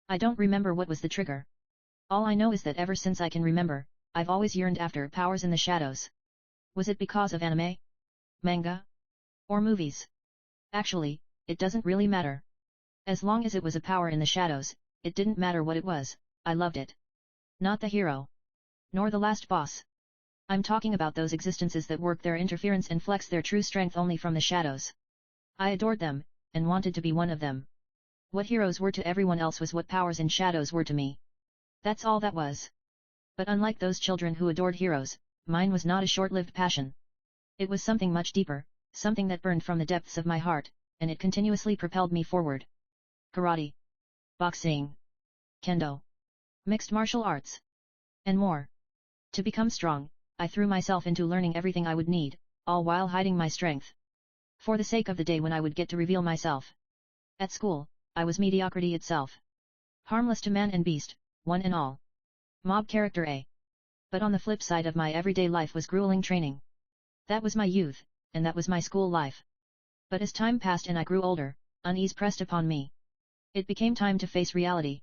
I don't remember what was the trigger. All I know is that ever since I can remember, I've always yearned after powers in the shadows. Was it because of anime? Manga? Or movies? Actually, it doesn't really matter. As long as it was a power in the shadows, it didn't matter what it was, I loved it. Not the hero. Nor the last boss. I'm talking about those existences that work their interference and flex their true strength only from the shadows. I adored them, and wanted to be one of them. What heroes were to everyone else was what powers in shadows were to me. That's all that was. But unlike those children who adored heroes, mine was not a short-lived passion. It was something much deeper, something that burned from the depths of my heart, and it continuously propelled me forward. Karate. Boxing. Kendo. Mixed martial arts. And more. To become strong, I threw myself into learning everything I would need, all while hiding my strength. For the sake of the day when I would get to reveal myself. At school, I was mediocrity itself. Harmless to man and beast, one and all. Mob character A. But on the flip side of my everyday life was grueling training. That was my youth, and that was my school life. But as time passed and I grew older, unease pressed upon me. It became time to face reality.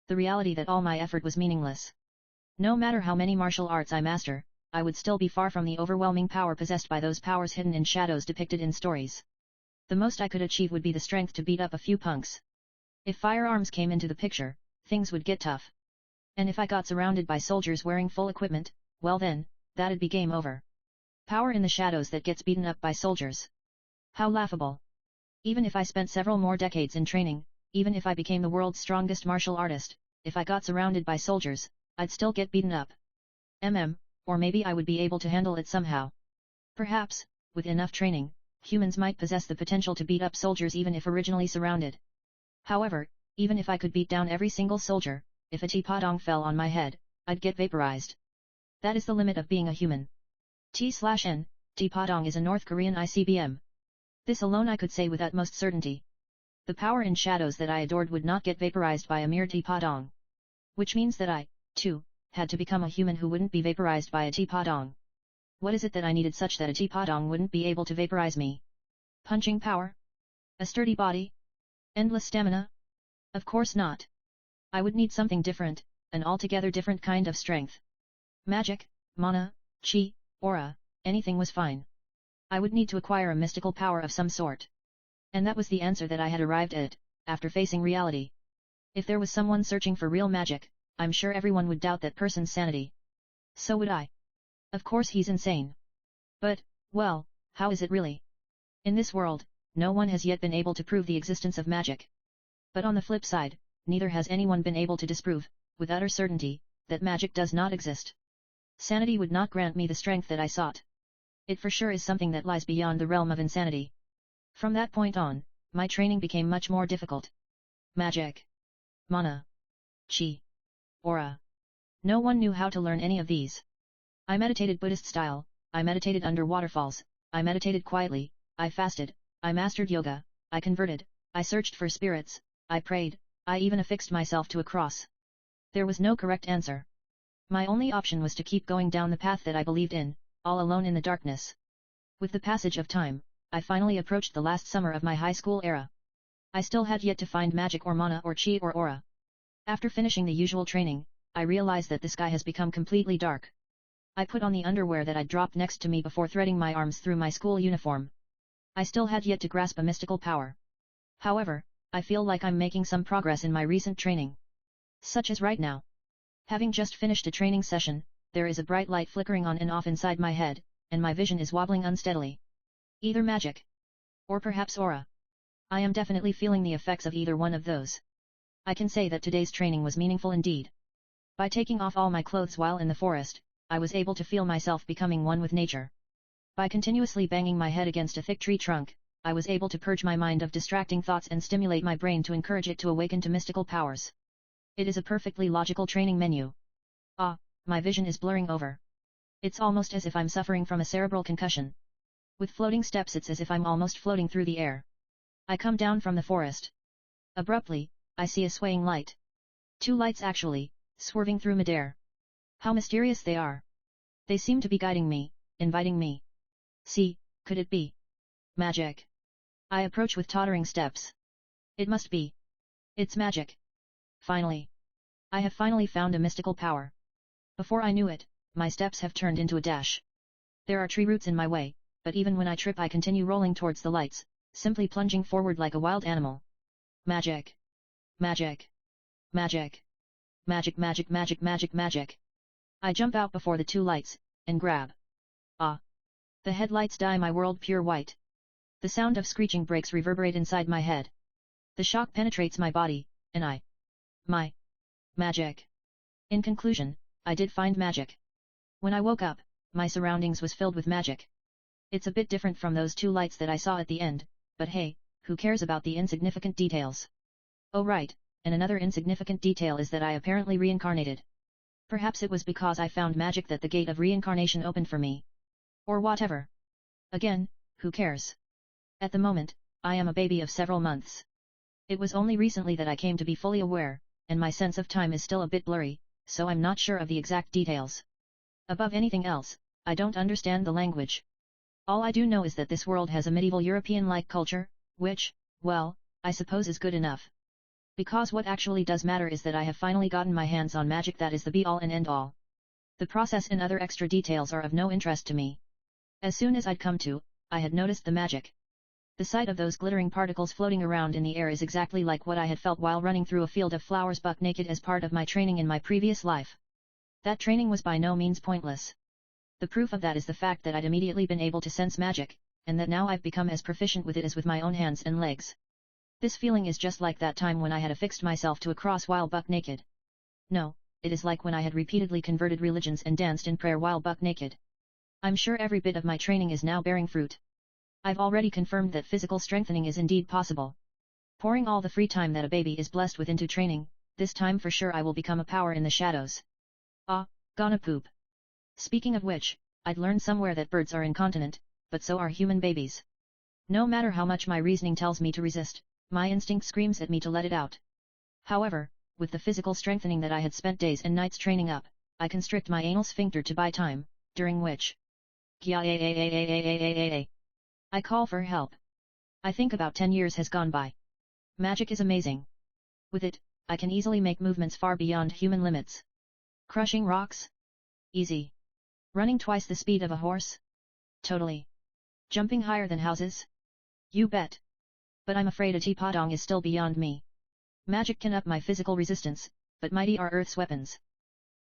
The reality that all my effort was meaningless. No matter how many martial arts I master, I would still be far from the overwhelming power possessed by those powers hidden in shadows depicted in stories. The most I could achieve would be the strength to beat up a few punks. If firearms came into the picture, things would get tough. And if I got surrounded by soldiers wearing full equipment, well then, that'd be game over. Power in the shadows that gets beaten up by soldiers. How laughable. Even if I spent several more decades in training, even if I became the world's strongest martial artist, if I got surrounded by soldiers, I'd still get beaten up. Or maybe I would be able to handle it somehow. Perhaps, with enough training, humans might possess the potential to beat up soldiers even if originally surrounded. However, even if I could beat down every single soldier, if a teapotong fell on my head, I'd get vaporized. That is the limit of being a human. T/N, teapotong is a North Korean ICBM. This alone I could say with utmost certainty. The power in shadows that I adored would not get vaporized by a mere teapotong. Which means that I, too, had to become a human who wouldn't be vaporized by a teapotong. What is it that I needed such that a teapotong wouldn't be able to vaporize me? Punching power? A sturdy body? Endless stamina? Of course not. I would need something different, an altogether different kind of strength. Magic, mana, chi, aura, anything was fine. I would need to acquire a mystical power of some sort. And that was the answer that I had arrived at, after facing reality. If there was someone searching for real magic, I'm sure everyone would doubt that person's sanity. So would I. Of course he's insane. But, well, how is it really? In this world, no one has yet been able to prove the existence of magic. But on the flip side, neither has anyone been able to disprove, with utter certainty, that magic does not exist. Sanity would not grant me the strength that I sought. It for sure is something that lies beyond the realm of insanity. From that point on, my training became much more difficult. Magic. Mana. Chi. Aura. No one knew how to learn any of these. I meditated Buddhist style, I meditated under waterfalls, I meditated quietly, I fasted, I mastered yoga, I converted, I searched for spirits, I prayed, I even affixed myself to a cross. There was no correct answer. My only option was to keep going down the path that I believed in, all alone in the darkness. With the passage of time, I finally approached the last summer of my high school era. I still had yet to find magic or mana or chi or aura. After finishing the usual training, I realized that the sky has become completely dark. I put on the underwear that I'd dropped next to me before threading my arms through my school uniform. I still had yet to grasp a mystical power. However, I feel like I'm making some progress in my recent training. Such as right now. Having just finished a training session, there is a bright light flickering on and off inside my head, and my vision is wobbling unsteadily. Either magic. Or perhaps aura. I am definitely feeling the effects of either one of those. I can say that today's training was meaningful indeed. By taking off all my clothes while in the forest, I was able to feel myself becoming one with nature. By continuously banging my head against a thick tree trunk, I was able to purge my mind of distracting thoughts and stimulate my brain to encourage it to awaken to mystical powers. It is a perfectly logical training menu. My vision is blurring over. It's almost as if I'm suffering from a cerebral concussion. With floating steps it's as if I'm almost floating through the air. I come down from the forest. Abruptly, I see a swaying light. Two lights actually, swerving through midair. How mysterious they are. They seem to be guiding me, inviting me. See, could it be magic? I approach with tottering steps. It must be, It's magic. Finally. I have finally found a mystical power. Before I knew it, my steps have turned into a dash. There are tree roots in my way, but even when I trip I continue rolling towards the lights, simply plunging forward like a wild animal. Magic. Magic. Magic. Magic, magic, magic, magic, magic. I jump out before the two lights, and grab. Ah! The headlights dye my world pure white. The sound of screeching brakes reverberate inside my head. The shock penetrates my body, and my magic. In conclusion, I did find magic. When I woke up, my surroundings was filled with magic. It's a bit different from those two lights that I saw at the end, but hey, who cares about the insignificant details? Oh right, and another insignificant detail is that I apparently reincarnated. Perhaps it was because I found magic that the gate of reincarnation opened for me. Or whatever. Again, who cares? At the moment, I am a baby of several months. It was only recently that I came to be fully aware, and my sense of time is still a bit blurry, so I'm not sure of the exact details. Above anything else, I don't understand the language. All I do know is that this world has a medieval European-like culture, which, well, I suppose is good enough. Because what actually does matter is that I have finally gotten my hands on magic that is the be-all and end-all. The process and other extra details are of no interest to me. As soon as I'd come to, I had noticed the magic. The sight of those glittering particles floating around in the air is exactly like what I had felt while running through a field of flowers buck naked as part of my training in my previous life. That training was by no means pointless. The proof of that is the fact that I'd immediately been able to sense magic, and that now I've become as proficient with it as with my own hands and legs. This feeling is just like that time when I had affixed myself to a cross while buck naked. No, it is like when I had repeatedly converted religions and danced in prayer while buck naked. I'm sure every bit of my training is now bearing fruit. I've already confirmed that physical strengthening is indeed possible. Pouring all the free time that a baby is blessed with into training, this time for sure I will become a power in the shadows. Ah, gonna poop. Speaking of which, I'd learned somewhere that birds are incontinent, but so are human babies. No matter how much my reasoning tells me to resist, my instinct screams at me to let it out. However, with the physical strengthening that I had spent days and nights training up, I constrict my anal sphincter to buy time, during which I call for help. I think about 10 years has gone by. Magic is amazing. With it, I can easily make movements far beyond human limits. Crushing rocks? Easy. Running twice the speed of a horse? Totally. Jumping higher than houses? You bet. But I'm afraid a teapotong is still beyond me. Magic can up my physical resistance, but mighty are Earth's weapons.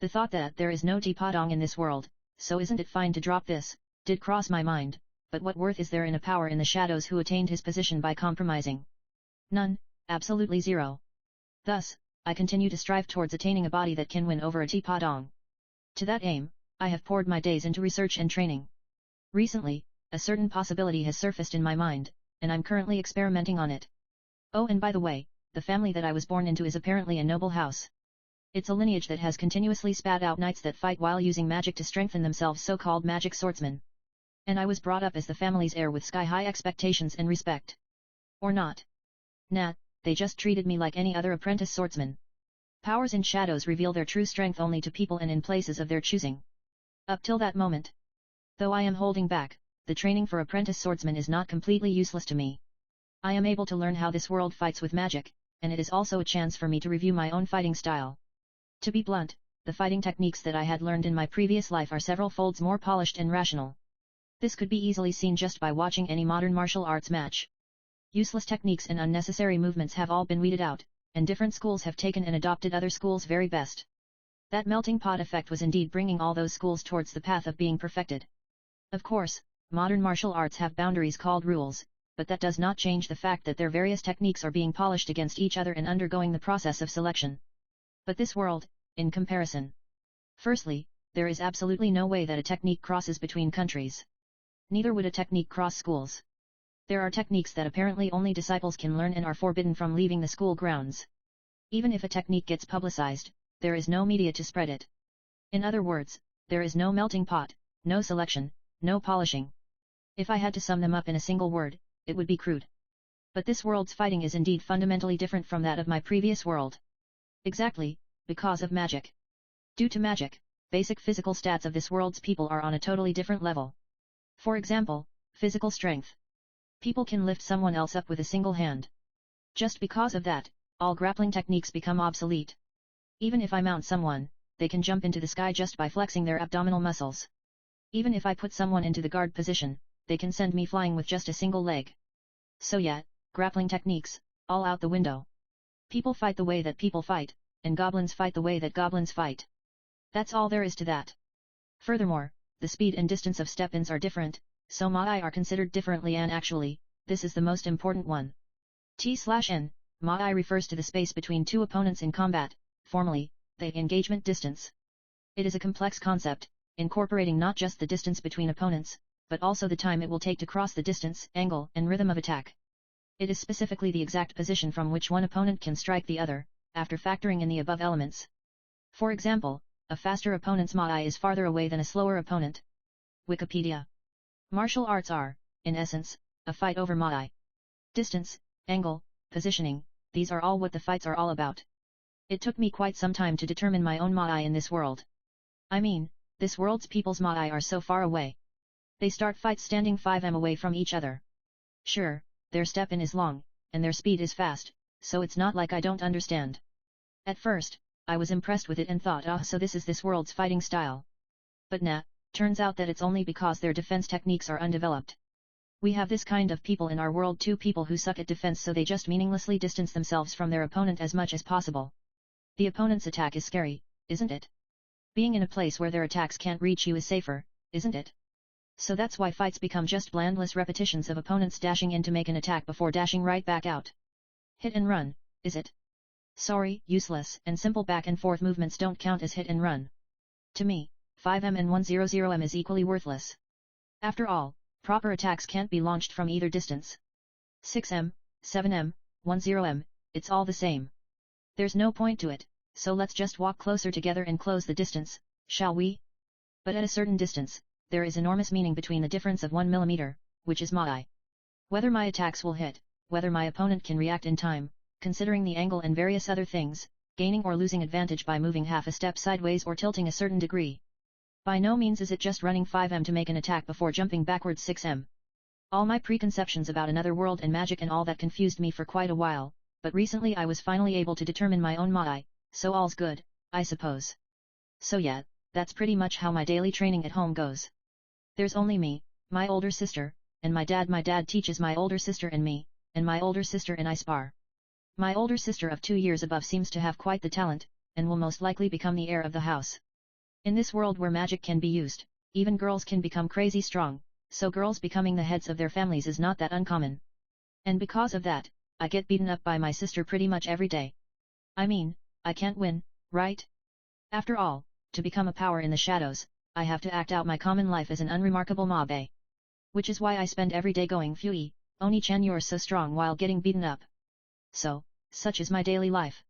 The thought that there is no teapotong in this world, so isn't it fine to drop this, did cross my mind, but what worth is there in a power in the shadows who attained his position by compromising? None, absolutely zero. Thus, I continue to strive towards attaining a body that can win over a teapotong. To that aim, I have poured my days into research and training. Recently, a certain possibility has surfaced in my mind, and I'm currently experimenting on it. Oh, and by the way, the family that I was born into is apparently a noble house. It's a lineage that has continuously spat out knights that fight while using magic to strengthen themselves, so-called magic swordsmen. And I was brought up as the family's heir with sky-high expectations and respect. Or not. Nah, they just treated me like any other apprentice swordsman. Powers in shadows reveal their true strength only to people and in places of their choosing. Up till that moment. Though I am holding back, the training for apprentice swordsman is not completely useless to me. I am able to learn how this world fights with magic, and it is also a chance for me to review my own fighting style. To be blunt, the fighting techniques that I had learned in my previous life are several folds more polished and rational. This could be easily seen just by watching any modern martial arts match. Useless techniques and unnecessary movements have all been weeded out, and different schools have taken and adopted other schools' very best. That melting pot effect was indeed bringing all those schools towards the path of being perfected. Of course, modern martial arts have boundaries called rules, but that does not change the fact that their various techniques are being polished against each other and undergoing the process of selection. But this world, in comparison. Firstly, there is absolutely no way that a technique crosses between countries. Neither would a technique cross schools. There are techniques that apparently only disciples can learn and are forbidden from leaving the school grounds. Even if a technique gets publicized, there is no media to spread it. In other words, there is no melting pot, no selection, no polishing. If I had to sum them up in a single word, it would be crude. But this world's fighting is indeed fundamentally different from that of my previous world. Exactly, because of magic. Due to magic, basic physical stats of this world's people are on a totally different level. For example, physical strength. People can lift someone else up with a single hand. Just because of that, all grappling techniques become obsolete. Even if I mount someone, they can jump into the sky just by flexing their abdominal muscles. Even if I put someone into the guard position, they can send me flying with just a single leg. So yeah, grappling techniques, all out the window. People fight the way that people fight, and goblins fight the way that goblins fight. That's all there is to that. Furthermore, the speed and distance of step-ins are different, so Maai are considered differently, and actually, this is the most important one. T/N, Maai refers to the space between two opponents in combat, formally, the engagement distance. It is a complex concept, incorporating not just the distance between opponents, but also the time it will take to cross the distance, angle, and rhythm of attack. It is specifically the exact position from which one opponent can strike the other, after factoring in the above elements. For example, a faster opponent's Maai is farther away than a slower opponent. Wikipedia. Martial arts are, in essence, a fight over Maai. Distance, angle, positioning, these are all what the fights are all about. It took me quite some time to determine my own Maai in this world. I mean, this world's people's Maai are so far away. They start fights standing 5m away from each other. Sure, their step-in is long, and their speed is fast, so it's not like I don't understand. At first, I was impressed with it and thought, so this world's fighting style. But nah, turns out that it's only because their defense techniques are undeveloped. We have this kind of people in our world too, people who suck at defense, so they just meaninglessly distance themselves from their opponent as much as possible. The opponent's attack is scary, isn't it? Being in a place where their attacks can't reach you is safer, isn't it? So that's why fights become just blandless repetitions of opponents dashing in to make an attack before dashing right back out. Hit and run, is it? Sorry, useless and simple back and forth movements don't count as hit and run. To me, 5m and 100m is equally worthless. After all, proper attacks can't be launched from either distance. 6m, 7m, 10m, it's all the same. There's no point to it, so let's just walk closer together and close the distance, shall we? But at a certain distance, there is enormous meaning between the difference of 1 millimeter, which is Maai. Whether my attacks will hit, whether my opponent can react in time, considering the angle and various other things, gaining or losing advantage by moving half a step sideways or tilting a certain degree. By no means is it just running 5m to make an attack before jumping backwards 6m. All my preconceptions about another world and magic and all that confused me for quite a while, but recently I was finally able to determine my own Maai, so all's good, I suppose. So yeah, that's pretty much how my daily training at home goes. There's only me, my older sister, and my dad. My dad teaches my older sister and me, and my older sister and I spar. My older sister of 2 years above seems to have quite the talent, and will most likely become the heir of the house. In this world where magic can be used, even girls can become crazy strong, so girls becoming the heads of their families is not that uncommon. And because of that, I get beaten up by my sister pretty much every day. I mean, I can't win, right? After all, to become a power in the shadows, I have to act out my common life as an unremarkable mabe. Which is why I spend every day going, Fui, Oni-chan, you're so strong, while getting beaten up. So, such is my daily life.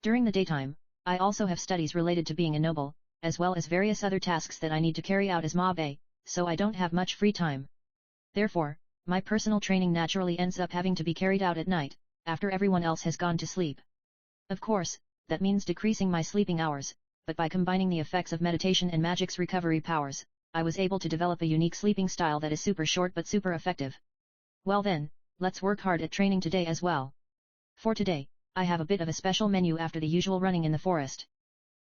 During the daytime, I also have studies related to being a noble, as well as various other tasks that I need to carry out as mabe, so I don't have much free time. Therefore, my personal training naturally ends up having to be carried out at night, after everyone else has gone to sleep. Of course, that means decreasing my sleeping hours, but by combining the effects of meditation and magic's recovery powers, I was able to develop a unique sleeping style that is super short but super effective. Well then, let's work hard at training today as well. For today, I have a bit of a special menu after the usual running in the forest.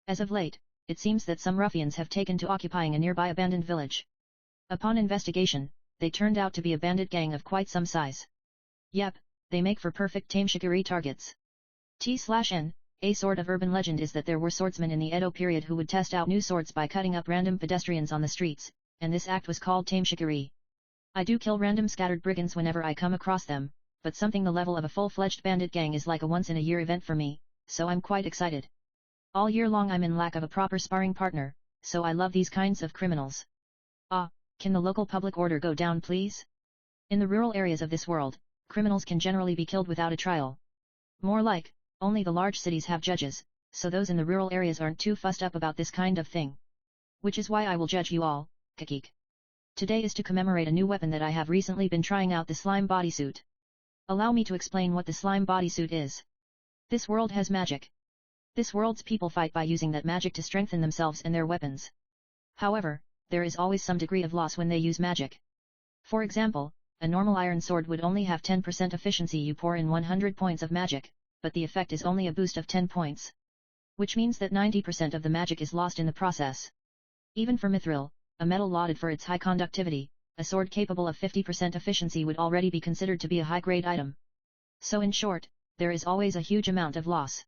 As of late, it seems that some ruffians have taken to occupying a nearby abandoned village. Upon investigation, they turned out to be a bandit gang of quite some size. Yep, they make for perfect tame shikiri targets. T/N, a sort of urban legend is that there were swordsmen in the Edo period who would test out new swords by cutting up random pedestrians on the streets, and this act was called tame shikiri. I do kill random scattered brigands whenever I come across them, but something the level of a full-fledged bandit gang is like a once-in-a-year event for me, so I'm quite excited. All year long I'm in lack of a proper sparring partner, so I love these kinds of criminals. Can the local public order go down please? In the rural areas of this world, criminals can generally be killed without a trial. More like, only the large cities have judges, so those in the rural areas aren't too fussed up about this kind of thing. Which is why I will judge you all, Kakik. Today is to commemorate a new weapon that I have recently been trying out, the slime bodysuit. Allow me to explain what the slime bodysuit is. This world has magic. This world's people fight by using that magic to strengthen themselves and their weapons. However, there is always some degree of loss when they use magic. For example, a normal iron sword would only have 10% efficiency. You pour in 100 points of magic, but the effect is only a boost of 10 points. Which means that 90% of the magic is lost in the process. Even for mithril, a metal lauded for its high conductivity, a sword capable of 50% efficiency would already be considered to be a high-grade item. So in short, there is always a huge amount of loss.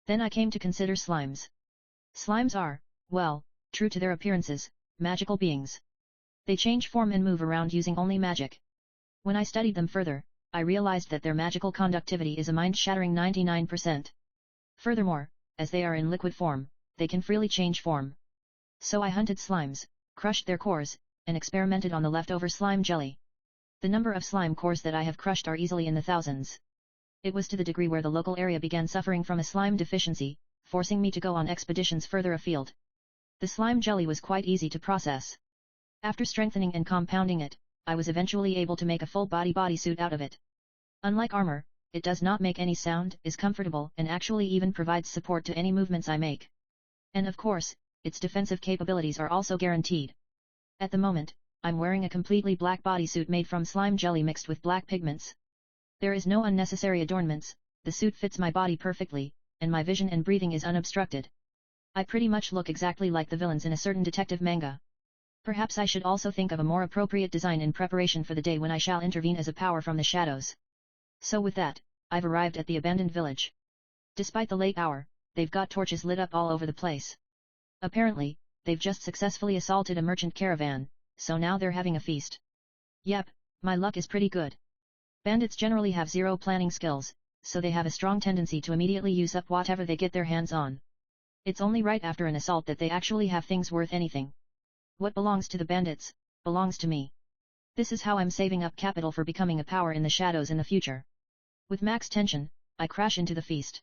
Then I came to consider slimes. Slimes are, well, true to their appearances, magical beings. They change form and move around using only magic. When I studied them further, I realized that their magical conductivity is a mind-shattering 99%. Furthermore, as they are in liquid form, they can freely change form. So I hunted slimes, crushed their cores, and experimented on the leftover slime jelly. The number of slime cores that I have crushed are easily in the thousands. It was to the degree where the local area began suffering from a slime deficiency, forcing me to go on expeditions further afield. The slime jelly was quite easy to process. After strengthening and compounding it, I was eventually able to make a full-body bodysuit out of it. Unlike armor, it does not make any sound, is comfortable, and actually even provides support to any movements I make. And of course, its defensive capabilities are also guaranteed. At the moment, I'm wearing a completely black bodysuit made from slime jelly mixed with black pigments. There is no unnecessary adornments, the suit fits my body perfectly, and my vision and breathing is unobstructed. I pretty much look exactly like the villains in a certain detective manga. Perhaps I should also think of a more appropriate design in preparation for the day when I shall intervene as a power from the shadows. So with that, I've arrived at the abandoned village. Despite the late hour, they've got torches lit up all over the place. Apparently, they've just successfully assaulted a merchant caravan, so now they're having a feast. Yep, my luck is pretty good. Bandits generally have zero planning skills, so they have a strong tendency to immediately use up whatever they get their hands on. It's only right after an assault that they actually have things worth anything. What belongs to the bandits, belongs to me. This is how I'm saving up capital for becoming a power in the shadows in the future. With max tension, I crash into the feast.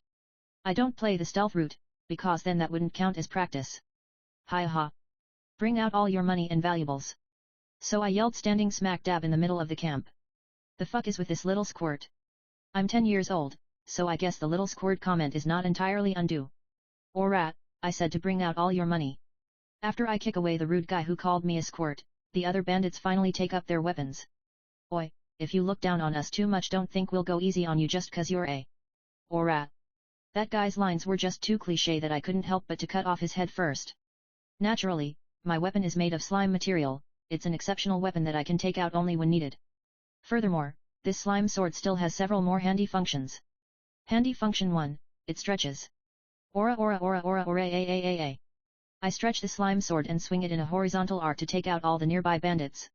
I don't play the stealth route, because then that wouldn't count as practice. Hi ha. Bring out all your money and valuables. So I yelled, standing smack dab in the middle of the camp. The fuck is with this little squirt? I'm 10 years old, so I guess the little squirt comment is not entirely undue. Alright, I said, to bring out all your money. After I kick away the rude guy who called me a squirt, the other bandits finally take up their weapons. Oi, if you look down on us too much, don't think we'll go easy on you just cause you're a. Alright. That guy's lines were just too cliché that I couldn't help but to cut off his head first. Naturally, my weapon is made of slime material, it's an exceptional weapon that I can take out only when needed. Furthermore, this slime sword still has several more handy functions. Handy function 1, it stretches. Ora ora ora ora ora a. I stretch the slime sword and swing it in a horizontal arc to take out all the nearby bandits.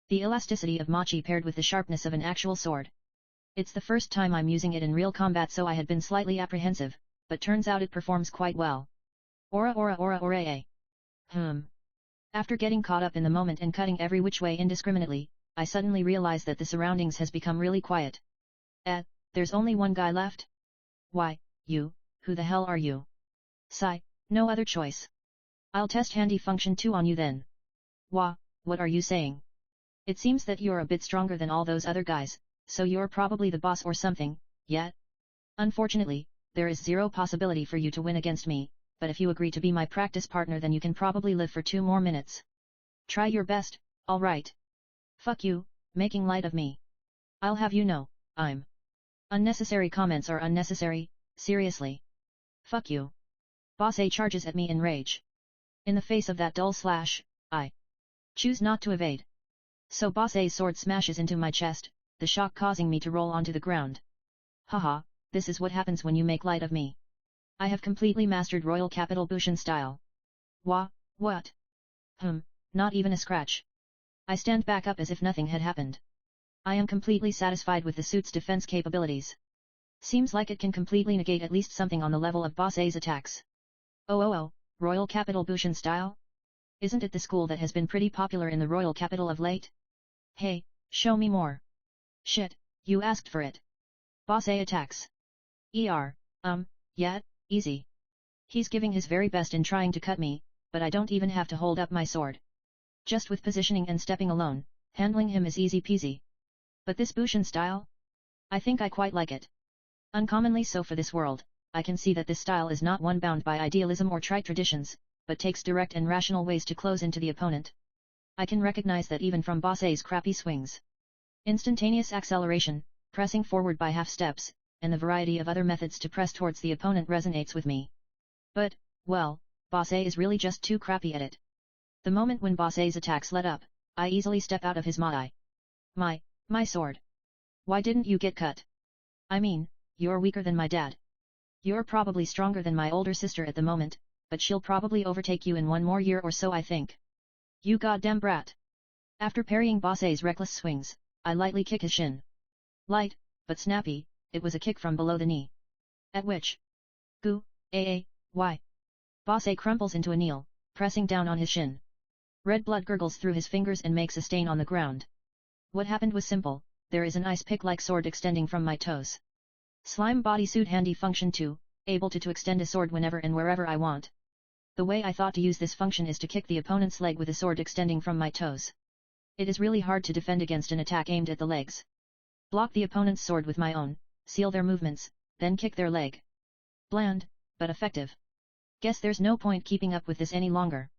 The elasticity of machi paired with the sharpness of an actual sword. It's the first time I'm using it in real combat, so I had been slightly apprehensive, but turns out it performs quite well. Ora ora ora ora a. After getting caught up in the moment and cutting every which way indiscriminately, I suddenly realized that the surroundings has become really quiet. There's only one guy left? Why, you, who the hell are you? Sigh, no other choice. I'll test handy function 2 on you then. Wah, what are you saying? It seems that you're a bit stronger than all those other guys, so you're probably the boss or something, yet? Unfortunately, there is zero possibility for you to win against me, but if you agree to be my practice partner then you can probably live for 2 more minutes. Try your best, alright. Fuck you, making light of me. I'll have you know, I'm. Unnecessary comments are unnecessary, seriously. Fuck you. Boss A charges at me in rage. In the face of that dull slash, I choose not to evade. So Boss A's sword smashes into my chest, the shock causing me to roll onto the ground. Haha, this is what happens when you make light of me. I have completely mastered Royal Capital Bushin style. Wah, what? Not even a scratch. I stand back up as if nothing had happened. I am completely satisfied with the suit's defense capabilities. Seems like it can completely negate at least something on the level of Boss A's attacks. Oh, Royal Capital Bushin style? Isn't it the school that has been pretty popular in the royal capital of late? Hey, show me more. Shit, you asked for it. Boss A attacks. Yeah, easy. He's giving his very best in trying to cut me, but I don't even have to hold up my sword. Just with positioning and stepping alone, handling him is easy peasy. But this Bushin style? I think I quite like it. Uncommonly so for this world, I can see that this style is not one bound by idealism or trite traditions, but takes direct and rational ways to close into the opponent. I can recognize that even from Boss A's crappy swings. Instantaneous acceleration, pressing forward by half steps, and the variety of other methods to press towards the opponent resonates with me. But, well, Boss A is really just too crappy at it. The moment when Boss A's attacks let up, I easily step out of his Maai. My sword. Why didn't you get cut? I mean, you're weaker than my dad. You're probably stronger than my older sister at the moment, but she'll probably overtake you in 1 more year or so, I think. You goddamn brat. After parrying Boss A's reckless swings, I lightly kick his shin. Light, but snappy, it was a kick from below the knee. At which, why? Boss A crumples into a kneel, pressing down on his shin. Red blood gurgles through his fingers and makes a stain on the ground. What happened was simple, there is an ice pick-like sword extending from my toes. Slime bodysuit handy function too, able to extend a sword whenever and wherever I want. The way I thought to use this function is to kick the opponent's leg with a sword extending from my toes. It is really hard to defend against an attack aimed at the legs. Block the opponent's sword with my own, seal their movements, then kick their leg. Bland, but effective. Guess there's no point keeping up with this any longer.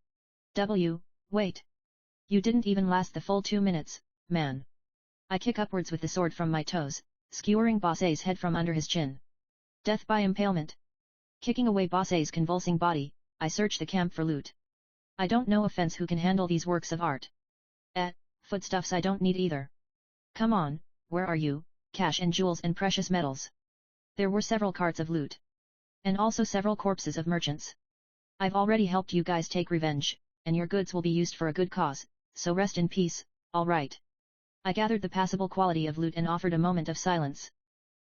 Wait. You didn't even last the full 2 minutes, man. I kick upwards with the sword from my toes, skewering Boss A's head from under his chin. Death by impalement. Kicking away Boss A's convulsing body, I search the camp for loot. I don't know offense who can handle these works of art. Foodstuffs I don't need either. Come on, where are you, cash and jewels and precious metals? There were several carts of loot. And also several corpses of merchants. I've already helped you guys take revenge, and your goods will be used for a good cause, so rest in peace, alright. I gathered the passable quality of loot and offered a moment of silence.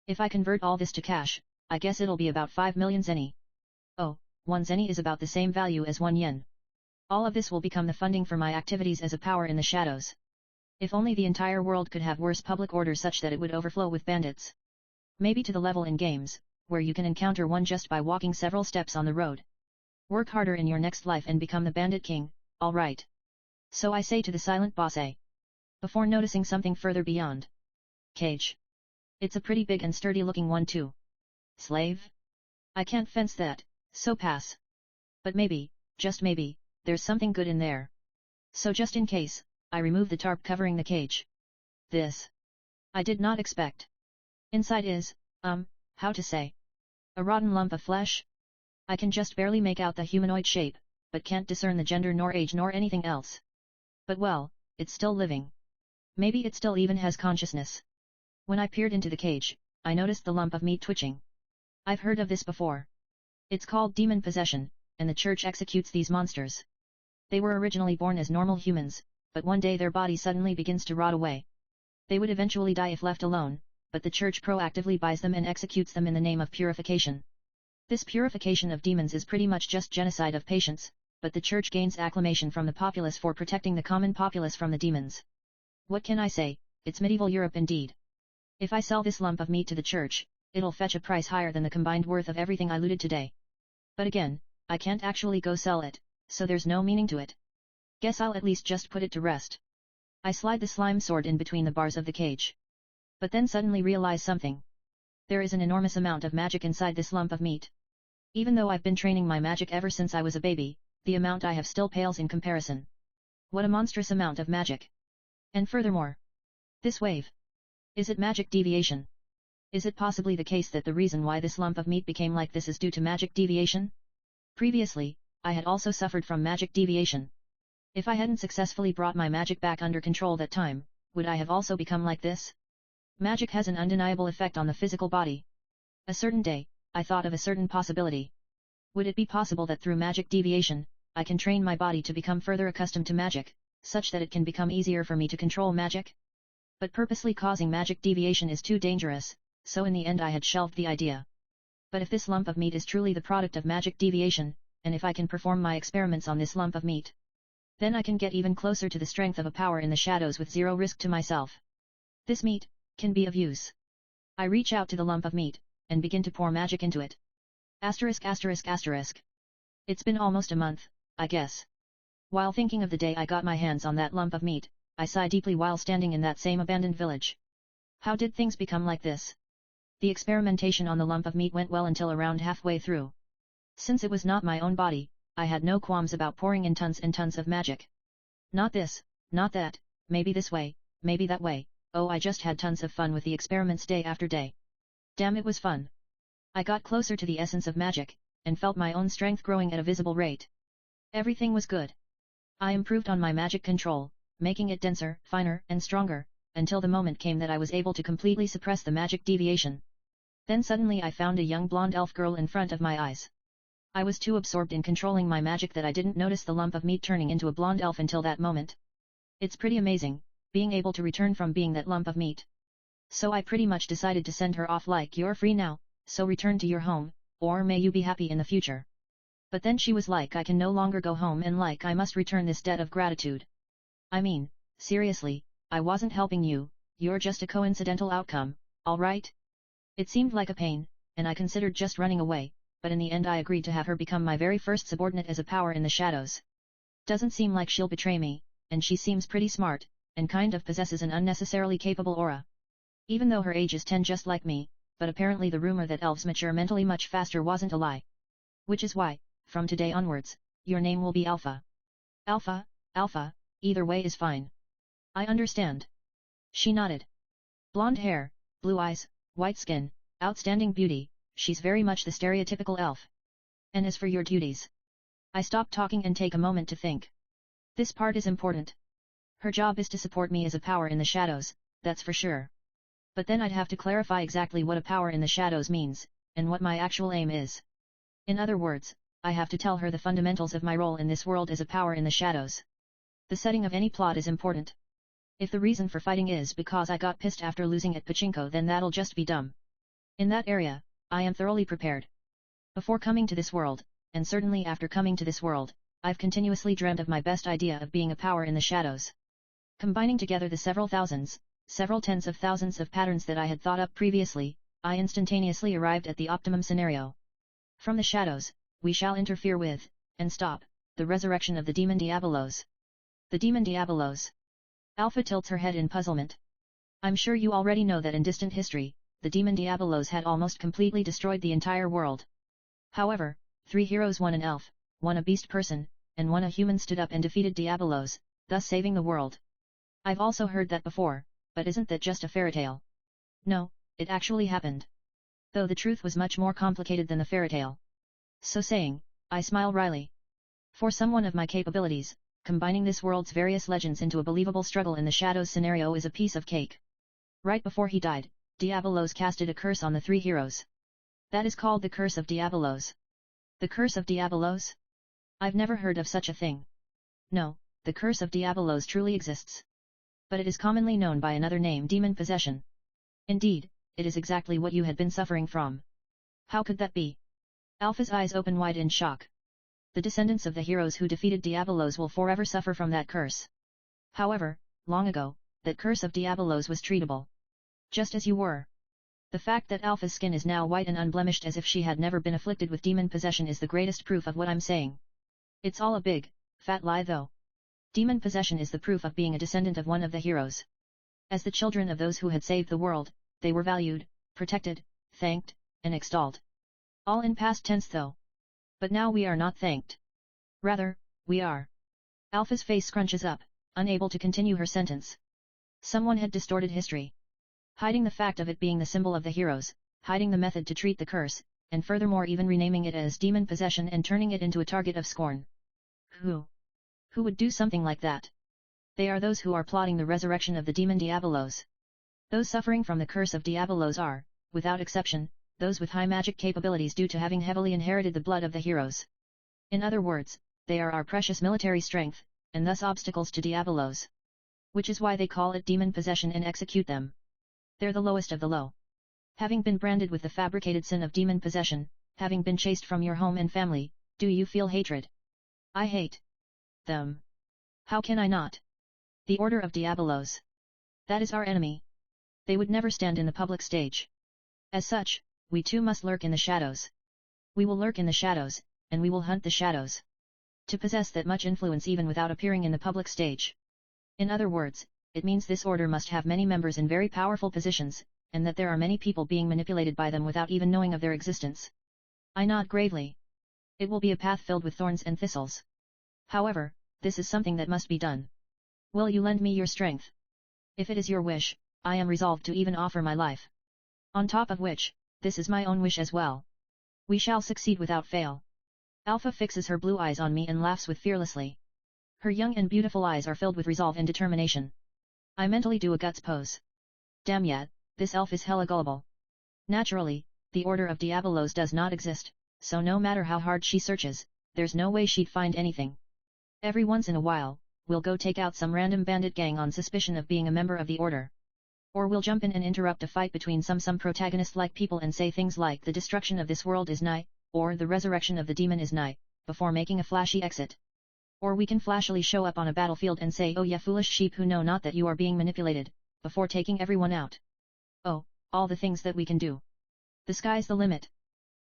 If I convert all this to cash, I guess it'll be about 5 million zeni. Oh, 1 zeni is about the same value as 1 yen. All of this will become the funding for my activities as a power in the shadows. If only the entire world could have worse public order such that it would overflow with bandits. Maybe to the level in games, where you can encounter one just by walking several steps on the road. Work harder in your next life and become the bandit king, alright. So I say to the silent Boss A. Before noticing something further beyond. Cage. It's a pretty big and sturdy looking one too. Slave? I can't fence that, so pass. But maybe, just maybe, there's something good in there. So just in case, I remove the tarp covering the cage. This. I did not expect. Inside is, how to say? A rotten lump of flesh? I can just barely make out the humanoid shape, but can't discern the gender nor age nor anything else. But well, it's still living. Maybe it still even has consciousness. When I peered into the cage, I noticed the lump of meat twitching. I've heard of this before. It's called demon possession, and the church executes these monsters. They were originally born as normal humans, but one day their body suddenly begins to rot away. They would eventually die if left alone, but the church proactively buys them and executes them in the name of purification. This purification of demons is pretty much just genocide of patients, but the church gains acclamation from the populace for protecting the common populace from the demons. What can I say, it's medieval Europe indeed. If I sell this lump of meat to the church, it'll fetch a price higher than the combined worth of everything I looted today. But again, I can't actually go sell it, so there's no meaning to it. Guess I'll at least just put it to rest. I slide the slime sword in between the bars of the cage. But then suddenly realize something. There is an enormous amount of magic inside this lump of meat. Even though I've been training my magic ever since I was a baby, the amount I have still pales in comparison. What a monstrous amount of magic. And furthermore, this wave. Is it magic deviation? Is it possibly the case that the reason why this lump of meat became like this is due to magic deviation? Previously, I had also suffered from magic deviation. If I hadn't successfully brought my magic back under control that time, would I have also become like this? Magic has an undeniable effect on the physical body. A certain day, I thought of a certain possibility. Would it be possible that through magic deviation, I can train my body to become further accustomed to magic, such that it can become easier for me to control magic? But purposely causing magic deviation is too dangerous, so in the end I had shelved the idea. But if this lump of meat is truly the product of magic deviation, and if I can perform my experiments on this lump of meat, then I can get even closer to the strength of a power in the shadows with zero risk to myself. This meat can be of use. I reach out to the lump of meat, and begin to pour magic into it. Asterisk. It's been almost a month, I guess. While thinking of the day I got my hands on that lump of meat, I sigh deeply while standing in that same abandoned village. How did things become like this? The experimentation on the lump of meat went well until around halfway through. Since it was not my own body, I had no qualms about pouring in tons and tons of magic. Not this, not that, maybe this way, maybe that way. Oh, I just had tons of fun with the experiments day after day. Damn, it was fun. I got closer to the essence of magic, and felt my own strength growing at a visible rate. Everything was good. I improved on my magic control, making it denser, finer, and stronger, until the moment came that I was able to completely suppress the magic deviation. Then suddenly I found a young blonde elf girl in front of my eyes. I was too absorbed in controlling my magic that I didn't notice the lump of meat turning into a blonde elf until that moment. It's pretty amazing, being able to return from being that lump of meat. So I pretty much decided to send her off like, "You're free now, so return to your home, or may you be happy in the future." But then she was like, "I can no longer go home, and like I must return this debt of gratitude. I mean, seriously, I wasn't helping you, you're just a coincidental outcome, alright?" It seemed like a pain, and I considered just running away, but in the end I agreed to have her become my very first subordinate as a power in the shadows. Doesn't seem like she'll betray me, and she seems pretty smart, and kind of possesses an unnecessarily capable aura. Even though her age is 10 just like me, but apparently the rumor that elves mature mentally much faster wasn't a lie. Which is why, from today onwards, your name will be Alpha. Alpha, Alpha, either way is fine. I understand. She nodded. Blonde hair, blue eyes, white skin, outstanding beauty, she's very much the stereotypical elf. And as for your duties? I stopped talking and take a moment to think. This part is important. Her job is to support me as a power in the shadows, that's for sure. But then I'd have to clarify exactly what a power in the shadows means, and what my actual aim is. In other words, I have to tell her the fundamentals of my role in this world as a power in the shadows. The setting of any plot is important. If the reason for fighting is because I got pissed after losing at pachinko, then that'll just be dumb. In that area, I am thoroughly prepared. Before coming to this world, and certainly after coming to this world, I've continuously dreamt of my best idea of being a power in the shadows. Combining together the several tens of thousands of patterns that I had thought up previously, I instantaneously arrived at the optimum scenario. From the shadows, we shall interfere with, and stop, the resurrection of the demon Diabolos. The demon Diabolos. Alpha tilts her head in puzzlement. I'm sure you already know that in distant history, the demon Diabolos had almost completely destroyed the entire world. However, 3 heroes, one an elf, one a beast person, and one a human stood up and defeated Diabolos, thus saving the world. I've also heard that before, but isn't that just a fairy tale? No, it actually happened. Though the truth was much more complicated than the fairy tale. So saying, I smile wryly. For someone of my capabilities, combining this world's various legends into a believable struggle in the shadows scenario is a piece of cake. Right before he died, Diabolos casted a curse on the 3 heroes. That is called the Curse of Diabolos. The Curse of Diabolos? I've never heard of such a thing. No, the Curse of Diabolos truly exists. But it is commonly known by another name, demon possession. Indeed, it is exactly what you had been suffering from. How could that be? Alpha's eyes open wide in shock. The descendants of the heroes who defeated Diabolos will forever suffer from that curse. However, long ago, that Curse of Diabolos was treatable. Just as you were. The fact that Alpha's skin is now white and unblemished as if she had never been afflicted with demon possession is the greatest proof of what I'm saying. It's all a big, fat lie though. Demon possession is the proof of being a descendant of one of the heroes. As the children of those who had saved the world, they were valued, protected, thanked, and extolled. All in past tense though. But now we are not thanked. Rather, we are. Alpha's face scrunches up, unable to continue her sentence. Someone had distorted history. Hiding the fact of it being the symbol of the heroes, hiding the method to treat the curse, and furthermore even renaming it as demon possession and turning it into a target of scorn. Who would do something like that? They are those who are plotting the resurrection of the demon Diabolos. Those suffering from the Curse of Diabolos are, without exception, those with high magic capabilities due to having heavily inherited the blood of the heroes. In other words, they are our precious military strength, and thus obstacles to Diabolos. Which is why they call it demon possession and execute them. They're the lowest of the low. Having been branded with the fabricated sin of demon possession, having been chased from your home and family, do you feel hatred? I hate them. How can I not? The Order of Diabolos. That is our enemy. They would never stand in the public stage. As such, we too must lurk in the shadows. We will lurk in the shadows, and we will hunt the shadows. To possess that much influence even without appearing in the public stage. In other words, it means this order must have many members in very powerful positions, and that there are many people being manipulated by them without even knowing of their existence. I nod gravely. It will be a path filled with thorns and thistles. However, this is something that must be done. Will you lend me your strength? If it is your wish, I am resolved to even offer my life. On top of which, this is my own wish as well. We shall succeed without fail. Alpha fixes her blue eyes on me and laughs with fearlessly. Her young and beautiful eyes are filled with resolve and determination. I mentally do a guts pose. Damn yet, this elf is hella gullible. Naturally, the Order of Diabolos does not exist, so no matter how hard she searches, there's no way she'd find anything. Every once in a while, we'll go take out some random bandit gang on suspicion of being a member of the Order. Or we'll jump in and interrupt a fight between some protagonist-like people and say things like the destruction of this world is nigh, or the resurrection of the demon is nigh, before making a flashy exit. Or we can flashily show up on a battlefield and say, oh yeah, foolish sheep who know not that you are being manipulated, before taking everyone out. Oh, all the things that we can do. The sky's the limit.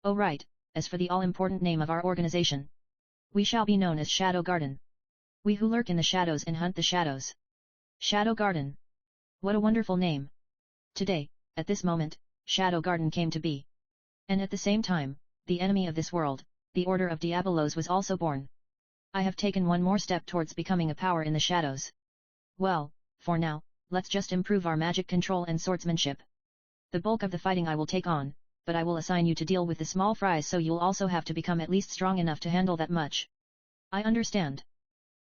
Oh right, as for the all-important name of our organization. We shall be known as Shadow Garden. We who lurk in the shadows and hunt the shadows. Shadow Garden. What a wonderful name. Today, at this moment, Shadow Garden came to be. And at the same time, the enemy of this world, the Order of Diabolos was also born. I have taken one more step towards becoming a power in the shadows. Well, for now, let's just improve our magic control and swordsmanship. The bulk of the fighting I will take on, but I will assign you to deal with the small fries so you'll also have to become at least strong enough to handle that much. I understand.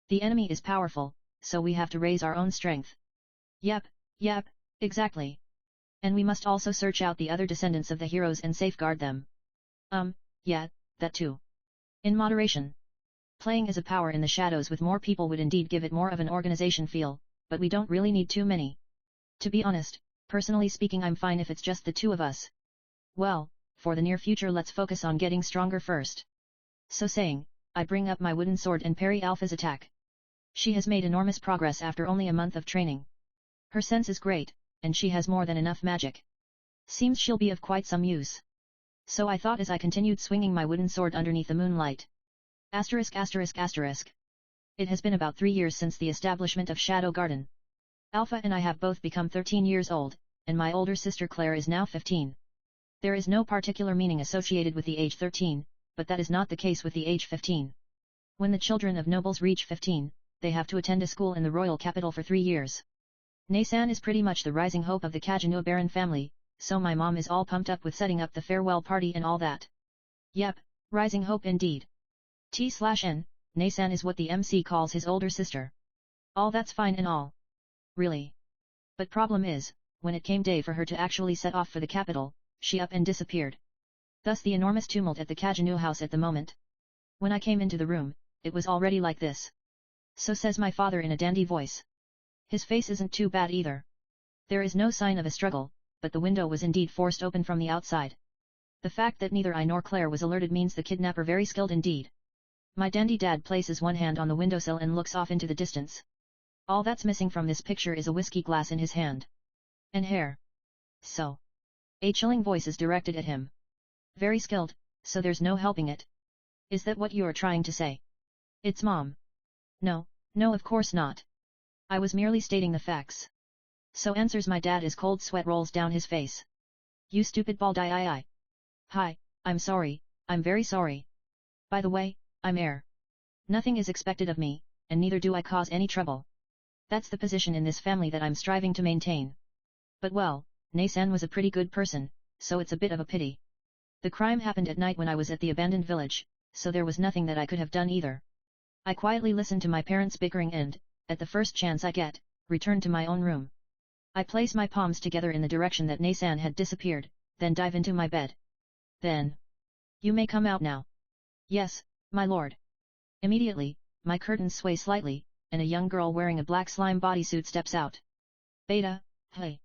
The enemy is powerful, so we have to raise our own strength. Yep, exactly. And we must also search out the other descendants of the heroes and safeguard them. Yeah, that too. In moderation. Playing as a power in the shadows with more people would indeed give it more of an organization feel, but we don't really need too many. To be honest, personally speaking, I'm fine if it's just the two of us. Well, for the near future let's focus on getting stronger first. So saying, I bring up my wooden sword and parry Alpha's attack. She has made enormous progress after only a month of training. Her sense is great, and she has more than enough magic. Seems she'll be of quite some use. So I thought as I continued swinging my wooden sword underneath the moonlight. Asterisk. It has been about 3 years since the establishment of Shadow Garden. Alpha and I have both become 13 years old, and my older sister Claire is now 15. There is no particular meaning associated with the age 13, but that is not the case with the age 15. When the children of nobles reach 15, they have to attend a school in the royal capital for 3 years. Naysan is pretty much the rising hope of the Kagenou Baron family, so my mom is all pumped up with setting up the farewell party and all that. Yep, rising hope indeed. T/N, Naysan is what the MC calls his older sister. All that's fine and all. Really. But problem is, when it came day for her to actually set off for the capital, she up and disappeared. Thus the enormous tumult at the Kagenou house at the moment. When I came into the room, it was already like this. So says my father in a dandy voice. His face isn't too bad either. There is no sign of a struggle, but the window was indeed forced open from the outside. The fact that neither I nor Claire was alerted means the kidnapper very skilled indeed. My dandy dad places one hand on the windowsill and looks off into the distance. All that's missing from this picture is a whiskey glass in his hand. And hair. So. A chilling voice is directed at him. Very skilled, so there's no helping it. Is that what you are trying to say? It's Mom. No, of course not. I was merely stating the facts. So answers my dad as cold sweat rolls down his face. You stupid bald eye. Hi, I'm sorry, I'm very sorry. By the way, I'm heir. Nothing is expected of me, and neither do I cause any trouble. That's the position in this family that I'm striving to maintain. But well, Naysan was a pretty good person, so it's a bit of a pity. The crime happened at night when I was at the abandoned village, so there was nothing that I could have done either. I quietly listened to my parents bickering and, at the first chance I get, return to my own room. I place my palms together in the direction that Naysan had disappeared, then dive into my bed. Then. You may come out now. Yes, my lord. Immediately, my curtains sway slightly, and a young girl wearing a black slime bodysuit steps out. Beta, hey.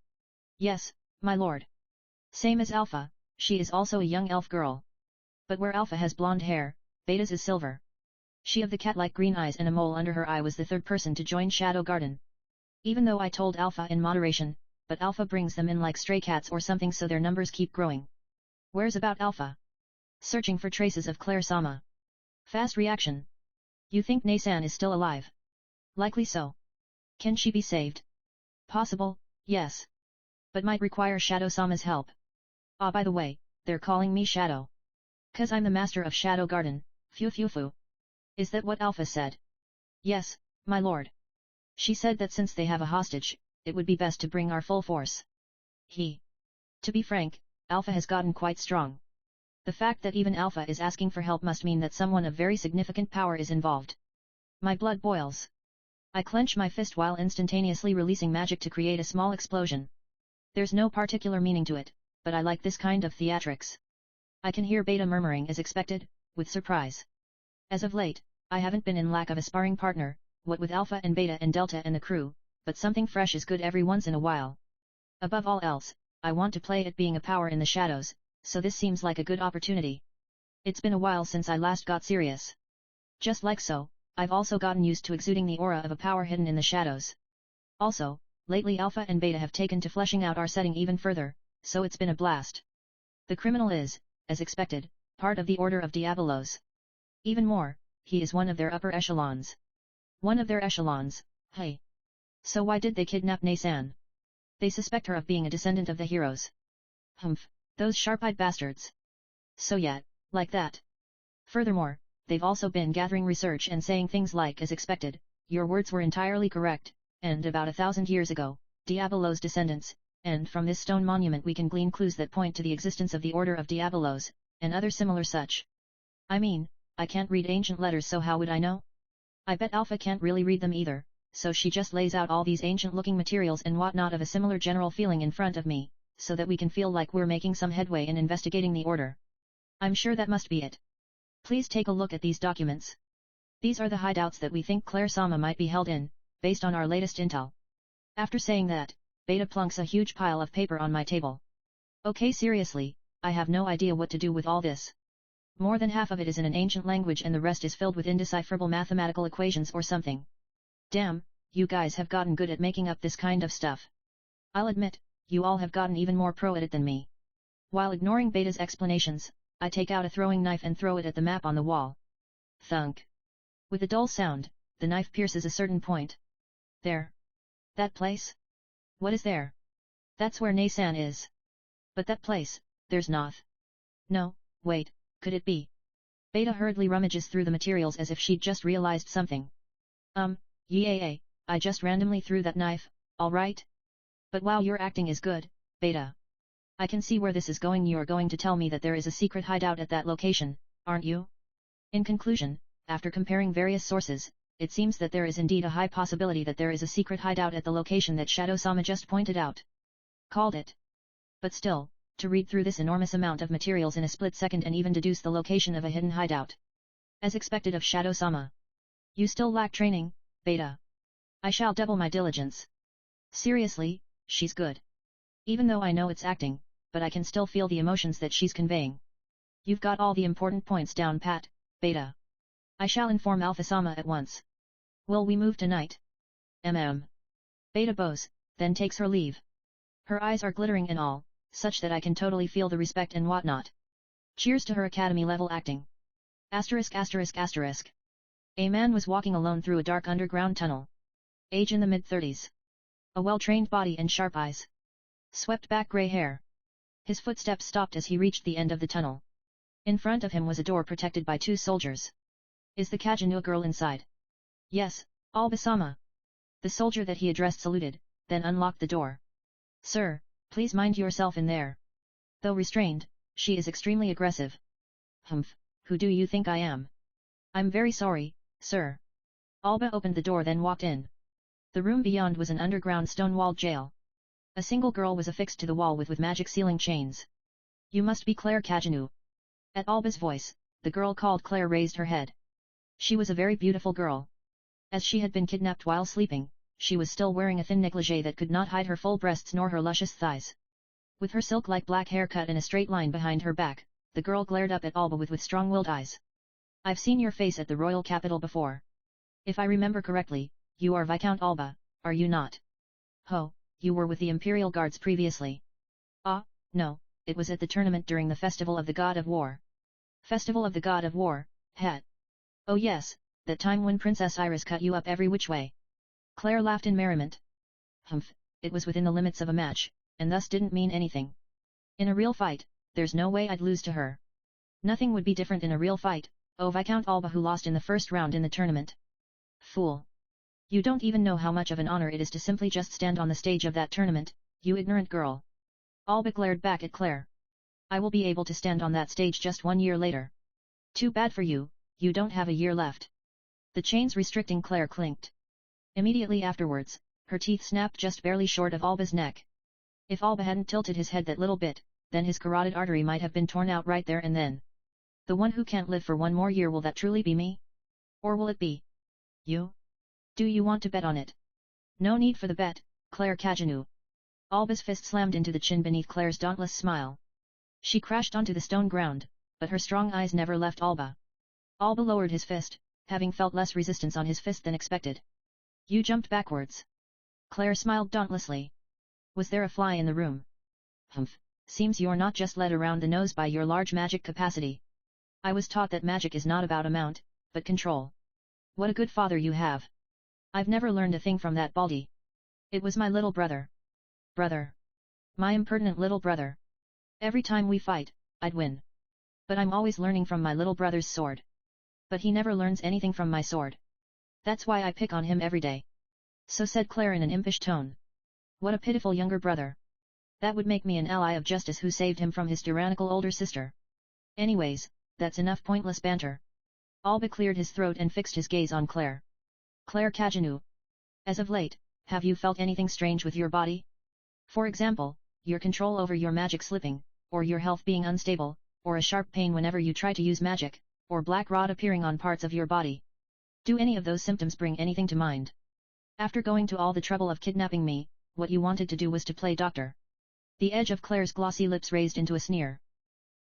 Yes, my lord. Same as Alpha, she is also a young elf girl. But where Alpha has blonde hair, Beta's is silver. She of the cat-like green eyes and a mole under her eye was the third person to join Shadow Garden. Even though I told Alpha in moderation, but Alpha brings them in like stray cats or something, so their numbers keep growing. Where's about Alpha? Searching for traces of Claire-sama. Fast reaction. You think Naysan is still alive? Likely so. Can she be saved? Possible, yes. But might require Shadow-sama's help. Ah, by the way, they're calling me Shadow. 'Cause I'm the master of Shadow Garden, fu. Is that what Alpha said? Yes, my lord. She said that since they have a hostage, it would be best to bring our full force. To be frank, Alpha has gotten quite strong. The fact that even Alpha is asking for help must mean that someone of very significant power is involved. My blood boils. I clench my fist while instantaneously releasing magic to create a small explosion. There's no particular meaning to it, but I like this kind of theatrics. I can hear Beta murmuring as expected, with surprise. As of late, I haven't been in lack of a sparring partner, what with Alpha and Beta and Delta and the crew, but something fresh is good every once in a while. Above all else, I want to play at being a power in the shadows, so this seems like a good opportunity. It's been a while since I last got serious. Just like so, I've also gotten used to exuding the aura of a power hidden in the shadows. Also, lately Alpha and Beta have taken to fleshing out our setting even further, so it's been a blast. The criminal is, as expected, part of the Order of Diabolos. Even more, he is one of their upper echelons. One of their echelons, hey. So why did they kidnap Naysan? They suspect her of being a descendant of the heroes. Humph, those sharp-eyed bastards. So yet, like that. Furthermore, they've also been gathering research and saying things like as expected, your words were entirely correct, and about 1,000 years ago, Diabolos descendants, and from this stone monument we can glean clues that point to the existence of the Order of Diabolos, and other similar such. I mean, I can't read ancient letters, so how would I know? I bet Alpha can't really read them either, so she just lays out all these ancient-looking materials and whatnot of a similar general feeling in front of me, so that we can feel like we're making some headway in investigating the Order. I'm sure that must be it. Please take a look at these documents. These are the hideouts that we think Claire-sama might be held in, based on our latest intel. After saying that, Beta plunks a huge pile of paper on my table. Okay, seriously, I have no idea what to do with all this. More than half of it is in an ancient language and the rest is filled with indecipherable mathematical equations or something. Damn, you guys have gotten good at making up this kind of stuff. I'll admit, you all have gotten even more pro at it than me. While ignoring Beta's explanations, I take out a throwing knife and throw it at the map on the wall. Thunk. With a dull sound, the knife pierces a certain point. There. That place? What is there? That's where Naysan is. But that place, there's not. No, wait, could it be? Beta hurriedly rummages through the materials as if she'd just realized something. Yeah, I just randomly threw that knife, alright? But wow, your acting is good, Beta. I can see where this is going. You're going to tell me that there is a secret hideout at that location, aren't you? In conclusion, after comparing various sources, it seems that there is indeed a high possibility that there is a secret hideout at the location that Shadow-sama just pointed out. Called it. But still, to read through this enormous amount of materials in a split second and even deduce the location of a hidden hideout. As expected of Shadow-sama. You still lack training, Beta. I shall double my diligence. Seriously, she's good. Even though I know it's acting, but I can still feel the emotions that she's conveying. You've got all the important points down pat, Beta. I shall inform Alpha-sama at once. Will we move tonight? Beta bows, then takes her leave. Her eyes are glittering and all, such that I can totally feel the respect and whatnot. Cheers to her academy-level acting. *****. A man was walking alone through a dark underground tunnel. Age in the mid-30s. A well-trained body and sharp eyes. Swept back grey hair. His footsteps stopped as he reached the end of the tunnel. In front of him was a door protected by 2 soldiers. Is the Kagenou girl inside? Yes, Alba-sama. The soldier that he addressed saluted, then unlocked the door. Sir, please mind yourself in there. Though restrained, she is extremely aggressive. Humph, who do you think I am? I'm very sorry, sir. Alba opened the door then walked in. The room beyond was an underground stone-walled jail. A single girl was affixed to the wall with magic sealing chains. You must be Claire Kagenou. At Alba's voice, the girl called Claire raised her head. She was a very beautiful girl. As she had been kidnapped while sleeping, she was still wearing a thin negligee that could not hide her full breasts nor her luscious thighs. With her silk-like black hair cut in a straight line behind her back, the girl glared up at Alba with strong-willed eyes. I've seen your face at the royal capital before. If I remember correctly, you are Viscount Alba, are you not? Ho, you were with the Imperial Guards previously. Ah, no, it was at the tournament during the Festival of the God of War. Festival of the God of War, het. Oh yes, that time when Princess Iris cut you up every which way. Claire laughed in merriment. Humph, it was within the limits of a match, and thus didn't mean anything. In a real fight, there's no way I'd lose to her. Nothing would be different in a real fight, oh Viscount Alba who lost in the first round in the tournament. Fool. You don't even know how much of an honor it is to simply just stand on the stage of that tournament, you ignorant girl. Alba glared back at Claire. I will be able to stand on that stage just 1 year later. Too bad for you, you don't have a year left. The chains restricting Claire clinked. Immediately afterwards, her teeth snapped just barely short of Alba's neck. If Alba hadn't tilted his head that little bit, then his carotid artery might have been torn out right there and then. The one who can't live for 1 more year, will that truly be me? Or will it be you? Do you want to bet on it? No need for the bet, Claire Kagenou. Alba's fist slammed into the chin beneath Claire's dauntless smile. She crashed onto the stone ground, but her strong eyes never left Alba. Alba lowered his fist, having felt less resistance on his fist than expected. You jumped backwards. Claire smiled dauntlessly. Was there a fly in the room? Humph, seems you're not just led around the nose by your large magic capacity. I was taught that magic is not about amount, but control. What a good father you have. I've never learned a thing from that baldy. It was my little brother. Brother. My impertinent little brother. Every time we fight, I'd win. But I'm always learning from my little brother's sword. But he never learns anything from my sword. That's why I pick on him every day. So said Claire in an impish tone. What a pitiful younger brother. That would make me an ally of justice who saved him from his tyrannical older sister. Anyways, that's enough pointless banter. Alba cleared his throat and fixed his gaze on Claire. Claire Kagenou. As of late, have you felt anything strange with your body? For example, your control over your magic slipping, or your health being unstable, or a sharp pain whenever you try to use magic, or black rot appearing on parts of your body. Do any of those symptoms bring anything to mind? After going to all the trouble of kidnapping me, what you wanted to do was to play doctor. The edge of Claire's glossy lips raised into a sneer.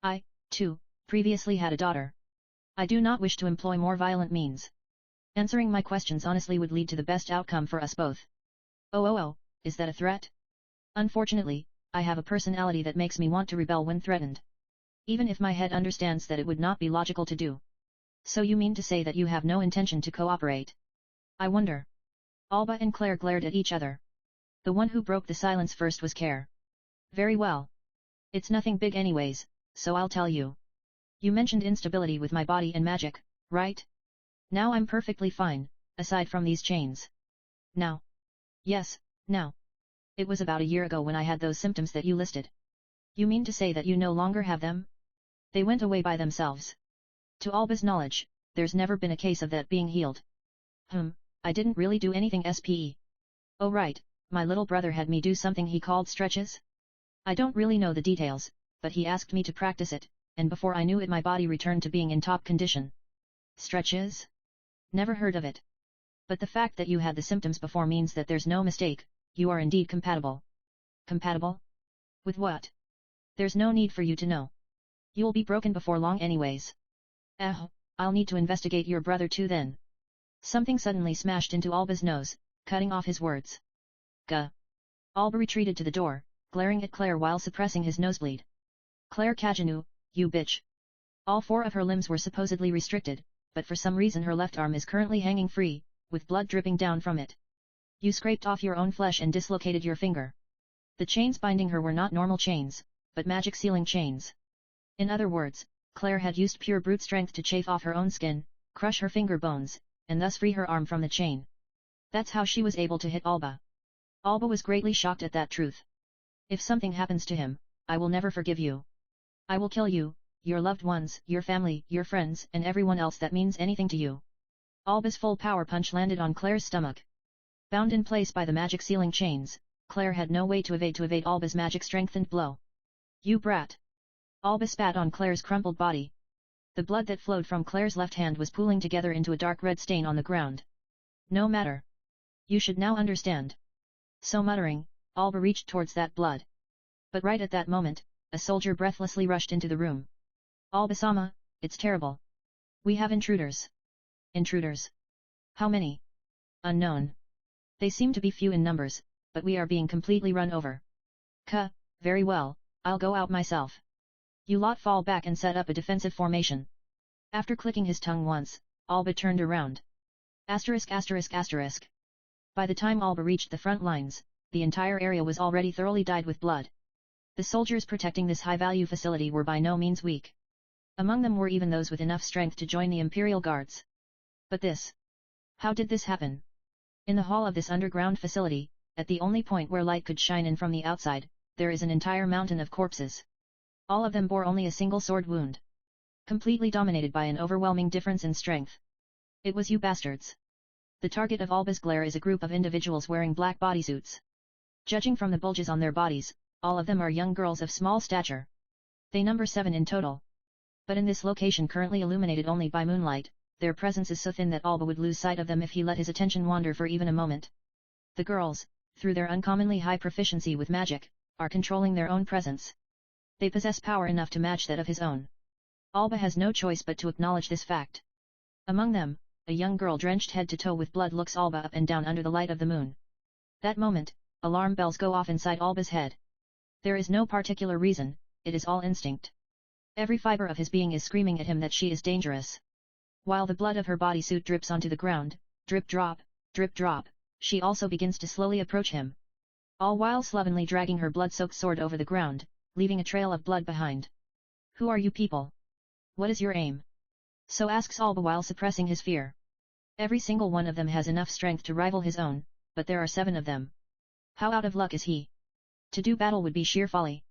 I, too, previously had a daughter. I do not wish to employ more violent means. Answering my questions honestly would lead to the best outcome for us both. Oh, is that a threat? Unfortunately, I have a personality that makes me want to rebel when threatened. Even if my head understands that it would not be logical to do. So you mean to say that you have no intention to cooperate? I wonder. Alba and Claire glared at each other. The one who broke the silence first was Claire. Very well. It's nothing big anyways, so I'll tell you. You mentioned instability with my body and magic, right? Now I'm perfectly fine, aside from these chains. Now? Yes, now. It was about a year ago when I had those symptoms that you listed. You mean to say that you no longer have them? They went away by themselves. To Alba's knowledge, there's never been a case of that being healed. I didn't really do anything SPE. Oh right, my little brother had me do something he called stretches? I don't really know the details, but he asked me to practice it, and before I knew it my body returned to being in top condition. Stretches? Never heard of it. But the fact that you had the symptoms before means that there's no mistake, you are indeed compatible. Compatible? With what? There's no need for you to know. You'll be broken before long anyways. I'll need to investigate your brother too then. Something suddenly smashed into Alba's nose, cutting off his words. Gah. Alba retreated to the door, glaring at Claire while suppressing his nosebleed. Claire Kagenou, you bitch. All 4 of her limbs were supposedly restricted, but for some reason her left arm is currently hanging free, with blood dripping down from it. You scraped off your own flesh and dislocated your finger. The chains binding her were not normal chains, but magic sealing chains. In other words, Claire had used pure brute strength to chafe off her own skin, crush her finger bones, and thus free her arm from the chain. That's how she was able to hit Alba. Alba was greatly shocked at that truth. If something happens to him, I will never forgive you. I will kill you, your loved ones, your family, your friends, and everyone else that means anything to you. Alba's full power punch landed on Claire's stomach. Bound in place by the magic sealing chains, Claire had no way to evade Alba's magic strengthened blow. You brat! Alba spat on Claire's crumpled body. The blood that flowed from Claire's left hand was pooling together into a dark red stain on the ground. No matter. You should now understand. So muttering, Alba reached towards that blood. But right at that moment, a soldier breathlessly rushed into the room. Alba-sama, it's terrible. We have intruders. Intruders? How many? Unknown. They seem to be few in numbers, but we are being completely run over. Very well, I'll go out myself. You lot fall back and set up a defensive formation. After clicking his tongue once, Alba turned around. By the time Alba reached the front lines, the entire area was already thoroughly dyed with blood. The soldiers protecting this high-value facility were by no means weak. Among them were even those with enough strength to join the Imperial Guards. But this? How did this happen? In the hall of this underground facility, at the only point where light could shine in from the outside, there is an entire mountain of corpses. All of them bore only a single sword wound. Completely dominated by an overwhelming difference in strength. It was you bastards. The target of Alba's glare is a group of individuals wearing black bodysuits. Judging from the bulges on their bodies, all of them are young girls of small stature. They number 7 in total. But in this location currently illuminated only by moonlight, their presence is so thin that Alba would lose sight of them if he let his attention wander for even a moment. The girls, through their uncommonly high proficiency with magic, are controlling their own presence. They possess power enough to match that of his own. Alba has no choice but to acknowledge this fact. Among them, a young girl drenched head to toe with blood looks Alba up and down under the light of the moon. That moment, alarm bells go off inside Alba's head. There is no particular reason, it is all instinct. Every fiber of his being is screaming at him that she is dangerous. While the blood of her bodysuit drips onto the ground, drip drop, she also begins to slowly approach him. All while slovenly dragging her blood-soaked sword over the ground, leaving a trail of blood behind. Who are you people? What is your aim? So asks Alba while suppressing his fear. Every single one of them has enough strength to rival his own, but there are 7 of them. How out of luck is he? To do battle would be sheer folly.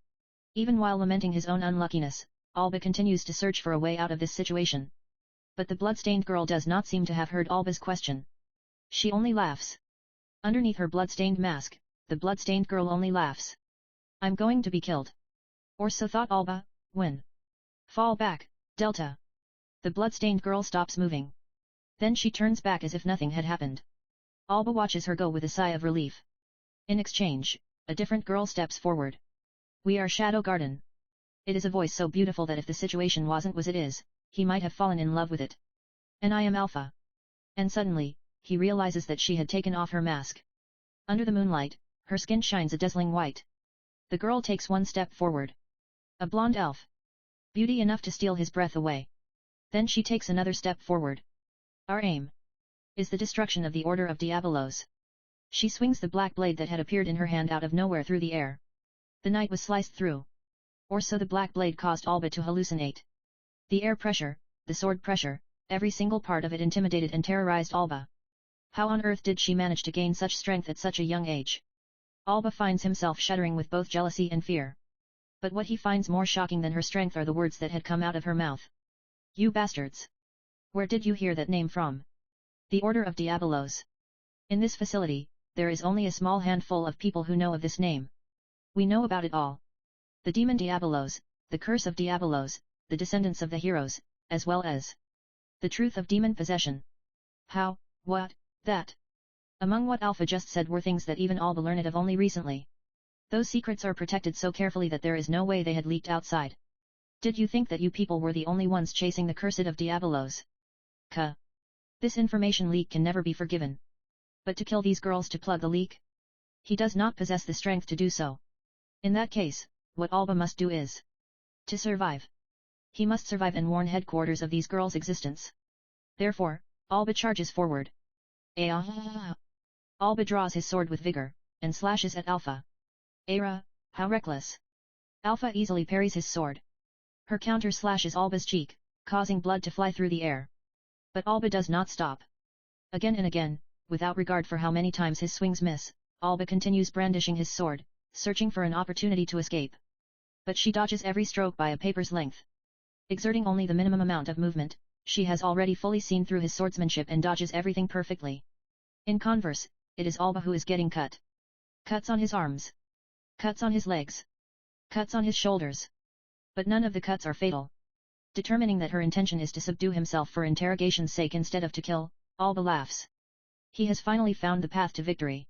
Even while lamenting his own unluckiness, Alba continues to search for a way out of this situation. But the blood-stained girl does not seem to have heard Alba's question. She only laughs. Underneath her blood-stained mask, the blood-stained girl only laughs. I'm going to be killed. Or so thought Alba, when. Fall back, Delta. The blood-stained girl stops moving. Then she turns back as if nothing had happened. Alba watches her go with a sigh of relief. In exchange, a different girl steps forward. We are Shadow Garden. It is a voice so beautiful that if the situation wasn't as it is, he might have fallen in love with it. And I am Alpha. And suddenly, he realizes that she had taken off her mask. Under the moonlight, her skin shines a dazzling white. The girl takes one step forward. A blonde elf. Beauty enough to steal his breath away. Then she takes another step forward. Our aim is the destruction of the Order of Diabolos. She swings the black blade that had appeared in her hand out of nowhere through the air. The night was sliced through. Or so the black blade caused Alba to hallucinate. The air pressure, the sword pressure, every single part of it intimidated and terrorized Alba. How on earth did she manage to gain such strength at such a young age? Alba finds himself shuddering with both jealousy and fear. But what he finds more shocking than her strength are the words that had come out of her mouth. You bastards! Where did you hear that name from? The Order of Diabolos. In this facility, there is only a small handful of people who know of this name. We know about it all. The demon Diabolos, the curse of Diabolos, the descendants of the heroes, as well as the truth of demon possession. How, what, that? Among what Alpha just said were things that even Alba learned of only recently. Those secrets are protected so carefully that there is no way they had leaked outside. Did you think that you people were the only ones chasing the curse of Diabolos? This information leak can never be forgiven. But to kill these girls to plug the leak? He does not possess the strength to do so. In that case, what Alba must do is to survive. He must survive and warn headquarters of these girls' existence. Therefore, Alba charges forward. Alba draws his sword with vigor, and slashes at Alpha. How reckless! Alpha easily parries his sword. Her counter slashes Alba's cheek, causing blood to fly through the air. But Alba does not stop. Again and again, without regard for how many times his swings miss, Alba continues brandishing his sword, searching for an opportunity to escape. But she dodges every stroke by a paper's length. Exerting only the minimum amount of movement, she has already fully seen through his swordsmanship and dodges everything perfectly. In converse, it is Alba who is getting cut. Cuts on his arms. Cuts on his legs. Cuts on his shoulders. But none of the cuts are fatal. Determining that her intention is to subdue himself for interrogation's sake instead of to kill, Alba laughs. He has finally found the path to victory.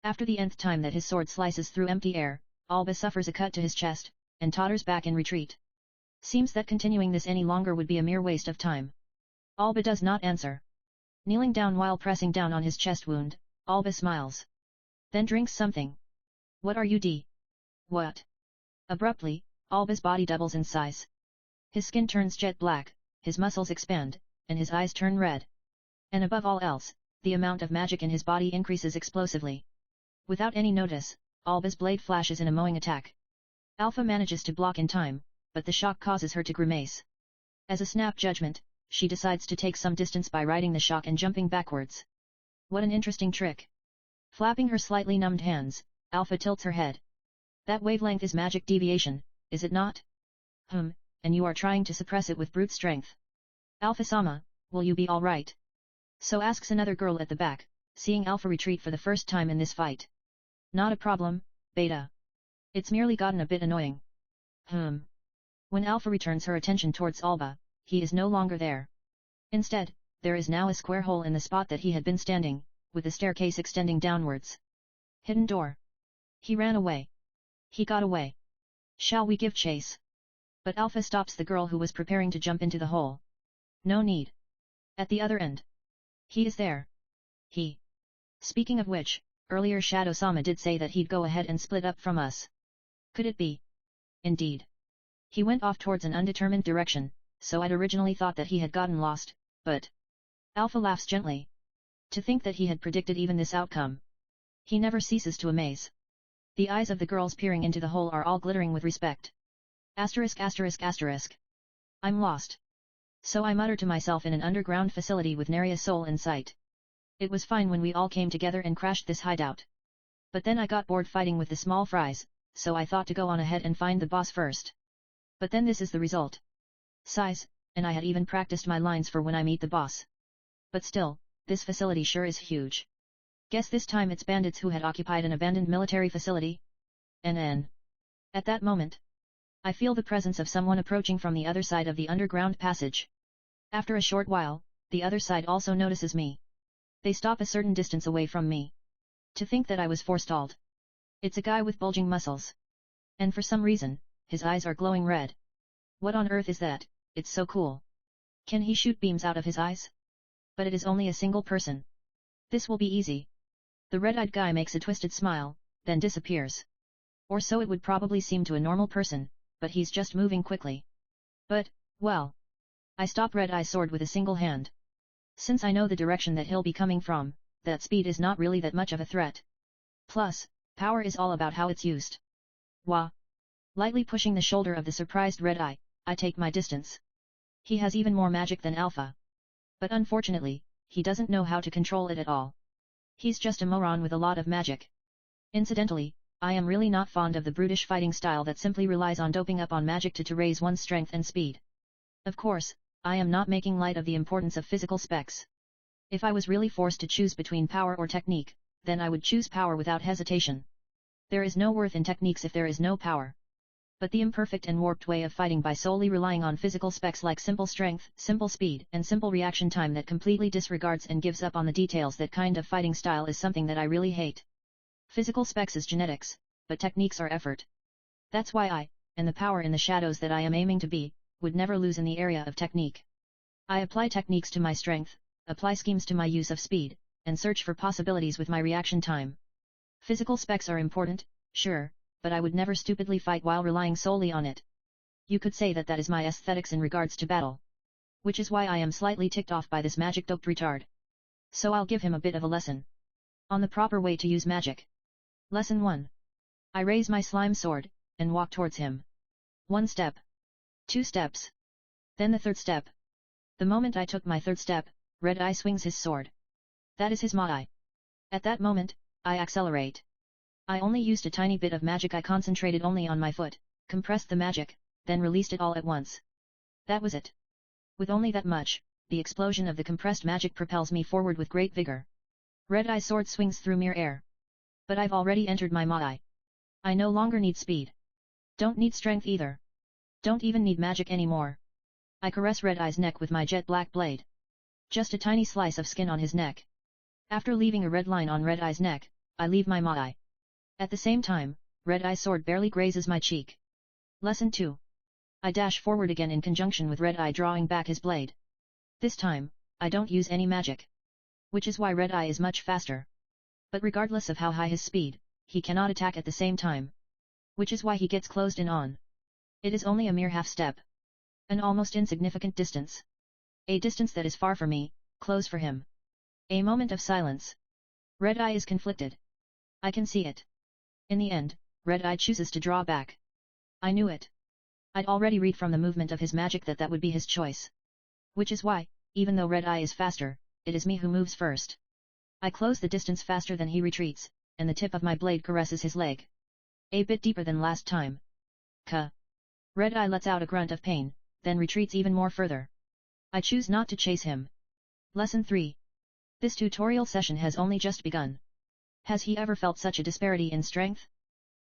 After the nth time that his sword slices through empty air, Alba suffers a cut to his chest, and totters back in retreat. Seems that continuing this any longer would be a mere waste of time. Alba does not answer. Kneeling down while pressing down on his chest wound, Alba smiles. Then drinks something. What are you What? Abruptly, Alba's body doubles in size. His skin turns jet black, his muscles expand, and his eyes turn red. And above all else, the amount of magic in his body increases explosively. Without any notice, Alba's blade flashes in a mowing attack. Alpha manages to block in time, but the shock causes her to grimace. As a snap judgment, she decides to take some distance by riding the shock and jumping backwards. What an interesting trick! Flapping her slightly numbed hands, Alpha tilts her head. That wavelength is magic deviation, is it not? And you are trying to suppress it with brute strength. Alpha-sama, will you be alright? So asks another girl at the back, seeing Alpha retreat for the first time in this fight. Not a problem, Beta. It's merely gotten a bit annoying. When Alpha returns her attention towards Alba, he is no longer there. Instead, there is now a square hole in the spot that he had been standing, with the staircase extending downwards. Hidden door. He ran away. He got away. Shall we give chase? But Alpha stops the girl who was preparing to jump into the hole. No need. At the other end. He is there. Speaking of which, earlier Shadow-sama did say that he'd go ahead and split up from us. Could it be? Indeed. He went off towards an undetermined direction, so I'd originally thought that he had gotten lost, but... Alpha laughs gently. To think that he had predicted even this outcome. He never ceases to amaze. The eyes of the girls peering into the hole are all glittering with respect. ******. I'm lost. So I mutter to myself in an underground facility with nary a soul in sight. It was fine when we all came together and crashed this hideout. But then I got bored fighting with the small fries, so I thought to go on ahead and find the boss first. But then this is the result. Size, and I had even practiced my lines for when I meet the boss. But still, this facility sure is huge. Guess this time it's bandits who had occupied an abandoned military facility? NN. At that moment, I feel the presence of someone approaching from the other side of the underground passage. After a short while, the other side also notices me. They stop a certain distance away from me. To think that I was forestalled. It's a guy with bulging muscles. And for some reason, his eyes are glowing red. What on earth is that? It's so cool. Can he shoot beams out of his eyes? But it is only a single person. This will be easy. The red-eyed guy makes a twisted smile, then disappears. Or so it would probably seem to a normal person, but he's just moving quickly. But, well. I stop Red-Eye's sword with a single hand. Since I know the direction that he'll be coming from, that speed is not really that much of a threat. Plus, power is all about how it's used. Wah! Lightly pushing the shoulder of the surprised Red-Eye, I take my distance. He has even more magic than Alpha. But unfortunately, he doesn't know how to control it at all. He's just a moron with a lot of magic. Incidentally, I am really not fond of the brutish fighting style that simply relies on doping up on magic to raise one's strength and speed. Of course, I am not making light of the importance of physical specs. If I was really forced to choose between power or technique, then I would choose power without hesitation. There is no worth in techniques if there is no power. But the imperfect and warped way of fighting by solely relying on physical specs like simple strength, simple speed, and simple reaction time that completely disregards and gives up on the details, that kind of fighting style is something that I really hate. Physical specs is genetics, but techniques are effort. That's why I, and the power in the shadows that I am aiming to be, would never lose in the area of technique. I apply techniques to my strength, apply schemes to my use of speed, and search for possibilities with my reaction time. Physical specs are important, sure, but I would never stupidly fight while relying solely on it. You could say that that is my aesthetics in regards to battle. Which is why I am slightly ticked off by this magic-doped retard. So I'll give him a bit of a lesson. On the proper way to use magic. Lesson 1. I raise my slime sword, and walk towards him. 1 step. 2 steps. Then the 3rd step. The moment I took my 3rd step, Red-Eye swings his sword. That is his Maai. At that moment, I accelerate. I only used a tiny bit of magic. I concentrated only on my foot, compressed the magic, then released it all at once. That was it. With only that much, the explosion of the compressed magic propels me forward with great vigor. Red-Eye's sword swings through mere air. But I've already entered my Maai. I no longer need speed. Don't need strength either. Don't even need magic anymore. I caress Red-Eye's neck with my jet black blade. Just a tiny slice of skin on his neck. After leaving a red line on Red-Eye's neck, I leave my Maai. At the same time, Red-Eye's sword barely grazes my cheek. Lesson 2. I dash forward again in conjunction with Red-Eye drawing back his blade. This time, I don't use any magic. Which is why Red-Eye is much faster. But regardless of how high his speed, he cannot attack at the same time. Which is why he gets closed in on. It is only a mere half step. An almost insignificant distance. A distance that is far for me, close for him. A moment of silence. Red-Eye is conflicted. I can see it. In the end, Red-Eye chooses to draw back. I knew it. I'd already read from the movement of his magic that that would be his choice. Which is why, even though Red-Eye is faster, it is me who moves first. I close the distance faster than he retreats, and the tip of my blade caresses his leg. A bit deeper than last time. Ka. Red Eye lets out a grunt of pain, then retreats even more further. I choose not to chase him. Lesson 3. This tutorial session has only just begun. Has he ever felt such a disparity in strength?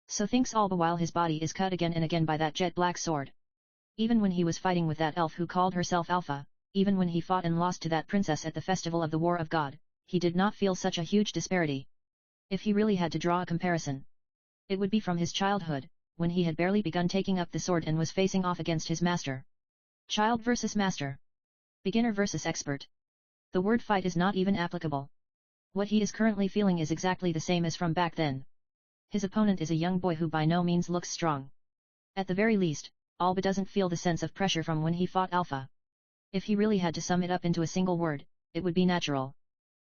So thinks Alba while his body is cut again and again by that jet black sword. Even when he was fighting with that elf who called herself Alpha, even when he fought and lost to that princess at the festival of the War of God, he did not feel such a huge disparity. If he really had to draw a comparison, it would be from his childhood, when he had barely begun taking up the sword and was facing off against his master. Child versus master. Beginner versus expert. The word fight is not even applicable. What he is currently feeling is exactly the same as from back then. His opponent is a young boy who by no means looks strong. At the very least, Alba doesn't feel the sense of pressure from when he fought Alpha. If he really had to sum it up into a single word, it would be natural.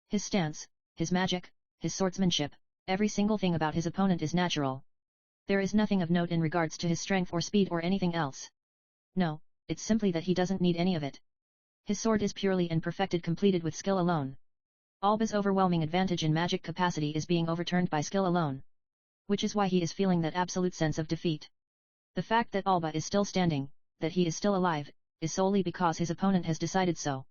His stance, his magic, his swordsmanship, every single thing about his opponent is natural. There is nothing of note in regards to his strength or speed or anything else. No, it's simply that he doesn't need any of it. His sword is purely and perfected completed with skill alone. Alba's overwhelming advantage in magic capacity is being overturned by skill alone. Which is why he is feeling that absolute sense of defeat. The fact that Alba is still standing, that he is still alive, is solely because his opponent has decided so.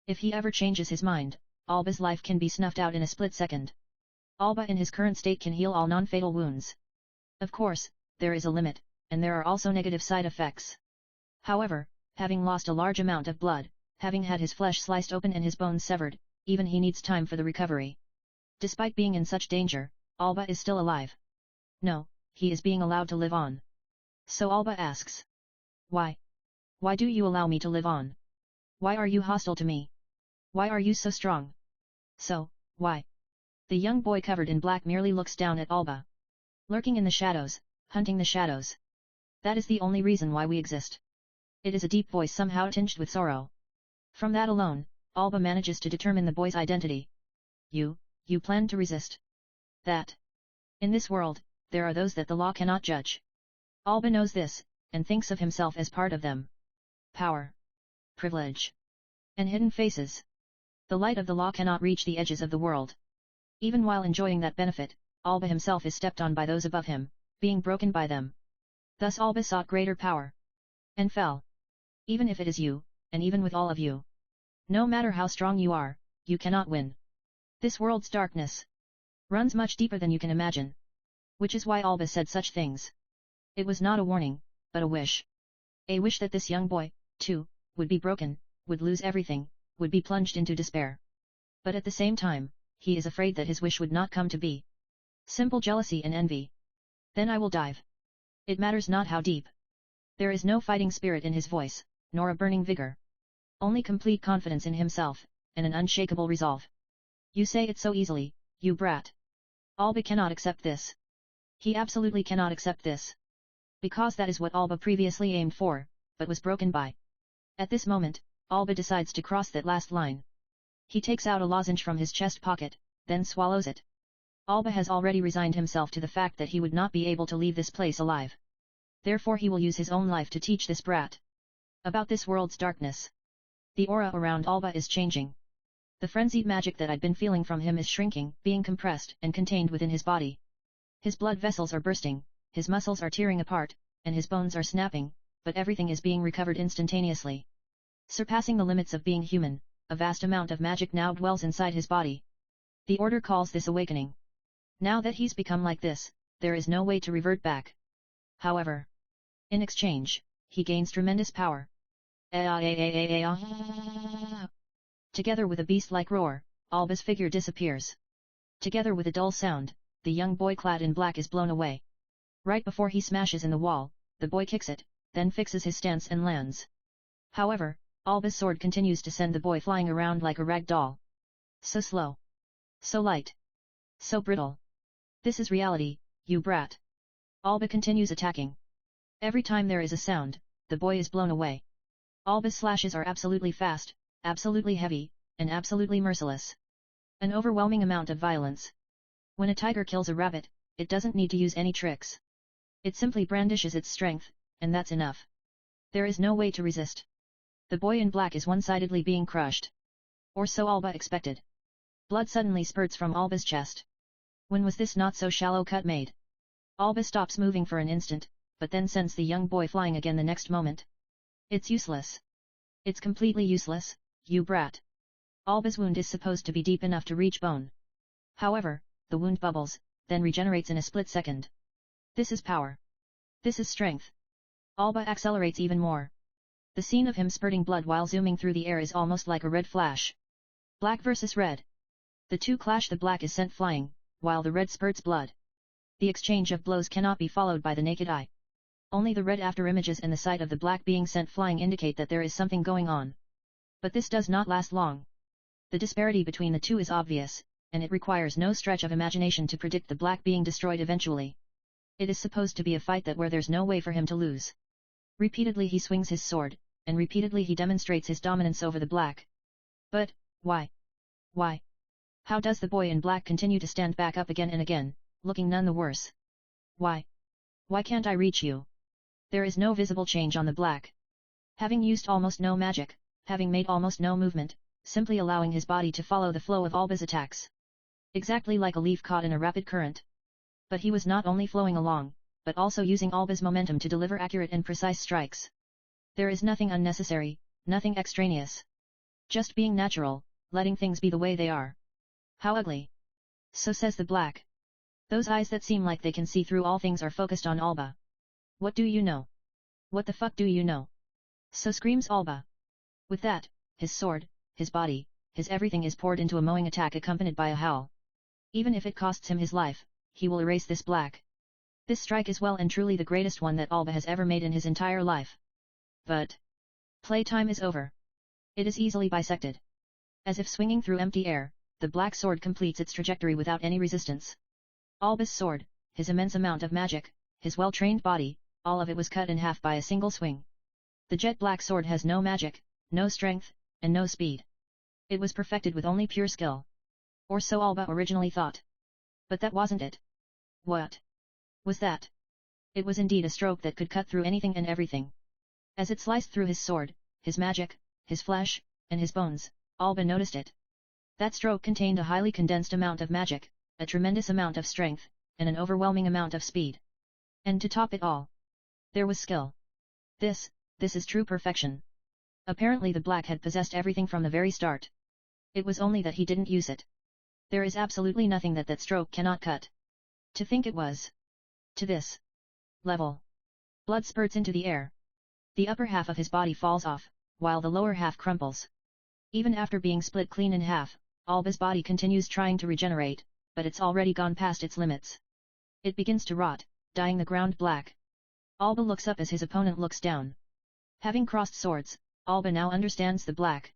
If he ever changes his mind, Alba's life can be snuffed out in a split second. Alba in his current state can heal all non-fatal wounds. Of course, there is a limit, and there are also negative side effects. However, having lost a large amount of blood, having had his flesh sliced open and his bones severed, even he needs time for the recovery. Despite being in such danger, Alba is still alive. No, he is being allowed to live on. So Alba asks. Why? Why do you allow me to live on? Why are you hostile to me? Why are you so strong? So, why? The young boy covered in black merely looks down at Alba. Lurking in the shadows, hunting the shadows. That is the only reason why we exist. It is a deep voice somehow tinged with sorrow. From that alone, Alba manages to determine the boy's identity. You plan to resist. That. In this world, there are those that the law cannot judge. Alba knows this, and thinks of himself as part of them. Power. Privilege. And hidden faces. The light of the law cannot reach the edges of the world. Even while enjoying that benefit, Alba himself is stepped on by those above him, being broken by them. Thus Alba sought greater power. And fell. Even if it is you, and even with all of you. No matter how strong you are, you cannot win. This world's darkness runs much deeper than you can imagine. Which is why Alba said such things. It was not a warning, but a wish. A wish that this young boy, too, would be broken, would lose everything, would be plunged into despair. But at the same time, he is afraid that his wish would not come to be. Simple jealousy and envy. Then I will dive. It matters not how deep. There is no fighting spirit in his voice, nor a burning vigor. Only complete confidence in himself, and an unshakable resolve. You say it so easily, you brat. Alba cannot accept this. He absolutely cannot accept this. Because that is what Alba previously aimed for, but was broken by. At this moment, Alba decides to cross that last line. He takes out a lozenge from his chest pocket, then swallows it. Alba has already resigned himself to the fact that he would not be able to leave this place alive. Therefore he will use his own life to teach this brat about this world's darkness. The aura around Alba is changing. The frenzied magic that I'd been feeling from him is shrinking, being compressed and contained within his body. His blood vessels are bursting, his muscles are tearing apart, and his bones are snapping, but everything is being recovered instantaneously. Surpassing the limits of being human, a vast amount of magic now dwells inside his body. The order calls this awakening. Now that he's become like this, there is no way to revert back. However, in exchange, he gains tremendous power. Together with a beast-like roar, Alba's figure disappears. Together with a dull sound, the young boy clad in black is blown away. Right before he smashes in the wall, the boy kicks it, then fixes his stance and lands. However, Alba's sword continues to send the boy flying around like a rag doll. So slow. So light. So brittle. This is reality, you brat. Alba continues attacking. Every time there is a sound, the boy is blown away. Alba's slashes are absolutely fast, absolutely heavy, and absolutely merciless. An overwhelming amount of violence. When a tiger kills a rabbit, it doesn't need to use any tricks. It simply brandishes its strength, and that's enough. There is no way to resist. The boy in black is one-sidedly being crushed. Or so Alba expected. Blood suddenly spurts from Alba's chest. When was this not so shallow cut made? Alba stops moving for an instant, but then sends the young boy flying again the next moment. It's useless. It's completely useless, you brat. Alba's wound is supposed to be deep enough to reach bone. However, the wound bubbles, then regenerates in a split second. This is power. This is strength. Alba accelerates even more. The scene of him spurting blood while zooming through the air is almost like a red flash. Black versus red. The two clash. The black is sent flying, while the red spurts blood. The exchange of blows cannot be followed by the naked eye. Only the red after images and the sight of the black being sent flying indicate that there is something going on. But this does not last long. The disparity between the two is obvious, and it requires no stretch of imagination to predict the black being destroyed eventually. It is supposed to be a fight that where there's no way for him to lose. Repeatedly he swings his sword, and repeatedly he demonstrates his dominance over the black. But, why? Why? How does the boy in black continue to stand back up again and again, looking none the worse? Why? Why can't I reach you? There is no visible change on the black. Having used almost no magic, having made almost no movement, simply allowing his body to follow the flow of Alba's attacks. Exactly like a leaf caught in a rapid current. But he was not only flowing along, but also using Alba's momentum to deliver accurate and precise strikes. There is nothing unnecessary, nothing extraneous. Just being natural, letting things be the way they are. How ugly. So says the black. Those eyes that seem like they can see through all things are focused on Alba. What do you know? What the fuck do you know? So screams Alba. With that, his sword, his body, his everything is poured into a mowing attack accompanied by a howl. Even if it costs him his life, he will erase this black. This strike is well and truly the greatest one that Alba has ever made in his entire life. But playtime is over. It is easily bisected. As if swinging through empty air, the black sword completes its trajectory without any resistance. Alba's sword, his immense amount of magic, his well-trained body, all of it was cut in half by a single swing. The jet black sword has no magic, no strength, and no speed. It was perfected with only pure skill. Or so Alba originally thought. But that wasn't it. What was that? It was indeed a stroke that could cut through anything and everything. As it sliced through his sword, his magic, his flesh, and his bones, Alba noticed it. That stroke contained a highly condensed amount of magic, a tremendous amount of strength, and an overwhelming amount of speed. And to top it all, there was skill. This is true perfection. Apparently the black had possessed everything from the very start. It was only that he didn't use it. There is absolutely nothing that stroke cannot cut. To think it was to this level. Blood spurts into the air. The upper half of his body falls off, while the lower half crumples. Even after being split clean in half, Alba's body continues trying to regenerate, but it's already gone past its limits. It begins to rot, dyeing the ground black. Alba looks up as his opponent looks down. Having crossed swords, Alba now understands the black.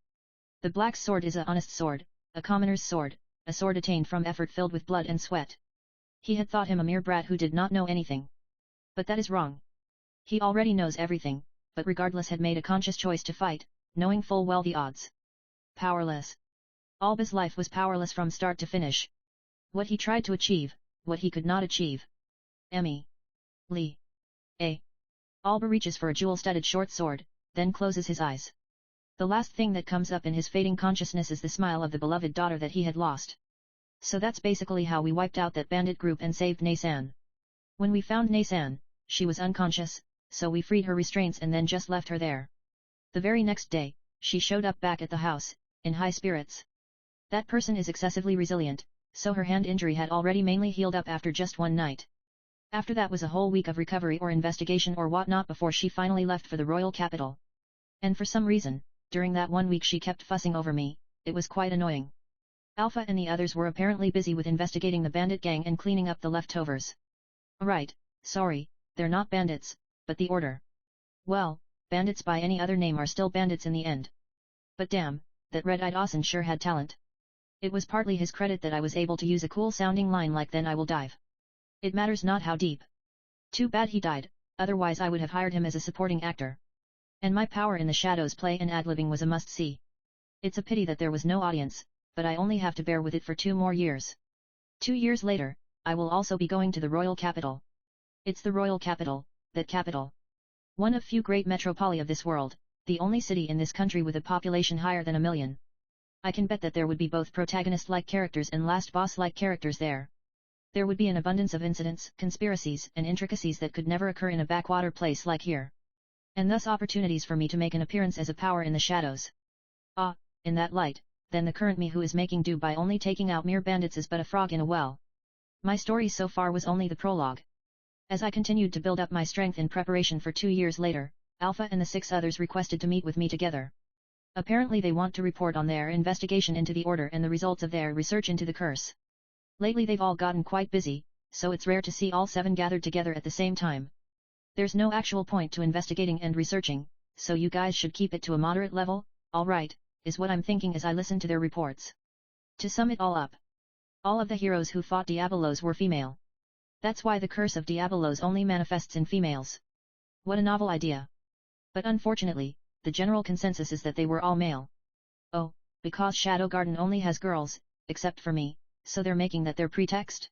The black sword is a honest sword, a commoner's sword, a sword attained from effort filled with blood and sweat. He had thought him a mere brat who did not know anything. But that is wrong. He already knows everything, but regardless had made a conscious choice to fight, knowing full well the odds. Powerless. Alba's life was powerless from start to finish. What he tried to achieve, what he could not achieve. Lee. Alba reaches for a jewel-studded short sword, then closes his eyes. The last thing that comes up in his fading consciousness is the smile of the beloved daughter that he had lost. So that's basically how we wiped out that bandit group and saved Naysan. When we found Naysan, she was unconscious, so we freed her restraints and then just left her there. The very next day, she showed up back at the house, in high spirits. That person is excessively resilient, so her hand injury had already mainly healed up after just one night. After that was a whole week of recovery or investigation or whatnot before she finally left for the royal capital. And for some reason, during that 1 week she kept fussing over me. It was quite annoying. Alpha and the others were apparently busy with investigating the bandit gang and cleaning up the leftovers. Right, sorry, they're not bandits, but the order. Well, bandits by any other name are still bandits in the end. But damn, that red-eyed Asen sure had talent. It was partly his credit that I was able to use a cool-sounding line like "then I will dive." It matters not how deep. Too bad he died, otherwise I would have hired him as a supporting actor. And my power in the shadows play and ad-libbing was a must-see. It's a pity that there was no audience, but I only have to bear with it for 2 more years. 2 years later, I will also be going to the royal capital. It's the royal capital, that capital. One of few great metropoli of this world, the only city in this country with a population higher than 1 million. I can bet that there would be both protagonist-like characters and last boss-like characters there. There would be an abundance of incidents, conspiracies, and intricacies that could never occur in a backwater place like here. And thus opportunities for me to make an appearance as a power in the shadows. Ah, in that light, then the current me who is making do by only taking out mere bandits is but a frog in a well. My story so far was only the prologue. As I continued to build up my strength in preparation for 2 years later, Alpha and the 6 others requested to meet with me together. Apparently they want to report on their investigation into the order and the results of their research into the curse. Lately they've all gotten quite busy, so it's rare to see all 7 gathered together at the same time. There's no actual point to investigating and researching, so you guys should keep it to a moderate level, alright, is what I'm thinking as I listen to their reports. To sum it all up, all of the heroes who fought Diabolos were female. That's why the curse of Diabolos only manifests in females. What a novel idea. But unfortunately, the general consensus is that they were all male. Oh, because Shadow Garden only has girls, except for me, so they're making that their pretext?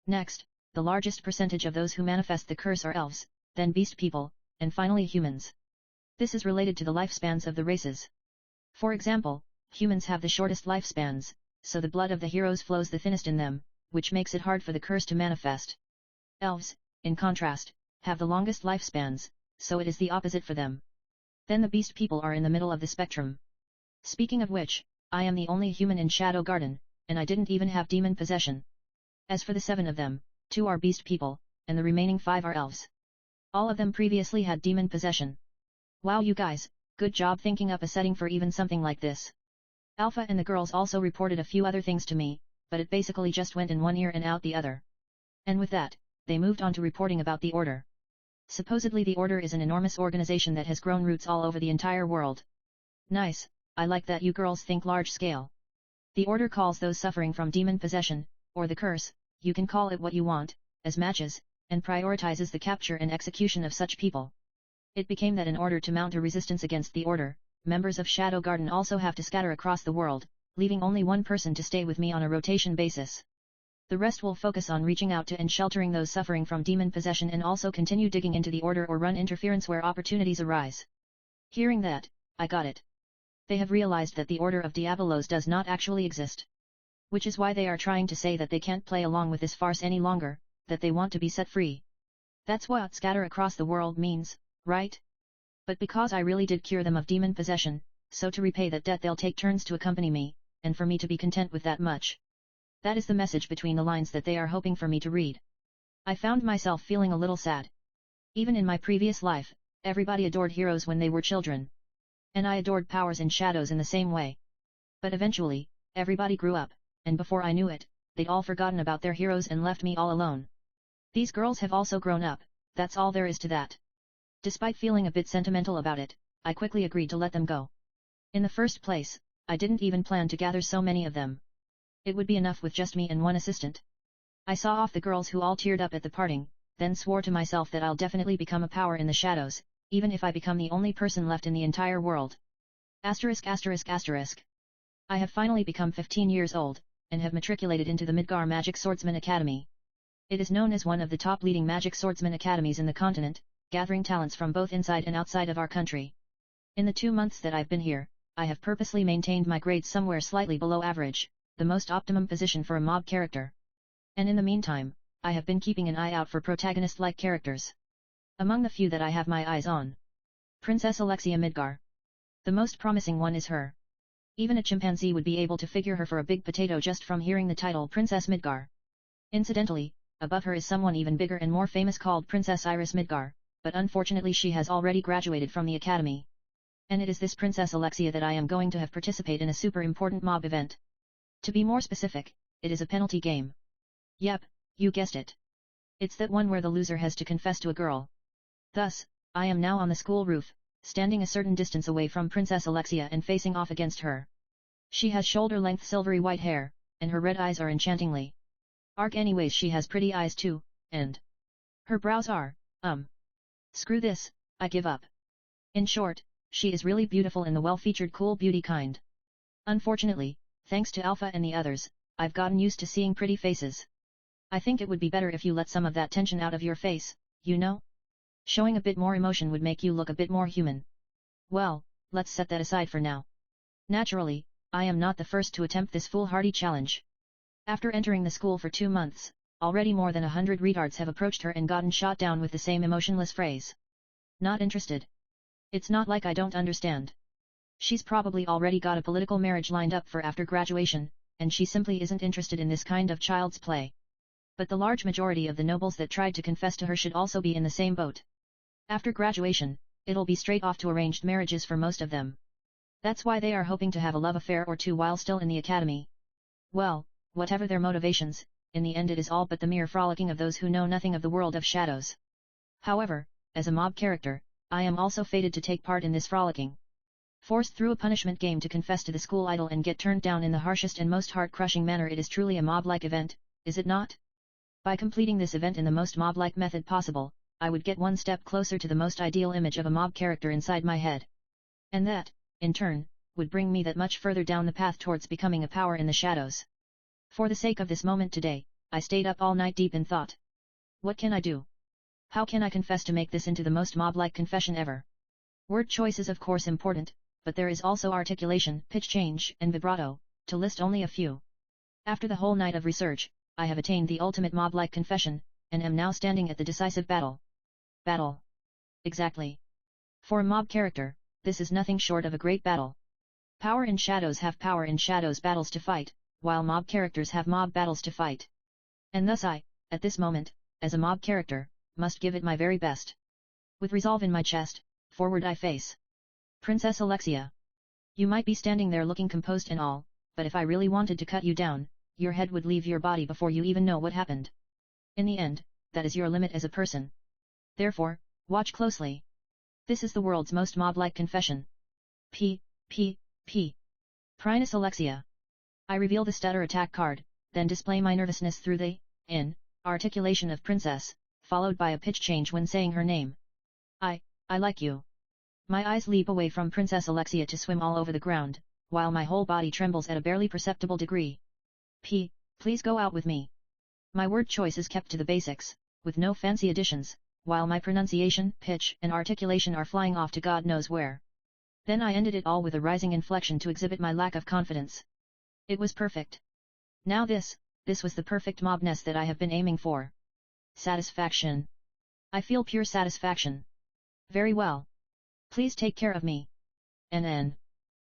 Next, the largest percentage of those who manifest the curse are elves, then beast people, and finally humans. This is related to the lifespans of the races. For example, humans have the shortest lifespans, so the blood of the heroes flows the thinnest in them, which makes it hard for the curse to manifest. Elves, in contrast, have the longest lifespans, so it is the opposite for them. Then the beast people are in the middle of the spectrum. Speaking of which, I am the only human in Shadow Garden, and I didn't even have demon possession. As for the 7 of them, 2 are beast people, and the remaining 5 are elves. All of them previously had demon possession. Wow, you guys, good job thinking up a setting for even something like this. Alpha and the girls also reported a few other things to me, but it basically just went in one ear and out the other. And with that, they moved on to reporting about the Order. Supposedly the Order is an enormous organization that has grown roots all over the entire world. Nice, I like that you girls think large scale. The Order calls those suffering from demon possession, or the curse, you can call it what you want, as matches, and prioritizes the capture and execution of such people. It became that in order to mount a resistance against the Order, members of Shadow Garden also have to scatter across the world, leaving only one person to stay with me on a rotation basis. The rest will focus on reaching out to and sheltering those suffering from demon possession and also continue digging into the Order or run interference where opportunities arise. Hearing that, I got it. They have realized that the Order of Diabolos does not actually exist. Which is why they are trying to say that they can't play along with this farce any longer, that they want to be set free. That's what scatter across the world means, right? But because I really did cure them of demon possession, so to repay that debt they'll take turns to accompany me, and for me to be content with that much. That is the message between the lines that they are hoping for me to read. I found myself feeling a little sad. Even in my previous life, everybody adored heroes when they were children. And I adored powers and shadows in the same way. But eventually, everybody grew up, and before I knew it, they'd all forgotten about their heroes and left me all alone. These girls have also grown up, that's all there is to that. Despite feeling a bit sentimental about it, I quickly agreed to let them go. In the first place, I didn't even plan to gather so many of them. It would be enough with just me and one assistant. I saw off the girls who all teared up at the parting, then swore to myself that I'll definitely become a power in the shadows, even if I become the only person left in the entire world. Asterisk asterisk asterisk. I have finally become 15 years old, and have matriculated into the Midgar Magic Swordsman Academy. It is known as one of the top leading magic swordsman academies in the continent, gathering talents from both inside and outside of our country. In the 2 months that I've been here, I have purposely maintained my grades somewhere slightly below average, the most optimum position for a mob character. And in the meantime, I have been keeping an eye out for protagonist-like characters. Among the few that I have my eyes on, Princess Alexia Midgar. The most promising one is her. Even a chimpanzee would be able to figure her for a big potato just from hearing the title Princess Midgar. Incidentally, above her is someone even bigger and more famous called Princess Iris Midgar, but unfortunately she has already graduated from the academy. And it is this Princess Alexia that I am going to have participate in a super important mob event. To be more specific, it is a penalty game. Yep, you guessed it. It's that one where the loser has to confess to a girl. Thus, I am now on the school roof, standing a certain distance away from Princess Alexia and facing off against her. She has shoulder-length silvery white hair, and her red eyes are enchantingly arc. Anyways, she has pretty eyes too, and her brows are, screw this, I give up. In short, she is really beautiful in the well-featured cool beauty kind. Unfortunately, thanks to Alpha and the others, I've gotten used to seeing pretty faces. I think it would be better if you let some of that tension out of your face, you know? Showing a bit more emotion would make you look a bit more human. Well, let's set that aside for now. Naturally, I am not the first to attempt this foolhardy challenge. After entering the school for 2 months, already more than 100 retards have approached her and gotten shot down with the same emotionless phrase. Not interested. It's not like I don't understand. She's probably already got a political marriage lined up for after graduation, and she simply isn't interested in this kind of child's play. But the large majority of the nobles that tried to confess to her should also be in the same boat. After graduation, it'll be straight off to arranged marriages for most of them. That's why they are hoping to have a love affair or two while still in the academy. Well, whatever their motivations, in the end it is all but the mere frolicking of those who know nothing of the world of shadows. However, as a mob character, I am also fated to take part in this frolicking. Forced through a punishment game to confess to the school idol and get turned down in the harshest and most heart-crushing manner, it is truly a mob-like event, is it not? By completing this event in the most mob-like method possible, I would get one step closer to the most ideal image of a mob character inside my head. And that, in turn, would bring me that much further down the path towards becoming a power in the shadows. For the sake of this moment today, I stayed up all night deep in thought. What can I do? How can I confess to make this into the most mob-like confession ever? Word choice is of course important, but there is also articulation, pitch change, and vibrato, to list only a few. After the whole night of research, I have attained the ultimate mob-like confession, and am now standing at the decisive battle. Battle. Exactly. For a mob character, this is nothing short of a great battle. Power in shadows have power in shadows battles to fight, while mob characters have mob battles to fight. And thus I, at this moment, as a mob character, must give it my very best. With resolve in my chest, forward I face. Princess Alexia. You might be standing there looking composed and all, but if I really wanted to cut you down, your head would leave your body before you even know what happened. In the end, that is your limit as a person. Therefore, watch closely. This is the world's most mob-like confession. P. Princess Alexia. I reveal the stutter attack card, then display my nervousness through the articulation of princess, followed by a pitch change when saying her name. I like you. My eyes leap away from Princess Alexia to swim all over the ground, while my whole body trembles at a barely perceptible degree. Please go out with me. My word choice is kept to the basics, with no fancy additions, while my pronunciation, pitch, and articulation are flying off to God knows where. Then I ended it all with a rising inflection to exhibit my lack of confidence. It was perfect. Now this was the perfect mobness that I have been aiming for. Satisfaction. I feel pure satisfaction. Very well. Please take care of me. NN.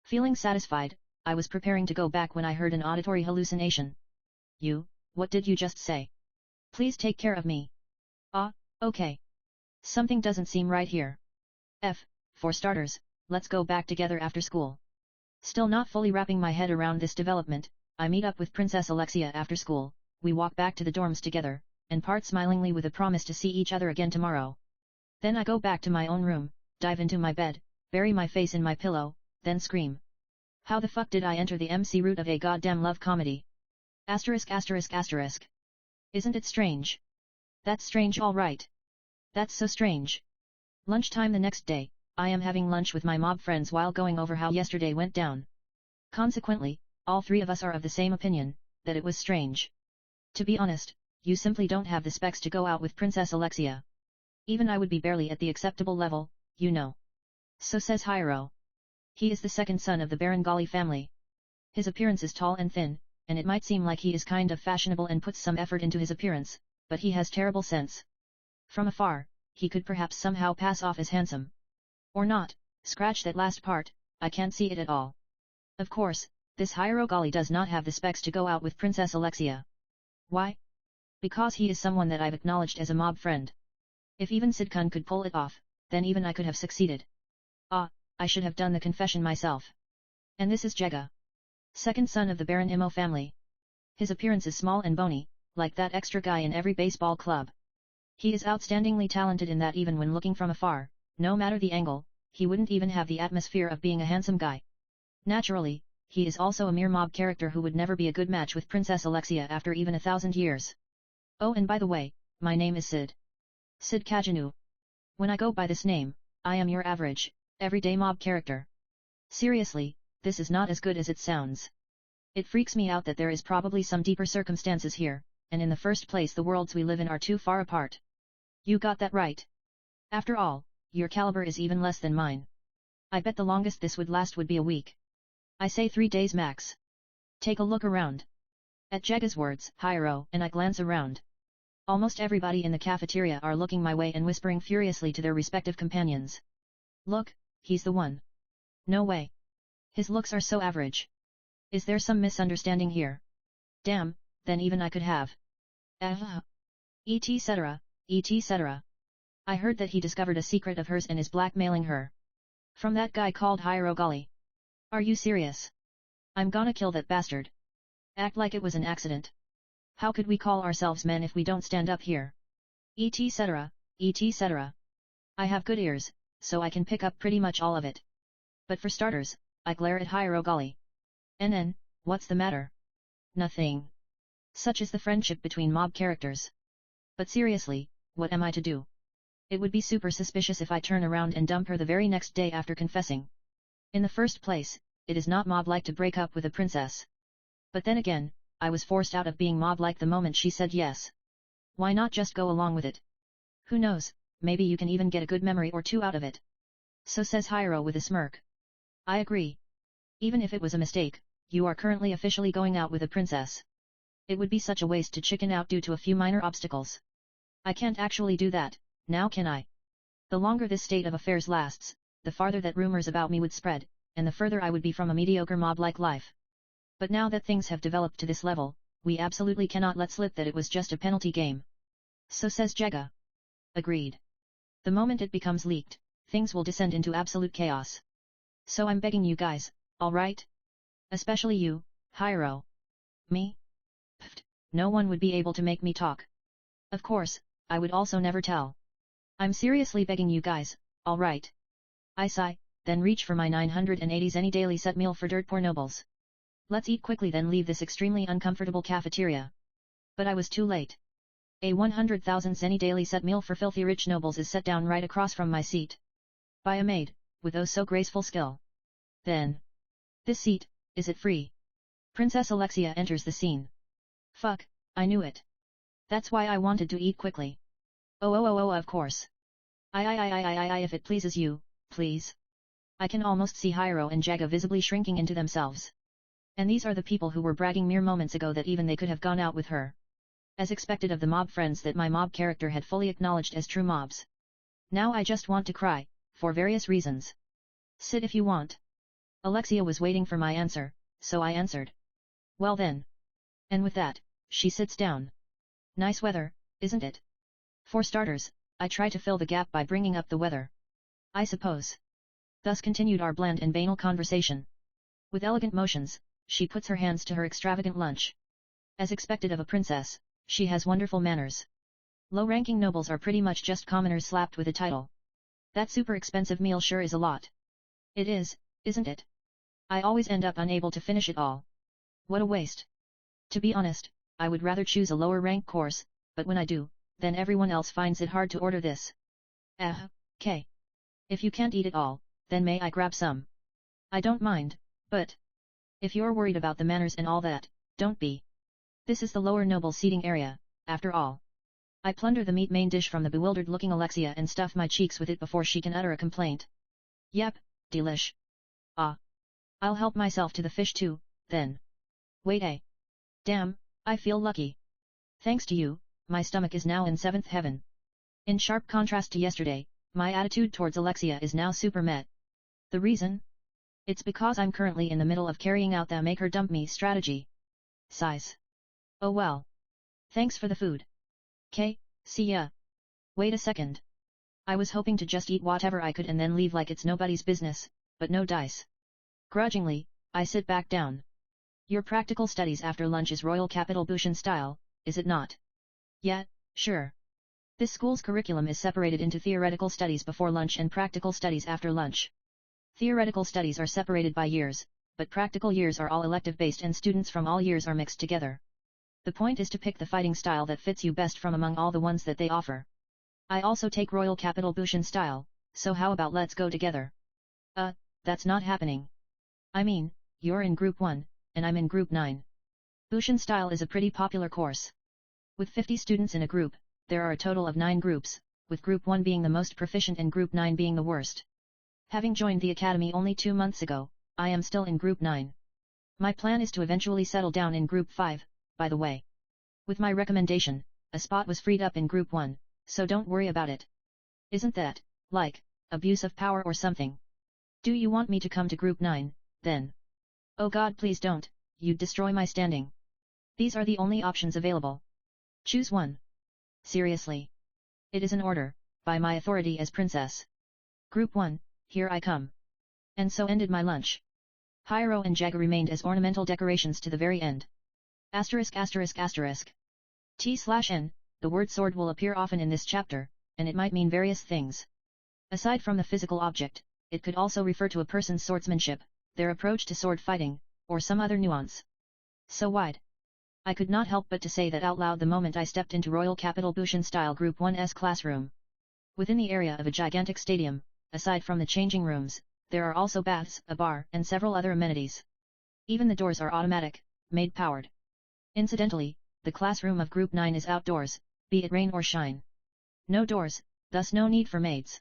Feeling satisfied, I was preparing to go back when I heard an auditory hallucination. What did you just say? Please take care of me. Okay. Something doesn't seem right here. For starters, let's go back together after school. Still not fully wrapping my head around this development, I meet up with Princess Alexia after school, we walk back to the dorms together, and part smilingly with a promise to see each other again tomorrow. Then I go back to my own room, dive into my bed, bury my face in my pillow, then scream. How the fuck did I enter the MC route of a goddamn love comedy? Asterisk. Isn't it strange? That's strange all right. That's so strange. Lunchtime the next day, I am having lunch with my mob friends while going over how yesterday went down. Consequently, all three of us are of the same opinion, that it was strange. To be honest, you simply don't have the specs to go out with Princess Alexia. Even I would be barely at the acceptable level, you know. So says Hiro. He is the second son of the Baron Gali family. His appearance is tall and thin, and it might seem like he is kind of fashionable and puts some effort into his appearance, but he has terrible sense. From afar, he could perhaps somehow pass off as handsome. Or not, scratch that last part, I can't see it at all. Of course, this Hiro Gali does not have the specs to go out with Princess Alexia. Why? Because he is someone that I've acknowledged as a mob friend. If even Cid could pull it off, then even I could have succeeded. I should have done the confession myself. And this is Jega. Second son of the Baron Imo family. His appearance is small and bony, like that extra guy in every baseball club. He is outstandingly talented in that even when looking from afar, no matter the angle, he wouldn't even have the atmosphere of being a handsome guy. Naturally, he is also a mere mob character who would never be a good match with Princess Alexia after even 1,000 years. Oh, and by the way, my name is Cid. Cid Kagenou. When I go by this name, I am your average, everyday mob character. Seriously, this is not as good as it sounds. It freaks me out that there is probably some deeper circumstances here, and in the first place the worlds we live in are too far apart. You got that right. After all, your caliber is even less than mine. I bet the longest this would last would be a week. I say 3 days max. Take a look around. At Jega's words, Hiro and I glance around, Almost everybody in the cafeteria are looking my way and whispering furiously to their respective companions. Look, he's the one. No way. His looks are so average. Is there some misunderstanding here? Damn, then even I could have. etc. etc. I heard that he discovered a secret of hers and is blackmailing her. From that guy called Hirogali. Are you serious? I'm gonna kill that bastard. Act like it was an accident. How could we call ourselves men if we don't stand up here? etc. etc. I have good ears, so I can pick up pretty much all of it. But for starters, I glare at Hirogali. NN, what's the matter? Nothing. Such is the friendship between mob characters. But seriously, what am I to do? It would be super suspicious if I turn around and dump her the very next day after confessing. In the first place, it is not mob-like to break up with a princess. But then again, I was forced out of being mob-like the moment she said yes. Why not just go along with it? Who knows, maybe you can even get a good memory or two out of it. So says Hiro with a smirk. I agree. Even if it was a mistake, you are currently officially going out with a princess. It would be such a waste to chicken out due to a few minor obstacles. I can't actually do that, now can I? The longer this state of affairs lasts, the farther that rumors about me would spread, and the further I would be from a mediocre mob-like life. But now that things have developed to this level, we absolutely cannot let slip that it was just a penalty game. So says Jega. Agreed. The moment it becomes leaked, things will descend into absolute chaos. So I'm begging you guys, alright? Especially you, Hiro. Me? Pfft, no one would be able to make me talk. Of course, I would also never tell. I'm seriously begging you guys, alright? I sigh, then reach for my 980 zeni daily set meal for dirt poor nobles. Let's eat quickly then leave this extremely uncomfortable cafeteria. But I was too late. A 100,000 zeni daily set meal for filthy rich nobles is set down right across from my seat. By a maid, with oh so graceful skill. Then. This seat, is it free? Princess Alexia enters the scene. Fuck, I knew it. That's why I wanted to eat quickly. Oh, of course. I, if it pleases you, please. I can almost see Hiro and Jaga visibly shrinking into themselves. And these are the people who were bragging mere moments ago that even they could have gone out with her. As expected of the mob friends that my mob character had fully acknowledged as true mobs. Now I just want to cry, for various reasons. Sit if you want. Alexia was waiting for my answer, so I answered. Well then. And with that, she sits down. Nice weather, isn't it? For starters, I try to fill the gap by bringing up the weather. I suppose. Thus continued our bland and banal conversation. With elegant motions, she puts her hands to her extravagant lunch. As expected of a princess, she has wonderful manners. Low-ranking nobles are pretty much just commoners slapped with a title. That super expensive meal sure is a lot. It is, isn't it? I always end up unable to finish it all. What a waste. To be honest, I would rather choose a lower rank course, but when I do, then everyone else finds it hard to order this. Okay. If you can't eat it all, then may I grab some? I don't mind, but if you're worried about the manners and all that, don't be. This is the lower noble seating area, after all. I plunder the meat main dish from the bewildered-looking Alexia and stuff my cheeks with it before she can utter a complaint. Yep, delish. Ah. I'll help myself to the fish too, then. Wait Damn, I feel lucky. Thanks to you, my stomach is now in seventh heaven. In sharp contrast to yesterday, my attitude towards Alexia is now super met. The reason? It's because I'm currently in the middle of carrying out the make her dump me strategy. Sighs. Oh well. Thanks for the food. K, see ya. Wait a second. I was hoping to just eat whatever I could and then leave like it's nobody's business, but no dice. Grudgingly, I sit back down. Your practical studies after lunch is Royal Capital Bushin style, is it not? Yeah, sure. This school's curriculum is separated into theoretical studies before lunch and practical studies after lunch. Theoretical studies are separated by years, but practical years are all elective-based and students from all years are mixed together. The point is to pick the fighting style that fits you best from among all the ones that they offer. I also take Royal Capital Bushin style, so how about let's go together? That's not happening. I mean, you're in Group 1, and I'm in Group 9. Bushin style is a pretty popular course. With 50 students in a group, there are a total of 9 groups, with Group 1 being the most proficient and Group 9 being the worst. Having joined the academy only 2 months ago, I am still in Group 9. My plan is to eventually settle down in Group 5, by the way. With my recommendation, a spot was freed up in Group 1, so don't worry about it. Isn't that, like, abuse of power or something? Do you want me to come to Group 9, then? Oh God, please don't, you'd destroy my standing. These are the only options available. Choose one. Seriously. It is an order, by my authority as princess. Group 1, here I come. And so ended my lunch. Pyro and Jaga remained as ornamental decorations to the very end. Asterisk asterisk asterisk. T/N, the word sword will appear often in this chapter, and it might mean various things. Aside from the physical object, it could also refer to a person's swordsmanship, their approach to sword fighting, or some other nuance. So wide. I could not help but to say that out loud the moment I stepped into Royal Capital Bushin Style Group 1's classroom. Within the area of a gigantic stadium, aside from the changing rooms, there are also baths, a bar, and several other amenities. Even the doors are automatic, maid-powered. Incidentally, the classroom of Group 9 is outdoors, be it rain or shine. No doors, thus no need for maids.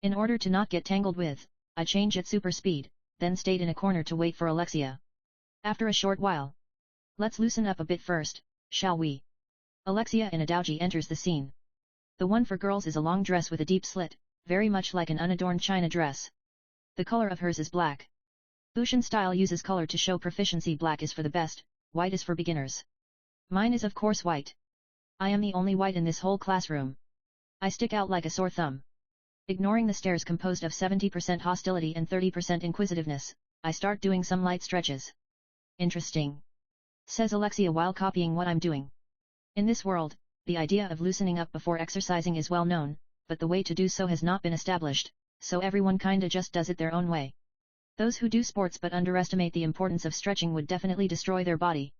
In order to not get tangled with, I changed at super speed, then stayed in a corner to wait for Alexia. After a short while. Let's loosen up a bit first, shall we? Alexia in a doujie enters the scene. The one for girls is a long dress with a deep slit, very much like an unadorned china dress. The color of hers is black. Bushin style uses color to show proficiency. Black is for the best, white is for beginners. Mine is of course white. I am the only white in this whole classroom. I stick out like a sore thumb. Ignoring the stares composed of 70% hostility and 30% inquisitiveness, I start doing some light stretches. Interesting. Says Alexia while copying what I'm doing. In this world, the idea of loosening up before exercising is well known, but the way to do so has not been established, so everyone kinda just does it their own way. Those who do sports but underestimate the importance of stretching would definitely destroy their body.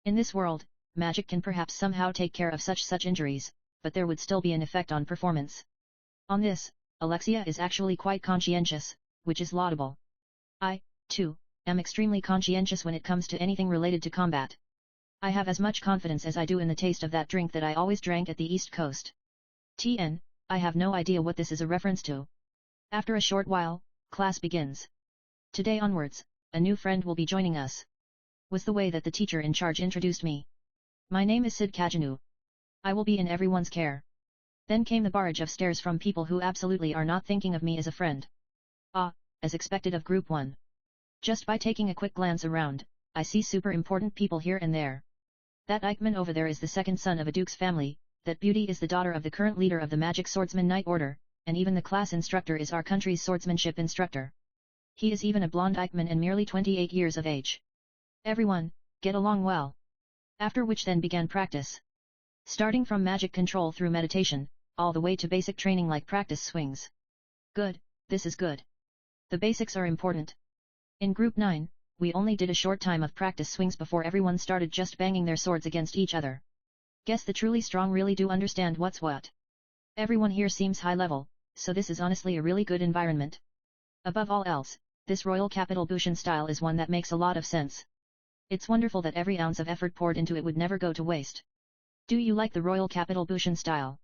In this world, magic can perhaps somehow take care of such injuries, but there would still be an effect on performance. On this, Alexia is actually quite conscientious, which is laudable. I, too, am extremely conscientious when it comes to anything related to combat. I have as much confidence as I do in the taste of that drink that I always drank at the East Coast. TN, I have no idea what this is a reference to. After a short while, class begins. Today onwards, a new friend will be joining us. Was the way that the teacher in charge introduced me. My name is Cid Kagenou. I will be in everyone's care. Then came the barrage of stares from people who absolutely are not thinking of me as a friend. Ah, as expected of Group 1. Just by taking a quick glance around, I see super important people here and there. That Eichmann over there is the second son of a duke's family, that beauty is the daughter of the current leader of the Magic Swordsman Knight Order, and even the class instructor is our country's swordsmanship instructor. He is even a blonde Eichmann and merely 28 years of age. Everyone, get along well. After which then began practice. Starting from magic control through meditation, all the way to basic training like practice swings. Good, this is good. The basics are important. In Group 9, we only did a short time of practice swings before everyone started just banging their swords against each other. Guess the truly strong really do understand what's what. Everyone here seems high level, so this is honestly a really good environment. Above all else, this Royal Capital Bushin style is one that makes a lot of sense. It's wonderful that every ounce of effort poured into it would never go to waste. Do you like the Royal Capital Bushin style?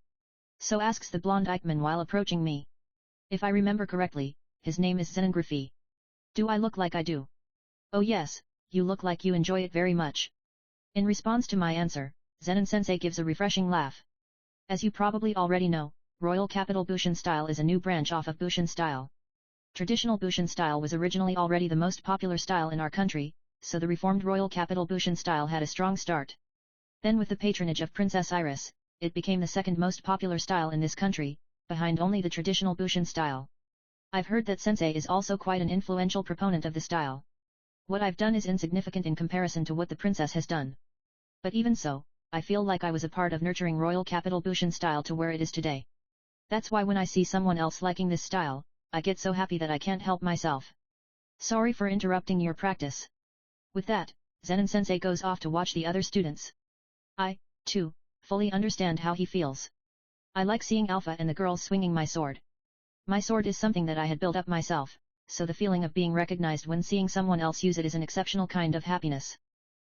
So asks the blonde Eichmann while approaching me. If I remember correctly, his name is Zenography. Do I look like I do? Oh yes, you look like you enjoy it very much. In response to my answer, Zenon-sensei gives a refreshing laugh. As you probably already know, Royal Capital Bushin style is a new branch off of Bushin style. Traditional Bushin style was originally already the most popular style in our country, so the reformed Royal Capital Bushin style had a strong start. Then with the patronage of Princess Iris, it became the second most popular style in this country, behind only the traditional Bushin style. I've heard that sensei is also quite an influential proponent of the style. What I've done is insignificant in comparison to what the princess has done. But even so, I feel like I was a part of nurturing Royal Capital Bushin style to where it is today. That's why when I see someone else liking this style, I get so happy that I can't help myself. Sorry for interrupting your practice. With that, Zenon-sensei goes off to watch the other students. I, too, fully understand how he feels. I like seeing Alpha and the girls swinging my sword. My sword is something that I had built up myself, so the feeling of being recognized when seeing someone else use it is an exceptional kind of happiness.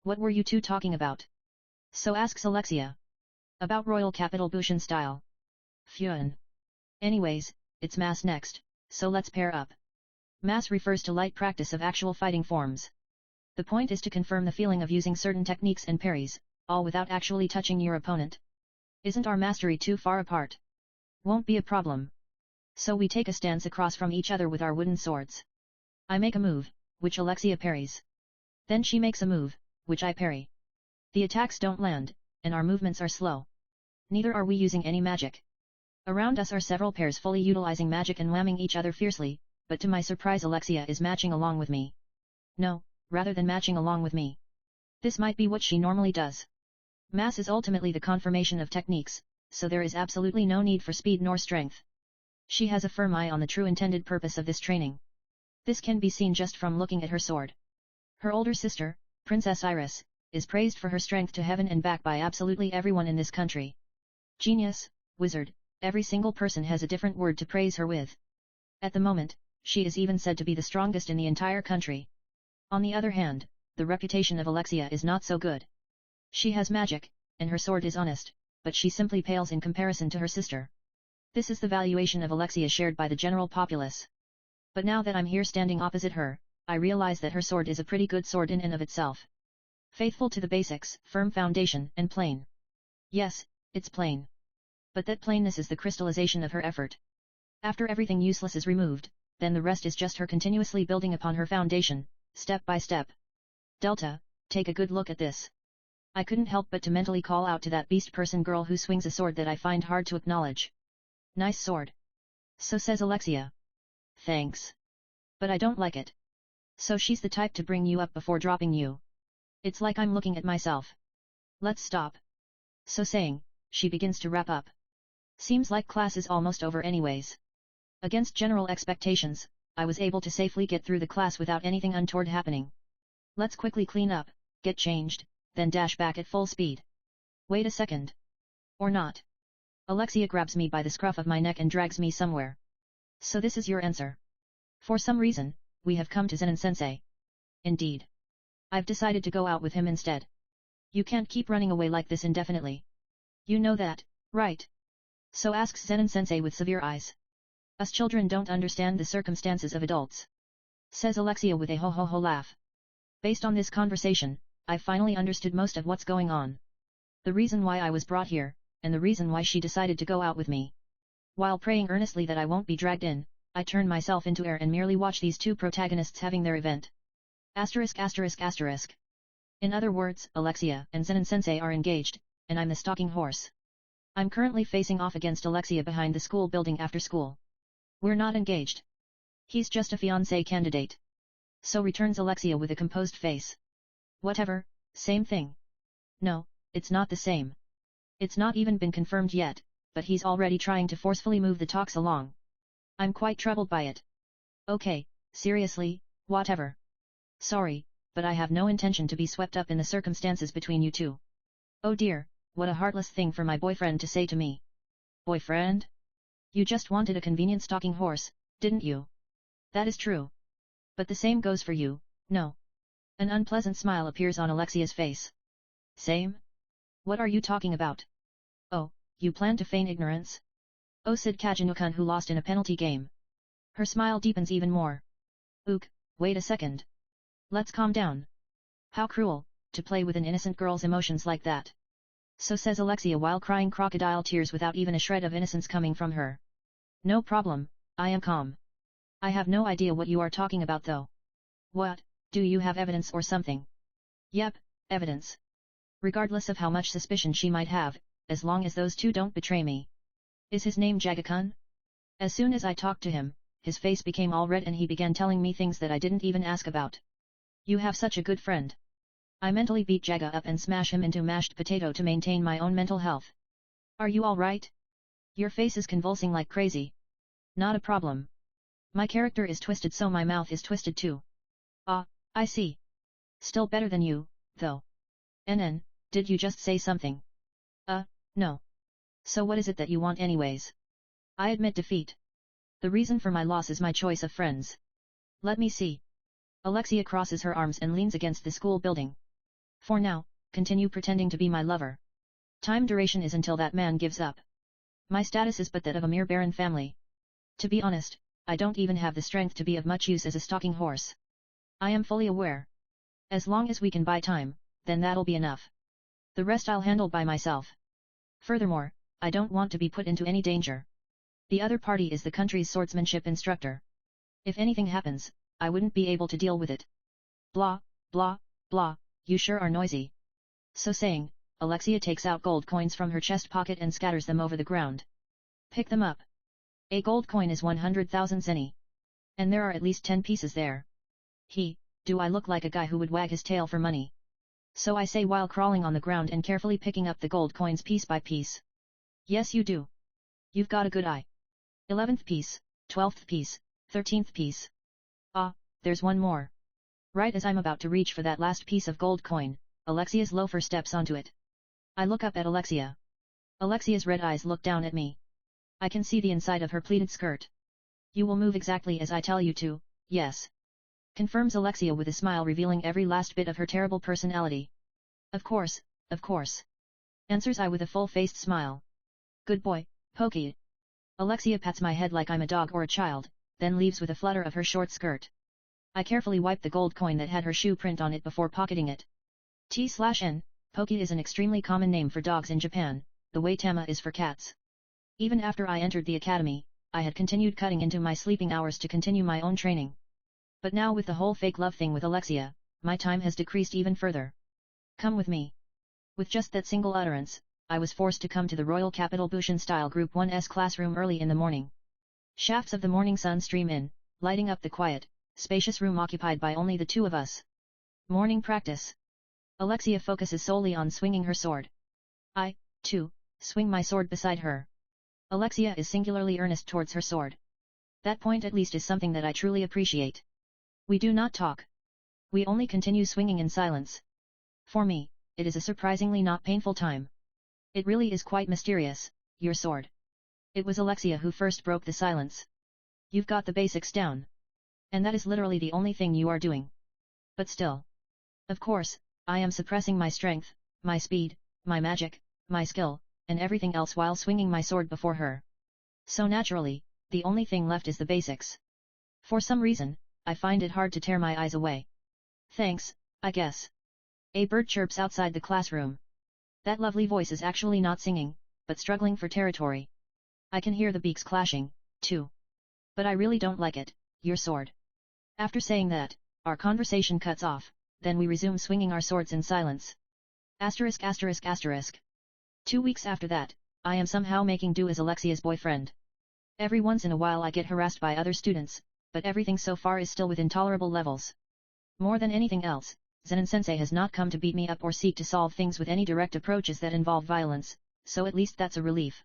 What were you two talking about? So asks Alexia. About Royal Capital Bushin style. Phew. Anyways, it's mass next, so let's pair up. Mass refers to light practice of actual fighting forms. The point is to confirm the feeling of using certain techniques and parries, all without actually touching your opponent. Isn't our mastery too far apart? Won't be a problem. So we take a stance across from each other with our wooden swords. I make a move, which Alexia parries. Then she makes a move, which I parry. The attacks don't land, and our movements are slow. Neither are we using any magic. Around us are several pairs fully utilizing magic and whamming each other fiercely, but to my surprise Alexia is matching along with me. No, rather than matching along with me. This might be what she normally does. Mass is ultimately the confirmation of techniques, so there is absolutely no need for speed nor strength. She has a firm eye on the true intended purpose of this training. This can be seen just from looking at her sword. Her older sister, Princess Iris, is praised for her strength to heaven and back by absolutely everyone in this country. Genius, wizard, every single person has a different word to praise her with. At the moment, she is even said to be the strongest in the entire country. On the other hand, the reputation of Alexia is not so good. She has magic, and her sword is honest, but she simply pales in comparison to her sister. This is the valuation of Alexia shared by the general populace. But now that I'm here standing opposite her, I realize that her sword is a pretty good sword in and of itself. Faithful to the basics, firm foundation, and plain. Yes, it's plain. But that plainness is the crystallization of her effort. After everything useless is removed, then the rest is just her continuously building upon her foundation, step by step. Delta, take a good look at this. I couldn't help but to mentally call out to that beast person girl who swings a sword that I find hard to acknowledge. Nice sword. So says Alexia. Thanks. But I don't like it. So she's the type to bring you up before dropping you. It's like I'm looking at myself. Let's stop. So saying, she begins to wrap up. Seems like class is almost over anyways. Against general expectations, I was able to safely get through the class without anything untoward happening. Let's quickly clean up, get changed, then dash back at full speed. Wait a second. Or not. Alexia grabs me by the scruff of my neck and drags me somewhere. So this is your answer. For some reason, we have come to Zenin-sensei. Indeed. I've decided to go out with him instead. You can't keep running away like this indefinitely. You know that, right? So asks Zenin-sensei with severe eyes. Us children don't understand the circumstances of adults. Says Alexia with a ho-ho-ho laugh. Based on this conversation, I finally understood most of what's going on. The reason why I was brought here, and the reason why she decided to go out with me. While praying earnestly that I won't be dragged in, I turn myself into air and merely watch these two protagonists having their event. Asterisk asterisk asterisk. In other words, Alexia and Zenin-sensei are engaged, and I'm the stalking horse. I'm currently facing off against Alexia behind the school building after school. We're not engaged. He's just a fiancé candidate. So returns Alexia with a composed face. Whatever, same thing. No, it's not the same. It's not even been confirmed yet, but he's already trying to forcefully move the talks along. I'm quite troubled by it. Okay, seriously, whatever. Sorry, but I have no intention to be swept up in the circumstances between you two. Oh dear, what a heartless thing for my boyfriend to say to me. Boyfriend? You just wanted a convenient stalking horse, didn't you? That is true. But the same goes for you, no. An unpleasant smile appears on Alexia's face. Same? What are you talking about? Oh, you plan to feign ignorance? Oh Cid Kagenou-kun who lost in a penalty game. Her smile deepens even more. Ook, wait a second. Let's calm down. How cruel, to play with an innocent girl's emotions like that. So says Alexia while crying crocodile tears without even a shred of innocence coming from her. No problem, I am calm. I have no idea what you are talking about though. What, do you have evidence or something? Yep, evidence. Regardless of how much suspicion she might have, as long as those two don't betray me. Is his name Jaga-kun? As soon as I talked to him, his face became all red and he began telling me things that I didn't even ask about. You have such a good friend. I mentally beat Jaga up and smash him into mashed potato to maintain my own mental health. Are you alright? Your face is convulsing like crazy. Not a problem. My character is twisted so my mouth is twisted too. Ah, I see. Still better than you, though. NN, did you just say something? No. So what is it that you want anyways? I admit defeat. The reason for my loss is my choice of friends. Let me see. Alexia crosses her arms and leans against the school building. For now, continue pretending to be my lover. Time duration is until that man gives up. My status is but that of a mere barren family. To be honest, I don't even have the strength to be of much use as a stalking horse. I am fully aware. As long as we can buy time, then that'll be enough. The rest I'll handle by myself. Furthermore, I don't want to be put into any danger. The other party is the country's swordsmanship instructor. If anything happens, I wouldn't be able to deal with it. Blah, blah, blah, you sure are noisy. So saying, Alexia takes out gold coins from her chest pocket and scatters them over the ground. Pick them up. A gold coin is 100,000 zeni. And there are at least 10 pieces there. Do I look like a guy who would wag his tail for money? So I say while crawling on the ground and carefully picking up the gold coins piece by piece. Yes you do. You've got a good eye. 11th piece, 12th piece, 13th piece. Ah, there's one more. Right as I'm about to reach for that last piece of gold coin, Alexia's loafer steps onto it. I look up at Alexia. Alexia's red eyes look down at me. I can see the inside of her pleated skirt. You will move exactly as I tell you to, yes. Confirms Alexia with a smile revealing every last bit of her terrible personality. Of course, of course. Answers I with a full-faced smile. Good boy, Pokey. Alexia pats my head like I'm a dog or a child, then leaves with a flutter of her short skirt. I carefully wipe the gold coin that had her shoe print on it before pocketing it. T/N, Pokey is an extremely common name for dogs in Japan, the way Tama is for cats. Even after I entered the academy, I had continued cutting into my sleeping hours to continue my own training. But now with the whole fake love thing with Alexia, my time has decreased even further. Come with me. With just that single utterance, I was forced to come to the Royal Capital Bushin-style Group 1's classroom early in the morning. Shafts of the morning sun stream in, lighting up the quiet, spacious room occupied by only the two of us. Morning practice. Alexia focuses solely on swinging her sword. I, too, swing my sword beside her. Alexia is singularly earnest towards her sword. That point at least is something that I truly appreciate. We do not talk. We only continue swinging in silence. For me, it is a surprisingly not painful time. It really is quite mysterious, your sword. It was Alexia who first broke the silence. You've got the basics down. And that is literally the only thing you are doing. But still. Of course, I am suppressing my strength, my speed, my magic, my skill, and everything else while swinging my sword before her. So naturally, the only thing left is the basics. For some reason, I find it hard to tear my eyes away. Thanks, I guess. A bird chirps outside the classroom. That lovely voice is actually not singing, but struggling for territory. I can hear the beaks clashing, too. But I really don't like it, your sword. After saying that, our conversation cuts off, then we resume swinging our swords in silence. Asterisk asterisk asterisk. 2 weeks after that, I am somehow making do as Alexia's boyfriend. Every once in a while I get harassed by other students, but everything so far is still within tolerable levels. More than anything else, Zenin-sensei has not come to beat me up or seek to solve things with any direct approaches that involve violence, so at least that's a relief.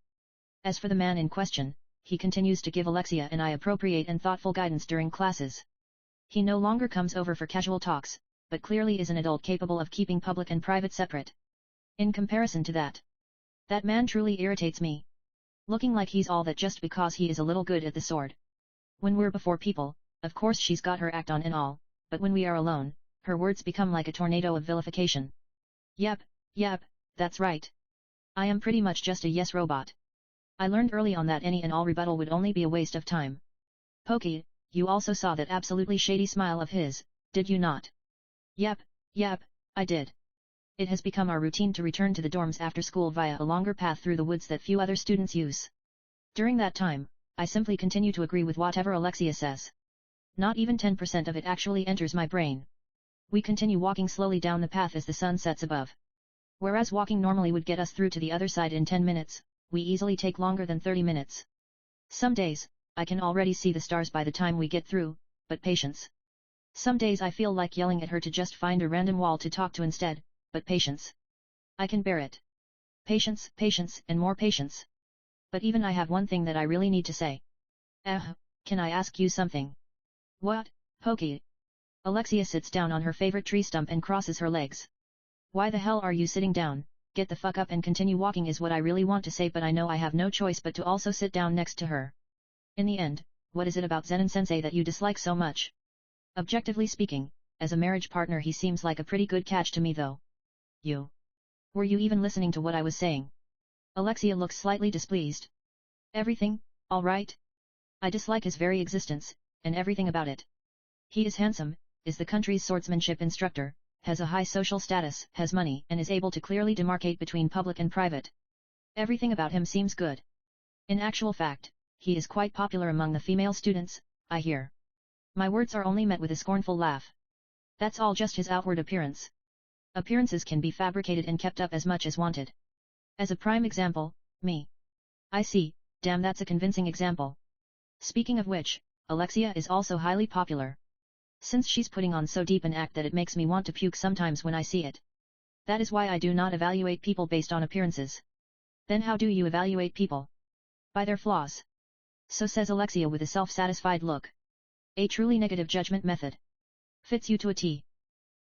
As for the man in question, he continues to give Alexia and I appropriate and thoughtful guidance during classes. He no longer comes over for casual talks, but clearly is an adult capable of keeping public and private separate. In comparison to that man truly irritates me. Looking like he's all that just because he is a little good at the sword. When we're before people, of course she's got her act on and all, but when we are alone, her words become like a tornado of vilification. Yep, that's right. I am pretty much just a yes robot. I learned early on that any and all rebuttal would only be a waste of time. Pokey, you also saw that absolutely shady smile of his, did you not? Yep, I did. It has become our routine to return to the dorms after school via a longer path through the woods that few other students use. During that time, I simply continue to agree with whatever Alexia says. Not even 10% of it actually enters my brain. We continue walking slowly down the path as the sun sets above. Whereas walking normally would get us through to the other side in 10 minutes, we easily take longer than 30 minutes. Some days, I can already see the stars by the time we get through, but patience. Some days I feel like yelling at her to just find a random wall to talk to instead, but patience. I can bear it. Patience, and more patience. But even I have one thing that I really need to say. Can I ask you something? What, Pokey? Alexia sits down on her favorite tree stump and crosses her legs. Why the hell are you sitting down? Get the fuck up and continue walking is what I really want to say, but I know I have no choice but to also sit down next to her. In the end, what is it about Zenin-sensei that you dislike so much? Objectively speaking, as a marriage partner he seems like a pretty good catch to me though. Were you even listening to what I was saying? Alexia looks slightly displeased. Everything, all right? I dislike his very existence, and everything about it. He is handsome, is the country's swordsmanship instructor, has a high social status, has money, and is able to clearly demarcate between public and private. Everything about him seems good. In actual fact, he is quite popular among the female students, I hear. My words are only met with a scornful laugh. That's all just his outward appearance. Appearances can be fabricated and kept up as much as wanted. As a prime example, me. I see, damn, that's a convincing example. Speaking of which, Alexia is also highly popular. Since she's putting on so deep an act that it makes me want to puke sometimes when I see it. That is why I do not evaluate people based on appearances. Then how do you evaluate people? By their flaws. So says Alexia with a self-satisfied look. A truly negative judgment method. Fits you to a T.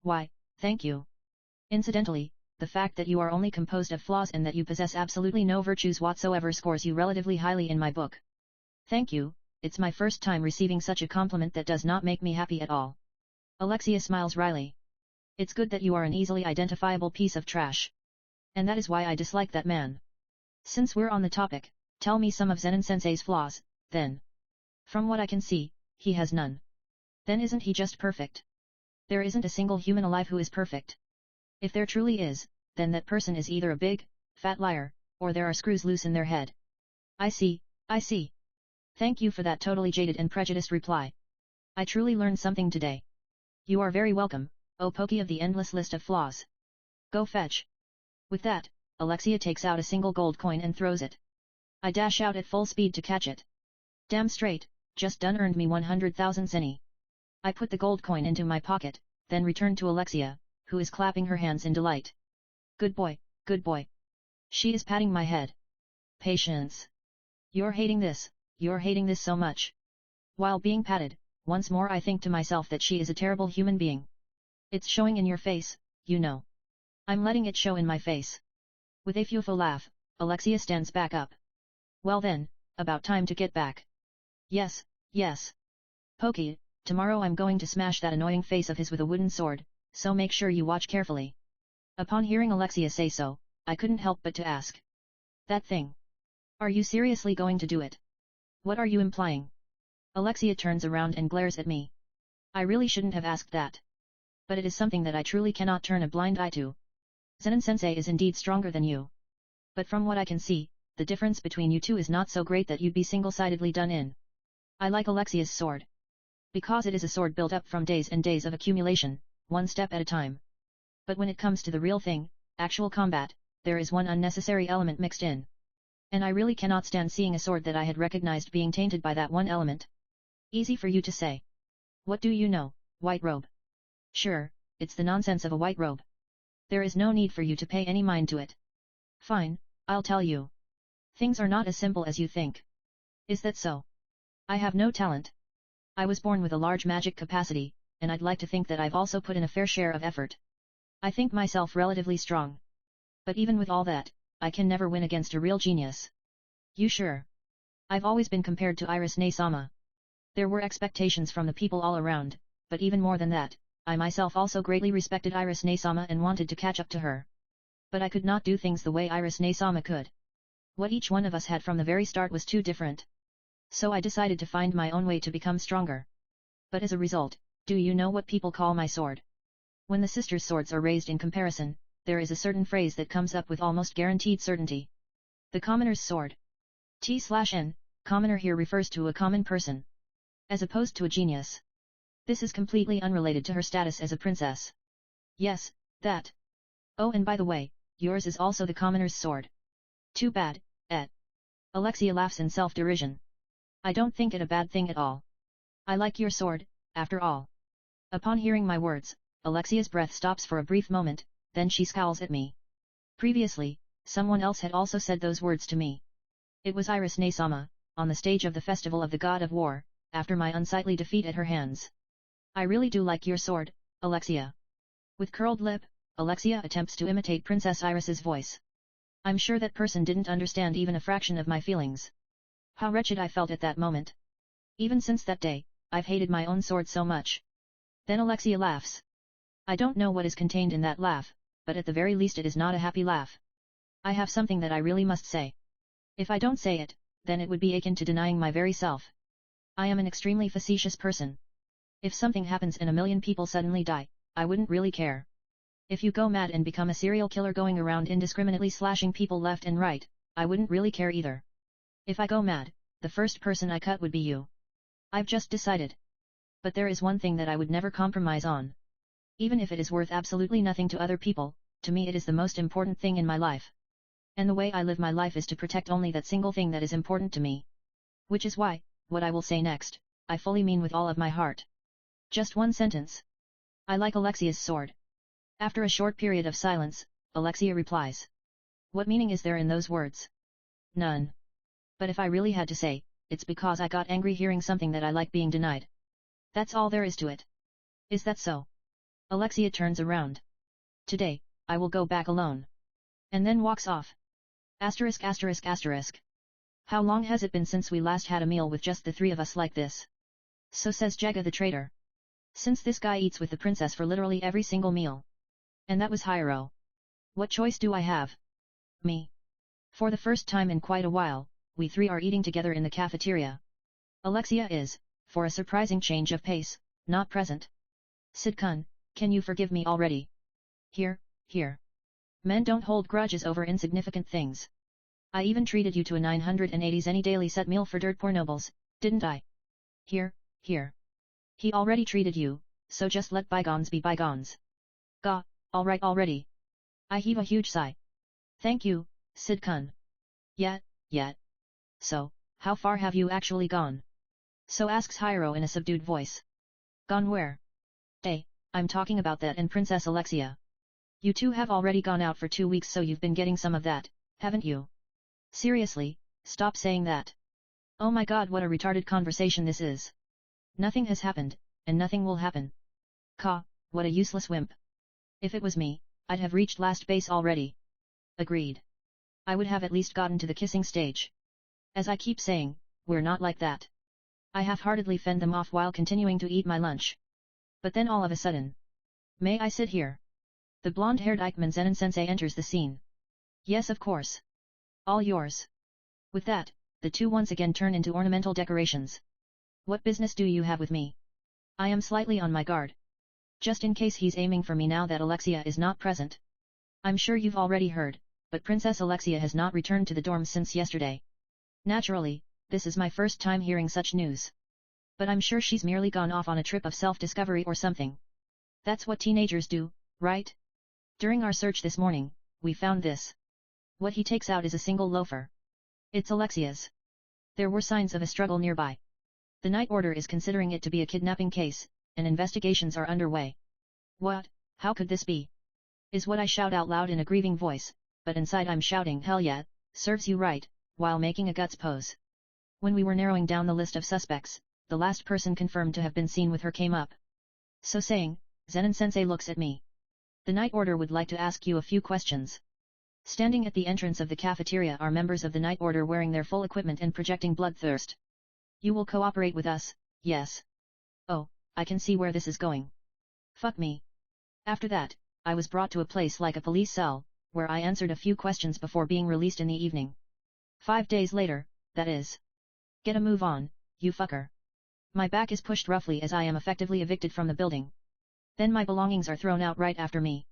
Why, thank you. Incidentally, the fact that you are only composed of flaws and that you possess absolutely no virtues whatsoever scores you relatively highly in my book. Thank you, it's my first time receiving such a compliment that does not make me happy at all. Alexia smiles wryly. It's good that you are an easily identifiable piece of trash. And that is why I dislike that man. Since we're on the topic, tell me some of Zenin-sensei's flaws, then. From what I can see, he has none. Then isn't he just perfect? There isn't a single human alive who is perfect. If there truly is, then that person is either a big, fat liar, or there are screws loose in their head. I see, I see. Thank you for that totally jaded and prejudiced reply. I truly learned something today. You are very welcome, O Pokey of the endless list of flaws. Go fetch. With that, Alexia takes out a single gold coin and throws it. I dash out at full speed to catch it. Damn straight, just done earned me 100,000 zeni. I put the gold coin into my pocket, then return to Alexia, who is clapping her hands in delight. Good boy, good boy. She is patting my head. Patience. You're hating this so much. While being patted, once more I think to myself that she is a terrible human being. It's showing in your face, you know. I'm letting it show in my face. With a fearful laugh, Alexia stands back up. Well then, about time to get back. Yes, yes. Pokey, tomorrow I'm going to smash that annoying face of his with a wooden sword, so make sure you watch carefully. Upon hearing Alexia say so, I couldn't help but to ask. That thing. Are you seriously going to do it? What are you implying? Alexia turns around and glares at me. I really shouldn't have asked that. But it is something that I truly cannot turn a blind eye to. Zenin-sensei is indeed stronger than you. But from what I can see, the difference between you two is not so great that you'd be single-sidedly done in. I like Alexia's sword. Because it is a sword built up from days and days of accumulation, one step at a time. But when it comes to the real thing, actual combat, there is one unnecessary element mixed in. And I really cannot stand seeing a sword that I had recognized being tainted by that one element. Easy for you to say. What do you know, white robe? Sure, it's the nonsense of a white robe. There is no need for you to pay any mind to it. Fine, I'll tell you. Things are not as simple as you think. Is that so? I have no talent. I was born with a large magic capacity, and I'd like to think that I've also put in a fair share of effort. I think myself relatively strong. But even with all that, I can never win against a real genius. You sure? I've always been compared to Iris Ne-sama. There were expectations from the people all around, but even more than that, I myself also greatly respected Iris Ne-sama and wanted to catch up to her. But I could not do things the way Iris Ne-sama could. What each one of us had from the very start was too different. So I decided to find my own way to become stronger. But as a result, do you know what people call my sword? When the sisters' swords are raised in comparison, there is a certain phrase that comes up with almost guaranteed certainty. The commoner's sword. T/N, commoner here refers to a common person. As opposed to a genius. This is completely unrelated to her status as a princess. Yes, that. Oh, and by the way, yours is also the commoner's sword. Too bad, eh? Alexia laughs in self-derision. I don't think it a bad thing at all. I like your sword, after all. Upon hearing my words, Alexia's breath stops for a brief moment, then she scowls at me. Previously, someone else had also said those words to me. It was Iris Ne-sama, on the stage of the Festival of the God of War, after my unsightly defeat at her hands. I really do like your sword, Alexia. With curled lip, Alexia attempts to imitate Princess Iris's voice. I'm sure that person didn't understand even a fraction of my feelings. How wretched I felt at that moment. Even since that day, I've hated my own sword so much. Then Alexia laughs. I don't know what is contained in that laugh, but at the very least it is not a happy laugh. I have something that I really must say. If I don't say it, then it would be akin to denying my very self. I am an extremely facetious person. If something happens and a million people suddenly die, I wouldn't really care. If you go mad and become a serial killer going around indiscriminately slashing people left and right, I wouldn't really care either. If I go mad, the first person I cut would be you. I've just decided. But there is one thing that I would never compromise on. Even if it is worth absolutely nothing to other people, to me it is the most important thing in my life. And the way I live my life is to protect only that single thing that is important to me. Which is why, what I will say next, I fully mean with all of my heart. Just one sentence. I like Alexia's sword. After a short period of silence, Alexia replies. What meaning is there in those words? None. But if I really had to say, it's because I got angry hearing something that I like being denied. That's all there is to it. Is that so? Alexia turns around. Today, I will go back alone. And then walks off. Asterisk asterisk asterisk. How long has it been since we last had a meal with just the three of us like this? So says Jaga the traitor. Since this guy eats with the princess for literally every single meal. And that was Hiro. What choice do I have? Me. For the first time in quite a while, we three are eating together in the cafeteria. Alexia is, for a surprising change of pace, not present. Cid-kun, can you forgive me already? Here. Men don't hold grudges over insignificant things. I even treated you to a 980 zeni daily set meal for dirt poor nobles, didn't I? Here. He already treated you, so just let bygones be bygones. Gah, alright already. I heave a huge sigh. Thank you, Cid-kun. Yet. So, how far have you actually gone? So asks Hiro in a subdued voice. Gone where? I'm talking about that and Princess Alexia. You two have already gone out for 2 weeks, so you've been getting some of that, haven't you? Seriously, stop saying that. Oh my god, what a retarded conversation this is. Nothing has happened, and nothing will happen. What a useless wimp. If it was me, I'd have reached last base already. Agreed. I would have at least gotten to the kissing stage. As I keep saying, we're not like that. I half-heartedly fend them off while continuing to eat my lunch. But then all of a sudden. May I sit here? The blonde-haired Ikemen Zenin-sensei enters the scene. Yes, of course. All yours. With that, the two once again turn into ornamental decorations. What business do you have with me? I am slightly on my guard. Just in case he's aiming for me now that Alexia is not present. I'm sure you've already heard, but Princess Alexia has not returned to the dorms since yesterday. Naturally, this is my first time hearing such news. But I'm sure she's merely gone off on a trip of self-discovery or something. That's what teenagers do, right? During our search this morning, we found this. What he takes out is a single loafer. It's Alexia's. There were signs of a struggle nearby. The Night Order is considering it to be a kidnapping case, and investigations are underway. What? How could this be? Is what I shout out loud in a grieving voice, but inside I'm shouting, hell yeah, serves you right, while making a guts pose. When we were narrowing down the list of suspects, the last person confirmed to have been seen with her came up. So saying, Zenin-sensei looks at me. The Night Order would like to ask you a few questions. Standing at the entrance of the cafeteria are members of the Night Order wearing their full equipment and projecting bloodthirst. You will cooperate with us, yes? Oh, I can see where this is going. Fuck me. After that, I was brought to a place like a police cell, where I answered a few questions before being released in the evening. 5 days later, that is. Get a move on, you fucker. My back is pushed roughly as I am effectively evicted from the building. Then my belongings are thrown out right after me.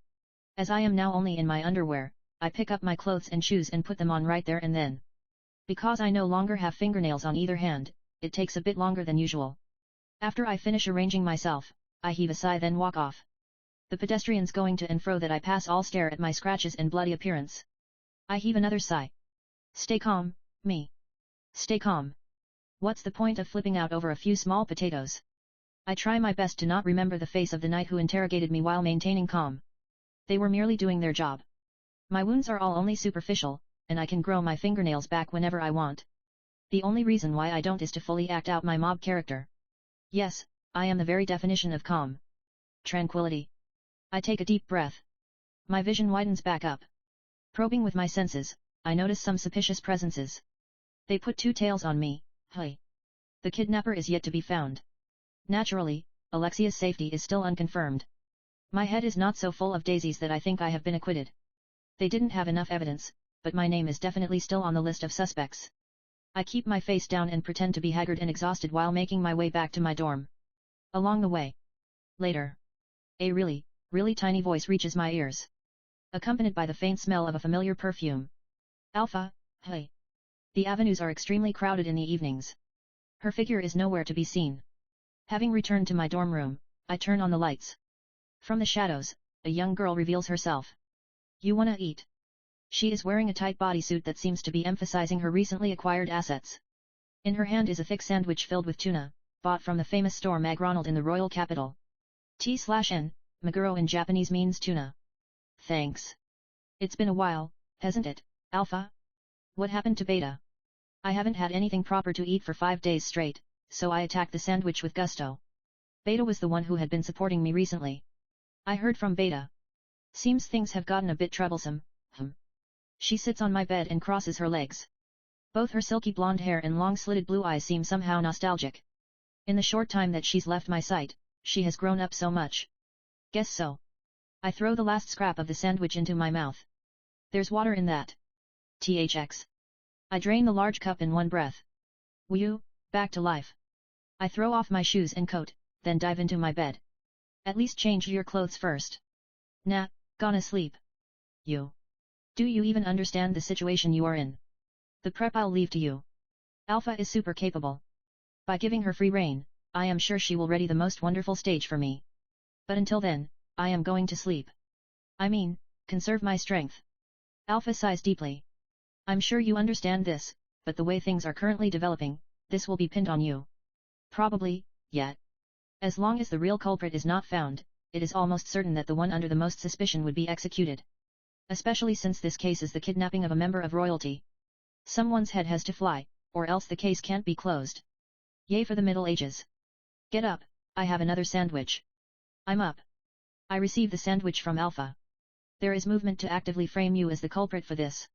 As I am now only in my underwear, I pick up my clothes and shoes and put them on right there and then. Because I no longer have fingernails on either hand, it takes a bit longer than usual. After I finish arranging myself, I heave a sigh then walk off. The pedestrians going to and fro that I pass all stare at my scratches and bloody appearance. I heave another sigh. Stay calm, me. Stay calm. What's the point of flipping out over a few small potatoes? I try my best to not remember the face of the knight who interrogated me while maintaining calm. They were merely doing their job. My wounds are all only superficial, and I can grow my fingernails back whenever I want. The only reason why I don't is to fully act out my mob character. Yes, I am the very definition of calm. Tranquility. I take a deep breath. My vision widens back up. Probing with my senses, I notice some suspicious presences. They put two tails on me. Hey. The kidnapper is yet to be found. Naturally, Alexia's safety is still unconfirmed. My head is not so full of daisies that I think I have been acquitted. They didn't have enough evidence, but my name is definitely still on the list of suspects. I keep my face down and pretend to be haggard and exhausted while making my way back to my dorm. Along the way. Later. A really, really tiny voice reaches my ears. Accompanied by the faint smell of a familiar perfume. Alpha, Hey. The avenues are extremely crowded in the evenings. Her figure is nowhere to be seen. Having returned to my dorm room, I turn on the lights. From the shadows, a young girl reveals herself. You wanna eat? She is wearing a tight bodysuit that seems to be emphasizing her recently acquired assets. In her hand is a thick sandwich filled with tuna, bought from the famous store McDonald in the royal capital. T/N, Maguro in Japanese means tuna. Thanks. It's been a while, hasn't it, Alpha? What happened to Beta? I haven't had anything proper to eat for 5 days straight, so I attacked the sandwich with gusto. Beta was the one who had been supporting me recently. I heard from Beta. Seems things have gotten a bit troublesome. She sits on my bed and crosses her legs. Both her silky blonde hair and long slitted blue eyes seem somehow nostalgic. In the short time that she's left my sight, she has grown up so much. Guess so. I throw the last scrap of the sandwich into my mouth. There's water in that. THX. I drain the large cup in one breath. Whew, back to life. I throw off my shoes and coat, then dive into my bed. At least change your clothes first. Nah, gonna sleep. You. Do you even understand the situation you are in? The prep I'll leave to you. Alpha is super capable. By giving her free rein, I am sure she will ready the most wonderful stage for me. But until then, I am going to sleep. I mean, conserve my strength. Alpha sighs deeply. I'm sure you understand this, but the way things are currently developing, this will be pinned on you. Probably, yet. As long as the real culprit is not found, it is almost certain that the one under the most suspicion would be executed. Especially since this case is the kidnapping of a member of royalty. Someone's head has to fly, or else the case can't be closed. Yay for the Middle Ages. Get up, I have another sandwich. I'm up. I receive the sandwich from Alpha. There is movement to actively frame you as the culprit for this.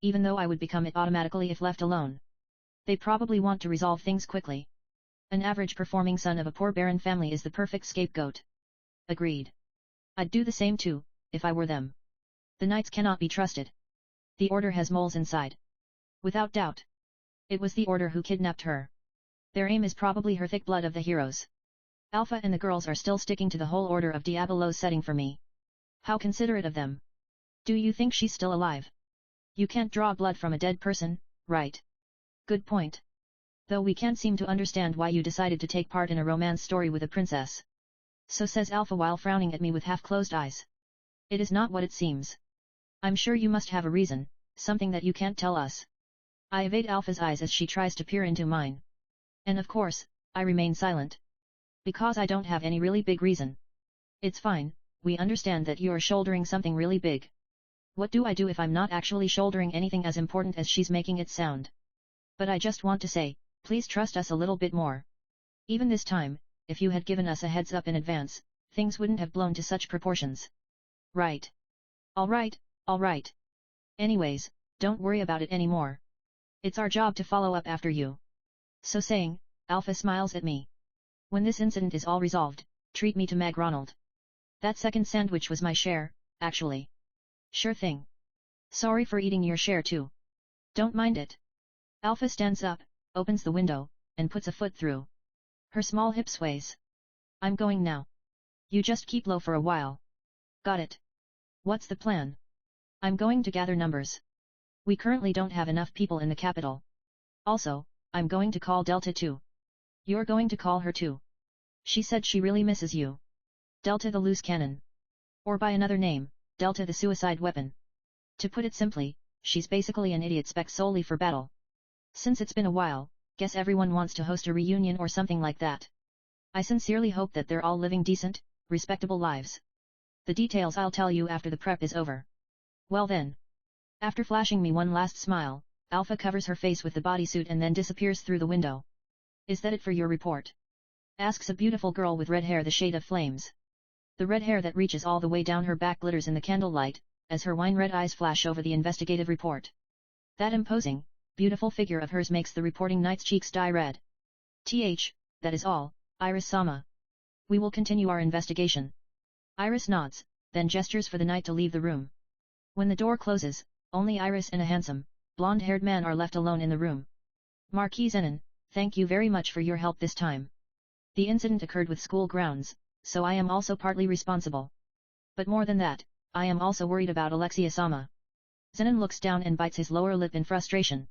Even though I would become it automatically if left alone. They probably want to resolve things quickly. An average performing son of a poor baron family is the perfect scapegoat. Agreed. I'd do the same too, if I were them. The knights cannot be trusted. The order has moles inside. Without doubt. It was the order who kidnapped her. Their aim is probably her thick blood of the heroes. Alpha and the girls are still sticking to the whole order of Diabolo's setting for me. How considerate of them. Do you think she's still alive? You can't draw blood from a dead person, right? Good point. Though we can't seem to understand why you decided to take part in a romance story with a princess. So says Alpha while frowning at me with half-closed eyes. It is not what it seems. I'm sure you must have a reason, something that you can't tell us. I evade Alpha's eyes as she tries to peer into mine. And of course, I remain silent. Because I don't have any really big reason. It's fine, we understand that you're shouldering something really big. What do I do if I'm not actually shouldering anything as important as she's making it sound? But I just want to say, please trust us a little bit more. Even this time, if you had given us a heads up in advance, things wouldn't have blown to such proportions. Right. Alright. Anyways, don't worry about it anymore. It's our job to follow up after you. So saying, Alpha smiles at me. When this incident is all resolved, treat me to McDonald. That second sandwich was my share, actually. Sure thing. Sorry for eating your share too. Don't mind it. Alpha stands up, opens the window, and puts a foot through. Her small hip sways. I'm going now. You just keep low for a while. Got it. What's the plan? I'm going to gather numbers. We currently don't have enough people in the capital. Also, I'm going to call Delta too. You're going to call her too. She said she really misses you. Delta the loose cannon. Or by another name, Delta the suicide weapon. To put it simply, she's basically an idiot spec solely for battle. Since it's been a while, guess everyone wants to host a reunion or something like that. I sincerely hope that they're all living decent, respectable lives. The details I'll tell you after the prep is over. Well then. After flashing me one last smile, Alpha covers her face with the bodysuit and then disappears through the window. Is that it for your report? Asks a beautiful girl with red hair the shade of flames. The red hair that reaches all the way down her back glitters in the candlelight, as her wine-red eyes flash over the investigative report. That imposing, beautiful figure of hers makes the reporting knight's cheeks dye red. That is all, Iris-sama. We will continue our investigation. Iris nods, then gestures for the knight to leave the room. When the door closes, only Iris and a handsome, blonde-haired man are left alone in the room. Marquis Zenon, thank you very much for your help this time. The incident occurred with school grounds, so I am also partly responsible. But more than that, I am also worried about Alexia-sama. Zenon looks down and bites his lower lip in frustration.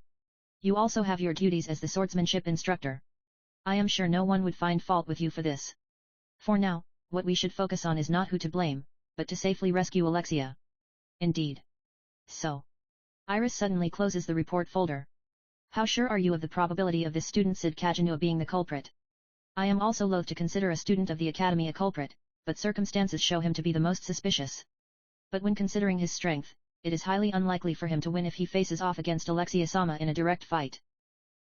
You also have your duties as the swordsmanship instructor. I am sure no one would find fault with you for this. For now, what we should focus on is not who to blame, but to safely rescue Alexia. Indeed. So. Iris suddenly closes the report folder. How sure are you of the probability of this student Cid Kagenou being the culprit? I am also loath to consider a student of the academy a culprit, but circumstances show him to be the most suspicious. But when considering his strength, it is highly unlikely for him to win if he faces off against Alexia-sama in a direct fight.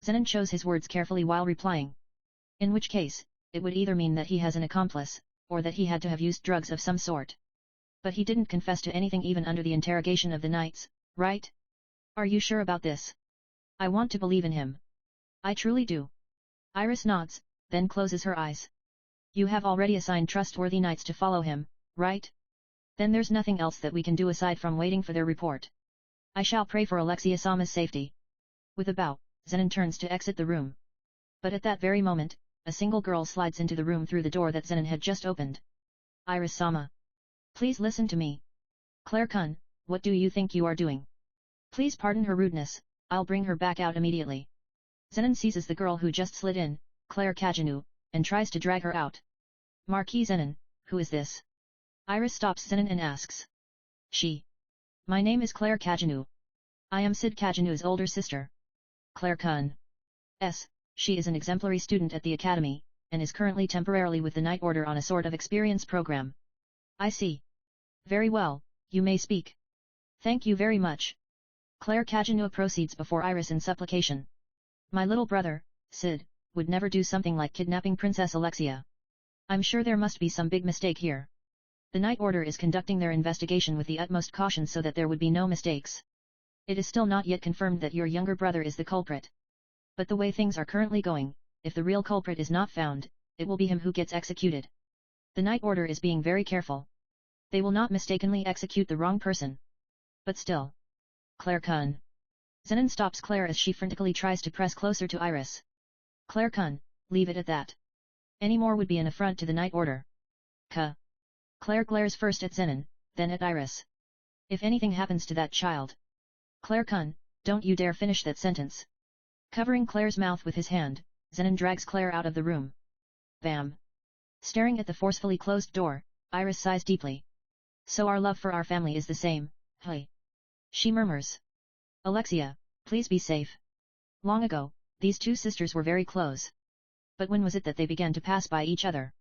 Zenon chose his words carefully while replying. In which case, it would either mean that he has an accomplice, or that he had to have used drugs of some sort. But he didn't confess to anything even under the interrogation of the knights, right? Are you sure about this? I want to believe in him. I truly do. Iris nods, then closes her eyes. You have already assigned trustworthy knights to follow him, right? Then there's nothing else that we can do aside from waiting for their report. I shall pray for Alexia-sama's safety. With a bow, Zenon turns to exit the room. But at that very moment, a single girl slides into the room through the door that Zenon had just opened. Iris-sama. Please listen to me. Claire-kun, what do you think you are doing? Please pardon her rudeness, I'll bring her back out immediately. Zenon seizes the girl who just slid in, Claire Kagenou, and tries to drag her out. Marquis Zenon, who is this? Iris stops Zenon and asks. She. My name is Claire Kagenou. I am Cid Kagenou's older sister. Claire-kun. She is an exemplary student at the academy, and is currently temporarily with the Knight Order on a sort of experience program. I see. Very well, you may speak. Thank you very much. Claire Kagenou proceeds before Iris in supplication. My little brother, Cid, would never do something like kidnapping Princess Alexia. I'm sure there must be some big mistake here. The Knight Order is conducting their investigation with the utmost caution so that there would be no mistakes. It is still not yet confirmed that your younger brother is the culprit. But the way things are currently going, if the real culprit is not found, it will be him who gets executed. The Knight Order is being very careful. They will not mistakenly execute the wrong person. But still. Claire-kun. Zenon stops Claire as she frantically tries to press closer to Iris. Claire-kun, leave it at that. Any more would be an affront to the Knight Order. Claire glares first at Zenon, then at Iris. If anything happens to that child. Claire-kun, don't you dare finish that sentence. Covering Claire's mouth with his hand, Zenon drags Claire out of the room. Bam. Staring at the forcefully closed door, Iris sighs deeply. So our love for our family is the same, hey. She murmurs. Alexia, please be safe. Long ago, these two sisters were very close. But when was it that they began to pass by each other?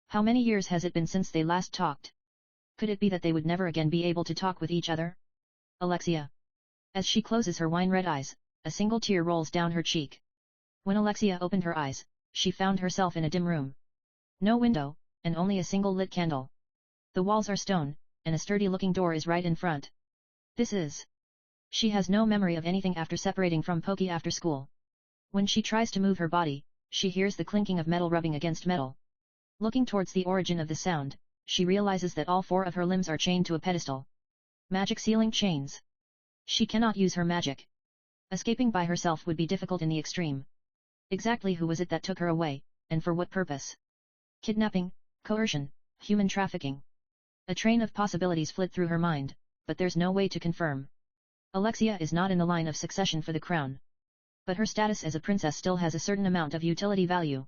How many years has it been since they last talked? Could it be that they would never again be able to talk with each other? Alexia. As she closes her wine-red eyes, a single tear rolls down her cheek. When Alexia opened her eyes, she found herself in a dim room. No window, and only a single lit candle. The walls are stone, and a sturdy-looking door is right in front. This is. She has no memory of anything after separating from Poki after school. When she tries to move her body, she hears the clinking of metal rubbing against metal. Looking towards the origin of the sound, she realizes that all four of her limbs are chained to a pedestal. Magic sealing chains. She cannot use her magic. Escaping by herself would be difficult in the extreme. Exactly who was it that took her away, and for what purpose? Kidnapping, coercion, human trafficking. A train of possibilities flit through her mind, but there's no way to confirm. Alexia is not in the line of succession for the crown. But her status as a princess still has a certain amount of utility value.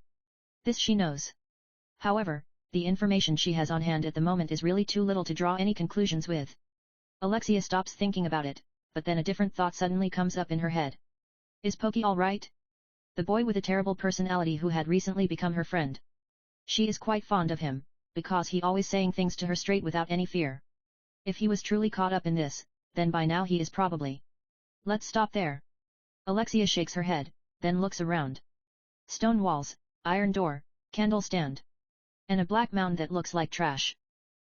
This she knows. However, the information she has on hand at the moment is really too little to draw any conclusions with. Alexia stops thinking about it, but then a different thought suddenly comes up in her head. Is Poki all right? The boy with a terrible personality who had recently become her friend. She is quite fond of him, because he always saying things to her straight without any fear. If he was truly caught up in this, then by now he is probably. Let's stop there. Alexia shakes her head, then looks around. Stone walls, iron door, candle stand. And a black mound that looks like trash.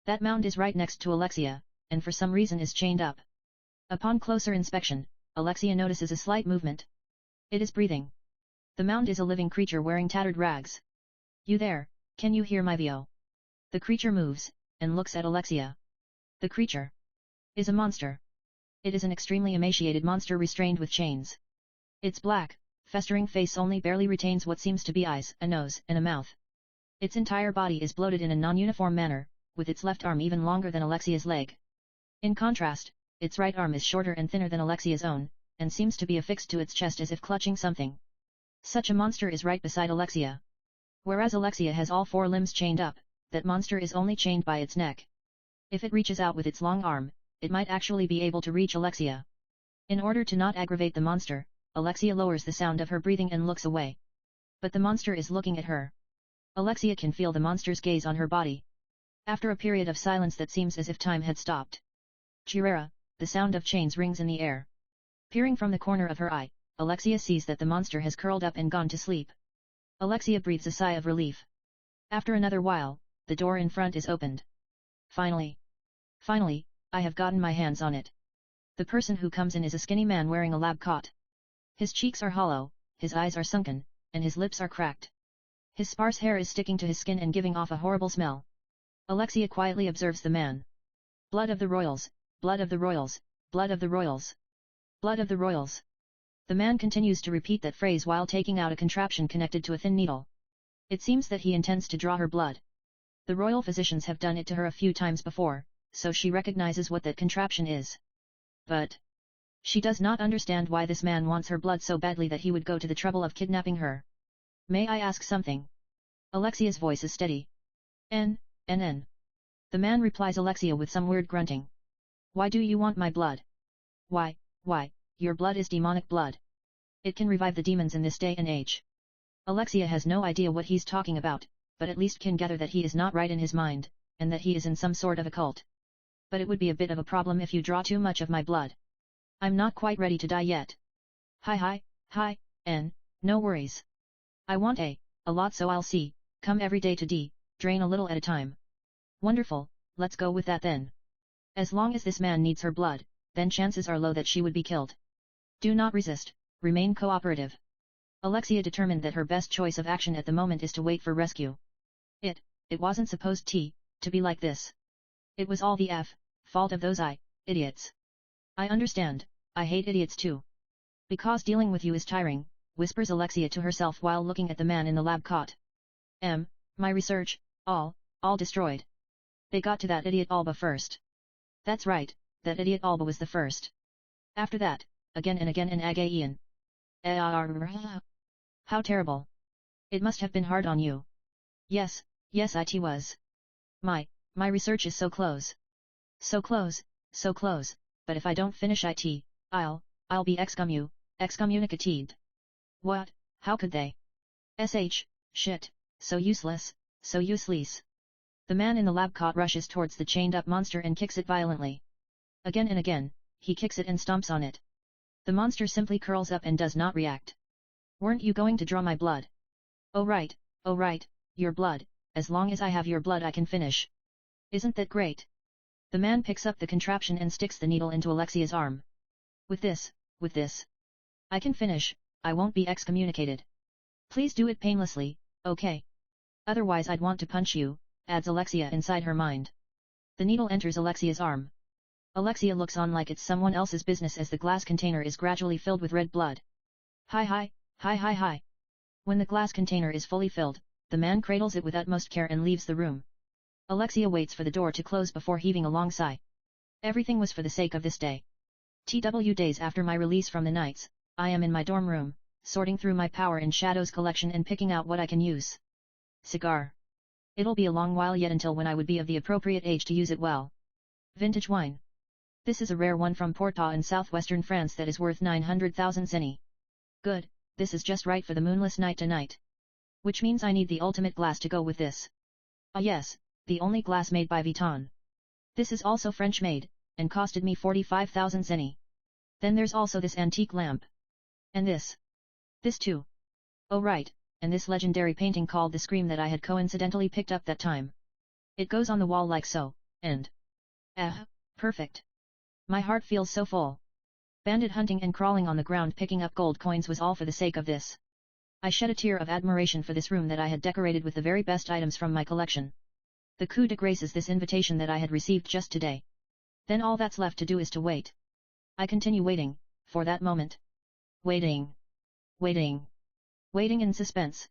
That mound is right next to Alexia, and for some reason is chained up. Upon closer inspection, Alexia notices a slight movement. It is breathing. The mound is a living creature wearing tattered rags. You there, can you hear my VO? The creature moves, and looks at Alexia. The creature is a monster. It is an extremely emaciated monster restrained with chains. Its black, festering face only barely retains what seems to be eyes, a nose, and a mouth. Its entire body is bloated in a non-uniform manner, with its left arm even longer than Alexia's leg. In contrast, its right arm is shorter and thinner than Alexia's own, and seems to be affixed to its chest as if clutching something. Such a monster is right beside Alexia. Whereas Alexia has all 4 limbs chained up, that monster is only chained by its neck. If it reaches out with its long arm, it might actually be able to reach Alexia. In order to not aggravate the monster, Alexia lowers the sound of her breathing and looks away. But the monster is looking at her. Alexia can feel the monster's gaze on her body. After a period of silence that seems as if time had stopped. Chirera, the sound of chains rings in the air. Peering from the corner of her eye, Alexia sees that the monster has curled up and gone to sleep. Alexia breathes a sigh of relief. After another while, the door in front is opened. Finally, I have gotten my hands on it. The person who comes in is a skinny man wearing a lab coat. His cheeks are hollow, his eyes are sunken, and his lips are cracked. His sparse hair is sticking to his skin and giving off a horrible smell. Alexia quietly observes the man. Blood of the royals, blood of the royals, blood of the royals. Blood of the royals. The man continues to repeat that phrase while taking out a contraption connected to a thin needle. It seems that he intends to draw her blood. The royal physicians have done it to her a few times before, so she recognizes what that contraption is. But she does not understand why this man wants her blood so badly that he would go to the trouble of kidnapping her. May I ask something? Alexia's voice is steady. N. The man replies Alexia with some weird grunting. Why do you want my blood? Why, your blood is demonic blood. It can revive the demons in this day and age. Alexia has no idea what he's talking about, but at least can gather that he is not right in his mind, and that he is in some sort of a cult. But it would be a bit of a problem if you draw too much of my blood. I'm not quite ready to die yet. Hi, no worries. I want a lot, so I'll see, come every day to drain a little at a time. Wonderful, let's go with that then. As long as this man needs her blood, then chances are low that she would be killed. Do not resist, remain cooperative. Alexia determined that her best choice of action at the moment is to wait for rescue. It wasn't supposed to be like this. It was all the fault of those idiots. I understand, I hate idiots too. Because dealing with you is tiring, whispers Alexia to herself while looking at the man in the lab coat. My research, all destroyed. They got to that idiot Alba first. That's right, that idiot Alba was the first. After that, again and again in Agaean. How terrible. It must have been hard on you. Yes, it was. My research is so close. So close, but if I don't finish it, I'll be excommunicated. What, how could they? Shit, so useless, so useless. The man in the lab coat rushes towards the chained-up monster and kicks it violently. Again and again, he kicks it and stomps on it. The monster simply curls up and does not react. Weren't you going to draw my blood? Oh right, your blood, as long as I have your blood I can finish. Isn't that great? The man picks up the contraption and sticks the needle into Alexia's arm. With this, I can finish, I won't be excommunicated. Please do it painlessly, okay? Otherwise I'd want to punch you, adds Alexia inside her mind. The needle enters Alexia's arm. Alexia looks on like it's someone else's business as the glass container is gradually filled with red blood. Hi. When the glass container is fully filled, the man cradles it with utmost care and leaves the room. Alexia waits for the door to close before heaving a long sigh. Everything was for the sake of this day. Days after my release from the Knights, I am in my dorm room, sorting through my Power and Shadows collection and picking out what I can use. Cigar. It'll be a long while yet until when I would be of the appropriate age to use it well. Vintage wine. This is a rare one from Porto in southwestern France that is worth 900,000 zeni. Good, this is just right for the moonless night tonight. Which means I need the ultimate glass to go with this. Ah yes, the only glass made by Vuitton. This is also French made, and costed me 45,000 zeni. Then there's also this antique lamp. And this. This too. Oh right, and this legendary painting called The Scream that I had coincidentally picked up that time. It goes on the wall like so, and... perfect. My heart feels so full. Bandit hunting and crawling on the ground picking up gold coins was all for the sake of this. I shed a tear of admiration for this room that I had decorated with the very best items from my collection. The coup de grace is this invitation that I had received just today. Then all that's left to do is to wait. I continue waiting, for that moment. Waiting in suspense.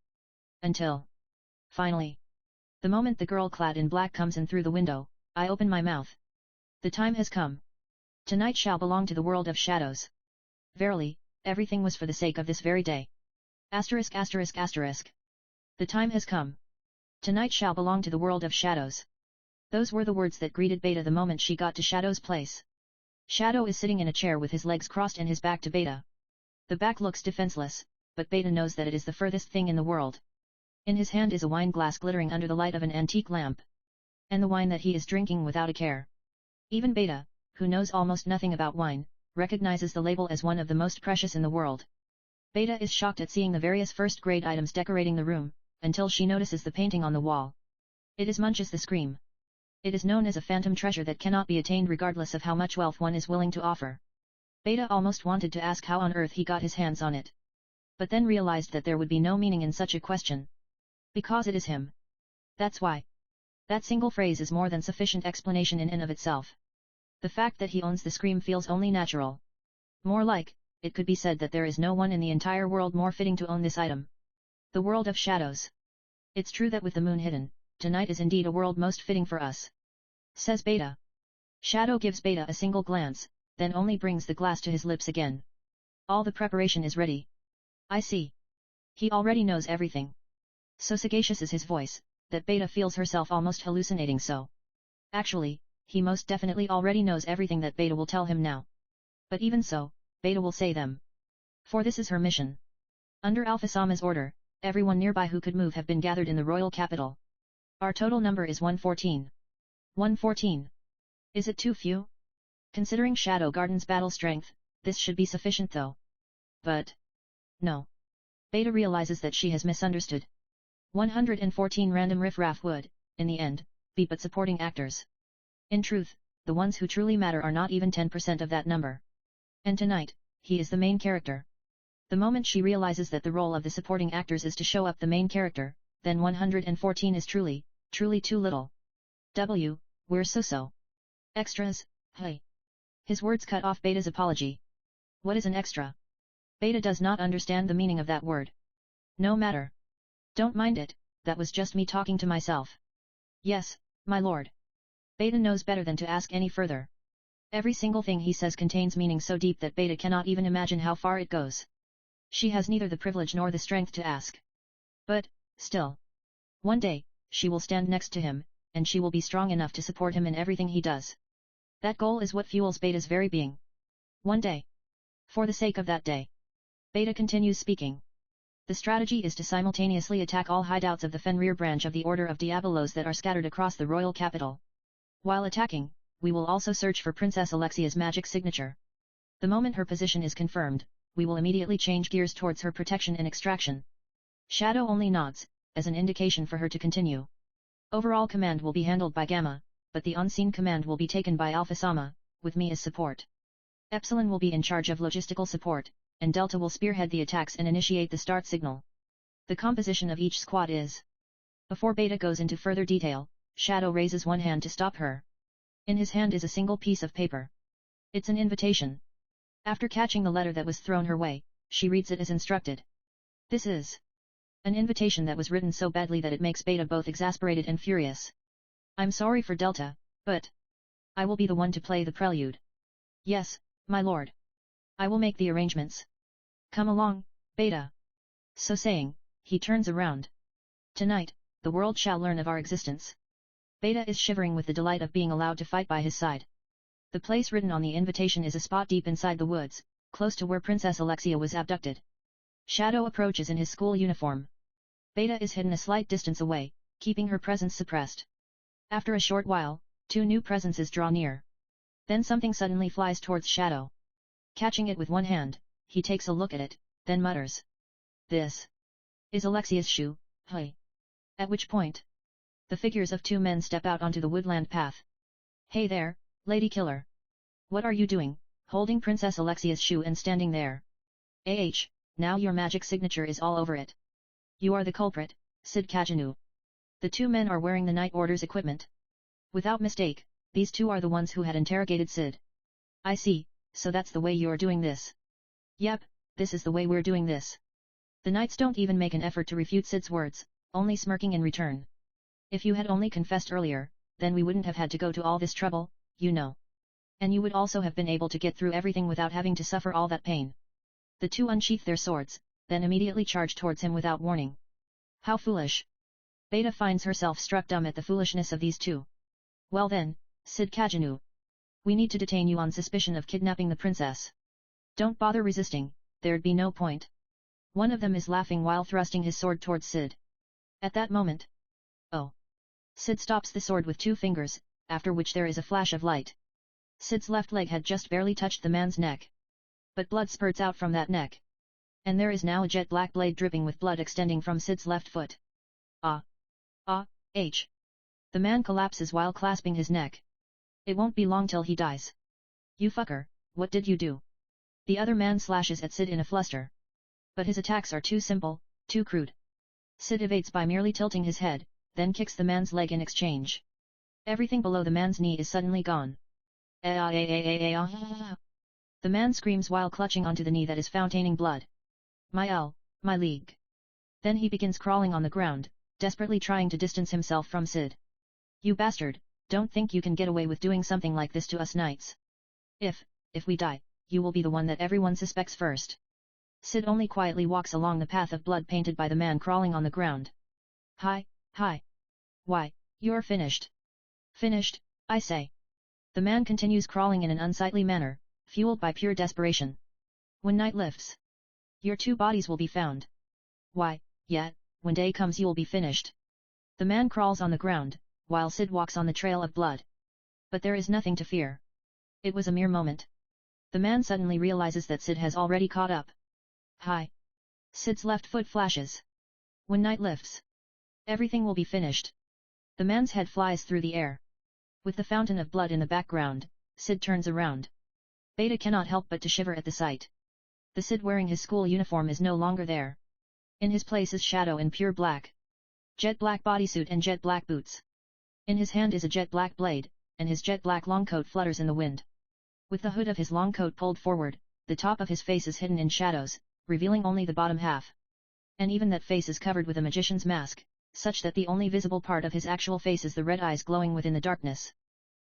Until... finally. The moment the girl clad in black comes in through the window, I open my mouth. The time has come. Tonight shall belong to the world of shadows. Verily, everything was for the sake of this very day. Asterisk asterisk asterisk. The time has come. Tonight shall belong to the world of shadows. Those were the words that greeted Beta the moment she got to Shadow's place. Shadow is sitting in a chair with his legs crossed and his back to Beta. The back looks defenseless, but Beta knows that it is the furthest thing in the world. In his hand is a wine glass glittering under the light of an antique lamp. And the wine that he is drinking without a care. Even Beta, who knows almost nothing about wine, recognizes the label as one of the most precious in the world. Beta is shocked at seeing the various first-grade items decorating the room, until she notices the painting on the wall. It is Munch's the Scream. It is known as a phantom treasure that cannot be attained regardless of how much wealth one is willing to offer. Beta almost wanted to ask how on earth he got his hands on it. But then realized that there would be no meaning in such a question. Because it is him. That's why. That single phrase is more than sufficient explanation in and of itself. The fact that he owns the Scream feels only natural. More like, it could be said that there is no one in the entire world more fitting to own this item. The world of shadows. It's true that with the moon hidden, tonight is indeed a world most fitting for us. Says Beta. Shadow gives Beta a single glance, then only brings the glass to his lips again. All the preparation is ready. I see. He already knows everything. So sagacious is his voice, that Beta feels herself almost hallucinating so. Actually, he most definitely already knows everything that Beta will tell him now. But even so, Beta will say them. For this is her mission. Under Alpha-sama's order, everyone nearby who could move have been gathered in the royal capital. Our total number is 114. 114. Is it too few? Considering Shadow Garden's battle strength, this should be sufficient though. But... no. Beta realizes that she has misunderstood. 114 random riff-raff would, in the end, be but supporting actors. In truth, the ones who truly matter are not even 10% of that number. And tonight, he is the main character. The moment she realizes that the role of the supporting actors is to show up the main character, then 114 is truly too little. We're so. Extras, hey. His words cut off Beta's apology. What is an extra? Beta does not understand the meaning of that word. No matter. Don't mind it, that was just me talking to myself. Yes, my lord. Beta knows better than to ask any further. Every single thing he says contains meaning so deep that Beta cannot even imagine how far it goes. She has neither the privilege nor the strength to ask. But, still. One day, she will stand next to him, and she will be strong enough to support him in everything he does. That goal is what fuels Beta's very being. One day. For the sake of that day. Beta continues speaking. The strategy is to simultaneously attack all hideouts of the Fenrir branch of the Order of Diabolos that are scattered across the royal capital. While attacking, we will also search for Princess Alexia's magic signature. The moment her position is confirmed, we will immediately change gears towards her protection and extraction. Shadow only nods, as an indication for her to continue. Overall command will be handled by Gamma, but the unseen command will be taken by Alpha-sama, with me as support. Epsilon will be in charge of logistical support, and Delta will spearhead the attacks and initiate the start signal. The composition of each squad is. Before Beta goes into further detail, Shadow raises one hand to stop her. In his hand is a single piece of paper. It's an invitation. After catching the letter that was thrown her way, she reads it as instructed. This is an invitation that was written so badly that it makes Beta both exasperated and furious. I'm sorry for Delta, but I will be the one to play the prelude. Yes, my lord. I will make the arrangements. Come along, Beta. So saying, he turns around. Tonight, the world shall learn of our existence. Beta is shivering with the delight of being allowed to fight by his side. The place written on the invitation is a spot deep inside the woods, close to where Princess Alexia was abducted. Shadow approaches in his school uniform. Beta is hidden a slight distance away, keeping her presence suppressed. After a short while, two new presences draw near. Then something suddenly flies towards Shadow. Catching it with one hand, he takes a look at it, then mutters. This is Alexia's shoe, hey. At which point, the figures of two men step out onto the woodland path. Hey there, Lady Killer. What are you doing, holding Princess Alexia's shoe and standing there? Now your magic signature is all over it. You are the culprit, Cid Kagenou. The two men are wearing the Night Order's equipment. Without mistake, these two are the ones who had interrogated Cid. I see, so that's the way you're doing this. Yep, this is the way we're doing this. The Knights don't even make an effort to refute Cid's words, only smirking in return. If you had only confessed earlier, then we wouldn't have had to go to all this trouble, you know. And you would also have been able to get through everything without having to suffer all that pain. The two unsheathed their swords, then immediately charged towards him without warning. How foolish! Beta finds herself struck dumb at the foolishness of these two. Well then, Cid Kagenou. We need to detain you on suspicion of kidnapping the princess. Don't bother resisting, there'd be no point. One of them is laughing while thrusting his sword towards Cid. At that moment. Oh! Cid stops the sword with 2 fingers, after which there is a flash of light. Cid's left leg had just barely touched the man's neck. But blood spurts out from that neck. And there is now a jet black blade dripping with blood extending from Cid's left foot. Ah! Ah! H! The man collapses while clasping his neck. It won't be long till he dies. You fucker, what did you do? The other man slashes at Cid in a fluster. But his attacks are too simple, too crude. Cid evades by merely tilting his head, then kicks the man's leg in exchange. Everything below the man's knee is suddenly gone. The man screams while clutching onto the knee that is fontaining blood. My league. Then he begins crawling on the ground, desperately trying to distance himself from Cid. You bastard, don't think you can get away with doing something like this to us knights. If we die, you will be the one that everyone suspects first. Cid only quietly walks along the path of blood painted by the man crawling on the ground. Hi. Why, you're finished. Finished, I say. The man continues crawling in an unsightly manner, fueled by pure desperation. When night lifts, your 2 bodies will be found. Why, yet, when day comes you'll be finished. The man crawls on the ground, while Cid walks on the trail of blood. But there is nothing to fear. It was a mere moment. The man suddenly realizes that Cid has already caught up. Hi! Cid's left foot flashes. When night lifts, everything will be finished. The man's head flies through the air. With the fountain of blood in the background, Cid turns around. Beta cannot help but to shiver at the sight. The Cid wearing his school uniform is no longer there. In his place is Shadow in pure black. Jet black bodysuit and jet black boots. In his hand is a jet black blade, and his jet black long coat flutters in the wind. With the hood of his long coat pulled forward, the top of his face is hidden in shadows, revealing only the bottom half. And even that face is covered with a magician's mask, such that the only visible part of his actual face is the red eyes glowing within the darkness.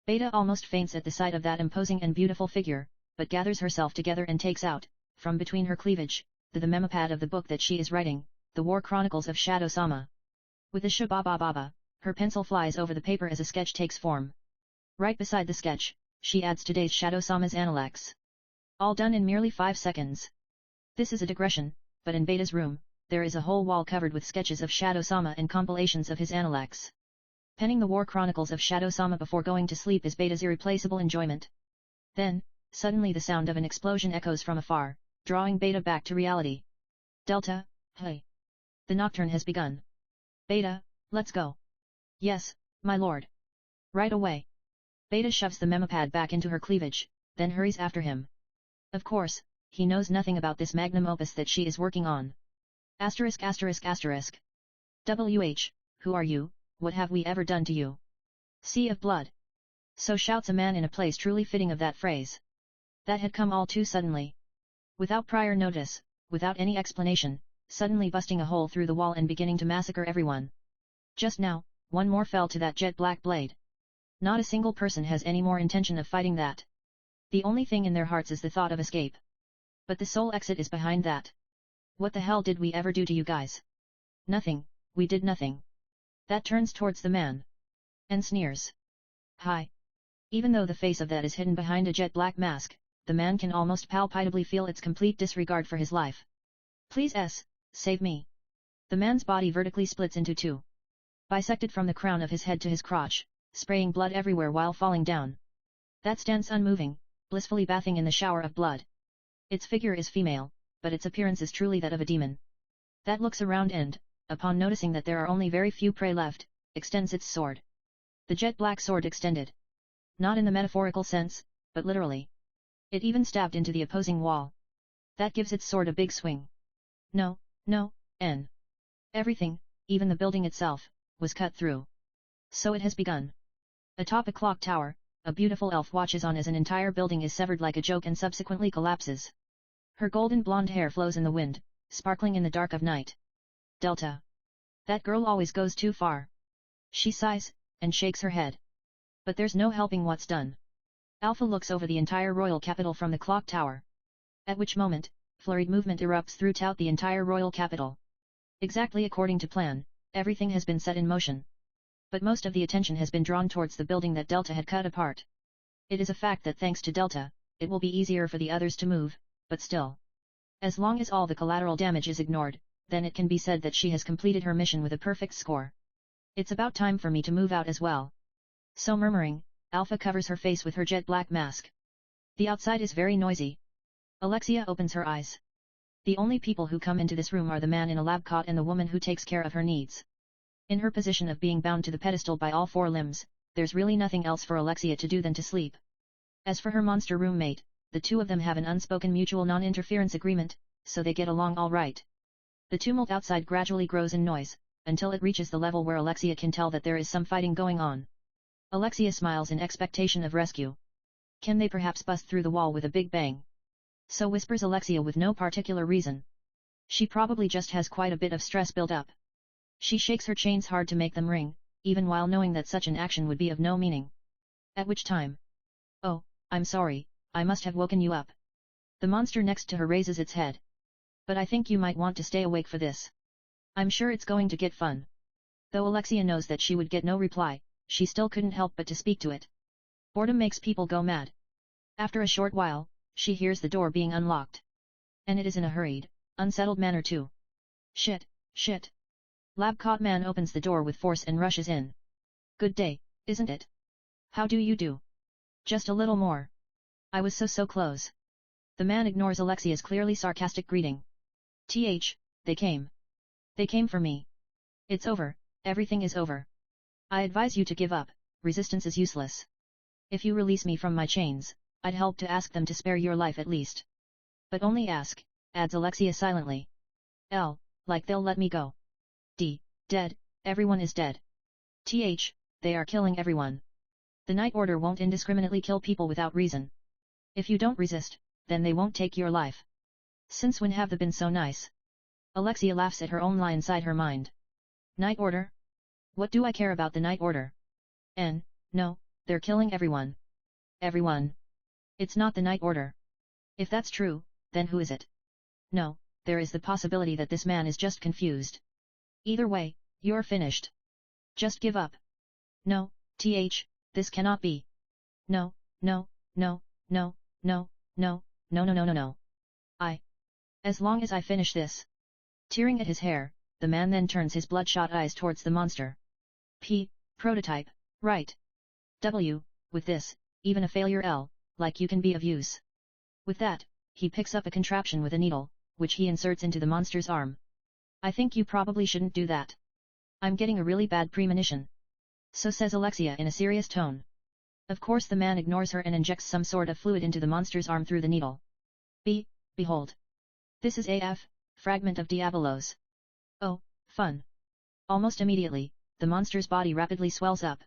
Beta almost faints at the sight of that imposing and beautiful figure, but gathers herself together and takes out, from between her cleavage, the memopad of the book that she is writing, the War Chronicles of Shadow-sama. With a shabba-ba-ba-ba, her pencil flies over the paper as a sketch takes form. Right beside the sketch, she adds today's Shadow-sama's analects. All done in merely 5 seconds. This is a digression, but in Beta's room, there is a whole wall covered with sketches of Shadow-sama and compilations of his analects. Penning the War Chronicles of Shadow-sama before going to sleep is Beta's irreplaceable enjoyment. Then, suddenly the sound of an explosion echoes from afar, drawing Beta back to reality. Delta, hey! The nocturne has begun. Beta, let's go. Yes, my lord. Right away. Beta shoves the memopad back into her cleavage, then hurries after him. Of course, he knows nothing about this magnum opus that she is working on. Asterisk. WH, who are you, what have we ever done to you? Sea of blood. So shouts a man in a place truly fitting of that phrase. That had come all too suddenly. Without prior notice, without any explanation, suddenly busting a hole through the wall and beginning to massacre everyone. Just now, one more fell to that jet black blade. Not a single person has any more intention of fighting that. The only thing in their hearts is the thought of escape. But the sole exit is behind that. What the hell did we ever do to you guys? Nothing, we did nothing. That turns towards the man. And sneers. Hi. Even though the face of that is hidden behind a jet black mask, the man can almost palpably feel its complete disregard for his life. Please save me. The man's body vertically splits into 2. Bisected from the crown of his head to his crotch, spraying blood everywhere while falling down. That stands unmoving, blissfully bathing in the shower of blood. Its figure is female, but its appearance is truly that of a demon. That looks around and, upon noticing that there are only very few prey left, extends its sword. The jet black sword extended. Not in the metaphorical sense, but literally. It even stabbed into the opposing wall. That gives its sword a big swing. No, everything, even the building itself, was cut through. So it has begun. Atop a clock tower, a beautiful elf watches on as an entire building is severed like a joke and subsequently collapses. Her golden blonde hair flows in the wind, sparkling in the dark of night. Delta. That girl always goes too far. She sighs, and shakes her head. But there's no helping what's done. Alpha looks over the entire royal capital from the clock tower. At which moment, flurried movement erupts throughout the entire royal capital. Exactly according to plan, everything has been set in motion. But most of the attention has been drawn towards the building that Delta had cut apart. It is a fact that thanks to Delta, it will be easier for the others to move, but still. As long as all the collateral damage is ignored, then it can be said that she has completed her mission with a perfect score. It's about time for me to move out as well. So murmuring, Alpha covers her face with her jet black mask. The outside is very noisy. Alexia opens her eyes. The only people who come into this room are the man in a lab coat and the woman who takes care of her needs. In her position of being bound to the pedestal by all four limbs, there's really nothing else for Alexia to do than to sleep. As for her monster roommate, the two of them have an unspoken mutual non-interference agreement, so they get along all right. The tumult outside gradually grows in noise, until it reaches the level where Alexia can tell that there is some fighting going on. Alexia smiles in expectation of rescue. Can they perhaps bust through the wall with a big bang? So whispers Alexia with no particular reason. She probably just has quite a bit of stress built up. She shakes her chains hard to make them ring, even while knowing that such an action would be of no meaning. At which time, "Oh, I'm sorry, I must have woken you up." The monster next to her raises its head. "But I think you might want to stay awake for this. I'm sure it's going to get fun." Though Alexia knows that she would get no reply, she still couldn't help but to speak to it. Boredom makes people go mad. After a short while, she hears the door being unlocked. And it is in a hurried, unsettled manner too. Shit, shit. Lab coat man opens the door with force and rushes in. "Good day, isn't it? How do you do? Just a little more. I was so close." The man ignores Alexia's clearly sarcastic greeting. They came. They came for me. It's over, everything is over. I advise you to give up, resistance is useless. If you release me from my chains, I'd help to ask them to spare your life at least. But only ask, adds Alexia silently. Like they'll let me go. Dead, everyone is dead. They are killing everyone. The Night Order won't indiscriminately kill people without reason. If you don't resist, then they won't take your life. Since when have they been so nice? Alexia laughs at her own lie inside her mind. Night Order? What do I care about the Night Order? No, they're killing everyone. Everyone. It's not the Night Order. If that's true, then who is it? No, there is the possibility that this man is just confused. Either way, you're finished. Just give up. No, this cannot be. No. As long as I finish this. Tearing at his hair, the man then turns his bloodshot eyes towards the monster. Prototype, right. With this, even a failure like you can be of use. With that, he picks up a contraption with a needle, which he inserts into the monster's arm. I think you probably shouldn't do that. I'm getting a really bad premonition. So says Alexia in a serious tone. Of course the man ignores her and injects some sort of fluid into the monster's arm through the needle. Behold. This is AF, fragment of Diabolos. Oh, fun. Almost immediately, the monster's body rapidly swells up.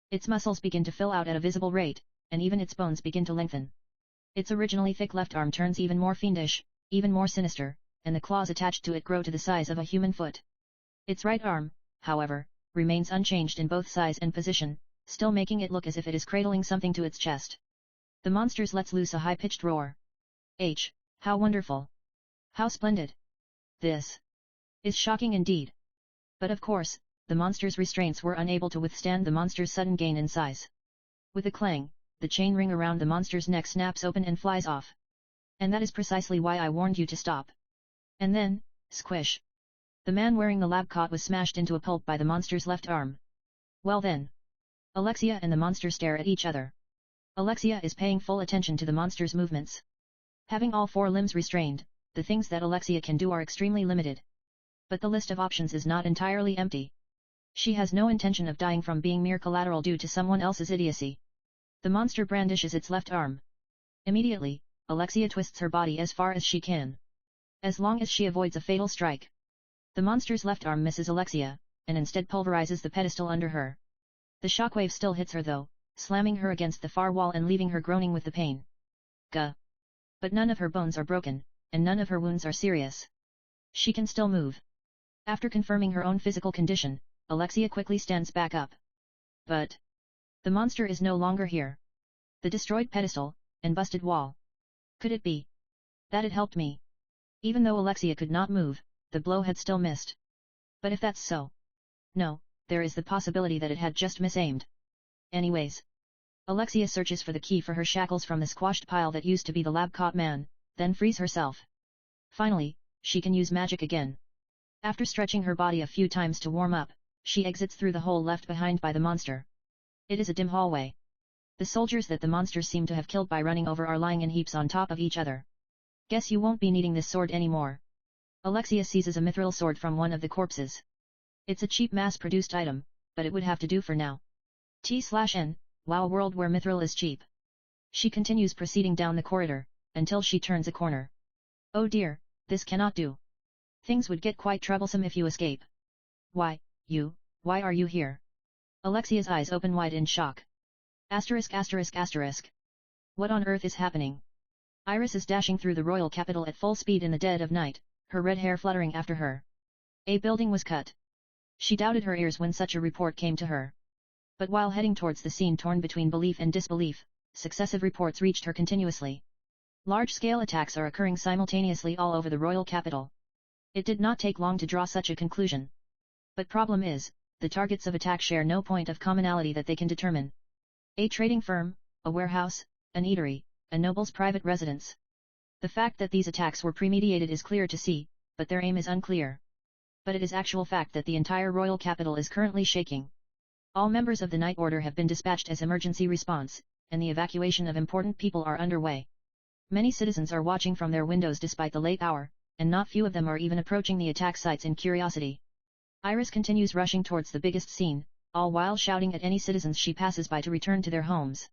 Its muscles begin to fill out at a visible rate, and even its bones begin to lengthen. Its originally thick left arm turns even more fiendish, even more sinister, and the claws attached to it grow to the size of a human foot. Its right arm, however, remains unchanged in both size and position, still making it look as if it is cradling something to its chest. The monsters lets loose a high-pitched roar. How wonderful! How splendid! This is shocking indeed. But of course, the monster's restraints were unable to withstand the monster's sudden gain in size. With a clang, the chain ring around the monster's neck snaps open and flies off. And that is precisely why I warned you to stop. And then, squish. The man wearing the lab coat was smashed into a pulp by the monster's left arm. Well then. Alexia and the monster stare at each other. Alexia is paying full attention to the monster's movements. Having all four limbs restrained, the things that Alexia can do are extremely limited. But the list of options is not entirely empty. She has no intention of dying from being mere collateral due to someone else's idiocy. The monster brandishes its left arm. Immediately, Alexia twists her body as far as she can. As long as she avoids a fatal strike. The monster's left arm misses Alexia, and instead pulverizes the pedestal under her. The shockwave still hits her though, slamming her against the far wall and leaving her groaning with the pain. Gah! But none of her bones are broken, and none of her wounds are serious. She can still move. After confirming her own physical condition, Alexia quickly stands back up. But the monster is no longer here. The destroyed pedestal, and busted wall. Could it be that it helped me? Even though Alexia could not move, the blow had still missed. But if that's so... No, there is the possibility that it had just misaimed. Anyways. Alexia searches for the key for her shackles from the squashed pile that used to be the lab-caught man, then frees herself. Finally, she can use magic again. After stretching her body a few times to warm up, she exits through the hole left behind by the monster. It is a dim hallway. The soldiers that the monsters seem to have killed by running over are lying in heaps on top of each other. Guess you won't be needing this sword anymore. Alexia seizes a mithril sword from one of the corpses. It's a cheap mass-produced item, but it would have to do for now. T/N, wow, a world where mithril is cheap. She continues proceeding down the corridor, until she turns a corner. Oh dear, this cannot do. Things would get quite troublesome if you escape. Why are you here? Alexia's eyes open wide in shock. Asterisk asterisk asterisk. What on earth is happening? Iris is dashing through the royal capital at full speed in the dead of night, her red hair fluttering after her. A building was cut. She doubted her ears when such a report came to her. But while heading towards the scene torn between belief and disbelief, successive reports reached her continuously. Large-scale attacks are occurring simultaneously all over the royal capital. It did not take long to draw such a conclusion. But problem is, the targets of attack share no point of commonality that they can determine. A trading firm, a warehouse, an eatery, a noble's private residence. The fact that these attacks were premeditated is clear to see, but their aim is unclear. But it is actual fact that the entire royal capital is currently shaking. All members of the Night Order have been dispatched as emergency response, and the evacuation of important people are underway. Many citizens are watching from their windows despite the late hour, and not few of them are even approaching the attack sites in curiosity. Iris continues rushing towards the biggest scene, all while shouting at any citizens she passes by to return to their homes.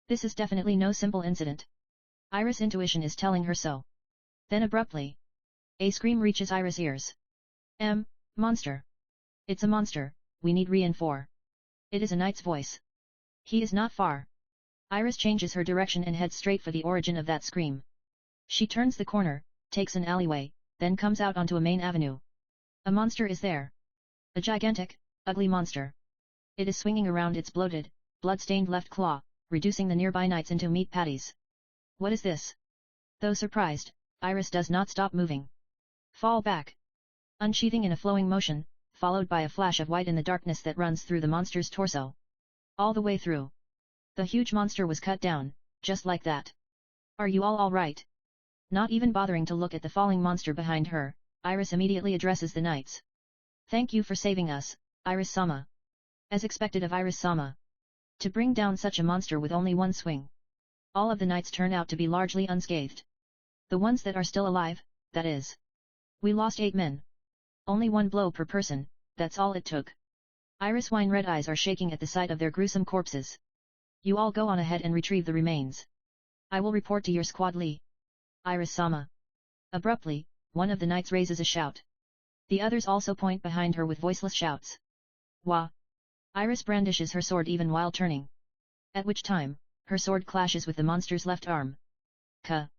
This is definitely no simple incident. Iris' intuition is telling her so. Then abruptly, a scream reaches Iris' ears. Monster. It's a monster, we need reinforce. It is a knight's voice. He is not far. Iris changes her direction and heads straight for the origin of that scream. She turns the corner, takes an alleyway, then comes out onto a main avenue. A monster is there. A gigantic, ugly monster. It is swinging around its bloated, blood-stained left claw, reducing the nearby knights into meat patties. What is this? Though surprised, Iris does not stop moving. Fall back. Unsheathing in a flowing motion, followed by a flash of white in the darkness that runs through the monster's torso. All the way through. The huge monster was cut down, just like that. Are you all right? Not even bothering to look at the falling monster behind her, Iris immediately addresses the knights. Thank you for saving us, Iris-sama. As expected of Iris-sama. To bring down such a monster with only one swing. All of the knights turn out to be largely unscathed. The ones that are still alive, that is. We lost 8 men. Only 1 blow per person, that's all it took. Iris' wine-red eyes are shaking at the sight of their gruesome corpses. You all go on ahead and retrieve the remains. I will report to your squad leader. Iris-sama. Abruptly, one of the knights raises a shout. The others also point behind her with voiceless shouts. Wah! Iris brandishes her sword even while turning. At which time, her sword clashes with the monster's left arm. Ka!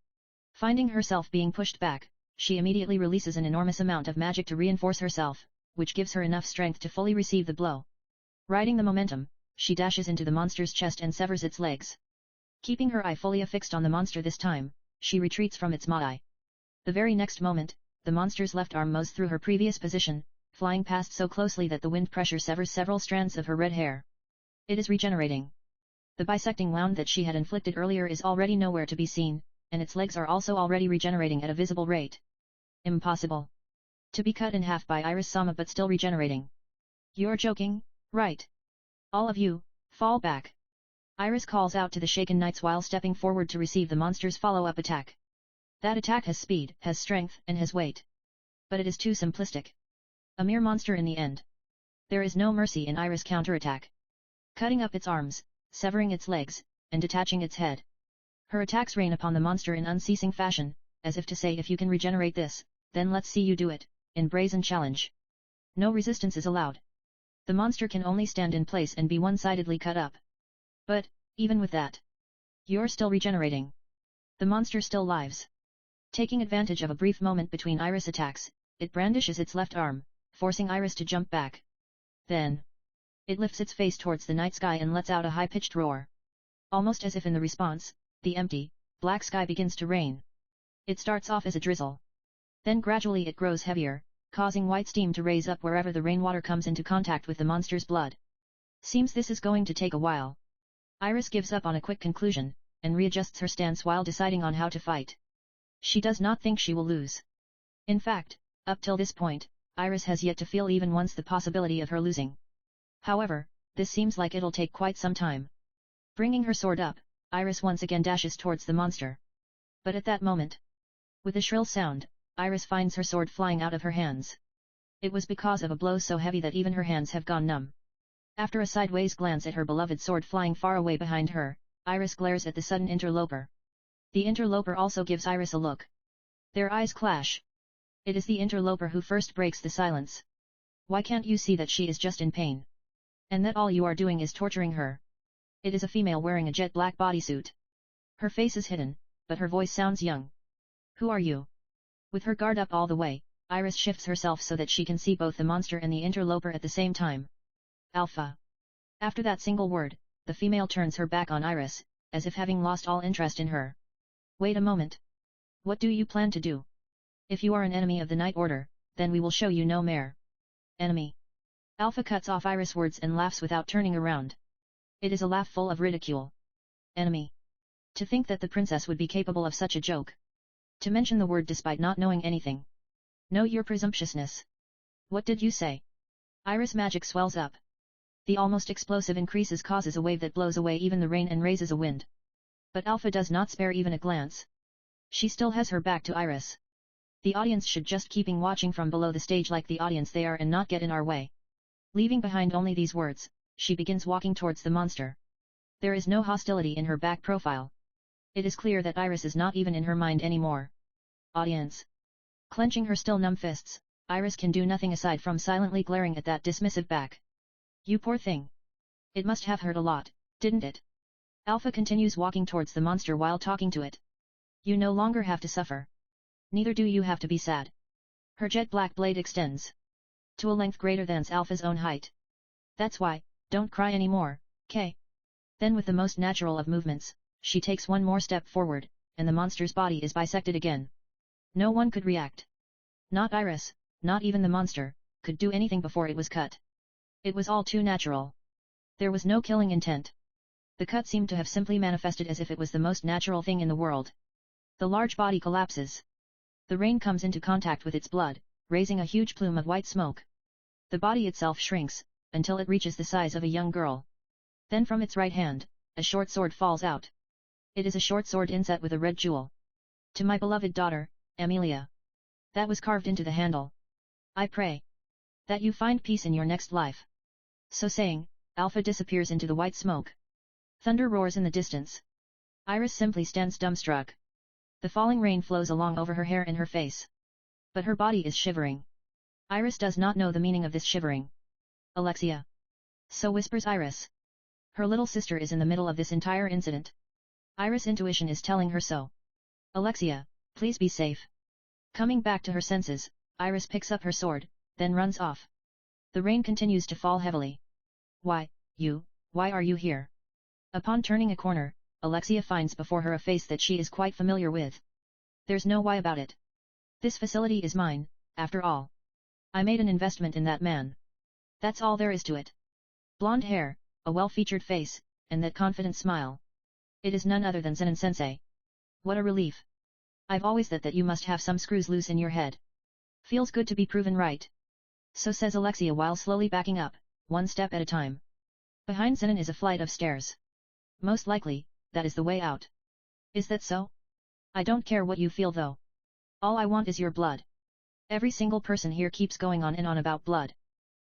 Finding herself being pushed back, she immediately releases an enormous amount of magic to reinforce herself, which gives her enough strength to fully receive the blow. Riding the momentum, she dashes into the monster's chest and severs its legs. Keeping her eye fully affixed on the monster this time, she retreats from its maw. The very next moment, the monster's left arm mows through her previous position, flying past so closely that the wind pressure severs several strands of her red hair. It is regenerating. The bisecting wound that she had inflicted earlier is already nowhere to be seen, and its legs are also already regenerating at a visible rate. Impossible. To be cut in half by Iris-sama but still regenerating. You're joking, right? All of you, fall back. Iris calls out to the shaken knights while stepping forward to receive the monster's follow-up attack. That attack has speed, has strength, and has weight. But it is too simplistic. A mere monster in the end. There is no mercy in Iris' counterattack. Cutting up its arms, severing its legs, and detaching its head. Her attacks rain upon the monster in unceasing fashion, as if to say if you can regenerate this, then let's see you do it, in brazen challenge. No resistance is allowed. The monster can only stand in place and be one-sidedly cut up. But, even with that, you're still regenerating. The monster still lives. Taking advantage of a brief moment between Iris attacks, it brandishes its left arm, forcing Iris to jump back. Then, it lifts its face towards the night sky and lets out a high-pitched roar. Almost as if in the response, the empty, black sky begins to rain. It starts off as a drizzle. Then gradually it grows heavier, causing white steam to raise up wherever the rainwater comes into contact with the monster's blood. Seems this is going to take a while. Iris gives up on a quick conclusion, and readjusts her stance while deciding on how to fight. She does not think she will lose. In fact, up till this point, Iris has yet to feel even once the possibility of her losing. However, this seems like it'll take quite some time. Bringing her sword up, Iris once again dashes towards the monster. But at that moment, with a shrill sound, Iris finds her sword flying out of her hands. It was because of a blow so heavy that even her hands have gone numb. After a sideways glance at her beloved sword flying far away behind her, Iris glares at the sudden interloper. The interloper also gives Iris a look. Their eyes clash. It is the interloper who first breaks the silence. Why can't you see that she is just in pain? And that all you are doing is torturing her? It is a female wearing a jet black bodysuit. Her face is hidden, but her voice sounds young. Who are you? With her guard up all the way, Iris shifts herself so that she can see both the monster and the interloper at the same time. Alpha. After that single word, the female turns her back on Iris, as if having lost all interest in her. Wait a moment. What do you plan to do? If you are an enemy of the Night Order, then we will show you no mere enemy. Alpha cuts off Iris' words and laughs without turning around. It is a laugh full of ridicule. Enemy. To think that the princess would be capable of such a joke. To mention the word despite not knowing anything. Know your presumptuousness. What did you say? Iris' magic swells up. The almost explosive increases causes a wave that blows away even the rain and raises a wind. But Alpha does not spare even a glance. She still has her back to Iris. The audience should just keeping watching from below the stage like the audience they are and not get in our way. Leaving behind only these words, she begins walking towards the monster. There is no hostility in her back profile. It is clear that Iris is not even in her mind anymore. Audience. Clenching her still numb fists, Iris can do nothing aside from silently glaring at that dismissive back. You poor thing. It must have hurt a lot, didn't it? Alpha continues walking towards the monster while talking to it. You no longer have to suffer. Neither do you have to be sad. Her jet black blade extends to a length greater than Alpha's own height. That's why, don't cry anymore, Kay. Then with the most natural of movements, she takes one more step forward, and the monster's body is bisected again. No one could react. Not Iris, not even the monster, could do anything before it was cut. It was all too natural. There was no killing intent. The cut seemed to have simply manifested as if it was the most natural thing in the world. The large body collapses. The rain comes into contact with its blood, raising a huge plume of white smoke. The body itself shrinks, until it reaches the size of a young girl. Then from its right hand, a short sword falls out. It is a short sword inset with a red jewel. To my beloved daughter, Amelia. That was carved into the handle. I pray that you find peace in your next life. So saying, Alpha disappears into the white smoke. Thunder roars in the distance. Iris simply stands dumbstruck. The falling rain flows along over her hair and her face. But her body is shivering. Iris does not know the meaning of this shivering. Alexia. So whispers Iris. Her little sister is in the middle of this entire incident. Iris' intuition is telling her so. Alexia, please be safe. Coming back to her senses, Iris picks up her sword, then runs off. The rain continues to fall heavily. Why are you here? Upon turning a corner, Alexia finds before her a face that she is quite familiar with. There's no why about it. This facility is mine, after all. I made an investment in that man. That's all there is to it. Blonde hair, a well-featured face, and that confident smile. It is none other than Zenin-sensei. What a relief. I've always thought that you must have some screws loose in your head. Feels good to be proven right. So says Alexia while slowly backing up, one step at a time. Behind Zenin is a flight of stairs. Most likely, that is the way out. Is that so? I don't care what you feel though. All I want is your blood. Every single person here keeps going on and on about blood.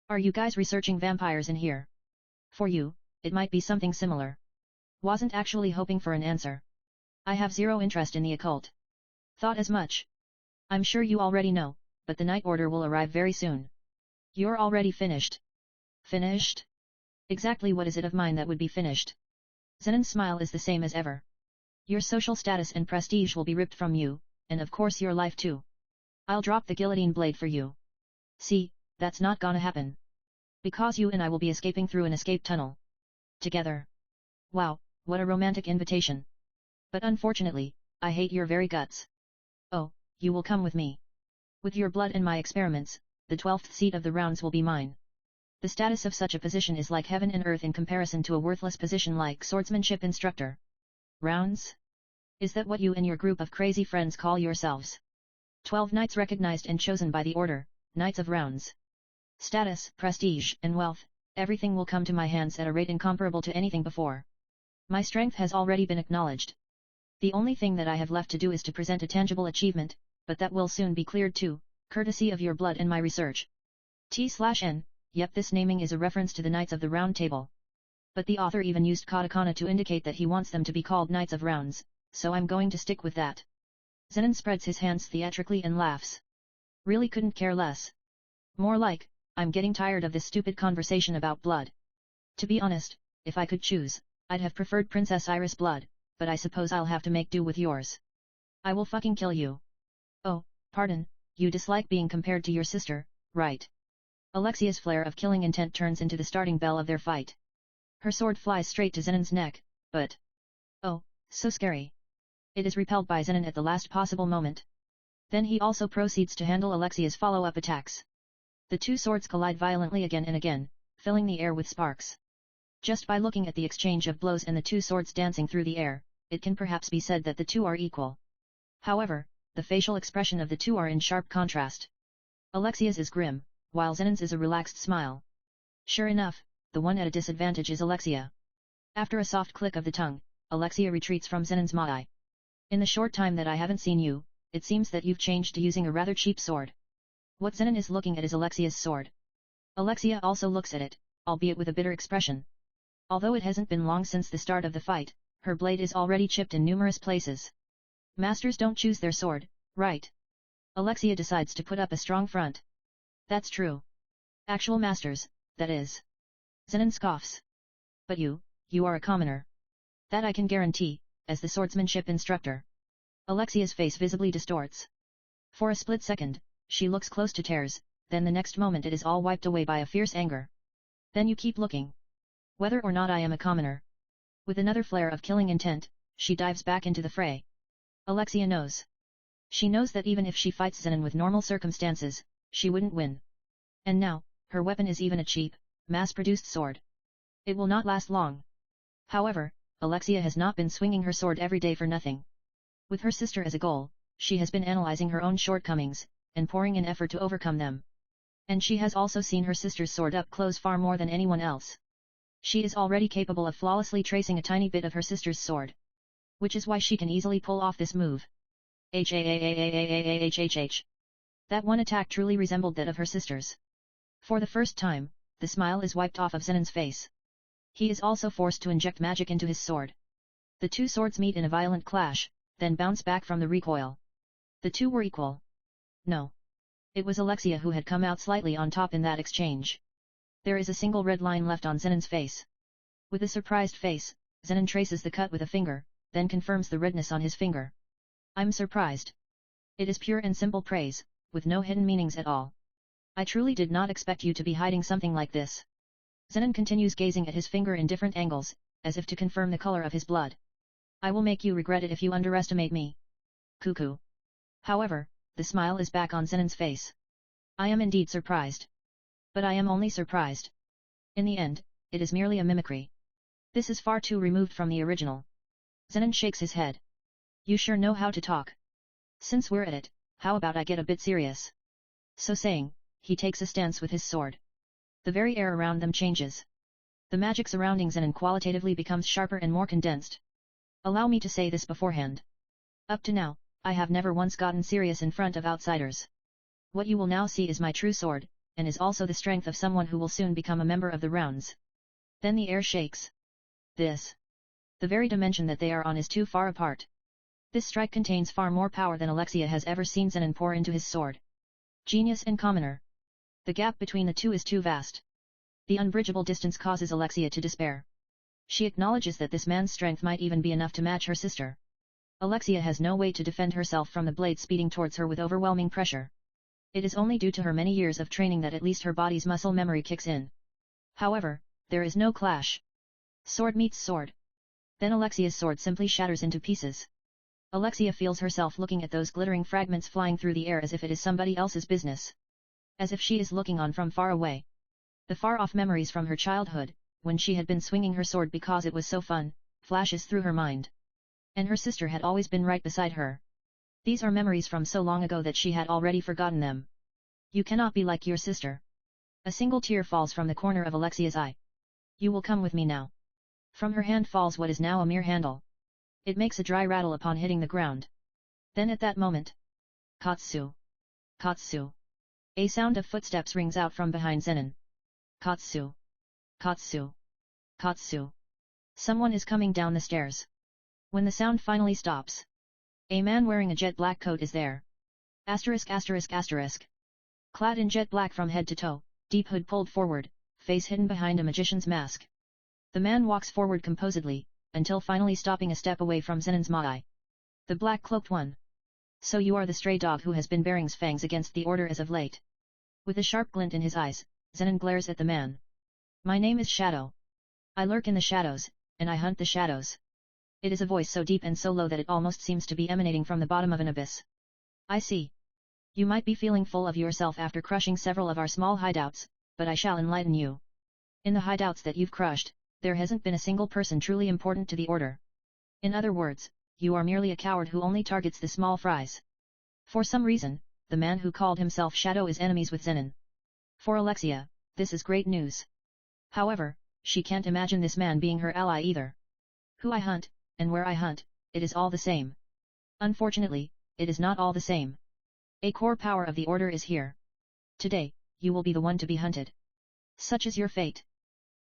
Are you guys researching vampires in here? For you, it might be something similar. Wasn't actually hoping for an answer. I have zero interest in the occult. Thought as much. I'm sure you already know, but the Night Order will arrive very soon. You're already finished. Finished? Exactly what is it of mine that would be finished? Zenin's smile is the same as ever. Your social status and prestige will be ripped from you, and of course your life too. I'll drop the guillotine blade for you. See, that's not gonna happen. Because you and I will be escaping through an escape tunnel. Together. Wow, what a romantic invitation. But unfortunately, I hate your very guts. Oh, you will come with me. With your blood and my experiments, the 12th seat of the rounds will be mine. The status of such a position is like heaven and earth in comparison to a worthless position like swordsmanship instructor. Rounds? Is that what you and your group of crazy friends call yourselves? 12 knights recognized and chosen by the order, Knights of Rounds. Status, prestige, and wealth, everything will come to my hands at a rate incomparable to anything before. My strength has already been acknowledged. The only thing that I have left to do is to present a tangible achievement, but that will soon be cleared too, courtesy of your blood and my research. T/N, yep, this naming is a reference to the Knights of the Round Table. But the author even used katakana to indicate that he wants them to be called Knights of Rounds, so I'm going to stick with that. Zenon spreads his hands theatrically and laughs. Really couldn't care less. More like, I'm getting tired of this stupid conversation about blood. To be honest, if I could choose, I'd have preferred Princess Iris' blood, but I suppose I'll have to make do with yours. I will fucking kill you. Oh, pardon, you dislike being compared to your sister, right? Alexia's flare of killing intent turns into the starting bell of their fight. Her sword flies straight to Zenon's neck, but... oh, so scary. It is repelled by Zenon at the last possible moment. Then he also proceeds to handle Alexia's follow-up attacks. The two swords collide violently again and again, filling the air with sparks. Just by looking at the exchange of blows and the two swords dancing through the air, it can perhaps be said that the two are equal. However, the facial expression of the two are in sharp contrast. Alexia's is grim, while Zenon's is a relaxed smile. Sure enough, the one at a disadvantage is Alexia. After a soft click of the tongue, Alexia retreats from Zenon's ma'i. In the short time that I haven't seen you, it seems that you've changed to using a rather cheap sword. What Zenon is looking at is Alexia's sword. Alexia also looks at it, albeit with a bitter expression. Although it hasn't been long since the start of the fight, her blade is already chipped in numerous places. Masters don't choose their sword, right? Alexia decides to put up a strong front. That's true. Actual masters, that is. Zenon scoffs. But you are a commoner. That I can guarantee, as the swordsmanship instructor. Alexia's face visibly distorts. For a split second, she looks close to tears, then the next moment it is all wiped away by a fierce anger. Then you keep looking. Whether or not I am a commoner. With another flare of killing intent, she dives back into the fray. Alexia knows. She knows that even if she fights Zenon with normal circumstances, she wouldn't win. And now, her weapon is even a cheap, mass-produced sword. It will not last long. However, Alexia has not been swinging her sword every day for nothing. With her sister as a goal, she has been analyzing her own shortcomings, and pouring in effort to overcome them. And she has also seen her sister's sword up close far more than anyone else. She is already capable of flawlessly tracing a tiny bit of her sister's sword. Which is why she can easily pull off this move. That one attack truly resembled that of her sister's. For the first time, the smile is wiped off of Zenon's face. He is also forced to inject magic into his sword. The two swords meet in a violent clash, then bounce back from the recoil. The two were equal. No. It was Alexia who had come out slightly on top in that exchange. There is a single red line left on Zenon's face. With a surprised face, Zenon traces the cut with a finger, then confirms the redness on his finger. I'm surprised. It is pure and simple praise, with no hidden meanings at all. I truly did not expect you to be hiding something like this. Zenon continues gazing at his finger in different angles, as if to confirm the color of his blood. I will make you regret it if you underestimate me. Cuckoo. However, the smile is back on Zenon's face. I am indeed surprised. But I am only surprised. In the end, it is merely a mimicry. This is far too removed from the original. Zenon shakes his head. You sure know how to talk. Since we're at it, how about I get a bit serious? So saying, he takes a stance with his sword. The very air around them changes. The magic surrounding Zenon qualitatively becomes sharper and more condensed. Allow me to say this beforehand. Up to now, I have never once gotten serious in front of outsiders. What you will now see is my true sword, and is also the strength of someone who will soon become a member of the rounds. Then the air shakes. The very dimension that they are on is too far apart. This strike contains far more power than Alexia has ever seen Zenon pour into his sword. Genius and commoner. The gap between the two is too vast. The unbridgeable distance causes Alexia to despair. She acknowledges that this man's strength might even be enough to match her sister. Alexia has no way to defend herself from the blade speeding towards her with overwhelming pressure. It is only due to her many years of training that at least her body's muscle memory kicks in. However, there is no clash. Sword meets sword. Then Alexia's sword simply shatters into pieces. Alexia feels herself looking at those glittering fragments flying through the air as if it is somebody else's business. As if she is looking on from far away. The far-off memories from her childhood, when she had been swinging her sword because it was so fun, flashes through her mind. And her sister had always been right beside her. These are memories from so long ago that she had already forgotten them. You cannot be like your sister. A single tear falls from the corner of Alexia's eye. You will come with me now. From her hand falls what is now a mere handle. It makes a dry rattle upon hitting the ground. Then at that moment, Katsu! Katsu! A sound of footsteps rings out from behind Zenin. Katsu! Katsu! Katsu! Someone is coming down the stairs. When the sound finally stops, a man wearing a jet black coat is there. Asterisk asterisk asterisk. Clad in jet black from head to toe, deep hood pulled forward, face hidden behind a magician's mask. The man walks forward composedly, until finally stopping a step away from Zenin's Mai. The black-cloaked one. So you are the stray dog who has been bearing fangs against the order as of late. With a sharp glint in his eyes, Zenin glares at the man. My name is Shadow. I lurk in the shadows, and I hunt the shadows. It is a voice so deep and so low that it almost seems to be emanating from the bottom of an abyss. I see. You might be feeling full of yourself after crushing several of our small hideouts, but I shall enlighten you. In the hideouts that you've crushed, there hasn't been a single person truly important to the order. In other words, you are merely a coward who only targets the small fries. For some reason, the man who called himself Shadow is enemies with Zenin. For Alexia, this is great news. However, she can't imagine this man being her ally either. Who I hunt, and where I hunt, it is all the same. Unfortunately, it is not all the same. A core power of the order is here. Today, you will be the one to be hunted. Such is your fate.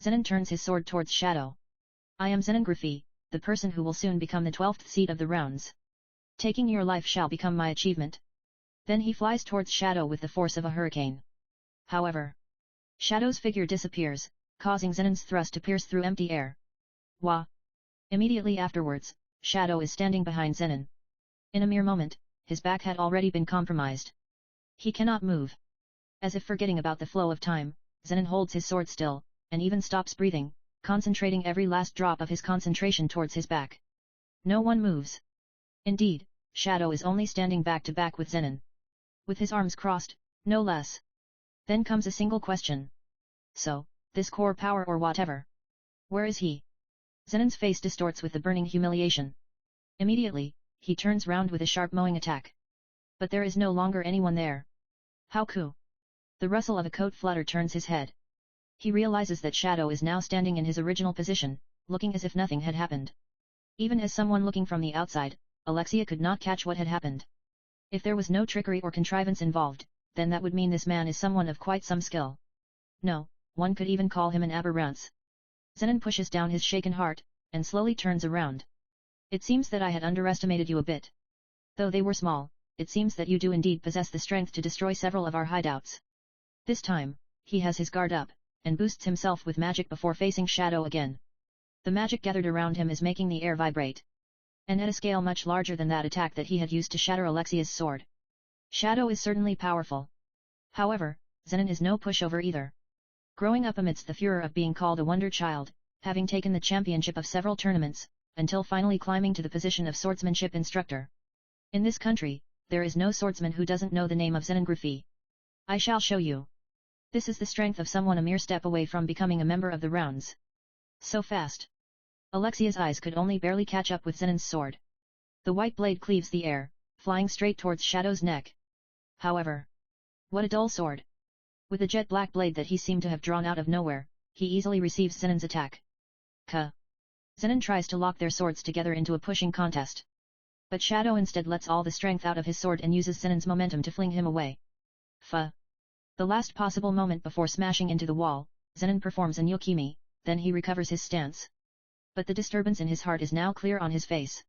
Zenin turns his sword towards Shadow. I am Zenin Graffi, the person who will soon become the 12th seed of the rounds. Taking your life shall become my achievement. Then he flies towards Shadow with the force of a hurricane. However, Shadow's figure disappears, causing Zenin's thrust to pierce through empty air. Wah! Immediately afterwards, Shadow is standing behind Zenin. In a mere moment, his back had already been compromised. He cannot move. As if forgetting about the flow of time, Zenin holds his sword still, and even stops breathing, concentrating every last drop of his concentration towards his back. No one moves. Indeed, Shadow is only standing back to back with Zenin. With his arms crossed, no less. Then comes a single question. So, this core power or whatever. Where is he? Zenin's face distorts with the burning humiliation. Immediately, he turns round with a sharp mowing attack. But there is no longer anyone there. How cool! The rustle of a coat flutter turns his head. He realizes that Shadow is now standing in his original position, looking as if nothing had happened. Even as someone looking from the outside, Alexia could not catch what had happened. If there was no trickery or contrivance involved, then that would mean this man is someone of quite some skill. No, one could even call him an aberrance. Zenin pushes down his shaken heart, and slowly turns around. It seems that I had underestimated you a bit. Though they were small, it seems that you do indeed possess the strength to destroy several of our hideouts. This time, he has his guard up, and boosts himself with magic before facing Shadow again. The magic gathered around him is making the air vibrate. And at a scale much larger than that attack that he had used to shatter Alexia's sword. Shadow is certainly powerful. However, Zenin is no pushover either. Growing up amidst the furor of being called a wonder child, having taken the championship of several tournaments, until finally climbing to the position of swordsmanship instructor. In this country, there is no swordsman who doesn't know the name of Zenin Graffi. I shall show you. This is the strength of someone a mere step away from becoming a member of the rounds. So fast. Alexia's eyes could only barely catch up with Zenin's sword. The white blade cleaves the air, flying straight towards Shadow's neck. However, what a dull sword. With a jet black blade that he seemed to have drawn out of nowhere, he easily receives Zenin's attack. Zenin tries to lock their swords together into a pushing contest. But Shadow instead lets all the strength out of his sword and uses Zenin's momentum to fling him away. The last possible moment before smashing into the wall, Zenin performs a Nyokimi, then he recovers his stance. But the disturbance in his heart is now clear on his face.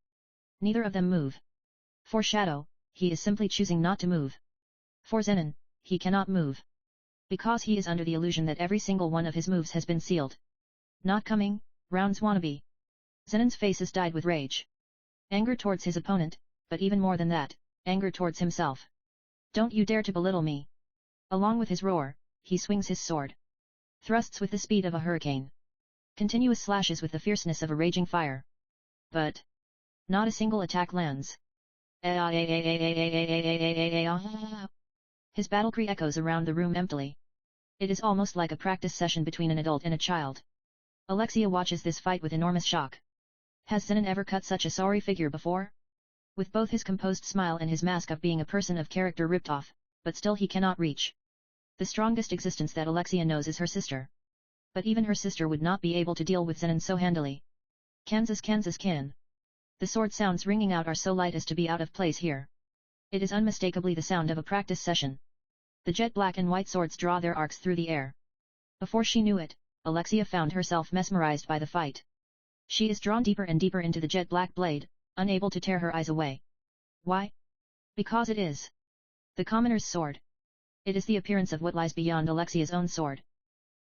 Neither of them move. For Shadow, he is simply choosing not to move. For Zenin, he cannot move. Because he is under the illusion that every single one of his moves has been sealed. Not coming, rounds wannabe. Zenin's face is dyed with rage. Anger towards his opponent, but even more than that, anger towards himself. Don't you dare to belittle me. Along with his roar, he swings his sword. Thrusts with the speed of a hurricane. Continuous slashes with the fierceness of a raging fire. But not a single attack lands. His battlecry echoes around the room emptily. It is almost like a practice session between an adult and a child. Alexia watches this fight with enormous shock. Has Zenon ever cut such a sorry figure before? With both his composed smile and his mask of being a person of character ripped off, but still he cannot reach. The strongest existence that Alexia knows is her sister. But even her sister would not be able to deal with Zenon so handily. Kansas can. The sword sounds ringing out are so light as to be out of place here. It is unmistakably the sound of a practice session. The jet black and white swords draw their arcs through the air. Before she knew it, Alexia found herself mesmerized by the fight. She is drawn deeper and deeper into the jet black blade, unable to tear her eyes away. Why? Because it is the commoner's sword. It is the appearance of what lies beyond Alexia's own sword.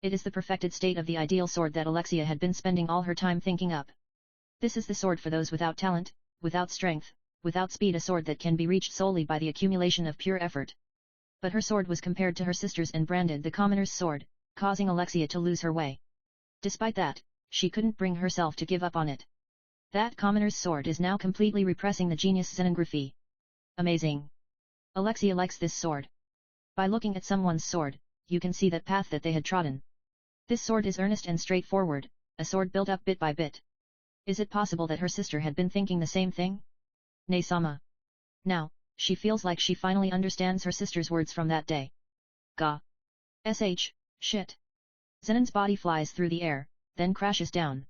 It is the perfected state of the ideal sword that Alexia had been spending all her time thinking up. This is the sword for those without talent, without strength, without speed, a sword that can be reached solely by the accumulation of pure effort. But her sword was compared to her sister's and branded the commoner's sword, causing Alexia to lose her way. Despite that, she couldn't bring herself to give up on it. That commoner's sword is now completely repressing the genius Zenography. Amazing. Alexia likes this sword. By looking at someone's sword, you can see that path that they had trodden. This sword is earnest and straightforward, a sword built up bit by bit. Is it possible that her sister had been thinking the same thing? Nei-sama. Now, she feels like she finally understands her sister's words from that day. Gah. Shit. Zenon's body flies through the air, then crashes down.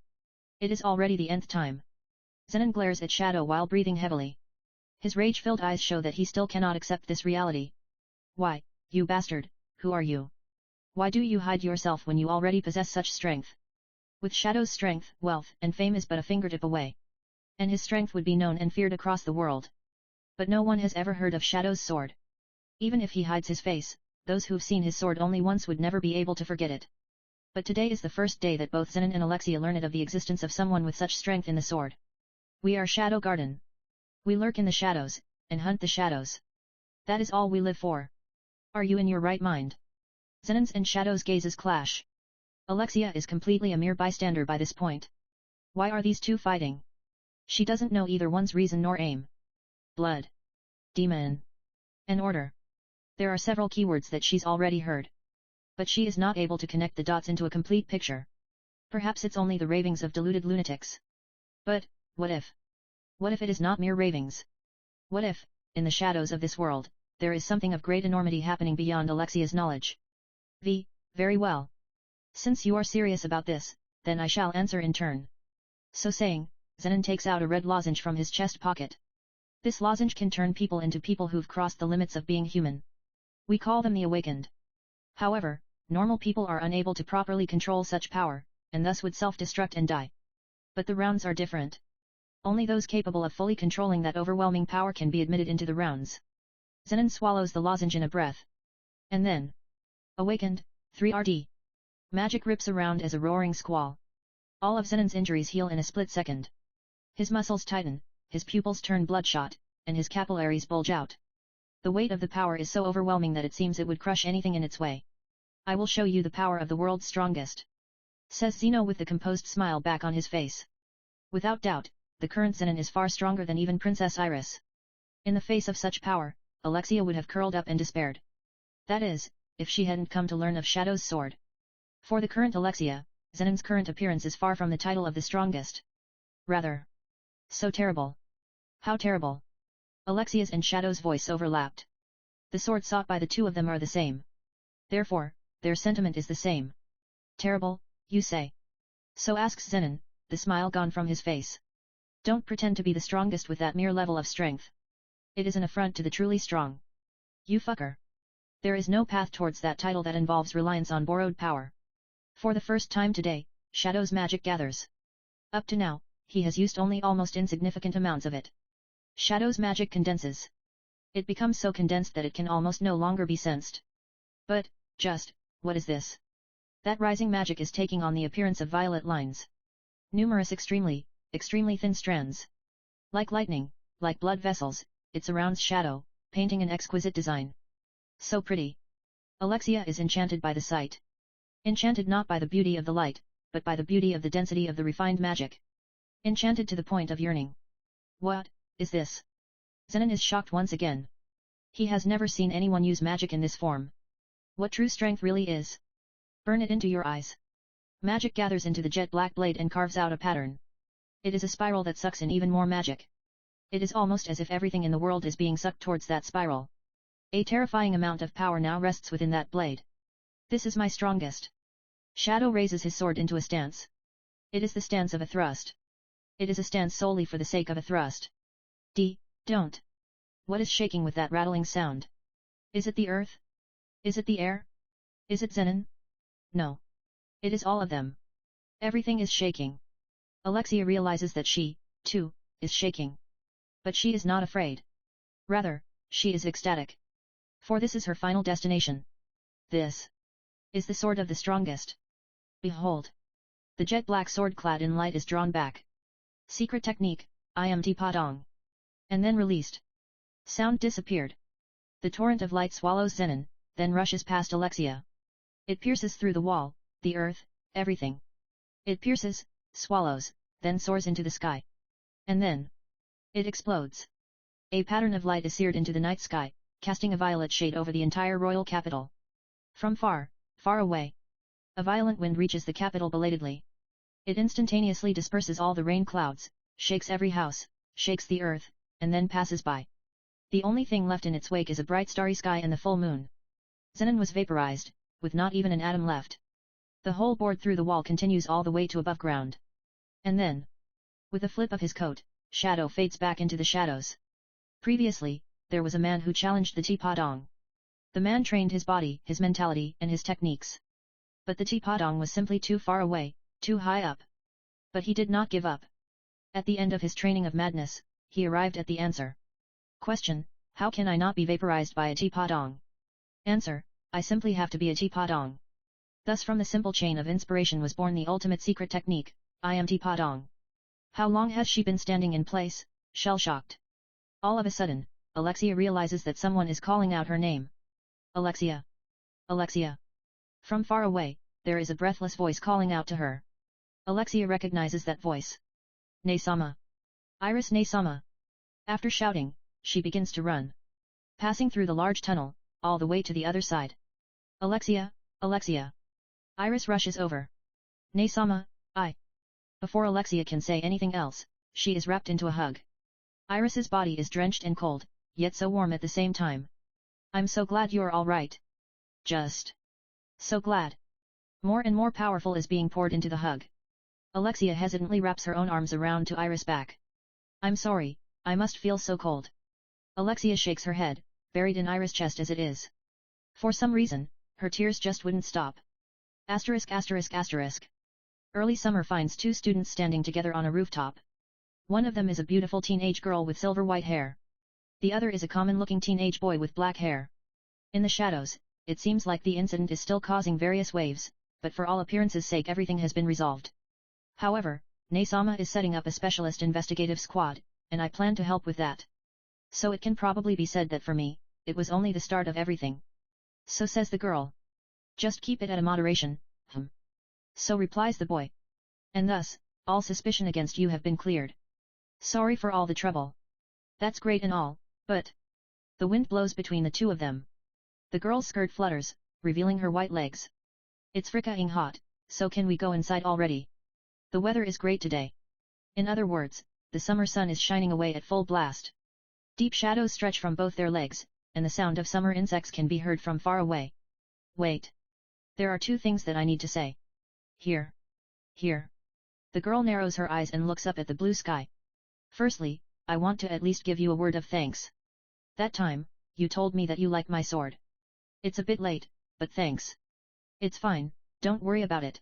It is already the nth time. Zenon glares at Shadow while breathing heavily. His rage-filled eyes show that he still cannot accept this reality. Why, you bastard, who are you? Why do you hide yourself when you already possess such strength? With Shadow's strength, wealth and fame is but a fingertip away. And his strength would be known and feared across the world. But no one has ever heard of Shadow's sword. Even if he hides his face, those who've seen his sword only once would never be able to forget it. But today is the first day that both Zenon and Alexia learned of the existence of someone with such strength in the sword. We are Shadow Garden. We lurk in the shadows, and hunt the shadows. That is all we live for. Are you in your right mind? Zenon's and Shadow's gazes clash. Alexia is completely a mere bystander by this point. Why are these two fighting? She doesn't know either one's reason nor aim. Blood. Demon. And order. There are several keywords that she's already heard. But she is not able to connect the dots into a complete picture. Perhaps it's only the ravings of deluded lunatics. But, what if? What if it is not mere ravings? What if, in the shadows of this world, there is something of great enormity happening beyond Alexia's knowledge? Very well. Since you are serious about this, then I shall answer in turn. So saying, Zenon takes out a red lozenge from his chest pocket. This lozenge can turn people into people who've crossed the limits of being human. We call them the awakened. However, normal people are unable to properly control such power, and thus would self-destruct and die. But the rounds are different. Only those capable of fully controlling that overwhelming power can be admitted into the rounds. Zenon swallows the lozenge in a breath. And then, awakened, 3RD. Magic rips around as a roaring squall. All of Zenon's injuries heal in a split second. His muscles tighten, his pupils turn bloodshot, and his capillaries bulge out. The weight of the power is so overwhelming that it seems it would crush anything in its way. I will show you the power of the world's strongest, says Zeno with the composed smile back on his face. Without doubt, the current Zenon is far stronger than even Princess Iris. In the face of such power, Alexia would have curled up and despaired. That is, if she hadn't come to learn of Shadow's sword. For the current Alexia, Zenon's current appearance is far from the title of the strongest. Rather. So terrible. How terrible. Alexia's and Shadow's voice overlapped. The sword sought by the two of them are the same. Therefore, their sentiment is the same. Terrible, you say? So asks Zenon, the smile gone from his face. Don't pretend to be the strongest with that mere level of strength. It is an affront to the truly strong. You fucker. There is no path towards that title that involves reliance on borrowed power. For the first time today, Shadow's magic gathers. Up to now, he has used only almost insignificant amounts of it. Shadow's magic condenses. It becomes so condensed that it can almost no longer be sensed. But, what is this? That rising magic is taking on the appearance of violet lines. Numerous extremely thin strands. Like lightning, like blood vessels, it surrounds Shadow, painting an exquisite design. So pretty. Alexia is enchanted by the sight. Enchanted not by the beauty of the light, but by the beauty of the density of the refined magic. Enchanted to the point of yearning. What is this? Zenon is shocked once again. He has never seen anyone use magic in this form. What true strength really is? Burn it into your eyes. Magic gathers into the jet black blade and carves out a pattern. It is a spiral that sucks in even more magic. It is almost as if everything in the world is being sucked towards that spiral. A terrifying amount of power now rests within that blade. This is my strongest. Shadow raises his sword into a stance. It is the stance of a thrust. It is a stance solely for the sake of a thrust. Don't. What is shaking with that rattling sound? Is it the earth? Is it the air? Is it Zenon? No. It is all of them. Everything is shaking. Alexia realizes that she, too, is shaking. But she is not afraid. Rather, she is ecstatic. For this is her final destination. This is the sword of the strongest. Behold! The jet black sword clad in light is drawn back. Secret technique, IMT Padong. And then released. Sound disappeared. The torrent of light swallows Zenon, then rushes past Alexia. It pierces through the wall, the earth, everything. It pierces, swallows, then soars into the sky. And then it explodes. A pattern of light is seared into the night sky, casting a violet shade over the entire royal capital. From far, far away, a violent wind reaches the capital belatedly. It instantaneously disperses all the rain clouds, shakes every house, shakes the earth, and then passes by. The only thing left in its wake is a bright starry sky and the full moon. Zenon was vaporized, with not even an atom left. The hole bored through the wall continues all the way to above ground. And then, with a flip of his coat, Shadow fades back into the shadows. Previously, there was a man who challenged the Padong. The man trained his body, his mentality, and his techniques. But the Padong was simply too far away, too high up. But he did not give up. At the end of his training of madness, he arrived at the answer. Question: how can I not be vaporized by a Padong? Answer: I simply have to be a Padong. Thus from the simple chain of inspiration was born the ultimate secret technique, IMT Padong. How long has she been standing in place, shell-shocked? All of a sudden, Alexia realizes that someone is calling out her name. Alexia! Alexia! From far away, there is a breathless voice calling out to her. Alexia recognizes that voice. Ne-sama! Iris Ne-sama! After shouting, she begins to run. Passing through the large tunnel, all the way to the other side. Alexia! Alexia! Iris rushes over. Ne-sama, I. Before Alexia can say anything else, she is wrapped into a hug. Iris's body is drenched and cold, yet so warm at the same time. I'm so glad you're all right. Just so glad. More and more powerful is being poured into the hug. Alexia hesitantly wraps her own arms around to Iris' back. I'm sorry, I must feel so cold. Alexia shakes her head, buried in Iris' chest as it is. For some reason, her tears just wouldn't stop. Asterisk asterisk asterisk. Early summer finds two students standing together on a rooftop. One of them is a beautiful teenage girl with silver white hair. The other is a common-looking teenage boy with black hair. In the shadows, it seems like the incident is still causing various waves, but for all appearances' sake everything has been resolved. However, Ne-sama is setting up a specialist investigative squad, and I plan to help with that. So it can probably be said that for me, it was only the start of everything. So says the girl. Just keep it at a moderation, So replies the boy. And thus, all suspicion against you have been cleared. Sorry for all the trouble. That's great and all, but the wind blows between the two of them. The girl's skirt flutters, revealing her white legs. It's fricking hot, so can we go inside already? The weather is great today. In other words, the summer sun is shining away at full blast. Deep shadows stretch from both their legs, and the sound of summer insects can be heard from far away. Wait. There are two things that I need to say. Here. Here. The girl narrows her eyes and looks up at the blue sky. Firstly, I want to at least give you a word of thanks. That time, you told me that you like my sword. It's a bit late, but thanks. It's fine, don't worry about it.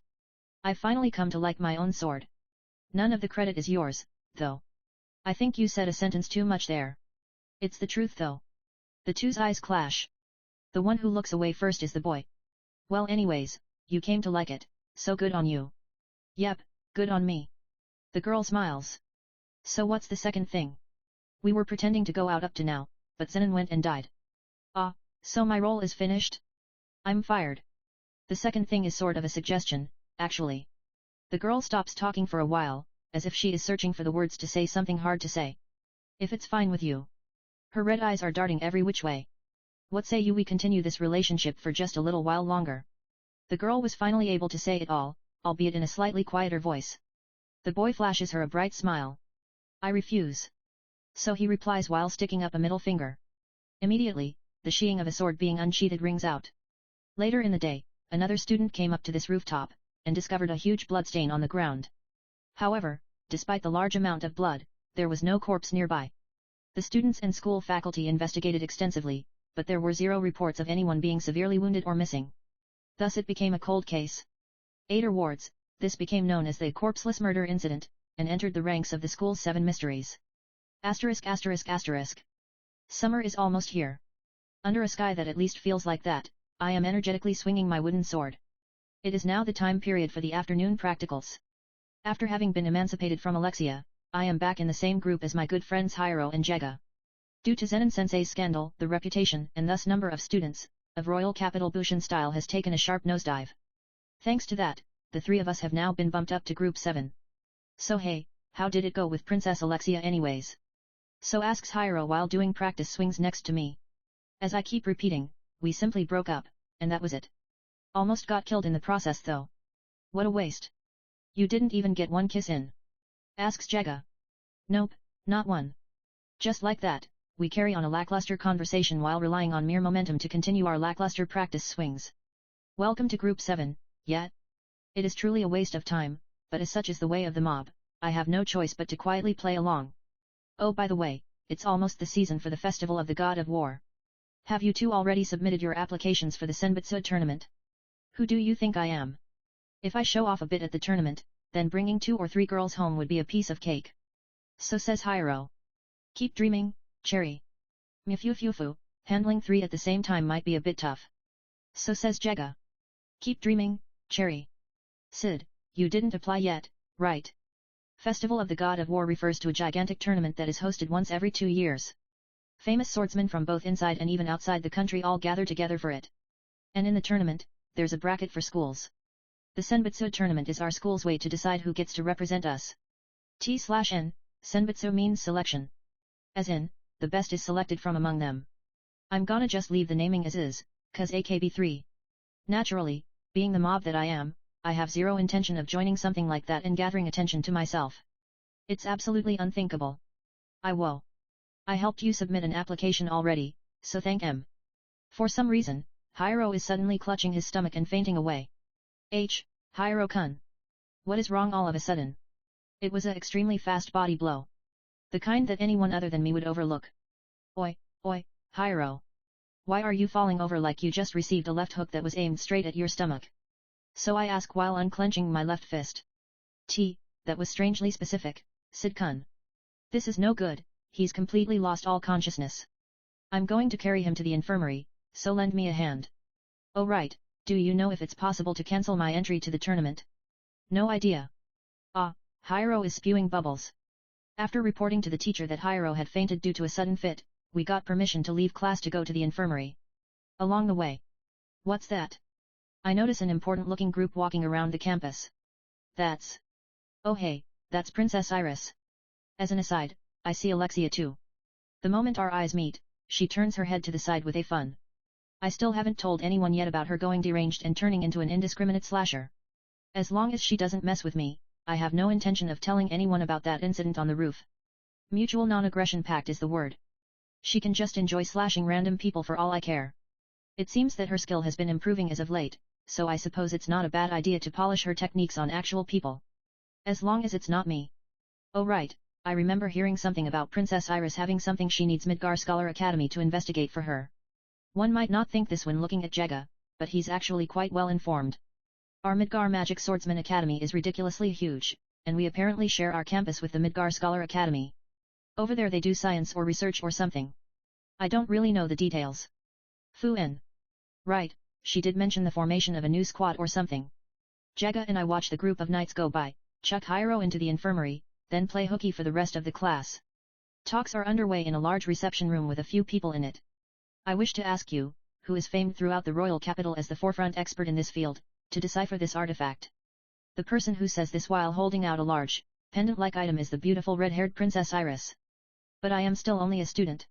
I've finally come to like my own sword. None of the credit is yours, though. I think you said a sentence too much there. It's the truth though. The two's eyes clash. The one who looks away first is the boy. Well anyways, you came to like it, so good on you. Yep, good on me. The girl smiles. So what's the second thing? We were pretending to go out up to now, but Zenon went and died. Ah, so my role is finished? I'm fired. The second thing is sort of a suggestion, actually. The girl stops talking for a while, as if she is searching for the words to say something hard to say. If it's fine with you. Her red eyes are darting every which way. What say you we continue this relationship for just a little while longer? The girl was finally able to say it all, albeit in a slightly quieter voice. The boy flashes her a bright smile. I refuse. So he replies while sticking up a middle finger. Immediately, the sheathing of a sword being unsheathed rings out. Later in the day, another student came up to this rooftop, and discovered a huge bloodstain on the ground. However, despite the large amount of blood, there was no corpse nearby. The students and school faculty investigated extensively, but there were 0 reports of anyone being severely wounded or missing. Thus it became a cold case. Afterwards, this became known as the corpseless murder incident, and entered the ranks of the school's 7 mysteries. Summer is almost here. Under a sky that at least feels like that, I am energetically swinging my wooden sword. It is now the time period for the afternoon practicals. After having been emancipated from Alexia, I am back in the same group as my good friends Hiro and Jega. Due to Zenin-sensei's scandal, the reputation, and thus number of students, of Royal Capital Bushin style has taken a sharp nosedive. Thanks to that, the 3 of us have now been bumped up to Group 7. So hey, how did it go with Princess Alexia anyways? So asks Hiro while doing practice swings next to me. As I keep repeating, we simply broke up, and that was it. Almost got killed in the process though. What a waste. You didn't even get one kiss in. Asks Jega. Nope, not one. Just like that, we carry on a lackluster conversation while relying on mere momentum to continue our lackluster practice swings. Welcome to Group 7, yeah? It is truly a waste of time, but as such is the way of the mob, I have no choice but to quietly play along. Oh by the way, it's almost the season for the Festival of the God of War. Have you 2 already submitted your applications for the Senbutsu tournament? Who do you think I am? If I show off a bit at the tournament, then bringing 2 or 3 girls home would be a piece of cake. So says Hiro. Keep dreaming, Cherry. Mfufufu, handling 3 at the same time might be a bit tough. So says Jega. Keep dreaming, Cherry. Cid, you didn't apply yet, right? Festival of the God of War refers to a gigantic tournament that is hosted once every 2 years. Famous swordsmen from both inside and even outside the country all gather together for it. And in the tournament, there's a bracket for schools. The Senbutsu tournament is our school's way to decide who gets to represent us. T/N, Senbutsu means selection. As in, the best is selected from among them. I'm gonna just leave the naming as is, cause AKB3. Naturally, being the mob that I am, I have 0 intention of joining something like that and gathering attention to myself. It's absolutely unthinkable. Whoa. I helped you submit an application already, so thank em. For some reason, Hiro is suddenly clutching his stomach and fainting away. Hiro-kun. What is wrong all of a sudden? It was a extremely fast body blow. The kind that anyone other than me would overlook. Oi, Hiro. Why are you falling over like you just received a left hook that was aimed straight at your stomach? So I ask while unclenching my left fist. That was strangely specific, Cid-kun. This is no good, he's completely lost all consciousness. I'm going to carry him to the infirmary, so lend me a hand. Oh right, do you know if it's possible to cancel my entry to the tournament? No idea. Hiro is spewing bubbles. After reporting to the teacher that Hiro had fainted due to a sudden fit, we got permission to leave class to go to the infirmary. Along the way. What's that? I notice an important-looking group walking around the campus. Oh hey, that's Princess Iris. As an aside, I see Alexia too. The moment our eyes meet, she turns her head to the side with a fun. I still haven't told anyone yet about her going deranged and turning into an indiscriminate slasher. As long as she doesn't mess with me, I have no intention of telling anyone about that incident on the roof. Mutual non-aggression pact is the word. She can just enjoy slashing random people for all I care. It seems that her skill has been improving as of late, so I suppose it's not a bad idea to polish her techniques on actual people. As long as it's not me. Oh right, I remember hearing something about Princess Iris having something she needs Midgar Scholar Academy to investigate for her. One might not think this when looking at Jega, but he's actually quite well informed. Our Midgar Magic Swordsman Academy is ridiculously huge, and we apparently share our campus with the Midgar Scholar Academy. Over there they do science or research or something. I don't really know the details. Fu-en. Right, she did mention the formation of a new squad or something. Jega and I watch the group of knights go by, chuck Hiro into the infirmary, then play hooky for the rest of the class. Talks are underway in a large reception room with a few people in it. I wish to ask you, who is famed throughout the royal capital as the forefront expert in this field, to decipher this artifact. The person who says this while holding out a large, pendant-like item is the beautiful red-haired Princess Iris. But I am still only a student.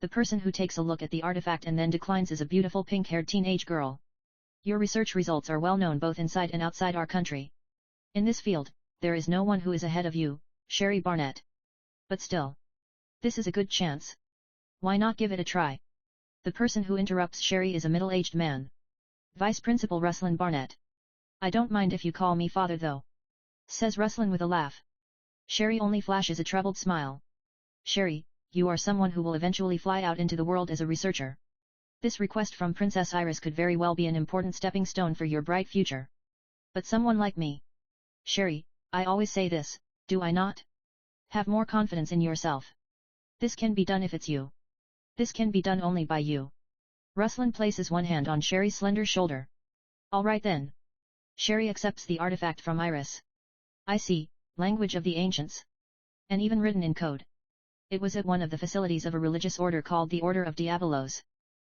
The person who takes a look at the artifact and then declines is a beautiful pink-haired teenage girl. Your research results are well known both inside and outside our country. In this field, there is no one who is ahead of you, Sherry Barnett. But still, this is a good chance. Why not give it a try? The person who interrupts Sherry is a middle-aged man. Vice Principal Ruslan Barnett. I don't mind if you call me father though, says Ruslan with a laugh. Sherry only flashes a troubled smile. Sherry, you are someone who will eventually fly out into the world as a researcher. This request from Princess Iris could very well be an important stepping stone for your bright future. But someone like me. Sherry, I always say this, do I not? Have more confidence in yourself. This can be done if it's you. This can be done only by you. Ruslan places one hand on Sherry's slender shoulder. Alright then. Sherry accepts the artifact from Iris. I see, language of the ancients. And even written in code. It was at one of the facilities of a religious order called the Order of Diabolos.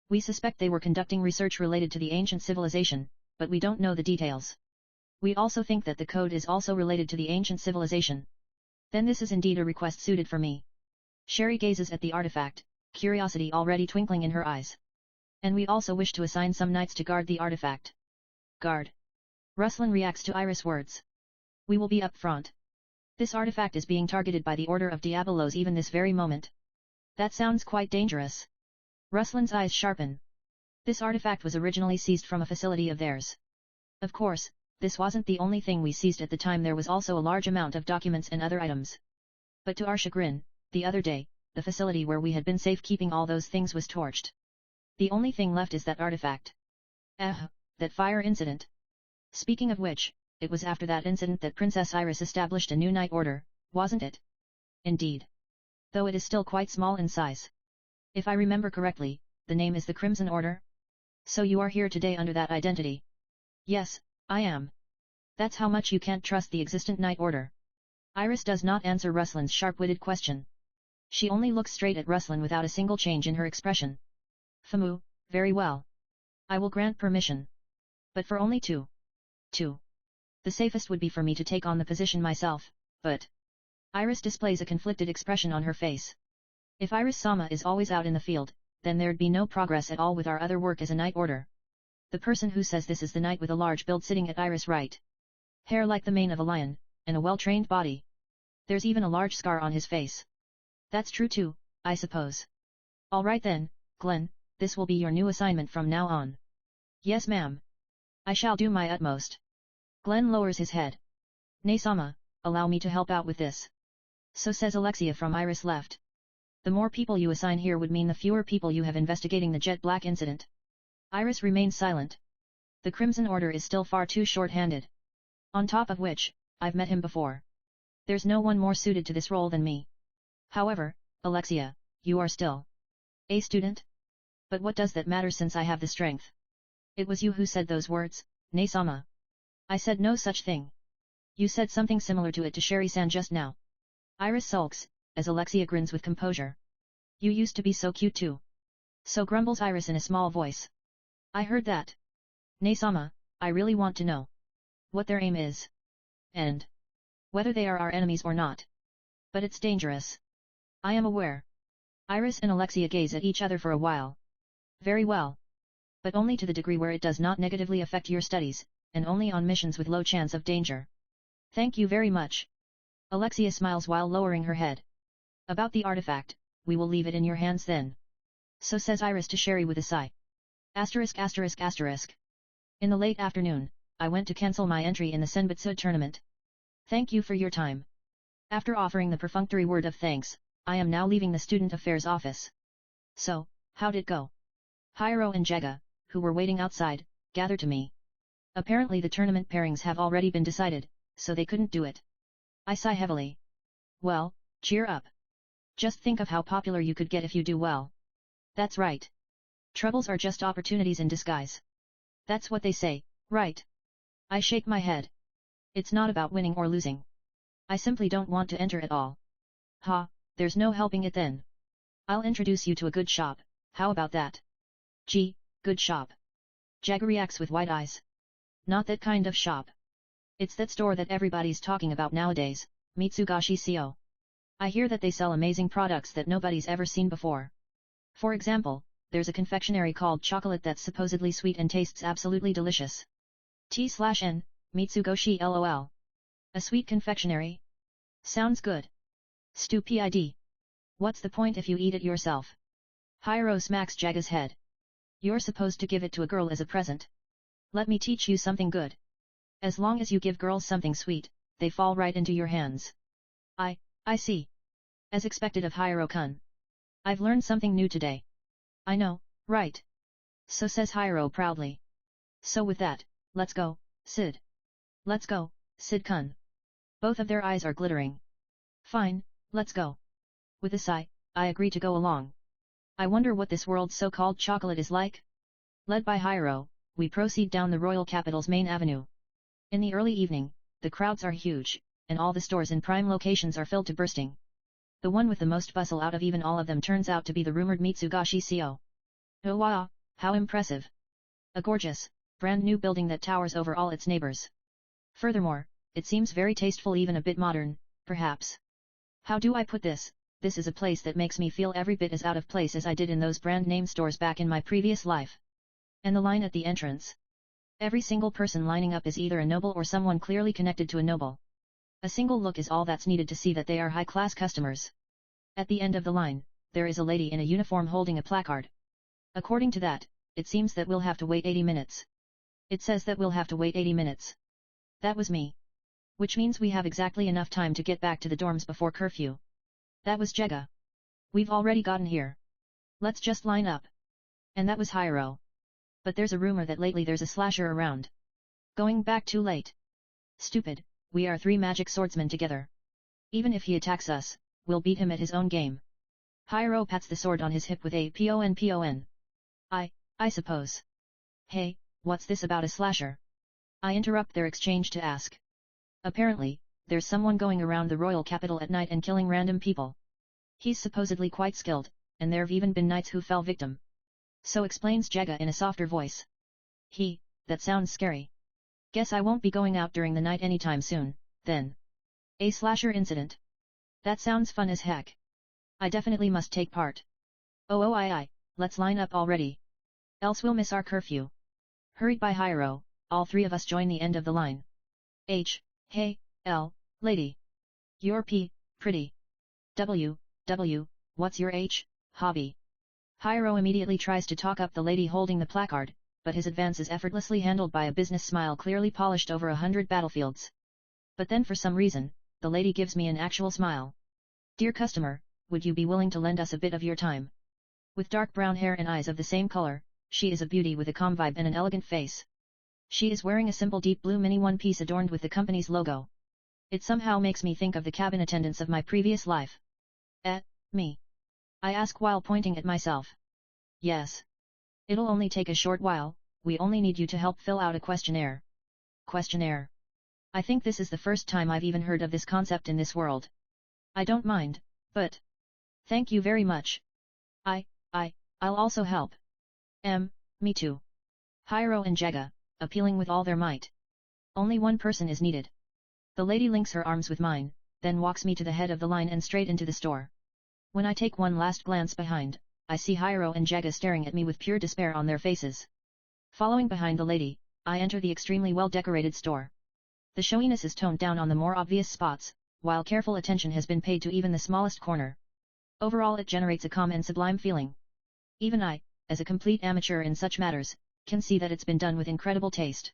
We suspect they were conducting research related to the ancient civilization, but we don't know the details. We also think that the code is also related to the ancient civilization. Then this is indeed a request suited for me. Sherry gazes at the artifact, curiosity already twinkling in her eyes. And we also wish to assign some knights to guard the artifact. Guard. Ruslan reacts to Iris' words. We will be up front. This artifact is being targeted by the Order of Diabolos even this very moment. That sounds quite dangerous. Ruslan's eyes sharpen. This artifact was originally seized from a facility of theirs. Of course, this wasn't the only thing we seized at the time. There was also a large amount of documents and other items. But to our chagrin, the other day, the facility where we had been safe keeping all those things was torched. The only thing left is that artifact. That fire incident. Speaking of which, it was after that incident that Princess Iris established a new knight order, wasn't it? Indeed. Though it is still quite small in size. If I remember correctly, the name is the Crimson Order? So you are here today under that identity? Yes, I am. That's how much you can't trust the existent knight order. Iris does not answer Ruslan's sharp-witted question. She only looks straight at Ruslan without a single change in her expression. Famu, very well. I will grant permission. But for only two. The safest would be for me to take on the position myself, but... Iris displays a conflicted expression on her face. If Iris-sama is always out in the field, then there'd be no progress at all with our other work as a knight order. The person who says this is the knight with a large build sitting at Iris' right. Hair like the mane of a lion, and a well-trained body. There's even a large scar on his face. That's true too, I suppose. Alright then, Glenn, this will be your new assignment from now on. Yes ma'am. I shall do my utmost. Glenn lowers his head. Nei-sama, allow me to help out with this. So says Alexia from Iris left. The more people you assign here would mean the fewer people you have investigating the jet black incident. Iris remains silent. The Crimson Order is still far too short-handed. On top of which, I've met him before. There's no one more suited to this role than me. However, Alexia, you are still a student? But what does that matter since I have the strength? It was you who said those words, Nei-sama. I said no such thing. You said something similar to it to Sherry-san just now. Iris sulks, as Alexia grins with composure. You used to be so cute too. So grumbles Iris in a small voice. I heard that. Nei-sama, I really want to know what their aim is. And whether they are our enemies or not. But it's dangerous. I am aware. Iris and Alexia gaze at each other for a while. Very well. But only to the degree where it does not negatively affect your studies, and only on missions with low chance of danger. Thank you very much. Alexia smiles while lowering her head. About the artifact, we will leave it in your hands then. So says Iris to Sherry with a sigh. ******. In the late afternoon, I went to cancel my entry in the Senbutsu tournament. Thank you for your time. After offering the perfunctory word of thanks, I am now leaving the student affairs office. So, how'd it go? Hiro and Jega, who were waiting outside, gathered to me. Apparently the tournament pairings have already been decided, so they couldn't do it. I sigh heavily. Well, cheer up. Just think of how popular you could get if you do well. That's right. Troubles are just opportunities in disguise. That's what they say, right? I shake my head. It's not about winning or losing. I simply don't want to enter at all. Ha, there's no helping it then. I'll introduce you to a good shop, how about that? Gee, good shop. Jagger reacts with wide eyes. Not that kind of shop. It's that store that everybody's talking about nowadays, Mitsugashi Co. I hear that they sell amazing products that nobody's ever seen before. For example, there's a confectionery called chocolate that's supposedly sweet and tastes absolutely delicious. T/N, Mitsugoshi LOL. A sweet confectionery? Sounds good. Stupid. What's the point if you eat it yourself? Hiro smacks Jaga's head. You're supposed to give it to a girl as a present. Let me teach you something good. As long as you give girls something sweet, they fall right into your hands. I see. As expected of Hiro-kun. I've learned something new today. I know, right? So says Hiro proudly. So with that, let's go, Cid. Let's go, Cid-kun. Both of their eyes are glittering. Fine, let's go. With a sigh, I agree to go along. I wonder what this world's so-called chocolate is like? Led by Hiro, we proceed down the royal capital's main avenue. In the early evening, the crowds are huge, and all the stores in prime locations are filled to bursting. The one with the most bustle out of even all of them turns out to be the rumored Mitsugashi Co. Oh wow, how impressive. A gorgeous, brand new building that towers over all its neighbors. Furthermore, it seems very tasteful, even a bit modern, perhaps. How do I put this? This is a place that makes me feel every bit as out of place as I did in those brand name stores back in my previous life. And the line at the entrance. Every single person lining up is either a noble or someone clearly connected to a noble. A single look is all that's needed to see that they are high-class customers. At the end of the line, there is a lady in a uniform holding a placard. According to that, it seems that we'll have to wait 80 minutes. It says that we'll have to wait 80 minutes. That was me. Which means we have exactly enough time to get back to the dorms before curfew. That was Jega. We've already gotten here. Let's just line up. And that was Hiro. But there's a rumor that lately there's a slasher around. Going back too late. Stupid, we are 3 magic swordsmen together. Even if he attacks us, we'll beat him at his own game. Hiro pats the sword on his hip with a pon. I suppose. Hey, what's this about a slasher? I interrupt their exchange to ask. Apparently, there's someone going around the royal capital at night and killing random people. He's supposedly quite skilled, and there've even been knights who fell victim. So explains Jega in a softer voice. That sounds scary. Guess I won't be going out during the night anytime soon, then. A slasher incident? That sounds fun as heck. I definitely must take part. Oh, let's line up already. Else we'll miss our curfew. Hurried by Hiro, all 3 of us join the end of the line. Hey, L, lady. You're pretty. W, what's your hobby? Hiro immediately tries to talk up the lady holding the placard, but his advance is effortlessly handled by a business smile clearly polished over 100 battlefields. But then for some reason, the lady gives me an actual smile. Dear customer, would you be willing to lend us a bit of your time? With dark brown hair and eyes of the same color, she is a beauty with a calm vibe and an elegant face. She is wearing a simple deep blue mini one-piece adorned with the company's logo. It somehow makes me think of the cabin attendants of my previous life. Me? I ask while pointing at myself. Yes. It'll only take a short while, we only need you to help fill out a questionnaire. Questionnaire? I think this is the first time I've even heard of this concept in this world. I don't mind, but... Thank you very much. I'll also help. Me too. Hiro and Jega, appealing with all their might. Only one person is needed. The lady links her arms with mine, then walks me to the head of the line and straight into the store. When I take one last glance behind, I see Hiro and Jega staring at me with pure despair on their faces. Following behind the lady, I enter the extremely well-decorated store. The showiness is toned down on the more obvious spots, while careful attention has been paid to even the smallest corner. Overall it generates a calm and sublime feeling. Even I, as a complete amateur in such matters, can see that it's been done with incredible taste.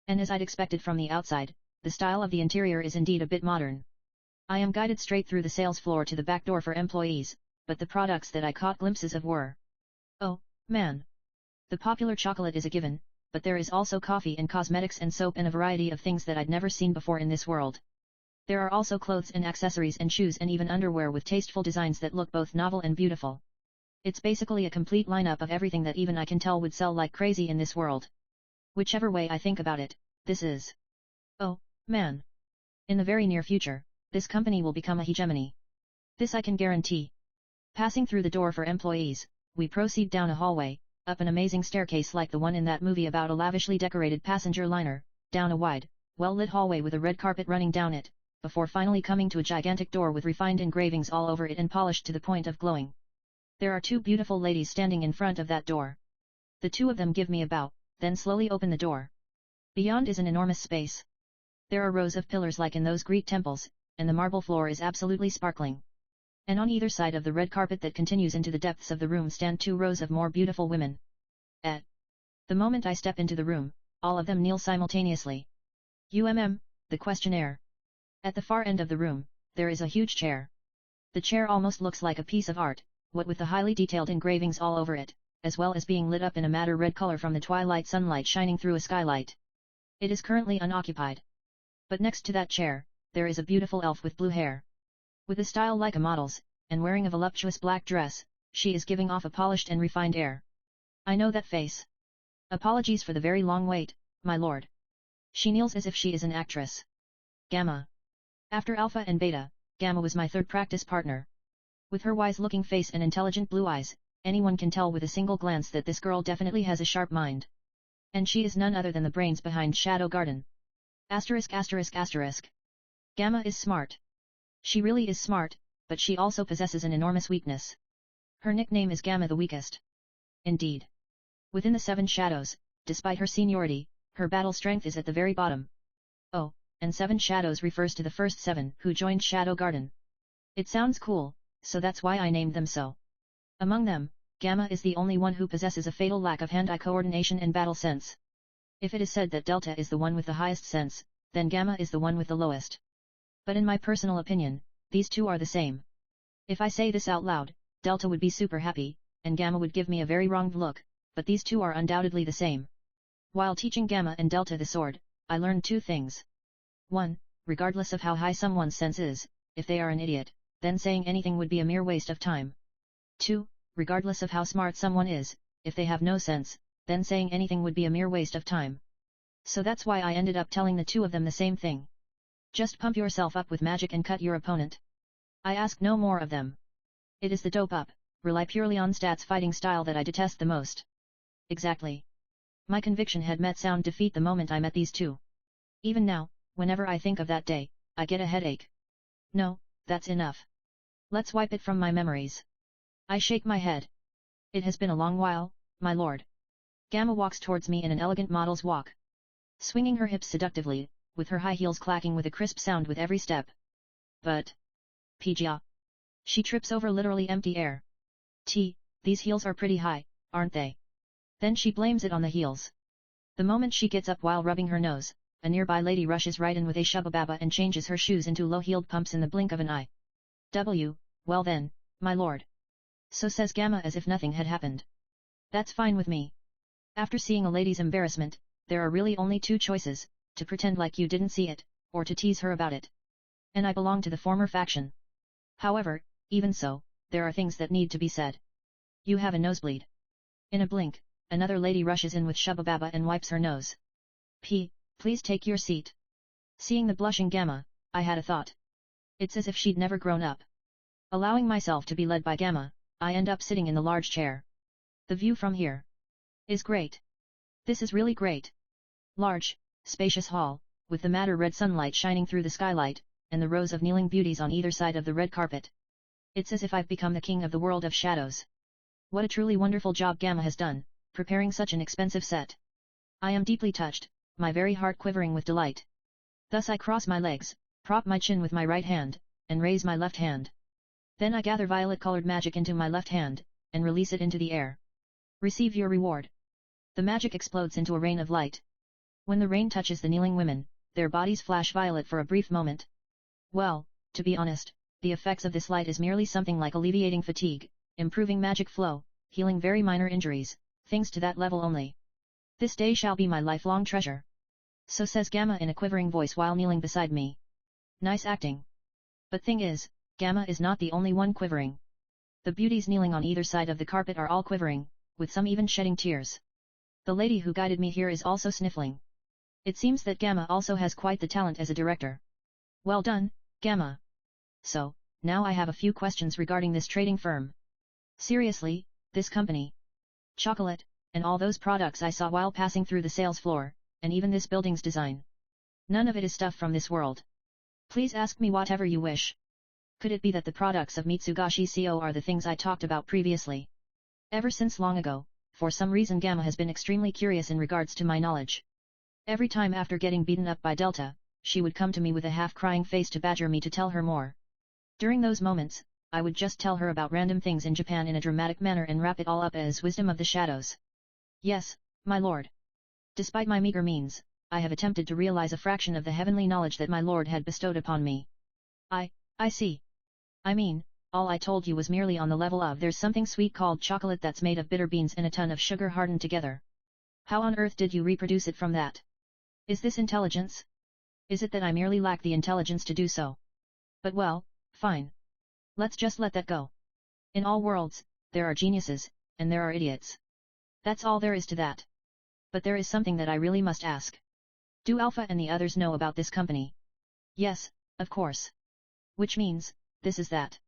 And as I'd expected from the outside, the style of the interior is indeed a bit modern. I am guided straight through the sales floor to the back door for employees, but the products that I caught glimpses of were... Oh, man! The popular chocolate is a given, but there is also coffee and cosmetics and soap and a variety of things that I'd never seen before in this world. There are also clothes and accessories and shoes and even underwear with tasteful designs that look both novel and beautiful. It's basically a complete lineup of everything that even I can tell would sell like crazy in this world. Whichever way I think about it, this is... Oh, man! In the very near future, this company will become a hegemony. This I can guarantee. Passing through the door for employees, we proceed down a hallway, up an amazing staircase like the one in that movie about a lavishly decorated passenger liner, down a wide, well-lit hallway with a red carpet running down it, before finally coming to a gigantic door with refined engravings all over it and polished to the point of glowing. There are two beautiful ladies standing in front of that door. The two of them give me a bow, then slowly open the door. Beyond is an enormous space. There are rows of pillars like in those Greek temples, and the marble floor is absolutely sparkling. And on either side of the red carpet that continues into the depths of the room stand 2 rows of more beautiful women. At the moment I step into the room, all of them kneel simultaneously. The questionnaire. At the far end of the room, there is a huge chair. The chair almost looks like a piece of art, what with the highly detailed engravings all over it, as well as being lit up in a madder red color from the twilight sunlight shining through a skylight. It is currently unoccupied. But next to that chair, there is a beautiful elf with blue hair. With a style like a model's, and wearing a voluptuous black dress, she is giving off a polished and refined air. I know that face. Apologies for the very long wait, my lord. She kneels as if she is an actress. Gamma. After Alpha and Beta, Gamma was my third practice partner. With her wise-looking face and intelligent blue eyes, anyone can tell with a single glance that this girl definitely has a sharp mind. And she is none other than the brains behind Shadow Garden. Gamma is smart. She really is smart, but she also possesses an enormous weakness. Her nickname is Gamma the Weakest. Indeed. Within the 7 shadows, despite her seniority, her battle strength is at the very bottom. Oh, and 7 shadows refers to the first 7 who joined Shadow Garden. It sounds cool, so that's why I named them so. Among them, Gamma is the only one who possesses a fatal lack of hand-eye coordination and battle sense. If it is said that Delta is the one with the highest sense, then Gamma is the one with the lowest. But in my personal opinion, these two are the same. If I say this out loud, Delta would be super happy, and Gamma would give me a very wronged look, but these two are undoubtedly the same. While teaching Gamma and Delta the sword, I learned 2 things. 1. Regardless of how high someone's sense is, if they are an idiot, then saying anything would be a mere waste of time. 2. Regardless of how smart someone is, if they have no sense, then saying anything would be a mere waste of time. So that's why I ended up telling the 2 of them the same thing. Just pump yourself up with magic and cut your opponent. I ask no more of them. It is the dope up, rely purely on stats fighting style that I detest the most. Exactly. My conviction had met sound defeat the moment I met these 2. Even now, whenever I think of that day, I get a headache. No, that's enough. Let's wipe it from my memories. I shake my head. It has been a long while, my lord. Gamma walks towards me in an elegant model's walk. Swinging her hips seductively, with her high heels clacking with a crisp sound with every step. But... Pijia. She trips over literally empty air. These heels are pretty high, aren't they? Then she blames it on the heels. The moment she gets up while rubbing her nose, a nearby lady rushes right in with a shubba-baba and changes her shoes into low-heeled pumps in the blink of an eye. Well then, my lord. So says Gamma as if nothing had happened. That's fine with me. After seeing a lady's embarrassment, there are really only 2 choices, to pretend like you didn't see it, or to tease her about it. And I belong to the former faction. However, even so, there are things that need to be said. You have a nosebleed. In a blink, another lady rushes in with shubba-baba and wipes her nose. Please take your seat. Seeing the blushing Gamma, I had a thought. It's as if she'd never grown up. Allowing myself to be led by Gamma, I end up sitting in the large chair. The view from here is great. This is really great. Large, spacious hall, with the madder red sunlight shining through the skylight, and the rows of kneeling beauties on either side of the red carpet. It's as if I've become the king of the world of shadows. What a truly wonderful job Gamma has done, preparing such an expensive set. I am deeply touched, my very heart quivering with delight. Thus I cross my legs, prop my chin with my right hand, and raise my left hand. Then I gather violet-colored magic into my left hand, and release it into the air. Receive your reward. The magic explodes into a rain of light. When the rain touches the kneeling women, their bodies flash violet for a brief moment. Well, to be honest, the effects of this light is merely something like alleviating fatigue, improving magic flow, healing very minor injuries, things to that level only. This day shall be my lifelong treasure. So says Gamma in a quivering voice while kneeling beside me. Nice acting. But thing is, Gamma is not the only one quivering. The beauties kneeling on either side of the carpet are all quivering, with some even shedding tears. The lady who guided me here is also sniffling. It seems that Gamma also has quite the talent as a director. Well done, Gamma. So, now I have a few questions regarding this trading firm. Seriously, this company. Chocolate, and all those products I saw while passing through the sales floor, and even this building's design. None of it is stuff from this world. Please ask me whatever you wish. Could it be that the products of Mitsugashi Co. are the things I talked about previously? Ever since long ago, for some reason Gamma has been extremely curious in regards to my knowledge. Every time after getting beaten up by Delta, she would come to me with a half-crying face to badger me to tell her more. During those moments, I would just tell her about random things in Japan in a dramatic manner and wrap it all up as wisdom of the shadows. Yes, my lord. Despite my meager means, I have attempted to realize a fraction of the heavenly knowledge that my lord had bestowed upon me. I see. I mean, all I told you was merely on the level of there's something sweet called chocolate that's made of bitter beans and a ton of sugar hardened together. How on earth did you reproduce it from that? Is this intelligence? Is it that I merely lack the intelligence to do so? But well, fine. Let's just let that go. In all worlds, there are geniuses, and there are idiots. That's all there is to that. But there is something that I really must ask. Do Alpha and the others know about this company? Yes, of course. Which means, this is that.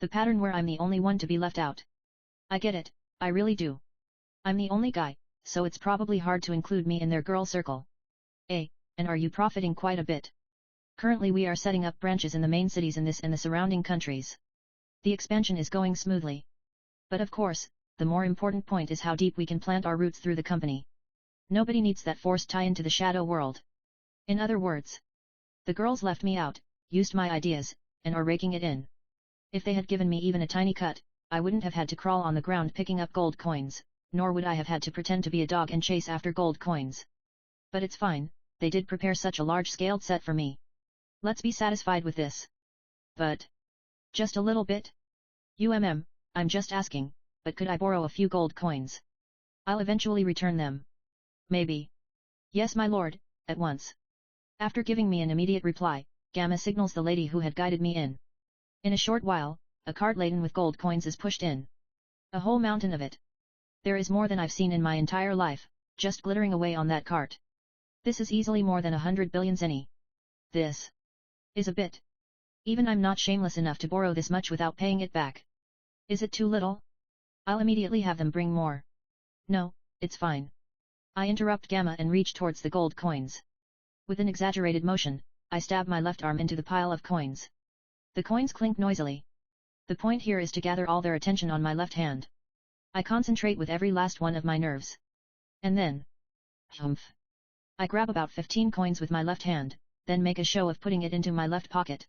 The pattern where I'm the only one to be left out. I get it, I really do. I'm the only guy, so it's probably hard to include me in their girl circle. And are you profiting quite a bit? Currently we are setting up branches in the main cities in this and the surrounding countries. The expansion is going smoothly. But of course, the more important point is how deep we can plant our roots through the company. Nobody needs that forced tie into the shadow world. In other words, the girls left me out, used my ideas, and are raking it in. If they had given me even a tiny cut, I wouldn't have had to crawl on the ground picking up gold coins, nor would I have had to pretend to be a dog and chase after gold coins. But it's fine, they did prepare such a large-scaled set for me. Let's be satisfied with this. But just a little bit? I'm just asking, but could I borrow a few gold coins? I'll eventually return them. Maybe. Yes, my lord, at once. After giving me an immediate reply, Gamma signals the lady who had guided me in. In a short while, a cart laden with gold coins is pushed in. A whole mountain of it. There is more than I've seen in my entire life, just glittering away on that cart. This is easily more than 100 billion zeni. This is a bit. Even I'm not shameless enough to borrow this much without paying it back. Is it too little? I'll immediately have them bring more. No, it's fine. I interrupt Gamma and reach towards the gold coins. With an exaggerated motion, I stab my left arm into the pile of coins. The coins clink noisily. The point here is to gather all their attention on my left hand. I concentrate with every last one of my nerves. And then, humph. I grab about 15 coins with my left hand, then make a show of putting it into my left pocket.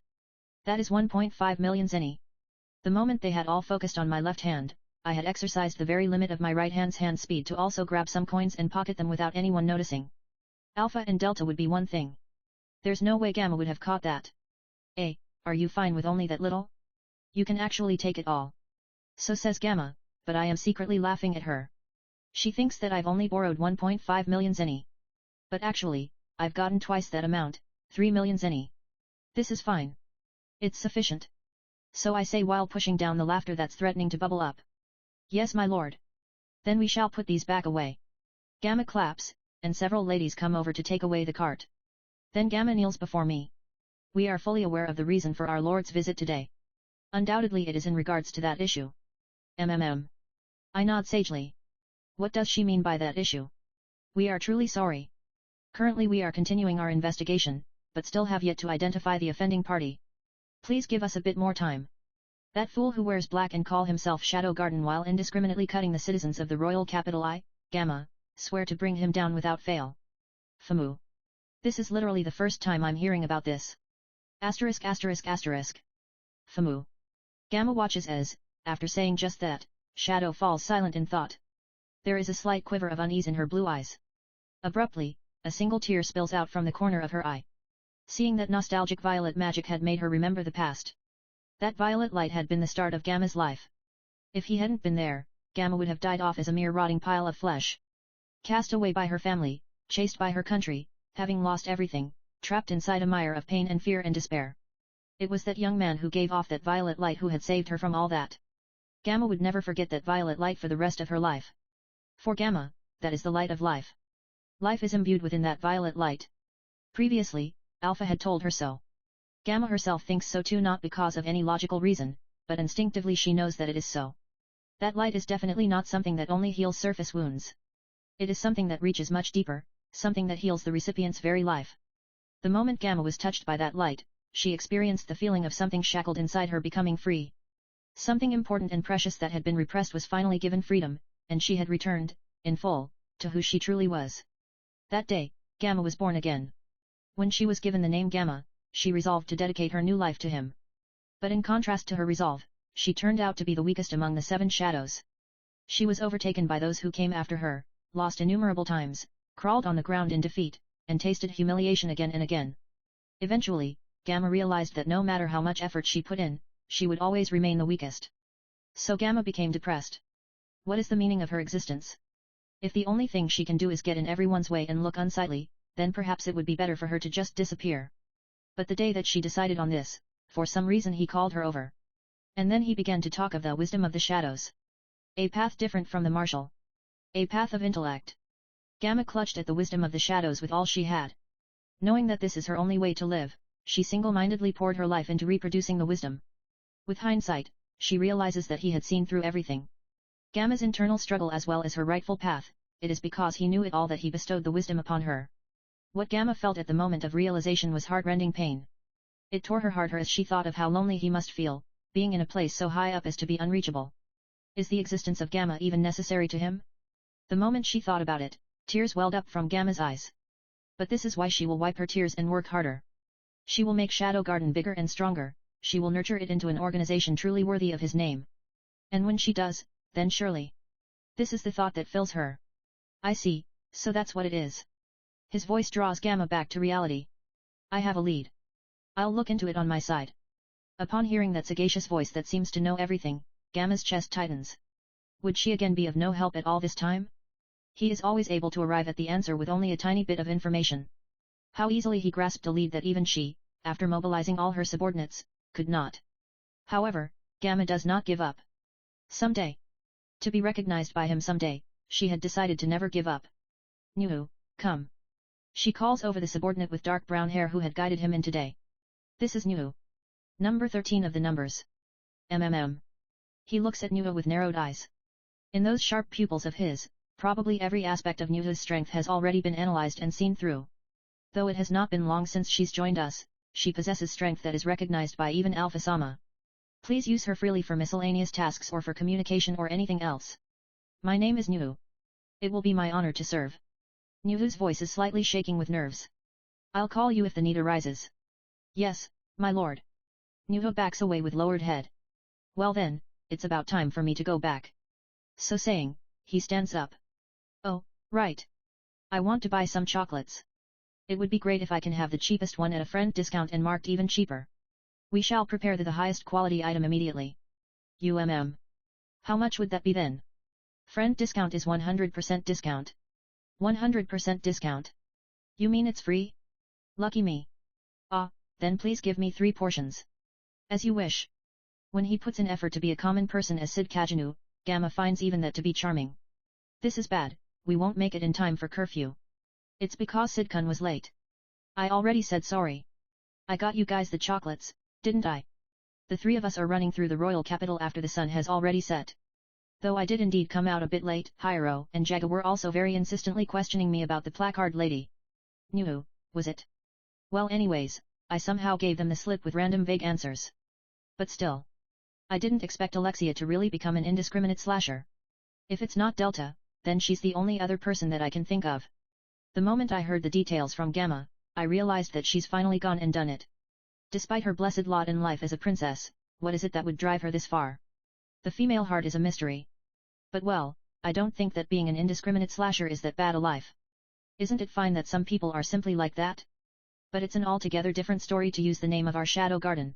That is 1.5 million zeni. The moment they had all focused on my left hand, I had exercised the very limit of my right hand's hand speed to also grab some coins and pocket them without anyone noticing. Alpha and Delta would be one thing. There's no way Gamma would have caught that. Are you fine with only that little? You can actually take it all. So says Gamma, but I am secretly laughing at her. She thinks that I've only borrowed 1.5 million zeni. But actually, I've gotten twice that amount, 3 million zeni. This is fine. It's sufficient. So I say while pushing down the laughter that's threatening to bubble up. Yes, my lord. Then we shall put these back away. Gamma claps, and several ladies come over to take away the cart. Then Gamma kneels before me. We are fully aware of the reason for our lord's visit today. Undoubtedly it is in regards to that issue. I nod sagely. What does she mean by that issue? We are truly sorry. Currently we are continuing our investigation, but still have yet to identify the offending party. Please give us a bit more time. That fool who wears black and call himself Shadow Garden while indiscriminately cutting the citizens of the royal capital Gamma, swear to bring him down without fail. Famu. This is literally the first time I'm hearing about this. ******. Famu. Gamma watches as, after saying just that, Shadow falls silent in thought. There is a slight quiver of unease in her blue eyes. Abruptly, a single tear spills out from the corner of her eye. Seeing that nostalgic violet magic had made her remember the past. That violet light had been the start of Gamma's life. If he hadn't been there, Gamma would have died off as a mere rotting pile of flesh. Cast away by her family, chased by her country, having lost everything, trapped inside a mire of pain and fear and despair. It was that young man who gave off that violet light who had saved her from all that. Gamma would never forget that violet light for the rest of her life. For Gamma, that is the light of life. Life is imbued within that violet light. Previously, Alpha had told her so. Gamma herself thinks so too, not because of any logical reason, but instinctively she knows that it is so. That light is definitely not something that only heals surface wounds. It is something that reaches much deeper, something that heals the recipient's very life. The moment Gamma was touched by that light, she experienced the feeling of something shackled inside her becoming free. Something important and precious that had been repressed was finally given freedom, and she had returned, in full, to who she truly was. That day, Gamma was born again. When she was given the name Gamma, she resolved to dedicate her new life to him. But in contrast to her resolve, she turned out to be the weakest among the 7 shadows. She was overtaken by those who came after her, lost innumerable times, crawled on the ground in defeat, and tasted humiliation again and again. Eventually, Gamma realized that no matter how much effort she put in, she would always remain the weakest. So Gamma became depressed. What is the meaning of her existence? If the only thing she can do is get in everyone's way and look unsightly, then perhaps it would be better for her to just disappear. But the day that she decided on this, for some reason he called her over. And then he began to talk of the wisdom of the shadows. A path different from the martial. A path of intellect. Gamma clutched at the wisdom of the shadows with all she had. Knowing that this is her only way to live, she single-mindedly poured her life into reproducing the wisdom. With hindsight, she realizes that he had seen through everything. Gamma's internal struggle as well as her rightful path, it is because he knew it all that he bestowed the wisdom upon her. What Gamma felt at the moment of realization was heart-rending pain. It tore her heart as she thought of how lonely he must feel, being in a place so high up as to be unreachable. Is the existence of Gamma even necessary to him? The moment she thought about it, tears welled up from Gamma's eyes. But this is why she will wipe her tears and work harder. She will make Shadow Garden bigger and stronger, she will nurture it into an organization truly worthy of his name. And when she does, then surely. This is the thought that fills her. I see, so that's what it is. His voice draws Gamma back to reality. I have a lead. I'll look into it on my side. Upon hearing that sagacious voice that seems to know everything, Gamma's chest tightens. Would she again be of no help at all this time? He is always able to arrive at the answer with only a tiny bit of information. How easily he grasped a lead that even she, after mobilizing all her subordinates, could not. However, Gamma does not give up. Someday. To be recognized by him someday, she had decided to never give up. Nuhu, come. She calls over the subordinate with dark brown hair who had guided him in today. This is Nuhu. Number 13 of the numbers. He looks at Nuhu with narrowed eyes. In those sharp pupils of his, probably every aspect of Nuhu's strength has already been analyzed and seen through. Though it has not been long since she's joined us, she possesses strength that is recognized by even Alpha-sama. Please use her freely for miscellaneous tasks or for communication or anything else. My name is Nuhu. It will be my honor to serve. Nuhu's voice is slightly shaking with nerves. I'll call you if the need arises. Yes, my lord. Nuhu backs away with lowered head. Well then, it's about time for me to go back. So saying, he stands up. Oh, right. I want to buy some chocolates. It would be great if I can have the cheapest one at a friend discount and marked even cheaper. We shall prepare the highest quality item immediately. How much would that be then? Friend discount is 100% discount. 100% discount. You mean it's free? Lucky me. Ah, then please give me 3 portions. As you wish. When he puts in effort to be a common person as Cid Kagenou, Gamma finds even that to be charming. This is bad, we won't make it in time for curfew. It's because Cid-kun was late. I already said sorry. I got you guys the chocolates, didn't I? The 3 of us are running through the royal capital after the sun has already set. Though I did indeed come out a bit late, Hiro and Jaga were also very insistently questioning me about the placard lady. Nuhu, was it? Well anyways, I somehow gave them the slip with random vague answers. But still. I didn't expect Alexia to really become an indiscriminate slasher. If it's not Delta, then she's the only other person that I can think of. The moment I heard the details from Gamma, I realized that she's finally gone and done it. Despite her blessed lot in life as a princess, what is it that would drive her this far? The female heart is a mystery. But well, I don't think that being an indiscriminate slasher is that bad a life. Isn't it fine that some people are simply like that? But it's an altogether different story to use the name of our Shadow Garden.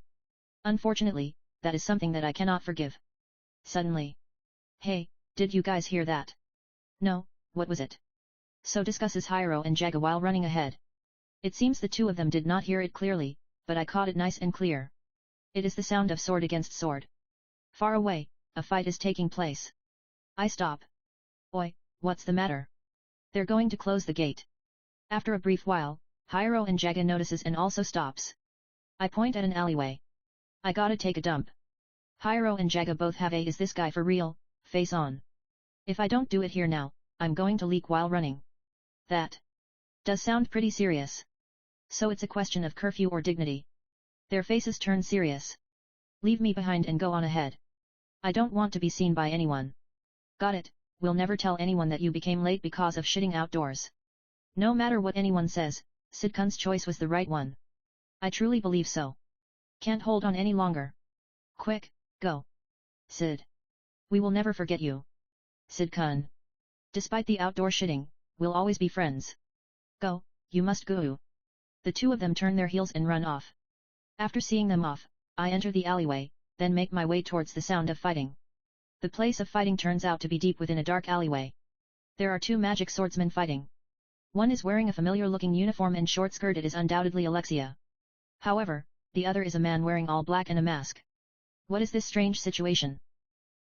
Unfortunately, that is something that I cannot forgive. Suddenly. Hey, did you guys hear that? No, what was it? So discusses Hiro and Jaga while running ahead. It seems the 2 of them did not hear it clearly, but I caught it nice and clear. It is the sound of sword against sword. Far away, a fight is taking place. I stop. Oi, what's the matter? They're going to close the gate. After a brief while, Hiro and Jaga notices and also stops. I point at an alleyway. I gotta take a dump. Hiro and Jaga both have a "is this guy for real" face on. If I don't do it here now, I'm going to leak while running. That does sound pretty serious. So it's a question of curfew or dignity. Their faces turn serious. Leave me behind and go on ahead. I don't want to be seen by anyone. Got it, we'll never tell anyone that you became late because of shitting outdoors. No matter what anyone says, Cid Kagenou's choice was the right one. I truly believe so. Can't hold on any longer. Quick, go. Cid. We will never forget you. Cid Kagenou. Despite the outdoor shitting, we'll always be friends. Go, you must go. The two of them turn their heels and run off. After seeing them off, I enter the alleyway, then make my way towards the sound of fighting. The place of fighting turns out to be deep within a dark alleyway. There are two magic swordsmen fighting. One is wearing a familiar-looking uniform and short skirt. It is undoubtedly Alexia. However, the other is a man wearing all black and a mask. What is this strange situation?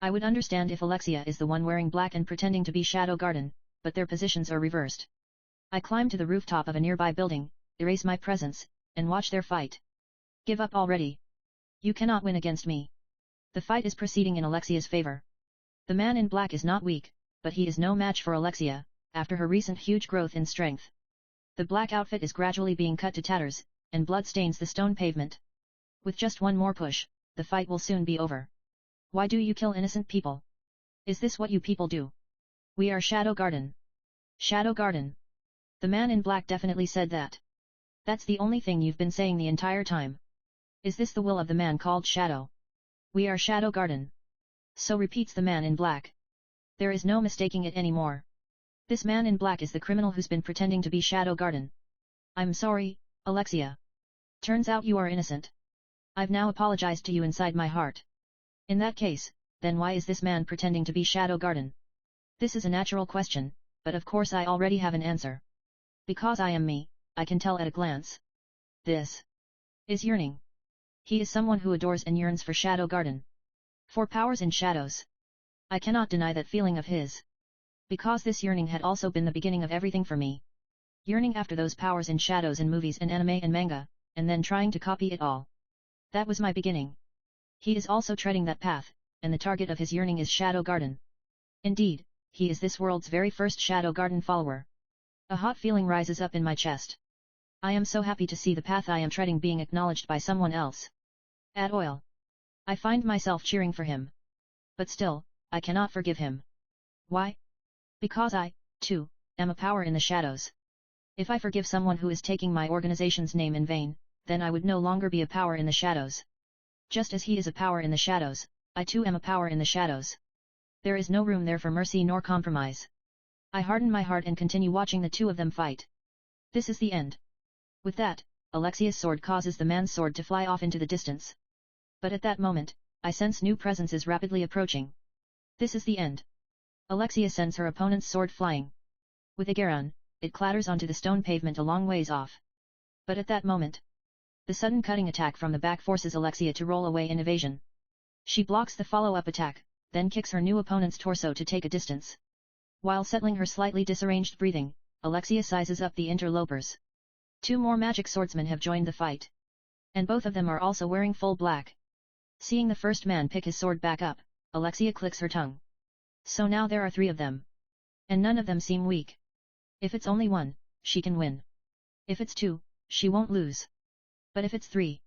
I would understand if Alexia is the one wearing black and pretending to be Shadow Garden, but their positions are reversed. I climb to the rooftop of a nearby building, erase my presence, and watch their fight. Give up already. You cannot win against me. The fight is proceeding in Alexia's favor. The man in black is not weak, but he is no match for Alexia, after her recent huge growth in strength. The black outfit is gradually being cut to tatters, and blood stains the stone pavement. With just one more push, the fight will soon be over. Why do you kill innocent people? Is this what you people do? We are Shadow Garden. Shadow Garden. The man in black definitely said that. That's the only thing you've been saying the entire time. Is this the will of the man called Shadow? We are Shadow Garden. So repeats the man in black. There is no mistaking it anymore. This man in black is the criminal who's been pretending to be Shadow Garden. I'm sorry, Alexia. Turns out you are innocent. I've now apologized to you inside my heart. In that case, then why is this man pretending to be Shadow Garden? This is a natural question, but of course I already have an answer. Because I am me, I can tell at a glance. This is yearning. He is someone who adores and yearns for Shadow Garden. For powers and shadows. I cannot deny that feeling of his. Because this yearning had also been the beginning of everything for me. Yearning after those powers and shadows in movies and anime and manga, and then trying to copy it all. That was my beginning. He is also treading that path, and the target of his yearning is Shadow Garden. Indeed, he is this world's very first Shadow Garden follower. A hot feeling rises up in my chest. I am so happy to see the path I am treading being acknowledged by someone else. Add oil. I find myself cheering for him. But still, I cannot forgive him. Why? Because I, too, am a power in the shadows. If I forgive someone who is taking my organization's name in vain, then I would no longer be a power in the shadows. Just as he is a power in the shadows, I too am a power in the shadows. There is no room there for mercy nor compromise. I harden my heart and continue watching the two of them fight. This is the end. With that, Alexia's sword causes the man's sword to fly off into the distance. But at that moment, I sense new presences rapidly approaching. This is the end. Alexia sends her opponent's sword flying. With a garron, it clatters onto the stone pavement a long ways off. But at that moment, the sudden cutting attack from the back forces Alexia to roll away in evasion. She blocks the follow-up attack, then kicks her new opponent's torso to take a distance. While settling her slightly disarranged breathing, Alexia sizes up the interlopers. Two more magic swordsmen have joined the fight. And both of them are also wearing full black. Seeing the first man pick his sword back up, Alexia clicks her tongue. So now there are three of them. And none of them seem weak. If it's only one, she can win. If it's two, she won't lose. But if it's three,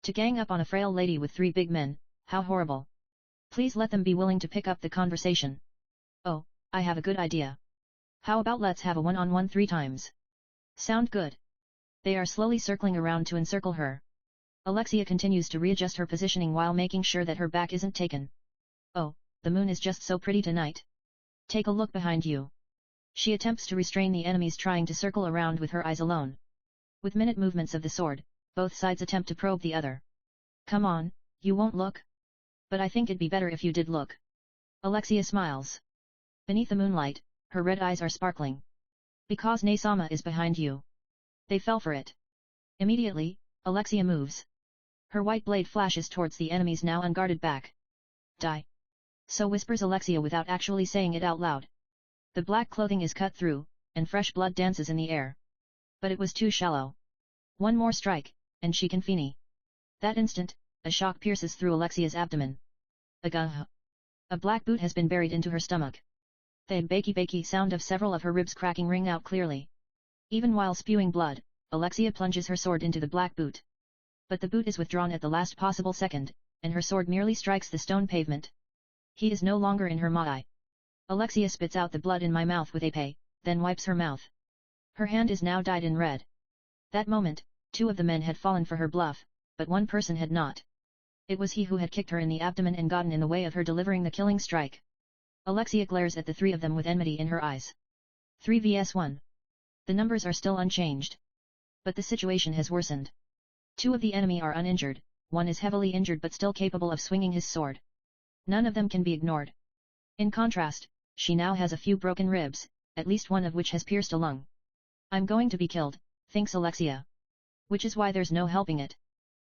to gang up on a frail lady with three big men, how horrible. Please let them be willing to pick up the conversation. Oh, I have a good idea. How about let's have a one-on-one 3 times? Sound good? They are slowly circling around to encircle her. Alexia continues to readjust her positioning while making sure that her back isn't taken. Oh, the moon is just so pretty tonight. Take a look behind you. She attempts to restrain the enemies trying to circle around with her eyes alone. With minute movements of the sword, both sides attempt to probe the other. Come on, you won't look? But I think it'd be better if you did look. Alexia smiles. Beneath the moonlight, her red eyes are sparkling. Because Naisama is behind you. They fell for it. Immediately, Alexia moves. Her white blade flashes towards the enemy's now unguarded back. Die. So whispers Alexia without actually saying it out loud. The black clothing is cut through, and fresh blood dances in the air. But it was too shallow. One more strike, and she can fini. That instant, a shock pierces through Alexia's abdomen. Agah! A black boot has been buried into her stomach. The bakey sound of several of her ribs cracking ring out clearly. Even while spewing blood, Alexia plunges her sword into the black boot. But the boot is withdrawn at the last possible second, and her sword merely strikes the stone pavement. He is no longer in her mai. Alexia spits out the blood in my mouth with a pay, then wipes her mouth. Her hand is now dyed in red. That moment, 2 of the men had fallen for her bluff, but one person had not. It was he who had kicked her in the abdomen and gotten in the way of her delivering the killing strike. Alexia glares at the 3 of them with enmity in her eyes. 3 vs 1. The numbers are still unchanged. But the situation has worsened. 2 of the enemy are uninjured, 1 is heavily injured but still capable of swinging his sword. None of them can be ignored. In contrast, she now has a few broken ribs, at least one of which has pierced a lung. I'm going to be killed, thinks Alexia. Which is why there's no helping it.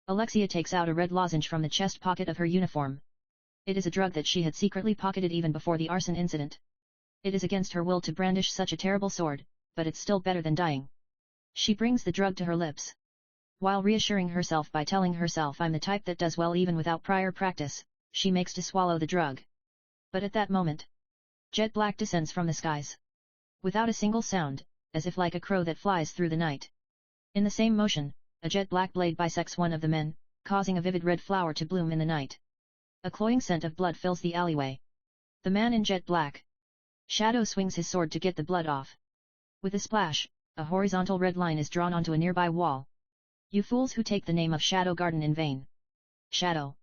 Alexia takes out a red lozenge from the chest pocket of her uniform. It is a drug that she had secretly pocketed even before the arson incident. It is against her will to brandish such a terrible sword, but it's still better than dying. She brings the drug to her lips. While reassuring herself by telling herself I'm the type that does well even without prior practice, she makes to swallow the drug. But at that moment, jet black descends from the skies. Without a single sound, as if like a crow that flies through the night. In the same motion, a jet black blade bisects one of the men, causing a vivid red flower to bloom in the night. A cloying scent of blood fills the alleyway. The man in jet black. Shadow swings his sword to get the blood off. With a splash, a horizontal red line is drawn onto a nearby wall. You fools who take the name of Shadow Garden in vain. Shadow.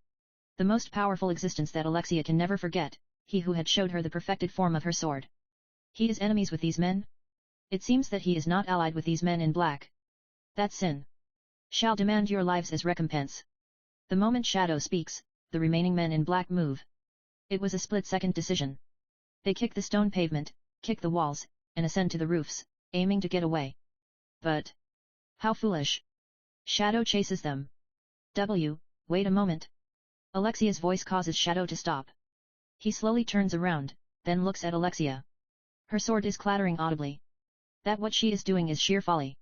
The most powerful existence that Alexia can never forget, he who had showed her the perfected form of her sword. He is enemies with these men? It seems that he is not allied with these men in black. That sin. Shall demand your lives as recompense. The moment Shadow speaks, the remaining men in black move. It was a split-second decision. They kick the stone pavement, kick the walls, and ascend to the roofs, aiming to get away. But how foolish. Shadow chases them. Wait a moment. Alexia's voice causes Shadow to stop. He slowly turns around, then looks at Alexia. Her sword is clattering audibly. That what she is doing is sheer folly.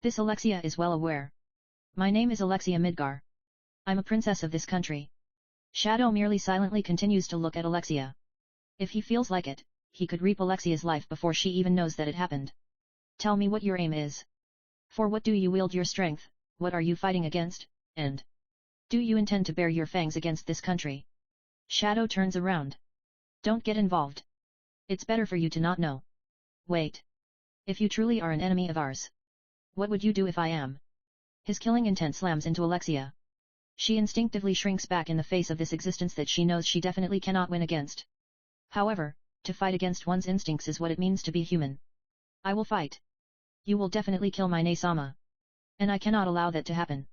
This Alexia is well aware. My name is Alexia Midgar. I'm a princess of this country. Shadow merely silently continues to look at Alexia. If he feels like it, he could reap Alexia's life before she even knows that it happened. Tell me what your aim is. For what do you wield your strength, what are you fighting against, and do you intend to bare your fangs against this country? Shadow turns around. Don't get involved. It's better for you to not know. Wait. If you truly are an enemy of ours, what would you do if I am? His killing intent slams into Alexia. She instinctively shrinks back in the face of this existence that she knows she definitely cannot win against. However, to fight against one's instincts is what it means to be human. I will fight. You will definitely kill my Nae-sama. And I cannot allow that to happen.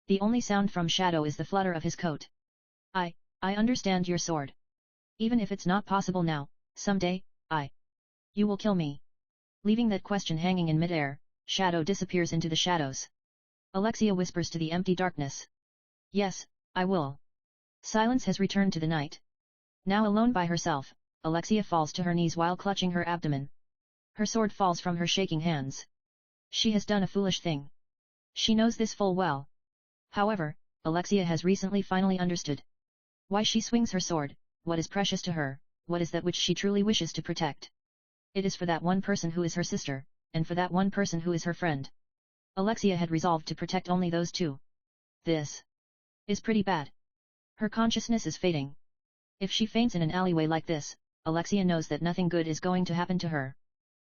The only sound from Shadow is the flutter of his coat. I understand your sword. Even if it's not possible now, someday, you will kill me. Leaving that question hanging in midair, Shadow disappears into the shadows. Alexia whispers to the empty darkness. Yes, I will. Silence has returned to the night. Now alone by herself, Alexia falls to her knees while clutching her abdomen. Her sword falls from her shaking hands. She has done a foolish thing. She knows this full well. However, Alexia has recently finally understood why she swings her sword, what is precious to her, what is that which she truly wishes to protect. It is for that one person who is her sister, and for that one person who is her friend. Alexia had resolved to protect only those 2. This is pretty bad. Her consciousness is fading. If she faints in an alleyway like this, Alexia knows that nothing good is going to happen to her.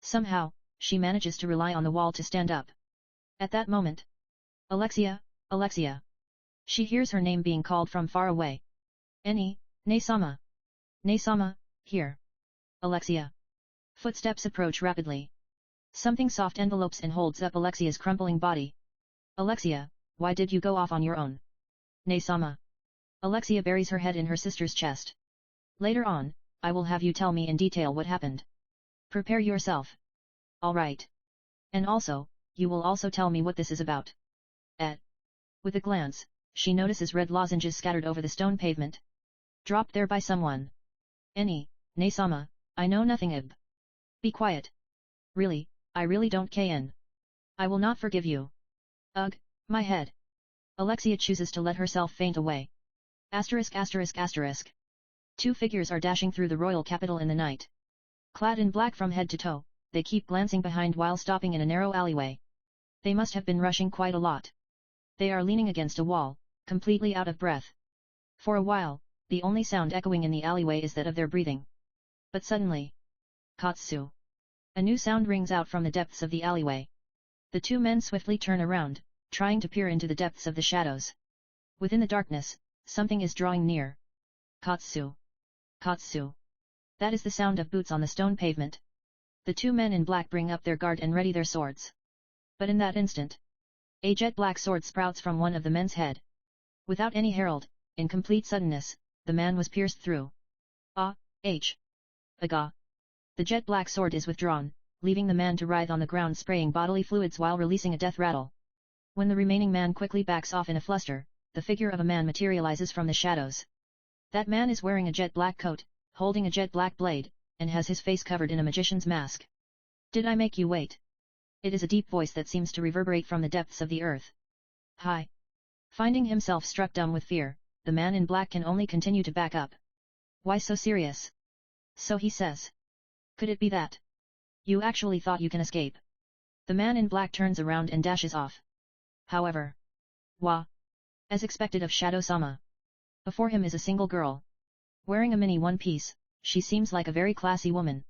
Somehow, she manages to rely on the wall to stand up. At that moment, Alexia, Alexia. She hears her name being called from far away. Nae-sama. Nae-sama, here. Alexia. Footsteps approach rapidly. Something soft envelopes and holds up Alexia's crumpling body. Alexia, why did you go off on your own? Nae-sama. Alexia buries her head in her sister's chest. Later on, I will have you tell me in detail what happened. Prepare yourself. All right. And also, you will also tell me what this is about. With a glance, she notices red lozenges scattered over the stone pavement. Dropped there by someone. Nae-sama, I know nothing. Be quiet. Really, I really don't kn. I will not forgive you. Ugh, my head. Alexia chooses to let herself faint away. Asterisk asterisk asterisk. 2 figures are dashing through the royal capital in the night. Clad in black from head to toe, they keep glancing behind while stopping in a narrow alleyway. They must have been rushing quite a lot. They are leaning against a wall, completely out of breath. For a while, the only sound echoing in the alleyway is that of their breathing. But suddenly, Katsu! A new sound rings out from the depths of the alleyway. The two men swiftly turn around, trying to peer into the depths of the shadows. Within the darkness, something is drawing near. Katsu! Katsu! That is the sound of boots on the stone pavement. The two men in black bring up their guard and ready their swords. But in that instant, a jet black sword sprouts from one of the men's head. Without any herald, in complete suddenness, the man was pierced through. Aga! The jet black sword is withdrawn, leaving the man to writhe on the ground spraying bodily fluids while releasing a death rattle. When the remaining man quickly backs off in a fluster, the figure of a man materializes from the shadows. That man is wearing a jet black coat, holding a jet black blade, and has his face covered in a magician's mask. Did I make you wait? It is a deep voice that seems to reverberate from the depths of the earth. Hi! Finding himself struck dumb with fear, the man in black can only continue to back up. Why so serious? So he says. Could it be that you actually thought you can escape? The man in black turns around and dashes off. However, as expected of Shadow-sama, before him is a single girl. Wearing a mini one-piece, she seems like a very classy woman.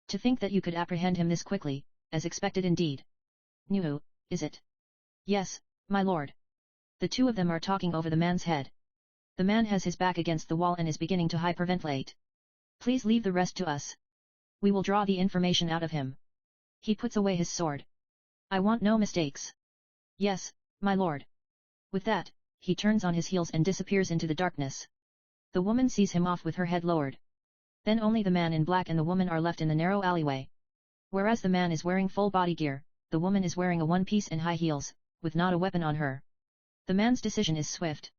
To think that you could apprehend him this quickly, as expected indeed. New, is it? Yes, my lord. The two of them are talking over the man's head. The man has his back against the wall and is beginning to hyperventilate. Please leave the rest to us. We will draw the information out of him. He puts away his sword. I want no mistakes. Yes, my lord. With that, he turns on his heels and disappears into the darkness. The woman sees him off with her head lowered. Then only the man in black and the woman are left in the narrow alleyway. Whereas the man is wearing full body gear, the woman is wearing a one-piece and high heels, with not a weapon on her. The man's decision is swift.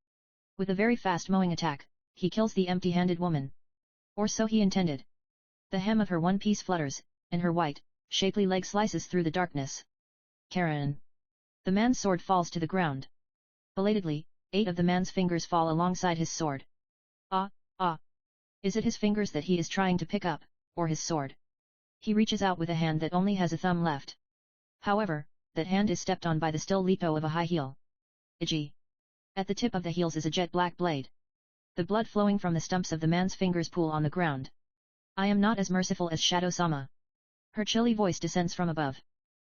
With a very fast mowing attack, he kills the empty-handed woman. Or so he intended. The hem of her one-piece flutters, and her white, shapely leg slices through the darkness. Karen! The man's sword falls to the ground. Belatedly, 8 of the man's fingers fall alongside his sword. Is it his fingers that he is trying to pick up, or his sword? He reaches out with a hand that only has a thumb left. However, that hand is stepped on by the still toe of a high heel. Iji! At the tip of the heels is a jet black blade. The blood flowing from the stumps of the man's fingers pool on the ground. I am not as merciful as Shadow-sama. Her chilly voice descends from above.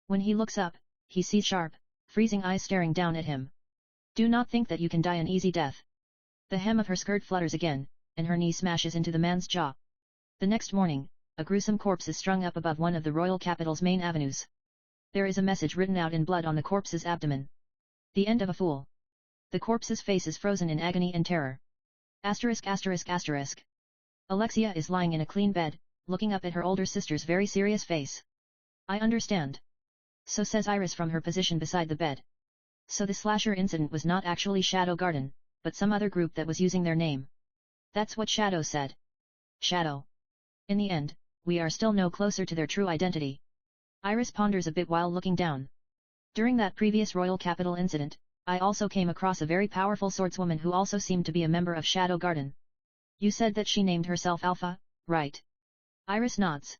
When he looks up, he sees sharp, freezing eyes staring down at him. Do not think that you can die an easy death. The hem of her skirt flutters again, and her knee smashes into the man's jaw. The next morning, a gruesome corpse is strung up above one of the royal capital's main avenues. There is a message written out in blood on the corpse's abdomen. The end of a fool. The corpse's face is frozen in agony and terror. Asterisk asterisk asterisk. Alexia is lying in a clean bed, looking up at her older sister's very serious face. I understand. So says Iris from her position beside the bed. So the slasher incident was not actually Shadow Garden, but some other group that was using their name. That's what Shadow said. Shadow. In the end, we are still no closer to their true identity. Iris ponders a bit while looking down. During that previous royal capital incident, I also came across a very powerful swordswoman who also seemed to be a member of Shadow Garden. You said that she named herself Alpha, right? Iris nods.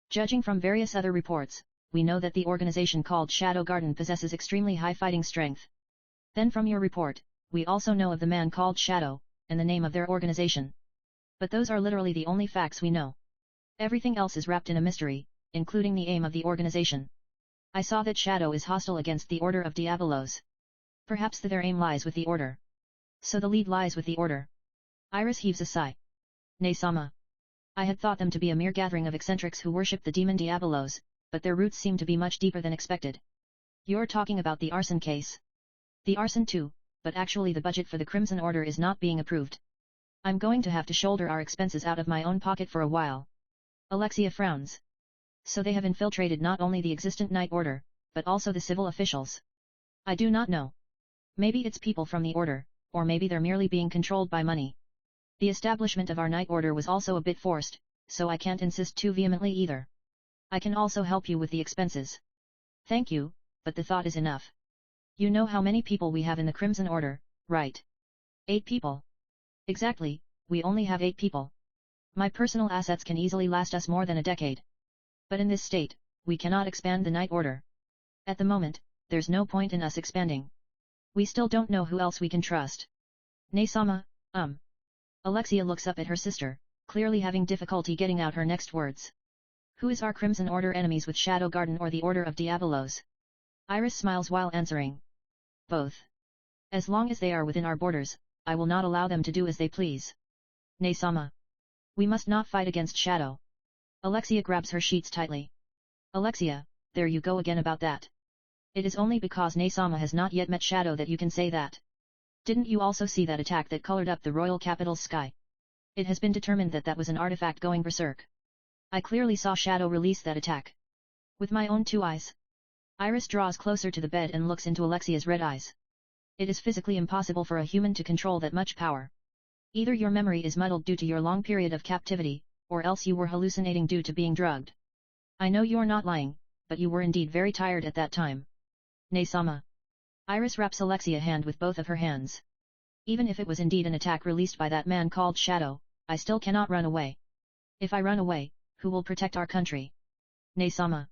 Judging from various other reports, we know that the organization called Shadow Garden possesses extremely high fighting strength. Then from your report, we also know of the man called Shadow, and the name of their organization. But those are literally the only facts we know. Everything else is wrapped in a mystery, including the aim of the organization. I saw that Shadow is hostile against the Order of Diabolos. Perhaps their aim lies with the Order. So the lead lies with the Order. Iris heaves a sigh. Nay-sama. I had thought them to be a mere gathering of eccentrics who worship the demon Diabolos, but their roots seem to be much deeper than expected. You're talking about the arson case? The arson too, but actually the budget for the Crimson Order is not being approved. I'm going to have to shoulder our expenses out of my own pocket for a while. Alexia frowns. So they have infiltrated not only the existent Night Order, but also the civil officials. I do not know. Maybe it's people from the Order, or maybe they're merely being controlled by money. The establishment of our Night Order was also a bit forced, so I can't insist too vehemently either. I can also help you with the expenses. Thank you, but the thought is enough. You know how many people we have in the Crimson Order, right? 8 people. Exactly, we only have 8 people. My personal assets can easily last us more than a decade. But in this state, we cannot expand the Night Order. At the moment, there's no point in us expanding. We still don't know who else we can trust. Ne-sama, Alexia looks up at her sister, clearly having difficulty getting out her next words. Who is our Crimson Order enemies with Shadow Garden or the Order of Diabolos? Iris smiles while answering. Both. As long as they are within our borders, I will not allow them to do as they please. Ne-sama. We must not fight against Shadow. Alexia grabs her sheets tightly. Alexia, there you go again about that. It is only because Ne-sama has not yet met Shadow that you can say that. Didn't you also see that attack that colored up the royal capital's sky? It has been determined that that was an artifact going berserk. I clearly saw Shadow release that attack. With my own two eyes. Iris draws closer to the bed and looks into Alexia's red eyes. It is physically impossible for a human to control that much power. Either your memory is muddled due to your long period of captivity, or else you were hallucinating due to being drugged. I know you're not lying, but you were indeed very tired at that time. Ne-sama. Iris wraps Alexia's hand with both of her hands. Even if it was indeed an attack released by that man called Shadow, I still cannot run away. If I run away, who will protect our country? Ne-sama.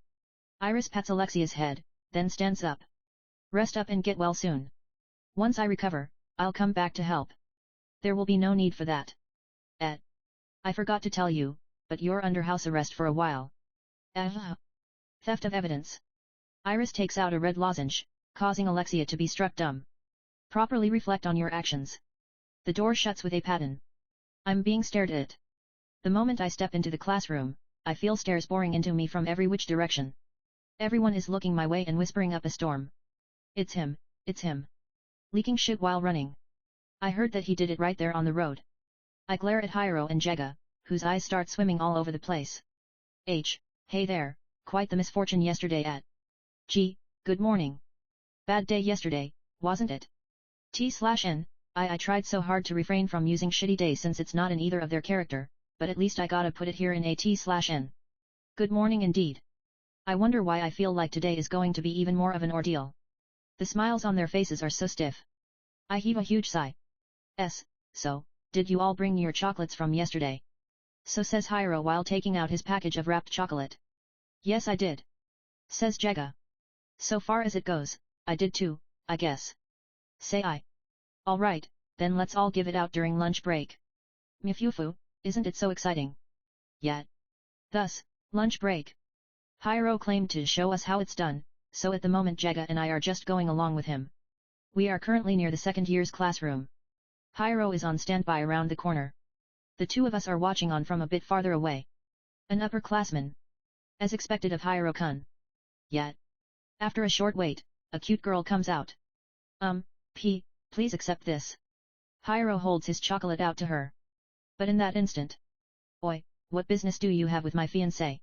Iris pats Alexia's head, then stands up. Rest up and get well soon. Once I recover, I'll come back to help. There will be no need for that. I forgot to tell you, but you're under house arrest for a while. Theft of evidence. Iris takes out a red lozenge, causing Alexia to be struck dumb. Properly reflect on your actions. The door shuts with a pattern. I'm being stared at. The moment I step into the classroom, I feel stares boring into me from every which direction. Everyone is looking my way and whispering up a storm. It's him, it's him. Leaking shit while running. I heard that he did it right there on the road. I glare at Hiro and Jega, whose eyes start swimming all over the place. Hey there, quite the misfortune yesterday at. Gee, good morning. Bad day yesterday, wasn't it? T/N, I tried so hard to refrain from using shitty day since it's not in either of their character, but at least I gotta put it here in a T/N. Good morning indeed. I wonder why I feel like today is going to be even more of an ordeal. The smiles on their faces are so stiff. I heave a huge sigh. So, did you all bring your chocolates from yesterday? So says Hiro while taking out his package of wrapped chocolate. Yes I did. Says Jega. So far as it goes, I did too, I guess. Say I. Alright, then let's all give it out during lunch break. Mifufu, isn't it so exciting? Yet. Thus, lunch break. Hiro claimed to show us how it's done, so at the moment Jega and I are just going along with him. We are currently near the second year's classroom. Hiro is on standby around the corner. The two of us are watching on from a bit farther away. An upperclassman. As expected of Hiro-kun. Yet. After a short wait, a cute girl comes out. Please accept this. Hiro holds his chocolate out to her. But in that instant. Oi, what business do you have with my fiancé?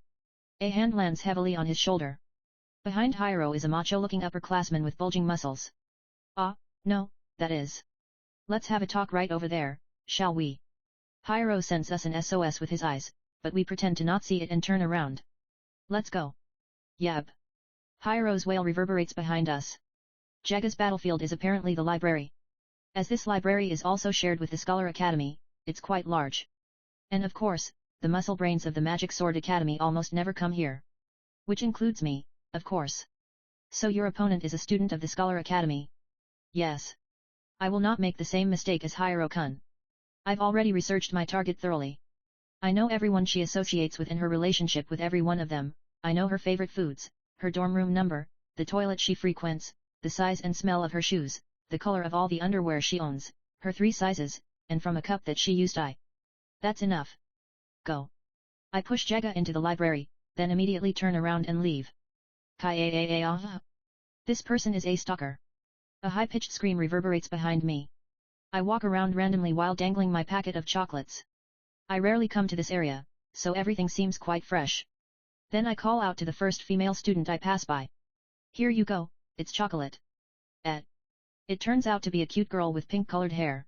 A hand lands heavily on his shoulder. Behind Hiro is a macho-looking upperclassman with bulging muscles. No, that is. Let's have a talk right over there, shall we? Hiro sends us an SOS with his eyes, but we pretend to not see it and turn around. Let's go. Yab. Hiro's wail reverberates behind us. Jega's battlefield is apparently the library. As this library is also shared with the Scholar Academy, it's quite large. And of course, the muscle brains of the Magic Sword Academy almost never come here. Which includes me, of course. So your opponent is a student of the Scholar Academy? Yes. I will not make the same mistake as Hiro-kun. I've already researched my target thoroughly. I know everyone she associates with and her relationship with every one of them. I know her favorite foods, her dorm room number, the toilet she frequents, the size and smell of her shoes, the color of all the underwear she owns, her 3 sizes, and from a cup that she used. That's enough. Go. I push Jega into the library, then immediately turn around and leave. This person is a stalker. A high-pitched scream reverberates behind me. I walk around randomly while dangling my packet of chocolates. I rarely come to this area, so everything seems quite fresh. Then I call out to the first female student I pass by. Here you go, it's chocolate. It turns out to be a cute girl with pink-colored hair.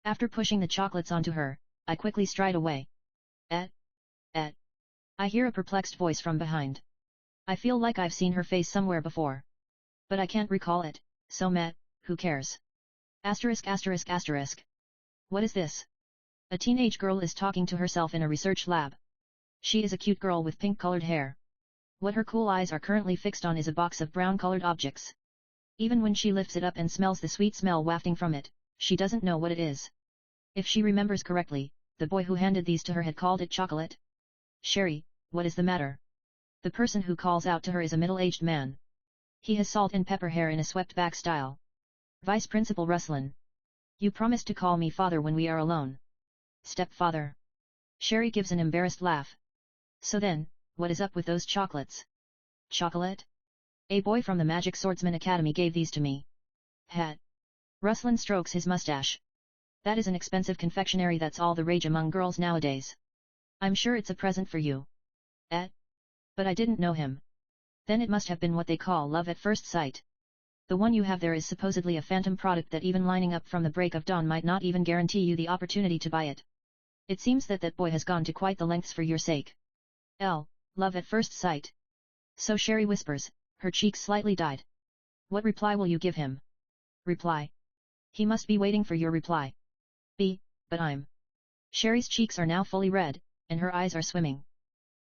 After pushing the chocolates onto her, I quickly stride away. I hear a perplexed voice from behind. I feel like I've seen her face somewhere before. But I can't recall it, so who cares? *****. What is this? A teenage girl is talking to herself in a research lab. She is a cute girl with pink-colored hair. What her cool eyes are currently fixed on is a box of brown-colored objects. Even when she lifts it up and smells the sweet smell wafting from it, she doesn't know what it is. If she remembers correctly, the boy who handed these to her had called it chocolate. Sherry, what is the matter? The person who calls out to her is a middle-aged man. He has salt and pepper hair in a swept-back style. Vice Principal Ruslan. You promised to call me father when we are alone. Stepfather. Sherry gives an embarrassed laugh. So then, what is up with those chocolates? Chocolate? A boy from the Magic Swordsman Academy gave these to me. Hat. Ruslan strokes his mustache. That is an expensive confectionery that's all the rage among girls nowadays. I'm sure it's a present for you. But I didn't know him. Then it must have been what they call love at first sight. The one you have there is supposedly a phantom product that even lining up from the break of dawn might not even guarantee you the opportunity to buy it. It seems that that boy has gone to quite the lengths for your sake. Love at first sight. So Sherry whispers, her cheeks slightly dyed. What reply will you give him? Reply. He must be waiting for your reply. But I'm. Sherry's cheeks are now fully red, and her eyes are swimming.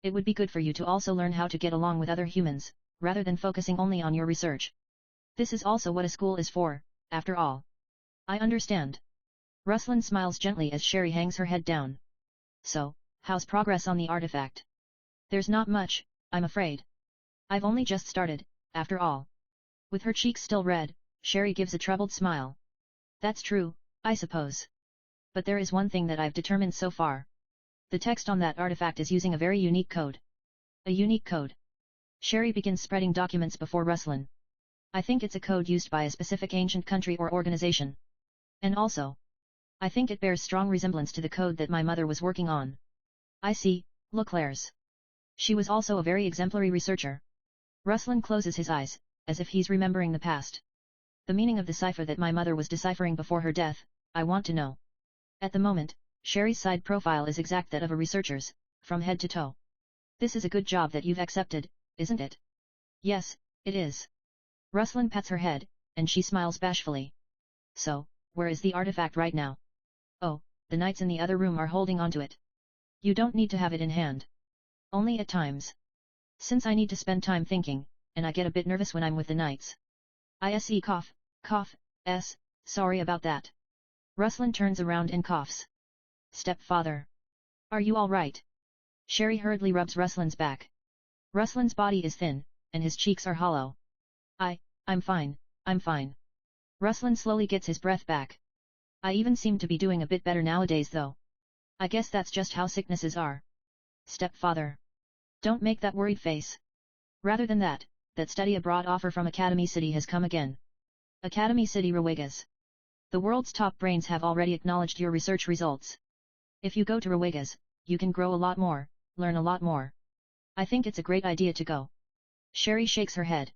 It would be good for you to also learn how to get along with other humans, rather than focusing only on your research. This is also what a school is for, after all. I understand. Ruslan smiles gently as Sherry hangs her head down. So, how's progress on the artifact? There's not much, I'm afraid. I've only just started, after all. With her cheeks still red, Sherry gives a troubled smile. That's true, I suppose. But there is one thing that I've determined so far. The text on that artifact is using a very unique code. A unique code. Sherry begins spreading documents before Ruslan. I think it's a code used by a specific ancient country or organization. And also, I think it bears strong resemblance to the code that my mother was working on. I see, Leclerc's. She was also a very exemplary researcher. Ruslan closes his eyes, as if he's remembering the past. The meaning of the cipher that my mother was deciphering before her death, I want to know. At the moment, Sherry's side profile is exact that of a researcher's, from head to toe. This is a good job that you've accepted, isn't it? Yes, it is. Ruslan pats her head, and she smiles bashfully. So, where is the artifact right now? Oh, the knights in the other room are holding onto it. You don't need to have it in hand. Only at times. Since I need to spend time thinking, and I get a bit nervous when I'm with the knights. ISE cough, sorry about that. Ruslan turns around and coughs. Stepfather. Are you all right? Sherry hurriedly rubs Ruslan's back. Ruslan's body is thin, and his cheeks are hollow. I'm fine. Ruslan slowly gets his breath back. I even seem to be doing a bit better nowadays though. I guess that's just how sicknesses are. Stepfather. Don't make that worried face. Rather than that study abroad offer from Academy City has come again. Academy City Rawegas. The world's top brains have already acknowledged your research results. If you go to Rawegas, you can grow a lot more, learn a lot more. I think it's a great idea to go. Sherry shakes her head.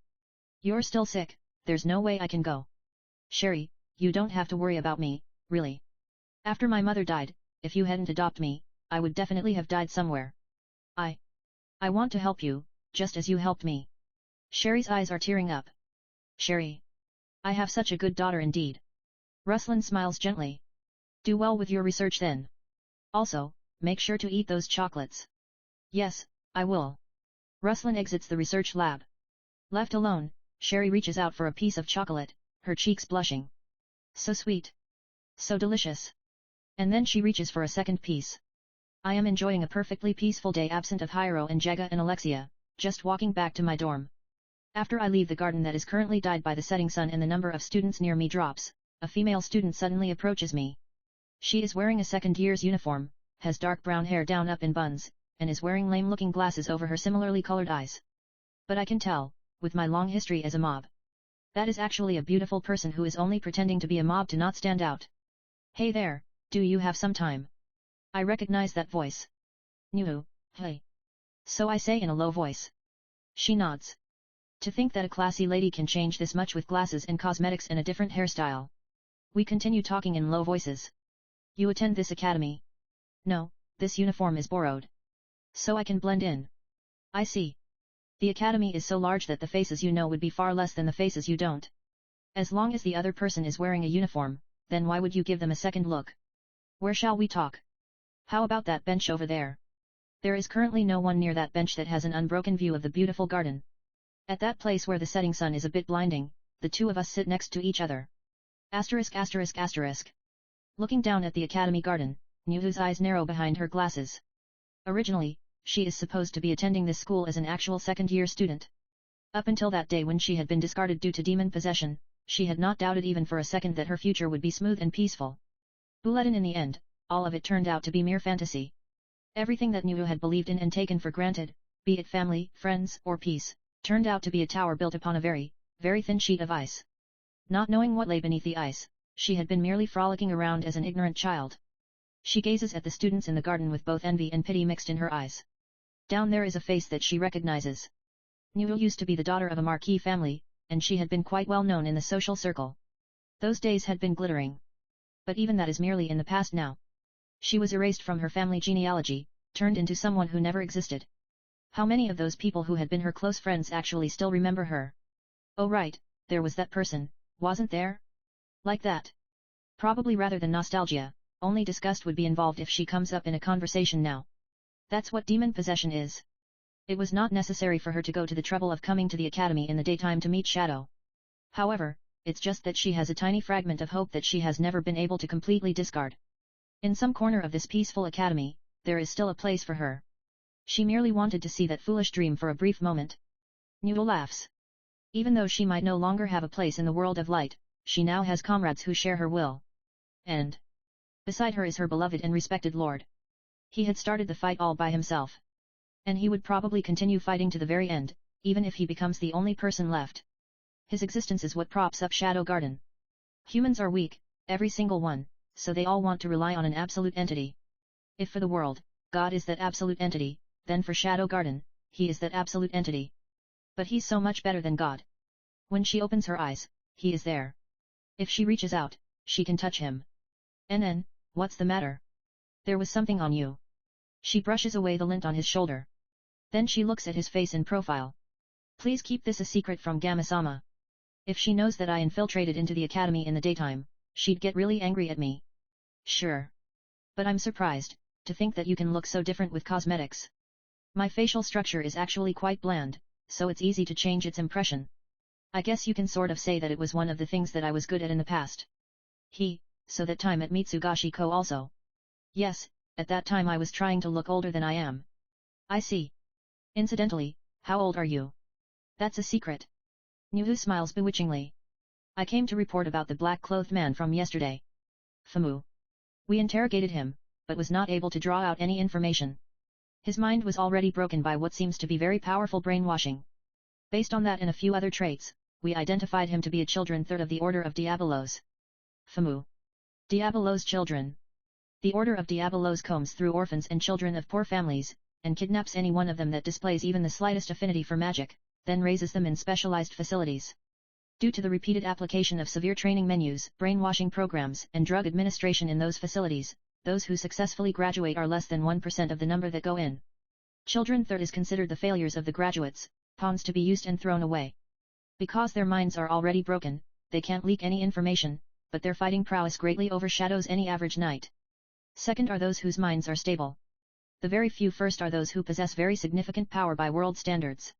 You're still sick, there's no way I can go. Sherry, you don't have to worry about me, really. After my mother died, if you hadn't adopted me, I would definitely have died somewhere. I want to help you, just as you helped me. Sherry's eyes are tearing up. Sherry. I have such a good daughter indeed. Ruslan smiles gently. Do well with your research then. Also, make sure to eat those chocolates. Yes, I will. Ruslan exits the research lab. Left alone, Sherry reaches out for a piece of chocolate, her cheeks blushing. So sweet. So delicious. And then she reaches for a second piece. I am enjoying a perfectly peaceful day absent of Hiro and Jega and Alexia, just walking back to my dorm. After I leave the garden that is currently dyed by the setting sun and the number of students near me drops, a female student suddenly approaches me. She is wearing a second year's uniform, has dark brown hair down up in buns, and is wearing lame-looking glasses over her similarly colored eyes. But I can tell, with my long history as a mob. That is actually a beautiful person who is only pretending to be a mob to not stand out. Hey there, do you have some time? I recognize that voice. Nuhu, hey. So I say in a low voice. She nods. To think that a classy lady can change this much with glasses and cosmetics and a different hairstyle. We continue talking in low voices. You attend this academy? No, this uniform is borrowed. So I can blend in. I see. The academy is so large that the faces you know would be far less than the faces you don't. As long as the other person is wearing a uniform, then why would you give them a second look? Where shall we talk? How about that bench over there? There is currently no one near that bench that has an unbroken view of the beautiful garden. At that place where the setting sun is a bit blinding, the two of us sit next to each other. Asterisk asterisk asterisk. Looking down at the academy garden, Nyuhu's eyes narrow behind her glasses. Originally, she is supposed to be attending this school as an actual second-year student. Up until that day when she had been discarded due to demon possession, she had not doubted even for a second that her future would be smooth and peaceful. Bulletin in the end, all of it turned out to be mere fantasy. Everything that Nyuhu had believed in and taken for granted, be it family, friends, or peace, turned out to be a tower built upon a very, very thin sheet of ice. Not knowing what lay beneath the ice, she had been merely frolicking around as an ignorant child. She gazes at the students in the garden with both envy and pity mixed in her eyes. Down there is a face that she recognizes. Nyuhu used to be the daughter of a marquis family, and she had been quite well known in the social circle. Those days had been glittering. But even that is merely in the past now. She was erased from her family genealogy, turned into someone who never existed. How many of those people who had been her close friends actually still remember her? Oh right, there was that person, wasn't there? Like that. Probably rather than nostalgia, only disgust would be involved if she comes up in a conversation now. That's what demon possession is. It was not necessary for her to go to the trouble of coming to the academy in the daytime to meet Shadow. However, it's just that she has a tiny fragment of hope that she has never been able to completely discard. In some corner of this peaceful academy, there is still a place for her. She merely wanted to see that foolish dream for a brief moment. Noodle laughs. Even though she might no longer have a place in the world of light, she now has comrades who share her will. And beside her is her beloved and respected lord. He had started the fight all by himself. And he would probably continue fighting to the very end, even if he becomes the only person left. His existence is what props up Shadow Garden. Humans are weak, every single one, so they all want to rely on an absolute entity. If for the world, God is that absolute entity, then for Shadow Garden, he is that absolute entity. But he's so much better than God. When she opens her eyes, he is there. If she reaches out, she can touch him. NN, what's the matter? There was something on you. She brushes away the lint on his shoulder. Then she looks at his face in profile. Please keep this a secret from Gama-sama. If she knows that I infiltrated into the academy in the daytime, she'd get really angry at me. Sure. But I'm surprised, to think that you can look so different with cosmetics. My facial structure is actually quite bland, so it's easy to change its impression. I guess you can sort of say that it was one of the things that I was good at in the past. So that time at Mitsugashi-ko also. Yes, at that time I was trying to look older than I am. I see. Incidentally, how old are you? That's a secret. Nyuhu smiles bewitchingly. I came to report about the black-clothed man from yesterday. Famu. We interrogated him, but was not able to draw out any information. His mind was already broken by what seems to be very powerful brainwashing. Based on that and a few other traits, we identified him to be a children third of the Order of Diabolos. Famu. Diabolos children. The Order of Diabolos combs through orphans and children of poor families, and kidnaps any one of them that displays even the slightest affinity for magic, then raises them in specialized facilities. Due to the repeated application of severe training menus, brainwashing programs, and drug administration in those facilities, those who successfully graduate are less than 1% of the number that go in. Children third is considered the failures of the graduates, pawns to be used and thrown away. Because their minds are already broken, they can't leak any information, but their fighting prowess greatly overshadows any average knight. Second are those whose minds are stable. The very few first are those who possess very significant power by world standards.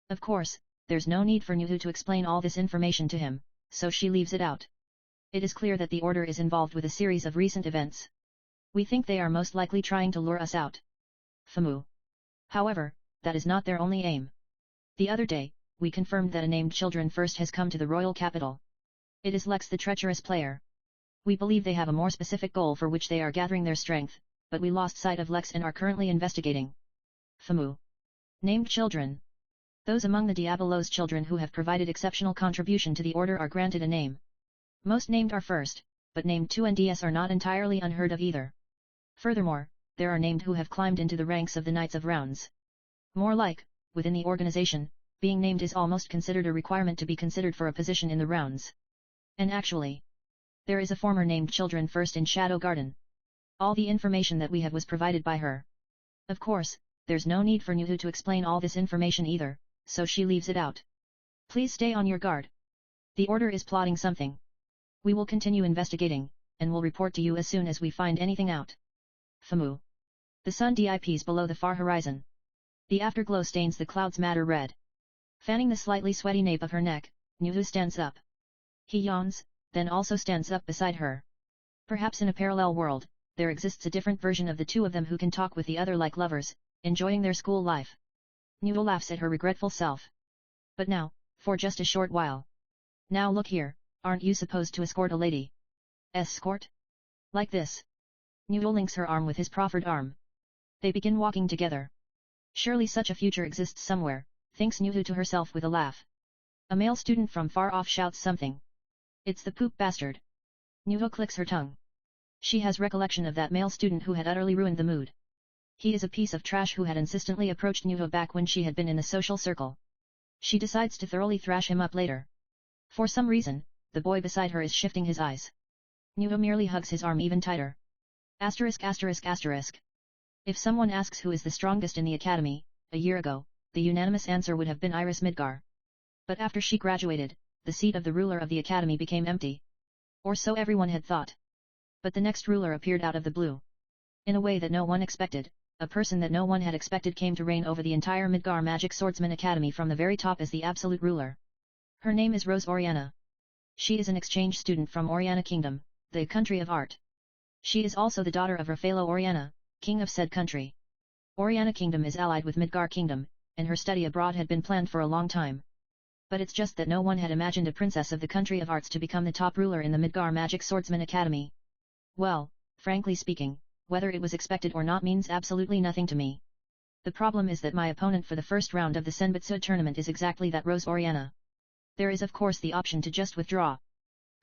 Of course, there's no need for Nyuhu to explain all this information to him, so she leaves it out. It is clear that the Order is involved with a series of recent events. We think they are most likely trying to lure us out. Famu. However, that is not their only aim. The other day, we confirmed that a named Children First has come to the royal capital. It is Lex the treacherous player. We believe they have a more specific goal for which they are gathering their strength, but we lost sight of Lex and are currently investigating. Famu. Named Children. Those among the Diabolos children who have provided exceptional contribution to the Order are granted a name. Most named are first, but named 2 and DS are not entirely unheard of either. Furthermore, there are named who have climbed into the ranks of the Knights of Rounds. More like, within the organization, being named is almost considered a requirement to be considered for a position in the rounds. And actually, there is a former named Children First in Shadow Garden. All the information that we have was provided by her. Of course, there's no need for Nyuhu to explain all this information either, so she leaves it out. Please stay on your guard. The Order is plotting something. We will continue investigating, and will report to you as soon as we find anything out. Famu. The sun dips below the far horizon. The afterglow stains the clouds madder red. Fanning the slightly sweaty nape of her neck, Nuhu stands up. He yawns, then also stands up beside her. Perhaps in a parallel world, there exists a different version of the two of them who can talk with the other like lovers, enjoying their school life. Nuhu laughs at her regretful self. But now, for just a short while. Now look here, aren't you supposed to escort a lady? Escort? Like this. Nuhu links her arm with his proffered arm. They begin walking together. Surely such a future exists somewhere, thinks Nuhu to herself with a laugh. A male student from far off shouts something. It's the poop bastard. Nuhu clicks her tongue. She has recollection of that male student who had utterly ruined the mood. He is a piece of trash who had insistently approached Nuhu back when she had been in the social circle. She decides to thoroughly thrash him up later. For some reason, the boy beside her is shifting his eyes. Nuhu merely hugs his arm even tighter. Asterisk asterisk asterisk. If someone asks who is the strongest in the academy, a year ago, the unanimous answer would have been Iris Midgar. But after she graduated, the seat of the ruler of the academy became empty. Or so everyone had thought. But the next ruler appeared out of the blue. In a way that no one expected, a person that no one had expected came to reign over the entire Midgar Magic Swordsman Academy from the very top as the absolute ruler. Her name is Rose Oriana. She is an exchange student from Oriana Kingdom, the country of art. She is also the daughter of Raffaello Oriana, king of said country. Oriana Kingdom is allied with Midgar Kingdom, and her study abroad had been planned for a long time. But it's just that no one had imagined a princess of the country of arts to become the top ruler in the Midgar Magic Swordsman Academy. Well, frankly speaking, whether it was expected or not means absolutely nothing to me. The problem is that my opponent for the first round of the Senbutsu tournament is exactly that Rose Oriana. There is of course the option to just withdraw.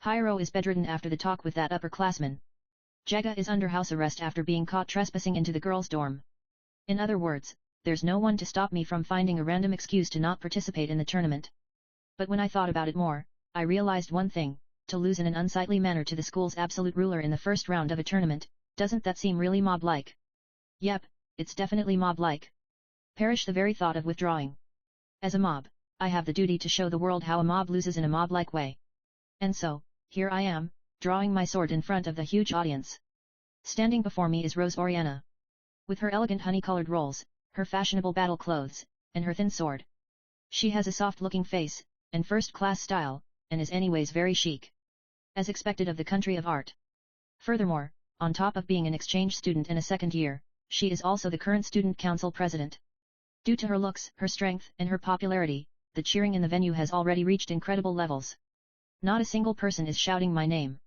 Hiro is bedridden after the talk with that upperclassman. Jaga is under house arrest after being caught trespassing into the girls' dorm. In other words, there's no one to stop me from finding a random excuse to not participate in the tournament. But when I thought about it more, I realized one thing: to lose in an unsightly manner to the school's absolute ruler in the first round of a tournament, doesn't that seem really mob-like? Yep, it's definitely mob-like. Perish the very thought of withdrawing. As a mob, I have the duty to show the world how a mob loses in a mob-like way. And so, here I am, drawing my sword in front of the huge audience. Standing before me is Rose Oriana. With her elegant honey-colored rolls, her fashionable battle clothes, and her thin sword. She has a soft-looking face, and first-class style, and is anyways very chic. As expected of the country of art. Furthermore, on top of being an exchange student in a second year, she is also the current student council president. Due to her looks, her strength, and her popularity, the cheering in the venue has already reached incredible levels. Not a single person is shouting my name.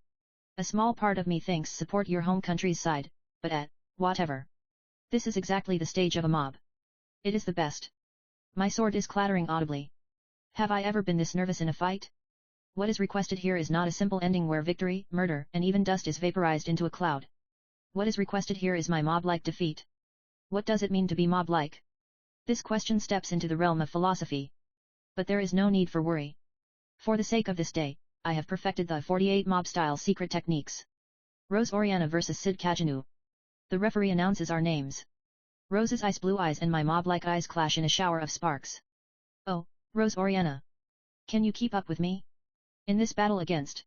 A small part of me thinks support your home country's side, but whatever. This is exactly the stage of a mob. It is the best. My sword is clattering audibly. Have I ever been this nervous in a fight? What is requested here is not a simple ending where victory, murder, and even dust is vaporized into a cloud. What is requested here is my mob-like defeat. What does it mean to be mob-like? This question steps into the realm of philosophy. But there is no need for worry. For the sake of this day, I have perfected the 48 mob-style secret techniques. Rose Oriana vs Cid Kagenou. The referee announces our names. Rose's ice blue eyes and my mob-like eyes clash in a shower of sparks. Oh, Rose Oriana. Can you keep up with me? In this battle against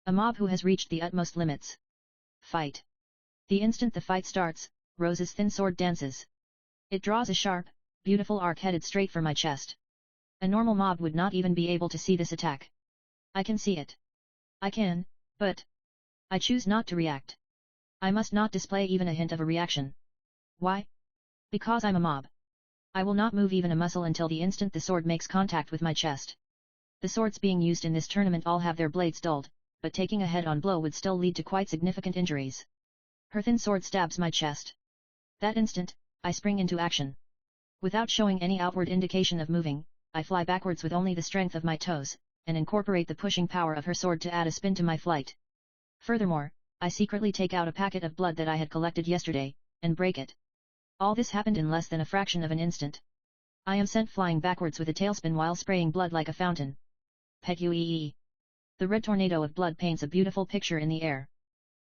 a mob who has reached the utmost limits. Fight. The instant the fight starts, Rose's thin sword dances. It draws a sharp, beautiful arc headed straight for my chest. A normal mob would not even be able to see this attack. I can see it. I can, but I choose not to react. I must not display even a hint of a reaction. Why? Because I'm a mob. I will not move even a muscle until the instant the sword makes contact with my chest. The swords being used in this tournament all have their blades dulled, but taking a head-on blow would still lead to quite significant injuries. Her thin sword stabs my chest. That instant, I spring into action. Without showing any outward indication of moving, I fly backwards with only the strength of my toes, and incorporate the pushing power of her sword to add a spin to my flight. Furthermore, I secretly take out a packet of blood that I had collected yesterday, and break it. All this happened in less than a fraction of an instant. I am sent flying backwards with a tailspin while spraying blood like a fountain. Pet-ue-ee. The red tornado of blood paints a beautiful picture in the air.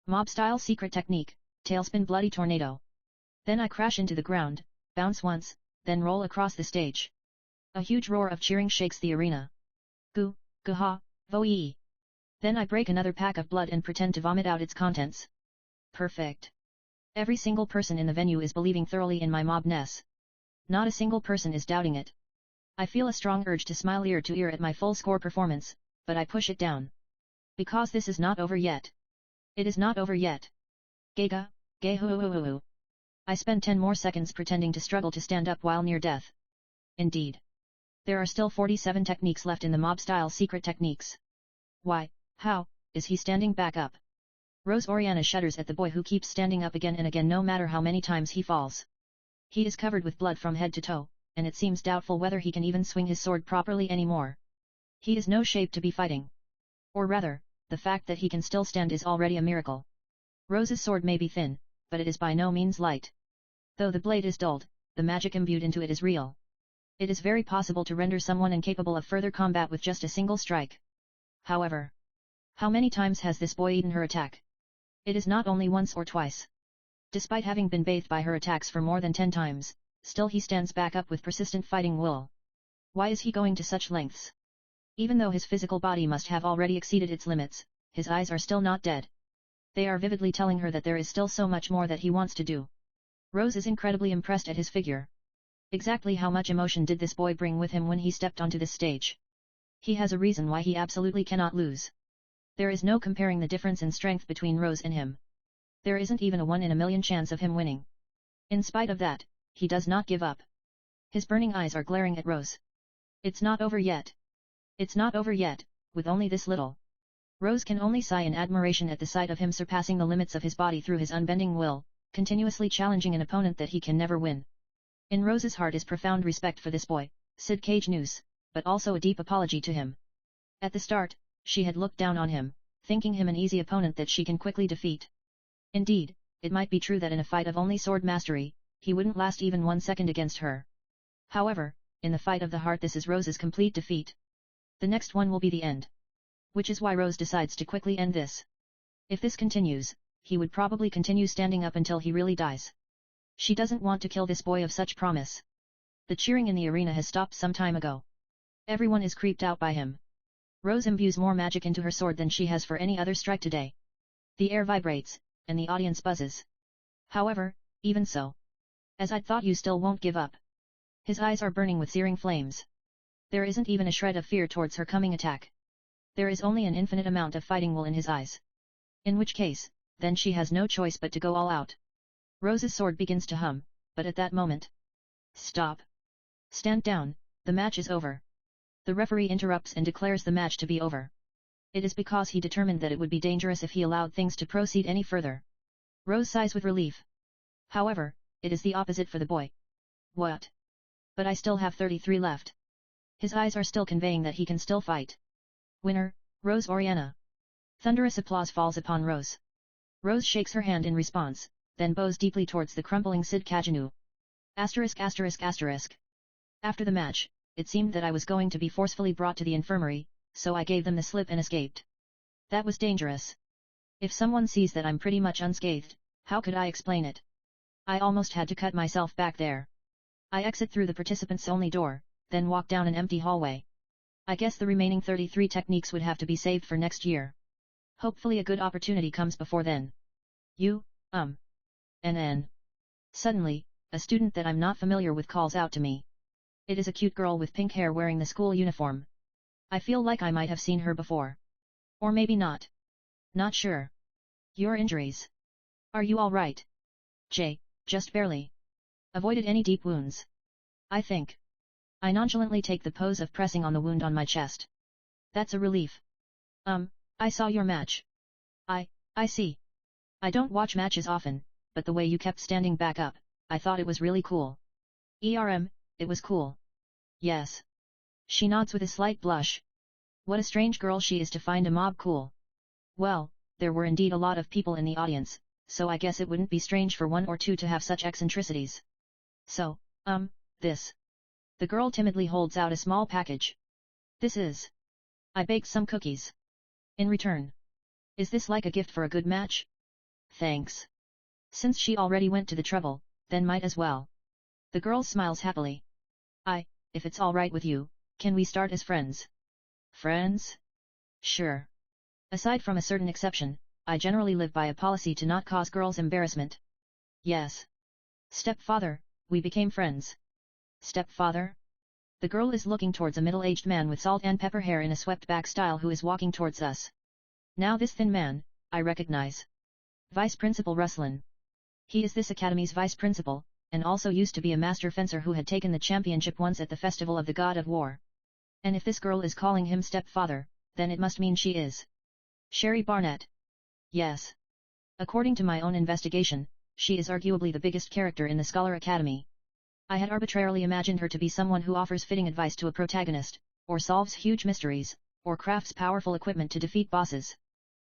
Mob-style secret technique, tailspin bloody tornado. Then I crash into the ground, bounce once, then roll across the stage. A huge roar of cheering shakes the arena. Goo, gah, vo-ee. Then I break another pack of blood and pretend to vomit out its contents. Perfect. Every single person in the venue is believing thoroughly in my mobness. Not a single person is doubting it. I feel a strong urge to smile ear to ear at my full score performance, but I push it down. Because this is not over yet. It is not over yet. Gega, ge. I spend 10 more seconds pretending to struggle to stand up while near death. Indeed. There are still 47 techniques left in the mob-style secret techniques. Why, how, is he standing back up? Rose Oriana shudders at the boy who keeps standing up again and again no matter how many times he falls. He is covered with blood from head to toe, and it seems doubtful whether he can even swing his sword properly anymore. He is no shape to be fighting. Or rather, the fact that he can still stand is already a miracle. Rose's sword may be thin, but it is by no means light. Though the blade is dulled, the magic imbued into it is real. It is very possible to render someone incapable of further combat with just a single strike. However, how many times has this boy eaten her attack? It is not only once or twice. Despite having been bathed by her attacks for more than 10 times, still he stands back up with persistent fighting will. Why is he going to such lengths? Even though his physical body must have already exceeded its limits, his eyes are still not dead. They are vividly telling her that there is still so much more that he wants to do. Rose is incredibly impressed at his figure. Exactly how much emotion did this boy bring with him when he stepped onto this stage? He has a reason why he absolutely cannot lose. There is no comparing the difference in strength between Rose and him. There isn't even a 1 in a million chance of him winning. In spite of that, he does not give up. His burning eyes are glaring at Rose. It's not over yet. It's not over yet, with only this little. Rose can only sigh in admiration at the sight of him surpassing the limits of his body through his unbending will, continuously challenging an opponent that he can never win. In Rose's heart is profound respect for this boy, Cid Kagenou, but also a deep apology to him. At the start, she had looked down on him, thinking him an easy opponent that she can quickly defeat. Indeed, it might be true that in a fight of only sword mastery, he wouldn't last even 1 second against her. However, in the fight of the heart this is Rose's complete defeat. The next one will be the end. Which is why Rose decides to quickly end this. If this continues, he would probably continue standing up until he really dies. She doesn't want to kill this boy of such promise. The cheering in the arena has stopped some time ago. Everyone is creeped out by him. Rose imbues more magic into her sword than she has for any other strike today. The air vibrates, and the audience buzzes. However, even so. As I'd thought, you still won't give up. His eyes are burning with searing flames. There isn't even a shred of fear towards her coming attack. There is only an infinite amount of fighting will in his eyes. In which case, then she has no choice but to go all out. Rose's sword begins to hum, but at that moment... Stop. Stand down, the match is over. The referee interrupts and declares the match to be over. It is because he determined that it would be dangerous if he allowed things to proceed any further. Rose sighs with relief. However, it is the opposite for the boy. What? But I still have 33 left. His eyes are still conveying that he can still fight. Winner, Rose Oriana. Thunderous applause falls upon Rose. Rose shakes her hand in response, then bows deeply towards the crumpling Cid Kagenou. ******. After the match, it seemed that I was going to be forcefully brought to the infirmary, so I gave them the slip and escaped. That was dangerous. If someone sees that I'm pretty much unscathed, how could I explain it? I almost had to cut myself back there. I exit through the participants-only door, then walk down an empty hallway. I guess the remaining 33 techniques would have to be saved for next year. Hopefully a good opportunity comes before then. NN. Suddenly, a student that I'm not familiar with calls out to me. It is a cute girl with pink hair wearing the school uniform. I feel like I might have seen her before. Or maybe not. Not sure. Your injuries. Are you all right? Just barely. Avoided any deep wounds. I think. I nonchalantly take the pose of pressing on the wound on my chest. That's a relief. I saw your match. I see. I don't watch matches often, but the way you kept standing back up, I thought it was really cool. It was cool. Yes. She nods with a slight blush. What a strange girl she is to find a mob cool. Well, there were indeed a lot of people in the audience, so I guess it wouldn't be strange for 1 or 2 to have such eccentricities. So, this. The girl timidly holds out a small package. This is. I baked some cookies. In return. Is this like a gift for a good match? Thanks. Since she already went to the trouble, then might as well. The girl smiles happily. If it's alright with you, can we start as friends? Friends? Sure. Aside from a certain exception, I generally live by a policy to not cause girls embarrassment. Yes. Stepfather, we became friends. Stepfather? The girl is looking towards a middle-aged man with salt and pepper hair in a swept-back style who is walking towards us. Now this thin man, I recognize. Vice Principal Ruslan. He is this academy's vice principal, and also used to be a master fencer who had taken the championship once at the festival of the God of War. And if this girl is calling him stepfather, then it must mean she is Sherry Barnett. Yes. According to my own investigation, she is arguably the biggest character in the Scholar Academy. I had arbitrarily imagined her to be someone who offers fitting advice to a protagonist, or solves huge mysteries, or crafts powerful equipment to defeat bosses.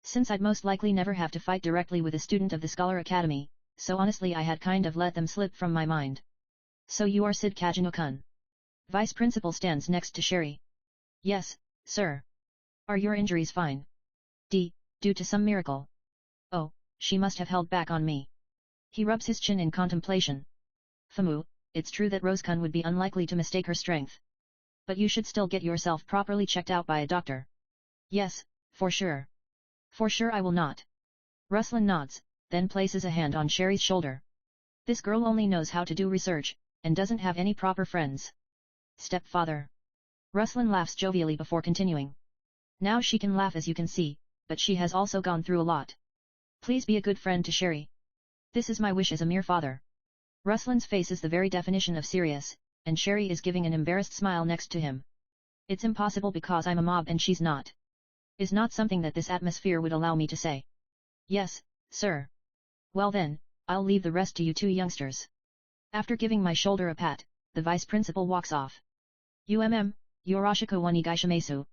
Since I'd most likely never have to fight directly with a student of the Scholar Academy, so honestly I had kind of let them slip from my mind. So you are Cid Kagenou-kun. Vice Principal stands next to Sherry. Yes, sir. Are your injuries fine? Due to some miracle. Oh, she must have held back on me. He rubs his chin in contemplation. Famu, it's true that Rose-kun would be unlikely to mistake her strength. But you should still get yourself properly checked out by a doctor. Yes, for sure. For sure I will not. Ruslan nods, then places a hand on Sherry's shoulder. This girl only knows how to do research, and doesn't have any proper friends. Stepfather. Ruslan laughs jovially before continuing. Now she can laugh as you can see, but she has also gone through a lot. Please be a good friend to Sherry. This is my wish as a mere father. Ruslan's face is the very definition of serious, and Sherry is giving an embarrassed smile next to him. It's impossible because I'm a mob and she's not. Is not something that this atmosphere would allow me to say. Yes, sir. Well then, I'll leave the rest to you two youngsters. After giving my shoulder a pat, the vice principal walks off. Yoroshiku wa onegaishimasu.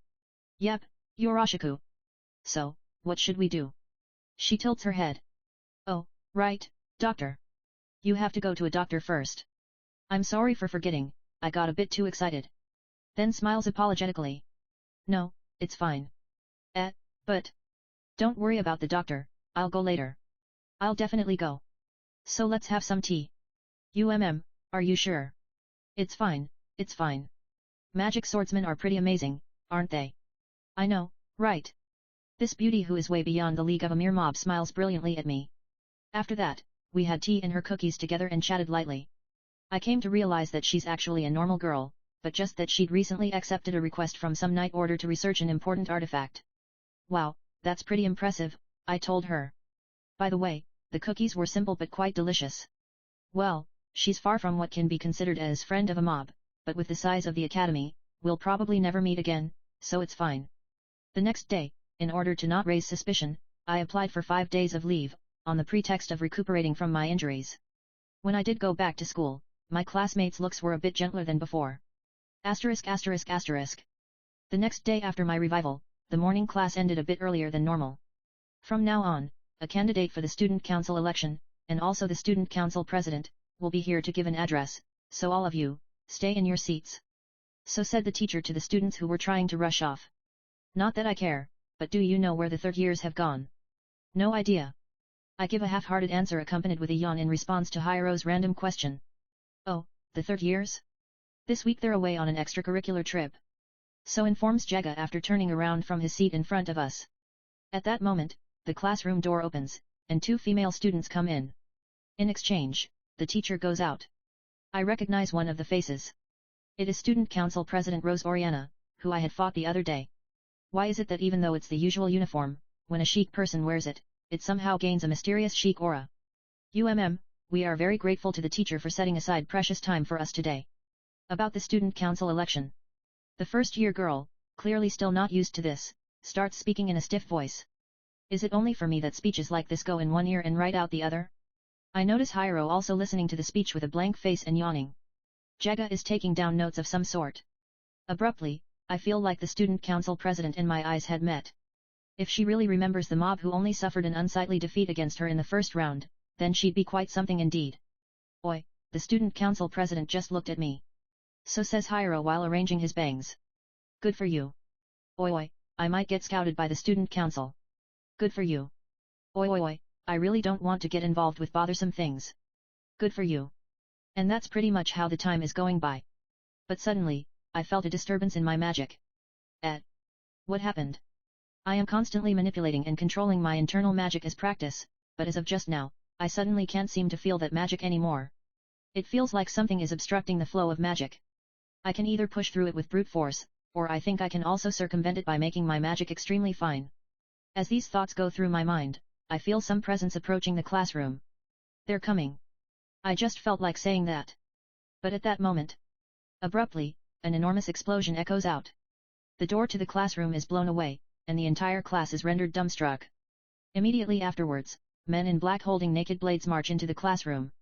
Yep, Yoroshiku. So, what should we do? She tilts her head. Oh, right, doctor. You have to go to a doctor first. I'm sorry for forgetting, I got a bit too excited. Then smiles apologetically. No, it's fine. But... Don't worry about the doctor, I'll go later. I'll definitely go. So let's have some tea. Are you sure? It's fine, it's fine. Magic swordsmen are pretty amazing, aren't they? I know, right? This beauty who is way beyond the league of a mere mob smiles brilliantly at me. After that, we had tea and her cookies together and chatted lightly. I came to realize that she's actually a normal girl, but just that she'd recently accepted a request from some knight order to research an important artifact. Wow, that's pretty impressive, I told her. By the way, the cookies were simple but quite delicious. Well, she's far from what can be considered as friend of a mob, but with the size of the academy, we'll probably never meet again, so it's fine. The next day, in order to not raise suspicion, I applied for 5 days of leave, on the pretext of recuperating from my injuries. When I did go back to school, my classmates' looks were a bit gentler than before. *****. The next day after my revival, the morning class ended a bit earlier than normal. From now on, a candidate for the student council election, and also the student council president, will be here to give an address, so all of you, stay in your seats. So said the teacher to the students who were trying to rush off. Not that I care, but do you know where the third years have gone? No idea. I give a half-hearted answer accompanied with a yawn in response to Hiro's random question. Oh, the third years? This week they're away on an extracurricular trip. So informs Jaga after turning around from his seat in front of us. At that moment, the classroom door opens, and 2 female students come in. In exchange, the teacher goes out. I recognize one of the faces. It is Student Council President Rose Oriana, who I had fought the other day. Why is it that even though it's the usual uniform, when a chic person wears it, it somehow gains a mysterious chic aura? We are very grateful to the teacher for setting aside precious time for us today. About the student council election. The first-year girl, clearly still not used to this, starts speaking in a stiff voice. Is it only for me that speeches like this go in one ear and right out the other? I notice Hiro also listening to the speech with a blank face and yawning. Jaga is taking down notes of some sort. Abruptly, I feel like the student council president and my eyes had met. If she really remembers the mob who only suffered an unsightly defeat against her in the first round, then she'd be quite something indeed. Oi, the student council president just looked at me. So says Hiro while arranging his bangs. Good for you. Oi, I might get scouted by the student council. Good for you. Oi, I really don't want to get involved with bothersome things. Good for you. And that's pretty much how the time is going by. But suddenly, I felt a disturbance in my magic. What happened? I am constantly manipulating and controlling my internal magic as practice, but as of just now, I suddenly can't seem to feel that magic anymore. It feels like something is obstructing the flow of magic. I can either push through it with brute force, or I think I can also circumvent it by making my magic extremely fine. As these thoughts go through my mind, I feel some presence approaching the classroom. They're coming. I just felt like saying that. But at that moment, abruptly, an enormous explosion echoes out. The door to the classroom is blown away, and the entire class is rendered dumbstruck. Immediately afterwards, men in black holding naked blades march into the classroom.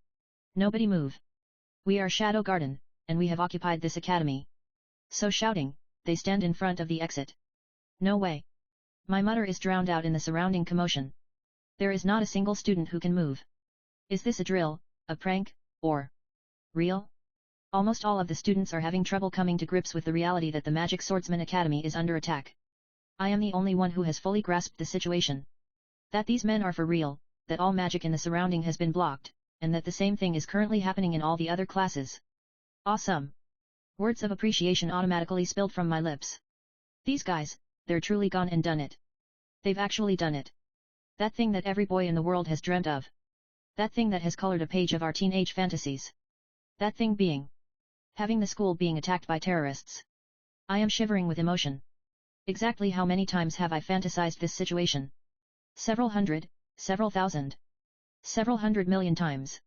Nobody move. We are Shadow Garden, and we have occupied this academy. So shouting, they stand in front of the exit. No way. My mutter is drowned out in the surrounding commotion. There is not a single student who can move. Is this a drill, a prank, or real? Almost all of the students are having trouble coming to grips with the reality that the Magic Swordsman Academy is under attack. I am the only one who has fully grasped the situation. That these men are for real, that all magic in the surrounding has been blocked, and that the same thing is currently happening in all the other classes. Awesome! Words of appreciation automatically spilled from my lips. These guys, they're truly gone and done it. They've actually done it. That thing that every boy in the world has dreamt of. That thing that has colored a page of our teenage fantasies. That thing being having the school being attacked by terrorists. I am shivering with emotion. Exactly how many times have I fantasized this situation? Several hundred, several thousand. Several 100 million times.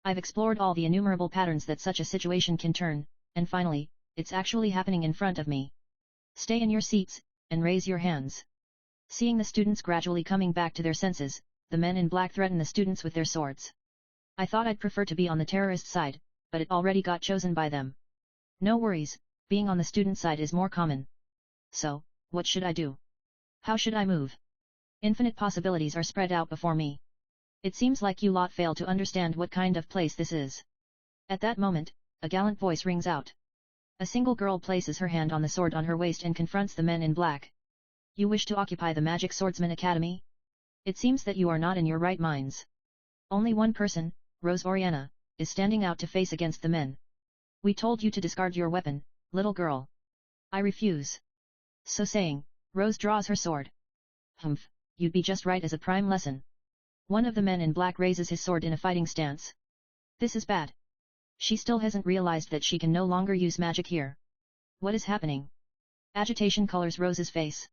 I've explored all the innumerable patterns that such a situation can turn, and finally, it's actually happening in front of me. Stay in your seats, and raise your hands. Seeing the students gradually coming back to their senses, the men in black threaten the students with their swords. I thought I'd prefer to be on the terrorist side, but it already got chosen by them. No worries, being on the student side is more common. So, what should I do? How should I move? Infinite possibilities are spread out before me. It seems like you lot fail to understand what kind of place this is. At that moment, a gallant voice rings out. A single girl places her hand on the sword on her waist and confronts the men in black. You wish to occupy the Magic Swordsman Academy? It seems that you are not in your right minds. Only one person, Rose Oriana, is standing out to face against the men. We told you to discard your weapon, little girl. I refuse. So saying, Rose draws her sword. Humph, you'd be just right as a prime lesson. One of the men in black raises his sword in a fighting stance. This is bad. She still hasn't realized that she can no longer use magic here. What is happening? Agitation colors Rose's face.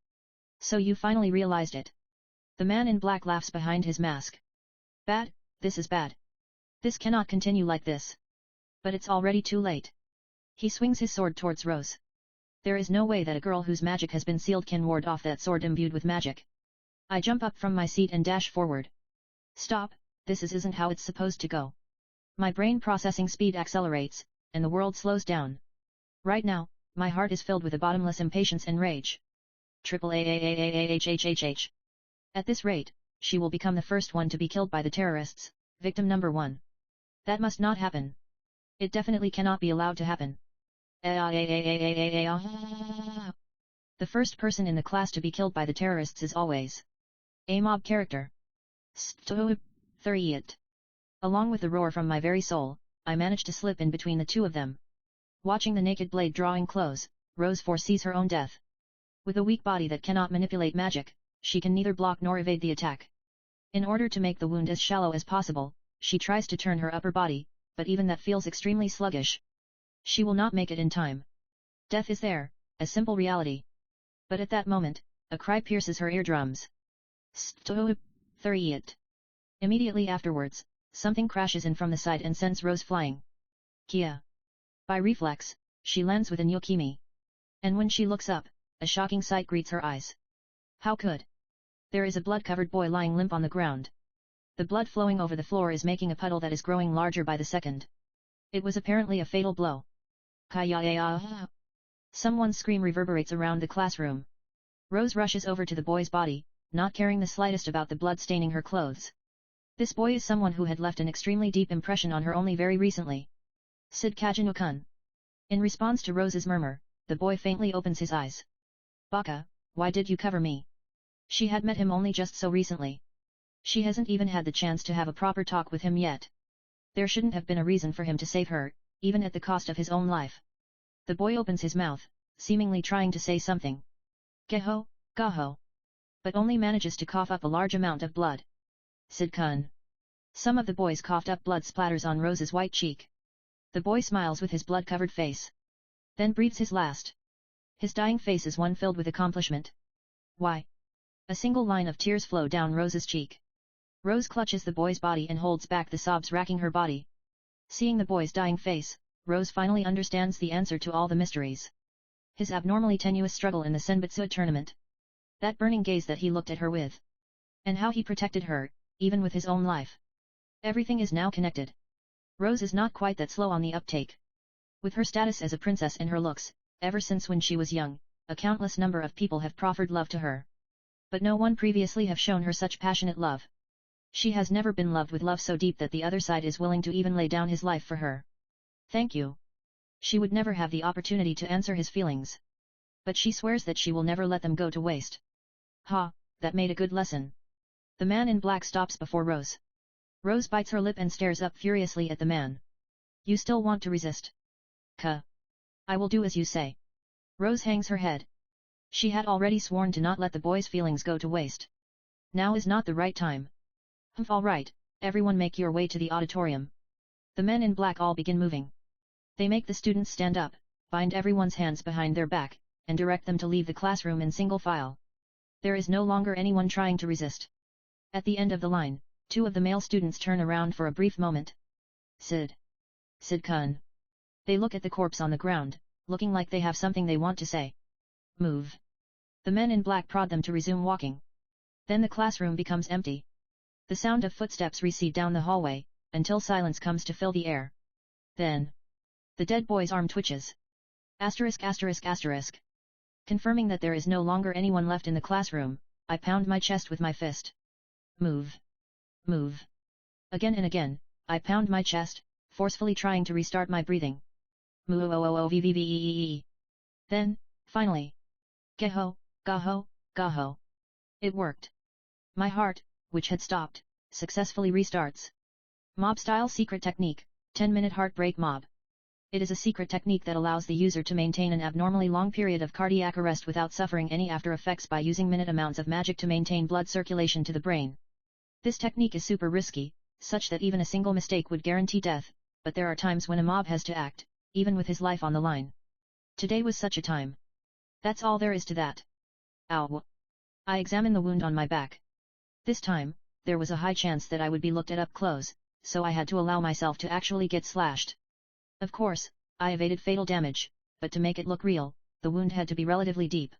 So you finally realized it. The man in black laughs behind his mask. Bad, this is bad. This cannot continue like this. But it's already too late. He swings his sword towards Rose. There is no way that a girl whose magic has been sealed can ward off that sword imbued with magic. I jump up from my seat and dash forward. Stop, this isn't how it's supposed to go. My brain processing speed accelerates, and the world slows down. Right now, my heart is filled with a bottomless impatience and rage. AAAAAAHHHH. At this rate, she will become the first one to be killed by the terrorists, victim number 1. That must not happen. It definitely cannot be allowed to happen. The first person in the class to be killed by the terrorists is always a mob character. Stop. Along with the roar from my very soul, I manage to slip in between the two of them. Watching the naked blade drawing close, Rose foresees her own death. With a weak body that cannot manipulate magic, she can neither block nor evade the attack. In order to make the wound as shallow as possible, she tries to turn her upper body, but even that feels extremely sluggish. She will not make it in time. Death is there, a simple reality. But at that moment, a cry pierces her eardrums. Stop. Immediately afterwards, something crashes in from the side and sends Rose flying. Kia. By reflex, she lands with a nyokimi. And when she looks up, a shocking sight greets her eyes. How could? There is a blood-covered boy lying limp on the ground. The blood flowing over the floor is making a puddle that is growing larger by the second. It was apparently a fatal blow. Kaya. Someone's scream reverberates around the classroom. Rose rushes over to the boy's body, not caring the slightest about the blood staining her clothes. This boy is someone who had left an extremely deep impression on her only very recently. Cid Kagenou-kun. In response to Rose's murmur, the boy faintly opens his eyes. Baka, why did you cover me? She had met him only just so recently. She hasn't even had the chance to have a proper talk with him yet. There shouldn't have been a reason for him to save her, even at the cost of his own life. The boy opens his mouth, seemingly trying to say something. Geho, gaho. But only manages to cough up a large amount of blood. Cid-kun. Some of the boy's coughed up blood splatters on Rose's white cheek. The boy smiles with his blood-covered face. then breathes his last. His dying face is one filled with accomplishment. Why? A single line of tears flow down Rose's cheek. Rose clutches the boy's body and holds back the sobs racking her body. Seeing the boy's dying face, Rose finally understands the answer to all the mysteries. His abnormally tenuous struggle in the Senbutsu tournament. That burning gaze that he looked at her with. And how he protected her, even with his own life. Everything is now connected. Rose is not quite that slow on the uptake. With her status as a princess and her looks, ever since when she was young, a countless number of people have proffered love to her. But no one previously have shown her such passionate love. She has never been loved with love so deep that the other side is willing to even lay down his life for her. Thank you. She would never have the opportunity to answer his feelings. But she swears that she will never let them go to waste. Ha, that made a good lesson. The man in black stops before Rose. Rose bites her lip and stares up furiously at the man. You still want to resist? I will do as you say. Rose hangs her head. She had already sworn to not let the boy's feelings go to waste. Now is not the right time. All right, everyone make your way to the auditorium. The men in black all begin moving. They make the students stand up, bind everyone's hands behind their back, and direct them to leave the classroom in single file. There is no longer anyone trying to resist. At the end of the line, 2 of the male students turn around for a brief moment. Cid-kun. They look at the corpse on the ground, looking like they have something they want to say. Move. The men in black prod them to resume walking. Then the classroom becomes empty. The sound of footsteps recede down the hallway, until silence comes to fill the air. Then, the dead boy's arm twitches. *****. Confirming that there is no longer anyone left in the classroom, I pound my chest with my fist. Move. Move. Again and again, I pound my chest, forcefully trying to restart my breathing. Moo-oh-oh-oh-v-v-v-e-e-e. Then, finally. Geho, gaho, gaho. It worked. My heart, which had stopped, successfully restarts. Mob-style secret technique, 10-minute heartbreak mob. It is a secret technique that allows the user to maintain an abnormally long period of cardiac arrest without suffering any after effects by using minute amounts of magic to maintain blood circulation to the brain. This technique is super risky, such that even a single mistake would guarantee death, but there are times when a mob has to act, even with his life on the line. Today was such a time. That's all there is to that. Ow. I examine the wound on my back. This time, there was a high chance that I would be looked at up close, so I had to allow myself to actually get slashed. Of course, I evaded fatal damage, but to make it look real, the wound had to be relatively deep.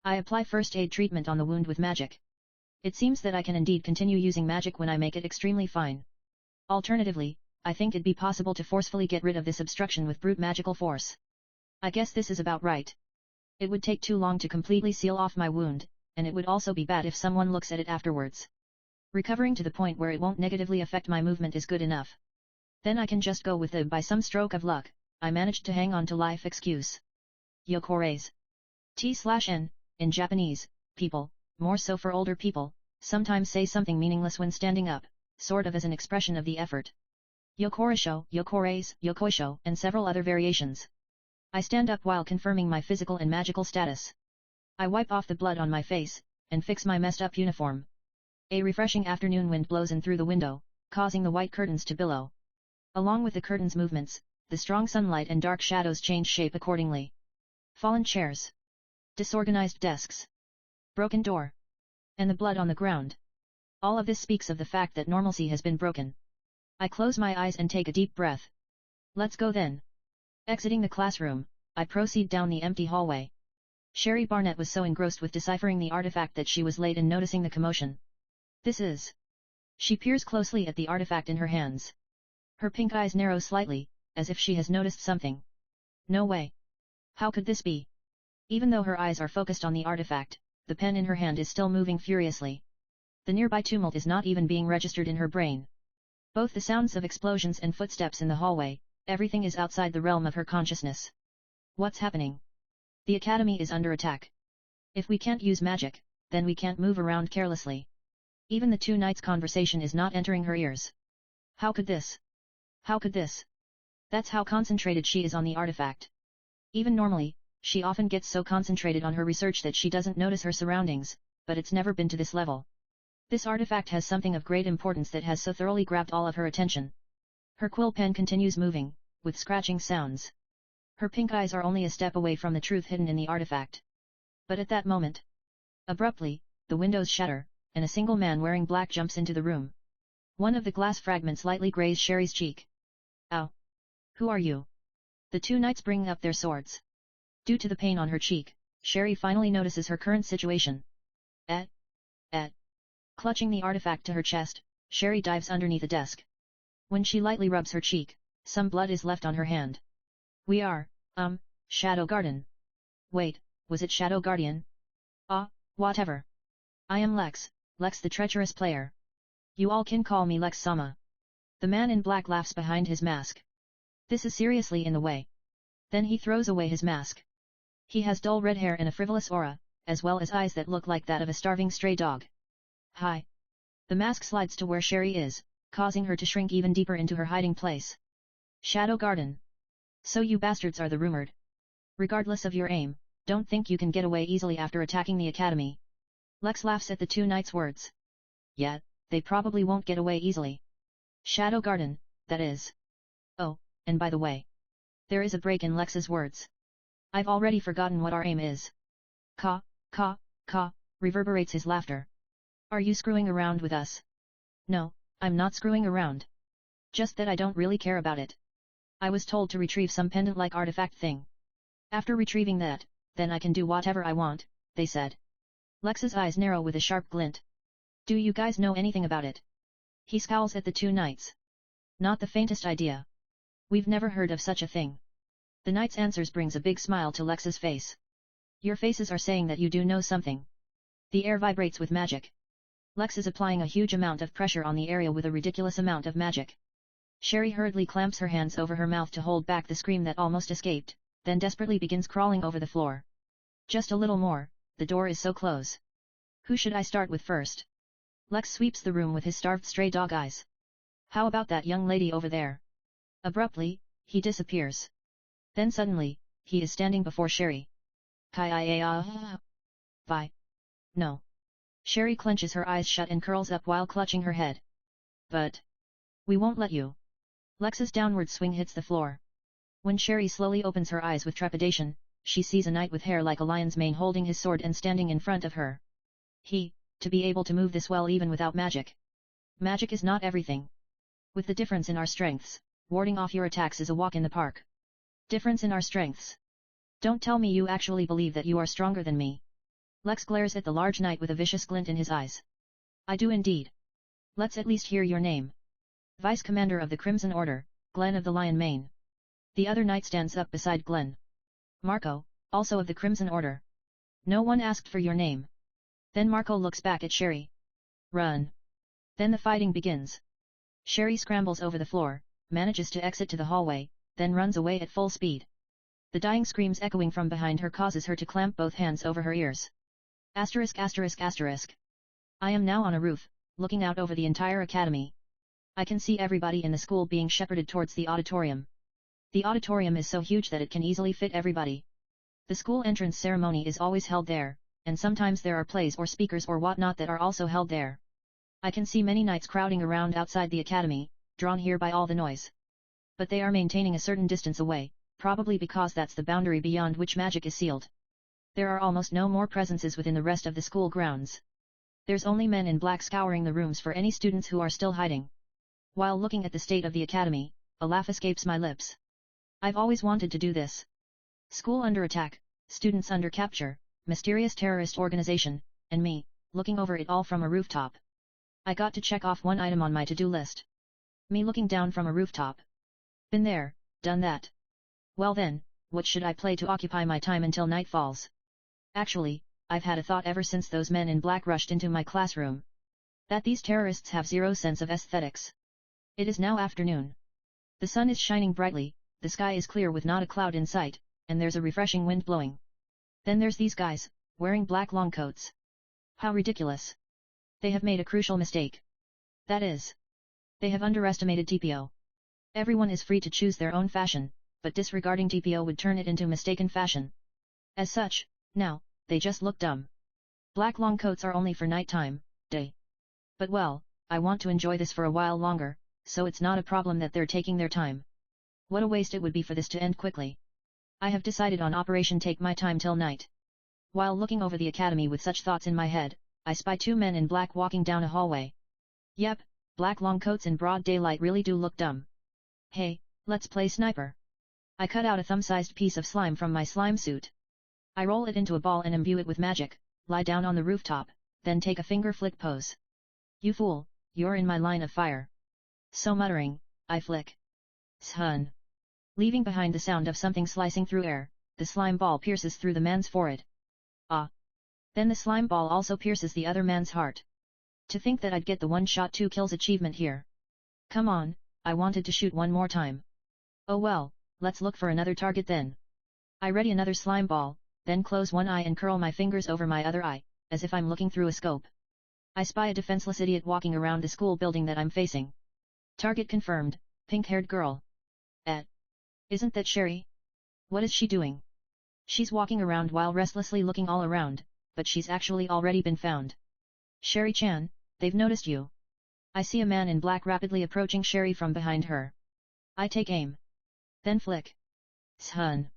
I apply first aid treatment on the wound with magic. It seems that I can indeed continue using magic when I make it extremely fine. Alternatively, I think it'd be possible to forcefully get rid of this obstruction with brute magical force. I guess this is about right. It would take too long to completely seal off my wound, and it would also be bad if someone looks at it afterwards. Recovering to the point where it won't negatively affect my movement is good enough. Then I can just go with it. By some stroke of luck, I managed to hang on to life. Excuse. Yokoreis. T/N, in Japanese, people, more so for older people, sometimes say something meaningless when standing up, sort of as an expression of the effort. Yokorisho, yokoreis, yokoisho, and several other variations. I stand up while confirming my physical and magical status. I wipe off the blood on my face, and fix my messed up uniform. A refreshing afternoon wind blows in through the window, causing the white curtains to billow. Along with the curtains' movements, the strong sunlight and dark shadows change shape accordingly. Fallen chairs. Disorganized desks. Broken door. And the blood on the ground. All of this speaks of the fact that normalcy has been broken. I close my eyes and take a deep breath. Let's go then. Exiting the classroom, I proceed down the empty hallway. Sherry Barnett was so engrossed with deciphering the artifact that she was late in noticing the commotion. This is... She peers closely at the artifact in her hands. Her pink eyes narrow slightly, as if she has noticed something. No way. How could this be? Even though her eyes are focused on the artifact, the pen in her hand is still moving furiously. The nearby tumult is not even being registered in her brain. Both the sounds of explosions and footsteps in the hallway, everything is outside the realm of her consciousness. What's happening? The academy is under attack. If we can't use magic, then we can't move around carelessly. Even the 2 knights' conversation is not entering her ears. How could this? How could this? That's how concentrated she is on the artifact. Even normally, she often gets so concentrated on her research that she doesn't notice her surroundings, but it's never been to this level. This artifact has something of great importance that has so thoroughly grabbed all of her attention. Her quill pen continues moving, with scratching sounds. Her pink eyes are only a step away from the truth hidden in the artifact. But at that moment, abruptly, the windows shatter, and a single man wearing black jumps into the room. One of the glass fragments lightly grazed Sherry's cheek. Ow! Who are you? The two knights bring up their swords. Due to the pain on her cheek, Sherry finally notices her current situation. Clutching the artifact to her chest, Sherry dives underneath a desk. When she lightly rubs her cheek, some blood is left on her hand. We are, Shadow Garden. Wait, was it Shadow Guardian? Whatever. I am Lex the treacherous player. You all can call me Lex-sama. The man in black laughs behind his mask. This is seriously in the way. Then he throws away his mask. He has dull red hair and a frivolous aura, as well as eyes that look like that of a starving stray dog. Hi. The mask slides to where Sherry is, causing her to shrink even deeper into her hiding place. Shadow Garden. So you bastards are the rumored. Regardless of your aim, don't think you can get away easily after attacking the academy. Lex laughs at the two knights' words. Yet, they probably won't get away easily. Shadow Garden, that is. Oh, and by the way. There is a break in Lex's words. I've already forgotten what our aim is. Ka, reverberates his laughter. Are you screwing around with us? No, I'm not screwing around. Just that I don't really care about it. I was told to retrieve some pendant-like artifact thing. After retrieving that, then I can do whatever I want, they said. Lex's eyes narrow with a sharp glint. Do you guys know anything about it? He scowls at the two knights. Not the faintest idea. We've never heard of such a thing. The knight's answers brings a big smile to Lex's face. Your faces are saying that you do know something. The air vibrates with magic. Lex is applying a huge amount of pressure on the area with a ridiculous amount of magic. Sherry hurriedly clamps her hands over her mouth to hold back the scream that almost escaped, then desperately begins crawling over the floor. Just a little more, the door is so close. Who should I start with first? Lex sweeps the room with his starved stray dog eyes. How about that young lady over there? Abruptly, he disappears. Then suddenly, he is standing before Sherry. Vi. No. Sherry clenches her eyes shut and curls up while clutching her head. But we won't let you. Lex's downward swing hits the floor. When Sherry slowly opens her eyes with trepidation, she sees a knight with hair like a lion's mane holding his sword and standing in front of her. To be able to move this well even without magic. Magic is not everything. With the difference in our strengths, warding off your attacks is a walk in the park. Difference in our strengths. Don't tell me you actually believe that you are stronger than me. Lex glares at the large knight with a vicious glint in his eyes. I do indeed. Let's at least hear your name. Vice Commander of the Crimson Order, Glenn of the Lion Mane. The other knight stands up beside Glenn. Marco, also of the Crimson Order. No one asked for your name. Then Marco looks back at Sherry. Run. Then the fighting begins. Sherry scrambles over the floor, manages to exit to the hallway, then runs away at full speed. The dying screams echoing from behind her causes her to clamp both hands over her ears. ******. I am now on a roof, looking out over the entire academy. I can see everybody in the school being shepherded towards the auditorium. The auditorium is so huge that it can easily fit everybody. The school entrance ceremony is always held there, and sometimes there are plays or speakers or whatnot that are also held there. I can see many knights crowding around outside the academy, drawn here by all the noise. But they are maintaining a certain distance away, probably because that's the boundary beyond which magic is sealed. There are almost no more presences within the rest of the school grounds. There's only men in black scouring the rooms for any students who are still hiding. While looking at the state of the academy, a laugh escapes my lips. I've always wanted to do this. School under attack, students under capture, mysterious terrorist organization, and me, looking over it all from a rooftop. I got to check off one item on my to-do list. Me looking down from a rooftop. Been there, done that. Well then, what should I play to occupy my time until night falls? Actually, I've had a thought ever since those men in black rushed into my classroom. That these terrorists have zero sense of aesthetics. It is now afternoon. The sun is shining brightly, the sky is clear with not a cloud in sight, and there's a refreshing wind blowing. Then there's these guys, wearing black long coats. How ridiculous. They have made a crucial mistake. That is, they have underestimated TPO. Everyone is free to choose their own fashion, but disregarding TPO would turn it into mistaken fashion. As such, now, they just look dumb. Black long coats are only for nighttime, day. But well, I want to enjoy this for a while longer, so it's not a problem that they're taking their time. What a waste it would be for this to end quickly. I have decided on Operation Take My Time Till Night. While looking over the academy with such thoughts in my head, I spy two men in black walking down a hallway. Yep, black long coats in broad daylight really do look dumb. Hey, let's play sniper. I cut out a thumb-sized piece of slime from my slime suit. I roll it into a ball and imbue it with magic, lie down on the rooftop, then take a finger flick pose. You fool, you're in my line of fire. So muttering, I flick. Sun. Leaving behind the sound of something slicing through air, the slime ball pierces through the man's forehead. Ah. Then the slime ball also pierces the other man's heart. To think that I'd get the one-shot 2 kills achievement here. Come on, I wanted to shoot one more time. Oh well, let's look for another target then. I ready another slime ball, then close one eye and curl my fingers over my other eye, as if I'm looking through a scope. I spy a defenseless idiot walking around the school building that I'm facing. Target confirmed, pink-haired girl. Isn't that Sherry? What is she doing? She's walking around while restlessly looking all around, but she's actually already been found. Sherry-chan, they've noticed you. I see a man in black rapidly approaching Sherry from behind her. I take aim. Then flick. Sun.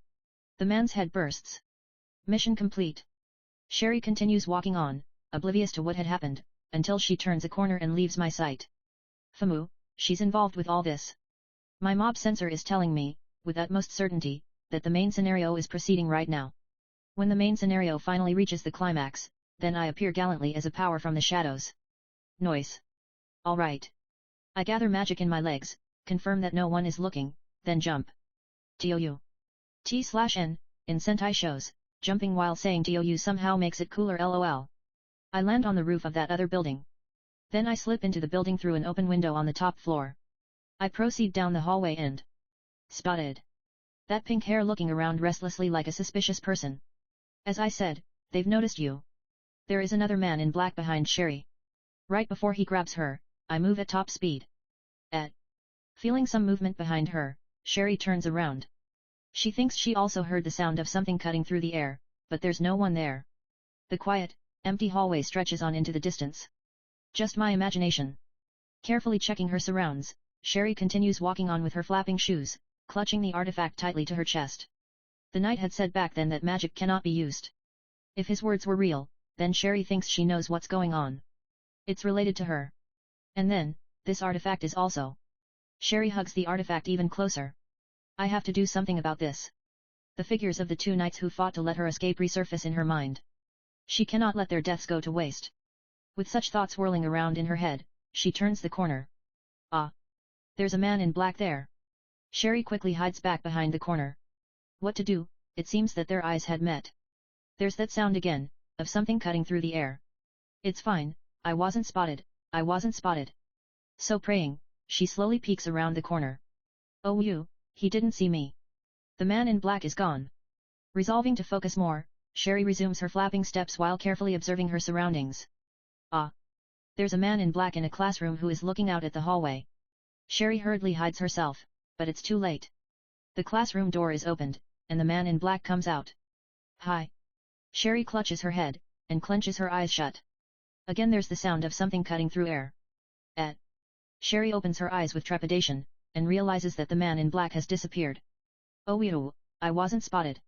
The man's head bursts. Mission complete. Sherry continues walking on, oblivious to what had happened, until she turns a corner and leaves my sight. Famu, she's involved with all this. My mob sensor is telling me, with utmost certainty, that the main scenario is proceeding right now. When the main scenario finally reaches the climax, then I appear gallantly as a power from the shadows. Noise. Alright. I gather magic in my legs, confirm that no one is looking, then jump. TOU. T/N, in Sentai shows, jumping while saying TOU somehow makes it cooler lol. I land on the roof of that other building. Then I slip into the building through an open window on the top floor. I proceed down the hallway and... Spotted. That pink hair looking around restlessly like a suspicious person. As I said, they've noticed you. There is another man in black behind Sherry. Right before he grabs her, I move at top speed. Feeling some movement behind her, Sherry turns around. She thinks she also heard the sound of something cutting through the air, but there's no one there. The quiet, empty hallway stretches on into the distance. Just my imagination. Carefully checking her surrounds, Sherry continues walking on with her flapping shoes, clutching the artifact tightly to her chest. The knight had said back then that magic cannot be used. If his words were real, then Sherry thinks she knows what's going on. It's related to her. And then, this artifact is also. Sherry hugs the artifact even closer. I have to do something about this. The figures of the two knights who fought to let her escape resurface in her mind. She cannot let their deaths go to waste. With such thoughts whirling around in her head, she turns the corner. Ah! There's a man in black there. Sherry quickly hides back behind the corner. What to do? It seems that their eyes had met. There's that sound again, of something cutting through the air. It's fine, I wasn't spotted, I wasn't spotted. So praying, she slowly peeks around the corner. Oh he didn't see me. The man in black is gone. Resolving to focus more, Sherry resumes her flapping steps while carefully observing her surroundings. Ah! There's a man in black in a classroom who is looking out at the hallway. Sherry hurriedly hides herself, but it's too late. The classroom door is opened, and the man in black comes out. Hi! Sherry clutches her head, and clenches her eyes shut. Again there's the sound of something cutting through air. Sherry opens her eyes with trepidation, and realizes that the man in black has disappeared. Oh I wasn't spotted.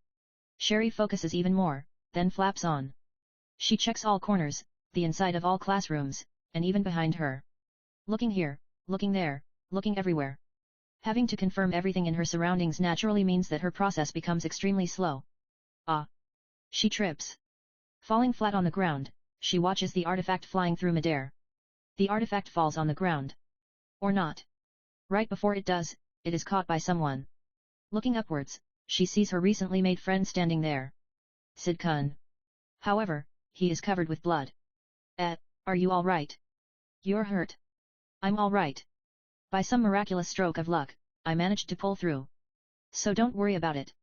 Sherry focuses even more, then flaps on. She checks all corners, the inside of all classrooms, and even behind her. Looking here, looking there, looking everywhere. Having to confirm everything in her surroundings naturally means that her process becomes extremely slow. Ah! She trips. Falling flat on the ground, she watches the artifact flying through midair. The artifact falls on the ground. Or not. Right before it does, it is caught by someone. Looking upwards, she sees her recently made friend standing there. Cid Kagenou. However, he is covered with blood. Are you alright? You're hurt. I'm alright. By some miraculous stroke of luck, I managed to pull through. So don't worry about it.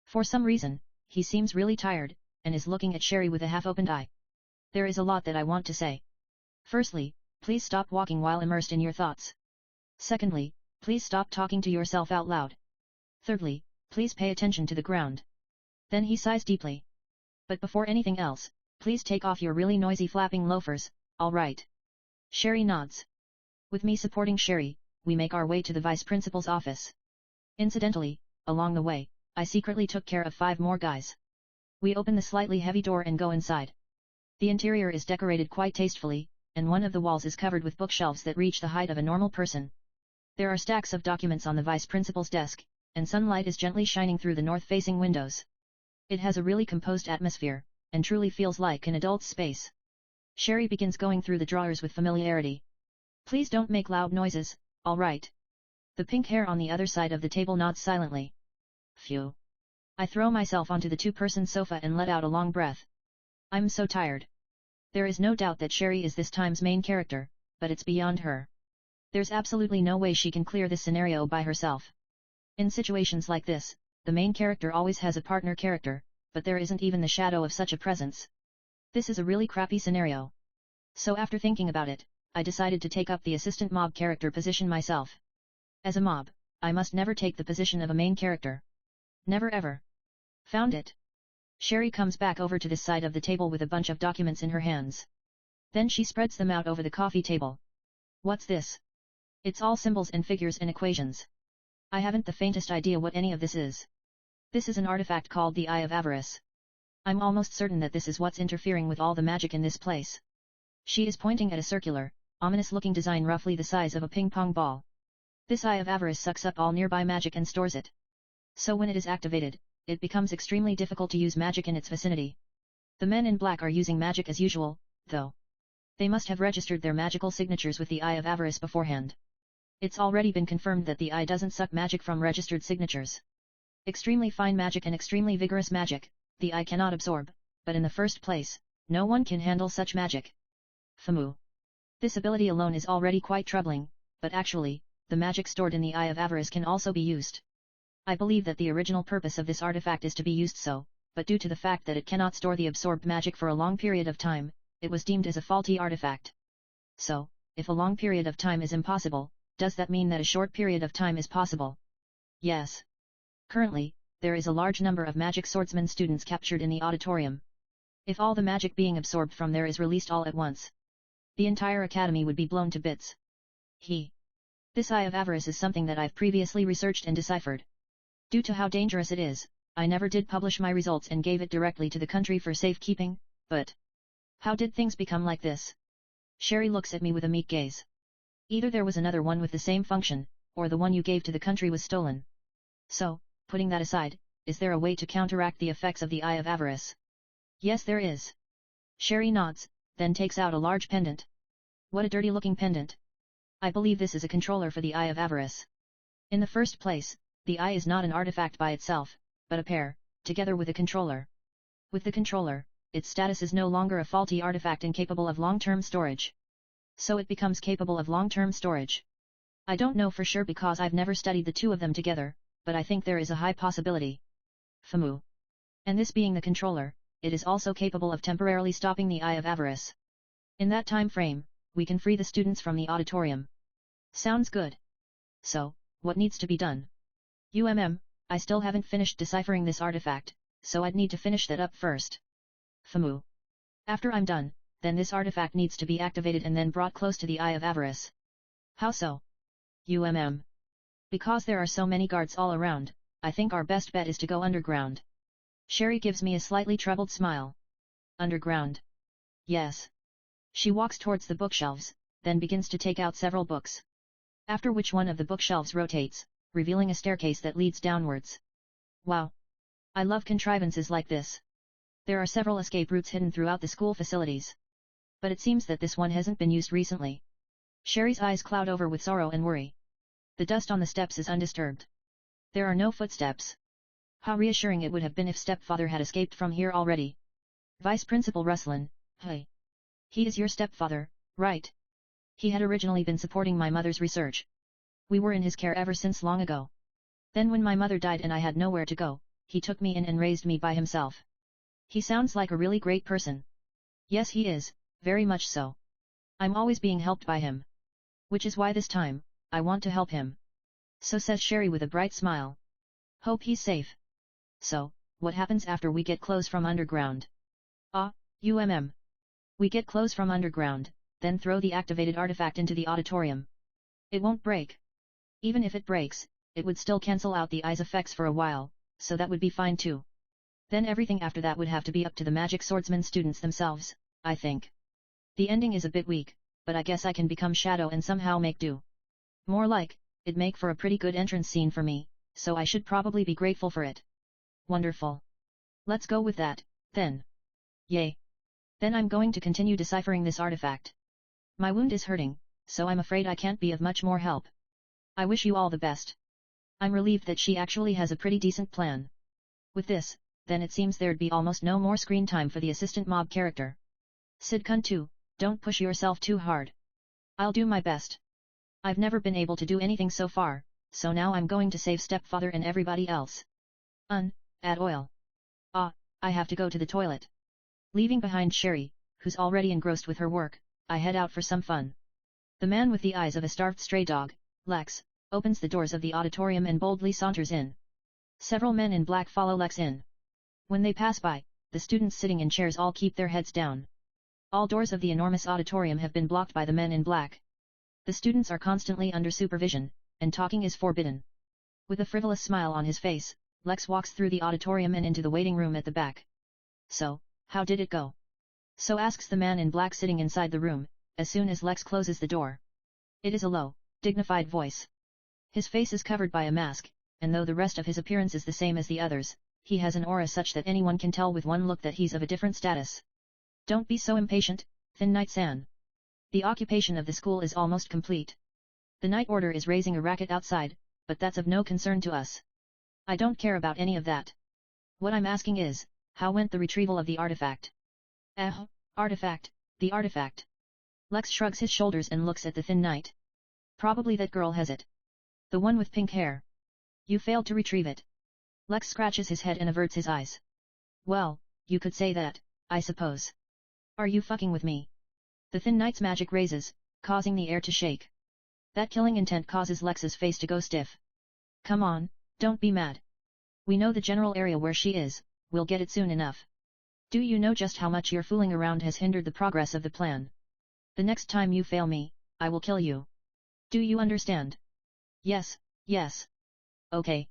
For some reason, he seems really tired, and is looking at Sherry with a half-opened eye. There is a lot that I want to say. Firstly, please stop walking while immersed in your thoughts. Secondly, please stop talking to yourself out loud. Thirdly, please pay attention to the ground. Then he sighs deeply. But before anything else, please take off your really noisy flapping loafers, alright? Sherry nods. With me supporting Sherry, we make our way to the vice principal's office. Incidentally, along the way, I secretly took care of 5 more guys. We open the slightly heavy door and go inside. The interior is decorated quite tastefully, and one of the walls is covered with bookshelves that reach the height of a normal person. There are stacks of documents on the vice principal's desk, and sunlight is gently shining through the north-facing windows. It has a really composed atmosphere, and truly feels like an adult's space. Sherry begins going through the drawers with familiarity. Please don't make loud noises, all right? The pink hair on the other side of the table nods silently. Phew. I throw myself onto the 2-person sofa and let out a long breath. I'm so tired. There is no doubt that Sherry is this time's main character, but it's beyond her. There's absolutely no way she can clear this scenario by herself. In situations like this, the main character always has a partner character, but there isn't even the shadow of such a presence. This is a really crappy scenario. So after thinking about it, I decided to take up the assistant mob character position myself. As a mob, I must never take the position of a main character. Never ever. Found it. Sherry comes back over to this side of the table with a bunch of documents in her hands. Then she spreads them out over the coffee table. What's this? It's all symbols and figures and equations. I haven't the faintest idea what any of this is. This is an artifact called the Eye of Avarice. I'm almost certain that this is what's interfering with all the magic in this place. She is pointing at a circular, ominous-looking design roughly the size of a ping-pong ball. This Eye of Avarice sucks up all nearby magic and stores it. So when it is activated, it becomes extremely difficult to use magic in its vicinity. The men in black are using magic as usual, though. They must have registered their magical signatures with the Eye of Avarice beforehand. It's already been confirmed that the eye doesn't suck magic from registered signatures. Extremely fine magic and extremely vigorous magic, the eye cannot absorb, but in the first place, no one can handle such magic. Famu. This ability alone is already quite troubling, but actually, the magic stored in the Eye of Avarice can also be used. I believe that the original purpose of this artifact is to be used so, but due to the fact that it cannot store the absorbed magic for a long period of time, it was deemed as a faulty artifact. So, if a long period of time is impossible, does that mean that a short period of time is possible? Yes. Currently, there is a large number of magic swordsman students captured in the auditorium. If all the magic being absorbed from there is released all at once, the entire academy would be blown to bits. This Eye of Avarice is something that I've previously researched and deciphered. Due to how dangerous it is, I never did publish my results and gave it directly to the country for safekeeping, but how did things become like this? Sherry looks at me with a meek gaze. Either there was another one with the same function, or the one you gave to the country was stolen. So, putting that aside, is there a way to counteract the effects of the Eye of Avarice? Yes, there is. Sherry nods, then takes out a large pendant. What a dirty-looking pendant. I believe this is a controller for the Eye of Avarice. In the first place, the eye is not an artifact by itself, but a pair, together with a controller. With the controller, its status is no longer a faulty artifact incapable of long-term storage. So it becomes capable of long-term storage. I don't know for sure because I've never studied the two of them together, but I think there is a high possibility. Famu. And this being the controller, it is also capable of temporarily stopping the Eye of Avarice. In that time frame, we can free the students from the auditorium. Sounds good. So, what needs to be done? I still haven't finished deciphering this artifact, so I'd need to finish that up first. Famu. After I'm done, then this artifact needs to be activated and then brought close to the Eye of Avarice. How so? Because there are so many guards all around, I think our best bet is to go underground. Sherry gives me a slightly troubled smile. Underground? Yes. She walks towards the bookshelves, then begins to take out several books. After which one of the bookshelves rotates, revealing a staircase that leads downwards. Wow! I love contrivances like this. There are several escape routes hidden throughout the school facilities. But it seems that this one hasn't been used recently. Sherry's eyes cloud over with sorrow and worry. The dust on the steps is undisturbed. There are no footsteps. How reassuring it would have been if stepfather had escaped from here already. Vice Principal Ruslan, hey. He is your stepfather, right? He had originally been supporting my mother's research. We were in his care ever since long ago. Then when my mother died and I had nowhere to go, he took me in and raised me by himself. He sounds like a really great person. Yes, he is, very much so. I'm always being helped by him. Which is why this time, I want to help him. So says Sherry with a bright smile. Hope he's safe. So, what happens after we get clothes from underground? We get clothes from underground, then throw the activated artifact into the auditorium. It won't break. Even if it breaks, it would still cancel out the eye's effects for a while, so that would be fine too. Then everything after that would have to be up to the magic swordsman students themselves, I think. The ending is a bit weak, but I guess I can become Shadow and somehow make do. More like, it'd make for a pretty good entrance scene for me, so I should probably be grateful for it. Wonderful. Let's go with that, then. Yay. Then I'm going to continue deciphering this artifact. My wound is hurting, so I'm afraid I can't be of much more help. I wish you all the best. I'm relieved that she actually has a pretty decent plan. With this, then it seems there'd be almost no more screen time for the assistant mob character. Cid Kagenou, don't push yourself too hard. I'll do my best. I've never been able to do anything so far, so now I'm going to save stepfather and everybody else. Add oil. I have to go to the toilet. Leaving behind Sherry, who's already engrossed with her work, I head out for some fun. The man with the eyes of a starved stray dog, Lex, opens the doors of the auditorium and boldly saunters in. Several men in black follow Lex in. When they pass by, the students sitting in chairs all keep their heads down. All doors of the enormous auditorium have been blocked by the men in black. The students are constantly under supervision, and talking is forbidden. With a frivolous smile on his face, Lex walks through the auditorium and into the waiting room at the back. So, how did it go? So asks the man in black sitting inside the room, as soon as Lex closes the door. It is a low, dignified voice. His face is covered by a mask, and though the rest of his appearance is the same as the others, he has an aura such that anyone can tell with one look that he's of a different status. Don't be so impatient, Thin Knight-san. The occupation of the school is almost complete. The Night Order is raising a racket outside, but that's of no concern to us. I don't care about any of that. What I'm asking is, how went the retrieval of the artifact? Artifact, the artifact. Lex shrugs his shoulders and looks at the Thin Knight. Probably that girl has it. The one with pink hair. You failed to retrieve it. Lex scratches his head and averts his eyes. Well, you could say that, I suppose. Are you fucking with me? The Thin Knight's magic raises, causing the air to shake. That killing intent causes Lex's face to go stiff. Come on, don't be mad. We know the general area where she is, we'll get it soon enough. Do you know just how much your fooling around has hindered the progress of the plan? The next time you fail me, I will kill you. Do you understand? Yes, yes. Okay.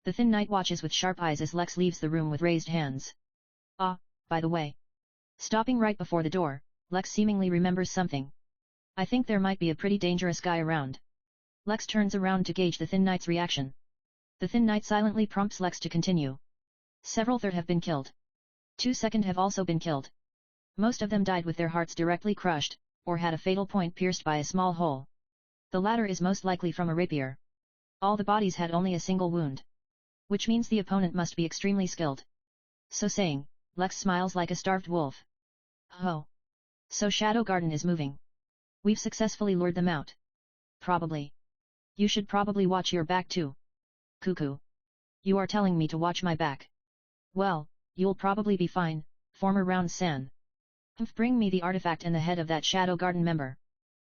The Thin Knight watches with sharp eyes as Lex leaves the room with raised hands. By the way. Stopping right before the door, Lex seemingly remembers something. I think there might be a pretty dangerous guy around. Lex turns around to gauge the Thin Knight's reaction. The Thin Knight silently prompts Lex to continue. Several third have been killed. 2 second have also been killed. Most of them died with their hearts directly crushed, or had a fatal point pierced by a small hole. The latter is most likely from a rapier. All the bodies had only a single wound. Which means the opponent must be extremely skilled. So saying, Lex smiles like a starved wolf. Oh. So Shadow Garden is moving. We've successfully lured them out. Probably. You should probably watch your back too. Cuckoo. You are telling me to watch my back. Well, you'll probably be fine, former Round-san. Bring me the artifact and the head of that Shadow Garden member.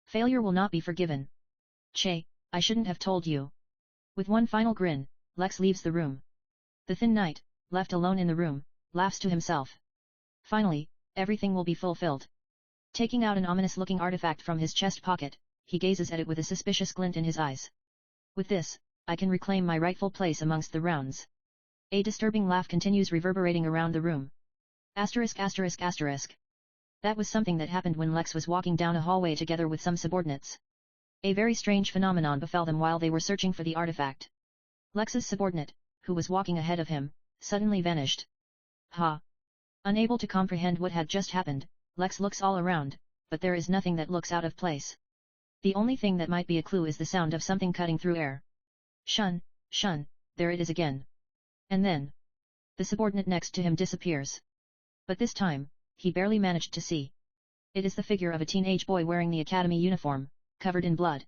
Failure will not be forgiven. Che, I shouldn't have told you. With one final grin, Lex leaves the room. The Thin Knight, left alone in the room, laughs to himself. Finally, everything will be fulfilled. Taking out an ominous-looking artifact from his chest pocket, he gazes at it with a suspicious glint in his eyes. With this, I can reclaim my rightful place amongst the rounds. A disturbing laugh continues reverberating around the room. Asterisk asterisk asterisk. That was something that happened when Lex was walking down a hallway together with some subordinates. A very strange phenomenon befell them while they were searching for the artifact. Lex's subordinate, who was walking ahead of him, suddenly vanished. Unable to comprehend what had just happened, Lex looks all around, but there is nothing that looks out of place. The only thing that might be a clue is the sound of something cutting through air. Shun, shun, there it is again. And then, the subordinate next to him disappears. But this time, he barely managed to see. It is the figure of a teenage boy wearing the academy uniform, covered in blood.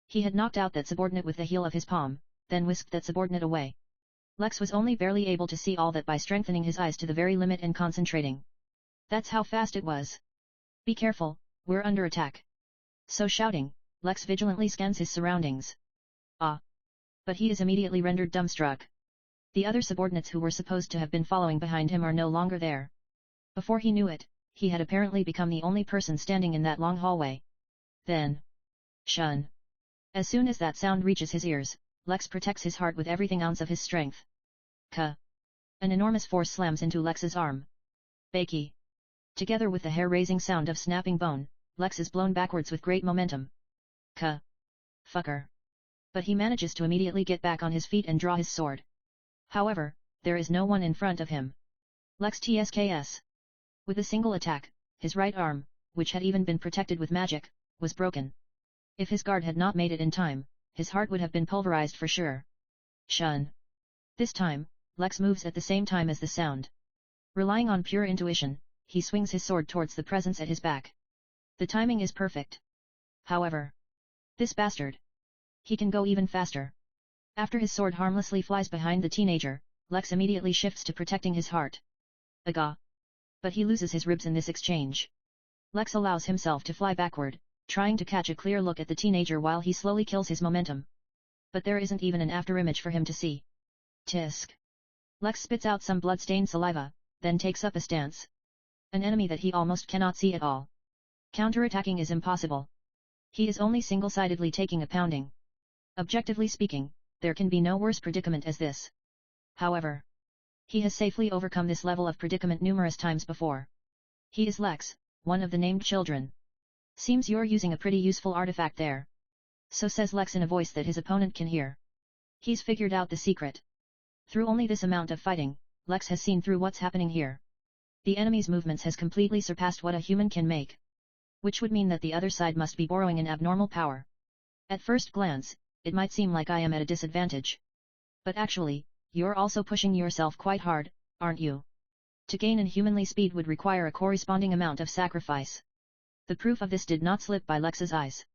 He had knocked out that subordinate with the heel of his palm, then whisked that subordinate away. Lex was only barely able to see all that by strengthening his eyes to the very limit and concentrating. That's how fast it was. Be careful, we're under attack. So shouting, Lex vigilantly scans his surroundings. But he is immediately rendered dumbstruck. The other subordinates who were supposed to have been following behind him are no longer there. Before he knew it, he had apparently become the only person standing in that long hallway. Then. Shun. As soon as that sound reaches his ears, Lex protects his heart with everything ounce of his strength. Ka. An enormous force slams into Lex's arm. Bakey. Together with the hair-raising sound of snapping bone, Lex is blown backwards with great momentum. Ka. Fucker. But he manages to immediately get back on his feet and draw his sword. However, there is no one in front of him. Lex TSKS. With a single attack, his right arm, which had even been protected with magic, was broken. If his guard had not made it in time, his heart would have been pulverized for sure. Shun. This time, Lex moves at the same time as the sound. Relying on pure intuition, he swings his sword towards the presence at his back. The timing is perfect. However, this bastard. He can go even faster. After his sword harmlessly flies behind the teenager, Lex immediately shifts to protecting his heart. Aga. But he loses his ribs in this exchange. Lex allows himself to fly backward, trying to catch a clear look at the teenager while he slowly kills his momentum. But there isn't even an afterimage for him to see. Tisk. Lex spits out some blood-stained saliva, then takes up a stance. An enemy that he almost cannot see at all. Counterattacking is impossible. He is only single-sidedly taking a pounding. Objectively speaking, there can be no worse predicament as this. However, he has safely overcome this level of predicament numerous times before. He is Lex, one of the named children. Seems you're using a pretty useful artifact there. So says Lex in a voice that his opponent can hear. He's figured out the secret. Through only this amount of fighting, Lex has seen through what's happening here. The enemy's movements has completely surpassed what a human can make. Which would mean that the other side must be borrowing an abnormal power. At first glance, it might seem like I am at a disadvantage. But actually, you're also pushing yourself quite hard, aren't you? To gain inhumanly speed would require a corresponding amount of sacrifice. The proof of this did not slip by Lex's eyes.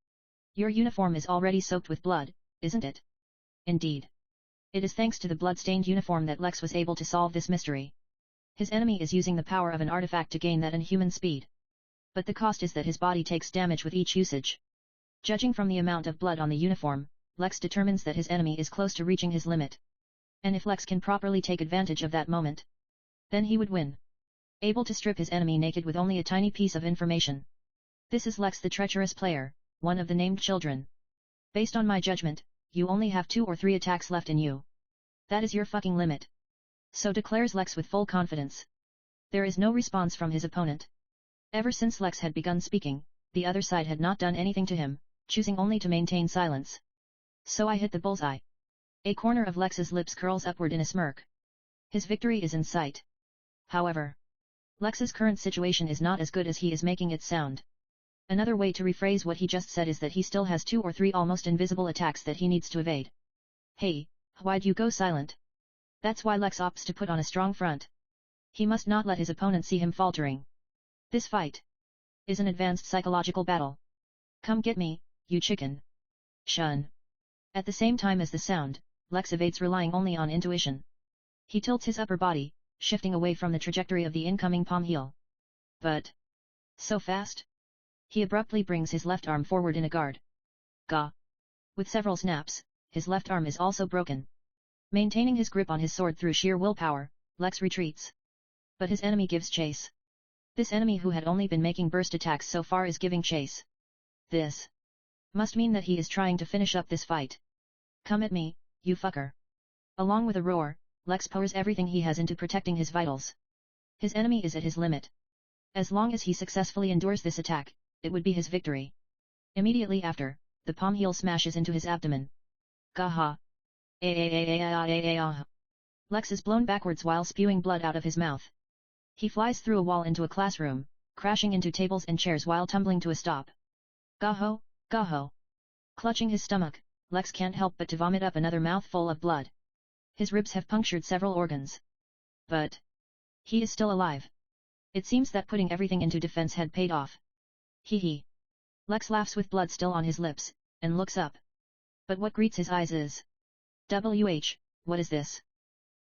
Your uniform is already soaked with blood, isn't it? Indeed. It is thanks to the blood-stained uniform that Lex was able to solve this mystery. His enemy is using the power of an artifact to gain that inhuman speed. But the cost is that his body takes damage with each usage. Judging from the amount of blood on the uniform, Lex determines that his enemy is close to reaching his limit. And if Lex can properly take advantage of that moment, then he would win. Able to strip his enemy naked with only a tiny piece of information. This is Lex the treacherous player, one of the named children. Based on my judgment, you only have 2 or 3 attacks left in you. That is your fucking limit. So declares Lex with full confidence. There is no response from his opponent. Ever since Lex had begun speaking, the other side had not done anything to him, choosing only to maintain silence. So I hit the bullseye. A corner of Lex's lips curls upward in a smirk. His victory is in sight. However, Lex's current situation is not as good as he is making it sound. Another way to rephrase what he just said is that he still has 2 or 3 almost invisible attacks that he needs to evade. Hey, why'd you go silent? That's why Lex opts to put on a strong front. He must not let his opponent see him faltering. This fight is an advanced psychological battle. Come get me, you chicken. Shun. At the same time as the sound, Lex evades relying only on intuition. He tilts his upper body, shifting away from the trajectory of the incoming palm heel. But so fast? He abruptly brings his left arm forward in a guard. Gah! With several snaps, his left arm is also broken. Maintaining his grip on his sword through sheer willpower, Lex retreats. But his enemy gives chase. This enemy who had only been making burst attacks so far is giving chase. This must mean that he is trying to finish up this fight. Come at me, you fucker. Along with a roar, Lex pours everything he has into protecting his vitals. His enemy is at his limit. As long as he successfully endures this attack, it would be his victory. Immediately after, the palm heel smashes into his abdomen. Gaha! Lex is blown backwards while spewing blood out of his mouth. He flies through a wall into a classroom, crashing into tables and chairs while tumbling to a stop. Gaho, gaho! Clutching his stomach, Lex can't help but to vomit up another mouthful of blood. His ribs have punctured several organs. But he is still alive. It seems that putting everything into defense had paid off. Hee hee. Lex laughs with blood still on his lips, and looks up. But what greets his eyes is... what is this?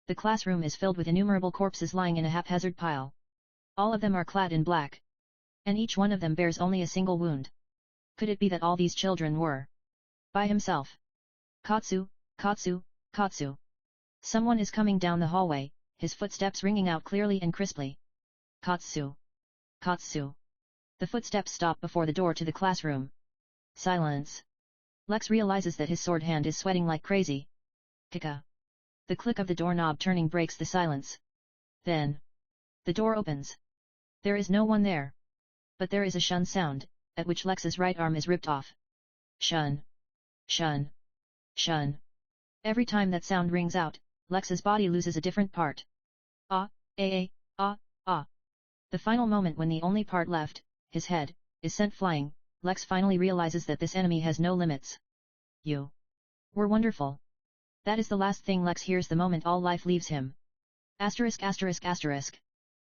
The classroom is filled with innumerable corpses lying in a haphazard pile. All of them are clad in black. And each one of them bears only a single wound. Could it be that all these children were by himself? Katsu, Katsu, Katsu. Someone is coming down the hallway, his footsteps ringing out clearly and crisply. Katsu. Katsu. The footsteps stop before the door to the classroom. Silence. Lex realizes that his sword hand is sweating like crazy. Kika. The click of the doorknob turning breaks the silence. Then, the door opens. There is no one there. But there is a shun sound, at which Lex's right arm is ripped off. Shun. Shun. Shun. Every time that sound rings out, Lex's body loses a different part. Ah, ah. The final moment when the only part left, his head, is sent flying, Lex finally realizes that this enemy has no limits. You were wonderful. That is the last thing Lex hears the moment all life leaves him. Asterisk asterisk asterisk.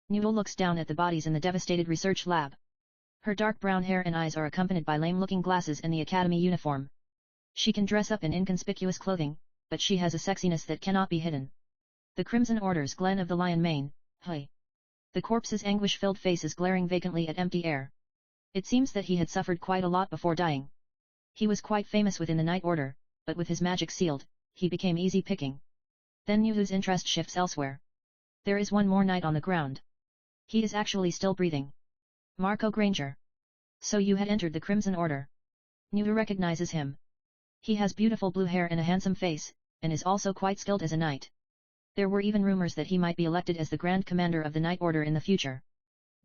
Noodle looks down at the bodies in the devastated research lab. Her dark brown hair and eyes are accompanied by lame-looking glasses and the academy uniform. She can dress up in inconspicuous clothing, but she has a sexiness that cannot be hidden. The Crimson Order's Glen of the Lion Mane, hey. The corpse's anguish-filled face is glaring vacantly at empty air. It seems that he had suffered quite a lot before dying. He was quite famous within the Night Order, but with his magic sealed, he became easy picking. Then Nuhu's interest shifts elsewhere. There is one more knight on the ground. He is actually still breathing. Marco Granger. So you had entered the Crimson Order. Nuhu recognizes him. He has beautiful blue hair and a handsome face, and is also quite skilled as a knight. There were even rumors that he might be elected as the Grand Commander of the Night Order in the future.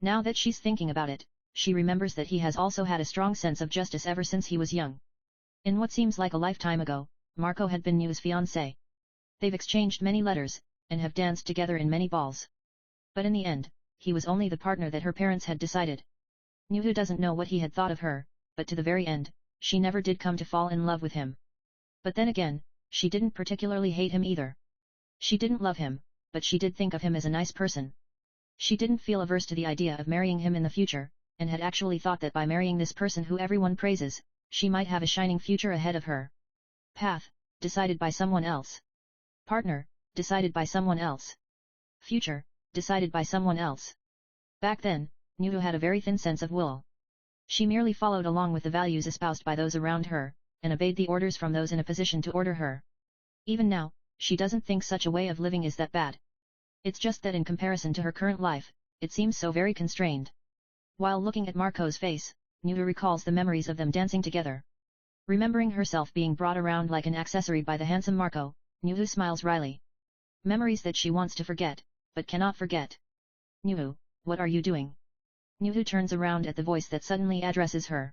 Now that she's thinking about it, she remembers that he has also had a strong sense of justice ever since he was young. In what seems like a lifetime ago, Marco had been Nuhu's fiancé. They've exchanged many letters, and have danced together in many balls. But in the end, he was only the partner that her parents had decided. Nuhu doesn't know what he had thought of her, but to the very end, she never did come to fall in love with him. But then again, she didn't particularly hate him either. She didn't love him, but she did think of him as a nice person. She didn't feel averse to the idea of marrying him in the future, and had actually thought that by marrying this person who everyone praises, she might have a shining future ahead of her. Path, decided by someone else. Partner, decided by someone else. Future, decided by someone else. Back then, Nuhu had a very thin sense of will. She merely followed along with the values espoused by those around her, and obeyed the orders from those in a position to order her. Even now, she doesn't think such a way of living is that bad. It's just that in comparison to her current life, it seems so very constrained. While looking at Marco's face, Nuhu recalls the memories of them dancing together. Remembering herself being brought around like an accessory by the handsome Marco, Nuhu smiles wryly. Memories that she wants to forget, but cannot forget. Nuhu, what are you doing? Nuhu turns around at the voice that suddenly addresses her.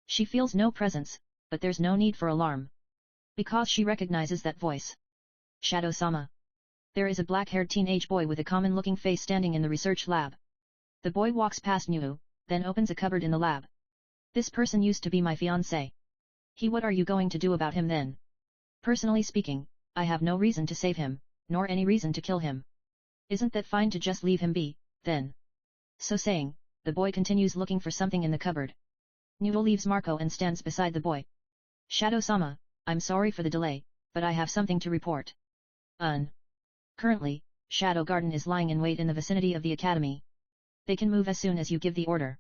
She feels no presence, but there's no need for alarm. Because she recognizes that voice. Shadow-sama. There is a black-haired teenage boy with a common-looking face standing in the research lab. The boy walks past Nuhu, then opens a cupboard in the lab. This person used to be my fiancé. What are you going to do about him then? Personally speaking, I have no reason to save him, nor any reason to kill him. Isn't that fine to just leave him be, then? So saying, the boy continues looking for something in the cupboard. Nuhu leaves Marco and stands beside the boy. Shadow-sama, I'm sorry for the delay, but I have something to report. Currently, Shadow Garden is lying in wait in the vicinity of the academy. They can move as soon as you give the order.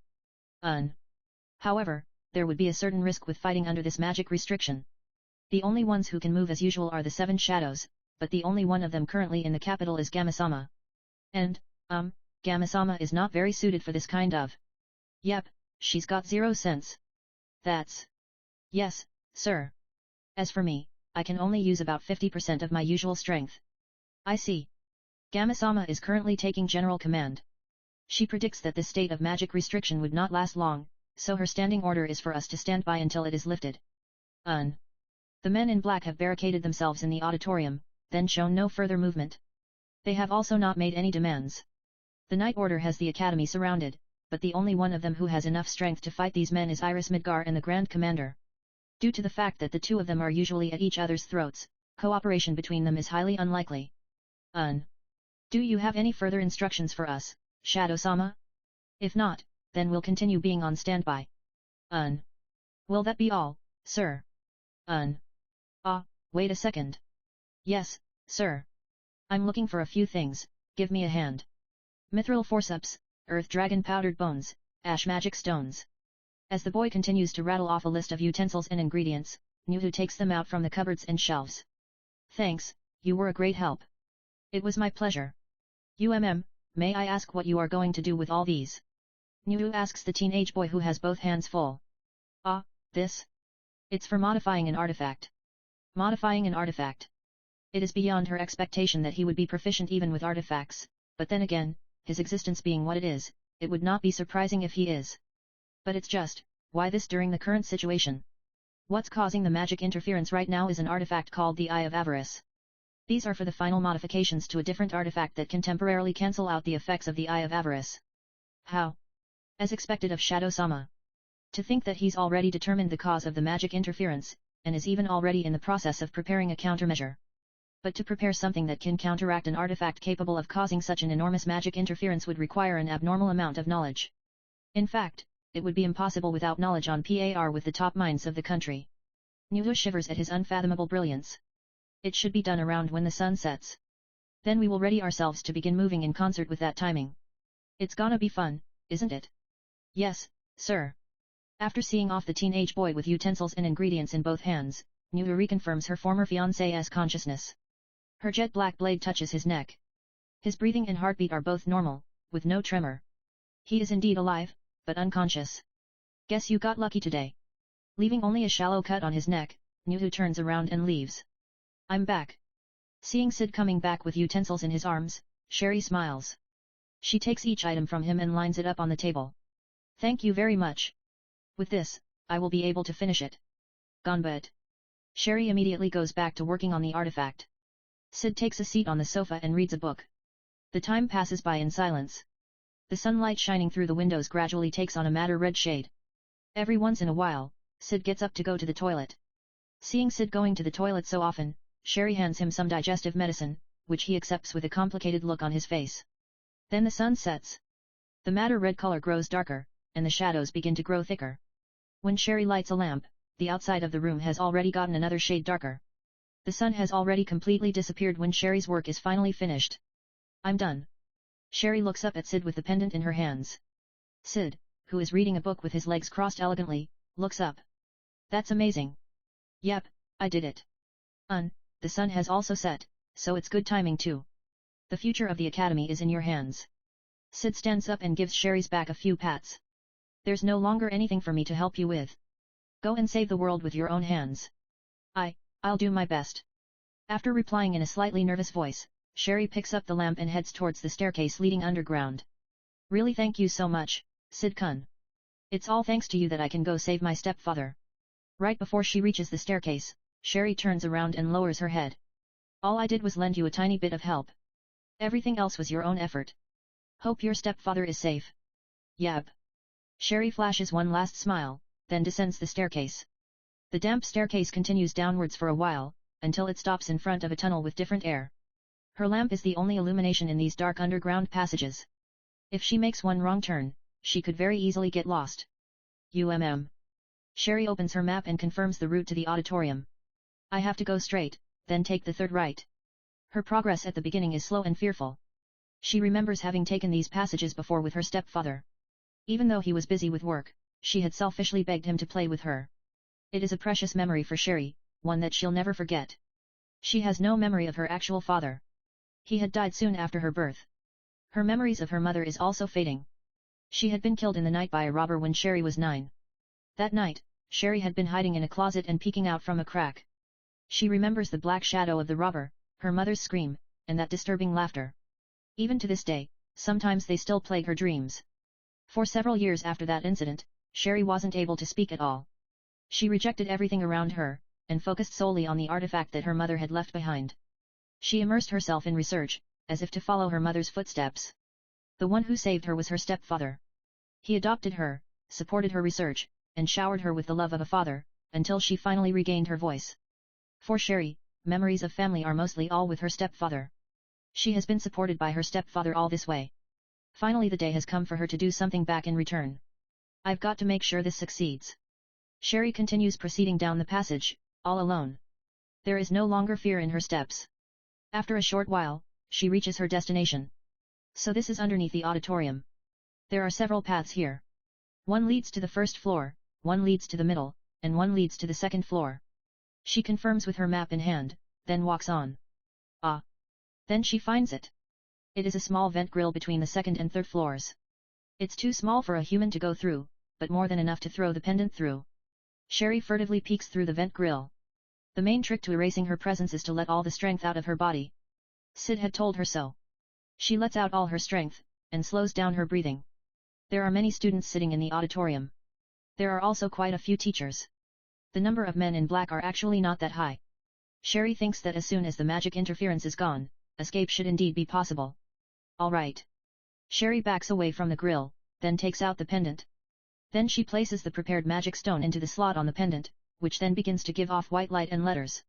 However, there would be a certain risk with fighting under this magic restriction. The only ones who can move as usual are the 7 shadows, but the only one of them currently in the capital is Gamasama. And, Gamasama is not very suited for this kind of. Yep, she's got 0 sense. That's. Yes, sir. As for me, I can only use about 50% of my usual strength. I see. Gamasama is currently taking general command. She predicts that this state of magic restriction would not last long, so her standing order is for us to stand by until it is lifted. The men in black have barricaded themselves in the auditorium, then shown no further movement. They have also not made any demands. The Night Order has the academy surrounded, but the only one of them who has enough strength to fight these men is Iris Midgar and the Grand Commander. Due to the fact that the two of them are usually at each other's throats, cooperation between them is highly unlikely. Do you have any further instructions for us, Shadow-sama? If not, then we'll continue being on standby. Will that be all, sir? Wait a second. Yes, sir. I'm looking for a few things, give me a hand. Mithril forceps, earth dragon powdered bones, ash magic stones. As the boy continues to rattle off a list of utensils and ingredients, Nuhu takes them out from the cupboards and shelves. Thanks, you were a great help. It was my pleasure. May I ask what you are going to do with all these? Nuhu asks the teenage boy who has both hands full. This? It's for modifying an artifact. Modifying an artifact. It is beyond her expectation that he would be proficient even with artifacts, but then again, his existence being what it is, it would not be surprising if he is. But it's just, why this during the current situation? What's causing the magic interference right now is an artifact called the Eye of Avarice. These are for the final modifications to a different artifact that can temporarily cancel out the effects of the Eye of Avarice. How? As expected of Shadow-sama. To think that he's already determined the cause of the magic interference, and is even already in the process of preparing a countermeasure. But to prepare something that can counteract an artifact capable of causing such an enormous magic interference would require an abnormal amount of knowledge. In fact, it would be impossible without knowledge on par with the top minds of the country. Nudo shivers at his unfathomable brilliance. It should be done around when the sun sets. Then we will ready ourselves to begin moving in concert with that timing. It's gonna be fun, isn't it? Yes, sir. After seeing off the teenage boy with utensils and ingredients in both hands, Nudo reconfirms her former fiancé's consciousness. Her jet black blade touches his neck. His breathing and heartbeat are both normal, with no tremor. He is indeed alive, but unconscious. Guess you got lucky today. Leaving only a shallow cut on his neck, Nudo turns around and leaves. I'm back. Seeing Cid coming back with utensils in his arms, Sherry smiles. She takes each item from him and lines it up on the table. Thank you very much. With this, I will be able to finish it. Gonbet. Sherry immediately goes back to working on the artifact. Cid takes a seat on the sofa and reads a book. The time passes by in silence. The sunlight shining through the windows gradually takes on a madder red shade. Every once in a while, Cid gets up to go to the toilet. Seeing Cid going to the toilet so often, Sherry hands him some digestive medicine, which he accepts with a complicated look on his face. Then the sun sets. The madder red color grows darker, and the shadows begin to grow thicker. When Sherry lights a lamp, the outside of the room has already gotten another shade darker. The sun has already completely disappeared when Sherry's work is finally finished. I'm done. Sherry looks up at Cid with the pendant in her hands. Cid, who is reading a book with his legs crossed elegantly, looks up. That's amazing. Yep, I did it. The sun has also set, so it's good timing too. The future of the academy is in your hands. Cid stands up and gives Sherry's back a few pats. There's no longer anything for me to help you with. Go and save the world with your own hands. I'll do my best. After replying in a slightly nervous voice, Sherry picks up the lamp and heads towards the staircase leading underground. Really thank you so much, Cid-kun. It's all thanks to you that I can go save my stepfather. Right before she reaches the staircase, Sherry turns around and lowers her head. All I did was lend you a tiny bit of help. Everything else was your own effort. Hope your stepfather is safe. Yep. Sherry flashes one last smile, then descends the staircase. The damp staircase continues downwards for a while, until it stops in front of a tunnel with different air. Her lamp is the only illumination in these dark underground passages. If she makes one wrong turn, she could very easily get lost. Sherry opens her map and confirms the route to the auditorium. I have to go straight, then take the third right. Her progress at the beginning is slow and fearful. She remembers having taken these passages before with her stepfather. Even though he was busy with work, she had selfishly begged him to play with her. It is a precious memory for Sherry, one that she'll never forget. She has no memory of her actual father. He had died soon after her birth. Her memories of her mother is also fading. She had been killed in the night by a robber when Sherry was 9. That night, Sherry had been hiding in a closet and peeking out from a crack. She remembers the black shadow of the robber, her mother's scream, and that disturbing laughter. Even to this day, sometimes they still plague her dreams. For several years after that incident, Sherry wasn't able to speak at all. She rejected everything around her, and focused solely on the artifact that her mother had left behind. She immersed herself in research, as if to follow her mother's footsteps. The one who saved her was her stepfather. He adopted her, supported her research, and showered her with the love of a father, until she finally regained her voice. For Sherry, memories of family are mostly all with her stepfather. She has been supported by her stepfather all this way. Finally the day has come for her to do something back in return. I've got to make sure this succeeds. Sherry continues proceeding down the passage, all alone. There is no longer fear in her steps. After a short while, she reaches her destination. So this is underneath the auditorium. There are several paths here. One leads to the first floor, one leads to the middle, and one leads to the second floor. She confirms with her map in hand, then walks on. Then she finds it. It is a small vent grill between the second and third floors. It's too small for a human to go through, but more than enough to throw the pendant through. Sherry furtively peeks through the vent grill. The main trick to erasing her presence is to let all the strength out of her body. Cid had told her so. She lets out all her strength, and slows down her breathing. There are many students sitting in the auditorium. There are also quite a few teachers. The number of men in black are actually not that high. Sherry thinks that as soon as the magic interference is gone, escape should indeed be possible. Alright. Sherry backs away from the grill, then takes out the pendant. Then she places the prepared magic stone into the slot on the pendant, which then begins to give off white light and letters.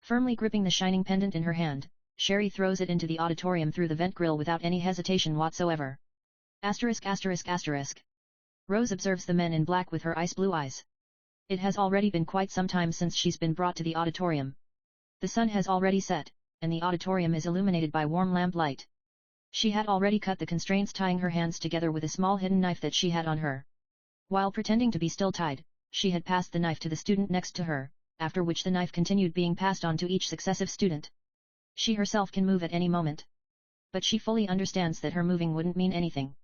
Firmly gripping the shining pendant in her hand, Sherry throws it into the auditorium through the vent grill without any hesitation whatsoever. Asterisk asterisk asterisk. Rose observes the men in black with her ice blue eyes. It has already been quite some time since she's been brought to the auditorium. The sun has already set, and the auditorium is illuminated by warm lamp light. She had already cut the constraints tying her hands together with a small hidden knife that she had on her. While pretending to be still tied, she had passed the knife to the student next to her, after which the knife continued being passed on to each successive student. She herself can move at any moment. But she fully understands that her moving wouldn't mean anything.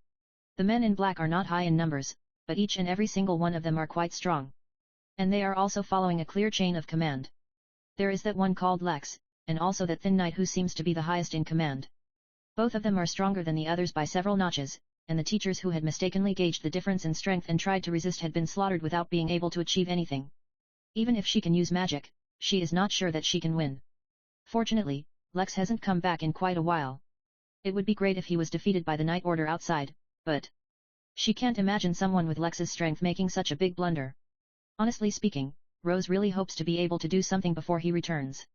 The men in black are not high in numbers, but each and every single one of them are quite strong. And they are also following a clear chain of command. There is that one called Lex, and also that thin knight who seems to be the highest in command. Both of them are stronger than the others by several notches, and the teachers who had mistakenly gauged the difference in strength and tried to resist had been slaughtered without being able to achieve anything. Even if she can use magic, she is not sure that she can win. Fortunately, Lex hasn't come back in quite a while. It would be great if he was defeated by the Night Order outside, but she can't imagine someone with Lex's strength making such a big blunder. Honestly speaking, Rose really hopes to be able to do something before he returns.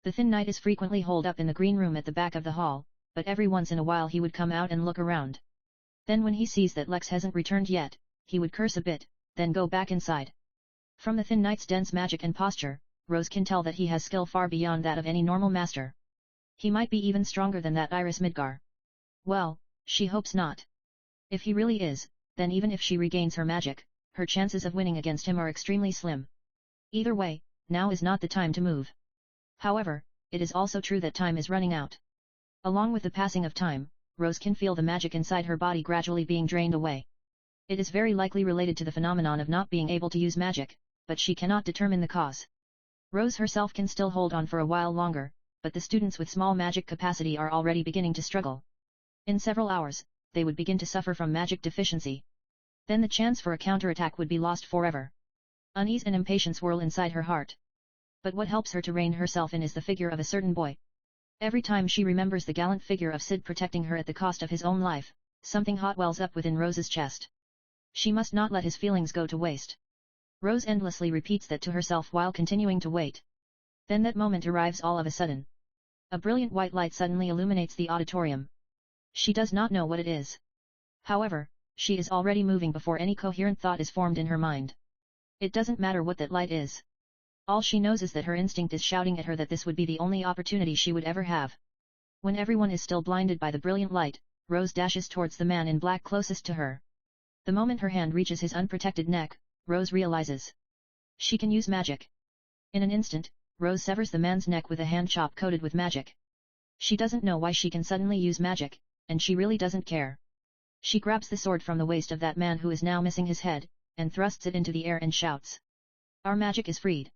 The thin knight is frequently holed up in the green room at the back of the hall, but every once in a while he would come out and look around. Then when he sees that Lex hasn't returned yet, he would curse a bit, then go back inside. From the thin knight's dense magic and posture, Rose can tell that he has skill far beyond that of any normal master. He might be even stronger than that Iris Midgar. Well, she hopes not. If he really is, then even if she regains her magic, her chances of winning against him are extremely slim. Either way, now is not the time to move. However, it is also true that time is running out. Along with the passing of time, Rose can feel the magic inside her body gradually being drained away. It is very likely related to the phenomenon of not being able to use magic, but she cannot determine the cause. Rose herself can still hold on for a while longer, but the students with small magic capacity are already beginning to struggle. In several hours, they would begin to suffer from magic deficiency. Then the chance for a counterattack would be lost forever. Unease and impatience whirl inside her heart. But what helps her to rein herself in is the figure of a certain boy. Every time she remembers the gallant figure of Cid protecting her at the cost of his own life, something hot wells up within Rose's chest. She must not let his feelings go to waste. Rose endlessly repeats that to herself while continuing to wait. Then that moment arrives all of a sudden. A brilliant white light suddenly illuminates the auditorium. She does not know what it is. However, she is already moving before any coherent thought is formed in her mind. It doesn't matter what that light is. All she knows is that her instinct is shouting at her that this would be the only opportunity she would ever have. When everyone is still blinded by the brilliant light, Rose dashes towards the man in black closest to her. The moment her hand reaches his unprotected neck, Rose realizes she can use magic. In an instant, Rose severs the man's neck with a hand chop coated with magic. She doesn't know why she can suddenly use magic, and she really doesn't care. She grabs the sword from the waist of that man who is now missing his head, and thrusts it into the air and shouts. Our magic is freed.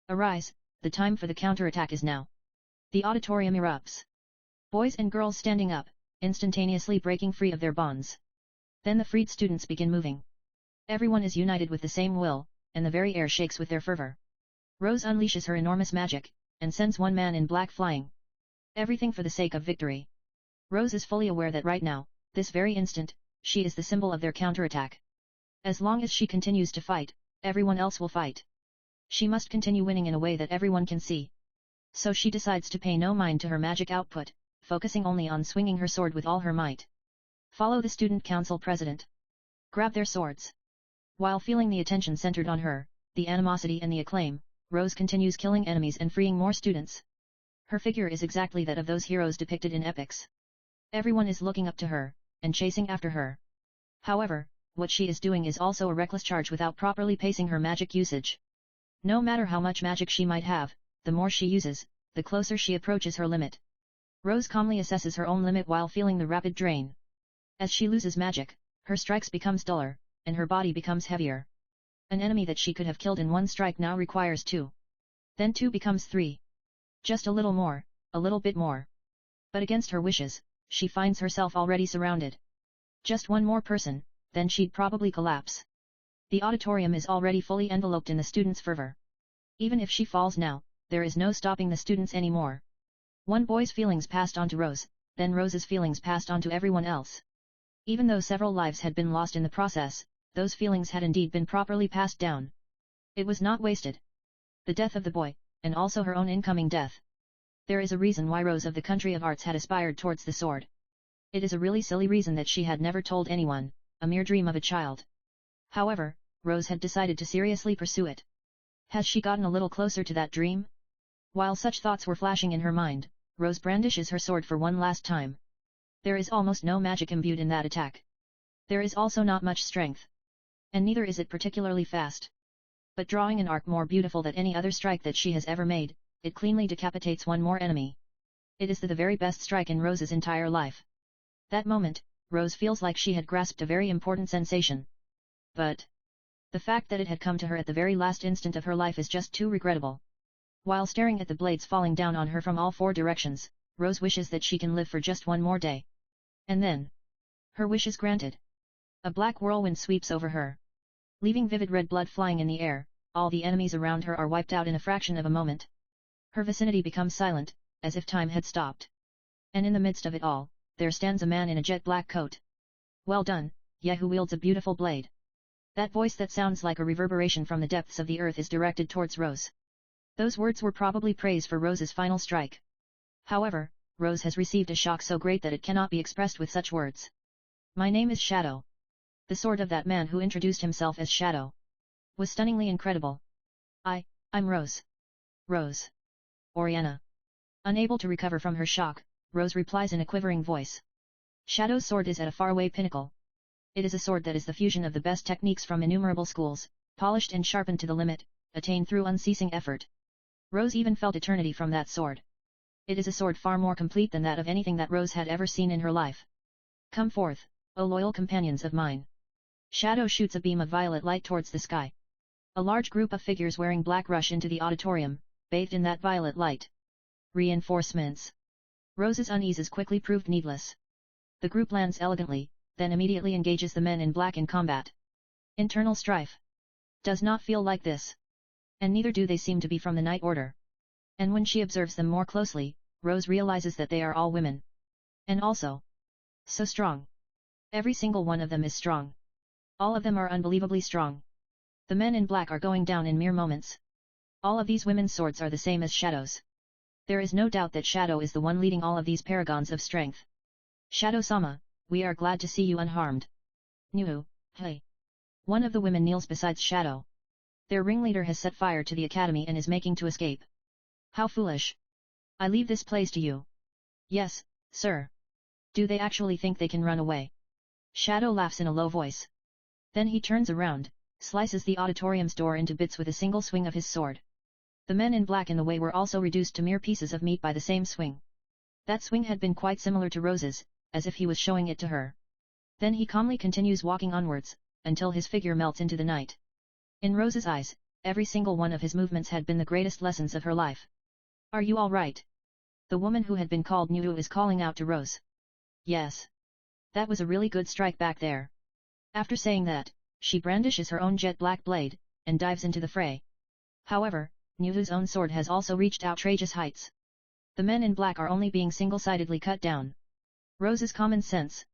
Arise, the time for the counterattack is now. The auditorium erupts. Boys and girls standing up, instantaneously breaking free of their bonds. Then the freed students begin moving. Everyone is united with the same will, and the very air shakes with their fervor. Rose unleashes her enormous magic, and sends one man in black flying. Everything for the sake of victory. Rose is fully aware that right now, this very instant, she is the symbol of their counterattack. As long as she continues to fight, everyone else will fight. She must continue winning in a way that everyone can see. So she decides to pay no mind to her magic output, focusing only on swinging her sword with all her might. Follow the student council president. Grab their swords. While feeling the attention centered on her, the animosity and the acclaim, Rose continues killing enemies and freeing more students. Her figure is exactly that of those heroes depicted in epics. Everyone is looking up to her, and chasing after her. However, what she is doing is also a reckless charge without properly pacing her magic usage. No matter how much magic she might have, the more she uses, the closer she approaches her limit. Rose calmly assesses her own limit while feeling the rapid drain. As she loses magic, her strikes becomes duller, and her body becomes heavier. An enemy that she could have killed in one strike now requires two. Then 2 becomes 3. Just a little more, a little bit more. But against her wishes, she finds herself already surrounded. Just one more person, then she'd probably collapse. The auditorium is already fully enveloped in the students' fervor. Even if she falls now, there is no stopping the students anymore. One boy's feelings passed on to Rose, then Rose's feelings passed on to everyone else. Even though several lives had been lost in the process, those feelings had indeed been properly passed down. It was not wasted. The death of the boy, and also her own incoming death. There is a reason why Rose of the country of arts had aspired towards the sword. It is a really silly reason that she had never told anyone, a mere dream of a child. However, Rose had decided to seriously pursue it. Has she gotten a little closer to that dream? While such thoughts were flashing in her mind, Rose brandishes her sword for one last time. There is almost no magic imbued in that attack. There is also not much strength. And neither is it particularly fast. But drawing an arc more beautiful than any other strike that she has ever made, it cleanly decapitates one more enemy. It is the very best strike in Rose's entire life. That moment, Rose feels like she had grasped a very important sensation. But the fact that it had come to her at the very last instant of her life is just too regrettable. While staring at the blades falling down on her from all 4 directions, Rose wishes that she can live for just one more day. And then, her wish is granted. A black whirlwind sweeps over her. Leaving vivid red blood flying in the air, all the enemies around her are wiped out in a fraction of a moment. Her vicinity becomes silent, as if time had stopped. And in the midst of it all, there stands a man in a jet black coat. Well done, ye who wields a beautiful blade. That voice that sounds like a reverberation from the depths of the earth is directed towards Rose. Those words were probably praise for Rose's final strike. However, Rose has received a shock so great that it cannot be expressed with such words. My name is Shadow. The sword of that man who introduced himself as Shadow was stunningly incredible. I'm Rose. Rose. Oriana. Unable to recover from her shock, Rose replies in a quivering voice. Shadow's sword is at a faraway pinnacle. It is a sword that is the fusion of the best techniques from innumerable schools, polished and sharpened to the limit, attained through unceasing effort. Rose even felt eternity from that sword. It is a sword far more complete than that of anything that Rose had ever seen in her life. Come forth, O loyal companions of mine. Shadow shoots a beam of violet light towards the sky. A large group of figures wearing black rush into the auditorium, bathed in that violet light. Reinforcements. Rose's uneases quickly proved needless. The group lands elegantly, then immediately engages the men in black in combat. Internal strife. Does not feel like this. And neither do they seem to be from the Night Order. And when she observes them more closely, Rose realizes that they are all women. And also so strong. Every single one of them is strong. All of them are unbelievably strong. The men in black are going down in mere moments. All of these women's swords are the same as Shadow's. There is no doubt that Shadow is the one leading all of these paragons of strength. Shadow-sama, we are glad to see you unharmed. Nyu, hey. One of the women kneels beside Shadow. Their ringleader has set fire to the academy and is making to escape. How foolish. I leave this place to you. Yes, sir. Do they actually think they can run away? Shadow laughs in a low voice. Then he turns around, slices the auditorium's door into bits with a single swing of his sword. The men in black in the way were also reduced to mere pieces of meat by the same swing. That swing had been quite similar to Rose's, as if he was showing it to her. Then he calmly continues walking onwards, until his figure melts into the night. In Rose's eyes, every single one of his movements had been the greatest lessons of her life. Are you all right? The woman who had been called Nyu is calling out to Rose. Yes. That was a really good strike back there. After saying that, she brandishes her own jet black blade, and dives into the fray. However, Nyu's own sword has also reached outrageous heights. The men in black are only being single-sidedly cut down. Rose's common sense.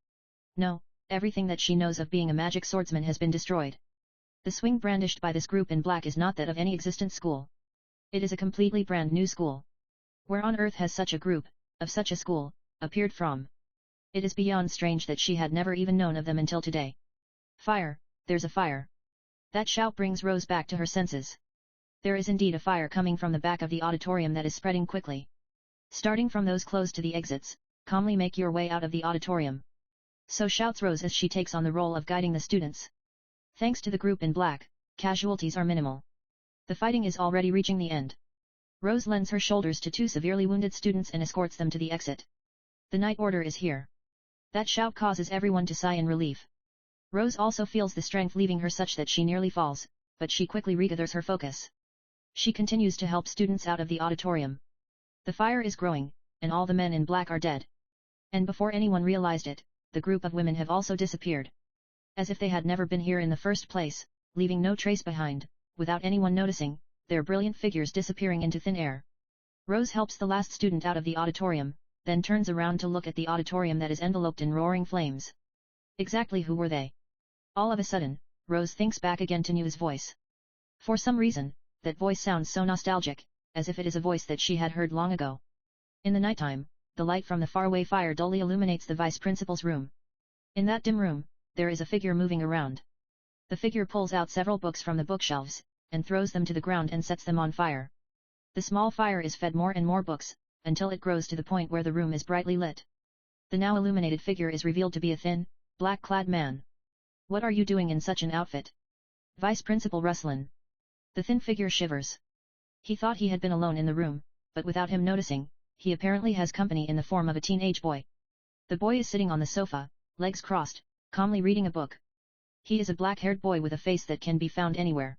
No, everything that she knows of being a magic swordsman has been destroyed. The swing brandished by this group in black is not that of any existent school. It is a completely brand new school. Where on earth has such a group, of such a school, appeared from? It is beyond strange that she had never even known of them until today. Fire, there's a fire. That shout brings Rose back to her senses. There is indeed a fire coming from the back of the auditorium that is spreading quickly. Starting from those close to the exits, calmly make your way out of the auditorium. So shouts Rose as she takes on the role of guiding the students. Thanks to the group in black, casualties are minimal. The fighting is already reaching the end. Rose lends her shoulders to 2 severely wounded students and escorts them to the exit. The Night Order is here. That shout causes everyone to sigh in relief. Rose also feels the strength leaving her such that she nearly falls, but she quickly regathers her focus. She continues to help students out of the auditorium. The fire is growing, and all the men in black are dead. And before anyone realized it, the group of women have also disappeared. As if they had never been here in the first place, leaving no trace behind, without anyone noticing, their brilliant figures disappearing into thin air. Rose helps the last student out of the auditorium, then turns around to look at the auditorium that is enveloped in roaring flames. Exactly who were they? All of a sudden, Rose thinks back again to Nu's voice. For some reason, that voice sounds so nostalgic, as if it is a voice that she had heard long ago. In the nighttime, the light from the faraway fire dully illuminates the vice principal's room. In that dim room, there is a figure moving around. The figure pulls out several books from the bookshelves, and throws them to the ground and sets them on fire. The small fire is fed more and more books, until it grows to the point where the room is brightly lit. The now illuminated figure is revealed to be a thin, black-clad man. What are you doing in such an outfit? Vice Principal Ruslan. The thin figure shivers. He thought he had been alone in the room, but without him noticing, he apparently has company in the form of a teenage boy. The boy is sitting on the sofa, legs crossed, calmly reading a book. He is a black-haired boy with a face that can be found anywhere.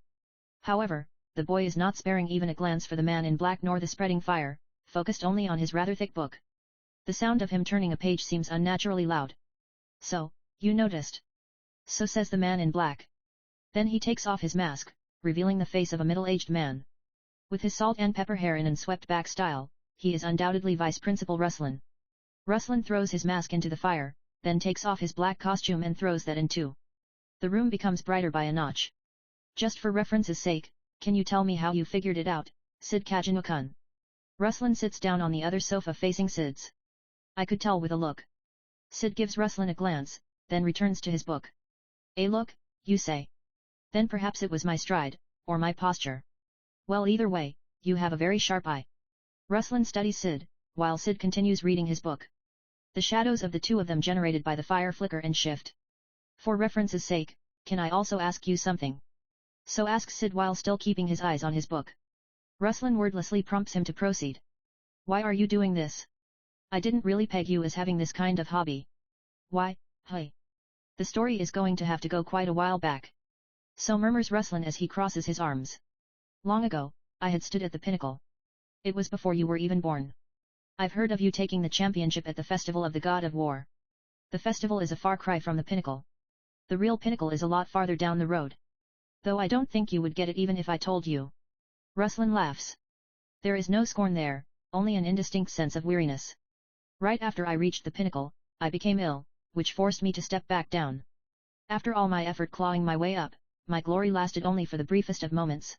However, the boy is not sparing even a glance for the man in black nor the spreading fire, focused only on his rather thick book. The sound of him turning a page seems unnaturally loud. So, you noticed? So says the man in black. Then he takes off his mask, revealing the face of a middle-aged man. With his salt and pepper hair in an swept-back style, he is undoubtedly Vice Principal Ruslan. Ruslan throws his mask into the fire, then takes off his black costume and throws that in too. The room becomes brighter by a notch. Just for reference's sake, can you tell me how you figured it out, Cid Kagenou-kun? Ruslan sits down on the other sofa facing Cid's. I could tell with a look. Cid gives Ruslan a glance, then returns to his book. A look, you say? Then perhaps it was my stride, or my posture. Well, either way, you have a very sharp eye. Ruslan studies Cid, while Cid continues reading his book. The shadows of the two of them generated by the fire flicker and shift. For reference's sake, can I also ask you something? So asks Cid while still keeping his eyes on his book. Ruslan wordlessly prompts him to proceed. Why are you doing this? I didn't really peg you as having this kind of hobby. Why, hey. The story is going to have to go quite a while back. So murmurs Ruslan as he crosses his arms. Long ago, I had stood at the pinnacle. It was before you were even born. I've heard of you taking the championship at the Festival of the God of War. The festival is a far cry from the pinnacle. The real pinnacle is a lot farther down the road. Though I don't think you would get it even if I told you. Ruslan laughs. There is no scorn there, only an indistinct sense of weariness. Right after I reached the pinnacle, I became ill, which forced me to step back down. After all my effort clawing my way up, my glory lasted only for the briefest of moments.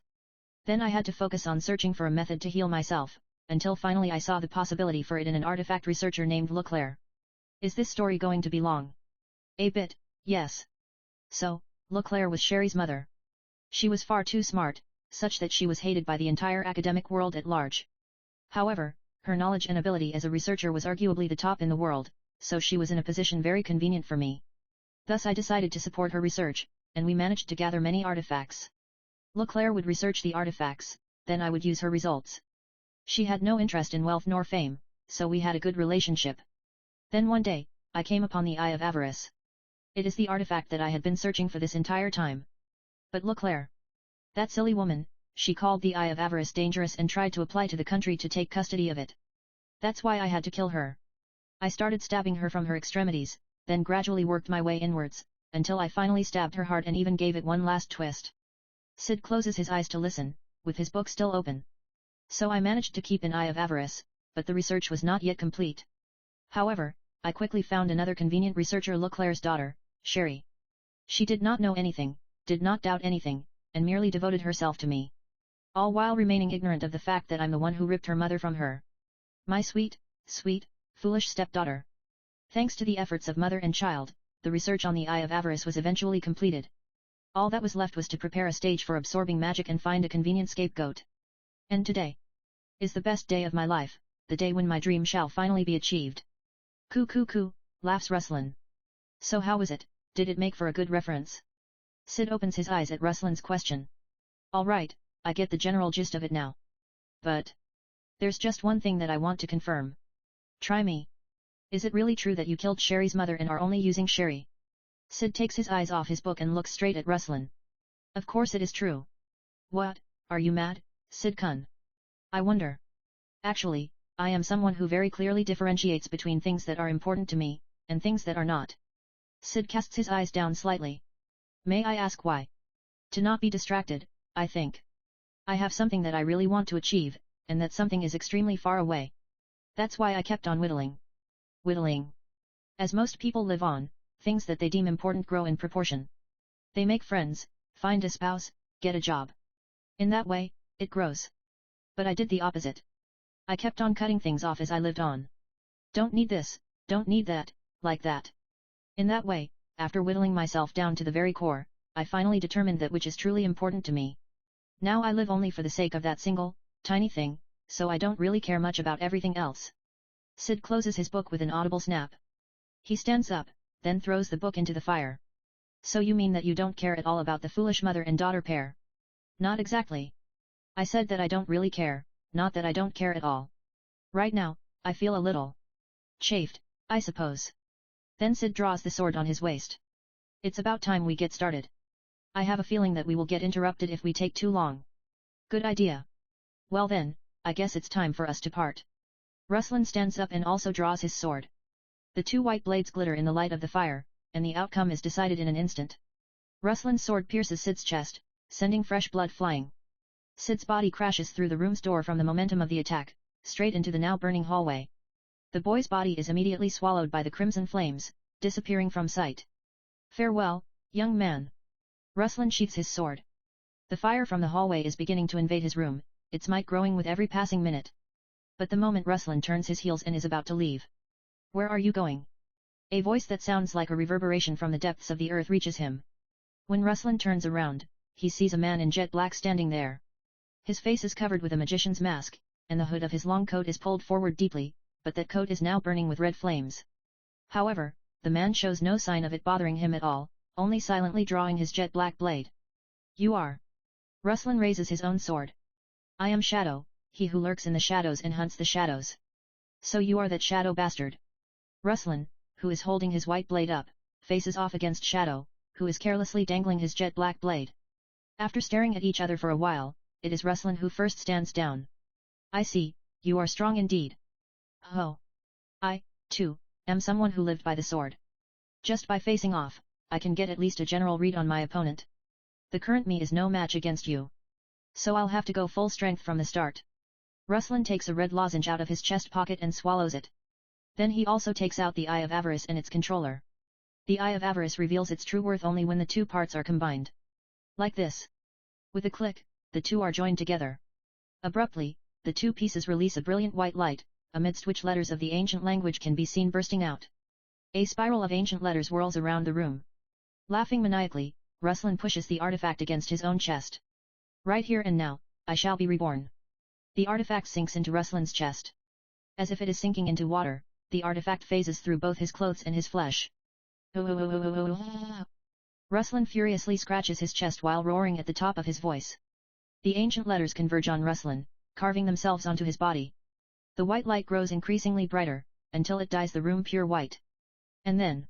Then I had to focus on searching for a method to heal myself, until finally I saw the possibility for it in an artifact researcher named Leclerc. Is this story going to be long? A bit, yes. So, Leclerc was Sherry's mother. She was far too smart, such that she was hated by the entire academic world at large. However, her knowledge and ability as a researcher was arguably the top in the world, so she was in a position very convenient for me. Thus I decided to support her research, and we managed to gather many artifacts. Leclerc would research the artifacts, then I would use her results. She had no interest in wealth nor fame, so we had a good relationship. Then one day, I came upon the Eye of Avarice. It is the artifact that I had been searching for this entire time. But Leclerc, that silly woman, she called the Eye of Avarice dangerous and tried to apply to the country to take custody of it. That's why I had to kill her. I started stabbing her from her extremities, then gradually worked my way inwards, until I finally stabbed her heart and even gave it one last twist. Cid closes his eyes to listen, with his book still open. So I managed to keep an Eye of Avarice, but the research was not yet complete. However, I quickly found another convenient researcher, Leclerc's daughter, Sherry. She did not know anything, did not doubt anything, and merely devoted herself to me. All while remaining ignorant of the fact that I'm the one who ripped her mother from her. My sweet, sweet, foolish stepdaughter. Thanks to the efforts of mother and child, the research on the Eye of Avarice was eventually completed. All that was left was to prepare a stage for absorbing magic and find a convenient scapegoat. And today is the best day of my life, the day when my dream shall finally be achieved. Coo, laughs Ruslan. So how was it, did it make for a good reference? Cid opens his eyes at Ruslan's question. Alright, I get the general gist of it now. But there's just one thing that I want to confirm. Try me. Is it really true that you killed Sherry's mother and are only using Sherry? Cid takes his eyes off his book and looks straight at Ruslan. Of course it is true. What, are you mad, Cid-kun. I wonder. Actually, I am someone who very clearly differentiates between things that are important to me, and things that are not. Cid casts his eyes down slightly. May I ask why? To not be distracted, I think. I have something that I really want to achieve, and that something is extremely far away. That's why I kept on whittling. Whittling. As most people live on, things that they deem important grow in proportion. They make friends, find a spouse, get a job. In that way, it grows. But I did the opposite. I kept on cutting things off as I lived on. Don't need this, don't need that, like that. In that way, after whittling myself down to the very core, I finally determined that which is truly important to me. Now I live only for the sake of that single, tiny thing, so I don't really care much about everything else. Cid closes his book with an audible snap. He stands up, then throws the book into the fire. So you mean that you don't care at all about the foolish mother and daughter pair? Not exactly. I said that I don't really care, not that I don't care at all. Right now, I feel a little chafed, I suppose. Then Cid draws the sword on his waist. It's about time we get started. I have a feeling that we will get interrupted if we take too long. Good idea. Well then, I guess it's time for us to part. Ruslan stands up and also draws his sword. The two white blades glitter in the light of the fire, and the outcome is decided in an instant. Ruslan's sword pierces Cid's chest, sending fresh blood flying. Cid's body crashes through the room's door from the momentum of the attack, straight into the now burning hallway. The boy's body is immediately swallowed by the crimson flames, disappearing from sight. Farewell, young man. Ruslan sheaths his sword. The fire from the hallway is beginning to invade his room, its might growing with every passing minute. But the moment Ruslan turns his heels and is about to leave. Where are you going? A voice that sounds like a reverberation from the depths of the earth reaches him. When Ruslan turns around, he sees a man in jet black standing there. His face is covered with a magician's mask, and the hood of his long coat is pulled forward deeply, but that coat is now burning with red flames. However, the man shows no sign of it bothering him at all, only silently drawing his jet black blade. You are. Ruslan raises his own sword. I am Shadow, he who lurks in the shadows and hunts the shadows. So you are that shadow bastard. Ruslan, who is holding his white blade up, faces off against Shadow, who is carelessly dangling his jet black blade. After staring at each other for a while, it is Ruslan who first stands down. I see, you are strong indeed. Oh. I, too, am someone who lived by the sword. Just by facing off, I can get at least a general read on my opponent. The current me is no match against you. So I'll have to go full strength from the start. Ruslan takes a red lozenge out of his chest pocket and swallows it. Then he also takes out the Eye of Avarice and its controller. The Eye of Avarice reveals its true worth only when the two parts are combined. Like this. With a click, the two are joined together. Abruptly, the two pieces release a brilliant white light, amidst which letters of the ancient language can be seen bursting out. A spiral of ancient letters whirls around the room. Laughing maniacally, Ruslan pushes the artifact against his own chest. Right here and now, I shall be reborn. The artifact sinks into Ruslan's chest. As if it is sinking into water, the artifact phases through both his clothes and his flesh. Ruslan furiously scratches his chest while roaring at the top of his voice. The ancient letters converge on Ruslan, carving themselves onto his body. The white light grows increasingly brighter, until it dyes the room pure white. And then,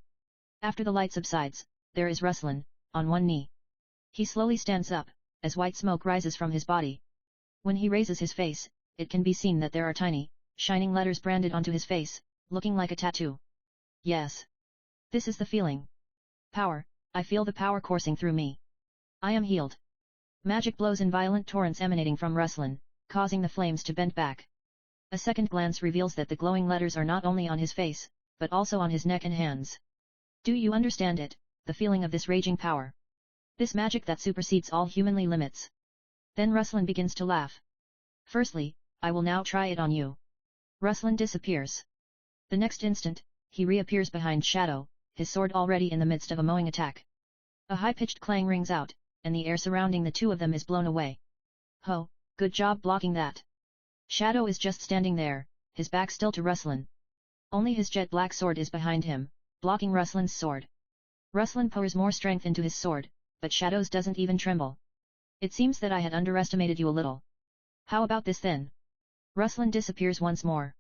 after the light subsides, there is Ruslan, on one knee. He slowly stands up, as white smoke rises from his body. When he raises his face, it can be seen that there are tiny, shining letters branded onto his face, looking like a tattoo. Yes. This is the feeling. Power, I feel the power coursing through me. I am healed. Magic blows in violent torrents emanating from Ruslan, causing the flames to bend back. A second glance reveals that the glowing letters are not only on his face, but also on his neck and hands. Do you understand it, the feeling of this raging power? This magic that supersedes all humanly limits. Then Ruslan begins to laugh. Firstly, I will now try it on you. Ruslan disappears. The next instant, he reappears behind Shadow, his sword already in the midst of a mowing attack. A high-pitched clang rings out, and the air surrounding the two of them is blown away. Ho, good job blocking that. Shadow is just standing there, his back still to Ruslan. Only his jet black sword is behind him, blocking Ruslan's sword. Ruslan pours more strength into his sword, but Shadow's doesn't even tremble. It seems that I had underestimated you a little. How about this then? Ruslan disappears once more.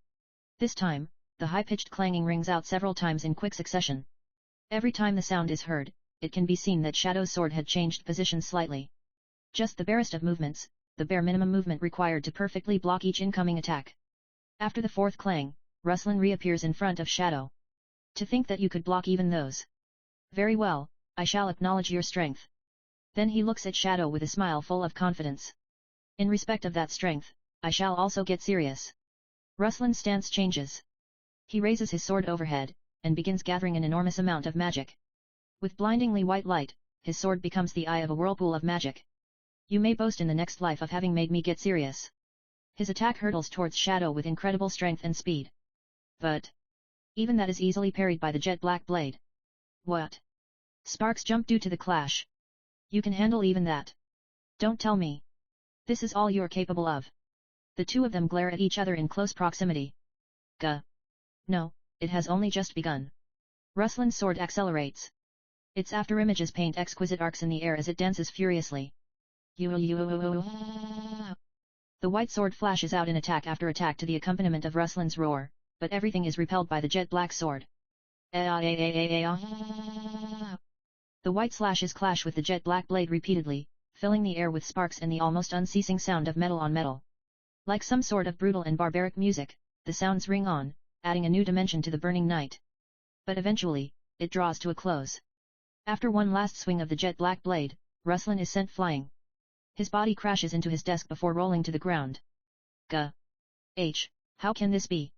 This time, the high-pitched clanging rings out several times in quick succession. Every time the sound is heard, it can be seen that Shadow's sword had changed position slightly. Just the barest of movements, the bare minimum movement required to perfectly block each incoming attack. After the fourth clang, Ruslan reappears in front of Shadow. To think that you could block even those. Very well, I shall acknowledge your strength. Then he looks at Shadow with a smile full of confidence. In respect of that strength, I shall also get serious. Ruslan's stance changes. He raises his sword overhead, and begins gathering an enormous amount of magic. With blindingly white light, his sword becomes the eye of a whirlpool of magic. You may boast in the next life of having made me get serious. His attack hurtles towards Shadow with incredible strength and speed. But even that is easily parried by the jet black blade. What? Sparks jump due to the clash. You can handle even that. Don't tell me. This is all you're capable of. The two of them glare at each other in close proximity. Gah. No, it has only just begun. Ruslan's sword accelerates. Its afterimages paint exquisite arcs in the air as it dances furiously. The white sword flashes out in attack after attack to the accompaniment of Ruslan's roar, but everything is repelled by the jet black sword. The white slashes clash with the jet black blade repeatedly, filling the air with sparks and the almost unceasing sound of metal on metal. Like some sort of brutal and barbaric music, the sounds ring on, adding a new dimension to the burning night. But eventually, it draws to a close. After one last swing of the jet black blade, Ruslan is sent flying. His body crashes into his desk before rolling to the ground. Gah. How can this be?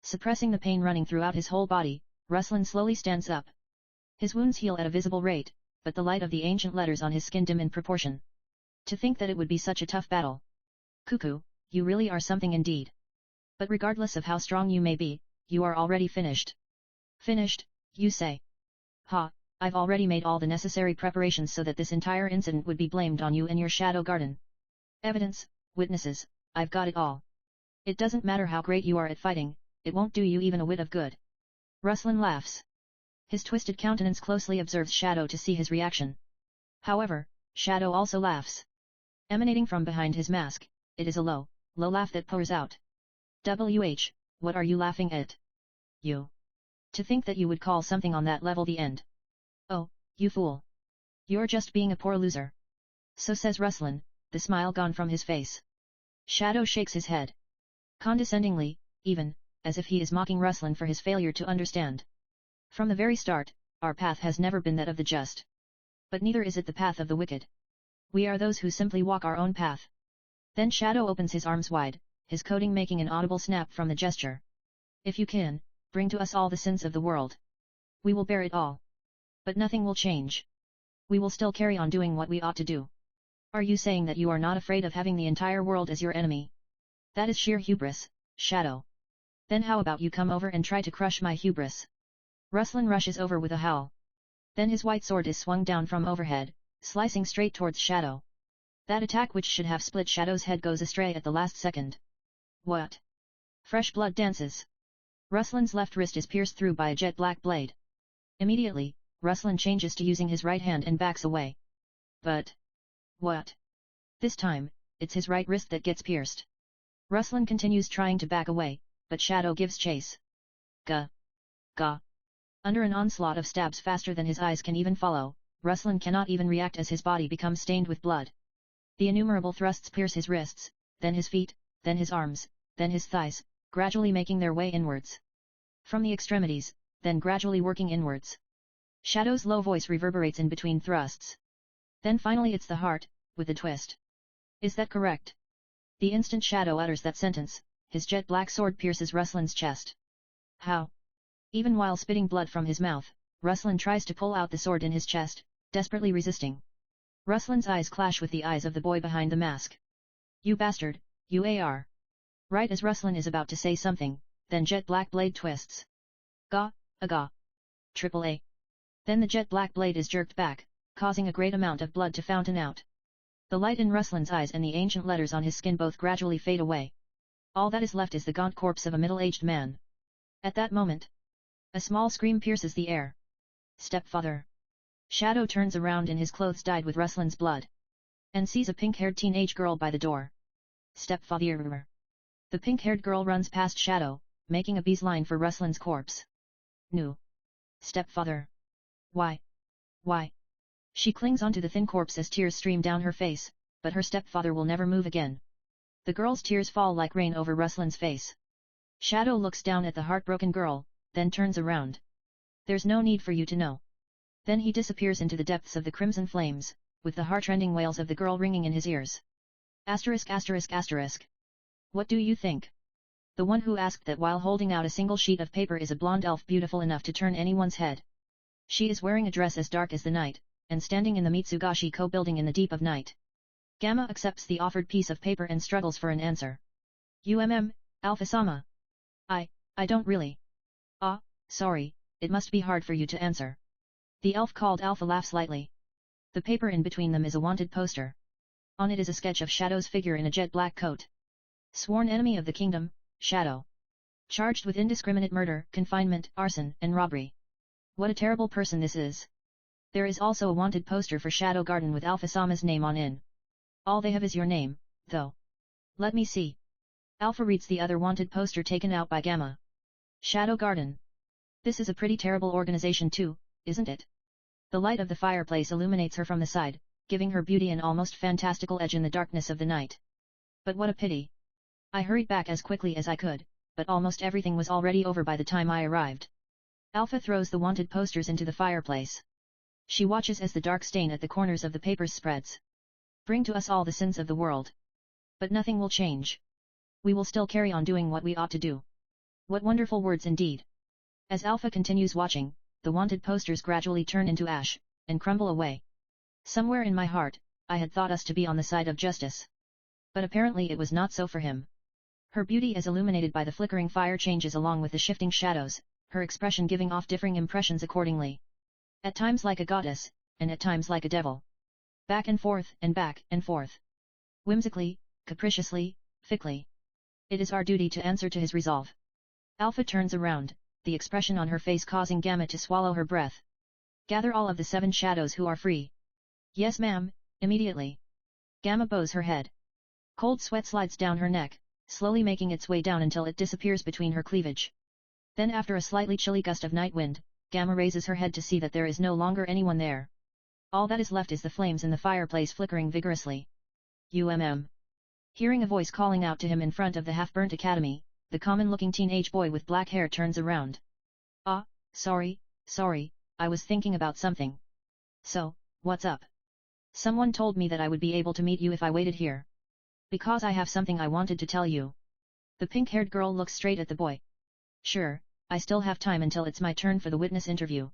Suppressing the pain running throughout his whole body, Ruslan slowly stands up. His wounds heal at a visible rate, but the light of the ancient letters on his skin dim in proportion. To think that it would be such a tough battle. Cuckoo, you really are something indeed. But regardless of how strong you may be, you are already finished. Finished, you say? Ha, I've already made all the necessary preparations so that this entire incident would be blamed on you and your shadow garden. Evidence, witnesses, I've got it all. It doesn't matter how great you are at fighting, it won't do you even a whit of good. Ruslan laughs. His twisted countenance closely observes Shadow to see his reaction. However, Shadow also laughs. Emanating from behind his mask, it is a low laugh that pours out. What are you laughing at? You. To think that you would call something on that level the end. Oh, you fool. You're just being a poor loser. So says Ruslan, the smile gone from his face. Shadow shakes his head. Condescendingly, even, as if he is mocking Ruslan for his failure to understand. From the very start, our path has never been that of the just. But neither is it the path of the wicked. We are those who simply walk our own path. Then Shadow opens his arms wide, his coating making an audible snap from the gesture. If you can, bring to us all the sins of the world. We will bear it all. But nothing will change. We will still carry on doing what we ought to do. Are you saying that you are not afraid of having the entire world as your enemy? That is sheer hubris, Shadow. Then how about you come over and try to crush my hubris? Ruslan rushes over with a howl. Then his white sword is swung down from overhead, slicing straight towards Shadow. That attack which should have split Shadow's head goes astray at the last second. What? Fresh blood dances. Ruslan's left wrist is pierced through by a jet black blade. Immediately, Ruslan changes to using his right hand and backs away. But what? This time, it's his right wrist that gets pierced. Ruslan continues trying to back away, but Shadow gives chase. Gah. Gah. Under an onslaught of stabs faster than his eyes can even follow, Ruslan cannot even react as his body becomes stained with blood. The innumerable thrusts pierce his wrists, then his feet, then his arms, then his thighs, gradually making their way inwards. From the extremities, then gradually working inwards. Shadow's low voice reverberates in between thrusts. Then finally it's the heart, with a twist. Is that correct? The instant Shadow utters that sentence, his jet black sword pierces Ruslan's chest. How? Even while spitting blood from his mouth, Ruslan tries to pull out the sword in his chest, desperately resisting. Ruslan's eyes clash with the eyes of the boy behind the mask. You bastard, you are. Right as Ruslan is about to say something, then jet black blade twists. Gah, agah. Triple A. Then the jet black blade is jerked back, causing a great amount of blood to fountain out. The light in Ruslan's eyes and the ancient letters on his skin both gradually fade away. All that is left is the gaunt corpse of a middle-aged man. At that moment, a small scream pierces the air. Stepfather. Shadow turns around in his clothes dyed with Ruslan's blood. And sees a pink-haired teenage girl by the door. Stepfather. The pink-haired girl runs past Shadow, making a beeline for Ruslan's corpse. No. Stepfather. Why? Why? She clings onto the thin corpse as tears stream down her face, but her stepfather will never move again. The girl's tears fall like rain over Ruslan's face. Shadow looks down at the heartbroken girl, then turns around. There's no need for you to know. Then he disappears into the depths of the crimson flames, with the heart-rending wails of the girl ringing in his ears. Asterisk asterisk asterisk. What do you think? The one who asked that while holding out a single sheet of paper is a blonde elf beautiful enough to turn anyone's head. She is wearing a dress as dark as the night, and standing in the Mitsugashi-ko building in the deep of night. Gamma accepts the offered piece of paper and struggles for an answer. Alpha-sama. I don't really. Sorry, it must be hard for you to answer. The elf called Alpha laughs lightly. The paper in between them is a wanted poster. On it is a sketch of Shadow's figure in a jet black coat. Sworn enemy of the kingdom, Shadow. Charged with indiscriminate murder, confinement, arson, and robbery. What a terrible person this is. There is also a wanted poster for Shadow Garden with Alpha-sama's name on it. All they have is your name, though. Let me see. Alpha reads the other wanted poster taken out by Gamma. Shadow Garden. This is a pretty terrible organization too, isn't it? The light of the fireplace illuminates her from the side, giving her beauty an almost fantastical edge in the darkness of the night. But what a pity. I hurried back as quickly as I could, but almost everything was already over by the time I arrived. Alpha throws the wanted posters into the fireplace. She watches as the dark stain at the corners of the papers spreads. Bring to us all the sins of the world. But nothing will change. We will still carry on doing what we ought to do. What wonderful words indeed. As Alpha continues watching, the wanted posters gradually turn into ash, and crumble away. Somewhere in my heart, I had thought us to be on the side of justice. But apparently it was not so for him. Her beauty as illuminated by the flickering fire changes along with the shifting shadows, her expression giving off differing impressions accordingly. At times like a goddess, and at times like a devil. Back and forth and back and forth. Whimsically, capriciously, thickly. It is our duty to answer to his resolve. Alpha turns around, the expression on her face causing Gamma to swallow her breath. Gather all of the 7 shadows who are free. Yes ma'am, immediately. Gamma bows her head. Cold sweat slides down her neck, slowly making its way down until it disappears between her cleavage. Then after a slightly chilly gust of night wind, Gamma raises her head to see that there is no longer anyone there. All that is left is the flames in the fireplace flickering vigorously. Hearing a voice calling out to him in front of the half-burnt academy, the common-looking teenage boy with black hair turns around. Sorry, I was thinking about something. So, what's up? Someone told me that I would be able to meet you if I waited here. Because I have something I wanted to tell you. The pink-haired girl looks straight at the boy. Sure, I still have time until it's my turn for the witness interview.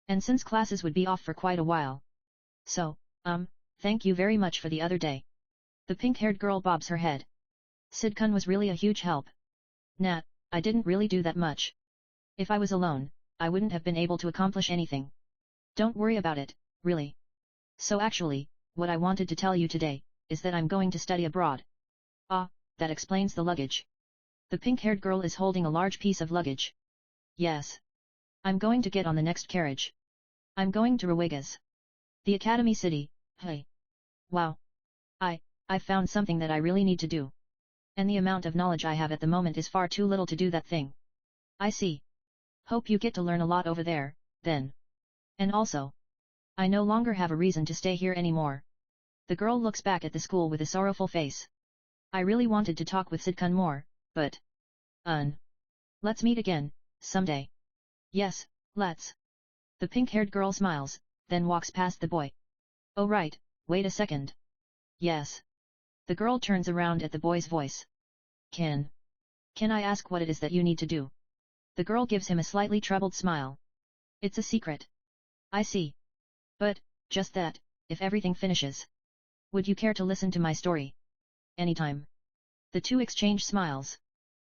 And since classes would be off for quite a while. So, thank you very much for the other day. The pink-haired girl bobs her head. Cid-kun was really a huge help. Nah, I didn't really do that much. If I was alone, I wouldn't have been able to accomplish anything. Don't worry about it, really. So actually, what I wanted to tell you today, is that I'm going to study abroad. That explains the luggage. The pink-haired girl is holding a large piece of luggage. Yes. I'm going to get on the next carriage. I'm going to Ruega's. The Academy City, hey. Wow. I've found something that I really need to do. And the amount of knowledge I have at the moment is far too little to do that thing. I see. Hope you get to learn a lot over there, then. And also, I no longer have a reason to stay here anymore. The girl looks back at the school with a sorrowful face. I really wanted to talk with Cid-kun more, but... Let's meet again, someday. Yes, let's. The pink-haired girl smiles, then walks past the boy. Oh right, wait a second. Yes. The girl turns around at the boy's voice. Can I ask what it is that you need to do? The girl gives him a slightly troubled smile. It's a secret. I see. But, just that, if everything finishes. Would you care to listen to my story? Anytime. The two exchange smiles.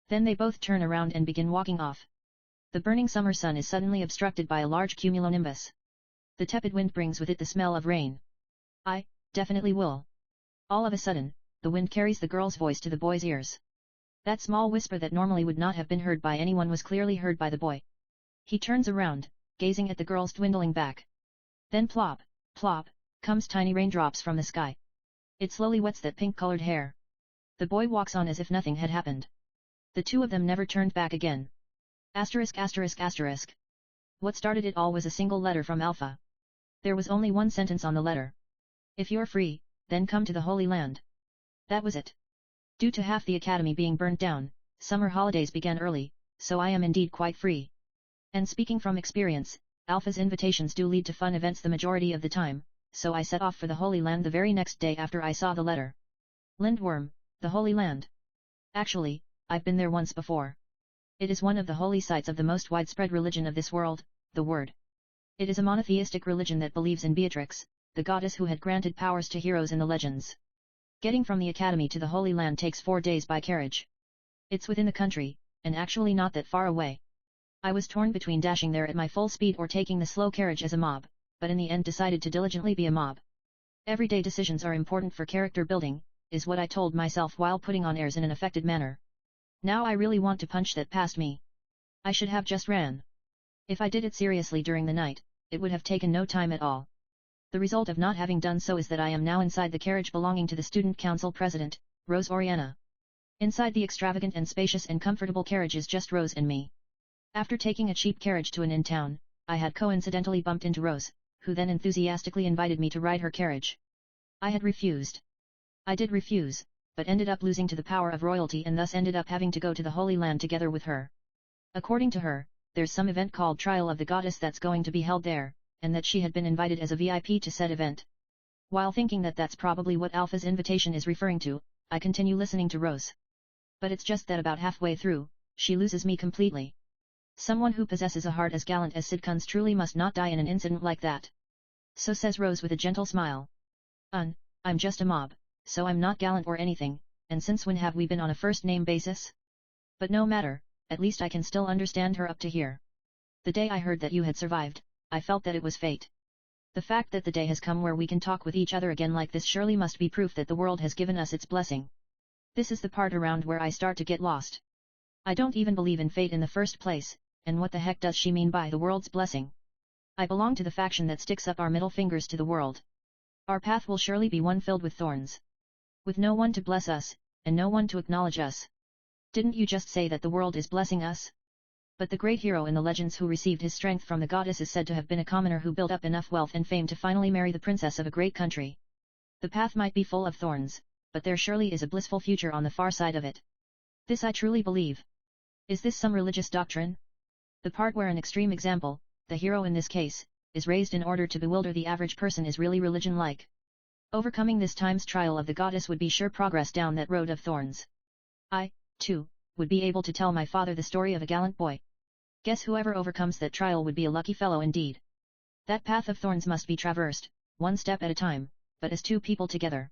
Then they both turn around and begin walking off. The burning summer sun is suddenly obstructed by a large cumulonimbus. The tepid wind brings with it the smell of rain. I definitely will. All of a sudden, the wind carries the girl's voice to the boy's ears. That small whisper that normally would not have been heard by anyone was clearly heard by the boy. He turns around, gazing at the girl's dwindling back. Then plop, plop, comes tiny raindrops from the sky. It slowly wets that pink-colored hair. The boy walks on as if nothing had happened. The two of them never turned back again. Asterisk asterisk asterisk. What started it all was a single letter from Alpha. There was only one sentence on the letter. If you're free, then come to the Holy Land. That was it. Due to half the academy being burnt down, summer holidays began early, so I am indeed quite free. And speaking from experience, Alpha's invitations do lead to fun events the majority of the time, so I set off for the Holy Land the very next day after I saw the letter. Lindworm, the Holy Land. Actually, I've been there once before. It is one of the holy sites of the most widespread religion of this world, the Word. It is a monotheistic religion that believes in Beatrix, the goddess who had granted powers to heroes in the legends. Getting from the academy to the Holy Land takes 4 days by carriage. It's within the country, and actually not that far away. I was torn between dashing there at my full speed or taking the slow carriage as a mob, but in the end decided to diligently be a mob. Everyday decisions are important for character building, is what I told myself while putting on airs in an affected manner. Now I really want to punch that past me. I should have just ran. If I did it seriously during the night, it would have taken no time at all. The result of not having done so is that I am now inside the carriage belonging to the Student Council President, Rose Oriana. Inside the extravagant and spacious and comfortable carriage is just Rose and me. After taking a cheap carriage to an inn town, I had coincidentally bumped into Rose, who then enthusiastically invited me to ride her carriage. I had refused. I did refuse, but ended up losing to the power of royalty and thus ended up having to go to the Holy Land together with her. According to her, there's some event called Trial of the Goddess that's going to be held there, and that she had been invited as a VIP to said event. While thinking that that's probably what Alpha's invitation is referring to, I continue listening to Rose. But it's just that about halfway through, she loses me completely. Someone who possesses a heart as gallant as Cid Kagenou truly must not die in an incident like that. So says Rose with a gentle smile. I'm just a mob, so I'm not gallant or anything, and since when have we been on a first-name basis? But no matter, at least I can still understand her up to here. The day I heard that you had survived, I felt that it was fate. The fact that the day has come where we can talk with each other again like this surely must be proof that the world has given us its blessing. This is the part around where I start to get lost. I don't even believe in fate in the first place, and what the heck does she mean by the world's blessing? I belong to the faction that sticks up our middle fingers to the world. Our path will surely be one filled with thorns. With no one to bless us, and no one to acknowledge us. Didn't you just say that the world is blessing us? But the great hero in the legends who received his strength from the goddess is said to have been a commoner who built up enough wealth and fame to finally marry the princess of a great country. The path might be full of thorns, but there surely is a blissful future on the far side of it. This I truly believe. Is this some religious doctrine? The part where an extreme example, the hero in this case, is raised in order to bewilder the average person is really religion-like. Overcoming this time's trial of the goddess would be sure progress down that road of thorns. I, too, would be able to tell my father the story of a gallant boy. Guess whoever overcomes that trial would be a lucky fellow indeed. That path of thorns must be traversed, one step at a time, but as two people together.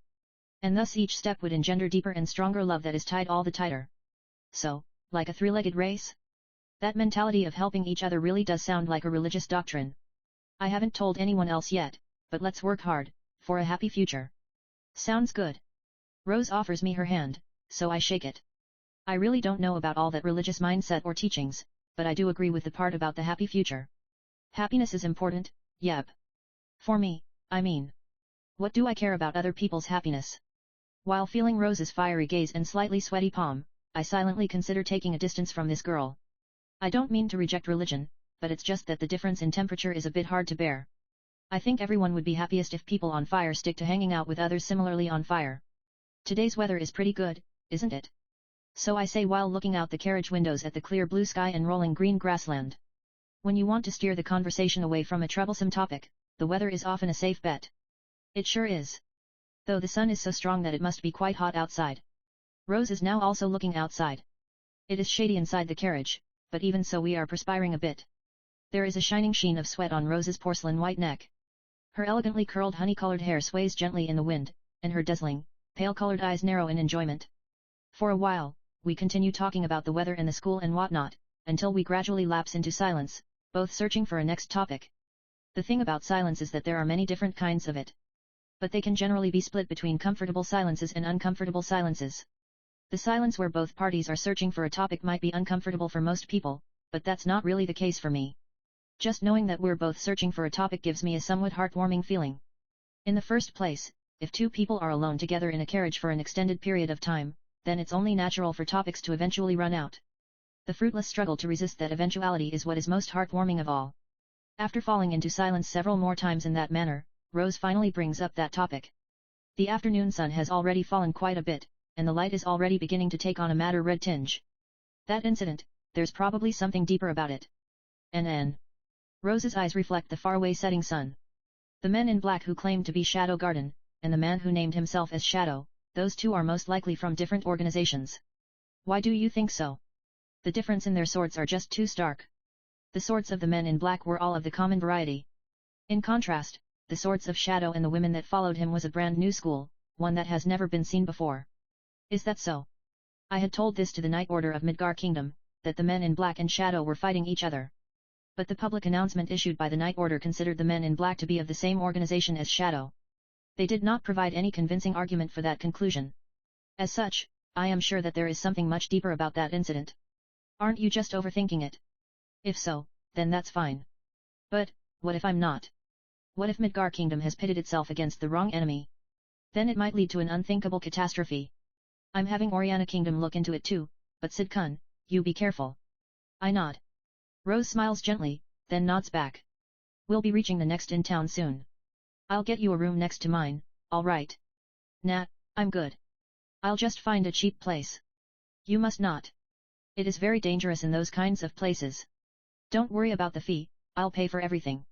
And thus each step would engender deeper and stronger love that is tied all the tighter. So, like a three-legged race? That mentality of helping each other really does sound like a religious doctrine. I haven't told anyone else yet, but let's work hard, for a happy future. Sounds good. Rose offers me her hand, so I shake it. I really don't know about all that religious mindset or teachings, but I do agree with the part about the happy future. Happiness is important, yep. For me, I mean. What do I care about other people's happiness? While feeling Rose's fiery gaze and slightly sweaty palm, I silently consider taking a distance from this girl. I don't mean to reject religion, but it's just that the difference in temperature is a bit hard to bear. I think everyone would be happiest if people on fire stick to hanging out with others similarly on fire. Today's weather is pretty good, isn't it? So I say while looking out the carriage windows at the clear blue sky and rolling green grassland. When you want to steer the conversation away from a troublesome topic, the weather is often a safe bet. It sure is. Though the sun is so strong that it must be quite hot outside. Rose is now also looking outside. It is shady inside the carriage, but even so we are perspiring a bit. There is a shining sheen of sweat on Rose's porcelain white neck. Her elegantly curled honey-colored hair sways gently in the wind, and her dazzling, pale-colored eyes narrow in enjoyment. For a while, we continue talking about the weather and the school and whatnot, until we gradually lapse into silence, both searching for a next topic. The thing about silence is that there are many different kinds of it. But they can generally be split between comfortable silences and uncomfortable silences. The silence where both parties are searching for a topic might be uncomfortable for most people, but that's not really the case for me. Just knowing that we're both searching for a topic gives me a somewhat heartwarming feeling. In the first place, if two people are alone together in a carriage for an extended period of time, then it's only natural for topics to eventually run out. The fruitless struggle to resist that eventuality is what is most heartwarming of all. After falling into silence several more times in that manner, Rose finally brings up that topic. The afternoon sun has already fallen quite a bit, and the light is already beginning to take on a madder red tinge. That incident, there's probably something deeper about it. Rose's eyes reflect the faraway setting sun. The men in black who claim to be Shadow Garden, and the man who named himself as Shadow, those two are most likely from different organizations. Why do you think so? The difference in their swords are just too stark. The swords of the men in black were all of the common variety. In contrast, the swords of Shadow and the women that followed him was a brand new school, one that has never been seen before. Is that so? I had told this to the Knight Order of Midgar Kingdom, that the men in black and Shadow were fighting each other. But the public announcement issued by the Knight Order considered the men in black to be of the same organization as Shadow. They did not provide any convincing argument for that conclusion. As such, I am sure that there is something much deeper about that incident. Aren't you just overthinking it? If so, then that's fine. But, what if I'm not? What if Midgar Kingdom has pitted itself against the wrong enemy? Then it might lead to an unthinkable catastrophe. I'm having Oriana Kingdom look into it too, but Cid-kun, you be careful. I nod. Rose smiles gently, then nods back. We'll be reaching the next in town soon. I'll get you a room next to mine, alright? Nah, I'm good. I'll just find a cheap place. You must not. It is very dangerous in those kinds of places. Don't worry about the fee, I'll pay for everything.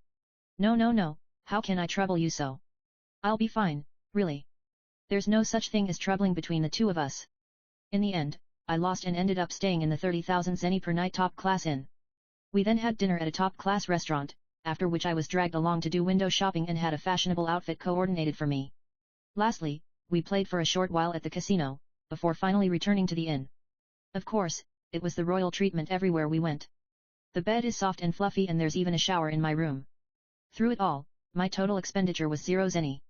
No, how can I trouble you so? I'll be fine, really. There's no such thing as troubling between the two of us. In the end, I lost and ended up staying in the 30,000 zeni per night top-class inn. We then had dinner at a top-class restaurant, after which I was dragged along to do window shopping and had a fashionable outfit coordinated for me. Lastly, we played for a short while at the casino, before finally returning to the inn. Of course, it was the royal treatment everywhere we went. The bed is soft and fluffy and there's even a shower in my room. Through it all, my total expenditure was 0 zeni.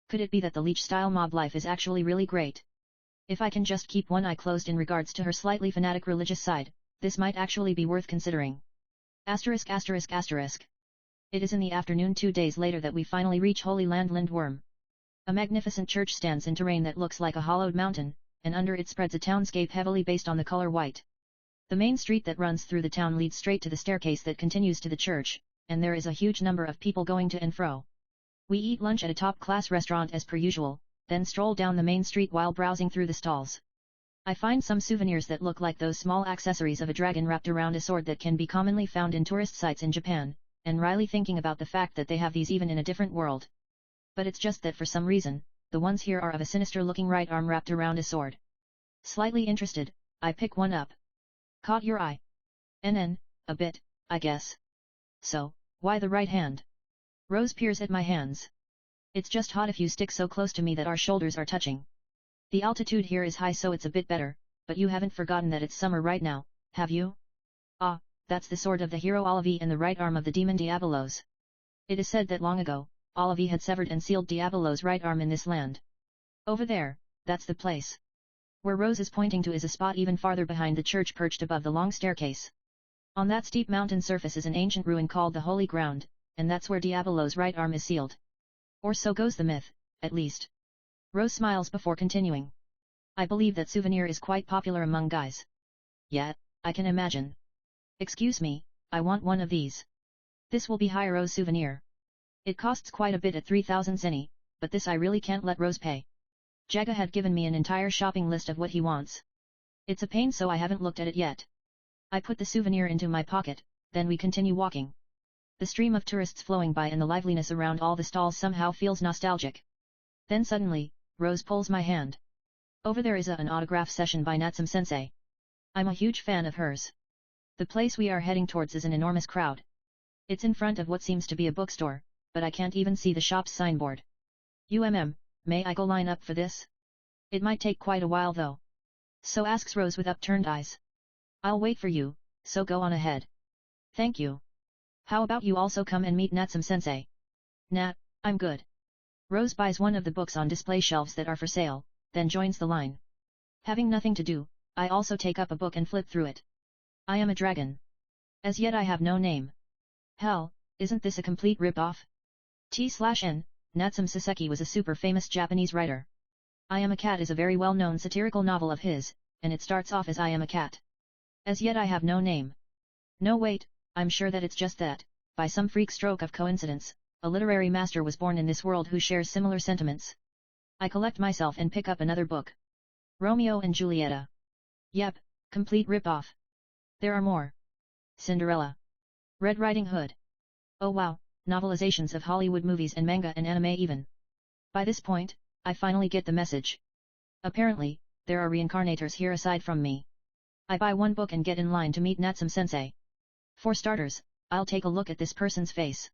Could it be that the leech-style mob life is actually really great? If I can just keep one eye closed in regards to her slightly fanatic religious side, this might actually be worth considering. Asterisk. It is in the afternoon 2 days later that we finally reach Holy Land Lindworm. A magnificent church stands in terrain that looks like a hollowed mountain, and under it spreads a townscape heavily based on the color white. The main street that runs through the town leads straight to the staircase that continues to the church, and there is a huge number of people going to and fro. We eat lunch at a top-class restaurant as per usual, then stroll down the main street while browsing through the stalls. I find some souvenirs that look like those small accessories of a dragon wrapped around a sword that can be commonly found in tourist sites in Japan, and wryly thinking about the fact that they have these even in a different world. But it's just that for some reason, the ones here are of a sinister-looking right arm wrapped around a sword. Slightly interested, I pick one up. Caught your eye? A bit, I guess. So, why the right hand? Rose peers at my hands. It's just hot if you stick so close to me that our shoulders are touching. The altitude here is high so it's a bit better, but you haven't forgotten that it's summer right now, have you? Ah, that's the sword of the hero Olivi and the right arm of the demon Diabolos. It is said that long ago, Olivi had severed and sealed Diabolos' right arm in this land. Over there, that's the place. Where Rose is pointing to is a spot even farther behind the church perched above the long staircase. On that steep mountain surface is an ancient ruin called the Holy Ground, and that's where Diabolos' right arm is sealed. Or so goes the myth, at least. Rose smiles before continuing. I believe that souvenir is quite popular among guys. Yeah, I can imagine. Excuse me, I want one of these. This will be high Rose souvenir. It costs quite a bit at 3,000 zeni, but this I really can't let Rose pay. Jaga had given me an entire shopping list of what he wants. It's a pain so I haven't looked at it yet. I put the souvenir into my pocket, then we continue walking. The stream of tourists flowing by and the liveliness around all the stalls somehow feels nostalgic. Then suddenly, Rose pulls my hand. Over there is an autograph session by Natsume-sensei. I'm a huge fan of hers. The place we are heading towards is an enormous crowd. It's in front of what seems to be a bookstore, but I can't even see the shop's signboard. May I go line up for this? It might take quite a while though. So asks Rose with upturned eyes. I'll wait for you, so go on ahead. Thank you. How about you also come and meet Natsume-sensei? Nah, I'm good. Rose buys one of the books on display shelves that are for sale, then joins the line. Having nothing to do, I also take up a book and flip through it. I am a dragon. As yet I have no name. Hell, isn't this a complete rip-off? T/N, Natsume Soseki was a super famous Japanese writer. I Am a Cat is a very well-known satirical novel of his, and it starts off as I am a cat. As yet I have no name. No wait, I'm sure that it's just that, by some freak stroke of coincidence, a literary master was born in this world who shares similar sentiments. I collect myself and pick up another book. Romeo and Julieta. Yep, complete rip-off. There are more. Cinderella. Red Riding Hood. Oh wow, novelizations of Hollywood movies and manga and anime even. By this point, I finally get the message. Apparently, there are reincarnators here aside from me. I buy one book and get in line to meet Natsume-sensei. For starters, I'll take a look at this person's face.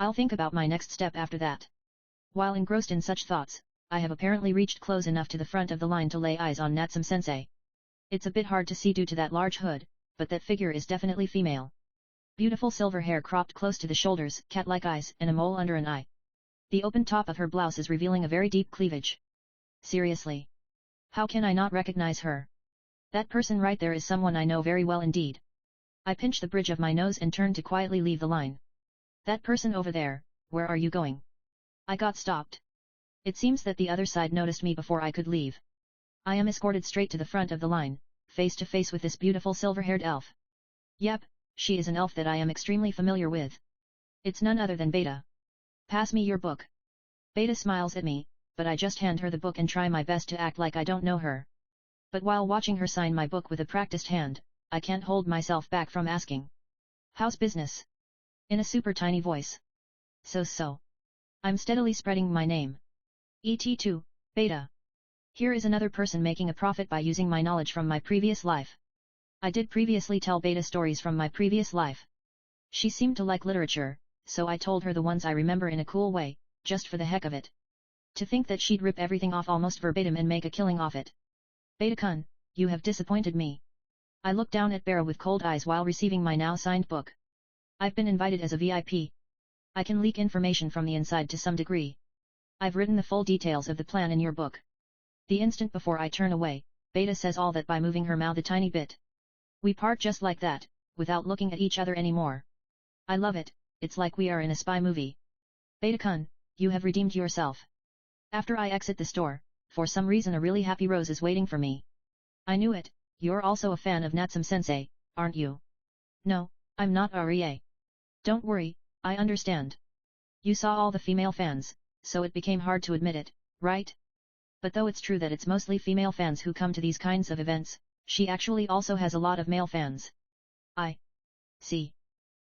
I'll think about my next step after that. While engrossed in such thoughts, I have apparently reached close enough to the front of the line to lay eyes on Natsume-sensei. It's a bit hard to see due to that large hood, but that figure is definitely female. Beautiful silver hair cropped close to the shoulders, cat-like eyes, and a mole under an eye. The open top of her blouse is revealing a very deep cleavage. Seriously. How can I not recognize her? That person right there is someone I know very well indeed. I pinch the bridge of my nose and turn to quietly leave the line. That person over there, where are you going? I got stopped. It seems that the other side noticed me before I could leave. I am escorted straight to the front of the line, face to face with this beautiful silver-haired elf. Yep, she is an elf that I am extremely familiar with. It's none other than Beta. Pass me your book. Beta smiles at me, but I just hand her the book and try my best to act like I don't know her. But while watching her sign my book with a practiced hand, I can't hold myself back from asking. How's business? In a super tiny voice. So. I'm steadily spreading my name. ET2, Beta. Here is another person making a profit by using my knowledge from my previous life. I did previously tell Beta stories from my previous life. She seemed to like literature, so I told her the ones I remember in a cool way, just for the heck of it. To think that she'd rip everything off almost verbatim and make a killing off it. Beta-kun, you have disappointed me. I look down at Bera with cold eyes while receiving my now signed book. I've been invited as a VIP. I can leak information from the inside to some degree. I've written the full details of the plan in your book. The instant before I turn away, Beta says all that by moving her mouth a tiny bit. We part just like that, without looking at each other anymore. I love it, it's like we are in a spy movie. Beta-kun, you have redeemed yourself. After I exit the store, for some reason a really happy Rose is waiting for me. I knew it, you're also a fan of Natsume-sensei, aren't you? No, I'm not Rie. Don't worry, I understand. You saw all the female fans, so it became hard to admit it, right? But though it's true that it's mostly female fans who come to these kinds of events, she actually also has a lot of male fans. I see.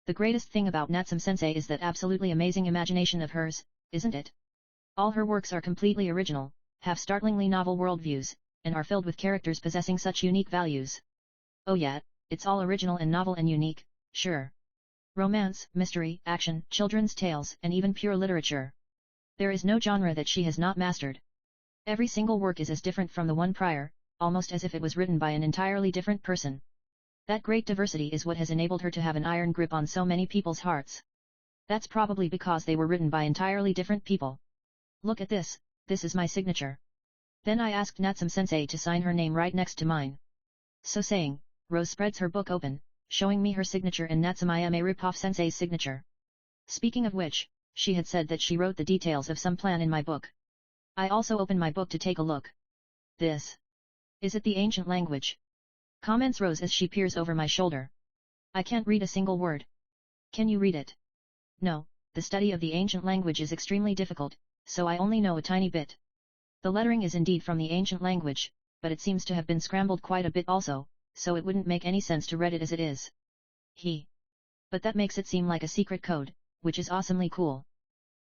The greatest thing about Natsume-sensei is that absolutely amazing imagination of hers, isn't it? All her works are completely original, have startlingly novel worldviews, and are filled with characters possessing such unique values. Oh yeah, it's all original and novel and unique, sure. Romance, mystery, action, children's tales, and even pure literature. There is no genre that she has not mastered. Every single work is as different from the one prior, almost as if it was written by an entirely different person. That great diversity is what has enabled her to have an iron grip on so many people's hearts. That's probably because they were written by entirely different people. Look at this, this is my signature. Then I asked Natsume-sensei to sign her name right next to mine. So saying, Rose spreads her book open, showing me her signature and Natsume Rip-off-sensei's signature. Speaking of which, she had said that she wrote the details of some plan in my book. I also open my book to take a look. This. Is it the ancient language? Comments Rose as she peers over my shoulder. I can't read a single word. Can you read it? No, the study of the ancient language is extremely difficult, so I only know a tiny bit. The lettering is indeed from the ancient language, but it seems to have been scrambled quite a bit also, so it wouldn't make any sense to read it as it is. But that makes it seem like a secret code, which is awesomely cool.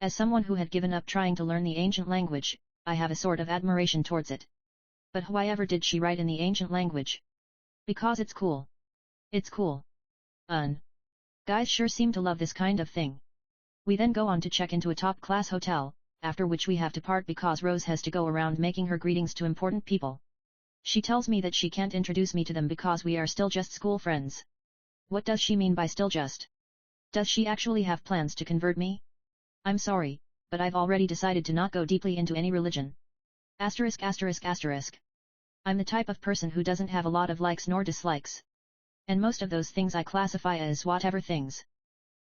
As someone who had given up trying to learn the ancient language, I have a sort of admiration towards it. But why ever did she write in the ancient language? Because it's cool. It's cool. Guys sure seem to love this kind of thing. We then go on to check into a top-class hotel, after which we have to part because Rose has to go around making her greetings to important people. She tells me that she can't introduce me to them because we are still just school friends. What does she mean by still just? Does she actually have plans to convert me? I'm sorry, but I've already decided to not go deeply into any religion. *******. I'm the type of person who doesn't have a lot of likes nor dislikes. And most of those things I classify as whatever things.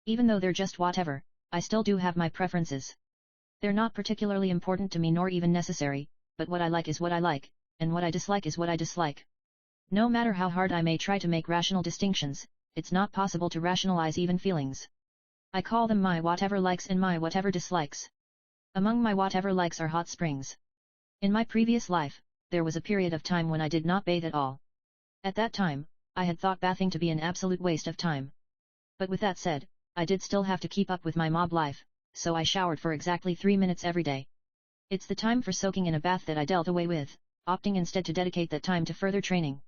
Even though they're just whatever, I still do have my preferences. They're not particularly important to me nor even necessary, but what I like is what I like, and what I dislike is what I dislike. No matter how hard I may try to make rational distinctions, it's not possible to rationalize even feelings. I call them my whatever likes and my whatever dislikes. Among my whatever likes are hot springs. In my previous life, there was a period of time when I did not bathe at all. At that time, I had thought bathing to be an absolute waste of time. But with that said, I did still have to keep up with my mob life, so I showered for exactly 3 minutes every day. It's the time for soaking in a bath that I dealt away with, opting instead to dedicate that time to further training.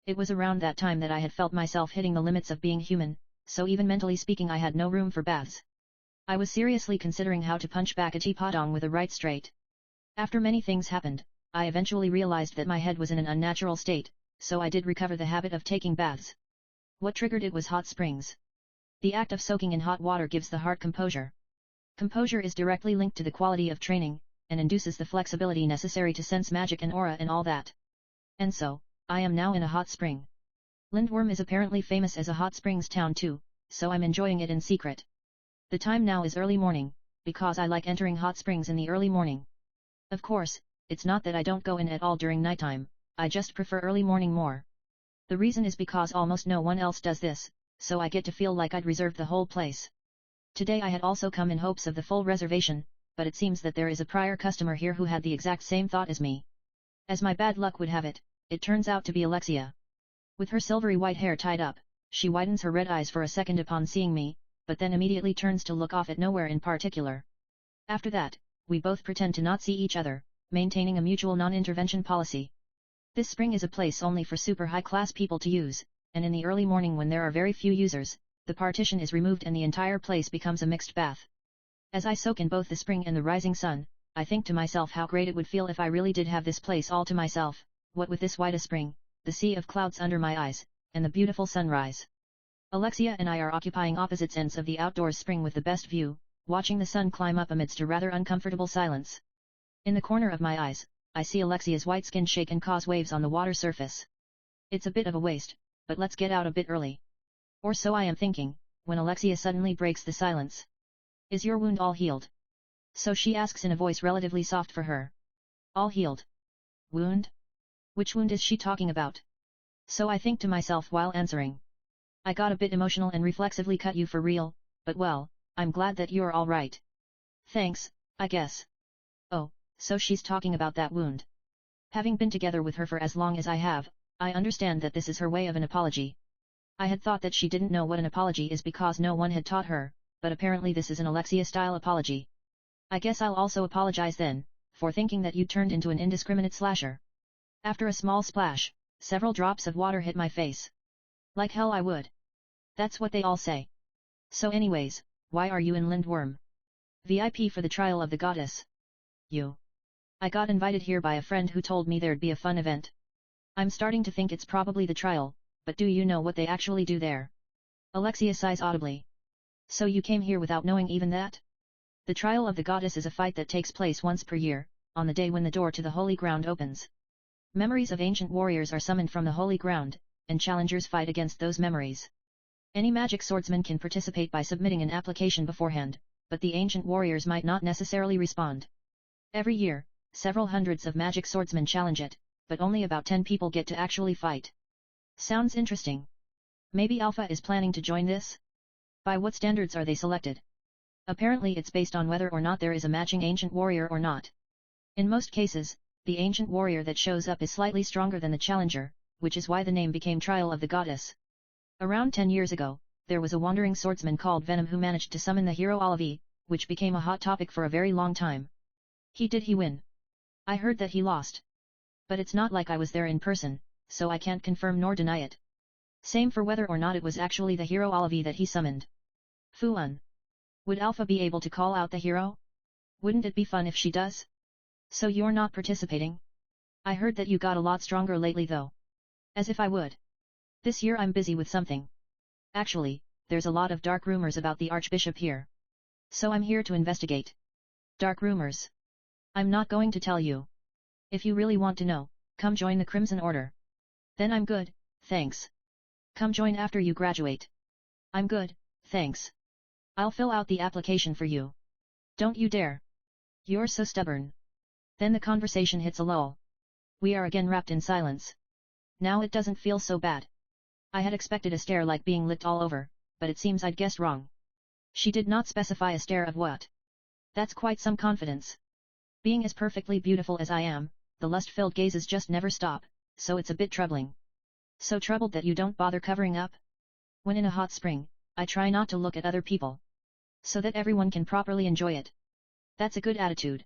It was around that time that I had felt myself hitting the limits of being human, so even mentally speaking I had no room for baths. I was seriously considering how to punch back a teapotong with a right straight. After many things happened, I eventually realized that my head was in an unnatural state, so I did recover the habit of taking baths. What triggered it was hot springs. The act of soaking in hot water gives the heart composure. Composure is directly linked to the quality of training, and induces the flexibility necessary to sense magic and aura and all that. And so, I am now in a hot spring. Lindworm is apparently famous as a hot springs town too, so I'm enjoying it in secret. The time now is early morning, because I like entering hot springs in the early morning. Of course, it's not that I don't go in at all during nighttime, I just prefer early morning more. The reason is because almost no one else does this, so I get to feel like I'd reserved the whole place. Today I had also come in hopes of the full reservation, but it seems that there is a prior customer here who had the exact same thought as me. As my bad luck would have it, it turns out to be Alexia. With her silvery white hair tied up, she widens her red eyes for a second upon seeing me, but then immediately turns to look off at nowhere in particular. After that, we both pretend to not see each other, maintaining a mutual non-intervention policy. This spring is a place only for super high-class people to use, and in the early morning when there are very few users, the partition is removed and the entire place becomes a mixed bath. As I soak in both the spring and the rising sun, I think to myself how great it would feel if I really did have this place all to myself, what with this white spring, the sea of clouds under my eyes, and the beautiful sunrise. Alexia and I are occupying opposite ends of the outdoors spring with the best view, watching the sun climb up amidst a rather uncomfortable silence. In the corner of my eyes, I see Alexia's white skin shake and cause waves on the water surface. It's a bit of a waste, but let's get out a bit early. Or so I am thinking, when Alexia suddenly breaks the silence. Is your wound all healed? So she asks in a voice relatively soft for her. All healed. Wound? Which wound is she talking about? So I think to myself while answering. I got a bit emotional and reflexively cut you for real, but well, I'm glad that you're all right. Thanks, I guess. Oh, so she's talking about that wound. Having been together with her for as long as I have, I understand that this is her way of an apology. I had thought that she didn't know what an apology is because no one had taught her, but apparently this is an Alexia-style apology. I guess I'll also apologize then, for thinking that you turned into an indiscriminate slasher. After a small splash, several drops of water hit my face. Like hell I would. That's what they all say. So anyways, why are you in Lindworm? VIP for the trial of the goddess. You. I got invited here by a friend who told me there'd be a fun event. I'm starting to think it's probably the trial, but do you know what they actually do there? Alexia sighs audibly. So you came here without knowing even that? The trial of the goddess is a fight that takes place once per year, on the day when the door to the holy ground opens. Memories of ancient warriors are summoned from the holy ground, and challengers fight against those memories. Any magic swordsman can participate by submitting an application beforehand, but the ancient warriors might not necessarily respond. Every year, several hundreds of magic swordsmen challenge it, but only about 10 people get to actually fight. Sounds interesting. Maybe Alpha is planning to join this? By what standards are they selected? Apparently it's based on whether or not there is a matching ancient warrior or not. In most cases, the ancient warrior that shows up is slightly stronger than the challenger, which is why the name became Trial of the Goddess. Around 10 years ago, there was a wandering swordsman called Venom who managed to summon the hero Olive, which became a hot topic for a very long time. Did he win? I heard that he lost. But it's not like I was there in person, so I can't confirm nor deny it. Same for whether or not it was actually the hero Olive that he summoned. Fuan. Would Alpha be able to call out the hero? Wouldn't it be fun if she does? So you're not participating? I heard that you got a lot stronger lately though. As if I would. This year I'm busy with something. Actually, there's a lot of dark rumors about the Archbishop here. So I'm here to investigate. Dark rumors. I'm not going to tell you. If you really want to know, come join the Crimson Order. Then I'm good, thanks. Come join after you graduate. I'm good, thanks. I'll fill out the application for you. Don't you dare. You're so stubborn. Then the conversation hits a lull. We are again wrapped in silence. Now it doesn't feel so bad. I had expected a stare like being licked all over, but it seems I'd guessed wrong. She did not specify a stare of what. That's quite some confidence. Being as perfectly beautiful as I am, the lust-filled gazes just never stop, so it's a bit troubling. So troubled that you don't bother covering up? When in a hot spring, I try not to look at other people, so that everyone can properly enjoy it. That's a good attitude.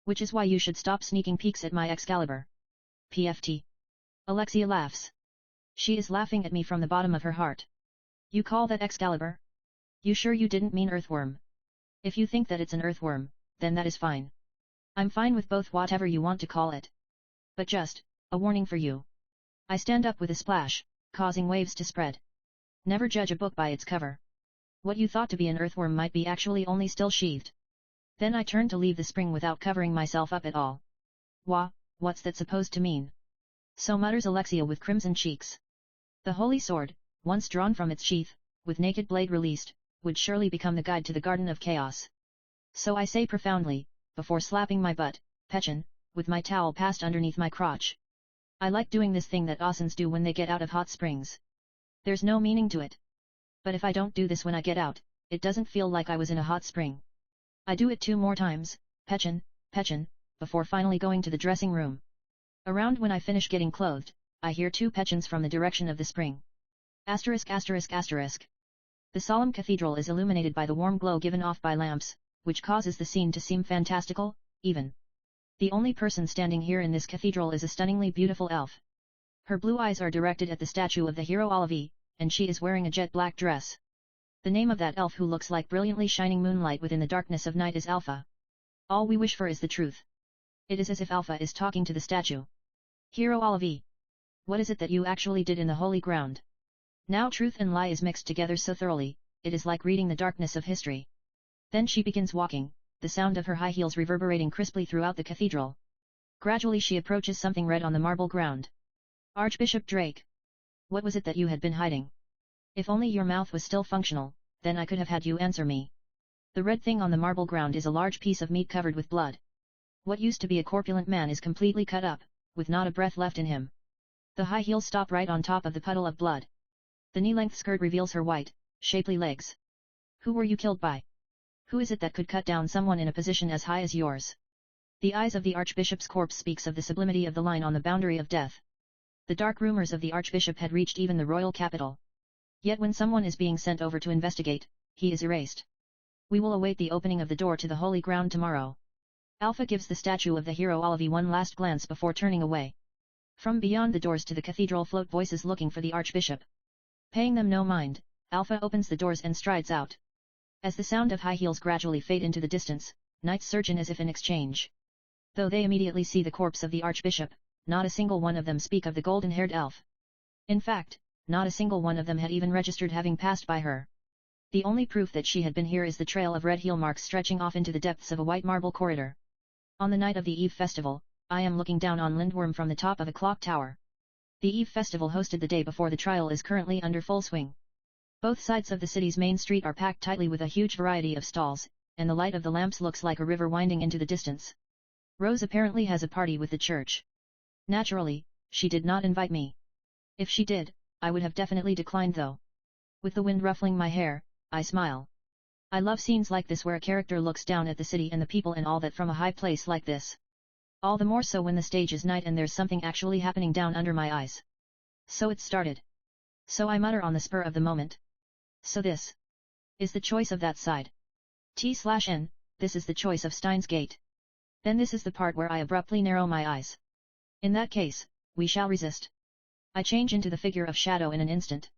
Which is why you should stop sneaking peeks at my Excalibur. PFT. Alexia laughs. She is laughing at me from the bottom of her heart. You call that Excalibur? You sure you didn't mean earthworm? If you think that it's an earthworm, then that is fine. I'm fine with both, whatever you want to call it. But just, a warning for you. I stand up with a splash, causing waves to spread. Never judge a book by its cover. What you thought to be an earthworm might be actually only still sheathed. Then I turn to leave the spring without covering myself up at all. Wah, what's that supposed to mean? So mutters Alexia with crimson cheeks. The holy sword, once drawn from its sheath, with naked blade released, would surely become the guide to the Garden of Chaos. So I say profoundly, before slapping my butt, Pechin, with my towel passed underneath my crotch. I like doing this thing that Asans do when they get out of hot springs. There's no meaning to it. But if I don't do this when I get out, it doesn't feel like I was in a hot spring. I do it 2 more times, Pechin, Pechin, before finally going to the dressing room. Around when I finish getting clothed, I hear 2 Pechins from the direction of the spring. Asterisk asterisk asterisk. The solemn cathedral is illuminated by the warm glow given off by lamps, which causes the scene to seem fantastical, even. The only person standing here in this cathedral is a stunningly beautiful elf. Her blue eyes are directed at the statue of the hero Olive, and she is wearing a jet black dress. The name of that elf who looks like brilliantly shining moonlight within the darkness of night is Alpha. All we wish for is the truth. It is as if Alpha is talking to the statue. Hero Olive. What is it that you actually did in the holy ground? Now truth and lie is mixed together so thoroughly, it is like reading the darkness of history. Then she begins walking, the sound of her high heels reverberating crisply throughout the cathedral. Gradually she approaches something red on the marble ground. Archbishop Drake. What was it that you had been hiding? If only your mouth was still functional, then I could have had you answer me. The red thing on the marble ground is a large piece of meat covered with blood. What used to be a corpulent man is completely cut up, with not a breath left in him. The high heels stop right on top of the puddle of blood. The knee-length skirt reveals her white, shapely legs. Who were you killed by? Who is it that could cut down someone in a position as high as yours? The eyes of the Archbishop's corpse speaks of the sublimity of the line on the boundary of death. The dark rumors of the Archbishop had reached even the royal capital. Yet when someone is being sent over to investigate, he is erased. We will await the opening of the door to the holy ground tomorrow. Alpha gives the statue of the hero Olive one last glance before turning away. From beyond the doors to the cathedral float voices looking for the Archbishop. Paying them no mind, Alpha opens the doors and strides out. As the sound of high heels gradually fade into the distance, knights surge in as if in exchange. Though they immediately see the corpse of the Archbishop, not a single one of them speak of the golden-haired elf. In fact, not a single one of them had even registered having passed by her. The only proof that she had been here is the trail of red heel marks stretching off into the depths of a white marble corridor. On the night of the Eve Festival, I am looking down on Lindworm from the top of a clock tower. The Eve Festival hosted the day before the trial is currently under full swing. Both sides of the city's main street are packed tightly with a huge variety of stalls, and the light of the lamps looks like a river winding into the distance. Rose apparently has a party with the church. Naturally, she did not invite me. If she did, I would have definitely declined though. With the wind ruffling my hair, I smile. I love scenes like this where a character looks down at the city and the people and all that from a high place like this. All the more so when the stage is night and there's something actually happening down under my eyes. So it started. So I mutter on the spur of the moment. So this is the choice of that side. T/N, this is the choice of Steins Gate. Then this is the part where I abruptly narrow my eyes. In that case, we shall resist. I change into the figure of shadow in an instant.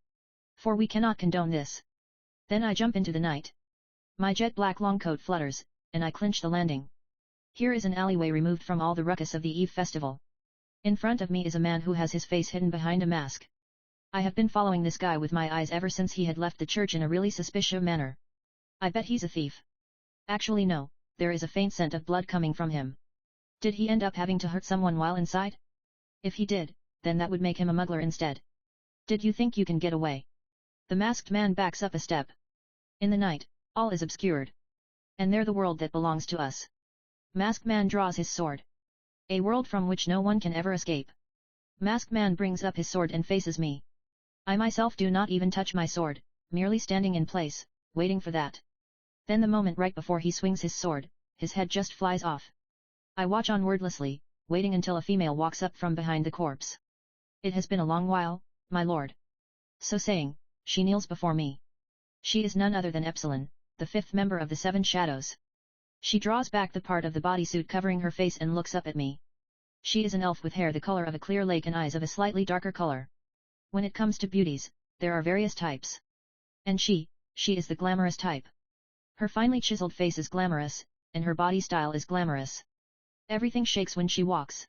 For we cannot condone this. Then I jump into the night. My jet black long coat flutters, and I clinch the landing. Here is an alleyway removed from all the ruckus of the Eve Festival. In front of me is a man who has his face hidden behind a mask. I have been following this guy with my eyes ever since he had left the church in a really suspicious manner. I bet he's a thief. Actually no, there is a faint scent of blood coming from him. Did he end up having to hurt someone while inside? If he did, then that would make him a muggler instead. Did you think you can get away? The masked man backs up a step. In the night, all is obscured. And there the world that belongs to us. Masked man draws his sword. A world from which no one can ever escape. Masked man brings up his sword and faces me. I myself do not even touch my sword, merely standing in place, waiting for that. Then the moment right before he swings his sword, his head just flies off. I watch on wordlessly, waiting until a female walks up from behind the corpse. It has been a long while, my lord. So saying, she kneels before me. She is none other than Epsilon, the fifth member of the Seven Shadows. She draws back the part of the bodysuit covering her face and looks up at me. She is an elf with hair the color of a clear lake and eyes of a slightly darker color. When it comes to beauties, there are various types. And she is the glamorous type. Her finely chiseled face is glamorous, and her body style is glamorous. Everything shakes when she walks.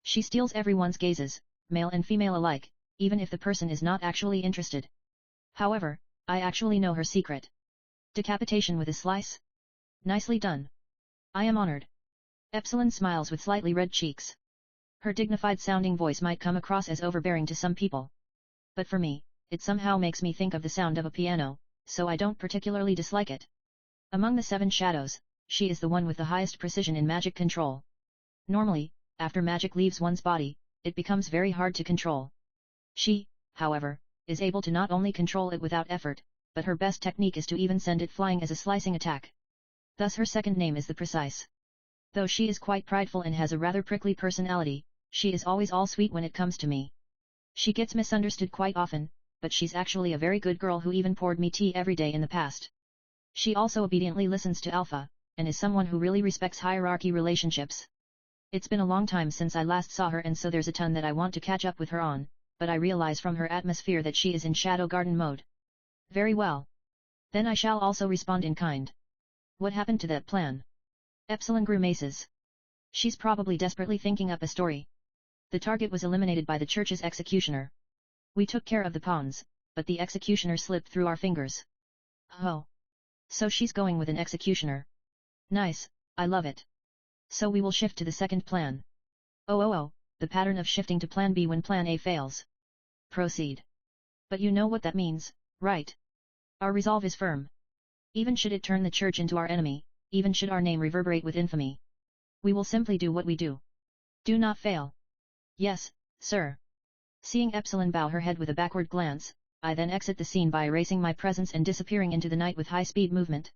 She steals everyone's gazes, male and female alike, even if the person is not actually interested. However, I actually know her secret. Decapitation with a slice? Nicely done. I am honored. Epsilon smiles with slightly red cheeks. Her dignified-sounding voice might come across as overbearing to some people. But for me, it somehow makes me think of the sound of a piano, so I don't particularly dislike it. Among the Seven Shadows, she is the one with the highest precision in magic control. Normally, after magic leaves one's body, it becomes very hard to control. She, however, is able to not only control it without effort, but her best technique is to even send it flying as a slicing attack. Thus her second name is the Precise. Though she is quite prideful and has a rather prickly personality, she is always all sweet when it comes to me. She gets misunderstood quite often, but she's actually a very good girl who even poured me tea every day in the past. She also obediently listens to Alpha, and is someone who really respects hierarchy relationships. It's been a long time since I last saw her and so there's a ton that I want to catch up with her on, but I realize from her atmosphere that she is in Shadow Garden mode. Very well. Then I shall also respond in kind. What happened to that plan? Epsilon grimaces. She's probably desperately thinking up a story. The target was eliminated by the church's executioner. We took care of the pawns, but the executioner slipped through our fingers. Oh. So she's going with an executioner. Nice, I love it. So we will shift to the second plan. Oh, the pattern of shifting to plan B when plan A fails. Proceed. But you know what that means, right? Our resolve is firm. Even should it turn the church into our enemy, even should our name reverberate with infamy. We will simply do what we do. Do not fail. Yes, sir. Seeing Epsilon bow her head with a backward glance, I then exit the scene by erasing my presence and disappearing into the night with high-speed movement.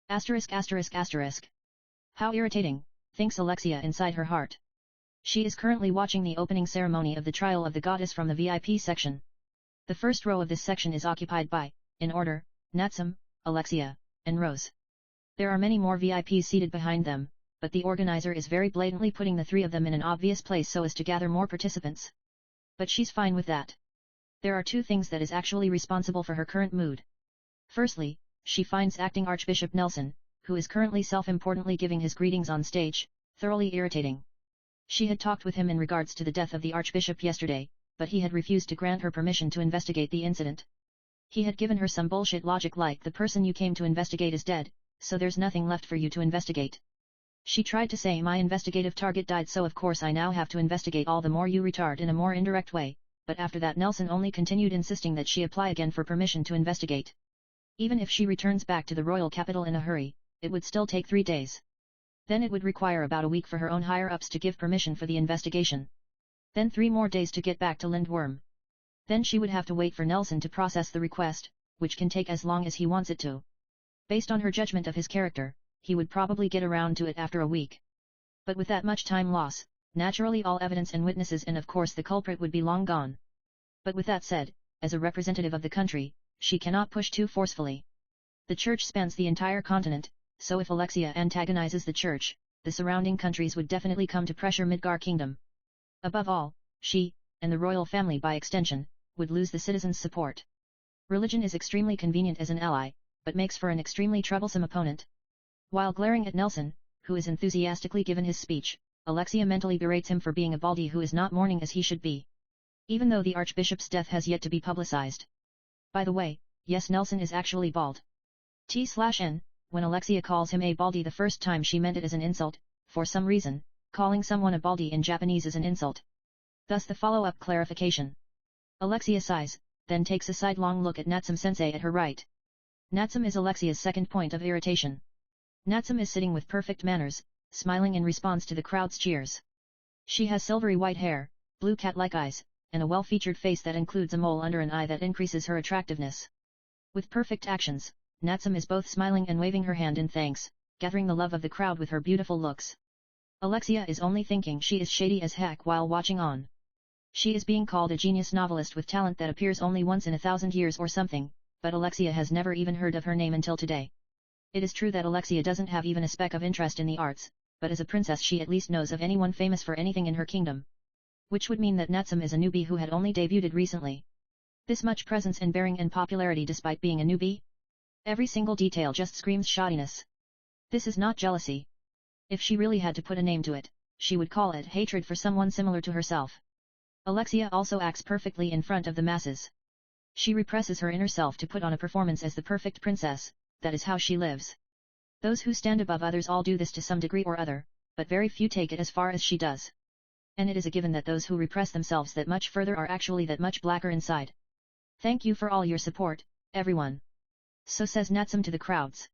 Asterisk asterisk asterisk. How irritating, thinks Alexia inside her heart. She is currently watching the opening ceremony of the Trial of the Goddess from the VIP section. The first row of this section is occupied by, in order, Natsum, Alexia, and Rose. There are many more VIPs seated behind them, but the organizer is very blatantly putting the three of them in an obvious place so as to gather more participants. But she's fine with that. There are two things that is actually responsible for her current mood. Firstly, she finds acting Archbishop Nelson, who is currently self-importantly giving his greetings on stage, thoroughly irritating. She had talked with him in regards to the death of the Archbishop yesterday, but he had refused to grant her permission to investigate the incident. He had given her some bullshit logic like the person you came to investigate is dead, so there's nothing left for you to investigate. She tried to say my investigative target died so of course I now have to investigate all the more you retard in a more indirect way, but after that Nelson only continued insisting that she apply again for permission to investigate. Even if she returns back to the royal capital in a hurry, it would still take 3 days. Then it would require about a week for her own higher-ups to give permission for the investigation. Then 3 more days to get back to Lindworm. Then she would have to wait for Nelson to process the request, which can take as long as he wants it to. Based on her judgment of his character, he would probably get around to it after a week. But with that much time loss, naturally all evidence and witnesses and of course the culprit would be long gone. But with that said, as a representative of the country, she cannot push too forcefully. The church spans the entire continent, so if Alexia antagonizes the church, the surrounding countries would definitely come to pressure Midgar Kingdom. Above all, she, and the royal family by extension, would lose the citizens' support. Religion is extremely convenient as an ally, but makes for an extremely troublesome opponent. While glaring at Nelson, who is enthusiastically given his speech, Alexia mentally berates him for being a baldy who is not mourning as he should be. Even though the Archbishop's death has yet to be publicized. By the way, yes Nelson is actually bald. T/N, when Alexia calls him a baldy the first time she meant it as an insult, for some reason, calling someone a baldy in Japanese is an insult. Thus the follow-up clarification. Alexia sighs, then takes a sidelong look at Natsum-sensei at her right. Natsum is Alexia's second point of irritation. Natsum is sitting with perfect manners, smiling in response to the crowd's cheers. She has silvery white hair, blue cat-like eyes, and a well-featured face that includes a mole under an eye that increases her attractiveness. With perfect actions, Natsum is both smiling and waving her hand in thanks, gathering the love of the crowd with her beautiful looks. Alexia is only thinking she is shady as heck while watching on. She is being called a genius novelist with talent that appears only once in 1,000 years or something, but Alexia has never even heard of her name until today. It is true that Alexia doesn't have even a speck of interest in the arts, but as a princess she at least knows of anyone famous for anything in her kingdom. Which would mean that Natsume is a newbie who had only debuted recently. This much presence and bearing and popularity despite being a newbie? Every single detail just screams shoddiness. This is not jealousy. If she really had to put a name to it, she would call it hatred for someone similar to herself. Alexia also acts perfectly in front of the masses. She represses her inner self to put on a performance as the perfect princess, that is how she lives. Those who stand above others all do this to some degree or other, but very few take it as far as she does. And it is a given that those who repress themselves that much further are actually that much blacker inside. Thank you for all your support, everyone. So says Natsume to the crowds.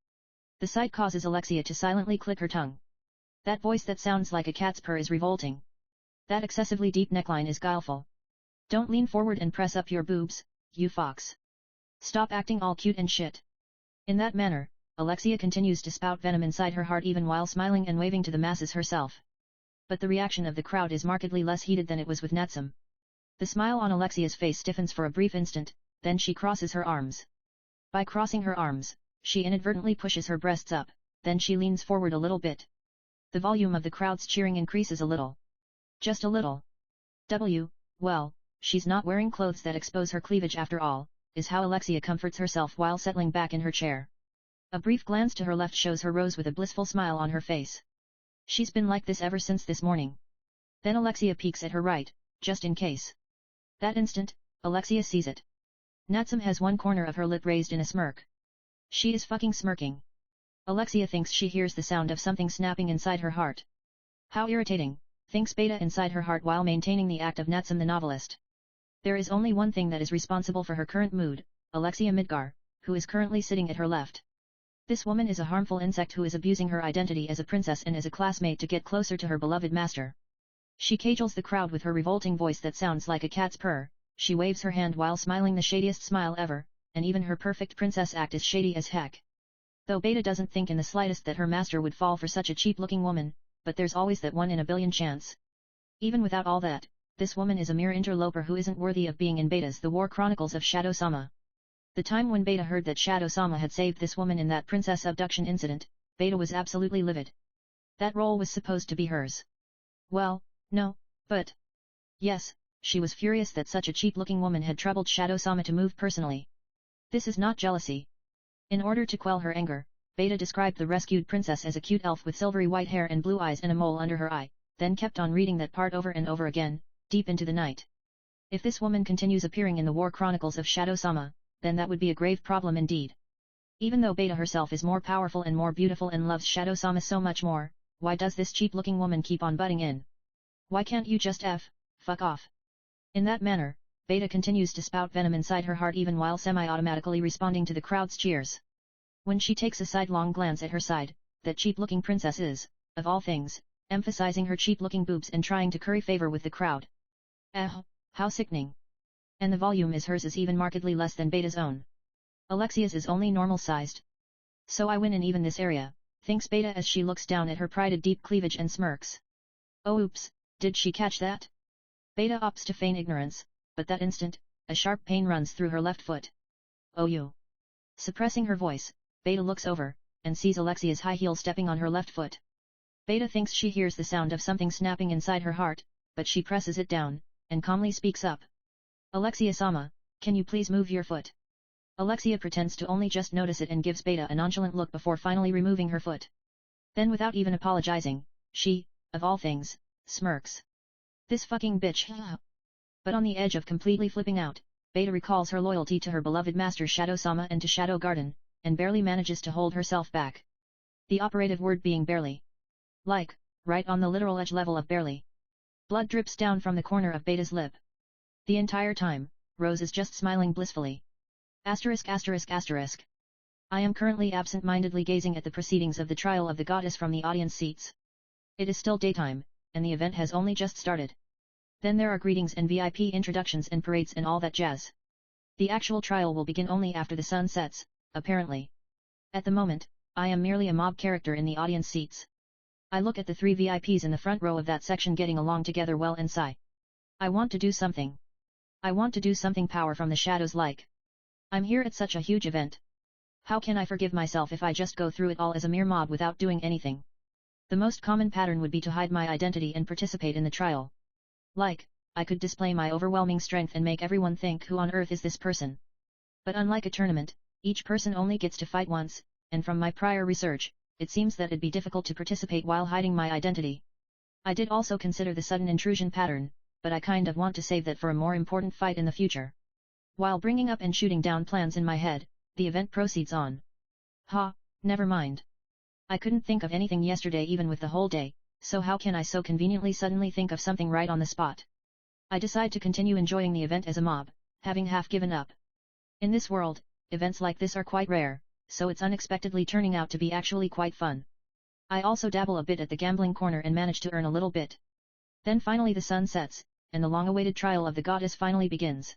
The sight causes Alexia to silently click her tongue. That voice that sounds like a cat's purr is revolting. That excessively deep neckline is guileful. Don't lean forward and press up your boobs, you fox. Stop acting all cute and shit. In that manner, Alexia continues to spout venom inside her heart even while smiling and waving to the masses herself. But the reaction of the crowd is markedly less heated than it was with Natsume. The smile on Alexia's face stiffens for a brief instant, then she crosses her arms. By crossing her arms, she inadvertently pushes her breasts up, then she leans forward a little bit. The volume of the crowd's cheering increases a little. Just a little. Well, she's not wearing clothes that expose her cleavage after all, is how Alexia comforts herself while settling back in her chair. A brief glance to her left shows her rose with a blissful smile on her face. She's been like this ever since this morning. Then Alexia peeks at her right, just in case. That instant, Alexia sees it. Natsume has one corner of her lip raised in a smirk. She is fucking smirking. Alexia thinks she hears the sound of something snapping inside her heart. How irritating, thinks Beta inside her heart while maintaining the act of Natsume the novelist. There is only one thing that is responsible for her current mood, Alexia Midgar, who is currently sitting at her left. This woman is a harmful insect who is abusing her identity as a princess and as a classmate to get closer to her beloved master. She cajoles the crowd with her revolting voice that sounds like a cat's purr, she waves her hand while smiling the shadiest smile ever, and even her perfect princess act is shady as heck. Though Beta doesn't think in the slightest that her master would fall for such a cheap-looking woman, but there's always that 1 in a billion chance. Even without all that, this woman is a mere interloper who isn't worthy of being in Beta's The War Chronicles of Shadow-sama. The time when Beta heard that Shadow-sama had saved this woman in that princess abduction incident, Beta was absolutely livid. That role was supposed to be hers. Well, no, but... yes, she was furious that such a cheap-looking woman had troubled Shadow-sama to move personally. This is not jealousy. In order to quell her anger, Beta described the rescued princess as a cute elf with silvery white hair and blue eyes and a mole under her eye, then kept on reading that part over and over again, deep into the night. If this woman continues appearing in the War Chronicles of Shadow-sama, then that would be a grave problem indeed. Even though Beta herself is more powerful and more beautiful and loves Shadow-sama so much more, why does this cheap-looking woman keep on butting in? Why can't you just fuck off? In that manner, Beta continues to spout venom inside her heart even while semi-automatically responding to the crowd's cheers. When she takes a sidelong glance at her side, that cheap-looking princess is, of all things, emphasizing her cheap-looking boobs and trying to curry favor with the crowd. How sickening. And the volume is hers is even markedly less than Beta's own. Alexia's is only normal-sized. So I win in even this area, thinks Beta as she looks down at her prided deep cleavage and smirks. Oh oops, did she catch that? Beta opts to feign ignorance, but that instant, a sharp pain runs through her left foot. Oh you. Suppressing her voice, Beta looks over, and sees Alexia's high heel stepping on her left foot. Beta thinks she hears the sound of something snapping inside her heart, but she presses it down, and calmly speaks up. Alexia-sama, can you please move your foot? Alexia pretends to only just notice it and gives Beta a nonchalant look before finally removing her foot. Then without even apologizing, she, of all things, smirks. This fucking bitch. But on the edge of completely flipping out, Beta recalls her loyalty to her beloved master Shadow-sama and to Shadow Garden, and barely manages to hold herself back. The operative word being barely. Like, right on the literal edge level of barely. Blood drips down from the corner of Beta's lip. The entire time, Rose is just smiling blissfully. Asterisk asterisk asterisk. I am currently absent-mindedly gazing at the proceedings of the trial of the goddess from the audience seats. It is still daytime, and the event has only just started. Then there are greetings and VIP introductions and parades and all that jazz. The actual trial will begin only after the sun sets, apparently. At the moment, I am merely a mob character in the audience seats. I look at the 3 VIPs in the front row of that section getting along together well and sigh. I want to do something. I want to do something power from the shadows like. I'm here at such a huge event. How can I forgive myself if I just go through it all as a mere mob without doing anything? The most common pattern would be to hide my identity and participate in the trial. Like, I could display my overwhelming strength and make everyone think who on earth is this person. But unlike a tournament, each person only gets to fight once, and from my prior research, it seems that it'd be difficult to participate while hiding my identity. I did also consider the sudden intrusion pattern, but I kind of want to save that for a more important fight in the future. While bringing up and shooting down plans in my head, the event proceeds on. Ha, never mind. I couldn't think of anything yesterday even with the whole day, so how can I so conveniently suddenly think of something right on the spot? I decide to continue enjoying the event as a mob, having half given up. In this world, events like this are quite rare, so it's unexpectedly turning out to be actually quite fun. I also dabble a bit at the gambling corner and manage to earn a little bit. Then finally the sun sets, and the long-awaited trial of the goddess finally begins.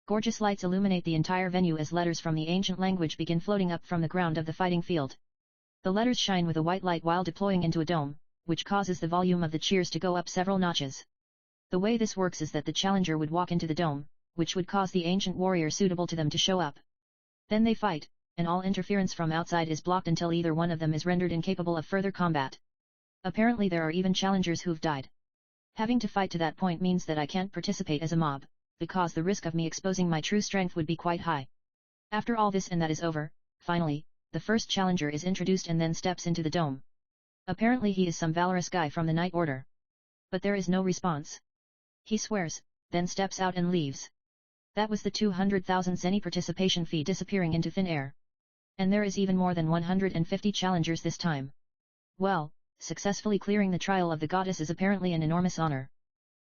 Gorgeous lights illuminate the entire venue as letters from the ancient language begin floating up from the ground of the fighting field. The letters shine with a white light while deploying into a dome, which causes the volume of the cheers to go up several notches. The way this works is that the challenger would walk into the dome, which would cause the ancient warrior suitable to them to show up. Then they fight, and all interference from outside is blocked until either one of them is rendered incapable of further combat. Apparently there are even challengers who've died. Having to fight to that point means that I can't participate as a mob, because the risk of me exposing my true strength would be quite high. After all this and that is over, finally, the first challenger is introduced and then steps into the dome. Apparently he is some valorous guy from the Night Order. But there is no response. He swears, then steps out and leaves. That was the 200,000 zeni participation fee disappearing into thin air. And there is even more than 150 challengers this time. Well, successfully clearing the trial of the goddess is apparently an enormous honor.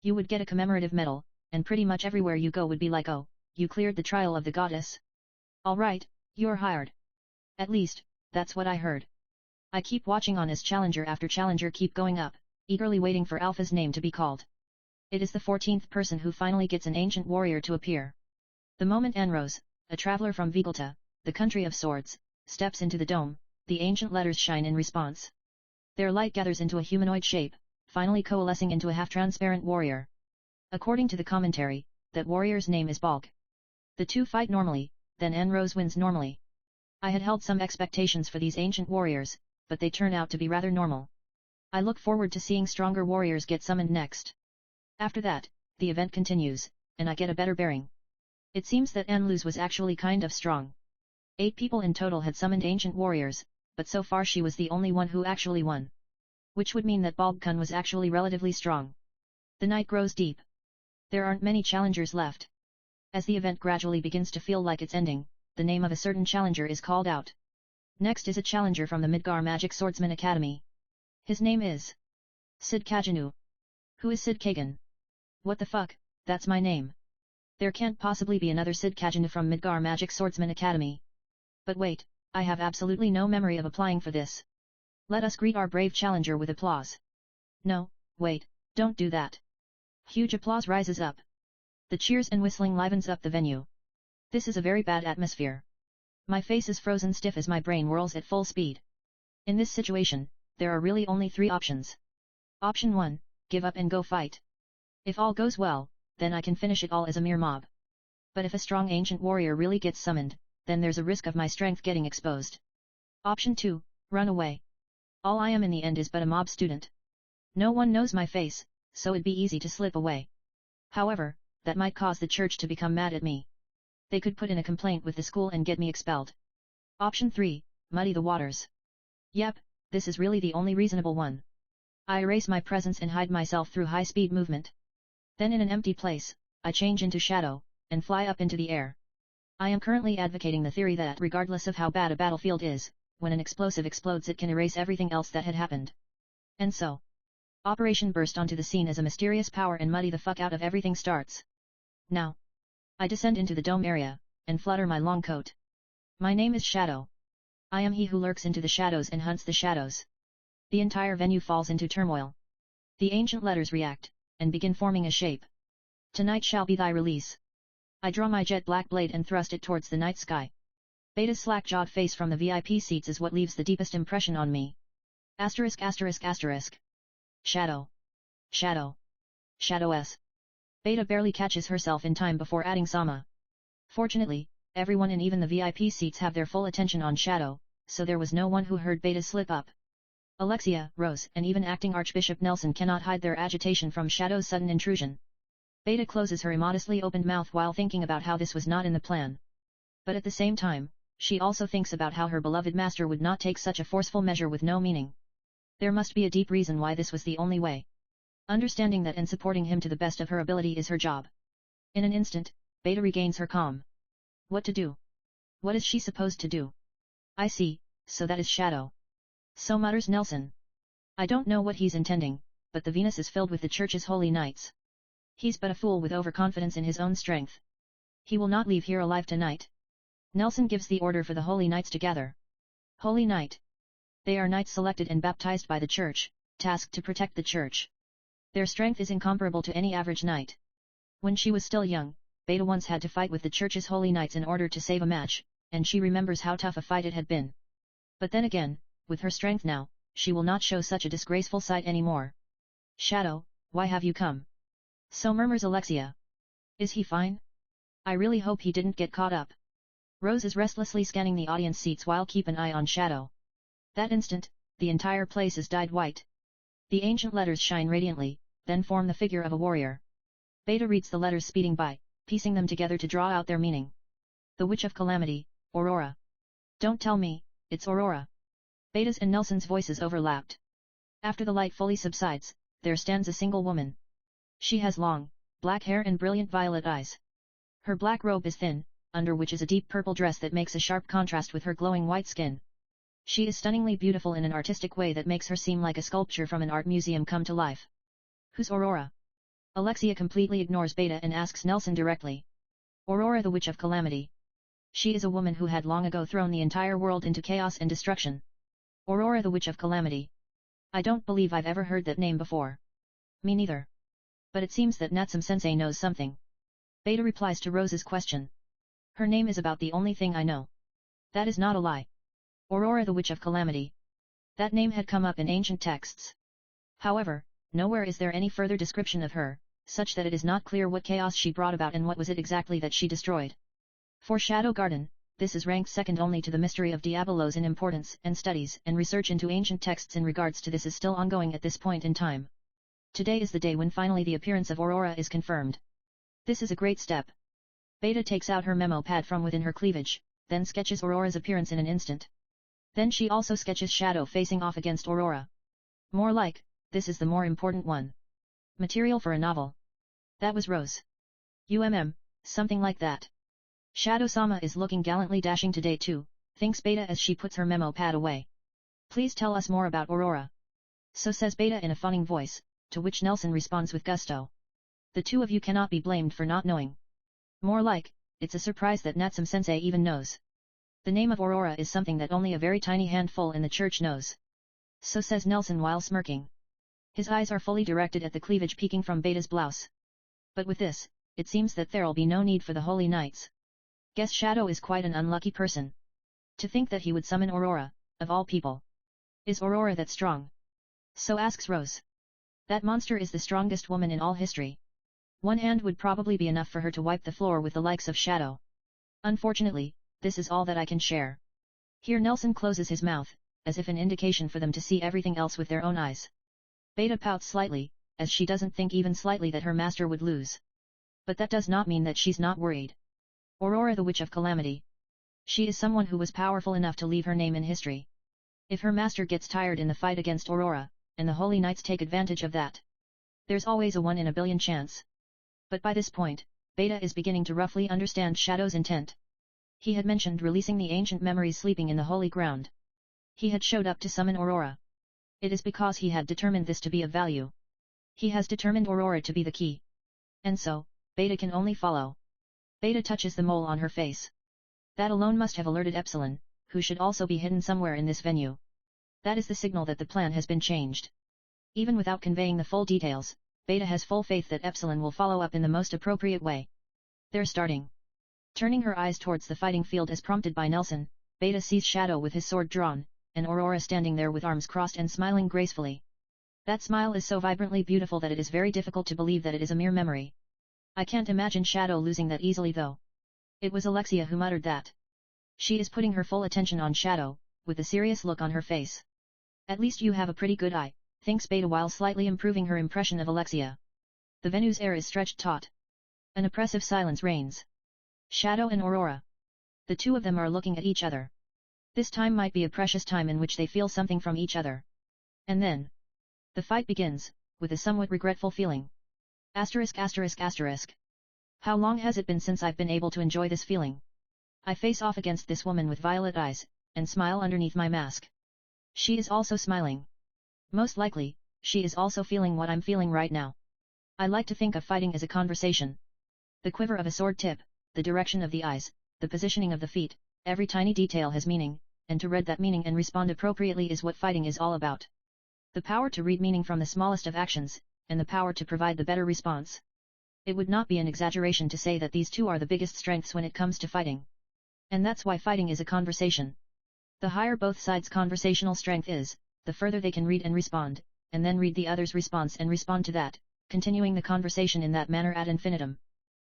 You would get a commemorative medal, and pretty much everywhere you go would be like, oh, you cleared the trial of the goddess? Alright, you're hired. At least, that's what I heard. I keep watching on as challenger after challenger keep going up, eagerly waiting for Alpha's name to be called. It is the 14th person who finally gets an ancient warrior to appear. The moment Anrose, a traveler from Vigalta, the country of swords, steps into the dome, the ancient letters shine in response. Their light gathers into a humanoid shape, finally coalescing into a half-transparent warrior. According to the commentary, that warrior's name is Balk. The two fight normally, then Anrose wins normally. I had held some expectations for these ancient warriors, but they turn out to be rather normal. I look forward to seeing stronger warriors get summoned next. After that, the event continues, and I get a better bearing. It seems that Anluz was actually kind of strong. 8 people in total had summoned ancient warriors, but so far she was the only one who actually won. Which would mean that Balbkun was actually relatively strong. The night grows deep. There aren't many challengers left. As the event gradually begins to feel like it's ending, the name of a certain challenger is called out. Next is a challenger from the Midgar Magic Swordsman Academy. His name is Cid Kagenou. Who is Cid Kagenou? What the fuck, that's my name. There can't possibly be another Cid Kagenou from Midgar Magic Swordsman Academy. But wait, I have absolutely no memory of applying for this. Let us greet our brave challenger with applause. No, wait, don't do that. Huge applause rises up. The cheers and whistling livens up the venue. This is a very bad atmosphere. My face is frozen stiff as my brain whirls at full speed. In this situation, there are really only 3 options. Option 1, give up and go fight. If all goes well, then I can finish it all as a mere mob. But if a strong ancient warrior really gets summoned, then there's a risk of my strength getting exposed. Option 2, run away. All I am in the end is but a mob student. No one knows my face, so it'd be easy to slip away. However, that might cause the church to become mad at me. They could put in a complaint with the school and get me expelled. Option 3, muddy the waters. Yep, this is really the only reasonable one. I erase my presence and hide myself through high-speed movement. Then in an empty place, I change into shadow, and fly up into the air. I am currently advocating the theory that regardless of how bad a battlefield is, when an explosive explodes it can erase everything else that had happened. And so, Operation Burst onto the scene as a mysterious power and muddy the fuck out of everything starts. Now, I descend into the dome area, and flutter my long coat. My name is Shadow. I am he who lurks into the shadows and hunts the shadows. The entire venue falls into turmoil. The ancient letters react, and begin forming a shape. Tonight shall be thy release. I draw my jet black blade and thrust it towards the night sky. Beta's slack-jawed face from the VIP seats is what leaves the deepest impression on me. Asterisk asterisk asterisk. Shadow. Shadow. Shadow S. Beta barely catches herself in time before adding Sama. Fortunately, everyone and even the VIP seats have their full attention on Shadow, so there was no one who heard Beta slip up. Alexia, Rose, and even acting Archbishop Nelson cannot hide their agitation from Shadow's sudden intrusion. Beta closes her immodestly opened mouth while thinking about how this was not in the plan. But at the same time, she also thinks about how her beloved master would not take such a forceful measure with no meaning. There must be a deep reason why this was the only way. Understanding that and supporting him to the best of her ability is her job. In an instant, Beta regains her calm. What to do? What is she supposed to do? I see, so that is Shadow. So mutters Nelson. I don't know what he's intending, but the Venus is filled with the church's holy knights. He's but a fool with overconfidence in his own strength. He will not leave here alive tonight. Nelson gives the order for the holy knights to gather. Holy knight. They are knights selected and baptized by the church, tasked to protect the church. Their strength is incomparable to any average knight. When she was still young, Beta once had to fight with the church's holy knights in order to save a match, and she remembers how tough a fight it had been. But then again, with her strength now, she will not show such a disgraceful sight anymore. Shadow, why have you come? So murmurs Alexia. Is he fine? I really hope he didn't get caught up. Rose is restlessly scanning the audience seats while keep an eye on Shadow. That instant, the entire place is dyed white. The ancient letters shine radiantly, then form the figure of a warrior. Beta reads the letters speeding by, piecing them together to draw out their meaning. The Witch of Calamity, Aurora. Don't tell me, it's Aurora. Beta's and Nelson's voices overlapped. After the light fully subsides, there stands a single woman. She has long, black hair and brilliant violet eyes. Her black robe is thin, under which is a deep purple dress that makes a sharp contrast with her glowing white skin. She is stunningly beautiful in an artistic way that makes her seem like a sculpture from an art museum come to life. Who's Aurora? Alexia completely ignores Beta and asks Nelson directly. Aurora, the Witch of Calamity. She is a woman who had long ago thrown the entire world into chaos and destruction. Aurora, the Witch of Calamity. I don't believe I've ever heard that name before. Me neither. But it seems that Natsume-sensei knows something. Beta replies to Rose's question. Her name is about the only thing I know. That is not a lie. Aurora, the Witch of Calamity. That name had come up in ancient texts. However, nowhere is there any further description of her, such that it is not clear what chaos she brought about and what was it exactly that she destroyed. For Shadow Garden, this is ranked second only to the mystery of Diabolos in importance, and studies and research into ancient texts in regards to this is still ongoing at this point in time. Today is the day when finally the appearance of Aurora is confirmed. This is a great step. Beta takes out her memo pad from within her cleavage, then sketches Aurora's appearance in an instant. Then she also sketches Shadow facing off against Aurora. More like, this is the more important one. Material for a novel. That was Rose. Something like that. Shadow-sama is looking gallantly dashing today too, thinks Beta as she puts her memo pad away. Please tell us more about Aurora. So says Beta in a fawning voice, to which Nelson responds with gusto. The two of you cannot be blamed for not knowing. More like, it's a surprise that Natsume-sensei even knows. The name of Aurora is something that only a very tiny handful in the church knows. So says Nelson while smirking. His eyes are fully directed at the cleavage peeking from Beta's blouse. But with this, it seems that there'll be no need for the holy knights. Guess Shadow is quite an unlucky person. To think that he would summon Aurora, of all people. Is Aurora that strong? So asks Rose. That monster is the strongest woman in all history. One hand would probably be enough for her to wipe the floor with the likes of Shadow. Unfortunately, this is all that I can share. Here Nelson closes his mouth, as if an indication for them to see everything else with their own eyes. Beta pouts slightly, as she doesn't think even slightly that her master would lose. But that does not mean that she's not worried. Aurora, the Witch of Calamity. She is someone who was powerful enough to leave her name in history. If her master gets tired in the fight against Aurora, and the Holy Knights take advantage of that, there's always a 1 in a billion chance. But by this point, Beta is beginning to roughly understand Shadow's intent. He had mentioned releasing the ancient memories sleeping in the holy ground. He had showed up to summon Aurora. It is because he had determined this to be of value. He has determined Aurora to be the key. And so, Beta can only follow. Beta touches the mole on her face. That alone must have alerted Epsilon, who should also be hidden somewhere in this venue. That is the signal that the plan has been changed. Even without conveying the full details, Beta has full faith that Epsilon will follow up in the most appropriate way. They're starting. Turning her eyes towards the fighting field as prompted by Nelson, Beta sees Shadow with his sword drawn, and Aurora standing there with arms crossed and smiling gracefully. That smile is so vibrantly beautiful that it is very difficult to believe that it is a mere memory. I can't imagine Shadow losing that easily though. It was Alexia who muttered that. She is putting her full attention on Shadow, with a serious look on her face. At least you have a pretty good eye, thinks Beta while slightly improving her impression of Alexia. The venue's air is stretched taut. An oppressive silence reigns. Shadow and Aurora. The two of them are looking at each other. This time might be a precious time in which they feel something from each other. And then, the fight begins, with a somewhat regretful feeling. Asterisk asterisk asterisk. How long has it been since I've been able to enjoy this feeling? I face off against this woman with violet eyes, and smile underneath my mask. She is also smiling. Most likely, she is also feeling what I'm feeling right now. I like to think of fighting as a conversation. The quiver of a sword tip, the direction of the eyes, the positioning of the feet, every tiny detail has meaning, and to read that meaning and respond appropriately is what fighting is all about. The power to read meaning from the smallest of actions, and the power to provide the better response. It would not be an exaggeration to say that these two are the biggest strengths when it comes to fighting. And that's why fighting is a conversation. The higher both sides' conversational strength is, the further they can read and respond, and then read the other's response and respond to that, continuing the conversation in that manner ad infinitum.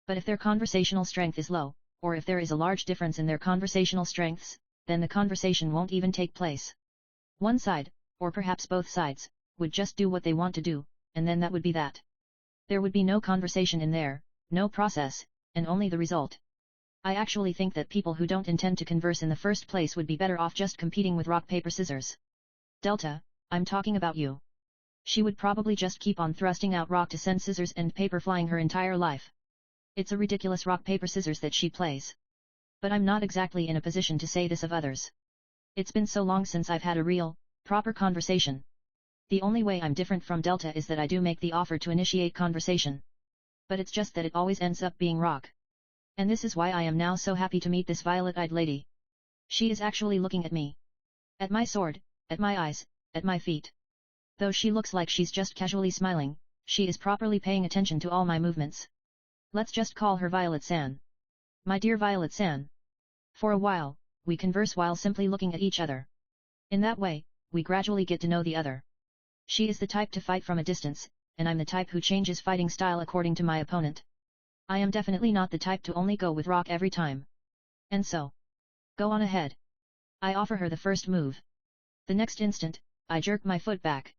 But if their conversational strength is low, or if there is a large difference in their conversational strengths, then the conversation won't even take place. One side, or perhaps both sides, would just do what they want to do, and then that would be that. There would be no conversation in there, no process, and only the result. I actually think that people who don't intend to converse in the first place would be better off just competing with rock paper scissors. Delta, I'm talking about you. She would probably just keep on thrusting out rock to send scissors and paper flying her entire life. It's a ridiculous rock paper scissors that she plays. But I'm not exactly in a position to say this of others. It's been so long since I've had a real, proper conversation. The only way I'm different from Delta is that I do make the offer to initiate conversation. But it's just that it always ends up being rock. And this is why I am now so happy to meet this violet-eyed lady. She is actually looking at me. At my sword, at my eyes, at my feet. Though she looks like she's just casually smiling, she is properly paying attention to all my movements. Let's just call her Violet-san. My dear Violet-san. For a while, we converse while simply looking at each other. In that way, we gradually get to know the other. She is the type to fight from a distance, and I'm the type who changes fighting style according to my opponent. I am definitely not the type to only go with rock every time. And so, go on ahead. I offer her the first move. The next instant, I jerk my foot back.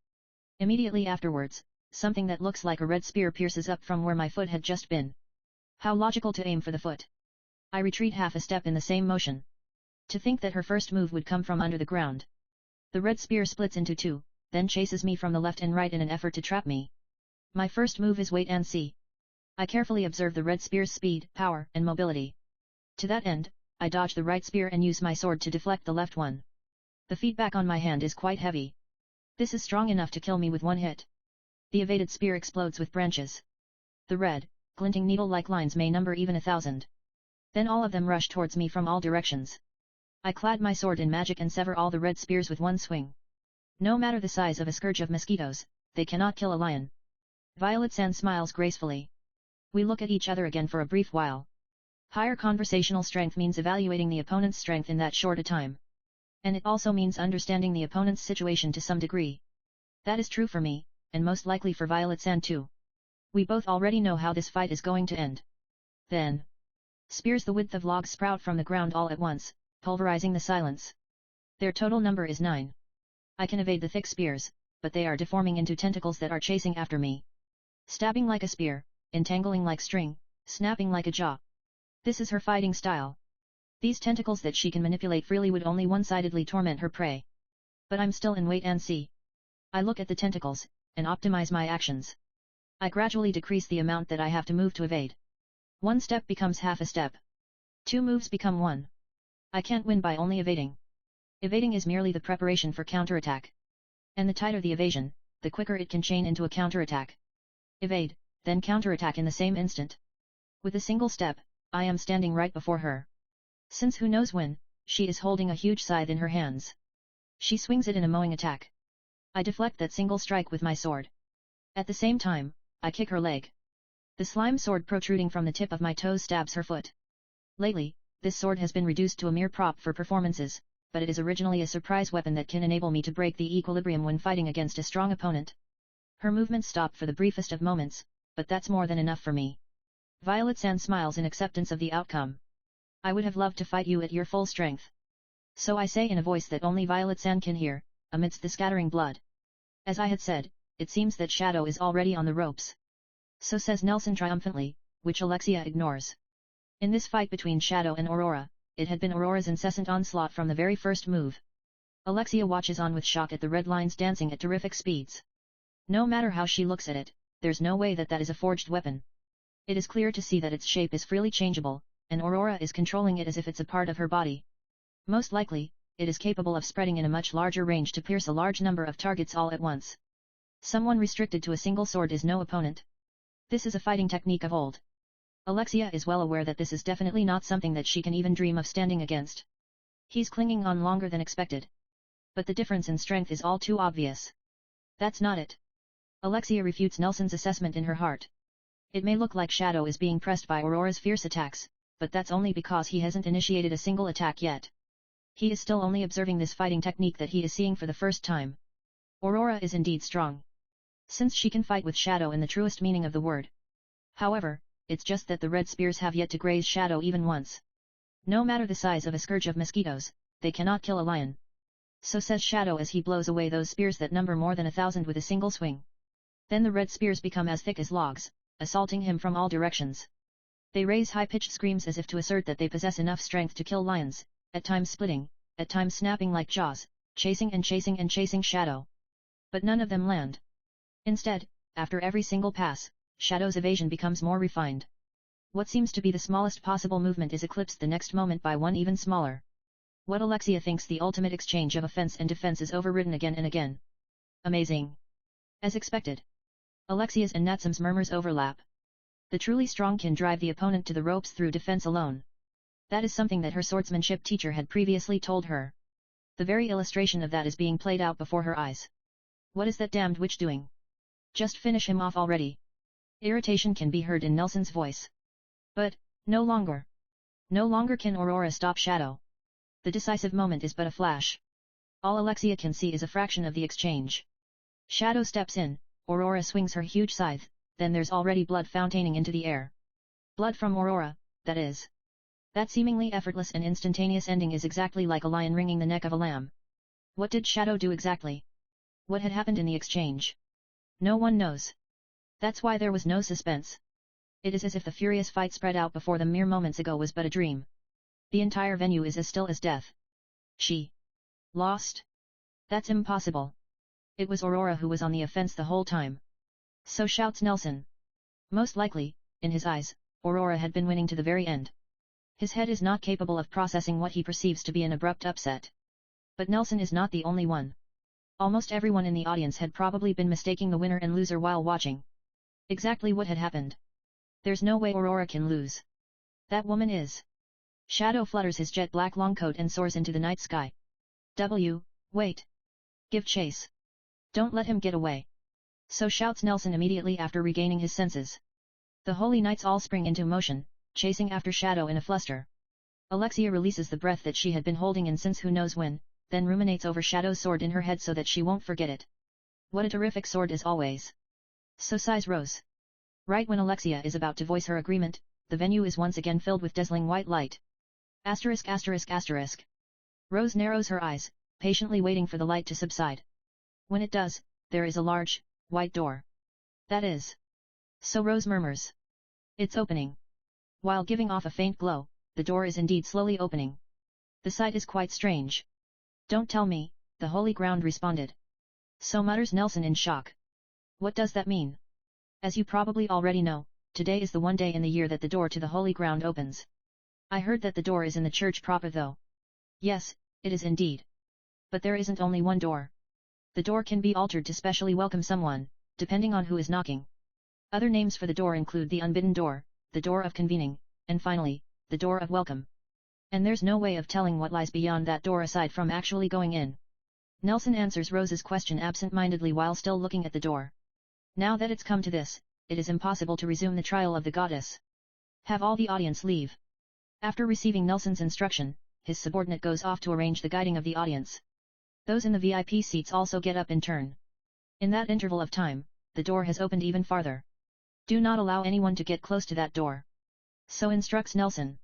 Immediately afterwards, something that looks like a red spear pierces up from where my foot had just been. How logical to aim for the foot. I retreat half a step in the same motion. To think that her first move would come from under the ground. The red spear splits into two, then chases me from the left and right in an effort to trap me. My first move is wait and see. I carefully observe the red spear's speed, power, and mobility. To that end, I dodge the right spear and use my sword to deflect the left one. The feedback on my hand is quite heavy. This is strong enough to kill me with one hit. The evaded spear explodes with branches. The red, glinting needle-like lines may number even 1,000. Then all of them rush towards me from all directions. I clad my sword in magic and sever all the red spears with one swing. No matter the size of a scourge of mosquitoes, they cannot kill a lion. Violet-san smiles gracefully. We look at each other again for a brief while. Higher conversational strength means evaluating the opponent's strength in that short a time. And it also means understanding the opponent's situation to some degree. That is true for me, and most likely for Violet-san too. We both already know how this fight is going to end. Then, spears the width of logs sprout from the ground all at once, pulverizing the silence. Their total number is 9. I can evade the thick spears, but they are deforming into tentacles that are chasing after me. Stabbing like a spear, entangling like string, snapping like a jaw. This is her fighting style. These tentacles that she can manipulate freely would only one-sidedly torment her prey. But I'm still in wait and see. I look at the tentacles, and optimize my actions. I gradually decrease the amount that I have to move to evade. One step becomes half a step. 2 moves become 1. I can't win by only evading. Evading is merely the preparation for counterattack. And the tighter the evasion, the quicker it can chain into a counterattack. Evade, then counterattack in the same instant. With a single step, I am standing right before her. Since who knows when, she is holding a huge scythe in her hands. She swings it in a mowing attack. I deflect that single strike with my sword. At the same time, I kick her leg. The slime sword protruding from the tip of my toes stabs her foot. Lately, this sword has been reduced to a mere prop for performances, but it is originally a surprise weapon that can enable me to break the equilibrium when fighting against a strong opponent. Her movements stop for the briefest of moments, but that's more than enough for me. Violet-san smiles in acceptance of the outcome. I would have loved to fight you at your full strength. So I say in a voice that only Violet-san can hear, amidst the scattering blood. As I had said, it seems that Shadow is already on the ropes. So says Nelson triumphantly, which Alexia ignores. In this fight between Shadow and Aurora, it had been Aurora's incessant onslaught from the very first move. Alexia watches on with shock at the red lines dancing at terrific speeds. No matter how she looks at it, there's no way that is a forged weapon. It is clear to see that its shape is freely changeable, and Aurora is controlling it as if it's a part of her body. Most likely, it is capable of spreading in a much larger range to pierce a large number of targets all at once. Someone restricted to a single sword is no opponent. This is a fighting technique of old. Alexia is well aware that this is definitely not something that she can even dream of standing against. He's clinging on longer than expected. But the difference in strength is all too obvious. That's not it. Alexia refutes Nelson's assessment in her heart. It may look like Shadow is being pressed by Aurora's fierce attacks, but that's only because he hasn't initiated a single attack yet. He is still only observing this fighting technique that he is seeing for the first time. Aurora is indeed strong, since she can fight with Shadow in the truest meaning of the word. However, it's just that the red spears have yet to graze Shadow even once. No matter the size of a scourge of mosquitoes, they cannot kill a lion. So says Shadow as he blows away those spears that number more than 1,000 with a single swing. Then the red spears become as thick as logs, assaulting him from all directions. They raise high-pitched screams as if to assert that they possess enough strength to kill lions, at times splitting, at times snapping like jaws, chasing and chasing and chasing Shadow. But none of them land. Instead, after every single pass, Shadow's evasion becomes more refined. What seems to be the smallest possible movement is eclipsed the next moment by one even smaller. What Alexia thinks the ultimate exchange of offense and defense is overridden again and again. Amazing. As expected. Alexia's and Natsum's murmurs overlap. The truly strong can drive the opponent to the ropes through defense alone. That is something that her swordsmanship teacher had previously told her. The very illustration of that is being played out before her eyes. What is that damned witch doing? Just finish him off already. Irritation can be heard in Nelson's voice. But, no longer. No longer can Aurora stop Shadow. The decisive moment is but a flash. All Alexia can see is a fraction of the exchange. Shadow steps in, Aurora swings her huge scythe, then there's already blood fontaining into the air. Blood from Aurora, that is. That seemingly effortless and instantaneous ending is exactly like a lion wringing the neck of a lamb. What did Shadow do exactly? What had happened in the exchange? No one knows. That's why there was no suspense. It is as if the furious fight spread out before them mere moments ago was but a dream. The entire venue is as still as death. She lost? That's impossible. It was Aurora who was on the offense the whole time. So shouts Nelson. Most likely, in his eyes, Aurora had been winning to the very end. His head is not capable of processing what he perceives to be an abrupt upset. But Nelson is not the only one. Almost everyone in the audience had probably been mistaking the winner and loser while watching. Exactly what had happened. There's no way Aurora can lose. That woman is. Shadow flutters his jet black long coat and soars into the night sky. Wait. Give chase. Don't let him get away. So shouts Nelson immediately after regaining his senses. The holy knights all spring into motion, chasing after Shadow in a fluster. Alexia releases the breath that she had been holding in since who knows when, then ruminates over Shadow's sword in her head so that she won't forget it. What a terrific sword as always. So sighs Rose. Right when Alexia is about to voice her agreement, the venue is once again filled with dazzling white light. Asterisk asterisk asterisk. Rose narrows her eyes, patiently waiting for the light to subside. When it does, there is a large, white door. That is. So Rose murmurs. It's opening. While giving off a faint glow, the door is indeed slowly opening. The sight is quite strange. Don't tell me, the holy ground responded. So mutters Nelson in shock. What does that mean? As you probably already know, today is the one day in the year that the door to the holy ground opens. I heard that the door is in the church proper though. Yes, it is indeed. But there isn't only one door. The door can be altered to specially welcome someone, depending on who is knocking. Other names for the door include the unbidden door, the door of convening, and finally, the door of welcome. And there's no way of telling what lies beyond that door aside from actually going in. Nelson answers Rose's question absent-mindedly while still looking at the door. Now that it's come to this, it is impossible to resume the trial of the goddess. Have all the audience leave. After receiving Nelson's instruction, his subordinate goes off to arrange the guiding of the audience. Those in the VIP seats also get up in turn. In that interval of time, the door has opened even farther. Do not allow anyone to get close to that door. So instructs Nelson.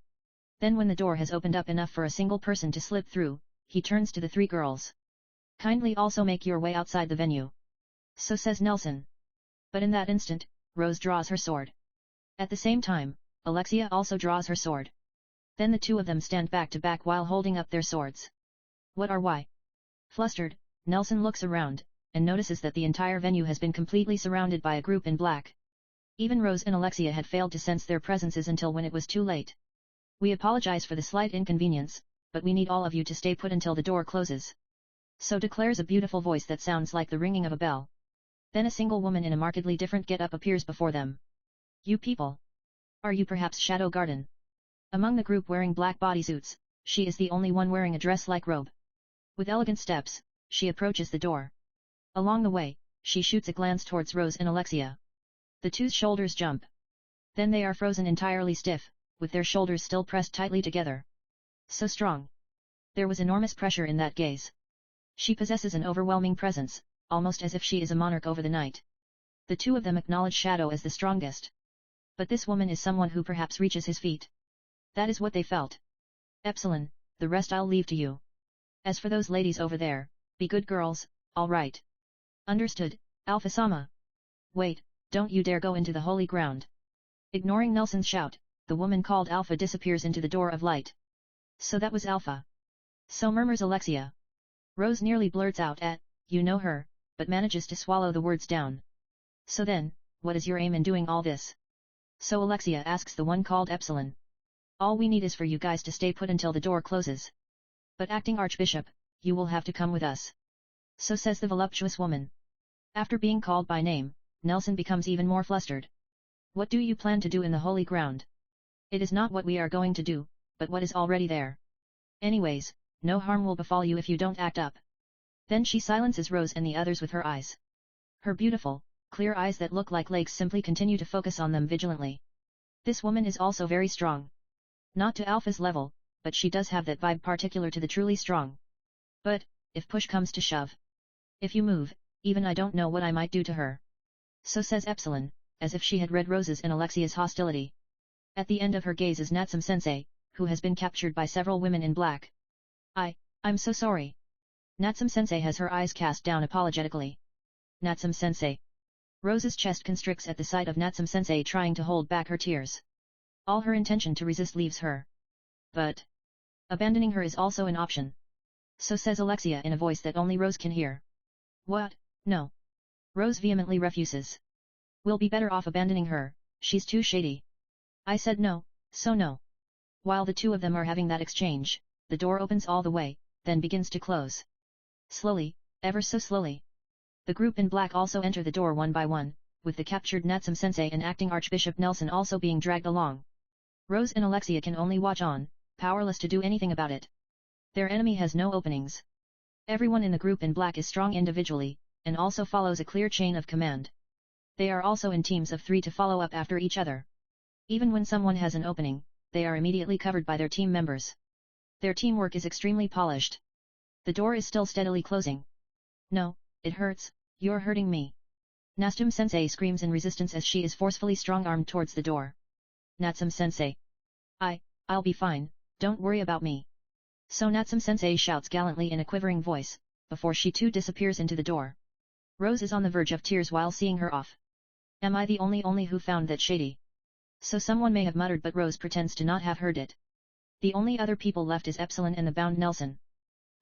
Then when the door has opened up enough for a single person to slip through, he turns to the three girls. Kindly also make your way outside the venue. So says Nelson. But in that instant, Rose draws her sword. At the same time, Alexia also draws her sword. Then the two of them stand back to back while holding up their swords. What are why? Flustered, Nelson looks around, and notices that the entire venue has been completely surrounded by a group in black. Even Rose and Alexia had failed to sense their presences until when it was too late. We apologize for the slight inconvenience, but we need all of you to stay put until the door closes. So declares a beautiful voice that sounds like the ringing of a bell. Then a single woman in a markedly different get-up appears before them. You people. Are you perhaps Shadow Garden? Among the group wearing black bodysuits, she is the only one wearing a dress-like robe. With elegant steps, she approaches the door. Along the way, she shoots a glance towards Rose and Alexia. The two's shoulders jump. Then they are frozen entirely stiff, with their shoulders still pressed tightly together. So strong. There was enormous pressure in that gaze. She possesses an overwhelming presence, almost as if she is a monarch over the night. The two of them acknowledge Shadow as the strongest. But this woman is someone who perhaps reaches his feet. That is what they felt. Epsilon, the rest I'll leave to you. As for those ladies over there, be good girls, all right. Understood, Alpha-sama. Wait, don't you dare go into the holy ground. Ignoring Nelson's shout, the woman called Alpha disappears into the door of light. So that was Alpha. So murmurs Alexia. Rose nearly blurts out at, you know her, but manages to swallow the words down. So then, what is your aim in doing all this? So Alexia asks the one called Epsilon. All we need is for you guys to stay put until the door closes. But acting Archbishop, you will have to come with us. So says the voluptuous woman. After being called by name, Nelson becomes even more flustered. What do you plan to do in the holy ground? It is not what we are going to do, but what is already there. Anyways, no harm will befall you if you don't act up. Then she silences Rose and the others with her eyes. Her beautiful, clear eyes that look like lakes simply continue to focus on them vigilantly. This woman is also very strong. Not to Alpha's level, but she does have that vibe particular to the truly strong. But, if push comes to shove. If you move, even I don't know what I might do to her. So says Epsilon, as if she had read Rose's and Alexia's hostility. At the end of her gaze is Natsum-sensei, who has been captured by several women in black. I'm so sorry. Natsum-sensei has her eyes cast down apologetically. Natsum-sensei. Rose's chest constricts at the sight of Natsum-sensei trying to hold back her tears. All her intention to resist leaves her. But abandoning her is also an option. So says Alexia in a voice that only Rose can hear. What? No. Rose vehemently refuses. We'll be better off abandoning her, she's too shady. I said no, so no. While the two of them are having that exchange, the door opens all the way, then begins to close. Slowly, ever so slowly. The group in black also enter the door one by one, with the captured Natsum-sensei and acting Archbishop Nelson also being dragged along. Rose and Alexia can only watch on, powerless to do anything about it. Their enemy has no openings. Everyone in the group in black is strong individually, and also follows a clear chain of command. They are also in teams of 3 to follow up after each other. Even when someone has an opening, they are immediately covered by their team members. Their teamwork is extremely polished. The door is still steadily closing. No, it hurts, you're hurting me. Natsum-sensei screams in resistance as she is forcefully strong-armed towards the door. Natsum-sensei. I'll be fine, don't worry about me. So Natsum-sensei shouts gallantly in a quivering voice, before she too disappears into the door. Rose is on the verge of tears while seeing her off. Am I the only who found that shady? So someone may have muttered, but Rose pretends to not have heard it. The only other people left is Epsilon and the bound Nelson.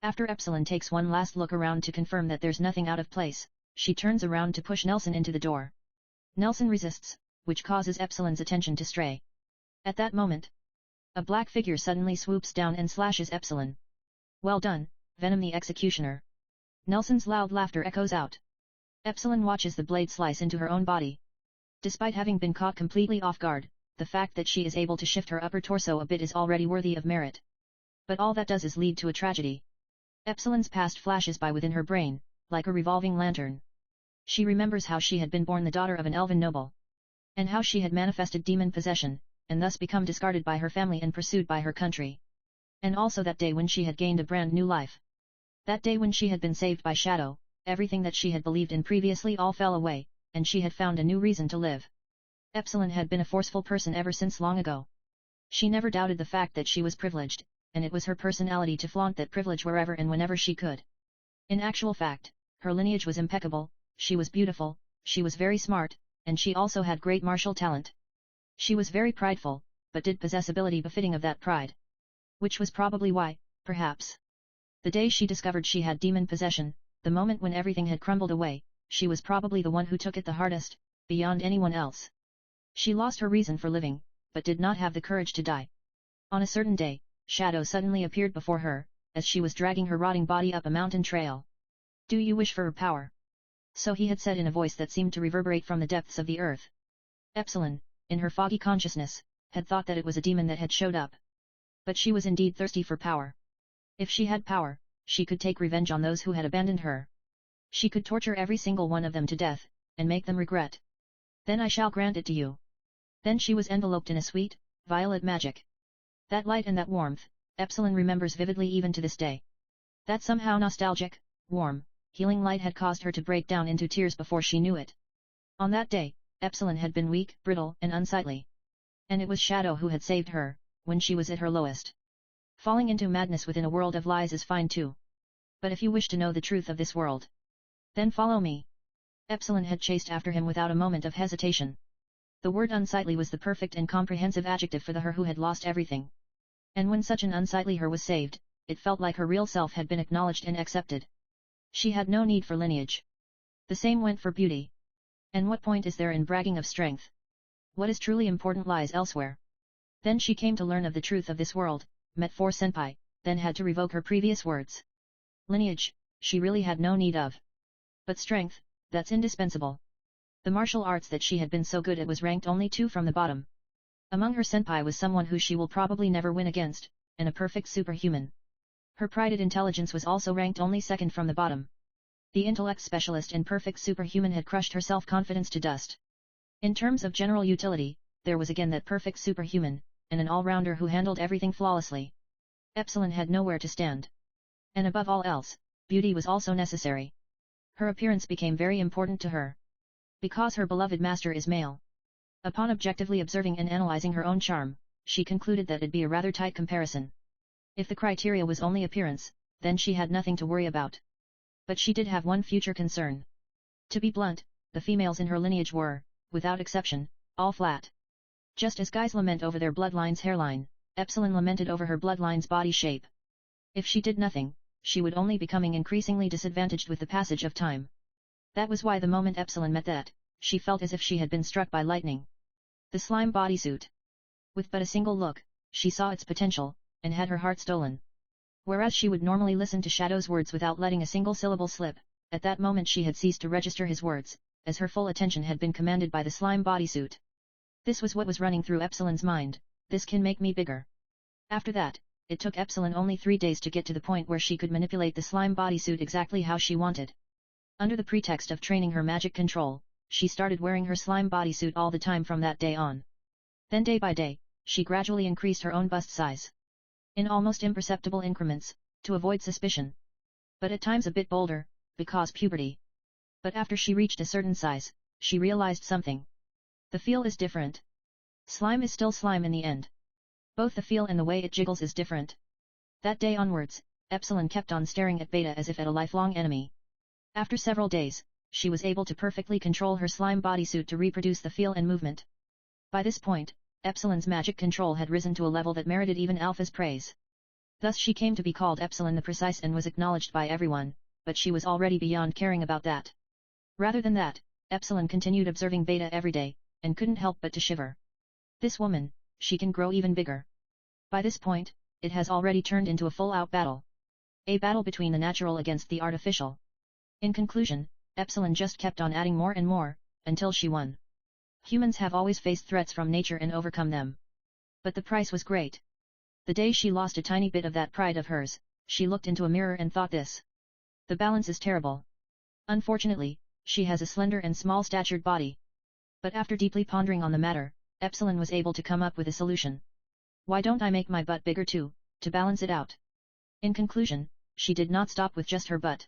After Epsilon takes one last look around to confirm that there's nothing out of place, she turns around to push Nelson into the door. Nelson resists, which causes Epsilon's attention to stray. At that moment, a black figure suddenly swoops down and slashes Epsilon. Well done, Venom the Executioner. Nelson's loud laughter echoes out. Epsilon watches the blade slice into her own body. Despite having been caught completely off guard, the fact that she is able to shift her upper torso a bit is already worthy of merit. But all that does is lead to a tragedy. Epsilon's past flashes by within her brain, like a revolving lantern. She remembers how she had been born the daughter of an elven noble. And how she had manifested demon possession, and thus become discarded by her family and pursued by her country. And also that day when she had gained a brand new life. That day when she had been saved by Shadow, everything that she had believed in previously all fell away, and she had found a new reason to live. Epsilon had been a forceful person ever since long ago. She never doubted the fact that she was privileged, and it was her personality to flaunt that privilege wherever and whenever she could. In actual fact, her lineage was impeccable, she was beautiful, she was very smart, and she also had great martial talent. She was very prideful, but did possess ability befitting of that pride. Which was probably why, perhaps. The day she discovered she had demon possession, the moment when everything had crumbled away, she was probably the one who took it the hardest, beyond anyone else. She lost her reason for living, but did not have the courage to die. On a certain day, Shadow suddenly appeared before her, as she was dragging her rotting body up a mountain trail. "Do you wish for her power?" So he had said in a voice that seemed to reverberate from the depths of the earth. Epsilon, in her foggy consciousness, had thought that it was a demon that had showed up. But she was indeed thirsty for power. If she had power, she could take revenge on those who had abandoned her. She could torture every single one of them to death, and make them regret. "Then I shall grant it to you." Then she was enveloped in a sweet, violet magic. That light and that warmth, Epsilon remembers vividly even to this day. That somehow nostalgic, warm, healing light had caused her to break down into tears before she knew it. On that day, Epsilon had been weak, brittle, and unsightly. And it was Shadow who had saved her, when she was at her lowest. Falling into madness within a world of lies is fine too. But if you wish to know the truth of this world, then follow me. Epsilon had chased after him without a moment of hesitation. The word unsightly was the perfect and comprehensive adjective for the her who had lost everything. And when such an unsightly her was saved, it felt like her real self had been acknowledged and accepted. She had no need for lineage. The same went for beauty. And what point is there in bragging of strength? What is truly important lies elsewhere. Then she came to learn of the truth of this world, met 4 senpai, then had to revoke her previous words. Lineage, she really had no need of. But strength, that's indispensable. The martial arts that she had been so good at was ranked only 2 from the bottom. Among her senpai was someone who she will probably never win against, and a perfect superhuman. Her prided intelligence was also ranked only 2nd from the bottom. The intellect specialist and perfect superhuman had crushed her self-confidence to dust. In terms of general utility, there was again that perfect superhuman, and an all-rounder who handled everything flawlessly. Epsilon had nowhere to stand. And above all else, beauty was also necessary. Her appearance became very important to her. Because her beloved master is male. Upon objectively observing and analyzing her own charm, she concluded that it'd be a rather tight comparison. If the criteria was only appearance, then she had nothing to worry about. But she did have one future concern. To be blunt, the females in her lineage were, without exception, all flat. Just as guys lament over their bloodline's hairline, Epsilon lamented over her bloodline's body shape. If she did nothing, she would only becoming increasingly disadvantaged with the passage of time. That was why the moment Epsilon met that, she felt as if she had been struck by lightning. The slime bodysuit. With but a single look, she saw its potential, and had her heart stolen. Whereas she would normally listen to Shadow's words without letting a single syllable slip, at that moment she had ceased to register his words, as her full attention had been commanded by the slime bodysuit. This was what was running through Epsilon's mind: this can make me bigger. After that, it took Epsilon only 3 days to get to the point where she could manipulate the slime bodysuit exactly how she wanted. Under the pretext of training her magic control, she started wearing her slime bodysuit all the time from that day on. Then day by day, she gradually increased her own bust size. In almost imperceptible increments, to avoid suspicion. But at times a bit bolder, because puberty. But after she reached a certain size, she realized something. The feel is different. Slime is still slime in the end. Both the feel and the way it jiggles is different. That day onwards, Epsilon kept on staring at Beta as if at a lifelong enemy. After several days, she was able to perfectly control her slime bodysuit to reproduce the feel and movement. By this point, Epsilon's magic control had risen to a level that merited even Alpha's praise. Thus she came to be called Epsilon the Precise and was acknowledged by everyone, but she was already beyond caring about that. Rather than that, Epsilon continued observing Beta every day, and couldn't help but to shiver. This woman, she can grow even bigger. By this point, it has already turned into a full-out battle. A battle between the natural against the artificial. In conclusion, Epsilon just kept on adding more and more, until she won. Humans have always faced threats from nature and overcome them. But the price was great. The day she lost a tiny bit of that pride of hers, she looked into a mirror and thought this. The balance is terrible. Unfortunately, she has a slender and small-statured body. But after deeply pondering on the matter, Epsilon was able to come up with a solution. Why don't I make my butt bigger too, to balance it out. In conclusion, she did not stop with just her butt.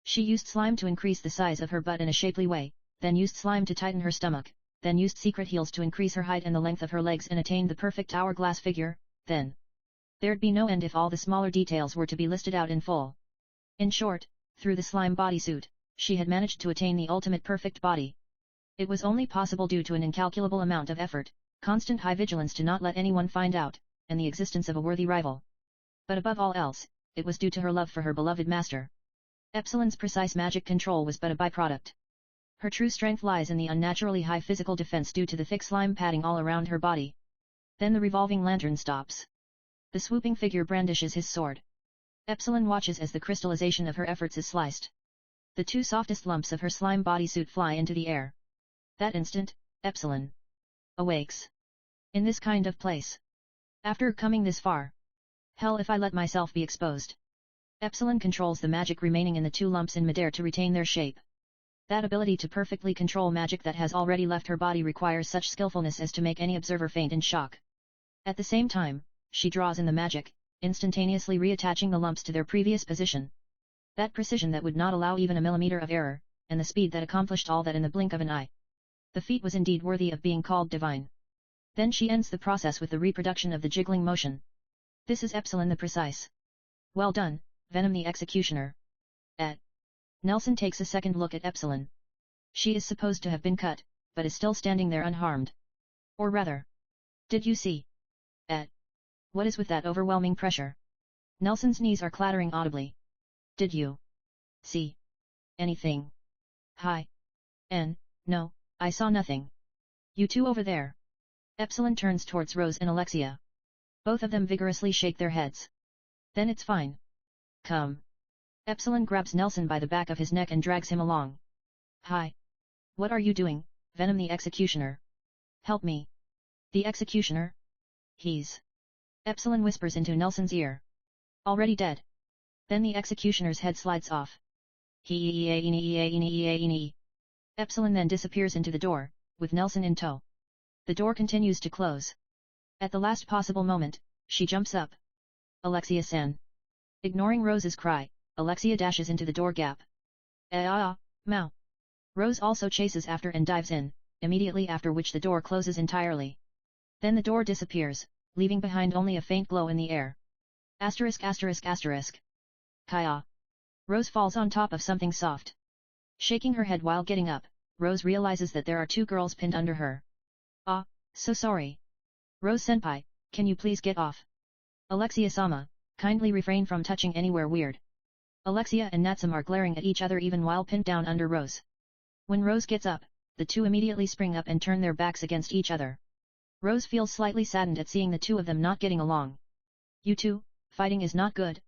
She used slime to increase the size of her butt in a shapely way, then used slime to tighten her stomach, then used secret heels to increase her height and the length of her legs and attain the perfect hourglass figure, then there'd be no end if all the smaller details were to be listed out in full. In short, through the slime bodysuit, she had managed to attain the ultimate perfect body. It was only possible due to an incalculable amount of effort, constant high vigilance to not let anyone find out, and the existence of a worthy rival. But above all else, it was due to her love for her beloved master. Epsilon's precise magic control was but a byproduct. Her true strength lies in the unnaturally high physical defense due to the thick slime padding all around her body. Then the revolving lantern stops. The swooping figure brandishes his sword. Epsilon watches as the crystallization of her efforts is sliced. The two softest lumps of her slime bodysuit fly into the air. That instant, Epsilon awakes. In this kind of place. After coming this far. Hell if I let myself be exposed. Epsilon controls the magic remaining in the two lumps in midair to retain their shape. That ability to perfectly control magic that has already left her body requires such skillfulness as to make any observer faint in shock. At the same time, she draws in the magic, instantaneously reattaching the lumps to their previous position. That precision that would not allow even a millimeter of error, and the speed that accomplished all that in the blink of an eye. The feat was indeed worthy of being called divine. Then she ends the process with the reproduction of the jiggling motion. This is Epsilon the Precise. Well done, Venom the Executioner. Nelson takes a second look at Epsilon. She is supposed to have been cut, but is still standing there unharmed. Or rather. Did you see? What is with that overwhelming pressure? Nelson's knees are clattering audibly. Did you see anything? Hi. No, I saw nothing. You two over there. Epsilon turns towards Rose and Alexia. Both of them vigorously shake their heads. Then it's fine. Come. Epsilon grabs Nelson by the back of his neck and drags him along. Hi. What are you doing, Venom the Executioner? Help me. The Executioner? He's... Epsilon whispers into Nelson's ear. Already dead. Then the Executioner's head slides off. Epsilon then disappears into the door, with Nelson in tow. The door continues to close. At the last possible moment, she jumps up. Alexia-san. Ignoring Rose's cry, Alexia dashes into the door gap. Mao. Rose also chases after and dives in, immediately after which the door closes entirely. Then the door disappears, leaving behind only a faint glow in the air. Kaya. Rose falls on top of something soft. Shaking her head while getting up, Rose realizes that there are two girls pinned under her. So sorry. Rose-senpai, can you please get off? Alexia-sama, kindly refrain from touching anywhere weird. Alexia and Natsume are glaring at each other even while pinned down under Rose. When Rose gets up, the two immediately spring up and turn their backs against each other. Rose feels slightly saddened at seeing the two of them not getting along. You two, fighting is not good,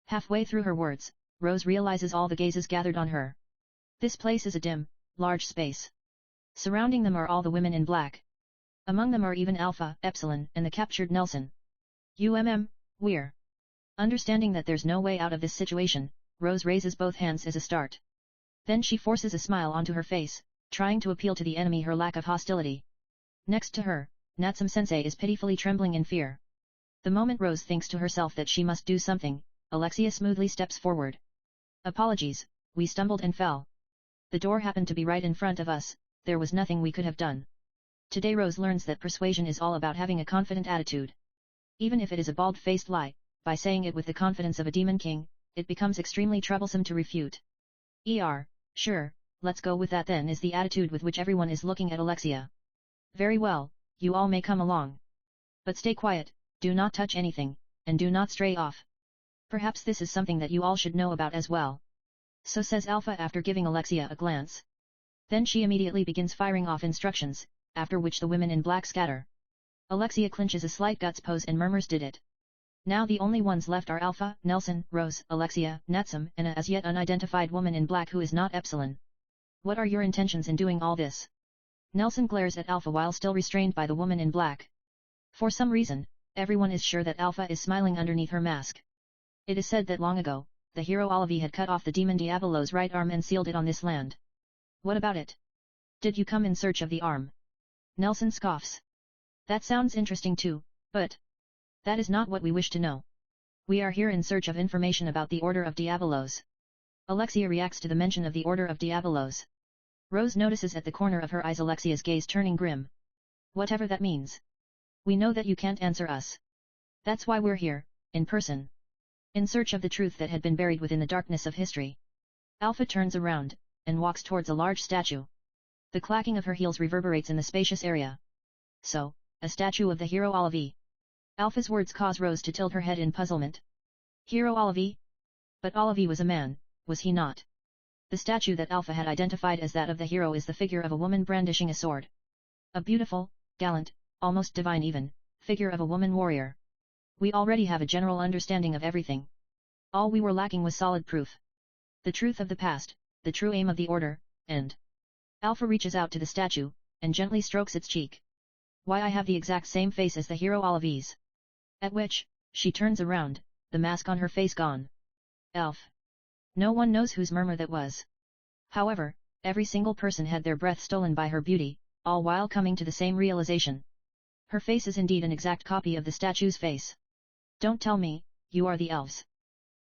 Halfway through her words, Rose realizes all the gazes gathered on her. This place is a dim, large space. Surrounding them are all the women in black. Among them are even Alpha, Epsilon, and the captured Nelson. We're. Understanding that there's no way out of this situation, Rose raises both hands as a start. Then she forces a smile onto her face, trying to appeal to the enemy her lack of hostility. Next to her, Natsume-sensei is pitifully trembling in fear. The moment Rose thinks to herself that she must do something, Alexia smoothly steps forward. Apologies, we stumbled and fell. The door happened to be right in front of us, there was nothing we could have done. Today Rose learns that persuasion is all about having a confident attitude. Even if it is a bald-faced lie, by saying it with the confidence of a demon king, it becomes extremely troublesome to refute. Sure, let's go with that then, is the attitude with which everyone is looking at Alexia. Very well, you all may come along. But stay quiet, do not touch anything, and do not stray off. Perhaps this is something that you all should know about as well. So says Alpha after giving Alexia a glance. Then she immediately begins firing off instructions, after which the women in black scatter. Alexia clinches a slight guts pose and murmurs did it. Now the only ones left are Alpha, Nelson, Rose, Alexia, Natsume, and a as yet unidentified woman in black who is not Epsilon. What are your intentions in doing all this? Nelson glares at Alpha while still restrained by the woman in black. For some reason, everyone is sure that Alpha is smiling underneath her mask. It is said that long ago, the hero Olivi had cut off the demon Diavolo's right arm and sealed it on this land. What about it? Did you come in search of the arm? Nelson scoffs. That sounds interesting too, but... That is not what we wish to know. We are here in search of information about the Order of Diabolos. Alexia reacts to the mention of the Order of Diabolos. Rose notices at the corner of her eyes Alexia's gaze turning grim. Whatever that means. We know that you can't answer us. That's why we're here, in person. In search of the truth that had been buried within the darkness of history. Alpha turns around, and walks towards a large statue. The clacking of her heels reverberates in the spacious area. So, a statue of the hero Olivier. Alpha's words cause Rose to tilt her head in puzzlement. Hero Olivier? But Olivier was a man, was he not? The statue that Alpha had identified as that of the hero is the figure of a woman brandishing a sword. A beautiful, gallant, almost divine even, figure of a woman warrior. We already have a general understanding of everything. All we were lacking was solid proof. The truth of the past, the true aim of the order, and... Alpha reaches out to the statue, and gently strokes its cheek. Why, I have the exact same face as the hero Olivier's. At which, she turns around, the mask on her face gone. Elf. No one knows whose murmur that was. However, every single person had their breath stolen by her beauty, all while coming to the same realization. Her face is indeed an exact copy of the statue's face. Don't tell me, you are the elves.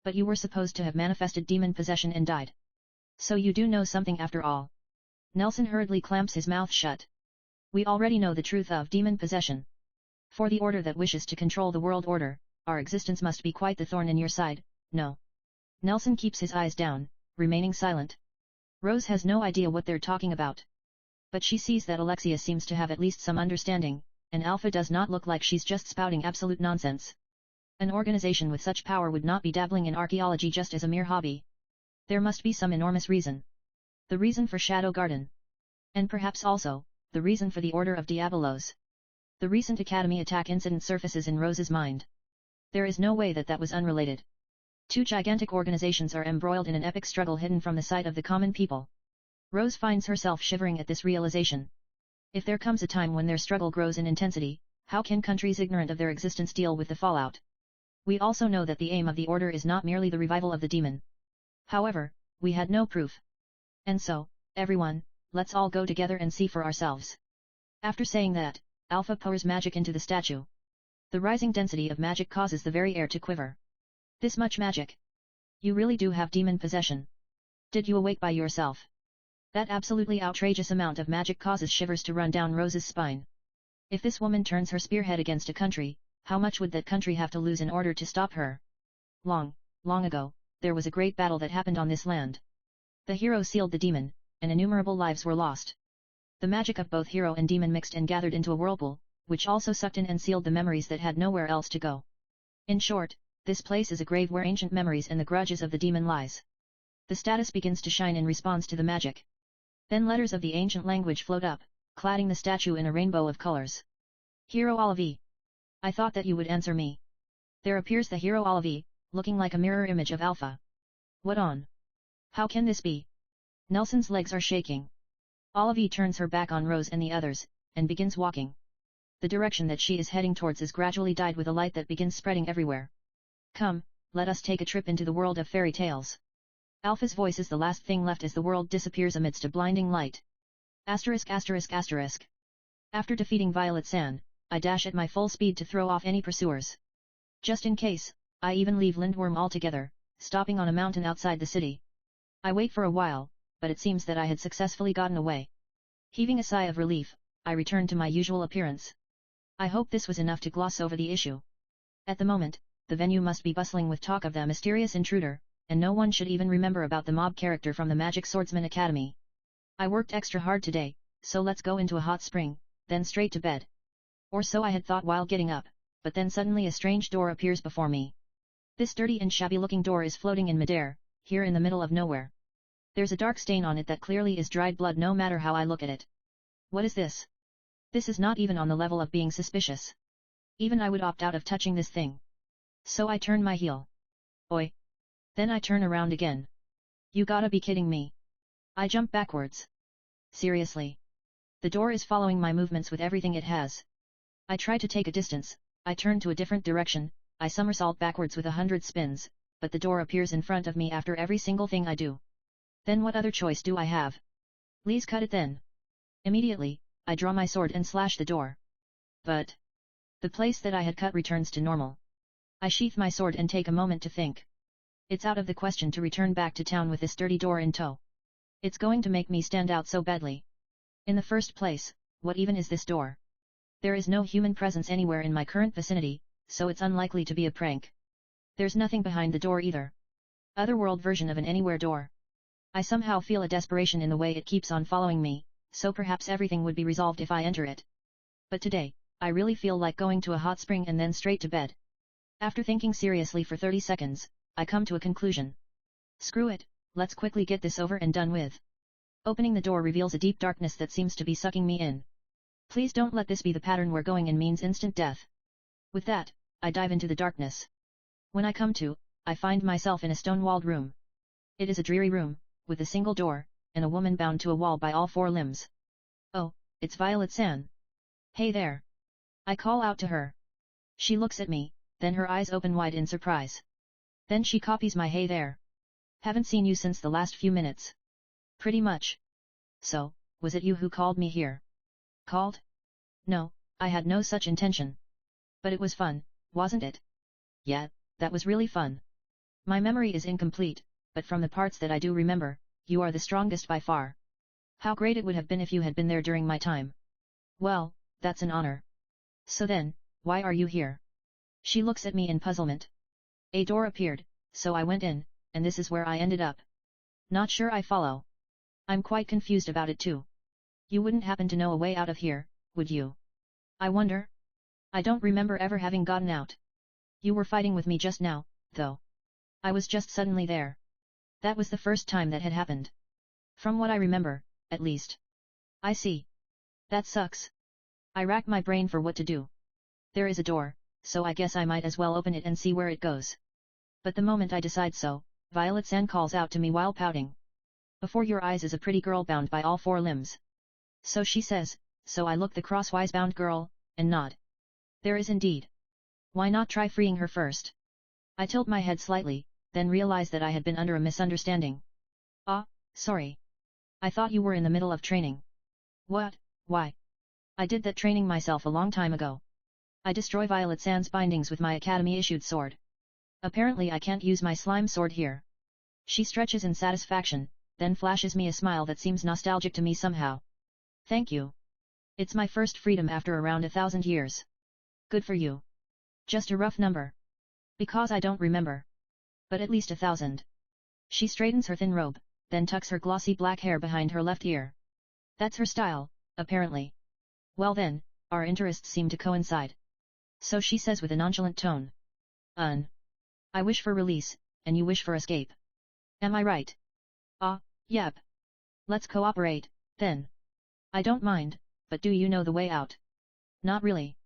But you were supposed to have manifested demon possession and died. So you do know something after all. Nelson hurriedly clamps his mouth shut. We already know the truth of demon possession. For the order that wishes to control the world order, our existence must be quite the thorn in your side, no. Nelson keeps his eyes down, remaining silent. Rose has no idea what they're talking about. But she sees that Alexia seems to have at least some understanding, and Alpha does not look like she's just spouting absolute nonsense. An organization with such power would not be dabbling in archaeology just as a mere hobby. There must be some enormous reason. The reason for Shadow Garden. And perhaps also, the reason for the Order of Diabolos. The recent Academy attack incident surfaces in Rose's mind. There is no way that that was unrelated. Two gigantic organizations are embroiled in an epic struggle hidden from the sight of the common people. Rose finds herself shivering at this realization. If there comes a time when their struggle grows in intensity, how can countries ignorant of their existence deal with the fallout? We also know that the aim of the order is not merely the revival of the demon. However, we had no proof. And so, everyone, let's all go together and see for ourselves. After saying that, Alpha pours magic into the statue. The rising density of magic causes the very air to quiver. This much magic. You really do have demon possession. Did you awake by yourself? That absolutely outrageous amount of magic causes shivers to run down Rose's spine. If this woman turns her spearhead against a country, how much would that country have to lose in order to stop her? Long, long ago, there was a great battle that happened on this land. The hero sealed the demon, and innumerable lives were lost. The magic of both hero and demon mixed and gathered into a whirlpool, which also sucked in and sealed the memories that had nowhere else to go. In short, this place is a grave where ancient memories and the grudges of the demon lies. The status begins to shine in response to the magic. Then letters of the ancient language float up, cladding the statue in a rainbow of colors. Hero Olivier. I thought that you would answer me. There appears the hero Olivier, looking like a mirror image of Alpha. What on? How can this be? Nelson's legs are shaking. Olivier turns her back on Rose and the others, and begins walking. The direction that she is heading towards is gradually dyed with a light that begins spreading everywhere. Come, let us take a trip into the world of fairy tales. Alpha's voice is the last thing left as the world disappears amidst a blinding light. Asterisk asterisk asterisk. After defeating Violet Sand, I dash at my full speed to throw off any pursuers. Just in case, I even leave Lindworm altogether, stopping on a mountain outside the city. I wait for a while, but it seems that I had successfully gotten away. Heaving a sigh of relief, I return to my usual appearance. I hope this was enough to gloss over the issue. At the moment, the venue must be bustling with talk of the mysterious intruder, and no one should even remember about the mob character from the Magic Swordsman Academy. I worked extra hard today, so let's go into a hot spring, then straight to bed. Or so I had thought while getting up, but then suddenly a strange door appears before me. This dirty and shabby-looking door is floating in midair, here in the middle of nowhere. There's a dark stain on it that clearly is dried blood no matter how I look at it. What is this? This is not even on the level of being suspicious. Even I would opt out of touching this thing. So I turn my heel. Oi! Then I turn around again. You gotta be kidding me. I jump backwards. Seriously. The door is following my movements with everything it has. I try to take a distance, I turn to a different direction, I somersault backwards with 100 spins, but the door appears in front of me after every single thing I do. Then what other choice do I have? Please cut it then. Immediately, I draw my sword and slash the door. But The place that I had cut returns to normal. I sheath my sword and take a moment to think. It's out of the question to return back to town with this dirty door in tow. It's going to make me stand out so badly. In the first place, what even is this door? There is no human presence anywhere in my current vicinity, so it's unlikely to be a prank. There's nothing behind the door either. Otherworld version of an anywhere door. I somehow feel a desperation in the way it keeps on following me, so perhaps everything would be resolved if I enter it. But today, I really feel like going to a hot spring and then straight to bed. After thinking seriously for 30 seconds, I come to a conclusion. Screw it, let's quickly get this over and done with. Opening the door reveals a deep darkness that seems to be sucking me in. Please don't let this be the pattern where going in means instant death. With that, I dive into the darkness. When I come to, I find myself in a stone-walled room. It is a dreary room, with a single door, and a woman bound to a wall by all four limbs. Oh, it's Violet-san. Hey there. I call out to her. She looks at me, then her eyes open wide in surprise. Then she copies my hey there. Haven't seen you since the last few minutes. Pretty much. So, was it you who called me here? Called? No, I had no such intention. But it was fun, wasn't it? Yeah, that was really fun. My memory is incomplete, but from the parts that I do remember, you are the strongest by far. How great it would have been if you had been there during my time. Well, that's an honor. So then, why are you here? She looks at me in puzzlement. A door appeared, so I went in, and this is where I ended up. Not sure I follow. I'm quite confused about it too. You wouldn't happen to know a way out of here, would you? I wonder? I don't remember ever having gotten out. You were fighting with me just now, though. I was just suddenly there. That was the first time that had happened. From what I remember, at least. I see. That sucks. I rack my brain for what to do. There is a door, so I guess I might as well open it and see where it goes. But the moment I decide so, Violet-san calls out to me while pouting. Before your eyes is a pretty girl bound by all four limbs. So she says, so I look the crosswise bound girl, and nod. There is indeed. Why not try freeing her first? I tilt my head slightly, then realize that I had been under a misunderstanding. Ah, sorry. I thought you were in the middle of training. What? Why? I did that training myself a long time ago. I destroy Violet-san's bindings with my academy-issued sword. Apparently I can't use my slime sword here. She stretches in satisfaction, then flashes me a smile that seems nostalgic to me somehow. Thank you. It's my first freedom after around 1,000 years. Good for you. Just a rough number. Because I don't remember. But at least 1,000. She straightens her thin robe, then tucks her glossy black hair behind her left ear. That's her style, apparently. Well then, our interests seem to coincide. So she says with a nonchalant tone. I wish for release, and you wish for escape. Am I right? Ah, yep. Let's cooperate, then. I don't mind, but do you know the way out? Not really.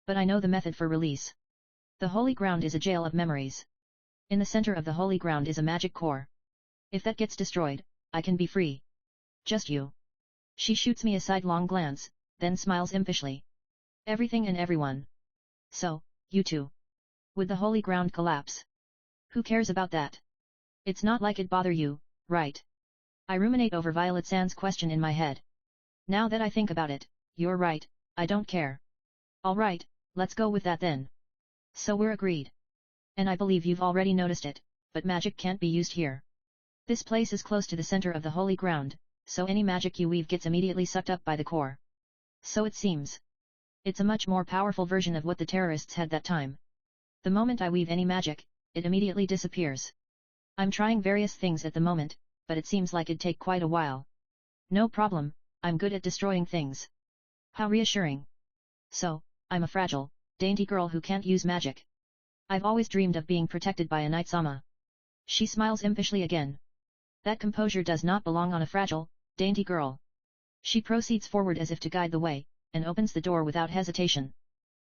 But I know the method for release. The Holy Ground is a jail of memories. In the center of the Holy Ground is a magic core. If that gets destroyed, I can be free. Just you. She shoots me a sidelong glance, then smiles impishly. Everything and everyone. So, you too. Would the Holy Ground collapse? Who cares about that? It's not like it bother you, right? I ruminate over Violet-san's question in my head. Now that I think about it, you're right, I don't care. Alright, let's go with that then. So we're agreed. And I believe you've already noticed it, but magic can't be used here. This place is close to the center of the Holy Ground, so any magic you weave gets immediately sucked up by the core. So it seems. It's a much more powerful version of what the terrorists had that time. The moment I weave any magic, it immediately disappears. I'm trying various things at the moment, but it seems like it'd take quite a while. No problem, I'm good at destroying things. How reassuring. So, I'm a fragile, dainty girl who can't use magic. I've always dreamed of being protected by a knight-sama. She smiles impishly again. That composure does not belong on a fragile, dainty girl. She proceeds forward as if to guide the way, and opens the door without hesitation.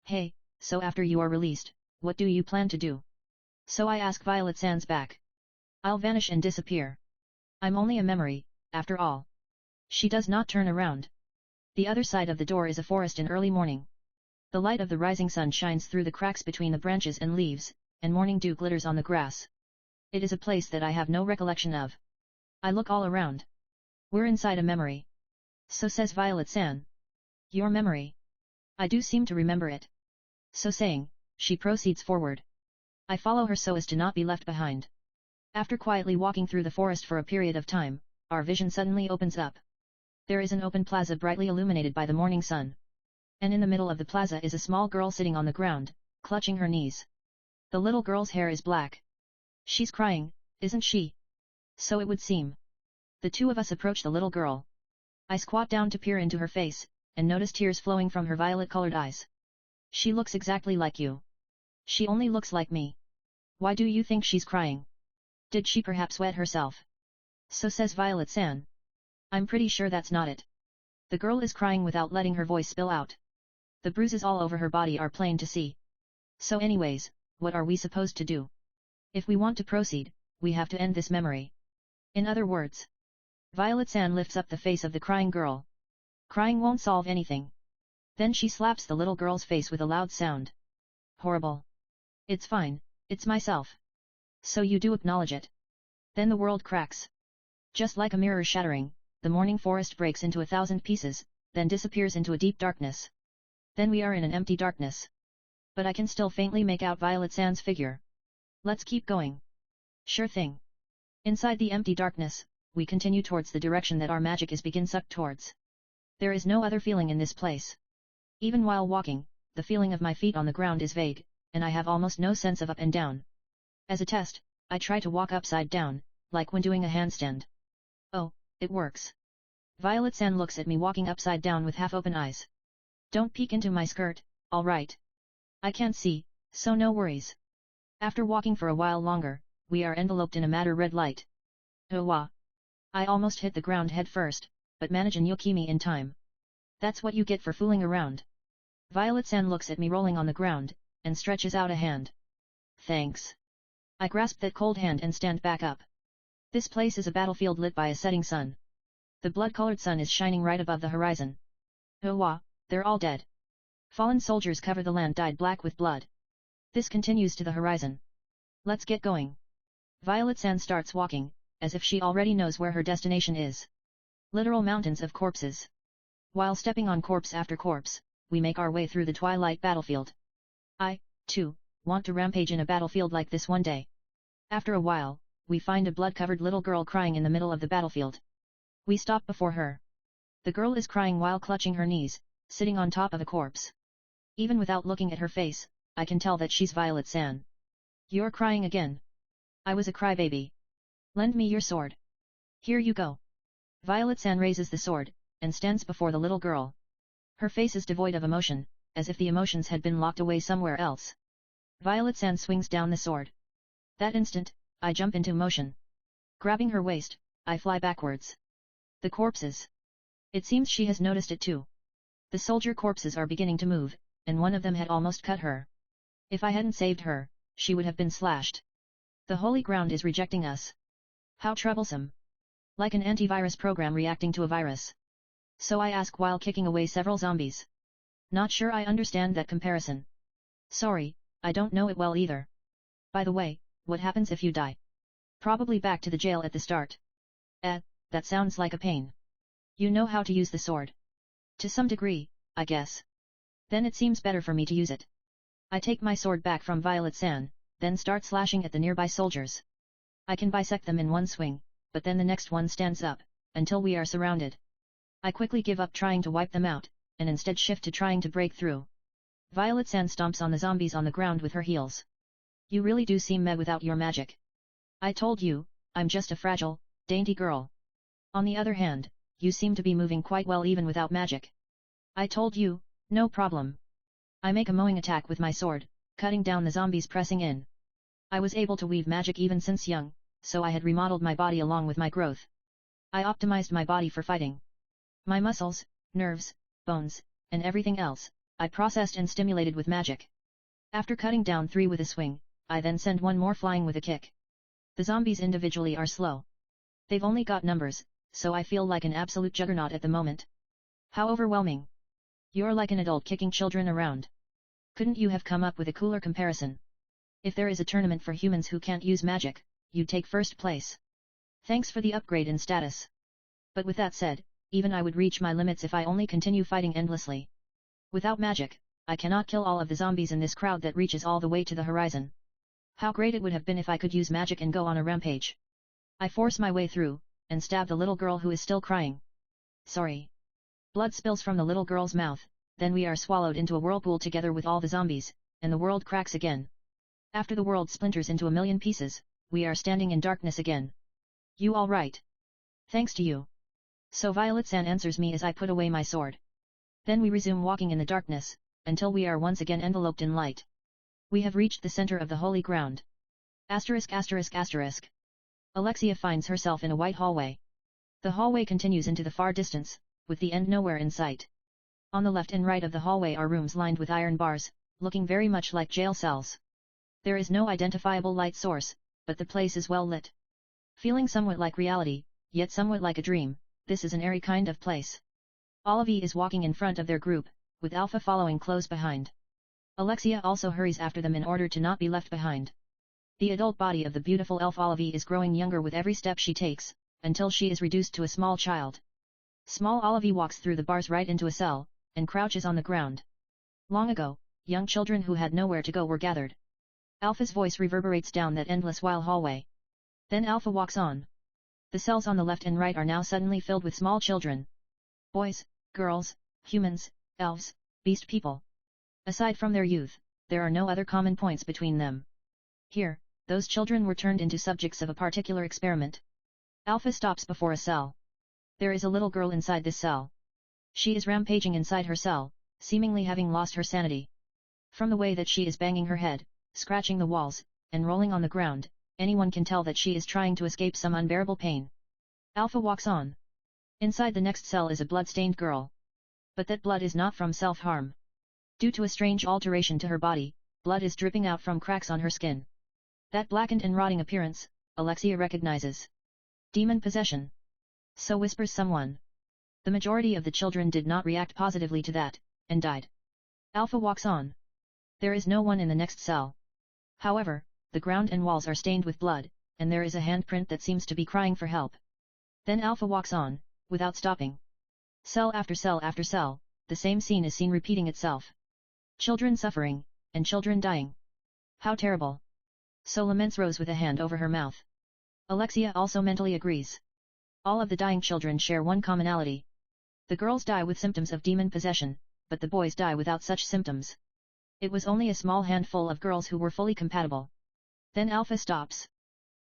Hey, so after you are released, what do you plan to do? So I ask Violet-san's back. I'll vanish and disappear. I'm only a memory, after all. She does not turn around. The other side of the door is a forest in early morning. The light of the rising sun shines through the cracks between the branches and leaves, and morning dew glitters on the grass. It is a place that I have no recollection of. I look all around. We're inside a memory. So says Violet-san. Your memory. I do seem to remember it. So saying, she proceeds forward. I follow her so as to not be left behind. After quietly walking through the forest for a period of time, our vision suddenly opens up. There is an open plaza brightly illuminated by the morning sun. And in the middle of the plaza is a small girl sitting on the ground, clutching her knees. The little girl's hair is black. She's crying, isn't she? So it would seem. The two of us approach the little girl. I squat down to peer into her face, and notice tears flowing from her violet-colored eyes. She looks exactly like you. She only looks like me. Why do you think she's crying? Did she perhaps wet herself? So says Violet-san. I'm pretty sure that's not it. The girl is crying without letting her voice spill out. The bruises all over her body are plain to see. So anyways, what are we supposed to do? If we want to proceed, we have to end this memory. In other words, Violet-san lifts up the face of the crying girl. Crying won't solve anything. Then she slaps the little girl's face with a loud sound. Horrible. It's fine, it's myself. So you do acknowledge it. Then the world cracks. Just like a mirror shattering, the morning forest breaks into 1,000 pieces, then disappears into a deep darkness. Then we are in an empty darkness. But I can still faintly make out Violet-san's figure. Let's keep going. Sure thing. Inside the empty darkness, we continue towards the direction that our magic is begin sucked towards. There is no other feeling in this place. Even while walking, the feeling of my feet on the ground is vague, and I have almost no sense of up and down. As a test, I try to walk upside down, like when doing a handstand. Oh, it works. Violet-san looks at me walking upside down with half-open eyes. Don't peek into my skirt, alright. I can't see, so no worries. After walking for a while longer, we are enveloped in a madder red light. Oh wah. I almost hit the ground head first, but manage and Yokimi in time. That's what you get for fooling around. Violet-san looks at me rolling on the ground, and stretches out a hand. Thanks. I grasp that cold hand and stand back up. This place is a battlefield lit by a setting sun. The blood-colored sun is shining right above the horizon. Oh wah, they're all dead. Fallen soldiers cover the land dyed black with blood. This continues to the horizon. Let's get going. Violet-san starts walking, as if she already knows where her destination is. Literal mountains of corpses. While stepping on corpse after corpse, we make our way through the twilight battlefield. I, too, want to rampage in a battlefield like this one day. After a while, we find a blood-covered little girl crying in the middle of the battlefield. We stop before her. The girl is crying while clutching her knees, sitting on top of a corpse. Even without looking at her face, I can tell that she's Violet-san. You're crying again. I was a crybaby. Lend me your sword. Here you go. Violet-san raises the sword, and stands before the little girl. Her face is devoid of emotion, as if the emotions had been locked away somewhere else. Violet-san swings down the sword. That instant, I jump into motion. Grabbing her waist, I fly backwards. The corpses. It seems she has noticed it too. The soldier corpses are beginning to move, and one of them had almost cut her. If I hadn't saved her, she would have been slashed. The holy ground is rejecting us. How troublesome. Like an antivirus program reacting to a virus. So I ask while kicking away several zombies. Not sure I understand that comparison. Sorry, I don't know it well either. By the way, what happens if you die? Probably back to the jail at the start. That sounds like a pain. You know how to use the sword. To some degree, I guess. Then it seems better for me to use it. I take my sword back from Violet-san, then start slashing at the nearby soldiers. I can bisect them in one swing, but then the next one stands up, until we are surrounded. I quickly give up trying to wipe them out, and instead shift to trying to break through. Violet-san stomps on the zombies on the ground with her heels. You really do seem meh without your magic. I told you, I'm just a fragile, dainty girl. On the other hand, you seem to be moving quite well even without magic. I told you, no problem. I make a mowing attack with my sword, cutting down the zombies pressing in. I was able to weave magic even since young, so I had remodeled my body along with my growth. I optimized my body for fighting. My muscles, nerves, bones, and everything else, I processed and stimulated with magic. After cutting down 3 with a swing, I then send 1 more flying with a kick. The zombies individually are slow. They've only got numbers, so I feel like an absolute juggernaut at the moment. How overwhelming. You're like an adult kicking children around. Couldn't you have come up with a cooler comparison? If there is a tournament for humans who can't use magic, you'd take first place. Thanks for the upgrade in status. But with that said, even I would reach my limits if I only continue fighting endlessly. Without magic, I cannot kill all of the zombies in this crowd that reaches all the way to the horizon. How great it would have been if I could use magic and go on a rampage. I force my way through, and stab the little girl who is still crying. Sorry. Blood spills from the little girl's mouth, then we are swallowed into a whirlpool together with all the zombies, and the world cracks again. After the world splinters into a million pieces, we are standing in darkness again. You all right? Thanks to you. So Violet-san answers me as I put away my sword. Then we resume walking in the darkness, until we are once again enveloped in light. We have reached the center of the holy ground. Asterisk asterisk asterisk. Alexia finds herself in a white hallway. The hallway continues into the far distance, with the end nowhere in sight. On the left and right of the hallway are rooms lined with iron bars, looking very much like jail cells. There is no identifiable light source, but the place is well lit. Feeling somewhat like reality, yet somewhat like a dream, this is an airy kind of place. Olive is walking in front of their group, with Alpha following close behind. Alexia also hurries after them in order to not be left behind. The adult body of the beautiful elf Olive is growing younger with every step she takes, until she is reduced to a small child. Small Olive walks through the bars right into a cell, and crouches on the ground. Long ago, young children who had nowhere to go were gathered. Alpha's voice reverberates down that endless wild hallway. Then Alpha walks on. The cells on the left and right are now suddenly filled with small children. Boys, girls, humans, elves, beast people. Aside from their youth, there are no other common points between them. Here, those children were turned into subjects of a particular experiment. Alpha stops before a cell. There is a little girl inside this cell. She is rampaging inside her cell, seemingly having lost her sanity. From the way that she is banging her head, scratching the walls, and rolling on the ground, anyone can tell that she is trying to escape some unbearable pain. Alpha walks on. Inside the next cell is a blood-stained girl. But that blood is not from self-harm. Due to a strange alteration to her body, blood is dripping out from cracks on her skin. That blackened and rotting appearance, Alexia recognizes. Demon possession. So whispers someone. The majority of the children did not react positively to that, and died. Alpha walks on. There is no one in the next cell. However, the ground and walls are stained with blood, and there is a handprint that seems to be crying for help. Then Alpha walks on, without stopping. Cell after cell after cell, the same scene is seen repeating itself. Children suffering, and children dying. How terrible. So laments Rose with a hand over her mouth. Alexia also mentally agrees. All of the dying children share one commonality. The girls die with symptoms of demon possession, but the boys die without such symptoms. It was only a small handful of girls who were fully compatible. Then Alpha stops.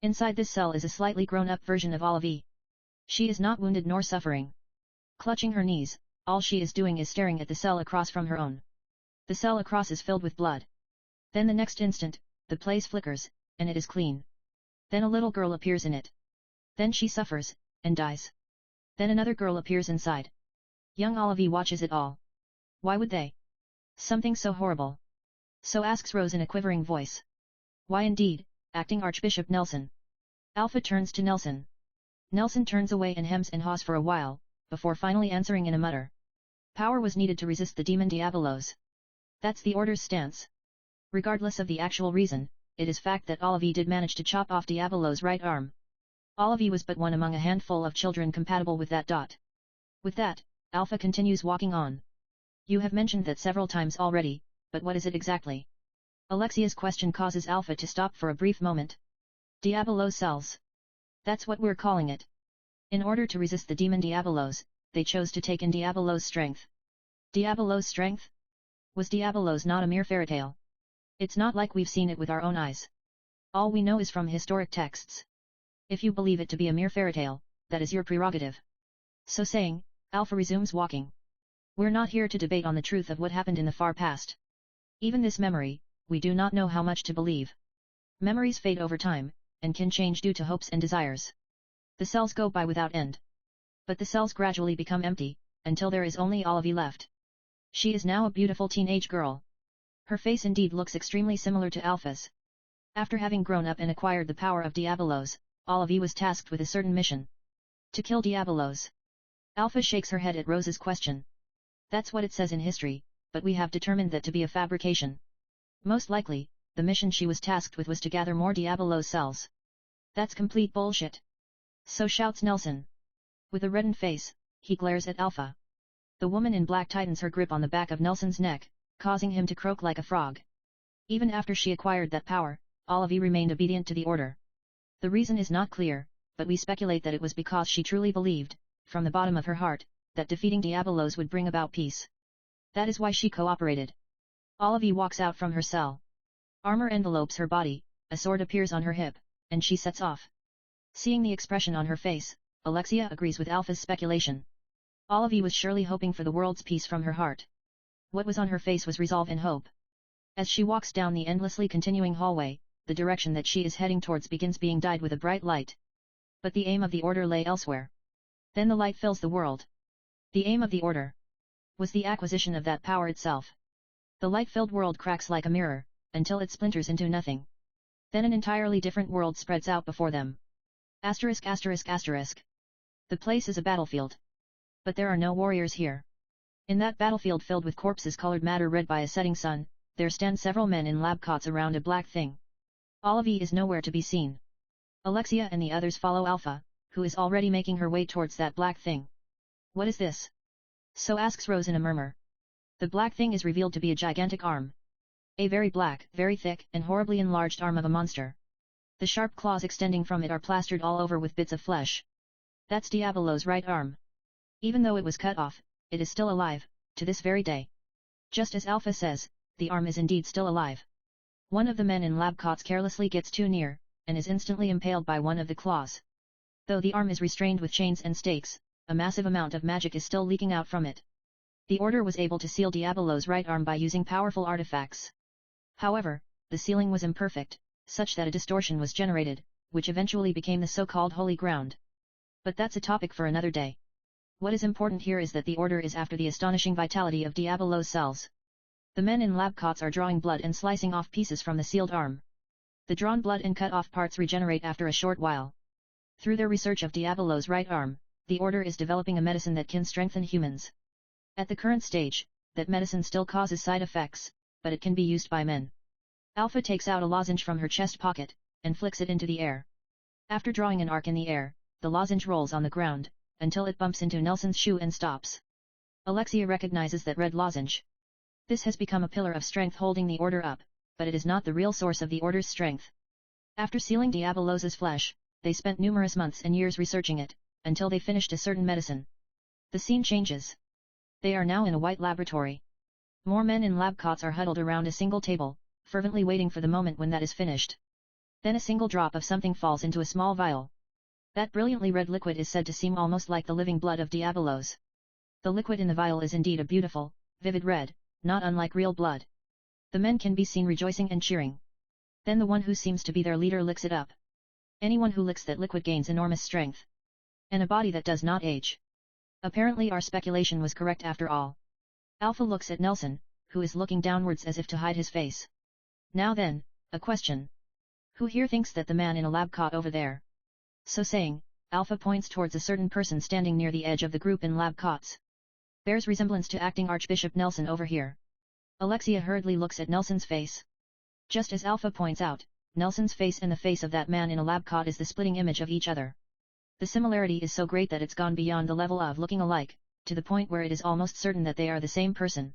Inside this cell is a slightly grown-up version of Olive. She is not wounded nor suffering. Clutching her knees, all she is doing is staring at the cell across from her own. The cell across is filled with blood. Then the next instant, the place flickers, and it is clean. Then a little girl appears in it. Then she suffers, and dies. Then another girl appears inside. Young Olive watches it all. Why would they? Something so horrible. So asks Rose in a quivering voice. Why indeed, acting Archbishop Nelson. Alpha turns to Nelson. Nelson turns away and hems and haws for a while, before finally answering in a mutter. Power was needed to resist the demon Diabolos. That's the Order's stance. Regardless of the actual reason, it is fact that Olive did manage to chop off Diabolos' right arm. Olive was but one among a handful of children compatible with that. With that, Alpha continues walking on. You have mentioned that several times already, but what is it exactly? Alexia's question causes Alpha to stop for a brief moment. Diabolos cells. That's what we're calling it. In order to resist the demon Diabolos, they chose to take in Diabolos' strength. Diabolos' strength? Was Diabolos not a mere fairytale? It's not like we've seen it with our own eyes. All we know is from historic texts. If you believe it to be a mere fairytale, that is your prerogative. So saying, Alpha resumes walking. We're not here to debate on the truth of what happened in the far past. Even this memory, we do not know how much to believe. Memories fade over time, and can change due to hopes and desires. The cells go by without end. But the cells gradually become empty, until there is only Olive left. She is now a beautiful teenage girl. Her face indeed looks extremely similar to Alpha's. After having grown up and acquired the power of Diabolos, Olive was tasked with a certain mission. To kill Diabolos. Alpha shakes her head at Rose's question. That's what it says in history, but we have determined that to be a fabrication. Most likely, the mission she was tasked with was to gather more Diabolos cells. That's complete bullshit. So shouts Nelson. With a reddened face, he glares at Alpha. The woman in black tightens her grip on the back of Nelson's neck, causing him to croak like a frog. Even after she acquired that power, Olivia remained obedient to the order. The reason is not clear, but we speculate that it was because she truly believed, from the bottom of her heart, that defeating Diabolos would bring about peace. That is why she cooperated. Olivia walks out from her cell. Armor envelopes her body, a sword appears on her hip, and she sets off. Seeing the expression on her face, Alexia agrees with Alpha's speculation. Olivia was surely hoping for the world's peace from her heart. What was on her face was resolve and hope. As she walks down the endlessly continuing hallway, the direction that she is heading towards begins being dyed with a bright light. But the aim of the order lay elsewhere. Then the light fills the world. The aim of the order was the acquisition of that power itself. The light-filled world cracks like a mirror, until it splinters into nothing. Then an entirely different world spreads out before them. Asterisk asterisk asterisk. The place is a battlefield. But there are no warriors here. In that battlefield filled with corpses colored matter red by a setting sun, there stand several men in lab coats around a black thing. Olivia is nowhere to be seen. Alexia and the others follow Alpha, who is already making her way towards that black thing. What is this? So asks Rose in a murmur. The black thing is revealed to be a gigantic arm. A very black, very thick, and horribly enlarged arm of a monster. The sharp claws extending from it are plastered all over with bits of flesh. That's Diabolos' right arm. Even though it was cut off, it is still alive, to this very day. Just as Alpha says, the arm is indeed still alive. One of the men in lab coats carelessly gets too near, and is instantly impaled by one of the claws. Though the arm is restrained with chains and stakes, a massive amount of magic is still leaking out from it. The order was able to seal Diabolos' right arm by using powerful artifacts. However, the sealing was imperfect, such that a distortion was generated, which eventually became the so-called holy ground. But that's a topic for another day. What is important here is that the order is after the astonishing vitality of Diabolos' cells. The men in lab coats are drawing blood and slicing off pieces from the sealed arm. The drawn blood and cut off parts regenerate after a short while. Through their research of Diabolos' right arm, the order is developing a medicine that can strengthen humans. At the current stage, that medicine still causes side effects, but it can be used by men. Alpha takes out a lozenge from her chest pocket, and flicks it into the air. After drawing an arc in the air, the lozenge rolls on the ground, until it bumps into Nelson's shoe and stops. Alexia recognizes that red lozenge. This has become a pillar of strength holding the order up, but it is not the real source of the order's strength. After sealing Diabolos' flesh, they spent numerous months and years researching it, until they finished a certain medicine. The scene changes. They are now in a white laboratory. More men in lab coats are huddled around a single table, fervently waiting for the moment when that is finished. Then a single drop of something falls into a small vial. That brilliantly red liquid is said to seem almost like the living blood of Diabolos. The liquid in the vial is indeed a beautiful, vivid red, not unlike real blood. The men can be seen rejoicing and cheering. Then the one who seems to be their leader licks it up. Anyone who licks that liquid gains enormous strength. And a body that does not age. Apparently our speculation was correct after all. Alpha looks at Nelson, who is looking downwards as if to hide his face. Now then, a question. Who here thinks that the man in a lab coat over there? So saying, Alpha points towards a certain person standing near the edge of the group in lab coats. Bears resemblance to acting Archbishop Nelson over here. Alexia hurriedly looks at Nelson's face. Just as Alpha points out, Nelson's face and the face of that man in a lab coat is the splitting image of each other. The similarity is so great that it's gone beyond the level of looking alike, to the point where it is almost certain that they are the same person.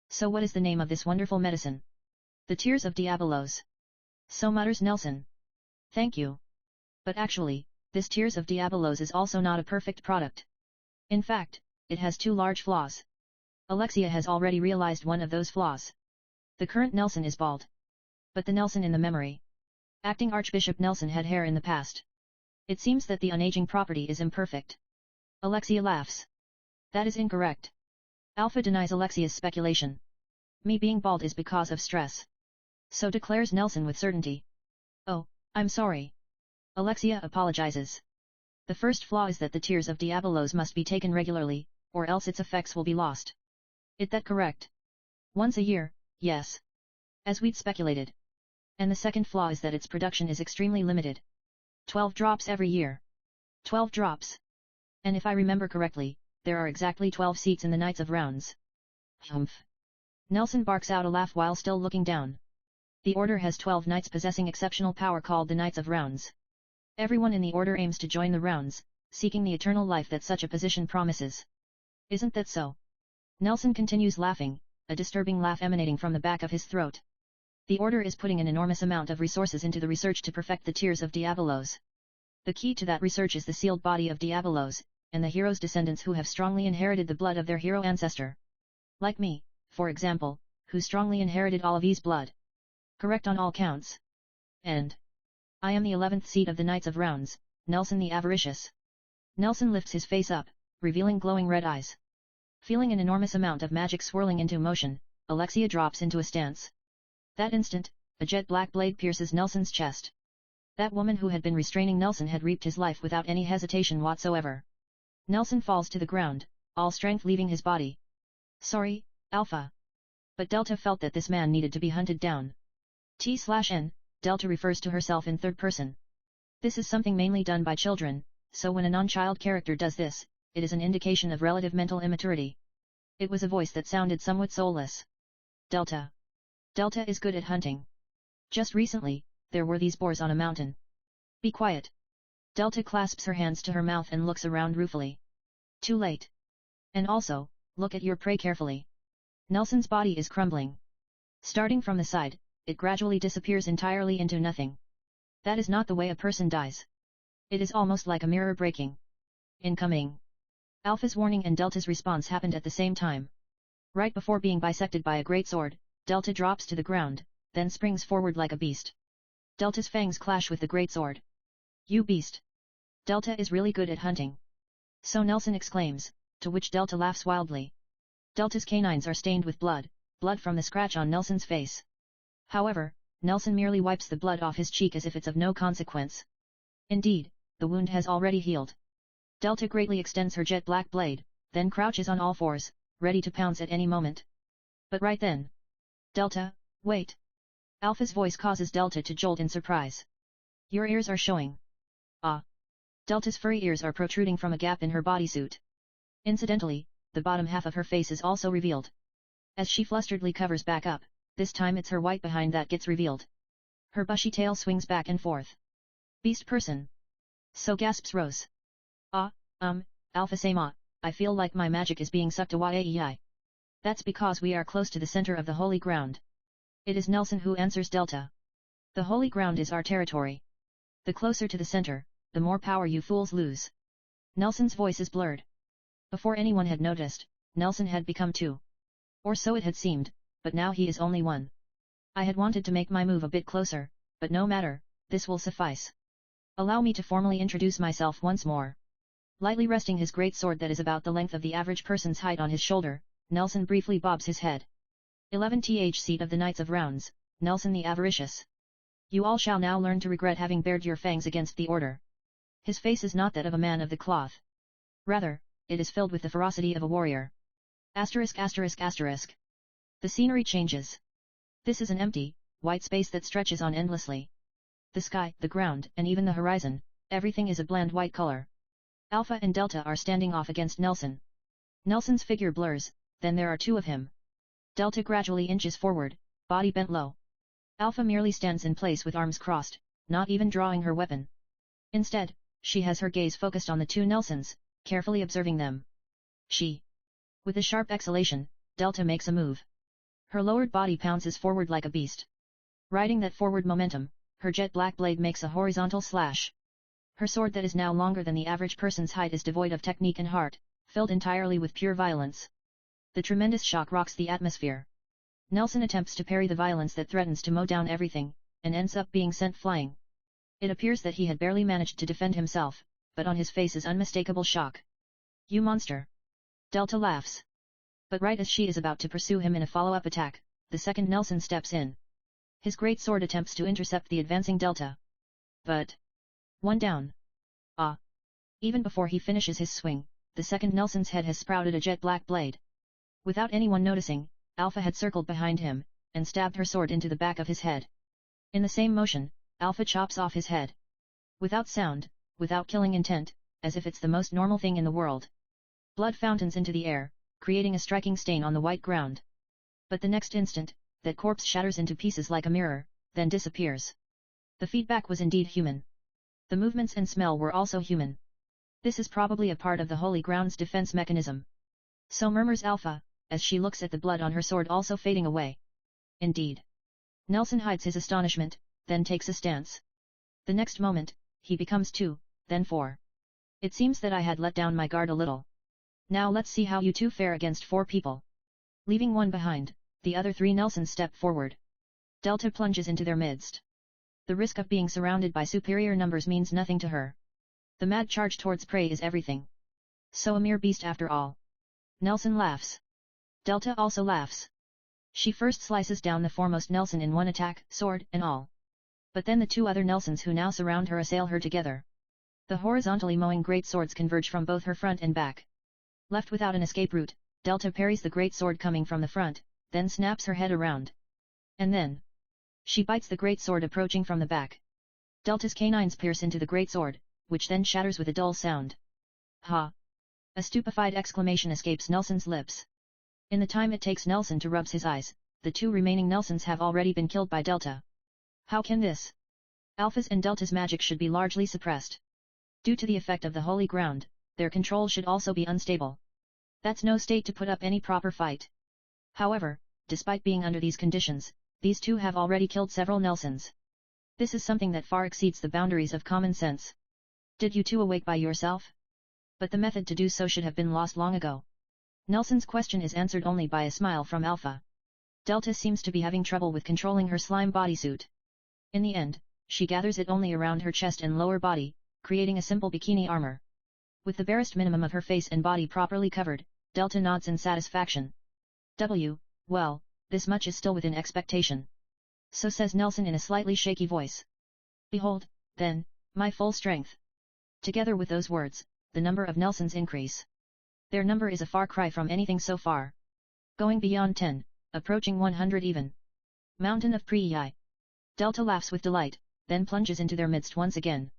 So what is the name of this wonderful medicine? The Tears of Diabolos. So mutters Nelson. Thank you. But actually, this Tears of Diabolos is also not a perfect product. In fact, it has two large flaws. Alexia has already realized one of those flaws. The current Nelson is bald. But the Nelson in the memory. Acting Archbishop Nelson had hair in the past. It seems that the unaging property is imperfect. Alexia laughs. That is incorrect. Alpha denies Alexia's speculation. Me being bald is because of stress. So declares Nelson with certainty. Oh, I'm sorry. Alexia apologizes. The first flaw is that the Tears of Diabolos must be taken regularly, or else its effects will be lost. Is that correct? Once a year, yes. As we'd speculated. And the second flaw is that its production is extremely limited. 12 drops every year. 12 drops. And if I remember correctly, there are exactly 12 seats in the Knights of Rounds. Humph. Nelson barks out a laugh while still looking down. The order has 12 knights possessing exceptional power called the Knights of Rounds. Everyone in the order aims to join the rounds, seeking the eternal life that such a position promises. Isn't that so? Nelson continues laughing, a disturbing laugh emanating from the back of his throat. The order is putting an enormous amount of resources into the research to perfect the tears of Diabolos. The key to that research is the sealed body of Diabolos, and the hero's descendants who have strongly inherited the blood of their hero ancestor. Like me, for example, who strongly inherited Olive's blood. Correct on all counts. And I am the 11th seed of the Knights of Rounds, Nelson the Avaricious. Nelson lifts his face up, revealing glowing red eyes. Feeling an enormous amount of magic swirling into motion, Alexia drops into a stance. That instant, a jet black blade pierces Nelson's chest. That woman who had been restraining Nelson had reaped his life without any hesitation whatsoever. Nelson falls to the ground, all strength leaving his body. Sorry, Alpha. But Delta felt that this man needed to be hunted down. T/N, Delta refers to herself in third person. This is something mainly done by children, so when a non-child character does this, it is an indication of relative mental immaturity. It was a voice that sounded somewhat soulless. Delta. Delta is good at hunting. Just recently, there were these boars on a mountain. Be quiet. Delta clasps her hands to her mouth and looks around ruefully. Too late. And also, look at your prey carefully. Nelson's body is crumbling. Starting from the side, it gradually disappears entirely into nothing. That is not the way a person dies. It is almost like a mirror breaking. Incoming. Alpha's warning and Delta's response happened at the same time. Right before being bisected by a great sword, Delta drops to the ground, then springs forward like a beast. Delta's fangs clash with the great sword. You beast! Delta is really good at hunting. So Nelson exclaims, to which Delta laughs wildly. Delta's canines are stained with blood, blood from the scratch on Nelson's face. However, Nelson merely wipes the blood off his cheek as if it's of no consequence. Indeed, the wound has already healed. Delta greatly extends her jet black blade, then crouches on all fours, ready to pounce at any moment. But right then. Delta, wait! Alpha's voice causes Delta to jolt in surprise. Your ears are showing. Ah! Delta's furry ears are protruding from a gap in her bodysuit. Incidentally, the bottom half of her face is also revealed. As she flusteredly covers back up, this time it's her white behind that gets revealed. Her bushy tail swings back and forth. Beast person! So gasps Rose. Alpha Sama, I feel like my magic is being sucked away. That's because we are close to the center of the holy ground. It is Nelson who answers Delta. The holy ground is our territory. The closer to the center, the more power you fools lose. Nelson's voice is blurred. Before anyone had noticed, Nelson had become two. Or so it had seemed, but now he is only one. I had wanted to make my move a bit closer, but no matter, this will suffice. Allow me to formally introduce myself once more. Lightly resting his great sword that is about the length of the average person's height on his shoulder, Nelson briefly bobs his head. 11th seat of the Knights of Rounds, Nelson the Avaricious. You all shall now learn to regret having bared your fangs against the order. His face is not that of a man of the cloth. Rather, it is filled with the ferocity of a warrior. ******. The scenery changes. This is an empty, white space that stretches on endlessly. The sky, the ground, and even the horizon, everything is a bland white color. Alpha and Delta are standing off against Nelson. Nelson's figure blurs, then there are two of him. Delta gradually inches forward, body bent low. Alpha merely stands in place with arms crossed, not even drawing her weapon. Instead, she has her gaze focused on the two Nelsons, carefully observing them. With a sharp exhalation, Delta makes a move. Her lowered body pounces forward like a beast. Riding that forward momentum, her jet black blade makes a horizontal slash. Her sword that is now longer than the average person's height is devoid of technique and heart, filled entirely with pure violence. The tremendous shock rocks the atmosphere. Nelson attempts to parry the violence that threatens to mow down everything, and ends up being sent flying. It appears that he had barely managed to defend himself, but on his face is unmistakable shock. You monster! Delta laughs. But right as she is about to pursue him in a follow-up attack, the second Nelson steps in. His great sword attempts to intercept the advancing Delta. But one down. Even before he finishes his swing, the second Nelson's head has sprouted a jet black blade. Without anyone noticing, Alpha had circled behind him, and stabbed her sword into the back of his head. In the same motion, Alpha chops off his head. Without sound, without killing intent, as if it's the most normal thing in the world. Blood fountains into the air, creating a striking stain on the white ground. But the next instant, that corpse shatters into pieces like a mirror, then disappears. The feedback was indeed human. The movements and smell were also human. This is probably a part of the Holy Ground's defense mechanism. So murmurs Alpha, as she looks at the blood on her sword also fading away. Indeed. Nelson hides his astonishment, then takes a stance. The next moment, he becomes 2, then 4. It seems that I had let down my guard a little. Now let's see how you two fare against 4 people. Leaving one behind, the other 3 Nelsons step forward. Delta plunges into their midst. The risk of being surrounded by superior numbers means nothing to her. The mad charge towards prey is everything. So a mere beast after all. Nelson laughs. Delta also laughs. She first slices down the foremost Nelson in one attack, sword and all. But then the 2 other Nelsons who now surround her assail her together. The horizontally mowing great swords converge from both her front and back. Left without an escape route, Delta parries the great sword coming from the front, then snaps her head around. And then she bites the great sword approaching from the back. Delta's canines pierce into the great sword, which then shatters with a dull sound. Ha! A stupefied exclamation escapes Nelson's lips. In the time it takes Nelson to rub his eyes, the 2 remaining Nelsons have already been killed by Delta. How can this? Alpha's and Delta's magic should be largely suppressed. Due to the effect of the holy ground, their control should also be unstable. That's no state to put up any proper fight. However, despite being under these conditions, these 2 have already killed several Nelsons. This is something that far exceeds the boundaries of common sense. Did you 2 awake by yourself? But the method to do so should have been lost long ago. Nelson's question is answered only by a smile from Alpha. Delta seems to be having trouble with controlling her slime bodysuit. In the end, she gathers it only around her chest and lower body, creating a simple bikini armor. With the barest minimum of her face and body properly covered, Delta nods in satisfaction. Well, this much is still within expectation. So says Nelson in a slightly shaky voice. Behold, then, my full strength. Together with those words, the number of Nelsons increase. Their number is a far cry from anything so far. Going beyond 10, approaching 100 even. Mountain of Prei. Delta laughs with delight, then plunges into their midst once again.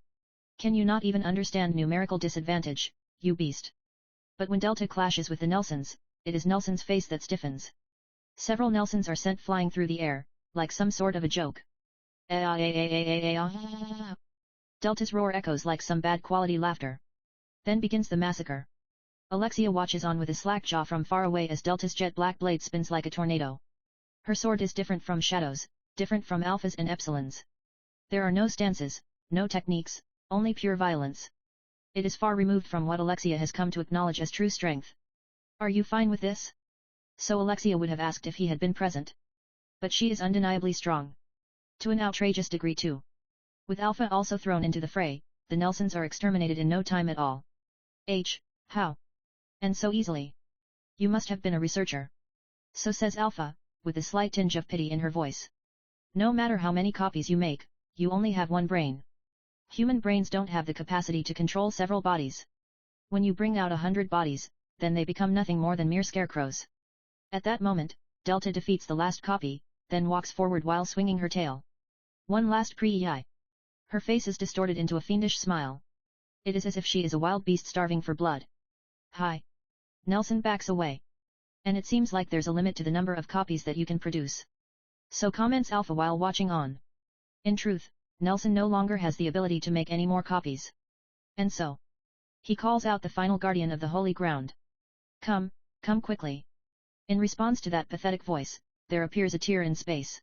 Can you not even understand numerical disadvantage, you beast? But when Delta clashes with the Nelsons, it is Nelson's face that stiffens. Several Nelsons are sent flying through the air, like some sort of a joke. Delta's roar echoes like some bad quality laughter. Then begins the massacre. Alexia watches on with a slack jaw from far away as Delta's jet black blade spins like a tornado. Her sword is different from Shadow's, different from Alpha's and Epsilon's. There are no stances, no techniques, only pure violence. It is far removed from what Alexia has come to acknowledge as true strength. Are you fine with this? So Alexia would have asked if he had been present. But she is undeniably strong. To an outrageous degree too. With Alpha also thrown into the fray, the Nelsons are exterminated in no time at all. How? And so easily. You must have been a researcher. So says Alpha, with a slight tinge of pity in her voice. No matter how many copies you make, you only have one brain. Human brains don't have the capacity to control several bodies. When you bring out 100 bodies, then they become nothing more than mere scarecrows. At that moment, Delta defeats the last copy, then walks forward while swinging her tail. One last Prei. Her face is distorted into a fiendish smile. It is as if she is a wild beast starving for blood. Hi. Nelson backs away. And it seems like there's a limit to the number of copies that you can produce. So comments Alpha while watching on. In truth, Nelson no longer has the ability to make any more copies. And so he calls out the final guardian of the holy ground. Come quickly. In response to that pathetic voice, there appears a tear in space.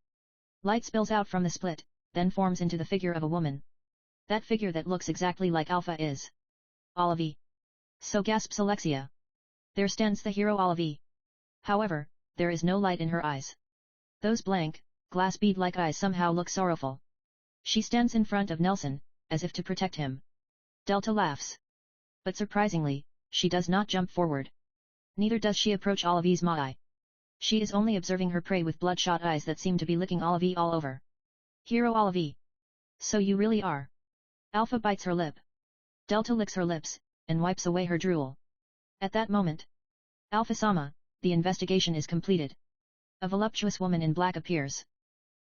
Light spills out from the split, then forms into the figure of a woman. That figure that looks exactly like Alpha is Olive. So gasps Alexia. There stands the hero Olive. However, there is no light in her eyes. Those blank, glass bead-like eyes somehow look sorrowful. She stands in front of Nelson, as if to protect him. Delta laughs. But surprisingly, she does not jump forward. Neither does she approach Olive's eye. She is only observing her prey with bloodshot eyes that seem to be licking Olive all over. Hero Olive. So you really are. Alpha bites her lip. Delta licks her lips, and wipes away her drool. At that moment, Alpha-sama, the investigation is completed. A voluptuous woman in black appears.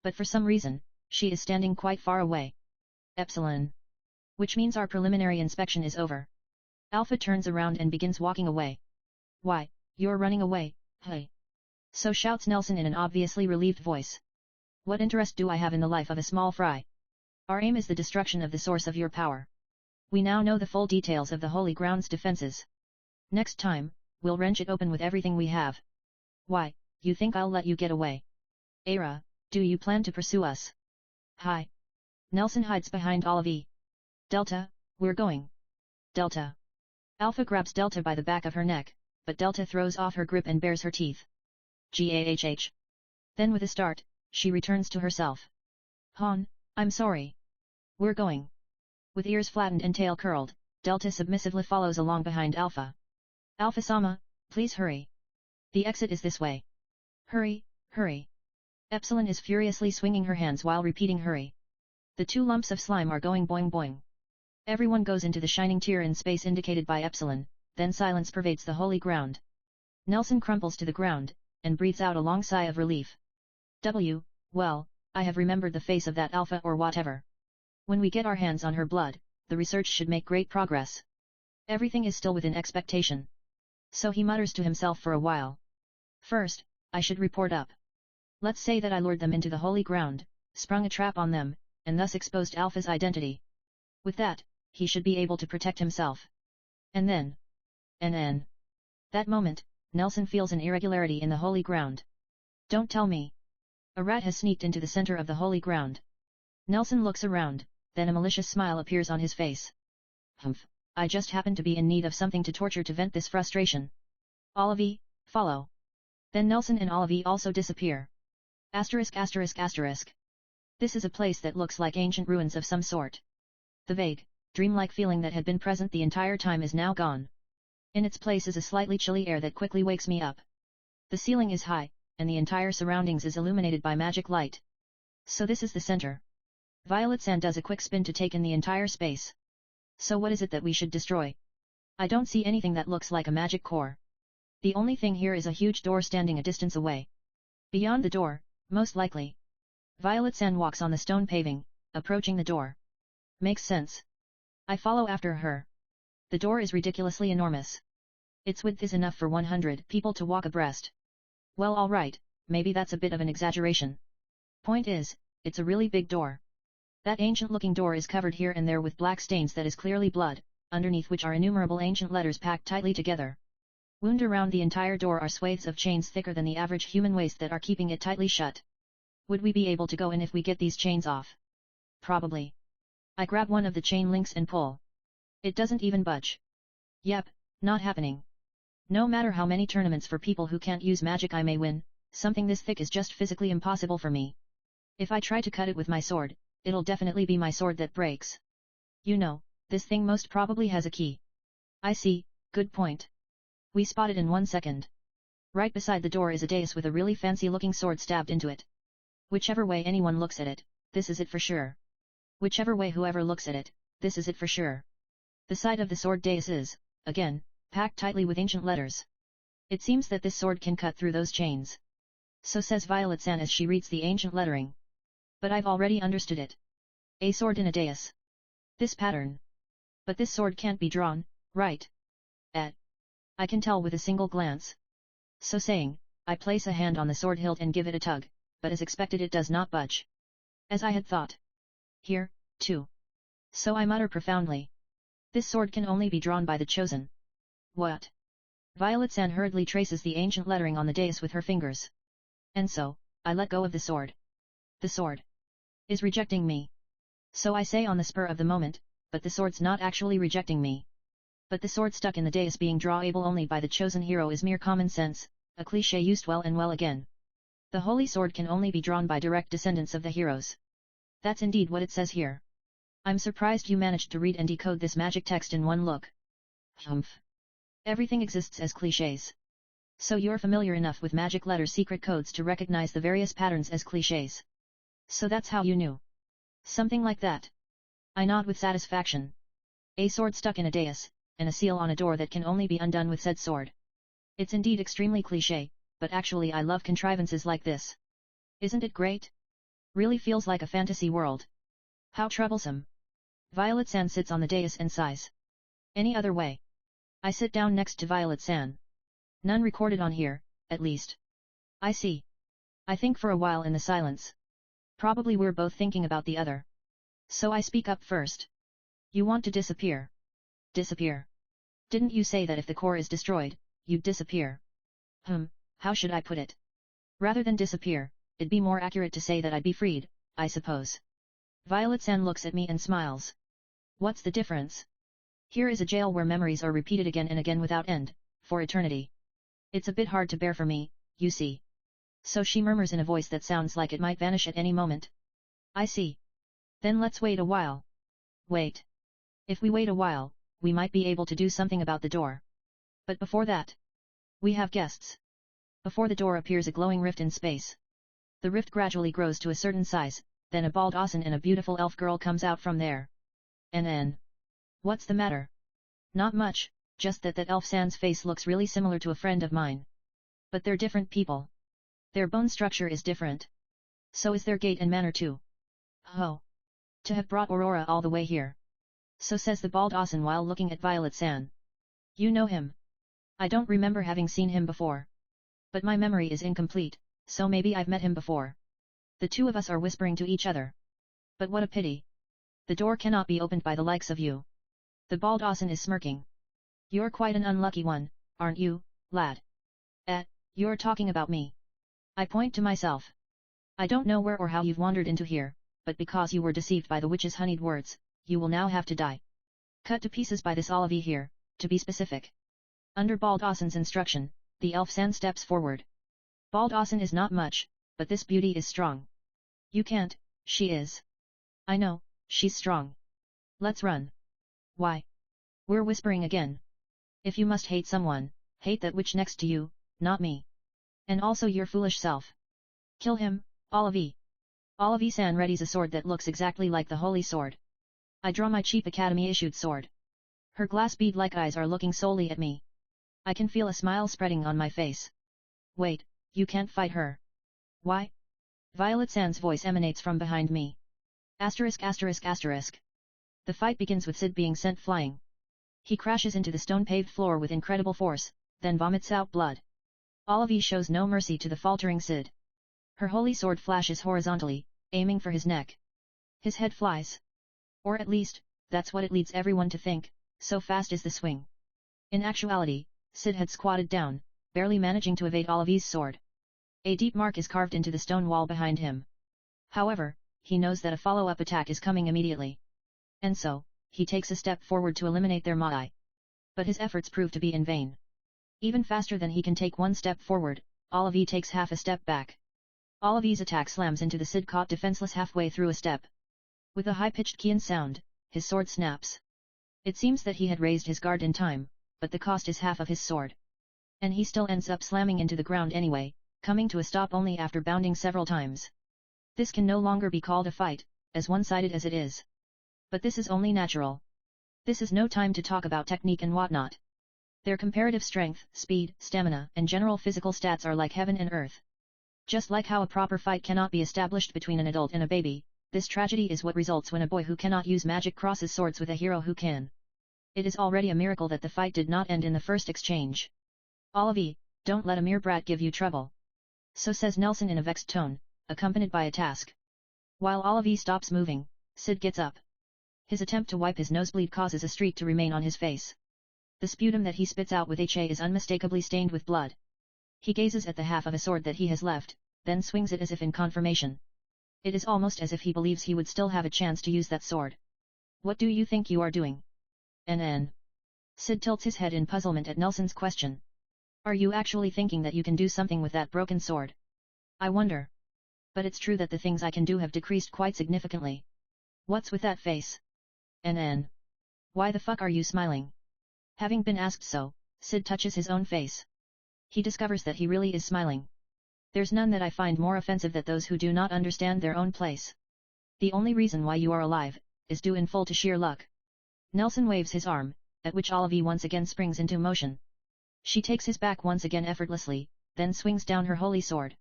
But for some reason, she is standing quite far away. Epsilon. Which means our preliminary inspection is over. Alpha turns around and begins walking away. Why, you're running away, hey? So shouts Nelson in an obviously relieved voice. What interest do I have in the life of a small fry? Our aim is the destruction of the source of your power. We now know the full details of the Holy Ground's defenses. Next time, we'll wrench it open with everything we have. Why, you think I'll let you get away? Aira, do you plan to pursue us? Hi. Nelson hides behind Olive. Delta, we're going. Delta. Alpha grabs Delta by the back of her neck, but Delta throws off her grip and bares her teeth. Gahh. Then with a start, she returns to herself. Han, I'm sorry. We're going. With ears flattened and tail curled, Delta submissively follows along behind Alpha. Alpha-sama, please hurry. The exit is this way. Hurry, hurry. Epsilon is furiously swinging her hands while repeating hurry. The two lumps of slime are going boing boing. Everyone goes into the shining tier in space indicated by Epsilon, then silence pervades the holy ground. Nelson crumples to the ground, and breathes out a long sigh of relief. Well, I have remembered the face of that Alpha or whatever. When we get our hands on her blood, the research should make great progress. Everything is still within expectation. So he mutters to himself for a while. First, I should report up. Let's say that I lured them into the holy ground, sprung a trap on them, and thus exposed Alpha's identity. With that, he should be able to protect himself. And then... That moment, Nelson feels an irregularity in the holy ground. Don't tell me. A rat has sneaked into the center of the holy ground. Nelson looks around, then a malicious smile appears on his face. Humph, I just happen to be in need of something to torture to vent this frustration. Olive, follow. Then Nelson and Olive also disappear. Asterisk. This is a place that looks like ancient ruins of some sort. The vague, dreamlike feeling that had been present the entire time is now gone. In its place is a slightly chilly air that quickly wakes me up. The ceiling is high, and the entire surroundings is illuminated by magic light. So this is the center. Violet-san does a quick spin to take in the entire space. So what is it that we should destroy? I don't see anything that looks like a magic core. The only thing here is a huge door standing a distance away. Beyond the door, most likely. Violet-san walks on the stone paving, approaching the door. Makes sense. I follow after her. The door is ridiculously enormous. Its width is enough for 100 people to walk abreast. Well, alright, maybe that's a bit of an exaggeration. Point is, it's a really big door. That ancient-looking door is covered here and there with black stains that is clearly blood, underneath which are innumerable ancient letters packed tightly together. Wound around the entire door are swathes of chains thicker than the average human waist that are keeping it tightly shut. Would we be able to go in if we get these chains off? Probably. I grab one of the chain links and pull. It doesn't even budge. Yep, not happening. No matter how many tournaments for people who can't use magic I may win, something this thick is just physically impossible for me. If I try to cut it with my sword, it'll definitely be my sword that breaks. You know, this thing most probably has a key. I see, good point. We spot it in 1 second. Right beside the door is a dais with a really fancy-looking sword stabbed into it. Whichever way anyone looks at it, this is it for sure. Whichever way whoever looks at it, this is it for sure. The side of the sword dais is, again, packed tightly with ancient letters. It seems that this sword can cut through those chains. So says Violet-san as she reads the ancient lettering. But I've already understood it. A sword in a dais. This pattern. But this sword can't be drawn, right? I can tell with a single glance. So saying, I place a hand on the sword hilt and give it a tug, but as expected it does not budge. As I had thought. Here, too. So I mutter profoundly. This sword can only be drawn by the chosen. What? Violet-san hurriedly traces the ancient lettering on the dais with her fingers. And so, I let go of the sword. The sword is rejecting me. So I say on the spur of the moment, but the sword's not actually rejecting me. But the sword stuck in the dais being drawable only by the chosen hero is mere common sense, a cliché used well and well again. The holy sword can only be drawn by direct descendants of the heroes. That's indeed what it says here. I'm surprised you managed to read and decode this magic text in one look. Humph. Everything exists as clichés. So you're familiar enough with magic letter secret codes to recognize the various patterns as clichés. So that's how you knew. Something like that. I nod with satisfaction. A sword stuck in a dais, and a seal on a door that can only be undone with said sword. It's indeed extremely cliché, but actually I love contrivances like this. Isn't it great? Really feels like a fantasy world. How troublesome. Violet-san sits on the dais and sighs. Any other way? I sit down next to Violet-san. None recorded on here, at least. I see. I think for a while in the silence. Probably we're both thinking about the other. So I speak up first. You want to disappear. Disappear. Didn't you say that if the core is destroyed, you'd disappear? how should I put it? Rather than disappear, it'd be more accurate to say that I'd be freed, I suppose. Violet-san looks at me and smiles. What's the difference? Here is a jail where memories are repeated again and again without end, for eternity. It's a bit hard to bear for me, you see. So she murmurs in a voice that sounds like it might vanish at any moment. I see. Then let's wait a while. Wait. If we wait a while, we might be able to do something about the door. But before that, we have guests. Before the door appears a glowing rift in space. The rift gradually grows to a certain size, then a bald Asen and a beautiful elf girl comes out from there. What's the matter? Not much, just that elf-san's face looks really similar to a friend of mine. But they're different people. Their bone structure is different. So is their gait and manner too. Oh. To have brought Aurora all the way here. So says the bald Asen while looking at Violet-san. You know him. I don't remember having seen him before. But my memory is incomplete, so maybe I've met him before. The two of us are whispering to each other. But what a pity. The door cannot be opened by the likes of you. The bald Asen is smirking. You're quite an unlucky one, aren't you, lad? You're talking about me. I point to myself. I don't know where or how you've wandered into here, but because you were deceived by the witch's honeyed words, you will now have to die. Cut to pieces by this Olive here, to be specific. Under Bald Asen's instruction, the elf-san steps forward. Bald Asen is not much, but this beauty is strong. You can't, she is. I know, she's strong. Let's run. Why? We're whispering again. If you must hate someone, hate that witch next to you, not me. And also your foolish self. Kill him, Olive. Olive-san readies a sword that looks exactly like the holy sword. I draw my cheap academy-issued sword. Her glass bead-like eyes are looking solely at me. I can feel a smile spreading on my face. Wait, you can't fight her. Why? Violet-san's voice emanates from behind me. Asterisk asterisk asterisk. The fight begins with Cid being sent flying. He crashes into the stone-paved floor with incredible force, then vomits out blood. Olive shows no mercy to the faltering Cid. Her holy sword flashes horizontally, aiming for his neck. His head flies. Or at least, that's what it leads everyone to think, so fast is the swing. In actuality, Cid had squatted down, barely managing to evade Olive's sword. A deep mark is carved into the stone wall behind him. However, he knows that a follow-up attack is coming immediately. And so, he takes a step forward to eliminate their Mai. But his efforts prove to be in vain. Even faster than he can take one step forward, Olive takes half a step back. Olive's attack slams into the Cid caught defenseless halfway through a step. With a high-pitched Kian sound, his sword snaps. It seems that he had raised his guard in time, but the cost is half of his sword. And he still ends up slamming into the ground anyway, coming to a stop only after bounding several times. This can no longer be called a fight, as one-sided as it is. But this is only natural. This is no time to talk about technique and whatnot. Their comparative strength, speed, stamina, and general physical stats are like heaven and earth. Just like how a proper fight cannot be established between an adult and a baby, this tragedy is what results when a boy who cannot use magic crosses swords with a hero who can. It is already a miracle that the fight did not end in the first exchange. Olive, don't let a mere brat give you trouble. So says Nelson in a vexed tone, accompanied by a task. While Olive stops moving, Cid gets up. His attempt to wipe his nosebleed causes a streak to remain on his face. The sputum that he spits out with HA is unmistakably stained with blood. He gazes at the half of a sword that he has left, then swings it as if in confirmation. It is almost as if he believes he would still have a chance to use that sword. What do you think you are doing? Cid tilts his head in puzzlement at Nelson's question. Are you actually thinking that you can do something with that broken sword? I wonder. But it's true that the things I can do have decreased quite significantly. What's with that face? Why the fuck are you smiling? Having been asked so, Cid touches his own face. He discovers that he really is smiling. There's none that I find more offensive than those who do not understand their own place. The only reason why you are alive, is due in full to sheer luck. Nelson waves his arm, at which Olive once again springs into motion. She takes his back once again effortlessly, then swings down her holy sword.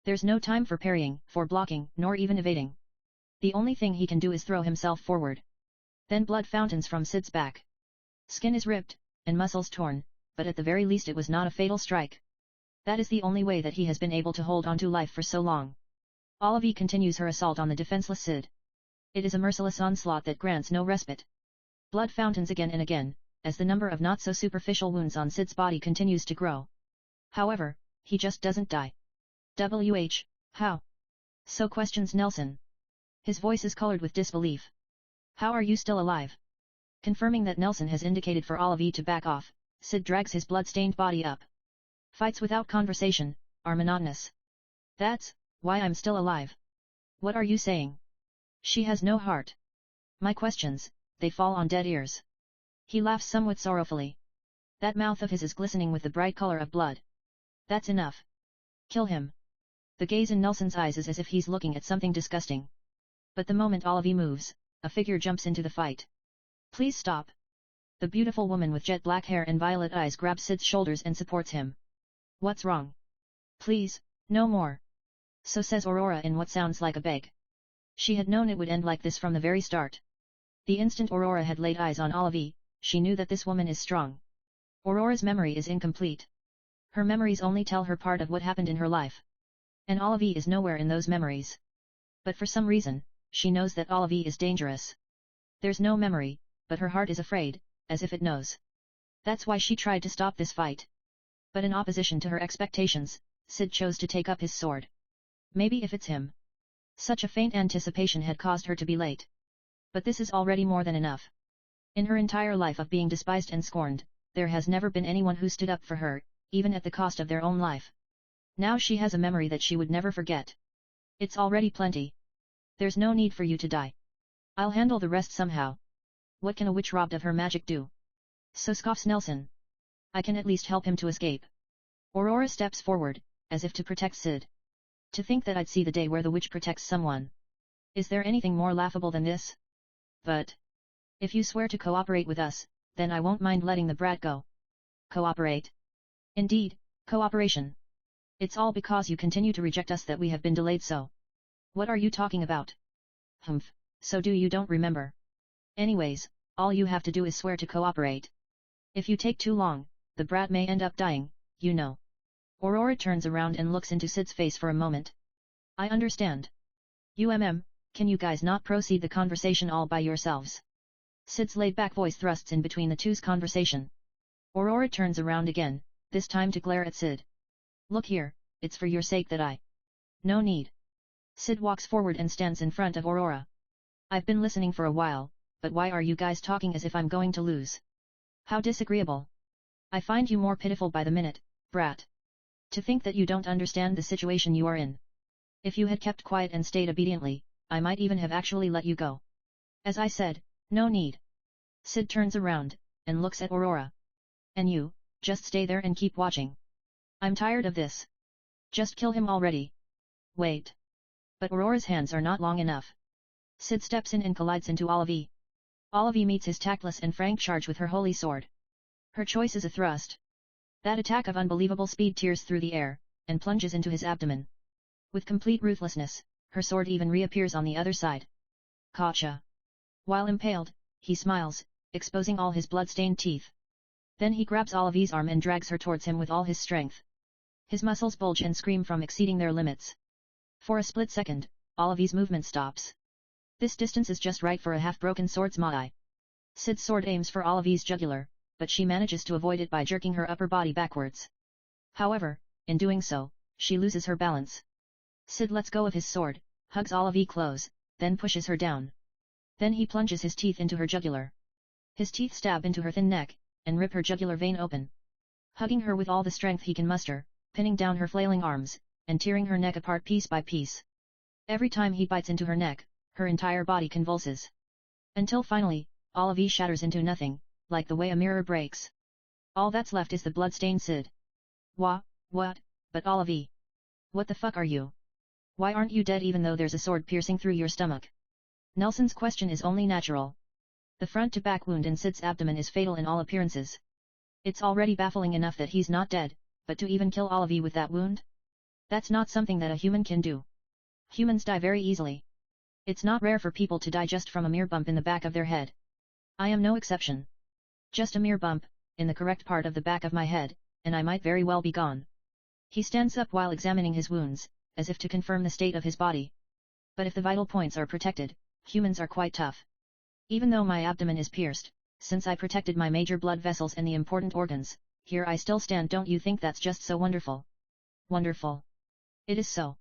There's no time for parrying, for blocking, nor even evading. The only thing he can do is throw himself forward. Then blood fountains from Cid's back. Skin is ripped, and muscles torn, but at the very least it was not a fatal strike. That is the only way that he has been able to hold on to life for so long. Olive continues her assault on the defenseless Cid. It is a merciless onslaught that grants no respite. Blood fountains again and again, as the number of not-so-superficial wounds on Cid's body continues to grow. However, he just doesn't die. How? So questions Nelson. His voice is colored with disbelief. How are you still alive? Confirming that Nelson has indicated for Olive to back off, Cid drags his blood-stained body up. Fights without conversation are monotonous. That's why I'm still alive. What are you saying? She has no heart. My questions, they fall on dead ears. He laughs somewhat sorrowfully. That mouth of his is glistening with the bright color of blood. That's enough. Kill him. The gaze in Nelson's eyes is as if he's looking at something disgusting. But the moment Olive moves, a figure jumps into the fight. Please stop. The beautiful woman with jet black hair and violet eyes grabs Cid's shoulders and supports him. What's wrong? Please, no more. So says Aurora in what sounds like a beg. She had known it would end like this from the very start. The instant Aurora had laid eyes on Olive, she knew that this woman is strong. Aurora's memory is incomplete. Her memories only tell her part of what happened in her life. And Olive is nowhere in those memories. But for some reason, she knows that Olive is dangerous. There's no memory, but her heart is afraid, as if it knows. That's why she tried to stop this fight. But in opposition to her expectations, Cid chose to take up his sword. Maybe if it's him. Such a faint anticipation had caused her to be late. But this is already more than enough. In her entire life of being despised and scorned, there has never been anyone who stood up for her, even at the cost of their own life. Now she has a memory that she would never forget. It's already plenty. There's no need for you to die. I'll handle the rest somehow. What can a witch robbed of her magic do? So scoffs Nelson. I can at least help him to escape. Aurora steps forward, as if to protect Cid. To think that I'd see the day where the witch protects someone. Is there anything more laughable than this? But if you swear to cooperate with us, then I won't mind letting the brat go. Cooperate? Indeed, cooperation. It's all because you continue to reject us that we have been delayed so. What are you talking about? Humph, so you don't remember. Anyways, all you have to do is swear to cooperate. If you take too long, the brat may end up dying, you know. Aurora turns around and looks into Cid's face for a moment. I understand. Can you guys not proceed the conversation all by yourselves? Cid's laid-back voice thrusts in between the two's conversation. Aurora turns around again, this time to glare at Cid. Look here, it's for your sake that I... No need. Cid walks forward and stands in front of Aurora. I've been listening for a while, but why are you guys talking as if I'm going to lose? How disagreeable. I find you more pitiful by the minute, brat. To think that you don't understand the situation you are in. If you had kept quiet and stayed obediently, I might even have actually let you go. As I said, no need. Cid turns around, and looks at Aurora. And you, just stay there and keep watching. I'm tired of this. Just kill him already. Wait. But Aurora's hands are not long enough. Cid steps in and collides into Olive. Olive meets his tactless and frank charge with her holy sword. Her choice is a thrust. That attack of unbelievable speed tears through the air, and plunges into his abdomen. With complete ruthlessness, her sword even reappears on the other side. Gotcha. While impaled, he smiles, exposing all his blood-stained teeth. Then he grabs Olive's arm and drags her towards him with all his strength. His muscles bulge and scream from exceeding their limits. For a split second, Olive's movement stops. This distance is just right for a half-broken swordswoman. Cid's sword aims for Olive's jugular, but she manages to avoid it by jerking her upper body backwards. However, in doing so, she loses her balance. Cid lets go of his sword, hugs Olive close, then pushes her down. Then he plunges his teeth into her jugular. His teeth stab into her thin neck, and rip her jugular vein open. Hugging her with all the strength he can muster, pinning down her flailing arms, and tearing her neck apart piece by piece. Every time he bites into her neck, her entire body convulses. Until finally, Olive shatters into nothing, like the way a mirror breaks. All that's left is the blood-stained Cid. What? But Olive. What the fuck are you? Why aren't you dead even though there's a sword piercing through your stomach? Nelson's question is only natural. The front-to-back wound in Cid's abdomen is fatal in all appearances. It's already baffling enough that he's not dead, but to even kill Olive with that wound? That's not something that a human can do. Humans die very easily. It's not rare for people to die just from a mere bump in the back of their head. I am no exception. Just a mere bump, in the correct part of the back of my head, and I might very well be gone. He stands up while examining his wounds, as if to confirm the state of his body. But if the vital points are protected, humans are quite tough. Even though my abdomen is pierced, since I protected my major blood vessels and the important organs, here I still stand. Don't you think that's just so wonderful? Wonderful. It is so.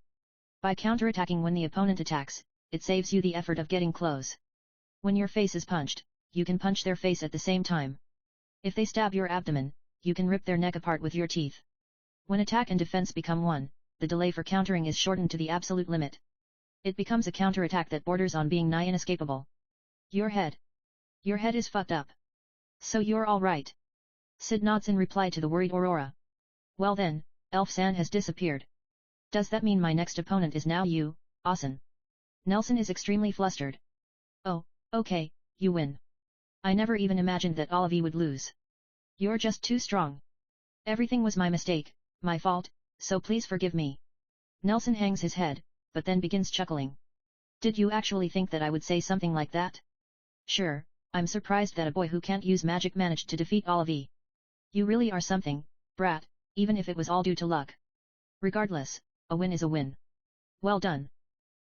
By counterattacking when the opponent attacks, it saves you the effort of getting close. When your face is punched, you can punch their face at the same time. If they stab your abdomen, you can rip their neck apart with your teeth. When attack and defense become one, the delay for countering is shortened to the absolute limit. It becomes a counterattack that borders on being nigh inescapable. Your head. Your head is fucked up. So you're alright. Cid nods in reply to the worried Aurora. Well then, Elf-san has disappeared. Does that mean my next opponent is now you, Asen? Nelson is extremely flustered. Oh, okay, you win. I never even imagined that all of you would lose. You're just too strong. Everything was my mistake, my fault, so please forgive me. Nelson hangs his head, but then begins chuckling. Did you actually think that I would say something like that? Sure, I'm surprised that a boy who can't use magic managed to defeat all of you. You really are something, brat, even if it was all due to luck. Regardless, a win is a win. Well done.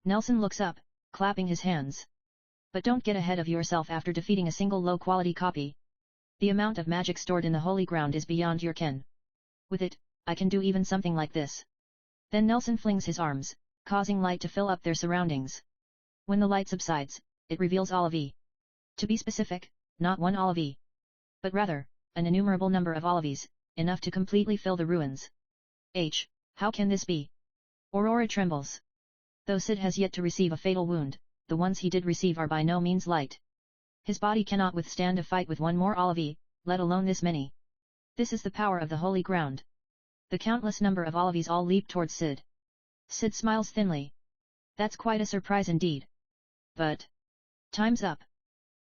Nelson looks up, clapping his hands. But don't get ahead of yourself after defeating a single low-quality copy. The amount of magic stored in the holy ground is beyond your ken. With it, I can do even something like this. Then Nelson flings his arms, causing light to fill up their surroundings. When the light subsides, it reveals Olive. To be specific, not one Olive. But rather, an innumerable number of Olives, enough to completely fill the ruins. How can this be? Aurora trembles. Though Cid has yet to receive a fatal wound, the ones he did receive are by no means light. His body cannot withstand a fight with one more Olive, let alone this many. This is the power of the holy ground. The countless number of Olives all leap towards Cid. Cid smiles thinly. That's quite a surprise indeed. But time's up.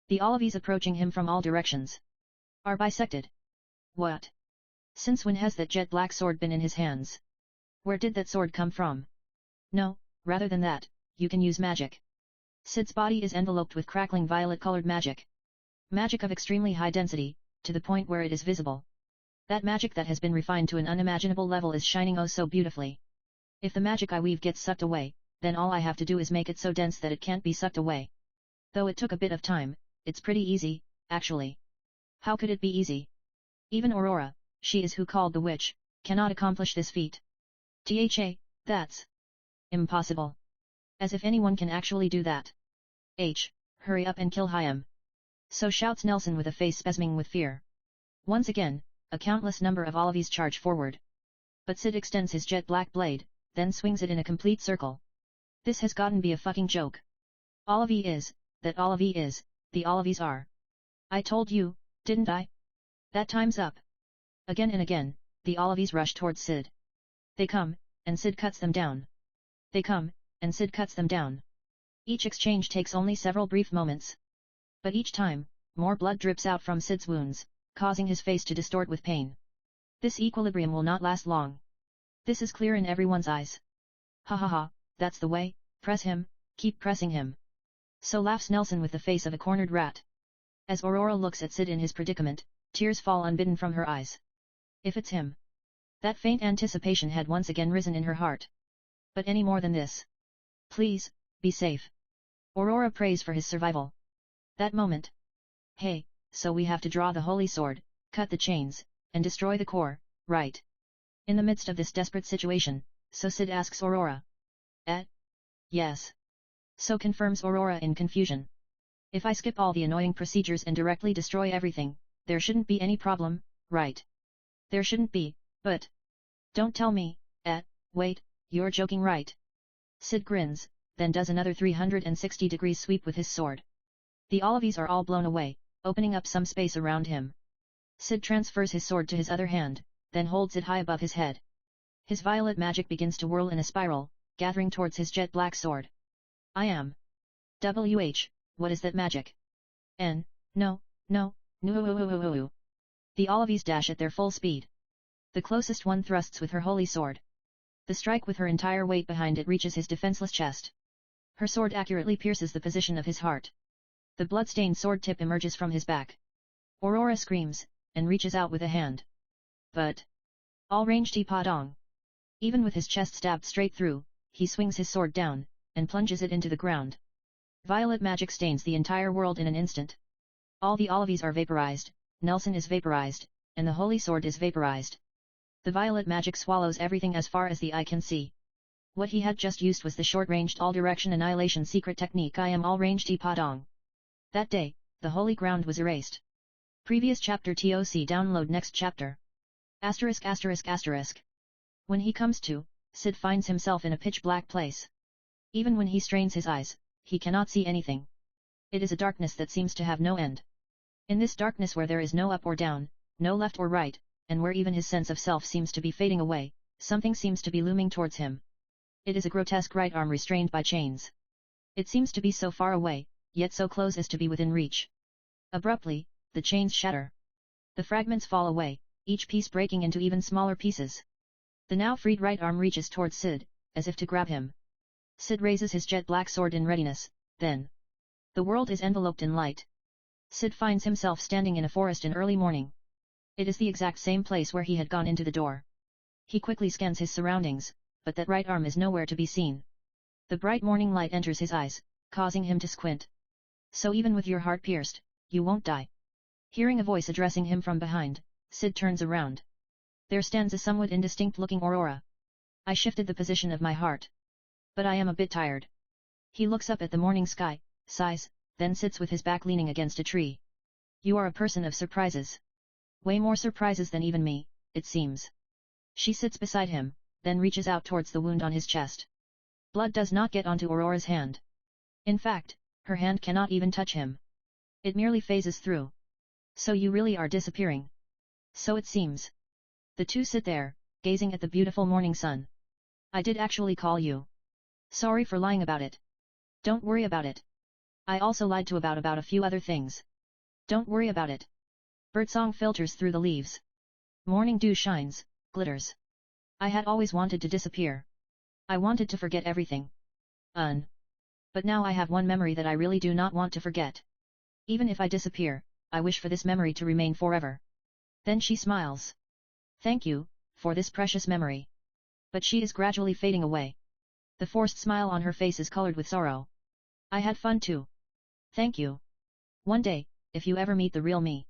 The Olives approaching him from all directions are bisected. What? Since when has that jet black sword been in his hands? Where did that sword come from? No, rather than that, you can use magic. Cid's body is enveloped with crackling violet-colored magic. Magic of extremely high density, to the point where it is visible. That magic that has been refined to an unimaginable level is shining oh so beautifully. If the magic I weave gets sucked away, then all I have to do is make it so dense that it can't be sucked away. Though it took a bit of time, it's pretty easy, actually. How could it be easy? Even Aurora, she is who called the witch, cannot accomplish this feat. That's impossible. As if anyone can actually do that. Hurry up and kill Hyam. So shouts Nelson with a face spasming with fear. Once again, a countless number of Olives charge forward. But Cid extends his jet black blade, then swings it in a complete circle. This has gotten be a fucking joke. Olive is, that Olive is, the Olives are. I told you, didn't I? That time's up. Again and again, the Olives rush towards Cid. They come, and Cid cuts them down. They come, and Cid cuts them down. Each exchange takes only several brief moments. But each time, more blood drips out from Cid's wounds, causing his face to distort with pain. This equilibrium will not last long. This is clear in everyone's eyes. Ha ha ha, that's the way, press him, keep pressing him. So laughs Nelson with the face of a cornered rat. As Aurora looks at Cid in his predicament, tears fall unbidden from her eyes. If it's him. That faint anticipation had once again risen in her heart. But any more than this. Please, be safe. Aurora prays for his survival. That moment. Hey, so we have to draw the holy sword, cut the chains, and destroy the core, right? In the midst of this desperate situation, so Cid asks Aurora. Yes. So confirms Aurora in confusion. If I skip all the annoying procedures and directly destroy everything, there shouldn't be any problem, right? There shouldn't be, but... Don't tell me, wait, you're joking right? Cid grins, then does another 360-degree sweep with his sword. The Olives are all blown away, opening up some space around him. Cid transfers his sword to his other hand, then holds it high above his head. His violet magic begins to whirl in a spiral, gathering towards his jet black sword. I am. What is that magic? No. The Olives dash at their full speed. The closest one thrusts with her holy sword. The strike with her entire weight behind it reaches his defenseless chest. Her sword accurately pierces the position of his heart. The blood-stained sword tip emerges from his back. Aurora screams, and reaches out with a hand. But... all range padong. Even with his chest stabbed straight through, he swings his sword down, and plunges it into the ground. Violet magic stains the entire world in an instant. All the Olives are vaporized, Nelson is vaporized, and the holy sword is vaporized. The violet magic swallows everything as far as the eye can see. What he had just used was the short-ranged all-direction annihilation secret technique I am all-ranged Padong. That day, the holy ground was erased. Previous chapter TOC download next chapter. ******. When he comes to, Cid finds himself in a pitch-black place. Even when he strains his eyes, he cannot see anything. It is a darkness that seems to have no end. In this darkness where there is no up or down, no left or right, and where even his sense of self seems to be fading away, something seems to be looming towards him. It is a grotesque right arm restrained by chains. It seems to be so far away, yet so close as to be within reach. Abruptly, the chains shatter. The fragments fall away, each piece breaking into even smaller pieces. The now freed right arm reaches towards Cid, as if to grab him. Cid raises his jet black sword in readiness, then. The world is enveloped in light. Cid finds himself standing in a forest in early morning. It is the exact same place where he had gone into the door. He quickly scans his surroundings, but that right arm is nowhere to be seen. The bright morning light enters his eyes, causing him to squint. So even with your heart pierced, you won't die. Hearing a voice addressing him from behind, Cid turns around. There stands a somewhat indistinct-looking Aurora. I shifted the position of my heart. But I am a bit tired. He looks up at the morning sky, sighs, then sits with his back leaning against a tree. You are a person of surprises. Way more surprises than even me, it seems. She sits beside him, then reaches out towards the wound on his chest. Blood does not get onto Aurora's hand. In fact, her hand cannot even touch him. It merely phases through. So you really are disappearing. So it seems. The two sit there, gazing at the beautiful morning sun. I did actually call you. Sorry for lying about it. Don't worry about it. I also lied to about a few other things. Don't worry about it. Birdsong filters through the leaves. Morning dew shines, glitters. I had always wanted to disappear. I wanted to forget everything. But now I have one memory that I really do not want to forget. Even if I disappear, I wish for this memory to remain forever. Then she smiles. Thank you, for this precious memory. But she is gradually fading away. The forced smile on her face is colored with sorrow. I had fun too. Thank you. One day, if you ever meet the real me.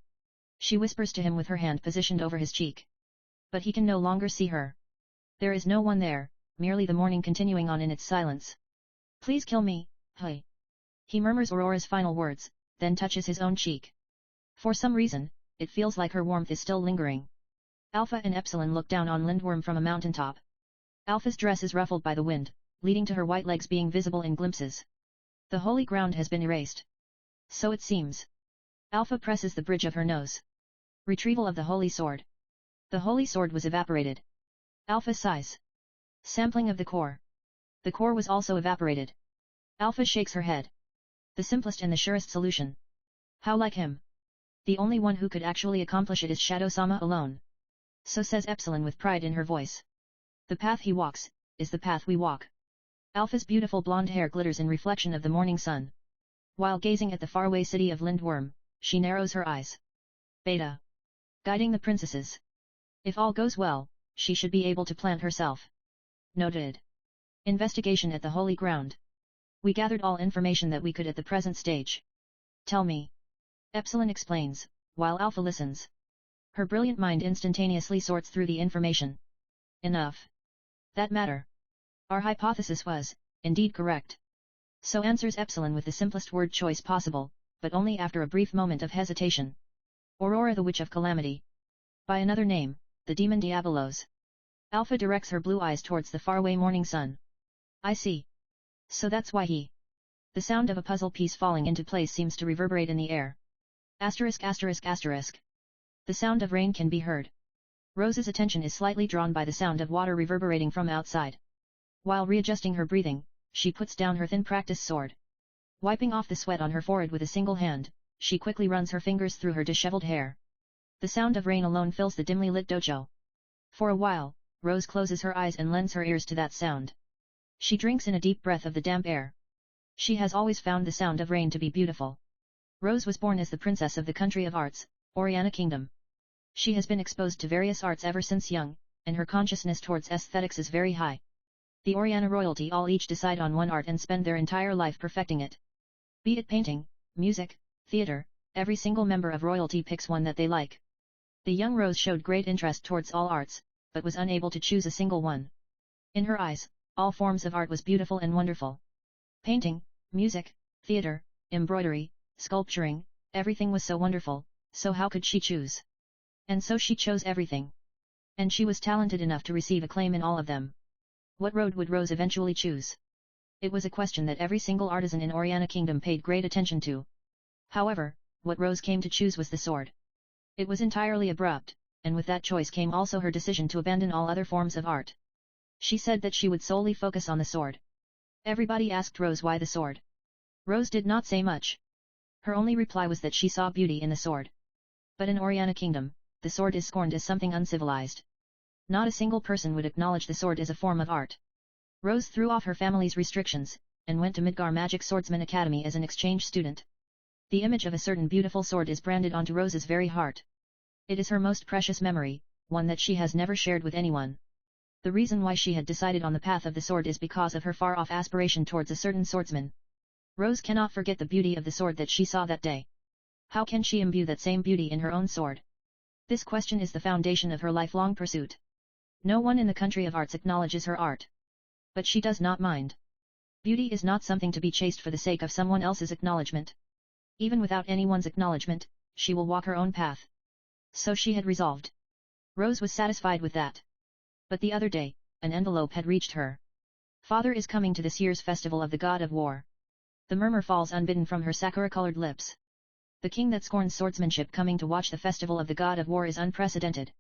She whispers to him with her hand positioned over his cheek. But he can no longer see her. There is no one there, merely the morning continuing on in its silence. Please kill me, hey. He murmurs Aurora's final words, then touches his own cheek. For some reason, it feels like her warmth is still lingering. Alpha and Epsilon look down on Lindworm from a mountaintop. Alpha's dress is ruffled by the wind, leading to her white legs being visible in glimpses. The holy ground has been erased. So it seems. Alpha presses the bridge of her nose. Retrieval of the holy sword. The holy sword was evaporated. Alpha sighs. Sampling of the core. The core was also evaporated. Alpha shakes her head. The simplest and the surest solution. How like him. The only one who could actually accomplish it is Shadow-sama alone. So says Epsilon with pride in her voice. The path he walks, is the path we walk. Alpha's beautiful blonde hair glitters in reflection of the morning sun. While gazing at the faraway city of Lindworm, she narrows her eyes. Beta. Guiding the princesses. If all goes well, she should be able to plant herself. Noted. Investigation at the holy ground. We gathered all information that we could at the present stage. Tell me. Epsilon explains, while Alpha listens. Her brilliant mind instantaneously sorts through the information. Enough. That matter. Our hypothesis was, indeed correct. So answers Epsilon with the simplest word choice possible, but only after a brief moment of hesitation. Aurora the Witch of Calamity. By another name, the Demon Diabolos. Alpha directs her blue eyes towards the faraway morning sun. I see. So that's why he. The sound of a puzzle piece falling into place seems to reverberate in the air. Asterisk asterisk asterisk. The sound of rain can be heard. Rose's attention is slightly drawn by the sound of water reverberating from outside. While readjusting her breathing, she puts down her thin practice sword. Wiping off the sweat on her forehead with a single hand, she quickly runs her fingers through her disheveled hair. The sound of rain alone fills the dimly lit dojo. For a while, Rose closes her eyes and lends her ears to that sound. She drinks in a deep breath of the damp air. She has always found the sound of rain to be beautiful. Rose was born as the princess of the country of arts, Oriana Kingdom. She has been exposed to various arts ever since young, and her consciousness towards aesthetics is very high. The Oriana royalty all each decide on one art and spend their entire life perfecting it. Be it painting, music, theater, every single member of royalty picks one that they like. The young Rose showed great interest towards all arts, but was unable to choose a single one. In her eyes, all forms of art was beautiful and wonderful. Painting, music, theater, embroidery, sculpturing, everything was so wonderful, so how could she choose? And so she chose everything. And she was talented enough to receive acclaim in all of them. What road would Rose eventually choose? It was a question that every single artisan in Oriana Kingdom paid great attention to. However, what Rose came to choose was the sword. It was entirely abrupt, and with that choice came also her decision to abandon all other forms of art. She said that she would solely focus on the sword. Everybody asked Rose why the sword. Rose did not say much. Her only reply was that she saw beauty in the sword. But in Oriana Kingdom, the sword is scorned as something uncivilized. Not a single person would acknowledge the sword as a form of art. Rose threw off her family's restrictions, and went to Midgar Magic Swordsman Academy as an exchange student. The image of a certain beautiful sword is branded onto Rose's very heart. It is her most precious memory, one that she has never shared with anyone. The reason why she had decided on the path of the sword is because of her far-off aspiration towards a certain swordsman. Rose cannot forget the beauty of the sword that she saw that day. How can she imbue that same beauty in her own sword? This question is the foundation of her lifelong pursuit. No one in the country of arts acknowledges her art. But she does not mind. Beauty is not something to be chased for the sake of someone else's acknowledgement. Even without anyone's acknowledgement, she will walk her own path. So she had resolved. Rose was satisfied with that. But the other day, an envelope had reached her. Father is coming to this year's festival of the God of War. The murmur falls unbidden from her sakura-colored lips. The king that scorns swordsmanship coming to watch the festival of the God of War is unprecedented.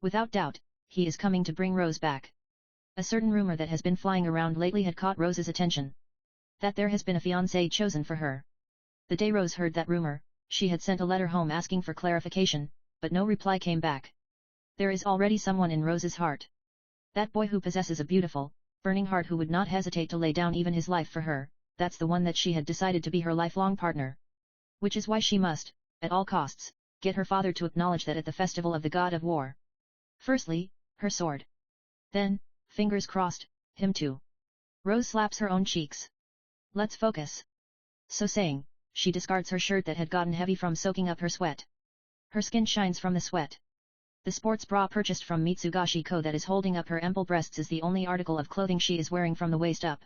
Without doubt, he is coming to bring Rose back. A certain rumor that has been flying around lately had caught Rose's attention. That there has been a fiancé chosen for her. The day Rose heard that rumor, she had sent a letter home asking for clarification, but no reply came back. There is already someone in Rose's heart. That boy who possesses a beautiful, burning heart who would not hesitate to lay down even his life for her, that's the one that she had decided to be her lifelong partner. Which is why she must, at all costs, get her father to acknowledge that at the festival of the God of War. Firstly, her sword. Then, fingers crossed, him too. Rose slaps her own cheeks. Let's focus. So saying, she discards her shirt that had gotten heavy from soaking up her sweat. Her skin shines from the sweat. The sports bra purchased from Mitsugashi Co. that is holding up her ample breasts is the only article of clothing she is wearing from the waist up.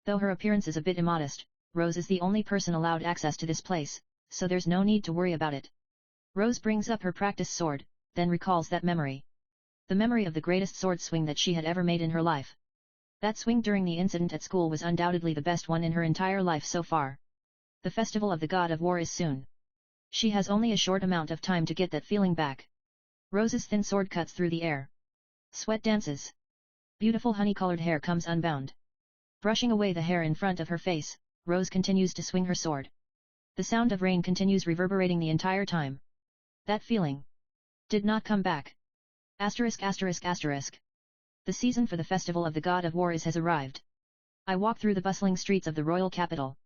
Though her appearance is a bit immodest, Rose is the only person allowed access to this place, so there's no need to worry about it. Rose brings up her practice sword, then recalls that memory. The memory of the greatest sword swing that she had ever made in her life. That swing during the incident at school was undoubtedly the best one in her entire life so far. The festival of the God of War is soon. She has only a short amount of time to get that feeling back. Rose's thin sword cuts through the air. Sweat dances. Beautiful honey-colored hair comes unbound. Brushing away the hair in front of her face, Rose continues to swing her sword. The sound of rain continues reverberating the entire time. That feeling did not come back. Asterisk asterisk asterisk. The season for the festival of the God of War has arrived. I walk through the bustling streets of the royal capital.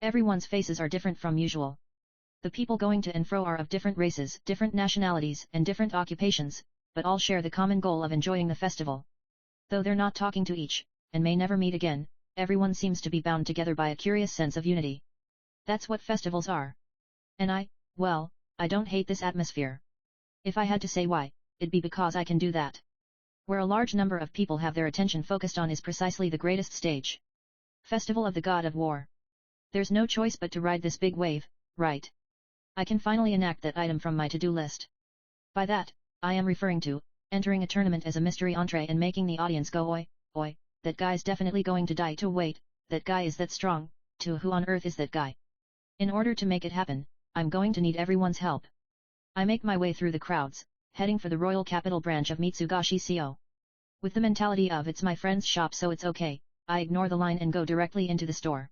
Everyone's faces are different from usual. The people going to and fro are of different races, different nationalities, and different occupations, but all share the common goal of enjoying the festival. Though they're not talking to each, and may never meet again, everyone seems to be bound together by a curious sense of unity. That's what festivals are. And I don't hate this atmosphere. If I had to say why, it'd be because I can do that. Where a large number of people have their attention focused on is precisely the greatest stage. Festival of the God of War. There's no choice but to ride this big wave, right? I can finally enact that item from my to-do list. By that, I am referring to, entering a tournament as a mystery entree and making the audience go oi, that guy's definitely going to die. To wait, that guy is that strong, to who on earth is that guy? In order to make it happen, I'm going to need everyone's help. I make my way through the crowds, heading for the royal capital branch of Mitsugashi Co. With the mentality of it's my friend's shop so it's okay, I ignore the line and go directly into the store.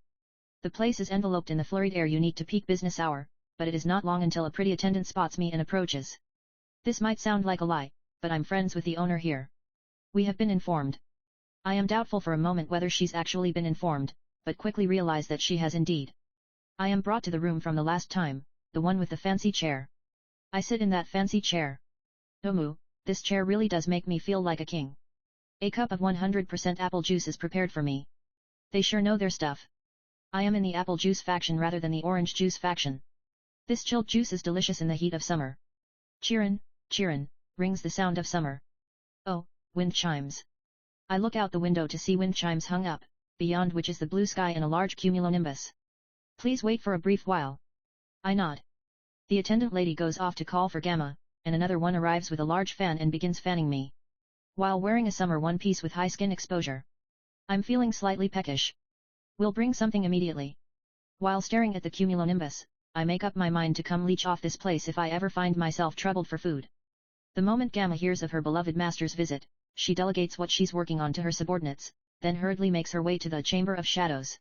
The place is enveloped in the flurried air unique to peak business hour, but it is not long until a pretty attendant spots me and approaches. This might sound like a lie, but I'm friends with the owner here. We have been informed. I am doubtful for a moment whether she's actually been informed, but quickly realize that she has indeed. I am brought to the room from the last time, the one with the fancy chair. I sit in that fancy chair. Omu, this chair really does make me feel like a king. A cup of 100% apple juice is prepared for me. They sure know their stuff. I am in the apple juice faction rather than the orange juice faction. This chilled juice is delicious in the heat of summer. Cheerin', cheerin', rings the sound of summer. Oh, Wind chimes. I look out the window to see wind chimes hung up, beyond which is the blue sky and a large cumulonimbus. Please wait for a brief while. I nod. The attendant lady goes off to call for Gamma, and another one arrives with a large fan and begins fanning me. While wearing a summer one-piece with high skin exposure. I'm feeling slightly peckish. Will bring something immediately. While staring at the cumulonimbus, I make up my mind to come leech off this place if I ever find myself troubled for food. The moment Gamma hears of her beloved master's visit, she delegates what she's working on to her subordinates, then hurriedly makes her way to the Chamber of Shadows.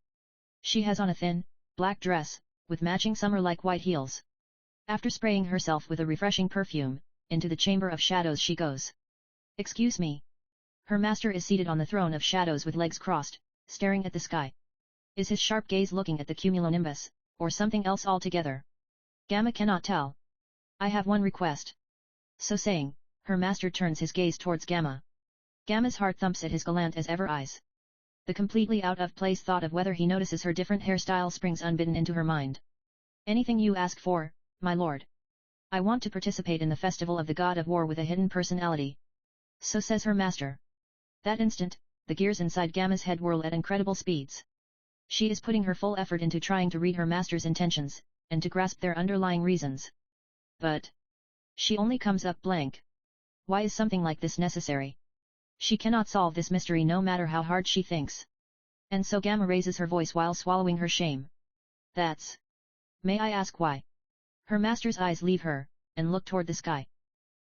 She has on a thin, black dress, with matching summer-like white heels. After spraying herself with a refreshing perfume, into the Chamber of Shadows she goes. Excuse me. Her master is seated on the throne of shadows with legs crossed, staring at the sky. Is his sharp gaze looking at the cumulonimbus, or something else altogether? Gamma cannot tell. I have one request. So saying, her master turns his gaze towards Gamma. Gamma's heart thumps at his gallant as ever eyes. The completely out-of-place thought of whether he notices her different hairstyle springs unbidden into her mind. Anything you ask for, my lord. I want to participate in the festival of the god of war with a hidden personality. So says her master. That instant, the gears inside Gamma's head whirl at incredible speeds. She is putting her full effort into trying to read her master's intentions, and to grasp their underlying reasons. But she only comes up blank. Why is something like this necessary? She cannot solve this mystery no matter how hard she thinks. And so Gamma raises her voice while swallowing her shame. That's... May I ask why? Her master's eyes leave her, and look toward the sky.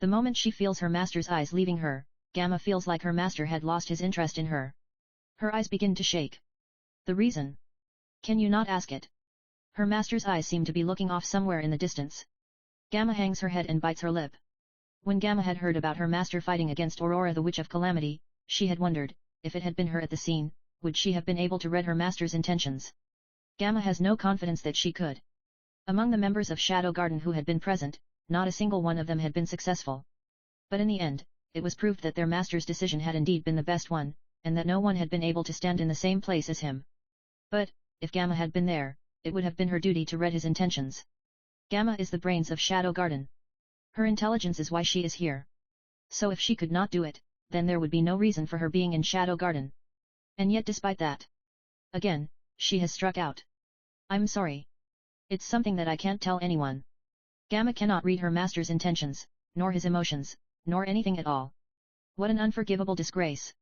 The moment she feels her master's eyes leaving her, Gamma feels like her master had lost his interest in her. Her eyes begin to shake. The reason? Can you not ask it? Her master's eyes seem to be looking off somewhere in the distance. Gamma hangs her head and bites her lip. When Gamma had heard about her master fighting against Aurora the Witch of Calamity, she had wondered, if it had been her at the scene, would she have been able to read her master's intentions? Gamma has no confidence that she could. Among the members of Shadow Garden who had been present, not a single one of them had been successful. But in the end, it was proved that their master's decision had indeed been the best one, and that no one had been able to stand in the same place as him. But, if Gamma had been there, it would have been her duty to read his intentions. Gamma is the brains of Shadow Garden. Her intelligence is why she is here. So if she could not do it, then there would be no reason for her being in Shadow Garden. And yet despite that, again, she has struck out. I'm sorry. It's something that I can't tell anyone. Gamma cannot read her master's intentions, nor his emotions, nor anything at all. What an unforgivable disgrace.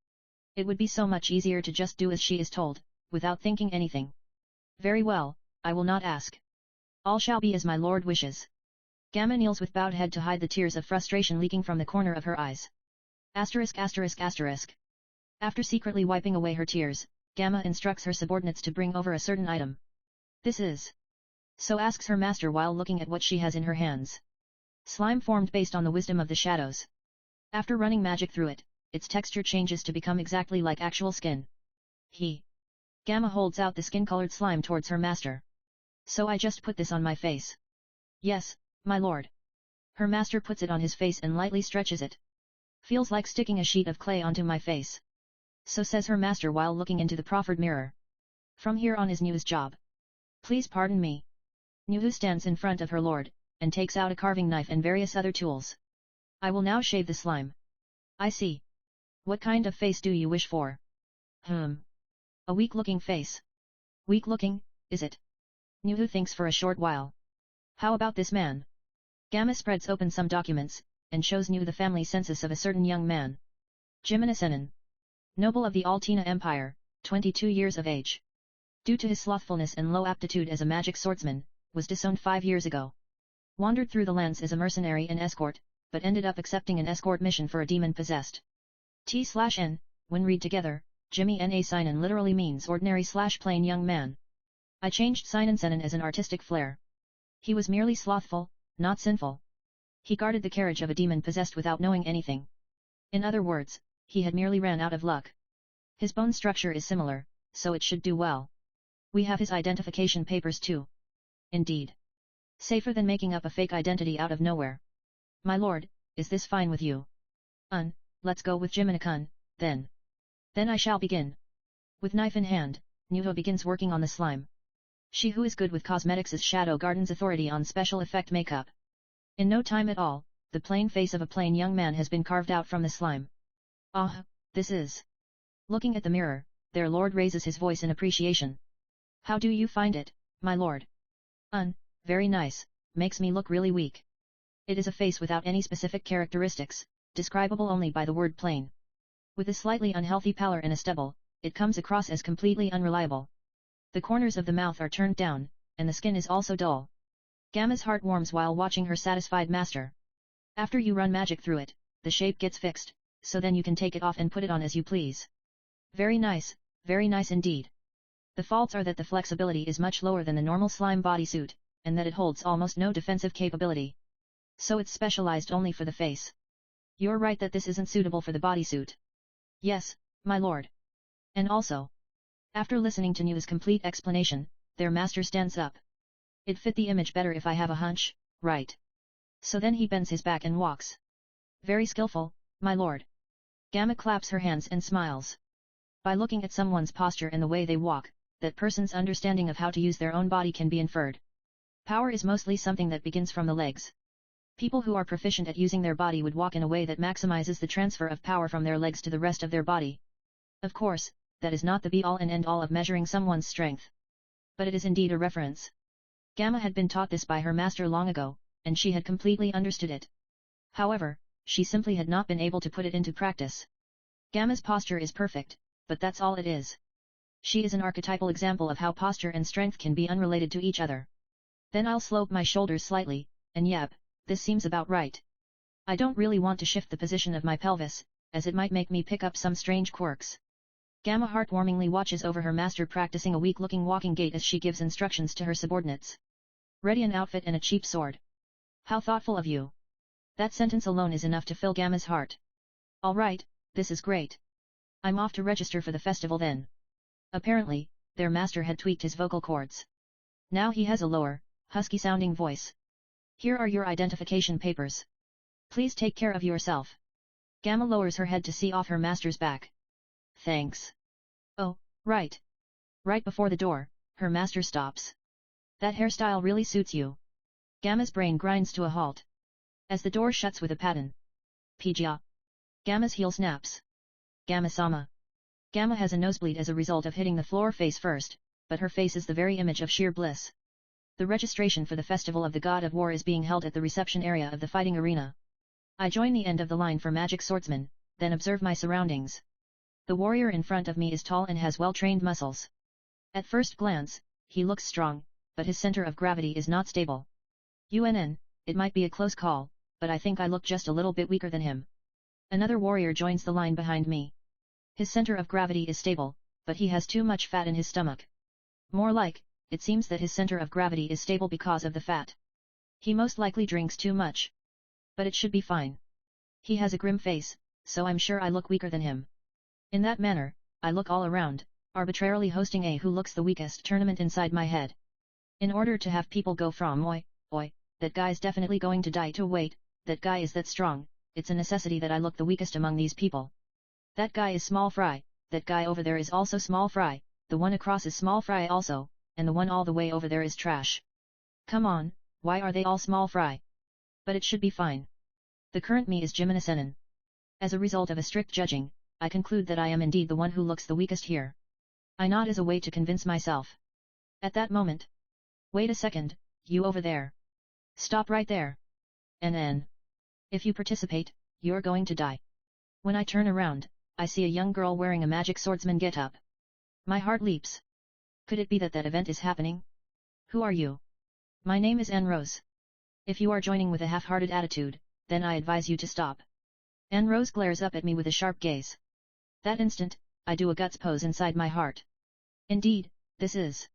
It would be so much easier to just do as she is told, without thinking anything. Very well, I will not ask. All shall be as my lord wishes. Gamma kneels with bowed head to hide the tears of frustration leaking from the corner of her eyes. Asterisk asterisk asterisk. After secretly wiping away her tears, Gamma instructs her subordinates to bring over a certain item. This is. So asks her master while looking at what she has in her hands. Slime formed based on the wisdom of the shadows. After running magic through it, its texture changes to become exactly like actual skin. Gamma holds out the skin-colored slime towards her master. So I just put this on my face. Yes, my lord. Her master puts it on his face and lightly stretches it. Feels like sticking a sheet of clay onto my face. So says her master while looking into the proffered mirror. From here on is Nu's job. Please pardon me. Nu stands in front of her lord, and takes out a carving knife and various other tools. I will now shave the slime. I see. What kind of face do you wish for? A weak-looking face. Weak-looking, is it? Nu thinks for a short while. How about this man? Gamma spreads open some documents, and shows Nu the family census of a certain young man. Jimina noble of the Altina Empire, 22 years of age. Due to his slothfulness and low aptitude as a magic swordsman, was disowned 5 years ago. Wandered through the lands as a mercenary and escort, but ended up accepting an escort mission for a demon-possessed. T/N, when read together, Jimmy Na Seinen literally means ordinary/plain young man. I changed Seinen as an artistic flair. He was merely slothful, not sinful. He guarded the carriage of a demon possessed without knowing anything. In other words, he had merely ran out of luck. His bone structure is similar, so it should do well. We have his identification papers too. Indeed. Safer than making up a fake identity out of nowhere. My lord, is this fine with you? Let's go with Jimina-kun, then. Then I shall begin. With knife in hand, Nuho begins working on the slime. She who is good with cosmetics is Shadow Garden's authority on special effect makeup. In no time at all, the plain face of a plain young man has been carved out from the slime. Ah, this is. Looking at the mirror, their lord raises his voice in appreciation. How do you find it, my lord? Very nice, makes me look really weak. It is a face without any specific characteristics, describable only by the word plain. With a slightly unhealthy pallor and a stubble, it comes across as completely unreliable. The corners of the mouth are turned down, and the skin is also dull. Gamma's heart warms while watching her satisfied master. After you run magic through it, the shape gets fixed, so then you can take it off and put it on as you please. Very nice indeed. The faults are that the flexibility is much lower than the normal slime bodysuit, and that it holds almost no defensive capability. So it's specialized only for the face. You're right that this isn't suitable for the bodysuit. Yes, my lord. And also, after listening to Nu's complete explanation, their master stands up. It fit the image better if I have a hunch, right? So then he bends his back and walks. Very skillful, my lord. Gamma claps her hands and smiles. By looking at someone's posture and the way they walk, that person's understanding of how to use their own body can be inferred. Power is mostly something that begins from the legs. People who are proficient at using their body would walk in a way that maximizes the transfer of power from their legs to the rest of their body. Of course, that is not the be-all and end-all of measuring someone's strength. But it is indeed a reference. Gamma had been taught this by her master long ago, and she had completely understood it. However, she simply had not been able to put it into practice. Gamma's posture is perfect, but that's all it is. She is an archetypal example of how posture and strength can be unrelated to each other. Then I'll slope my shoulders slightly, and yep, this seems about right. I don't really want to shift the position of my pelvis, as it might make me pick up some strange quirks. Gamma heartwarmingly watches over her master practicing a weak-looking walking gait as she gives instructions to her subordinates. Ready an outfit and a cheap sword. How thoughtful of you. That sentence alone is enough to fill Gamma's heart. All right, this is great. I'm off to register for the festival then. Apparently, their master had tweaked his vocal cords. Now he has a lower, husky-sounding voice. Here are your identification papers. Please take care of yourself. Gamma lowers her head to see off her master's back. Thanks. Oh, right. Right before the door, her master stops. That hairstyle really suits you. Gamma's brain grinds to a halt. As the door shuts with a pattern. Pijia. Gamma's heel snaps. Gamma-sama. Gamma has a nosebleed as a result of hitting the floor face first, but her face is the very image of sheer bliss. The registration for the Festival of the God of War is being held at the reception area of the fighting arena. I join the end of the line for magic swordsman, then observe my surroundings. The warrior in front of me is tall and has well-trained muscles. At first glance, he looks strong, but his center of gravity is not stable. It might be a close call, but I think I look just a little bit weaker than him. Another warrior joins the line behind me. His center of gravity is stable, but he has too much fat in his stomach. More like, it seems that his center of gravity is stable because of the fat. He most likely drinks too much. But it should be fine. He has a grim face, so I'm sure I look weaker than him. In that manner, I look all around, arbitrarily hosting a who looks the weakest tournament inside my head. In order to have people go from oi, that guy's definitely going to die to wait, that guy is that strong, it's a necessity that I look the weakest among these people. That guy is small fry, that guy over there is also small fry, the one across is small fry also, and the one all the way over there is trash. Come on, why are they all small fry? But it should be fine. The current me is Jiminisenen. As a result of a strict judging, I conclude that I am indeed the one who looks the weakest here. I nod as a way to convince myself. At that moment. Wait a second, you over there. Stop right there. NN. If you participate, you're going to die. When I turn around, I see a young girl wearing a magic swordsman get-up. My heart leaps. Could it be that event is happening? Who are you? My name is Anne Rose. If you are joining with a half-hearted attitude, then I advise you to stop. Anne Rose glares up at me with a sharp gaze. That instant, I do a guts pose inside my heart. Indeed, this is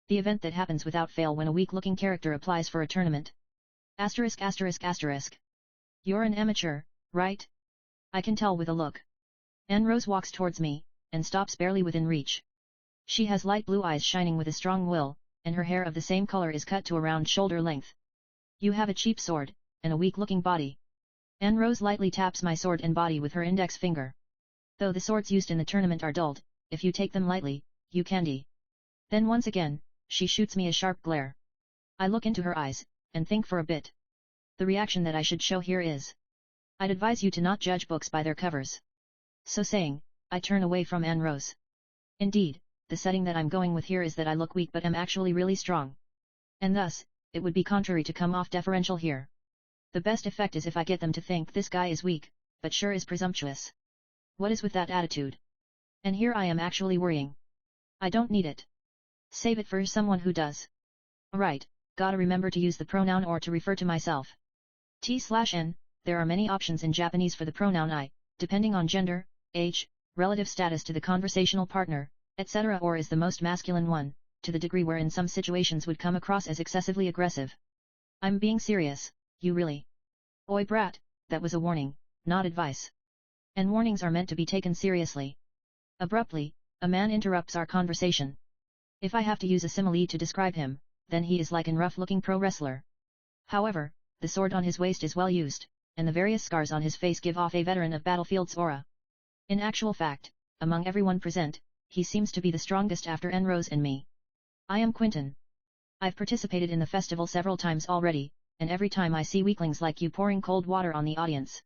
the event that happens without fail when a weak-looking character applies for a tournament. Asterisk asterisk asterisk. You're an amateur, right? I can tell with a look. Anne Rose walks towards me, and stops barely within reach. She has light blue eyes shining with a strong will, and her hair of the same color is cut to around shoulder length. You have a cheap sword, and a weak-looking body. Anne Rose lightly taps my sword and body with her index finger. Though the swords used in the tournament are dulled, if you take them lightly, you candy. Then once again, she shoots me a sharp glare. I look into her eyes, and think for a bit. The reaction that I should show here is: I'd advise you to not judge books by their covers. So saying, I turn away from Anne Rose. Indeed, the setting that I'm going with here is that I look weak but am actually really strong. And thus, it would be contrary to come off deferential here. The best effect is if I get them to think this guy is weak, but sure is presumptuous. What is with that attitude? And here I am actually worrying. I don't need it. Save it for someone who does. Right, gotta remember to use the pronoun or to refer to myself. T/N, there are many options in Japanese for the pronoun I, depending on gender, age, relative status to the conversational partner, etc. or is the most masculine one, to the degree where in some situations would come across as excessively aggressive. I'm being serious, you really. Oi brat, that was a warning, not advice. And warnings are meant to be taken seriously. Abruptly, a man interrupts our conversation. If I have to use a simile to describe him, then he is like an rough-looking pro wrestler. However, the sword on his waist is well used, and the various scars on his face give off a veteran of battlefield's aura. In actual fact, among everyone present, he seems to be the strongest after Anne Rose and me. I am Quentin. I've participated in the festival several times already, and every time I see weaklings like you pouring cold water on the audience.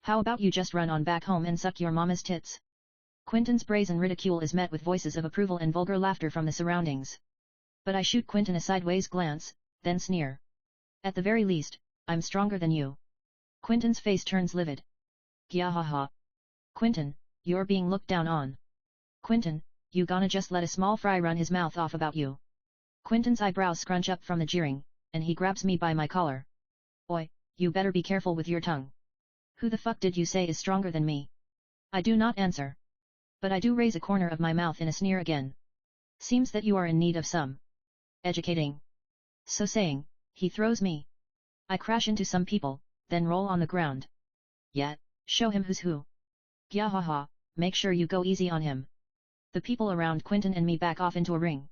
How about you just run on back home and suck your mama's tits? Quentin's brazen ridicule is met with voices of approval and vulgar laughter from the surroundings. But I shoot Quentin a sideways glance, then sneer. At the very least, I'm stronger than you. Quentin's face turns livid. Gyahaha. Quentin, you're being looked down on. Quentin, you gonna just let a small fry run his mouth off about you? Quentin's eyebrows scrunch up from the jeering, and he grabs me by my collar. Oi, you better be careful with your tongue. Who the fuck did you say is stronger than me? I do not answer. But I do raise a corner of my mouth in a sneer again. Seems that you are in need of some educating. So saying, he throws me. I crash into some people, then roll on the ground. Yet, show him who's who. Gyahaha, make sure you go easy on him. The people around Quentin and me back off into a ring.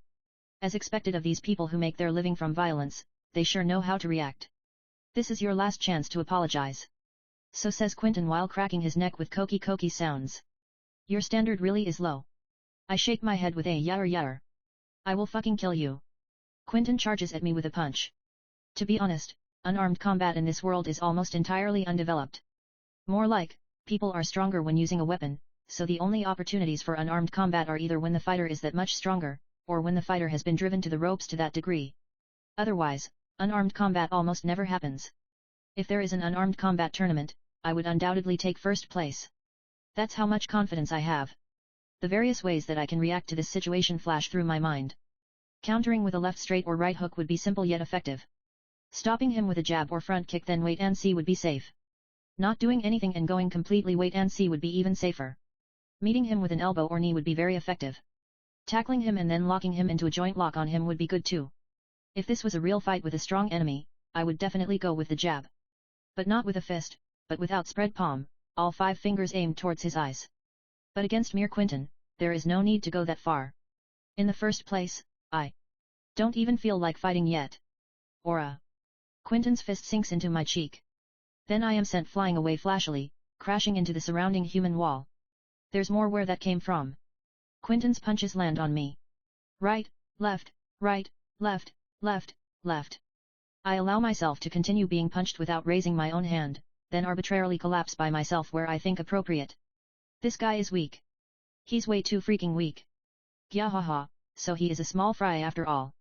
As expected of these people who make their living from violence, they sure know how to react. This is your last chance to apologize. So says Quentin while cracking his neck with koki sounds. Your standard really is low. I shake my head with a yatter. I will fucking kill you. Quentin charges at me with a punch. To be honest, unarmed combat in this world is almost entirely undeveloped. More like, people are stronger when using a weapon, so the only opportunities for unarmed combat are either when the fighter is that much stronger, or when the fighter has been driven to the ropes to that degree. Otherwise, unarmed combat almost never happens. If there is an unarmed combat tournament, I would undoubtedly take first place. That's how much confidence I have. The various ways that I can react to this situation flash through my mind. Countering with a left straight or right hook would be simple yet effective. Stopping him with a jab or front kick then wait and see would be safe. Not doing anything and going completely wait and see would be even safer. Meeting him with an elbow or knee would be very effective. Tackling him and then locking him into a joint lock on him would be good too. If this was a real fight with a strong enemy, I would definitely go with the jab. But not with a fist, but with outspread palm, all 5 fingers aimed towards his eyes. But against mere Quentin, there is no need to go that far. In the first place, I don't even feel like fighting yet. Aura. Quentin's fist sinks into my cheek. Then I am sent flying away flashily, crashing into the surrounding human wall. There's more where that came from. Quentin's punches land on me. Right, left, left, left. I allow myself to continue being punched without raising my own hand, then arbitrarily collapse by myself where I think appropriate. This guy is weak. He's way too freaking weak. Gyahaha, so he is a small fry after all.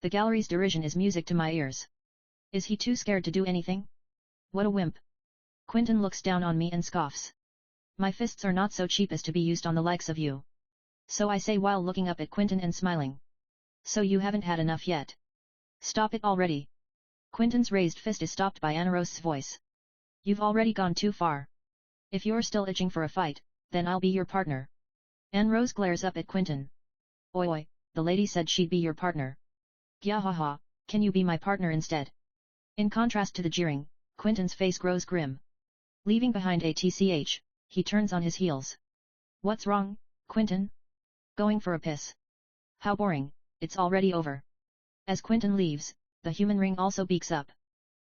The gallery's derision is music to my ears. Is he too scared to do anything? What a wimp. Quentin looks down on me and scoffs. My fists are not so cheap as to be used on the likes of you. So I say while looking up at Quentin and smiling. So you haven't had enough yet. Stop it already. Quentin's raised fist is stopped by Anne Rose's voice. You've already gone too far. If you're still itching for a fight, then I'll be your partner. Anne Rose glares up at Quentin. Oi, the lady said she'd be your partner. Gyahaha, can you be my partner instead? In contrast to the jeering, Quentin's face grows grim. Leaving behind a tch, he turns on his heels. What's wrong, Quentin? Going for a piss. How boring, it's already over. As Quentin leaves, the human ring also beaks up.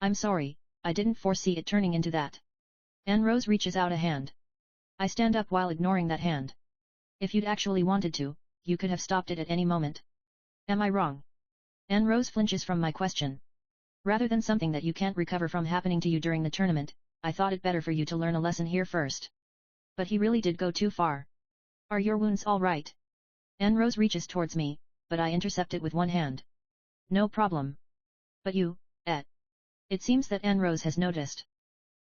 I'm sorry, I didn't foresee it turning into that. Anne Rose reaches out a hand. I stand up while ignoring that hand. If you'd actually wanted to, you could have stopped it at any moment. Am I wrong? Anne Rose flinches from my question. Rather than something that you can't recover from happening to you during the tournament, I thought it better for you to learn a lesson here first. But he really did go too far. Are your wounds all right? Rose reaches towards me, but I intercept it with one hand. No problem. But you, It seems that Rose has noticed.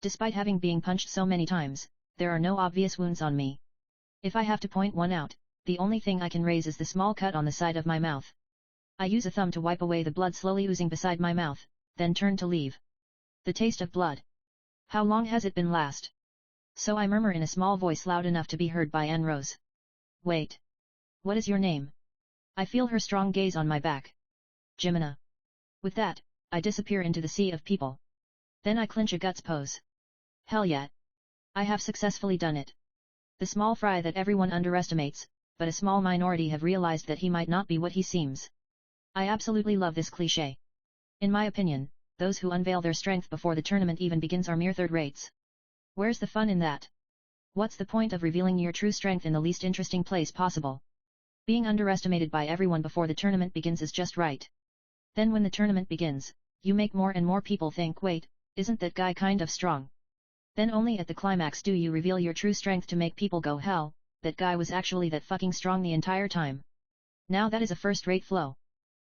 Despite having been punched so many times, there are no obvious wounds on me. If I have to point one out, the only thing I can raise is the small cut on the side of my mouth. I use a thumb to wipe away the blood slowly oozing beside my mouth, then turn to leave. The taste of blood. How long has it been last? So I murmur in a small voice loud enough to be heard by Rose. Wait. What is your name? I feel her strong gaze on my back. Jimina. With that, I disappear into the sea of people. Then I clinch a guts pose. Hell yeah. I have successfully done it. The small fry that everyone underestimates, but a small minority have realized that he might not be what he seems. I absolutely love this cliché. In my opinion, those who unveil their strength before the tournament even begins are mere third rates. Where's the fun in that? What's the point of revealing your true strength in the least interesting place possible? Being underestimated by everyone before the tournament begins is just right. Then when the tournament begins, you make more and more people think, wait, isn't that guy kind of strong? Then only at the climax do you reveal your true strength to make people go, hell, that guy was actually that fucking strong the entire time. Now that is a first-rate flow.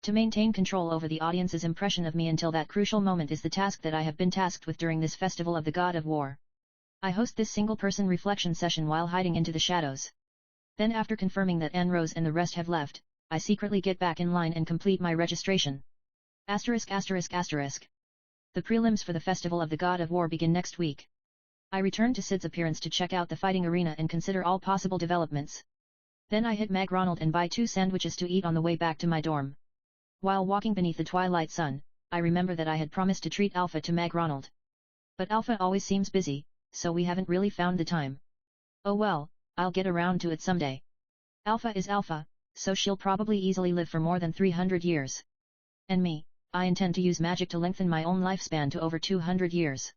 To maintain control over the audience's impression of me until that crucial moment is the task that I have been tasked with during this festival of the God of War. I host this single-person reflection session while hiding into the shadows. Then after confirming that Rose and the rest have left, I secretly get back in line and complete my registration. ******. The prelims for the Festival of the God of War begin next week. I return to Cid's appearance to check out the fighting arena and consider all possible developments. Then I hit McDonald's and buy 2 sandwiches to eat on the way back to my dorm. While walking beneath the twilight sun, I remember that I had promised to treat Alpha to McDonald's. But Alpha always seems busy, so we haven't really found the time. Oh well, I'll get around to it someday. Alpha is Alpha, so she'll probably easily live for more than 300 years. And me, I intend to use magic to lengthen my own lifespan to over 200 years.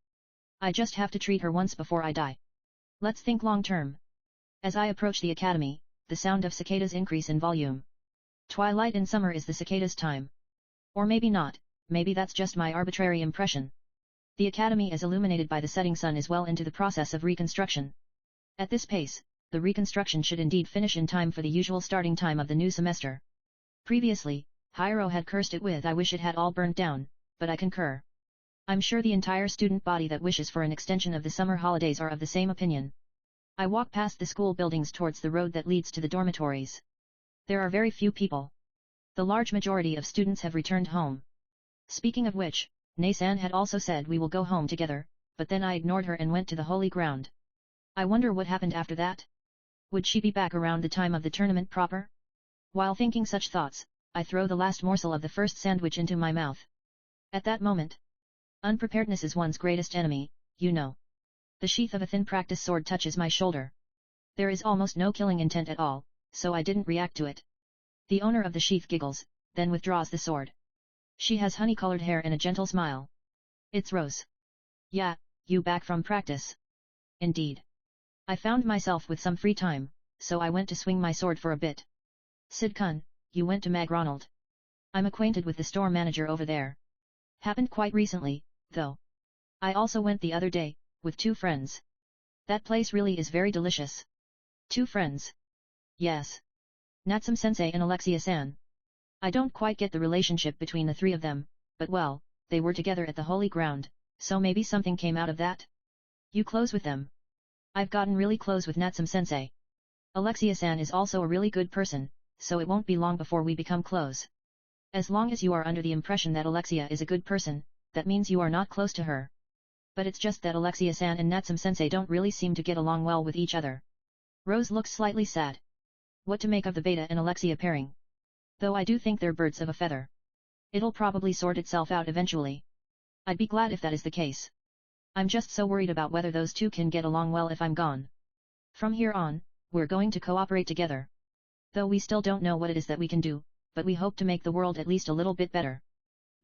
I just have to treat her once before I die. Let's think long term. As I approach the academy, the sound of cicadas increase in volume. Twilight in summer is the cicadas' time. Or maybe not, maybe that's just my arbitrary impression. The academy as illuminated by the setting sun is well into the process of reconstruction. At this pace, the reconstruction should indeed finish in time for the usual starting time of the new semester. Previously, Hiro had cursed it with, I wish it had all burnt down, but I concur. I'm sure the entire student body that wishes for an extension of the summer holidays are of the same opinion. I walk past the school buildings towards the road that leads to the dormitories. There are very few people. The large majority of students have returned home. Speaking of which, Nei-san had also said we will go home together, but then I ignored her and went to the holy ground. I wonder what happened after that? Would she be back around the time of the tournament proper? While thinking such thoughts, I throw the last morsel of the first sandwich into my mouth. At that moment, unpreparedness is one's greatest enemy, you know. The sheath of a thin practice sword touches my shoulder. There is almost no killing intent at all, so I didn't react to it. The owner of the sheath giggles, then withdraws the sword. She has honey-colored hair and a gentle smile. It's Rose. Yeah, you back from practice? Indeed. I found myself with some free time, so I went to swing my sword for a bit. Cid-kun, you went to McDonald's. I'm acquainted with the store manager over there. Happened quite recently, though. I also went the other day, with 2 friends. That place really is very delicious. 2 friends? Yes. Natsume-sensei and Alexia-san. I don't quite get the relationship between the 3 of them, but well, they were together at the holy ground, so maybe something came out of that? You close with them? I've gotten really close with Natsume-sensei. Alexia-san is also a really good person, so it won't be long before we become close. As long as you are under the impression that Alexia is a good person, that means you are not close to her. But it's just that Alexia-san and Natsume-sensei don't really seem to get along well with each other. Rose looks slightly sad. What to make of the Beta and Alexia pairing? Though I do think they're birds of a feather. It'll probably sort itself out eventually. I'd be glad if that is the case. I'm just so worried about whether those 2 can get along well if I'm gone. From here on, we're going to cooperate together. Though we still don't know what it is that we can do, but we hope to make the world at least a little bit better.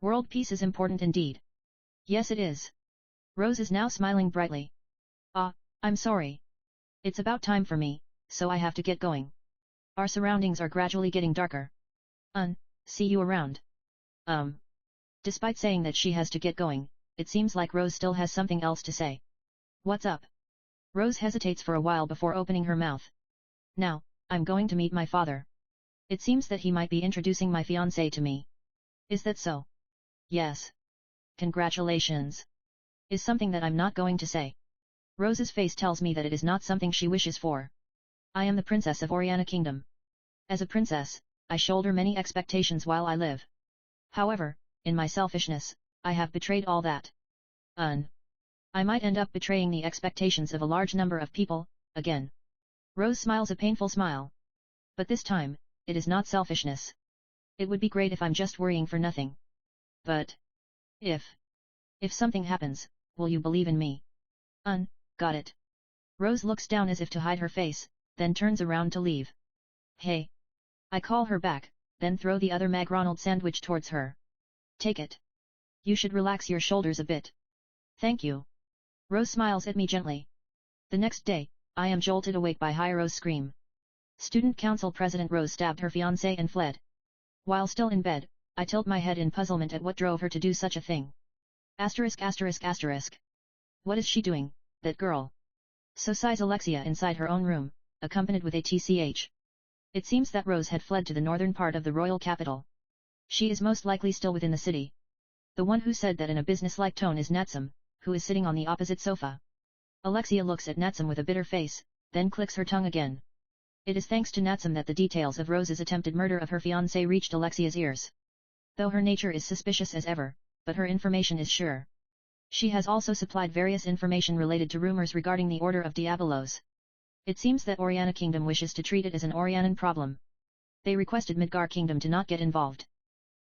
World peace is important indeed. Yes it is. Rose is now smiling brightly. I'm sorry. It's about time for me, so I have to get going. Our surroundings are gradually getting darker. See you around. Despite saying that she has to get going, it seems like Rose still has something else to say. What's up? Rose hesitates for a while before opening her mouth. Now, I'm going to meet my father. It seems that he might be introducing my fiancé to me. Is that so? Yes. Congratulations. Is something that I'm not going to say. Rose's face tells me that it is not something she wishes for. I am the princess of Oriana Kingdom. As a princess, I shoulder many expectations while I live. However, in my selfishness, I have betrayed all that. I might end up betraying the expectations of a large number of people, again. Rose smiles a painful smile. But this time, it is not selfishness. It would be great if I'm just worrying for nothing. But if something happens, will you believe in me? Got it. Rose looks down as if to hide her face, then turns around to leave. Hey. I call her back, then throw the other McDonald's sandwich towards her. Take it. You should relax your shoulders a bit. Thank you. Rose smiles at me gently. The next day, I am jolted awake by Hiro's scream. Student Council President Rose stabbed her fiancé and fled. While still in bed, I tilt my head in puzzlement at what drove her to do such a thing. Asterisk asterisk asterisk. What is she doing, that girl? So sighs Alexia inside her own room, accompanied with a tch. It seems that Rose had fled to the northern part of the royal capital. She is most likely still within the city. The one who said that in a business-like tone is Natsum, who is sitting on the opposite sofa. Alexia looks at Natsum with a bitter face, then clicks her tongue again. It is thanks to Natsum that the details of Rose's attempted murder of her fiancé reached Alexia's ears. Though her nature is suspicious as ever, but her information is sure. She has also supplied various information related to rumors regarding the Order of Diabolos. It seems that Oriana Kingdom wishes to treat it as an Orianan problem. They requested Midgar Kingdom to not get involved.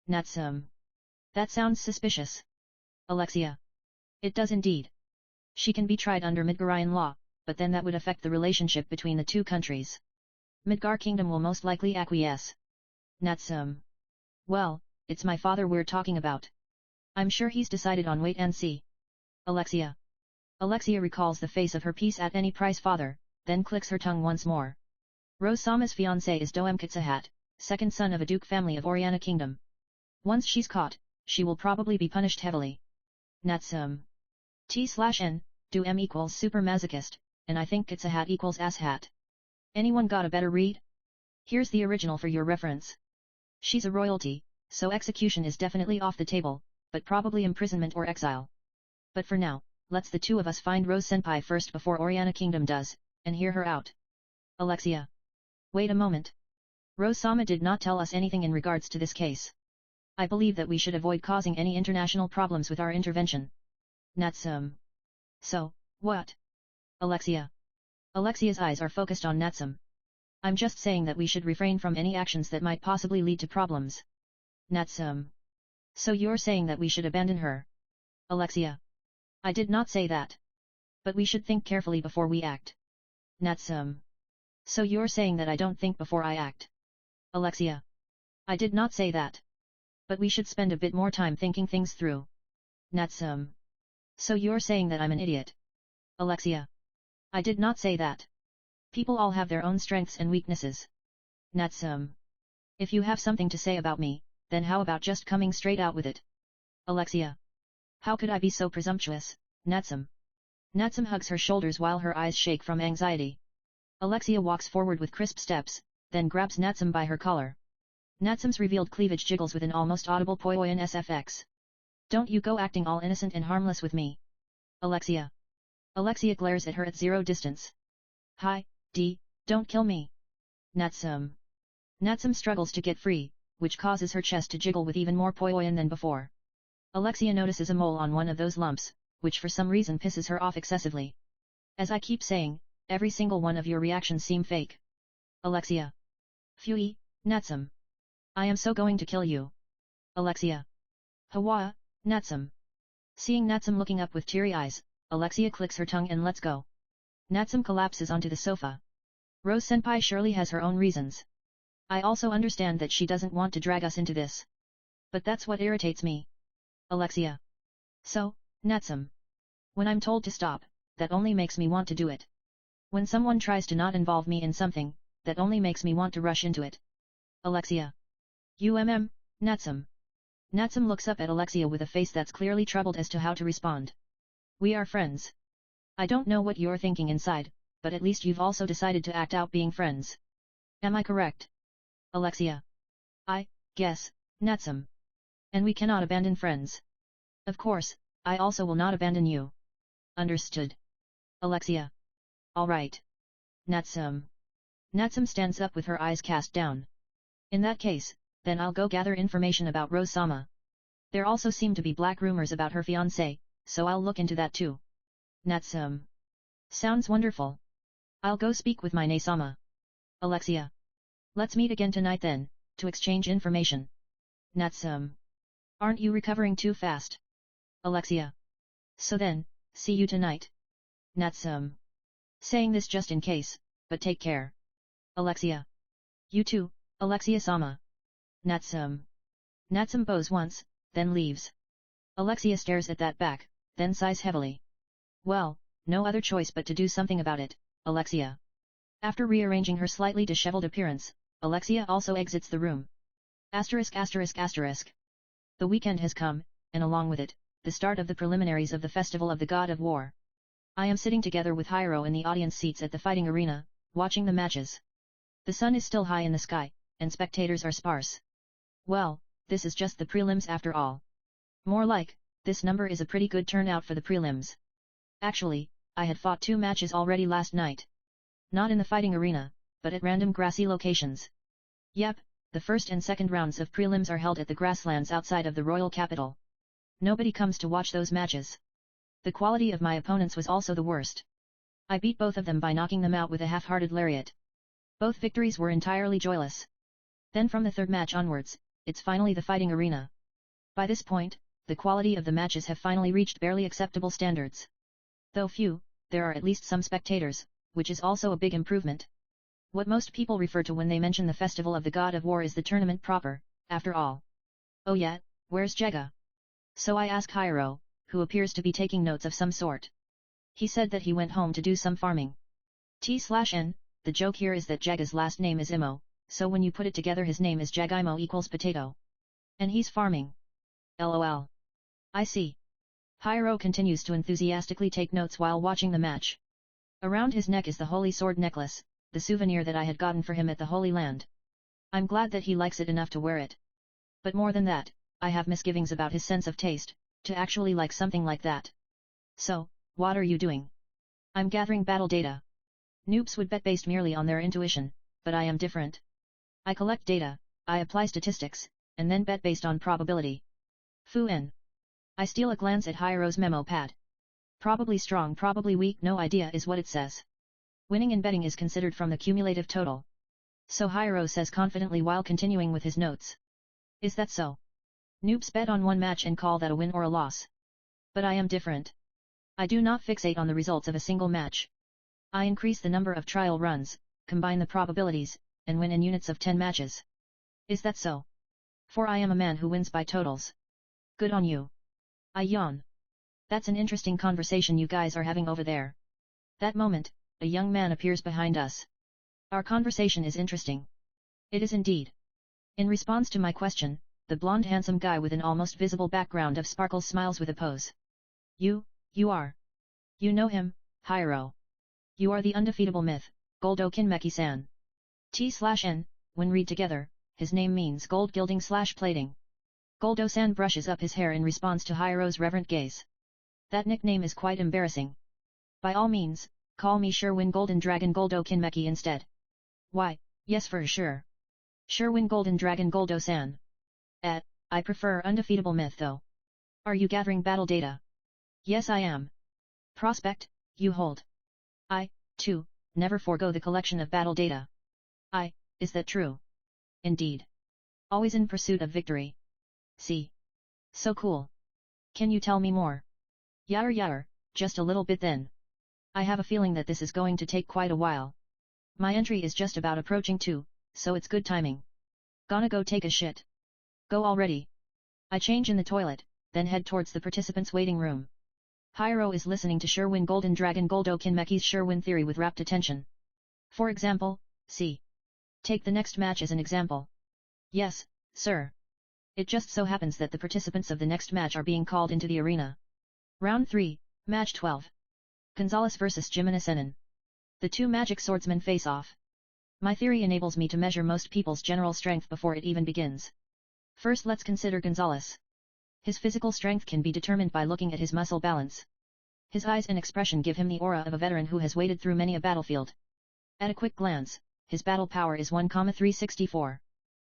Natsum. That sounds suspicious. Alexia. It does indeed. She can be tried under Midgarian law, but then that would affect the relationship between the two countries. Midgar Kingdom will most likely acquiesce. Natsum. Well, it's my father we're talking about. I'm sure he's decided on wait and see. Alexia. Alexia recalls the face of her peace at any price father, then clicks her tongue once more. Rose-sama's fiancé is Doem Kitsahat, second son of a duke family of Oriana Kingdom. Once she's caught, she will probably be punished heavily. Natsum. T/N, Doem equals super masochist, and I think Kitsahat equals asshat. Anyone got a better read? Here's the original for your reference. She's a royalty, so execution is definitely off the table, but probably imprisonment or exile. But for now, let's the two of us find Rose Senpai first before Oriana Kingdom does, and hear her out. Alexia. Wait a moment. Rose-sama did not tell us anything in regards to this case. I believe that we should avoid causing any international problems with our intervention. Natsum. So, what? Alexia. Alexia's eyes are focused on Natsum. I'm just saying that we should refrain from any actions that might possibly lead to problems. Natsum. So you're saying that we should abandon her? Alexia. I did not say that. But we should think carefully before we act. Natsum. So you're saying that I don't think before I act? Alexia. I did not say that. But we should spend a bit more time thinking things through. Natsum. So you're saying that I'm an idiot? Alexia. I did not say that. People all have their own strengths and weaknesses. Natsum. If you have something to say about me, then how about just coming straight out with it? Alexia. How could I be so presumptuous, Natsum? Natsum hugs her shoulders while her eyes shake from anxiety. Alexia walks forward with crisp steps, then grabs Natsum by her collar. Natsum's revealed cleavage jiggles with an almost audible poyoin SFX. Don't you go acting all innocent and harmless with me. Alexia. Alexia glares at her at zero distance. Hi, don't kill me. Natsum. Natsum struggles to get free, which causes her chest to jiggle with even more poyoin than before. Alexia notices a mole on one of those lumps, which for some reason pisses her off excessively. As I keep saying, every single one of your reactions seem fake. Alexia. Phew, Natsum. I am so going to kill you. Alexia. Hawa, Natsum. Seeing Natsum looking up with teary eyes, Alexia clicks her tongue and lets go. Natsum collapses onto the sofa. Rose Senpai surely has her own reasons. I also understand that she doesn't want to drag us into this. But that's what irritates me. Alexia. So, Natsum. When I'm told to stop, that only makes me want to do it. When someone tries to not involve me in something, that only makes me want to rush into it. Alexia. Natsum. Natsum looks up at Alexia with a face that's clearly troubled as to how to respond. We are friends. I don't know what you're thinking inside, but at least you've also decided to act out being friends. Am I correct? Alexia. I guess, Natsum. And we cannot abandon friends. Of course, I also will not abandon you. Understood. Alexia. All right. Natsum. Natsum stands up with her eyes cast down. In that case, then I'll go gather information about Rose-sama. There also seem to be black rumors about her fiancé, so I'll look into that too. Natsum. Sounds wonderful. I'll go speak with my Nae-sama. Alexia. Let's meet again tonight then, to exchange information. Natsum. Aren't you recovering too fast? Alexia. So then, see you tonight. Natsum. Saying this just in case, but take care. Alexia. You too, Alexia-sama. Natsum. Natsum bows once, then leaves. Alexia stares at that back, then sighs heavily. Well, no other choice but to do something about it, Alexia. After rearranging her slightly disheveled appearance, Alexia also exits the room. Asterisk asterisk asterisk. The weekend has come, and along with it, the start of the preliminaries of the Festival of the God of War. I am sitting together with Hiro in the audience seats at the fighting arena, watching the matches. The sun is still high in the sky, and spectators are sparse. Well, this is just the prelims after all. More like, this number is a pretty good turnout for the prelims. Actually, I had fought 2 matches already last night. Not in the fighting arena, but at random grassy locations. Yep, the first and second rounds of prelims are held at the grasslands outside of the royal capital. Nobody comes to watch those matches. The quality of my opponents was also the worst. I beat both of them by knocking them out with a half-hearted lariat. Both victories were entirely joyless. Then from the third match onwards, it's finally the fighting arena. By this point, the quality of the matches have finally reached barely acceptable standards. Though few, there are at least some spectators, which is also a big improvement. What most people refer to when they mention the Festival of the God of War is the tournament proper, after all. Oh yeah, where's Jega? So I ask Hiro, who appears to be taking notes of some sort. He said that he went home to do some farming. T/N, the joke here is that Jaga's last name is Imo, so when you put it together his name is Jagaimo equals potato. And he's farming. LOL. I see. Hiro continues to enthusiastically take notes while watching the match. Around his neck is the holy sword necklace, the souvenir that I had gotten for him at the Holy Land. I'm glad that he likes it enough to wear it. But more than that, I have misgivings about his sense of taste, to actually like something like that. So, what are you doing? I'm gathering battle data. Noobs would bet based merely on their intuition, but I am different. I collect data, I apply statistics, and then bet based on probability. Fu-en. I steal a glance at Hiro's memo pad. Probably strong, probably weak, no idea is what it says. Winning in betting is considered from the cumulative total. So Hiro says confidently while continuing with his notes. Is that so? Noobs bet on one match and call that a win or a loss. But I am different. I do not fixate on the results of a single match. I increase the number of trial runs, combine the probabilities, and win in units of 10 matches. Is that so? For I am a man who wins by totals. Good on you. I yawn. That's an interesting conversation you guys are having over there. That moment, a young man appears behind us. Our conversation is interesting. It is indeed. In response to my question, the blonde handsome guy with an almost visible background of sparkles smiles with a pose. You are. You know him, Hiro. You are the undefeatable myth, Goldo Kinmeki-san. T/N, when read together, his name means gold gilding/plating. Goldo-san brushes up his hair in response to Hiro's reverent gaze. That nickname is quite embarrassing. By all means, call me Sherwin Golden Dragon Goldo Kinmeki instead. Why, yes for sure. Sherwin Golden Dragon Goldo-san. I prefer undefeatable myth though. Are you gathering battle data? Yes I am. Prospect, you hold. I, too, never forego the collection of battle data. Is that true? Indeed. Always in pursuit of victory. See. So cool. Can you tell me more? Yar, just a little bit then. I have a feeling that this is going to take quite a while. My entry is just about approaching too, so it's good timing. Gonna go take a shit. Go already. I change in the toilet, then head towards the participants' waiting room. Hiro is listening to Sherwin Golden Dragon Goldo Kinmeki's Sherwin theory with rapt attention. For example, see. Take the next match as an example. Yes, sir. It just so happens that the participants of the next match are being called into the arena. Round 3, Match 12. Gonzalez vs Jimenez. The two magic swordsmen face off. My theory enables me to measure most people's general strength before it even begins. First let's consider Gonzalez. His physical strength can be determined by looking at his muscle balance. His eyes and expression give him the aura of a veteran who has waded through many a battlefield. At a quick glance, his battle power is 1,364.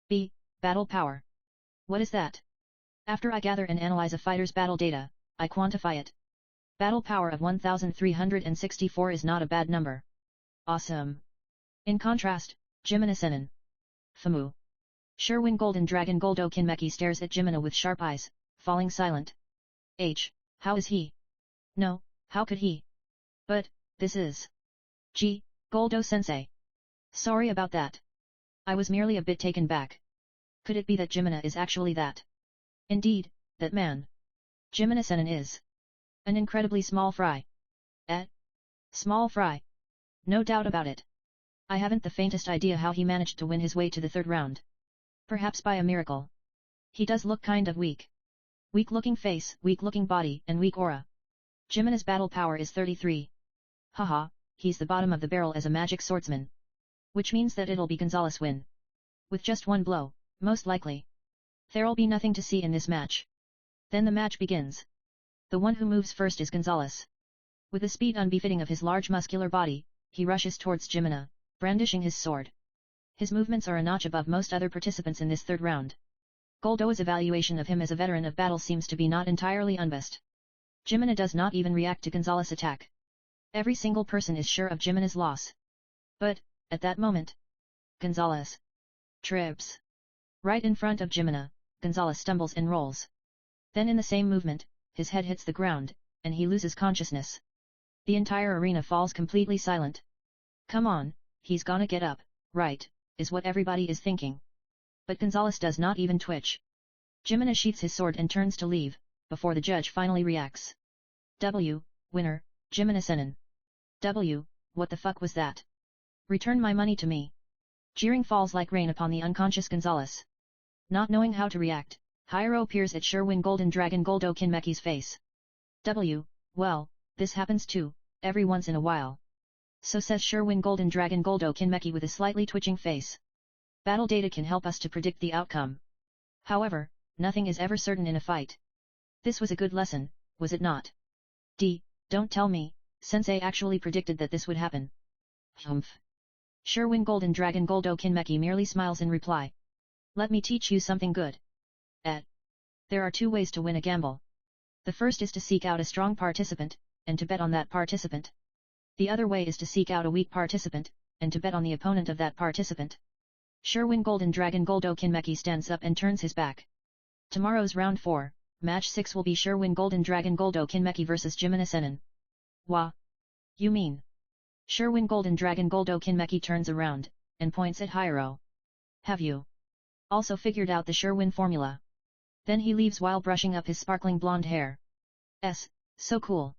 B. Battle power. What is that? After I gather and analyze a fighter's battle data, I quantify it. Battle power of 1,364 is not a bad number. Awesome. In contrast, Jimenez. Famu. Sherwin Golden Dragon Goldo Kinmeki stares at Jimena with sharp eyes, falling silent. How is he? No, how could he? But, this is... Goldo-sensei. Sorry about that. I was merely a bit taken back. Could it be that Jimena is actually that? Indeed, that man. Jimenez is an incredibly small fry. Small fry. No doubt about it. I haven't the faintest idea how he managed to win his way to the third round. Perhaps by a miracle. He does look kind of weak. Weak-looking face, weak-looking body, and weak aura. Jimenez's battle power is 33. Haha, he's the bottom of the barrel as a magic swordsman. Which means that it'll be Gonzalez win. With just one blow, most likely. There'll be nothing to see in this match. Then the match begins. The one who moves first is Gonzalez. With a speed unbefitting of his large muscular body, he rushes towards Jimena, brandishing his sword. His movements are a notch above most other participants in this third round. Goldo's evaluation of him as a veteran of battle seems to be not entirely unbiased. Jimena does not even react to Gonzalez's attack. Every single person is sure of Jimena's loss. But, at that moment, Gonzalez trips. Right in front of Jimena, Gonzalez stumbles and rolls. Then in the same movement, his head hits the ground, and he loses consciousness. The entire arena falls completely silent. Come on, he's gonna get up, right, is what everybody is thinking. But Gonzalez does not even twitch. Jimena sheaths his sword and turns to leave, before the judge finally reacts. Winner, Jimenez. What the fuck was that? Return my money to me. Jeering falls like rain upon the unconscious Gonzalez. Not knowing how to react, Hiro peers at Sherwin Golden Dragon Goldo Kinmeki's face. Well, this happens too, every once in a while. So says Sherwin Golden Dragon Goldo Kinmeki with a slightly twitching face. Battle data can help us to predict the outcome. However, nothing is ever certain in a fight. This was a good lesson, was it not? Don't tell me, Sensei actually predicted that this would happen. Humph. Sherwin Golden Dragon Goldo Kinmeki merely smiles in reply. Let me teach you something good. There are two ways to win a gamble. The first is to seek out a strong participant, and to bet on that participant. The other way is to seek out a weak participant, and to bet on the opponent of that participant. Sherwin Golden Dragon Goldo Kinmeki stands up and turns his back. Tomorrow's round 4, match 6 will be Sherwin Golden Dragon Goldo Kinmeki vs Jimenez. Wah! You mean? Sherwin Golden Dragon Goldo Kinmeki turns around, and points at Hiro. Have you also figured out the Sherwin formula? Then he leaves while brushing up his sparkling blonde hair. So cool.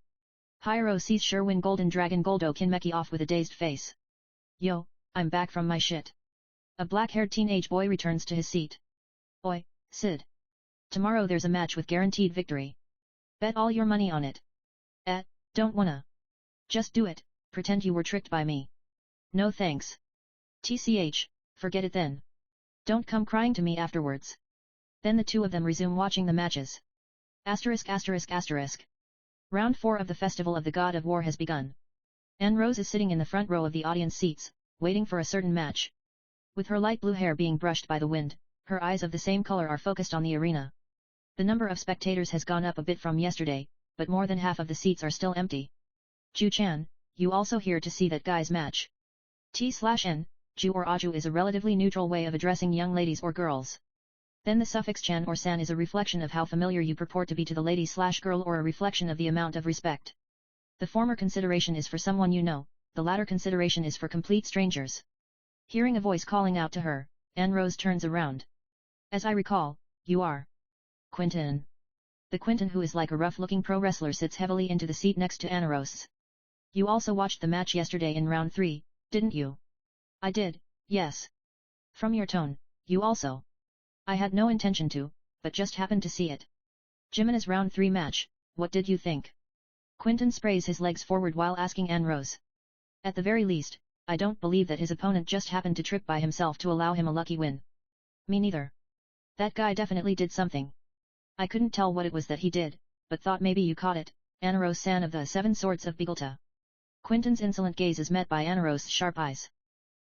Hiro sees Sherwin Golden Dragon Goldo Kinmeki off with a dazed face. Yo, I'm back from my shit. A black-haired teenage boy returns to his seat. Oi, Cid. Tomorrow there's a match with guaranteed victory. Bet all your money on it. Don't wanna. Just do it, pretend you were tricked by me. No thanks. TCH, forget it then. Don't come crying to me afterwards. Then the two of them resume watching the matches. Round 4 of the Festival of the God of War has begun. Anne Rose is sitting in the front row of the audience seats, waiting for a certain match. With her light blue hair being brushed by the wind, her eyes of the same color are focused on the arena. The number of spectators has gone up a bit from yesterday, but more than half of the seats are still empty. Ju-chan, you also here to see that guy's match? T/N, Ju or Aju is a relatively neutral way of addressing young ladies or girls. Then the suffix chan or san is a reflection of how familiar you purport to be to the lady/girl or a reflection of the amount of respect. The former consideration is for someone you know, the latter consideration is for complete strangers. Hearing a voice calling out to her, Anne Rose turns around. As I recall, you are Quentin. The Quentin who is like a rough-looking pro wrestler sits heavily into the seat next to Anne Rose. You also watched the match yesterday in round 3, didn't you? I did, yes. From your tone, you also. I had no intention to, but just happened to see it. Jimenez round 3 match, what did you think? Quentin sprays his legs forward while asking Anne Rose. At the very least, I don't believe that his opponent just happened to trip by himself to allow him a lucky win. Me neither. That guy definitely did something. I couldn't tell what it was that he did, but thought maybe you caught it, Anarose-san of the Seven Swords of Bigelta. Quentin's insolent gaze is met by Anarose's sharp eyes.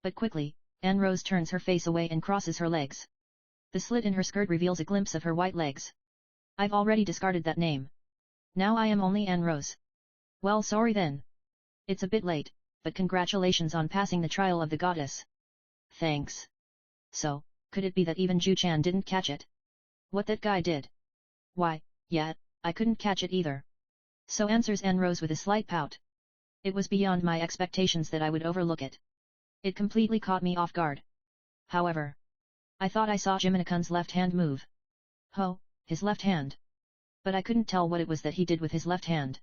But quickly, Anne Rose turns her face away and crosses her legs. The slit in her skirt reveals a glimpse of her white legs. I've already discarded that name. Now I am only Anne Rose. Well, sorry then. It's a bit late, but congratulations on passing the trial of the goddess. Thanks. So, could it be that even Ju-chan didn't catch it? What that guy did? Why, yeah, I couldn't catch it either. So answers Anne Rose with a slight pout. It was beyond my expectations that I would overlook it. It completely caught me off guard. However, I thought I saw Jimina-kun's left hand move. Oh, his left hand. But I couldn't tell what it was that he did with his left hand.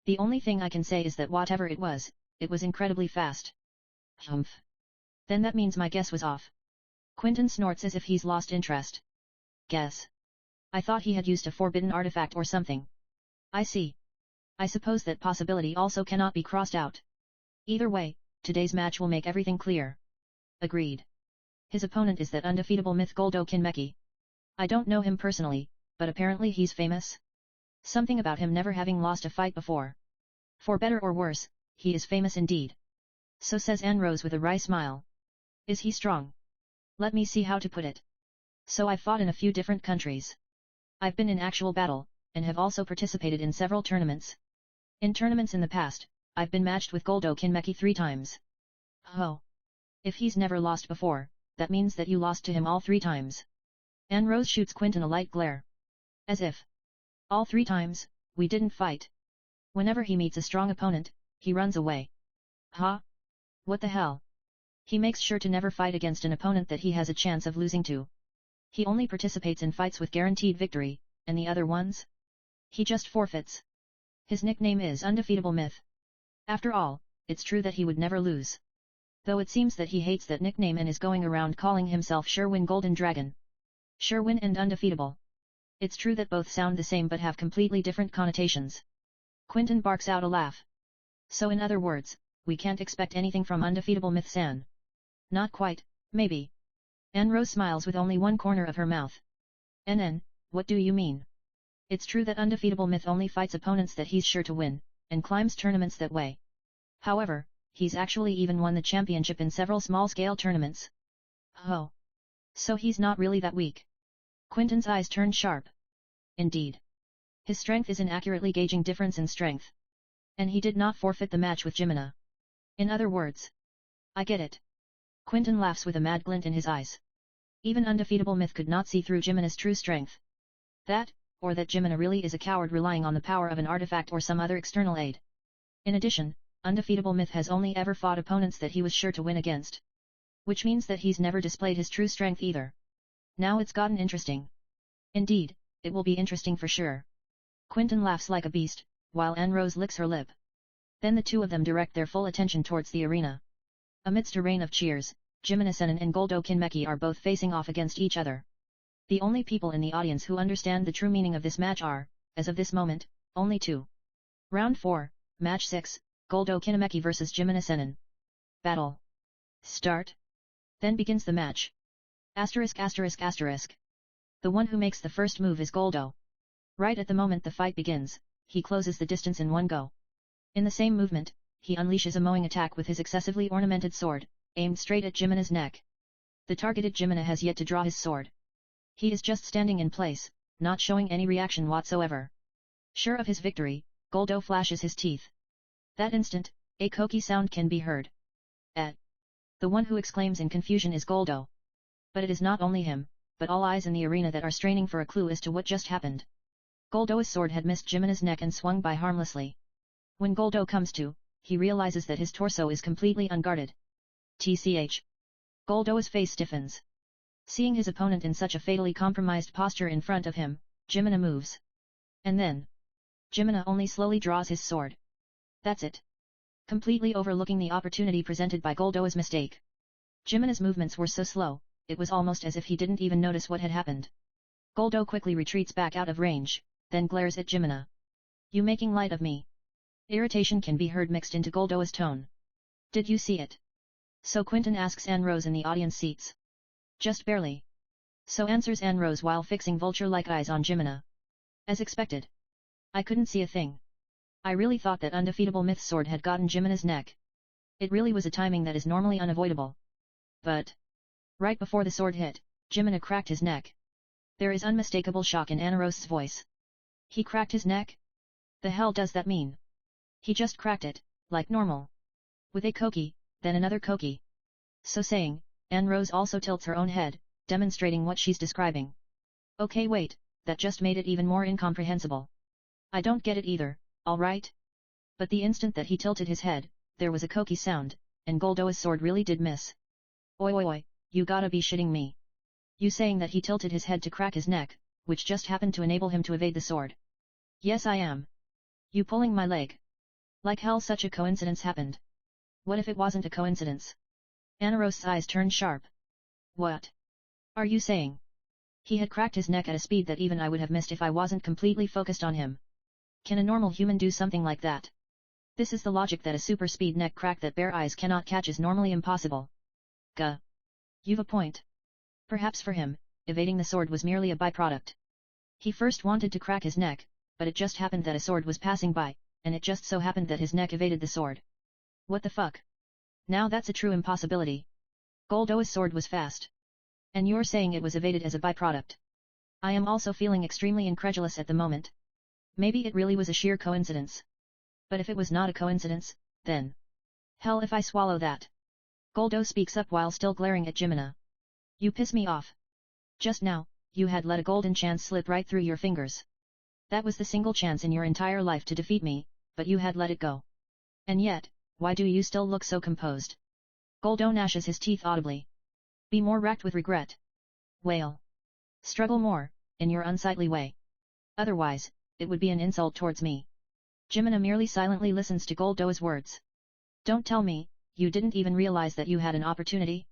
The only thing I can say is that whatever it was incredibly fast. Humph. Then that means my guess was off. Quentin snorts as if he's lost interest. Guess. I thought he had used a forbidden artifact or something. I see. I suppose that possibility also cannot be crossed out. Either way, today's match will make everything clear. Agreed. His opponent is that undefeatable myth Goldo Kinmeki. I don't know him personally, but apparently he's famous. Something about him never having lost a fight before. For better or worse, he is famous indeed. So says Anne Rose with a wry smile. Is he strong? Let me see how to put it. So I've fought in a few different countries. I've been in actual battle, and have also participated in several tournaments. In tournaments in the past, I've been matched with Goldo Kinmeki 3 times. Oh. If he's never lost before, that means that you lost to him all 3 times. Anne Rose shoots Quentin a light glare. As if. All 3 times, we didn't fight. Whenever he meets a strong opponent, he runs away. Huh? What the hell? He makes sure to never fight against an opponent that he has a chance of losing to. He only participates in fights with guaranteed victory, and the other ones? He just forfeits. His nickname is Undefeatable Myth. After all, it's true that he would never lose. Though it seems that he hates that nickname and is going around calling himself Sherwin Golden Dragon. Sherwin and Undefeatable. It's true that both sound the same but have completely different connotations. Quentin barks out a laugh. So in other words, we can't expect anything from Undefeatable Myth-san. Not quite, maybe. Anne Rose smiles with only one corner of her mouth. NN, what do you mean? It's true that Undefeatable Myth only fights opponents that he's sure to win, and climbs tournaments that way. However, he's actually even won the championship in several small-scale tournaments. Oh. So he's not really that weak. Quentin's eyes turn sharp. Indeed. His strength is in accurately gauging difference in strength. And he did not forfeit the match with Jimina. In other words. I get it. Quentin laughs with a mad glint in his eyes. Even Undefeatable Myth could not see through Jimina's true strength. That, or that Jimina really is a coward relying on the power of an artifact or some other external aid. In addition, Undefeatable Myth has only ever fought opponents that he was sure to win against. Which means that he's never displayed his true strength either. Now it's gotten interesting. Indeed, it will be interesting for sure. Quentin laughs like a beast, while Anne Rose licks her lip. Then the two of them direct their full attention towards the arena. Amidst a rain of cheers, Jimina-sen and Goldo Kinmeki are both facing off against each other. The only people in the audience who understand the true meaning of this match are, as of this moment, only 2. Round 4, Match 6, Goldo Kinmeki vs Jimina-sen. Battle. Start. Then begins the match. Asterisk. The one who makes the first move is Goldo. Right at the moment the fight begins, he closes the distance in one go. In the same movement, he unleashes a mowing attack with his excessively ornamented sword, aimed straight at Jimina's neck. The targeted Jimina has yet to draw his sword. He is just standing in place, not showing any reaction whatsoever. Sure of his victory, Goldo flashes his teeth. That instant, a koki sound can be heard. The one who exclaims in confusion is Goldo. But it is not only him, but all eyes in the arena that are straining for a clue as to what just happened. Goldo's sword had missed Jimina's neck and swung by harmlessly. When Goldo comes to, he realizes that his torso is completely unguarded. TCH. Goldo's face stiffens. Seeing his opponent in such a fatally compromised posture in front of him, Jimina moves. And then, Jimina only slowly draws his sword. That's it. Completely overlooking the opportunity presented by Goldo's mistake. Jimina's movements were so slow, it was almost as if he didn't even notice what had happened. Goldo quickly retreats back out of range, then glares at Jimina. You making light of me? Irritation can be heard mixed into Goldoa's tone. Did you see it? So Quentin asks Anne Rose in the audience seats. Just barely. So answers Anne Rose while fixing vulture-like eyes on Jimina. As expected. I couldn't see a thing. I really thought that undefeatable myth sword had gotten Jimina's neck. It really was a timing that is normally unavoidable. But right before the sword hit, Jimina cracked his neck. There is unmistakable shock in Anne Rose's voice. He cracked his neck? The hell does that mean? He just cracked it, like normal. With a koki, then another koki. So saying, Anne Rose also tilts her own head, demonstrating what she's describing. Okay, wait, that just made it even more incomprehensible. I don't get it either, alright? But the instant that he tilted his head, there was a koki sound, and Goldoa's sword really did miss. Oi oi oi, you gotta be shitting me. You saying that he tilted his head to crack his neck, which just happened to enable him to evade the sword? Yes I am. You pulling my leg. Like hell such a coincidence happened. What if it wasn't a coincidence? Anne Rose's eyes turned sharp. What are you saying? He had cracked his neck at a speed that even I would have missed if I wasn't completely focused on him. Can a normal human do something like that? This is the logic that a super speed neck crack that bare eyes cannot catch is normally impossible. Gah. You've a point. Perhaps for him, evading the sword was merely a byproduct. He first wanted to crack his neck, but it just happened that a sword was passing by, and it just so happened that his neck evaded the sword. What the fuck? Now that's a true impossibility. Goldoa's sword was fast. And you're saying it was evaded as a byproduct. I am also feeling extremely incredulous at the moment. Maybe it really was a sheer coincidence. But if it was not a coincidence, then hell if I swallow that. Goldoa speaks up while still glaring at Jimina. You piss me off. Just now, you had let a golden chance slip right through your fingers. That was the single chance in your entire life to defeat me, but you had let it go. And yet, why do you still look so composed? Goldoa gnashes his teeth audibly. Be more racked with regret. Wail. Struggle more, in your unsightly way. Otherwise, it would be an insult towards me. Jimina merely silently listens to Goldoa's words. Don't tell me, you didn't even realize that you had an opportunity?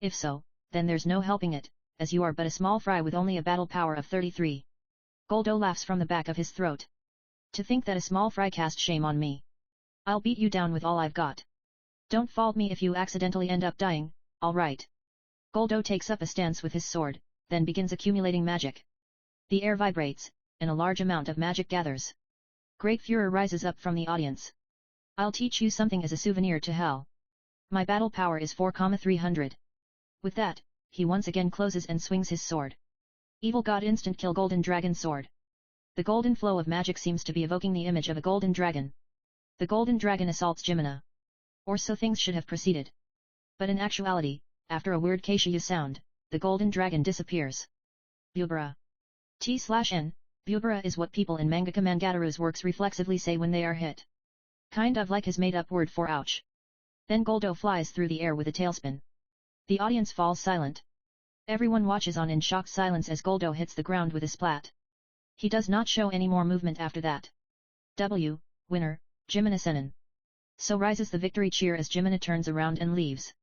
If so, then there's no helping it, as you are but a small fry with only a battle power of 33. Goldoa laughs from the back of his throat. To think that a small fry cast shame on me. I'll beat you down with all I've got. Don't fault me if you accidentally end up dying, alright. Goldoa takes up a stance with his sword, then begins accumulating magic. The air vibrates, and a large amount of magic gathers. Great furor rises up from the audience. I'll teach you something as a souvenir to hell. My battle power is 4,300. With that, he once again closes and swings his sword. Evil God instant kill golden dragon sword. The golden flow of magic seems to be evoking the image of a golden dragon. The golden dragon assaults Jimina. Or so things should have proceeded. But in actuality, after a weird Keishiya sound, the golden dragon disappears. Bubara. T/N, Bubara is what people in mangaka Mangataru's works reflexively say when they are hit. Kind of like his made-up word for ouch. Then Goldoa flies through the air with a tailspin. The audience falls silent. Everyone watches on in shocked silence as Goldoa hits the ground with a splat. He does not show any more movement after that. Winner, Jimina Senin. So rises the victory cheer as Jimina turns around and leaves.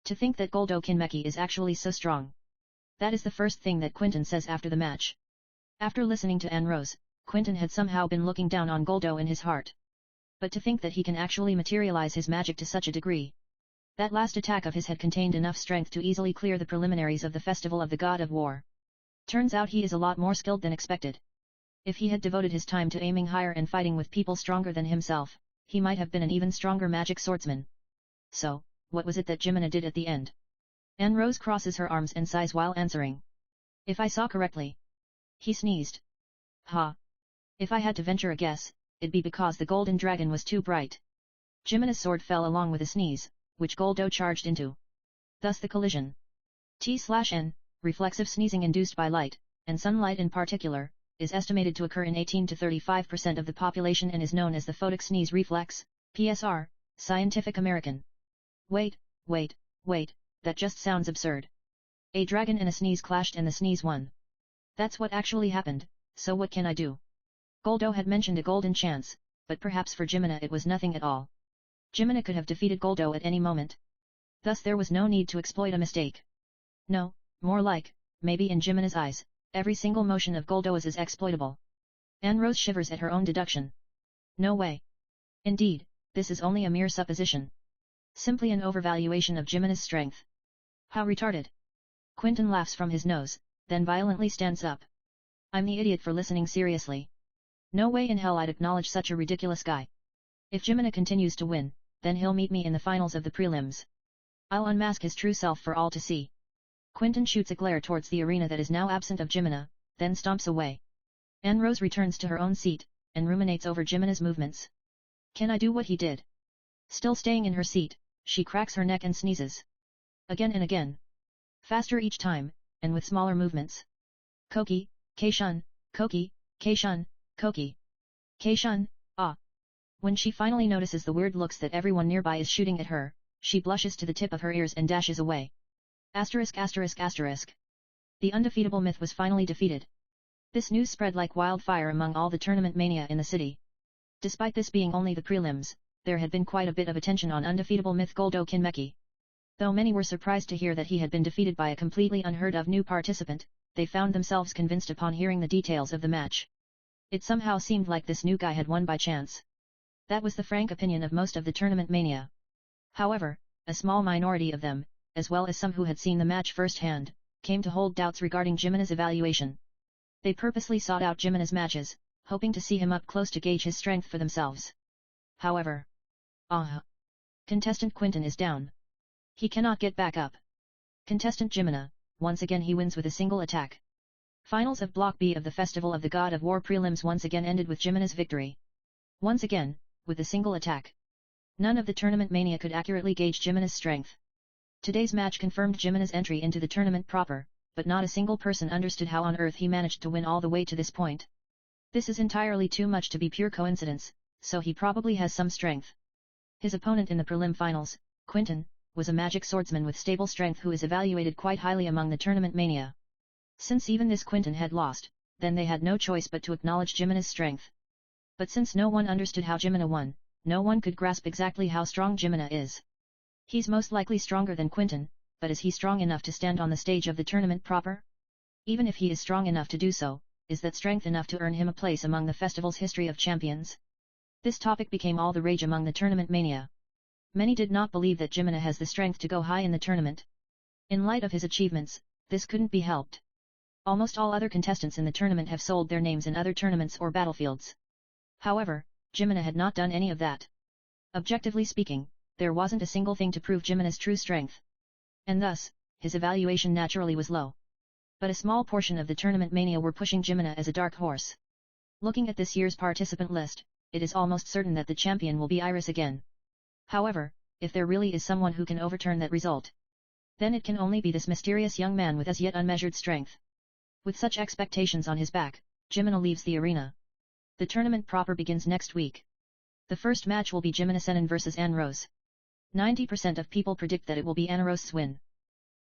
To think that Goldoa Kinmeki is actually so strong. That is the first thing that Quentin says after the match. After listening to Anne Rose, Quentin had somehow been looking down on Goldoa in his heart. But to think that he can actually materialize his magic to such a degree. That last attack of his had contained enough strength to easily clear the preliminaries of the festival of the God of War. Turns out he is a lot more skilled than expected. If he had devoted his time to aiming higher and fighting with people stronger than himself, he might have been an even stronger magic swordsman. So, what was it that Jimina did at the end? Anne Rose crosses her arms and sighs while answering. If I saw correctly. He sneezed. Ha. If I had to venture a guess, it'd be because the golden dragon was too bright. Jimina's sword fell along with a sneeze, which Goldoa charged into. Thus the collision. T/N, reflexive sneezing induced by light, and sunlight in particular, is estimated to occur in 18 to 35% of the population and is known as the photic sneeze reflex, PSR, Scientific American. Wait, that just sounds absurd. A dragon and a sneeze clashed and the sneeze won. That's what actually happened, so what can I do? Goldoa had mentioned a golden chance, but perhaps for Jimina it was nothing at all. Jimina could have defeated Goldoa at any moment. Thus there was no need to exploit a mistake. No, more like, maybe in Jimina's eyes, every single motion of Goldoa's is exploitable. Anne Rose shivers at her own deduction. No way. Indeed, this is only a mere supposition. Simply an overvaluation of Jimena's strength. How retarded. Quentin laughs from his nose, then violently stands up. I'm the idiot for listening seriously. No way in hell I'd acknowledge such a ridiculous guy. If Jimena continues to win, then he'll meet me in the finals of the prelims. I'll unmask his true self for all to see. Quentin shoots a glare towards the arena that is now absent of Jimena, then stomps away. Anne Rose returns to her own seat, and ruminates over Jimena's movements. Can I do what he did? Still staying in her seat, she cracks her neck and sneezes. Again and again. Faster each time, and with smaller movements. Koki, Keishun, Koki, Keishun, Koki. Keishun, ah. When she finally notices the weird looks that everyone nearby is shooting at her, she blushes to the tip of her ears and dashes away. Asterisk asterisk asterisk. The undefeatable myth was finally defeated. This news spread like wildfire among all the tournament mania in the city. Despite this being only the prelims, there had been quite a bit of attention on undefeatable myth Goldo Kinmeki. Though many were surprised to hear that he had been defeated by a completely unheard of new participant, they found themselves convinced upon hearing the details of the match. It somehow seemed like this new guy had won by chance. That was the frank opinion of most of the tournament mania. However, a small minority of them, as well as some who had seen the match firsthand, came to hold doubts regarding Jimena's evaluation. They purposely sought out Jimena's matches, hoping to see him up close to gauge his strength for themselves. However, Contestant Quentin is down. He cannot get back up. Contestant Jimena, once again he wins with a single attack. Finals of Block B of the Festival of the God of War prelims once again ended with Jimena's victory. Once again, with a single attack. None of the tournament mania could accurately gauge Jimena's strength. Today's match confirmed Jimena's entry into the tournament proper, but not a single person understood how on earth he managed to win all the way to this point. This is entirely too much to be pure coincidence, so he probably has some strength. His opponent in the prelim finals, Quentin, was a magic swordsman with stable strength who is evaluated quite highly among the tournament mania. Since even this Quentin had lost, then they had no choice but to acknowledge Jimena's strength. But since no one understood how Jimena won, no one could grasp exactly how strong Jimena is. He's most likely stronger than Quentin, but is he strong enough to stand on the stage of the tournament proper? Even if he is strong enough to do so, is that strength enough to earn him a place among the festival's history of champions? This topic became all the rage among the tournament mania. Many did not believe that Jimena has the strength to go high in the tournament. In light of his achievements, this couldn't be helped. Almost all other contestants in the tournament have sold their names in other tournaments or battlefields. However, Jimena had not done any of that. Objectively speaking, there wasn't a single thing to prove Jimena's true strength. And thus, his evaluation naturally was low. But a small portion of the tournament mania were pushing Jimena as a dark horse. Looking at this year's participant list, it is almost certain that the champion will be Iris again. However, if there really is someone who can overturn that result, then it can only be this mysterious young man with as yet unmeasured strength. With such expectations on his back, Jimena leaves the arena. The tournament proper begins next week. The first match will be Jimena Senin vs Anne Rose. 90% of people predict that it will be Anne Rose's win.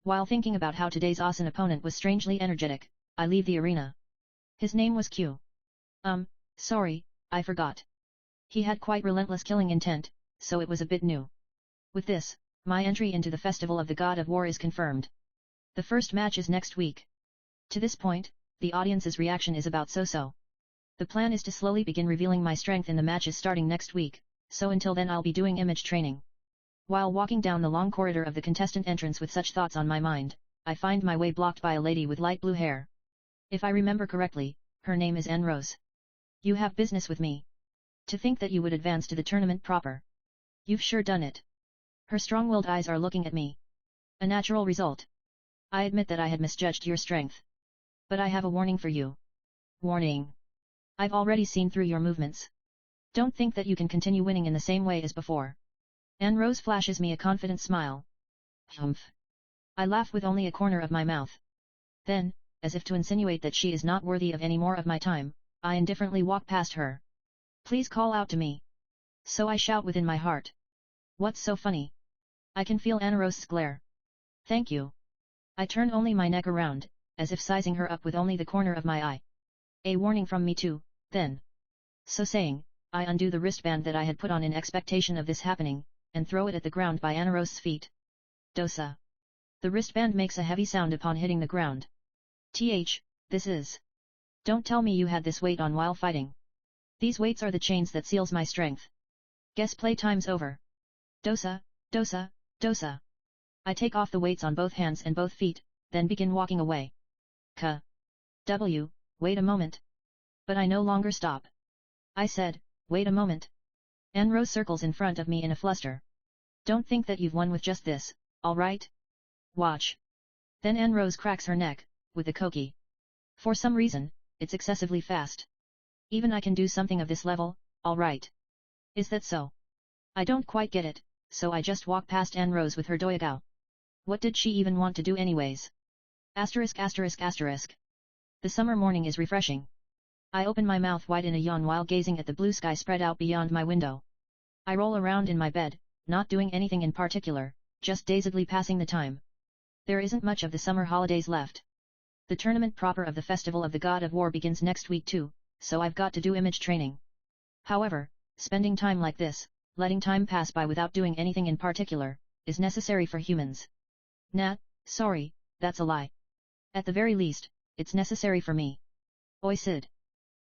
While thinking about how today's awesome opponent was strangely energetic, I leave the arena. His name was Q. Sorry, I forgot. He had quite relentless killing intent, so it was a bit new. With this, my entry into the Festival of the God of War is confirmed. The first match is next week. To this point, the audience's reaction is about so-so. The plan is to slowly begin revealing my strength in the matches starting next week, so until then I'll be doing image training. While walking down the long corridor of the contestant entrance with such thoughts on my mind, I find my way blocked by a lady with light blue hair. If I remember correctly, her name is Anne Rose. You have business with me. To think that you would advance to the tournament proper. You've sure done it. Her strong-willed eyes are looking at me. A natural result. I admit that I had misjudged your strength. But I have a warning for you. Warning. I've already seen through your movements. Don't think that you can continue winning in the same way as before. Anne Rose flashes me a confident smile. Humph. I laugh with only a corner of my mouth. Then, as if to insinuate that she is not worthy of any more of my time, I indifferently walk past her. Please call out to me. So I shout within my heart. What's so funny? I can feel Anne Rose's glare. Thank you. I turn only my neck around, as if sizing her up with only the corner of my eye. A warning from me too, then. So saying, I undo the wristband that I had put on in expectation of this happening, and throw it at the ground by Anne Rose's feet. Dosa. The wristband makes a heavy sound upon hitting the ground. This is. Don't tell me you had this weight on while fighting. These weights are the chains that seals my strength. Guess playtime's over. Dosa, dosa, dosa. I take off the weights on both hands and both feet, then begin walking away. Wait a moment. But I no longer stop. I said, wait a moment. Anne Rose circles in front of me in a fluster. Don't think that you've won with just this, alright? Watch. Then Anne Rose cracks her neck, with the koki. For some reason, it's excessively fast. Even I can do something of this level, alright. Is that so? I don't quite get it, so I just walk past Anne Rose with her doyagao. What did she even want to do anyways? Asterisk asterisk asterisk. The summer morning is refreshing. I open my mouth wide in a yawn while gazing at the blue sky spread out beyond my window. I roll around in my bed, not doing anything in particular, just dazedly passing the time. There isn't much of the summer holidays left. The tournament proper of the Festival of the God of War begins next week too, so I've got to do image training. However, spending time like this, letting time pass by without doing anything in particular, is necessary for humans. Nah, sorry, that's a lie. At the very least, it's necessary for me. Oi Cid.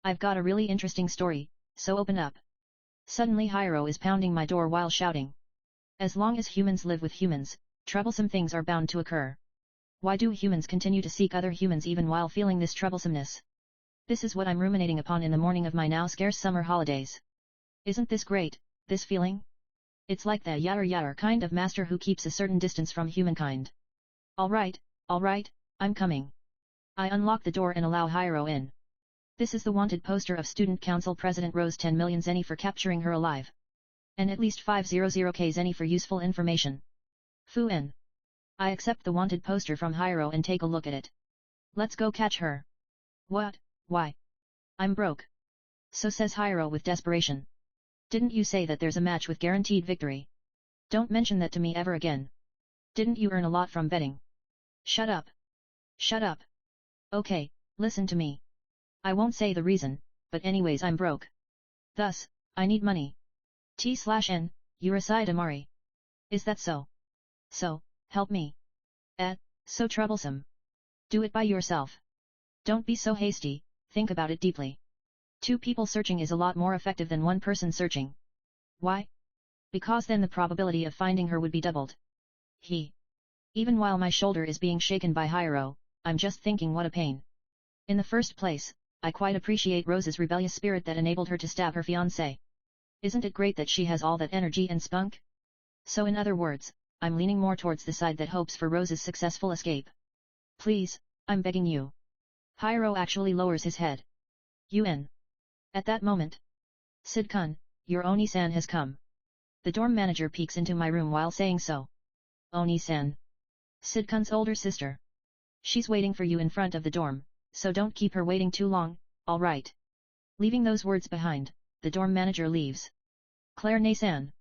I've got a really interesting story, so open up. Suddenly Hiro is pounding my door while shouting. As long as humans live with humans, troublesome things are bound to occur. Why do humans continue to seek other humans even while feeling this troublesomeness? This is what I'm ruminating upon in the morning of my now scarce summer holidays. Isn't this great, this feeling? It's like the yatter kind of master who keeps a certain distance from humankind. Alright, I'm coming. I unlock the door and allow Hiro in. This is the wanted poster of Student Council President Rose 10 million zeni for capturing her alive. And at least 500k zeni for useful information. Fu en. I accept the wanted poster from Hiro and take a look at it. Let's go catch her. What? Why? I'm broke. So says Hiro with desperation. Didn't you say that there's a match with guaranteed victory? Don't mention that to me ever again. Didn't you earn a lot from betting? Shut up. Shut up. Okay, listen to me. I won't say the reason, but anyways I'm broke. Thus, I need money. T/N, Urasai Damari. Is that so? So, help me. So troublesome. Do it by yourself. Don't be so hasty, think about it deeply. 2 people searching is a lot more effective than 1 person searching. Why? Because then the probability of finding her would be doubled. Even while my shoulder is being shaken by Hiro, I'm just thinking what a pain. In the first place, I quite appreciate Rose's rebellious spirit that enabled her to stab her fiancé. Isn't it great that she has all that energy and spunk? So in other words, I'm leaning more towards the side that hopes for Rose's successful escape. Please, I'm begging you. Hiro actually lowers his head. UN. At that moment. Cid-kun, your Oni-san has come. The dorm manager peeks into my room while saying so. Oni-san. Cid-kun's older sister. She's waiting for you in front of the dorm, so don't keep her waiting too long, alright. Leaving those words behind, the dorm manager leaves. Claire Nay-san.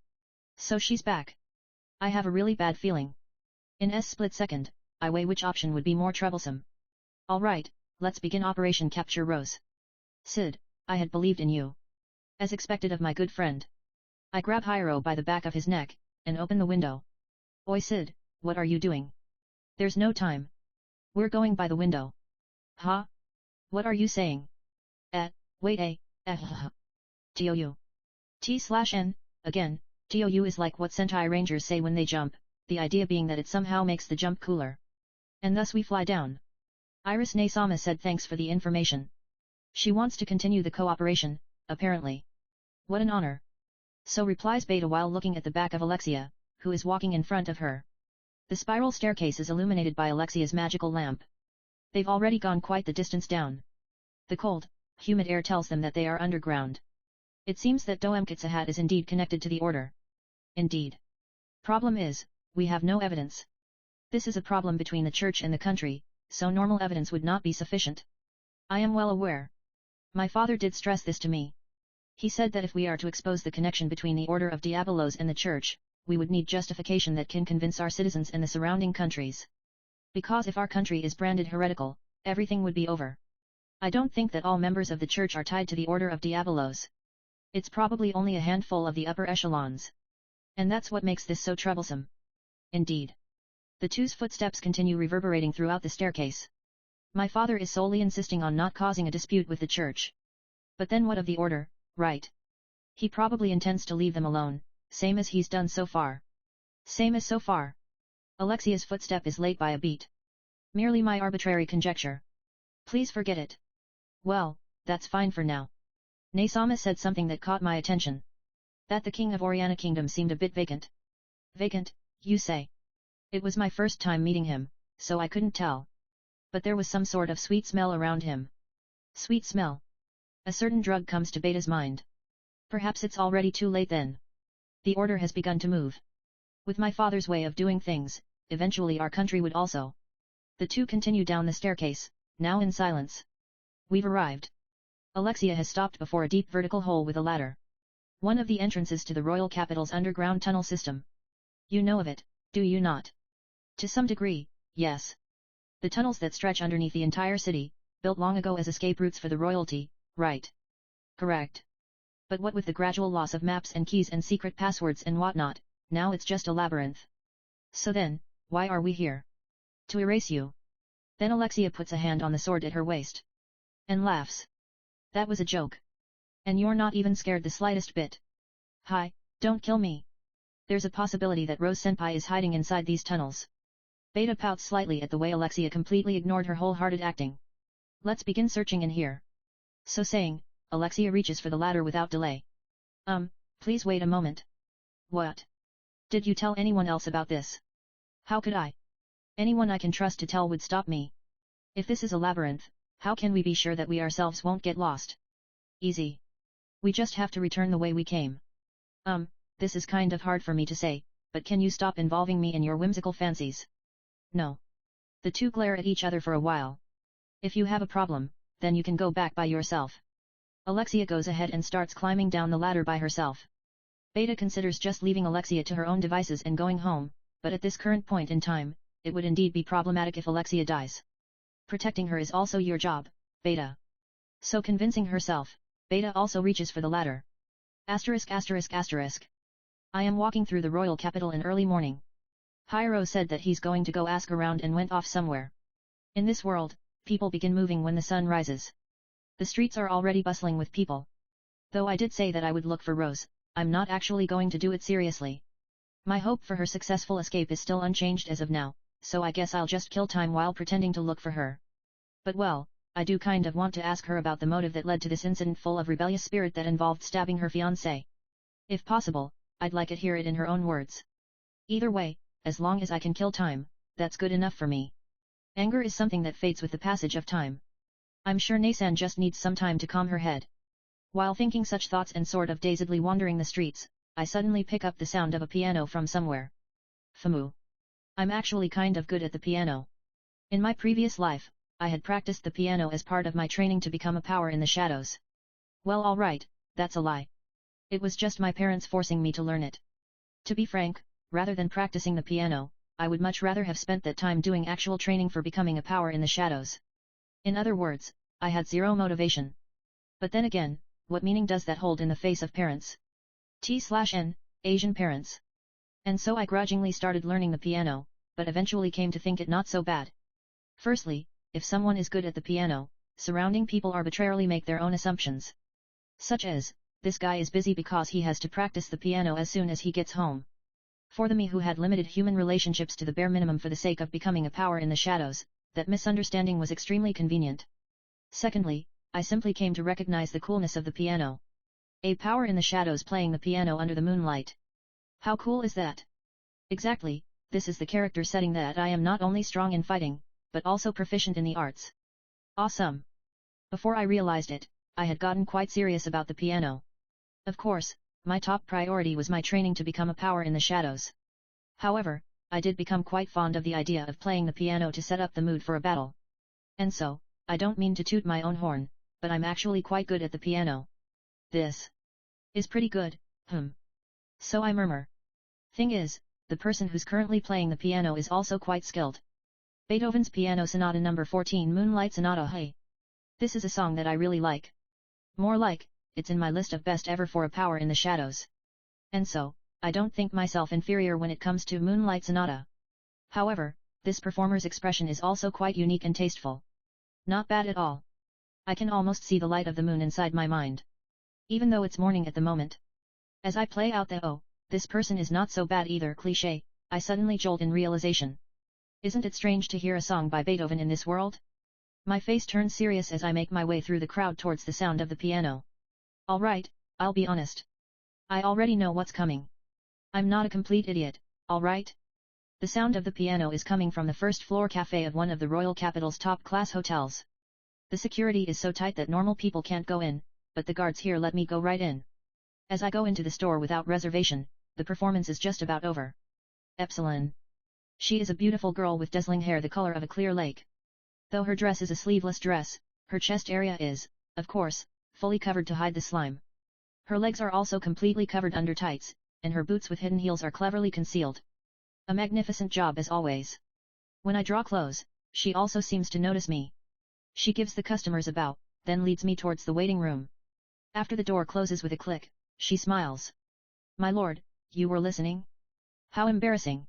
So she's back. I have a really bad feeling. In a split second, I weigh which option would be more troublesome. Alright, let's begin Operation Capture Rose. Cid, I had believed in you. As expected of my good friend. I grab Hiro by the back of his neck, and open the window. Oi Cid, what are you doing? There's no time. We're going by the window. Huh? What are you saying? Wait TOU. T/N, again, TOU is like what Sentai Rangers say when they jump, the idea being that it somehow makes the jump cooler. And thus we fly down. Iris Naysama said thanks for the information. She wants to continue the cooperation, apparently. What an honor. So replies Beta while looking at the back of Alexia, who is walking in front of her. The spiral staircase is illuminated by Alexia's magical lamp. They've already gone quite the distance down. The cold, humid air tells them that they are underground. It seems that Doemkitsahat is indeed connected to the order. Indeed. Problem is, we have no evidence. This is a problem between the church and the country, so normal evidence would not be sufficient. I am well aware. My father did stress this to me. He said that if we are to expose the connection between the Order of Diabolos and the church, we would need justification that can convince our citizens and the surrounding countries. Because if our country is branded heretical, everything would be over. I don't think that all members of the church are tied to the Order of Diabolos. It's probably only a handful of the upper echelons. And that's what makes this so troublesome. Indeed. The two's footsteps continue reverberating throughout the staircase. My father is solely insisting on not causing a dispute with the church. But then what of the order, right? He probably intends to leave them alone, same as he's done so far. Same as so far. Alexia's footstep is late by a beat. Merely my arbitrary conjecture. Please forget it. Well, that's fine for now. Naisama said something that caught my attention. That the king of Oriana Kingdom seemed a bit vacant. Vacant, you say? It was my first time meeting him, so I couldn't tell. But there was some sort of sweet smell around him. Sweet smell. A certain drug comes to Beta's mind. Perhaps it's already too late then. The order has begun to move. With my father's way of doing things, eventually our country would also. The two continue down the staircase, now in silence. We've arrived. Alexia has stopped before a deep vertical hole with a ladder. One of the entrances to the royal capital's underground tunnel system. You know of it, do you not? To some degree, yes. The tunnels that stretch underneath the entire city, built long ago as escape routes for the royalty, right? Correct. But what with the gradual loss of maps and keys and secret passwords and whatnot, now it's just a labyrinth. So then, why are we here? To erase you. Then Alexia puts a hand on the sword at her waist. And laughs. That was a joke. And you're not even scared the slightest bit. Hi, don't kill me. There's a possibility that Rose-senpai is hiding inside these tunnels. Beta pouts slightly at the way Alexia completely ignored her wholehearted acting. Let's begin searching in here. So saying, Alexia reaches for the ladder without delay. Please wait a moment. What? Did you tell anyone else about this? How could I? Anyone I can trust to tell would stop me. If this is a labyrinth, how can we be sure that we ourselves won't get lost? Easy. We just have to return the way we came. This is kind of hard for me to say, but can you stop involving me in your whimsical fancies? No. The two glare at each other for a while. If you have a problem, then you can go back by yourself. Alexia goes ahead and starts climbing down the ladder by herself. Beta considers just leaving Alexia to her own devices and going home, but at this current point in time, it would indeed be problematic if Alexia dies. Protecting her is also your job, Beta. So convincing herself, Beta also reaches for the ladder. Asterisk asterisk asterisk. I am walking through the royal capital in early morning. Hiro said that he's going to go ask around and went off somewhere. In this world, people begin moving when the sun rises. The streets are already bustling with people. Though I did say that I would look for Rose, I'm not actually going to do it seriously. My hope for her successful escape is still unchanged as of now, so I guess I'll just kill time while pretending to look for her. But well, I do kind of want to ask her about the motive that led to this incident full of rebellious spirit that involved stabbing her fiancé. If possible, I'd like to hear it in her own words. Either way, as long as I can kill time, that's good enough for me. Anger is something that fades with the passage of time. I'm sure Naisan just needs some time to calm her head. While thinking such thoughts and sort of dazedly wandering the streets, I suddenly pick up the sound of a piano from somewhere. Famu. I'm actually kind of good at the piano. In my previous life, I had practiced the piano as part of my training to become a power in the shadows. Well, alright, that's a lie. It was just my parents forcing me to learn it. To be frank, rather than practicing the piano, I would much rather have spent that time doing actual training for becoming a power in the shadows. In other words, I had zero motivation. But then again, what meaning does that hold in the face of parents? T/N, Asian parents. And so I grudgingly started learning the piano, but eventually came to think it not so bad. Firstly, if someone is good at the piano, surrounding people arbitrarily make their own assumptions. Such as, this guy is busy because he has to practice the piano as soon as he gets home. For the me who had limited human relationships to the bare minimum for the sake of becoming a power in the shadows, that misunderstanding was extremely convenient. Secondly, I simply came to recognize the coolness of the piano. A power in the shadows playing the piano under the moonlight. How cool is that? Exactly, this is the character setting that I am not only strong in fighting, but also proficient in the arts. Awesome! Before I realized it, I had gotten quite serious about the piano. Of course, my top priority was my training to become a power in the shadows. However, I did become quite fond of the idea of playing the piano to set up the mood for a battle. And so, I don't mean to toot my own horn, but I'm actually quite good at the piano. This is pretty good, So I murmur. Thing is, the person who's currently playing the piano is also quite skilled. Beethoven's Piano Sonata No. 14 Moonlight Sonata. Hey! This is a song that I really like. More like, it's in my list of best ever for a power in the shadows. And so, I don't think myself inferior when it comes to Moonlight Sonata. However, this performer's expression is also quite unique and tasteful. Not bad at all. I can almost see the light of the moon inside my mind. Even though it's morning at the moment, As I play out the "oh, this person is not so bad either" cliché, I suddenly jolt in realization. Isn't it strange to hear a song by Beethoven in this world? My face turns serious as I make my way through the crowd towards the sound of the piano. Alright, I'll be honest. I already know what's coming. I'm not a complete idiot, alright? The sound of the piano is coming from the first-floor cafe of one of the royal capital's top-class hotels. The security is so tight that normal people can't go in, but the guards here let me go right in. As I go into the store without reservation, the performance is just about over. Epsilon. She is a beautiful girl with dazzling hair the color of a clear lake. Though her dress is a sleeveless dress, her chest area is, of course, fully covered to hide the slime. Her legs are also completely covered under tights, and her boots with hidden heels are cleverly concealed. A magnificent job as always. When I draw close, she also seems to notice me. She gives the customers a bow, then leads me towards the waiting room. After the door closes with a click, she smiles. My lord, you were listening? How embarrassing.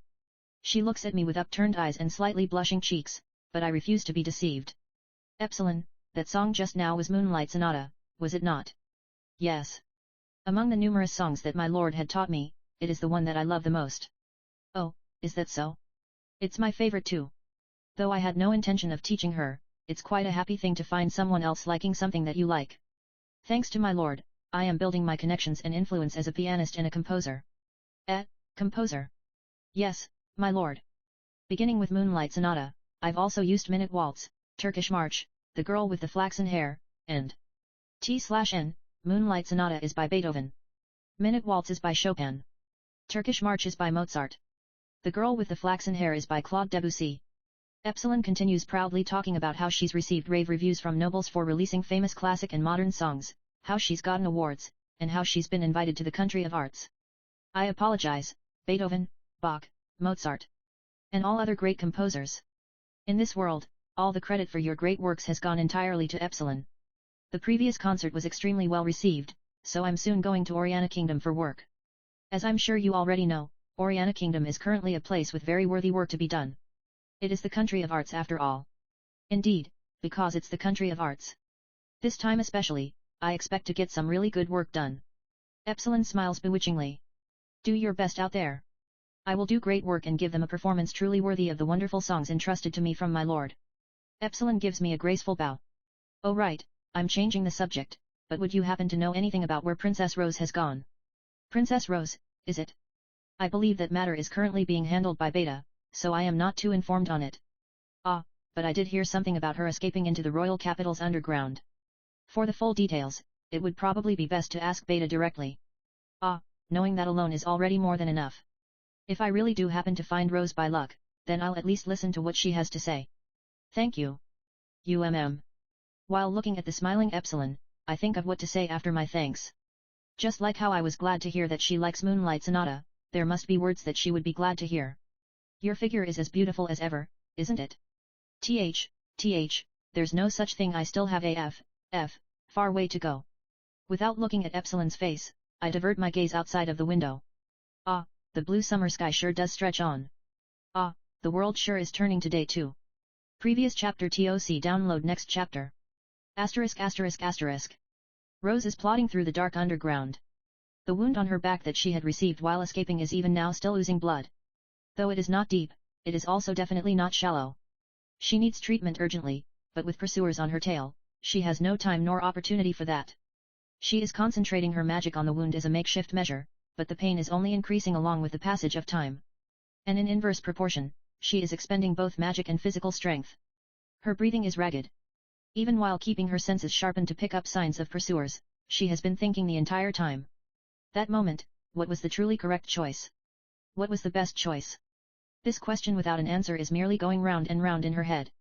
She looks at me with upturned eyes and slightly blushing cheeks, but I refuse to be deceived. Epsilon, that song just now was Moonlight Sonata, was it not? Yes. Among the numerous songs that my lord had taught me, it is the one that I love the most. Oh, is that so? It's my favorite too. Though I had no intention of teaching her, it's quite a happy thing to find someone else liking something that you like. Thanks to my lord, I am building my connections and influence as a pianist and a composer. Composer? Yes, my lord. Beginning with Moonlight Sonata, I've also used Minute Waltz, Turkish March, The Girl with the Flaxen Hair, and T/N, Moonlight Sonata is by Beethoven. Minute Waltz is by Chopin. Turkish March is by Mozart. The Girl with the Flaxen Hair is by Claude Debussy. Epsilon continues proudly talking about how she's received rave reviews from nobles for releasing famous classic and modern songs, how she's gotten awards, and how she's been invited to the country of arts. I apologize, Beethoven, Bach, Mozart, and all other great composers. In this world, all the credit for your great works has gone entirely to Epsilon. The previous concert was extremely well received, so I'm soon going to Oriana Kingdom for work. As I'm sure you already know, Oriana Kingdom is currently a place with very worthy work to be done. It is the country of arts after all. Indeed, because it's the country of arts. This time especially, I expect to get some really good work done. Epsilon smiles bewitchingly. Do your best out there. I will do great work and give them a performance truly worthy of the wonderful songs entrusted to me from my lord. Epsilon gives me a graceful bow. Oh right, I'm changing the subject, but would you happen to know anything about where Princess Rose has gone? Princess Rose, is it? I believe that matter is currently being handled by Beta, so I am not too informed on it. Ah, but I did hear something about her escaping into the royal capital's underground. For the full details, it would probably be best to ask Beta directly. Ah, knowing that alone is already more than enough. If I really do happen to find Rose by luck, then I'll at least listen to what she has to say. Thank you. While looking at the smiling Epsilon, I think of what to say after my thanks. Just like how I was glad to hear that she likes Moonlight Sonata, there must be words that she would be glad to hear. Your figure is as beautiful as ever, isn't it? There's no such thing, I still have a far way to go. Without looking at Epsilon's face, I divert my gaze outside of the window. Ah, the blue summer sky sure does stretch on. Ah, the world sure is turning today too. Previous chapter TOC download next chapter. *****. Rose is plodding through the dark underground. The wound on her back that she had received while escaping is even now still oozing blood. Though it is not deep, it is also definitely not shallow. She needs treatment urgently, but with pursuers on her tail, she has no time nor opportunity for that. She is concentrating her magic on the wound as a makeshift measure, but the pain is only increasing along with the passage of time. And in inverse proportion, she is expending both magic and physical strength. Her breathing is ragged. Even while keeping her senses sharpened to pick up signs of pursuers, she has been thinking the entire time. That moment, what was the truly correct choice? What was the best choice? This question without an answer is merely going round and round in her head.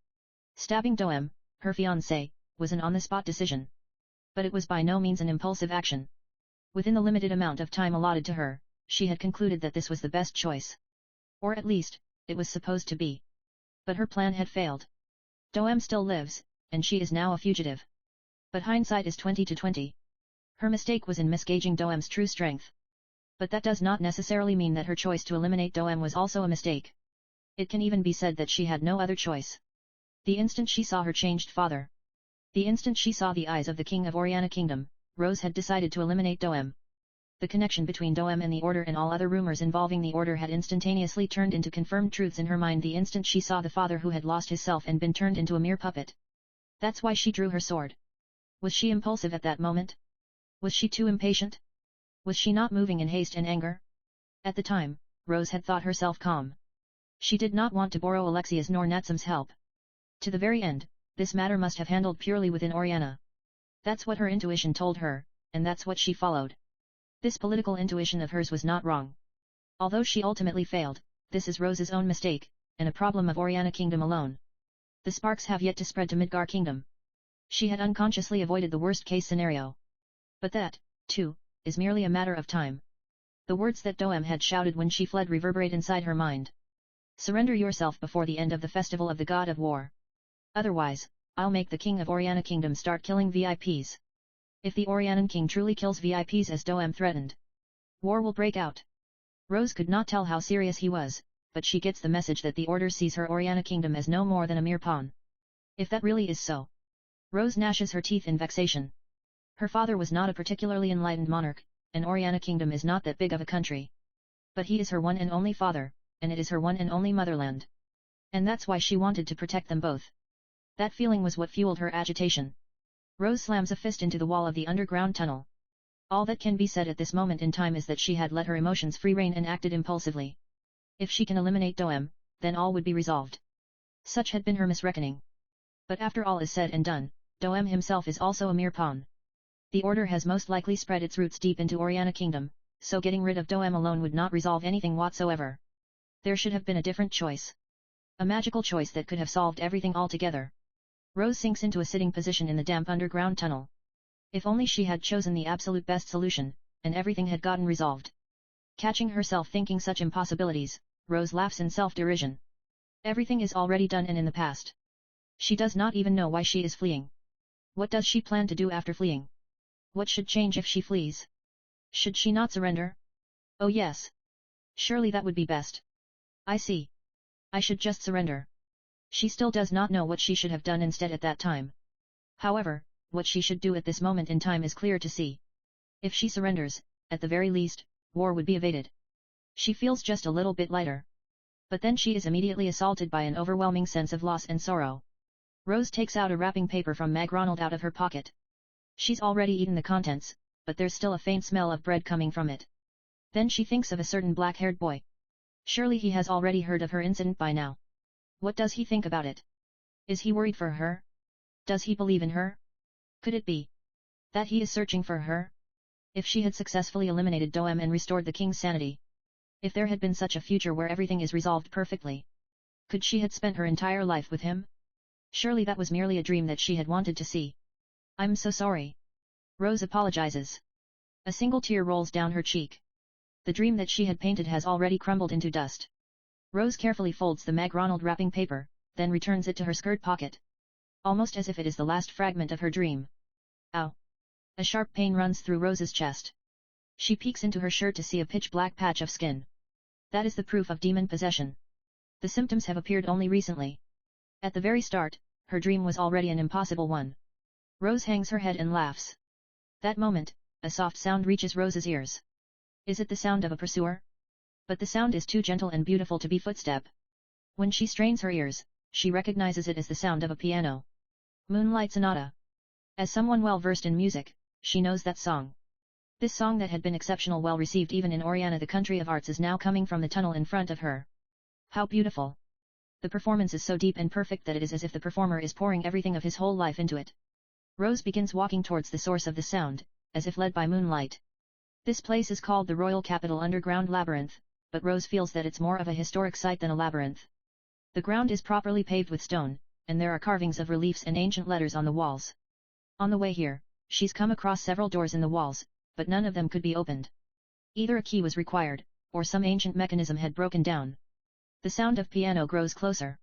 Stabbing Doem, her fiancé, was an on-the-spot decision. But it was by no means an impulsive action. Within the limited amount of time allotted to her, she had concluded that this was the best choice. Or at least, it was supposed to be. But her plan had failed. Doem still lives, and she is now a fugitive. But hindsight is 20/20. Her mistake was in misgauging Doem's true strength. But that does not necessarily mean that her choice to eliminate Doem was also a mistake. It can even be said that she had no other choice. The instant she saw her changed father. The instant she saw the eyes of the king of Oriana Kingdom, Rose had decided to eliminate Doem. The connection between Doem and the Order and all other rumors involving the Order had instantaneously turned into confirmed truths in her mind the instant she saw the father who had lost his self and been turned into a mere puppet. That's why she drew her sword. Was she impulsive at that moment? Was she too impatient? Was she not moving in haste and anger? At the time, Rose had thought herself calm. She did not want to borrow Alexia's nor Natsum's help. To the very end, this matter must have handled purely within Oriana. That's what her intuition told her, and that's what she followed. This political intuition of hers was not wrong. Although she ultimately failed, this is Rose's own mistake, and a problem of Oriana Kingdom alone. The sparks have yet to spread to Midgar Kingdom. She had unconsciously avoided the worst-case scenario. But that, too, is merely a matter of time. The words that Doem had shouted when she fled reverberate inside her mind. Surrender yourself before the end of the festival of the God of War. Otherwise, I'll make the king of Oriana Kingdom start killing VIPs. If the Orianan king truly kills VIPs as Doem threatened, war will break out. Rose could not tell how serious he was, but she gets the message that the Order sees her Oriana Kingdom as no more than a mere pawn. If that really is so. Rose gnashes her teeth in vexation. Her father was not a particularly enlightened monarch, and Oriana Kingdom is not that big of a country. But he is her one and only father, and it is her one and only motherland. And that's why she wanted to protect them both. That feeling was what fueled her agitation. Rose slams a fist into the wall of the underground tunnel. All that can be said at this moment in time is that she had let her emotions free rein and acted impulsively. If she can eliminate Doem, then all would be resolved. Such had been her misreckoning. But after all is said and done, Doem himself is also a mere pawn. The Order has most likely spread its roots deep into Oriana Kingdom, so getting rid of Doem alone would not resolve anything whatsoever. There should have been a different choice. A magical choice that could have solved everything altogether. Rose sinks into a sitting position in the damp underground tunnel. If only she had chosen the absolute best solution, and everything had gotten resolved. Catching herself thinking such impossibilities, Rose laughs in self-derision. Everything is already done and in the past. She does not even know why she is fleeing. What does she plan to do after fleeing? What should change if she flees? Should she not surrender? Oh yes. Surely that would be best. I see. I should just surrender. She still does not know what she should have done instead at that time. However, what she should do at this moment in time is clear to see. If she surrenders, at the very least, war would be evaded. She feels just a little bit lighter. But then she is immediately assaulted by an overwhelming sense of loss and sorrow. Rose takes out a wrapping paper from McDonald out of her pocket. She's already eaten the contents, but there's still a faint smell of bread coming from it. Then she thinks of a certain black-haired boy. Surely he has already heard of her incident by now. What does he think about it? Is he worried for her? Does he believe in her? Could it be that he is searching for her? If she had successfully eliminated Doem and restored the king's sanity. If there had been such a future where everything is resolved perfectly. Could she had spent her entire life with him? Surely that was merely a dream that she had wanted to see. I'm so sorry. Rose apologizes. A single tear rolls down her cheek. The dream that she had painted has already crumbled into dust. Rose carefully folds the McDonald wrapping paper, then returns it to her skirt pocket. Almost as if it is the last fragment of her dream. Ow! A sharp pain runs through Rose's chest. She peeks into her shirt to see a pitch-black patch of skin. That is the proof of demon possession. The symptoms have appeared only recently. At the very start, her dream was already an impossible one. Rose hangs her head and laughs. That moment, a soft sound reaches Rose's ears. Is it the sound of a pursuer? But the sound is too gentle and beautiful to be footstep. When she strains her ears, she recognizes it as the sound of a piano. Moonlight Sonata. As someone well versed in music, she knows that song. This song that had been exceptional well received even in Oriana the country of arts is now coming from the tunnel in front of her. How beautiful! The performance is so deep and perfect that it is as if the performer is pouring everything of his whole life into it. Rose begins walking towards the source of the sound, as if led by moonlight. This place is called the Royal Capital Underground Labyrinth, but Rose feels that it's more of a historic site than a labyrinth. The ground is properly paved with stone, and there are carvings of reliefs and ancient letters on the walls. On the way here, she's come across several doors in the walls, but none of them could be opened. Either a key was required, or some ancient mechanism had broken down. The sound of piano grows closer.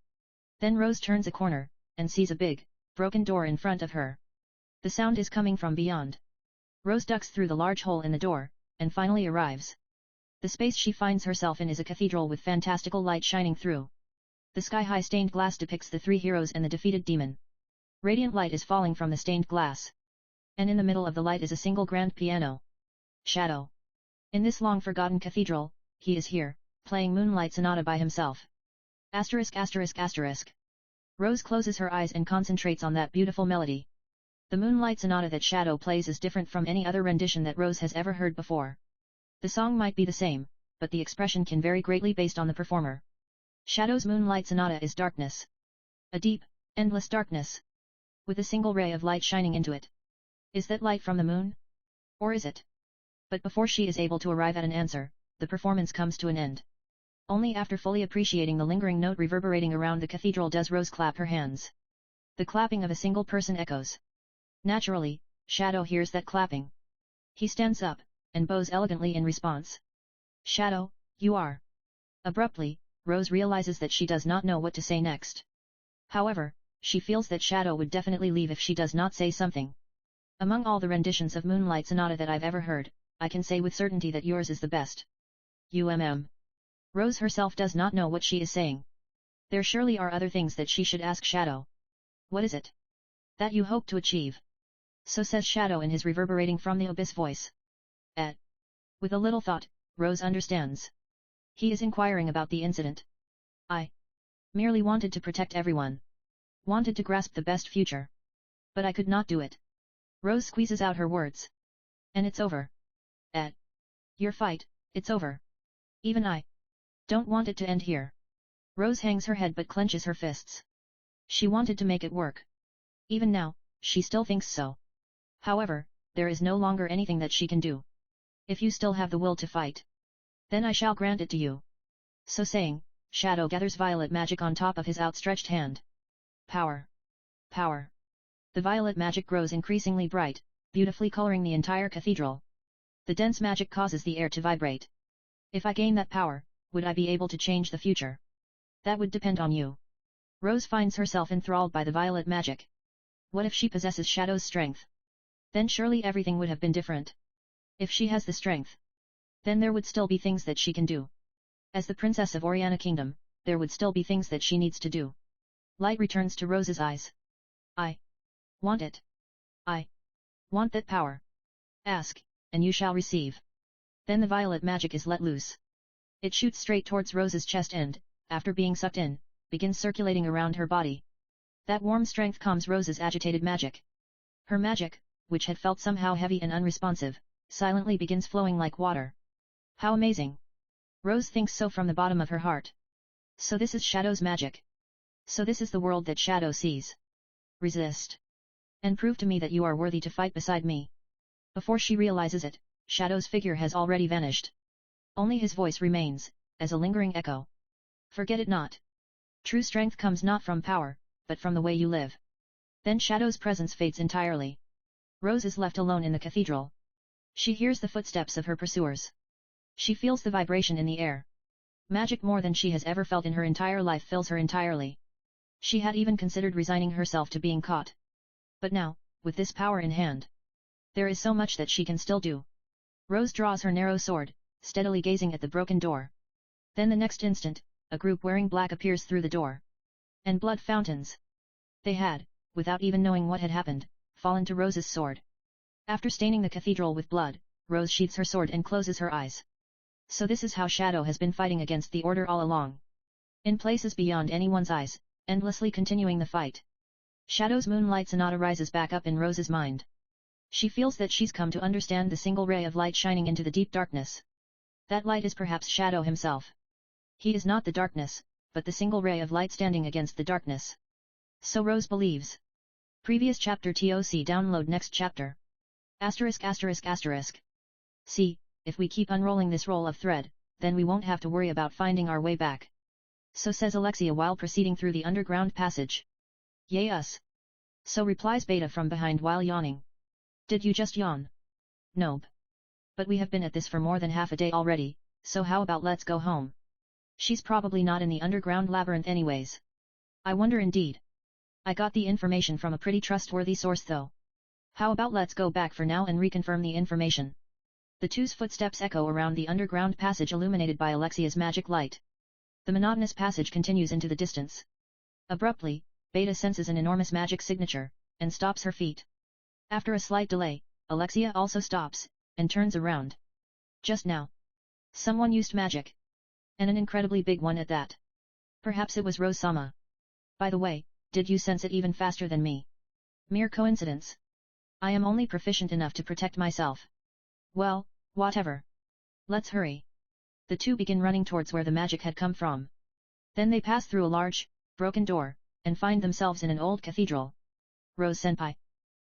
Then Rose turns a corner, and sees a big, broken door in front of her. The sound is coming from beyond. Rose ducks through the large hole in the door, and finally arrives. The space she finds herself in is a cathedral with fantastical light shining through. The sky-high stained glass depicts the three heroes and the defeated demon. Radiant light is falling from the stained glass. And in the middle of the light is a single grand piano. Shadow. In this long-forgotten cathedral, he is here, playing Moonlight Sonata by himself. ******. Rose closes her eyes and concentrates on that beautiful melody. The Moonlight Sonata that Shadow plays is different from any other rendition that Rose has ever heard before. The song might be the same, but the expression can vary greatly based on the performer. Shadow's Moonlight Sonata is darkness. A deep, endless darkness. With a single ray of light shining into it. Is that light from the moon? Or is it? But before she is able to arrive at an answer, the performance comes to an end. Only after fully appreciating the lingering note reverberating around the cathedral does Rose clap her hands. The clapping of a single person echoes. Naturally, Shadow hears that clapping. He stands up, and bows elegantly in response. Shadow, you are. Abruptly, Rose realizes that she does not know what to say next. However, she feels that Shadow would definitely leave if she does not say something. Among all the renditions of Moonlight Sonata that I've ever heard, I can say with certainty that yours is the best. Rose herself does not know what she is saying. There surely are other things that she should ask Shadow. What is it that you hope to achieve? So says Shadow in his reverberating from the abyss voice. With a little thought, Rose understands. He is inquiring about the incident. I merely wanted to protect everyone. Wanted to grasp the best future. But I could not do it. Rose squeezes out her words. And it's over. Your fight, it's over. Even I don't want it to end here. Rose hangs her head but clenches her fists. She wanted to make it work. Even now, she still thinks so. However, there is no longer anything that she can do. If you still have the will to fight, then I shall grant it to you. So saying, Shadow gathers violet magic on top of his outstretched hand. Power. Power. The violet magic grows increasingly bright, beautifully coloring the entire cathedral. The dense magic causes the air to vibrate. If I gain that power, would I be able to change the future? That would depend on you. Rose finds herself enthralled by the violet magic. What if she possesses Shadow's strength? Then surely everything would have been different. If she has the strength, then there would still be things that she can do. As the princess of Oriana Kingdom, there would still be things that she needs to do. Light returns to Rose's eyes. I want it. I want that power. Ask, and you shall receive. Then the violet magic is let loose. It shoots straight towards Rose's chest and, after being sucked in, begins circulating around her body. That warm strength calms Rose's agitated magic. Her magic, which had felt somehow heavy and unresponsive, silently begins flowing like water. How amazing! Rose thinks so from the bottom of her heart. So this is Shadow's magic. So this is the world that Shadow sees. Resist. And prove to me that you are worthy to fight beside me. Before she realizes it, Shadow's figure has already vanished. Only his voice remains, as a lingering echo. Forget it not. True strength comes not from power, but from the way you live. Then Shadow's presence fades entirely. Rose is left alone in the cathedral. She hears the footsteps of her pursuers. She feels the vibration in the air. Magic more than she has ever felt in her entire life fills her entirely. She had even considered resigning herself to being caught. But now, with this power in hand, there is so much that she can still do. Rose draws her narrow sword, steadily gazing at the broken door. Then the next instant, a group wearing black appears through the door. And blood fountains. They had, without even knowing what had happened, fallen to Rose's sword. After staining the cathedral with blood, Rose sheathes her sword and closes her eyes. So this is how Shadow has been fighting against the order all along. In places beyond anyone's eyes, endlessly continuing the fight. Shadow's Moonlight Sonata rises back up in Rose's mind. She feels that she's come to understand the single ray of light shining into the deep darkness. That light is perhaps Shadow himself. He is not the darkness, but the single ray of light standing against the darkness. So Rose believes. Previous chapter TOC download next chapter. ******. See, if we keep unrolling this roll of thread, then we won't have to worry about finding our way back. So says Alexia while proceeding through the underground passage. Yay us! So replies Beta from behind while yawning. Did you just yawn? Nope. But we have been at this for more than half a day already, so how about let's go home? She's probably not in the underground labyrinth anyways. I wonder indeed. I got the information from a pretty trustworthy source though. How about let's go back for now and reconfirm the information? The two's footsteps echo around the underground passage illuminated by Alexia's magic light. The monotonous passage continues into the distance. Abruptly, Beta senses an enormous magic signature, and stops her feet. After a slight delay, Alexia also stops, and turns around. Just now. Someone used magic. And an incredibly big one at that. Perhaps it was Rose-sama. By the way, did you sense it even faster than me? Mere coincidence. I am only proficient enough to protect myself. Well, whatever. Let's hurry. The two begin running towards where the magic had come from. Then they pass through a large, broken door, and find themselves in an old cathedral. Rose-senpai.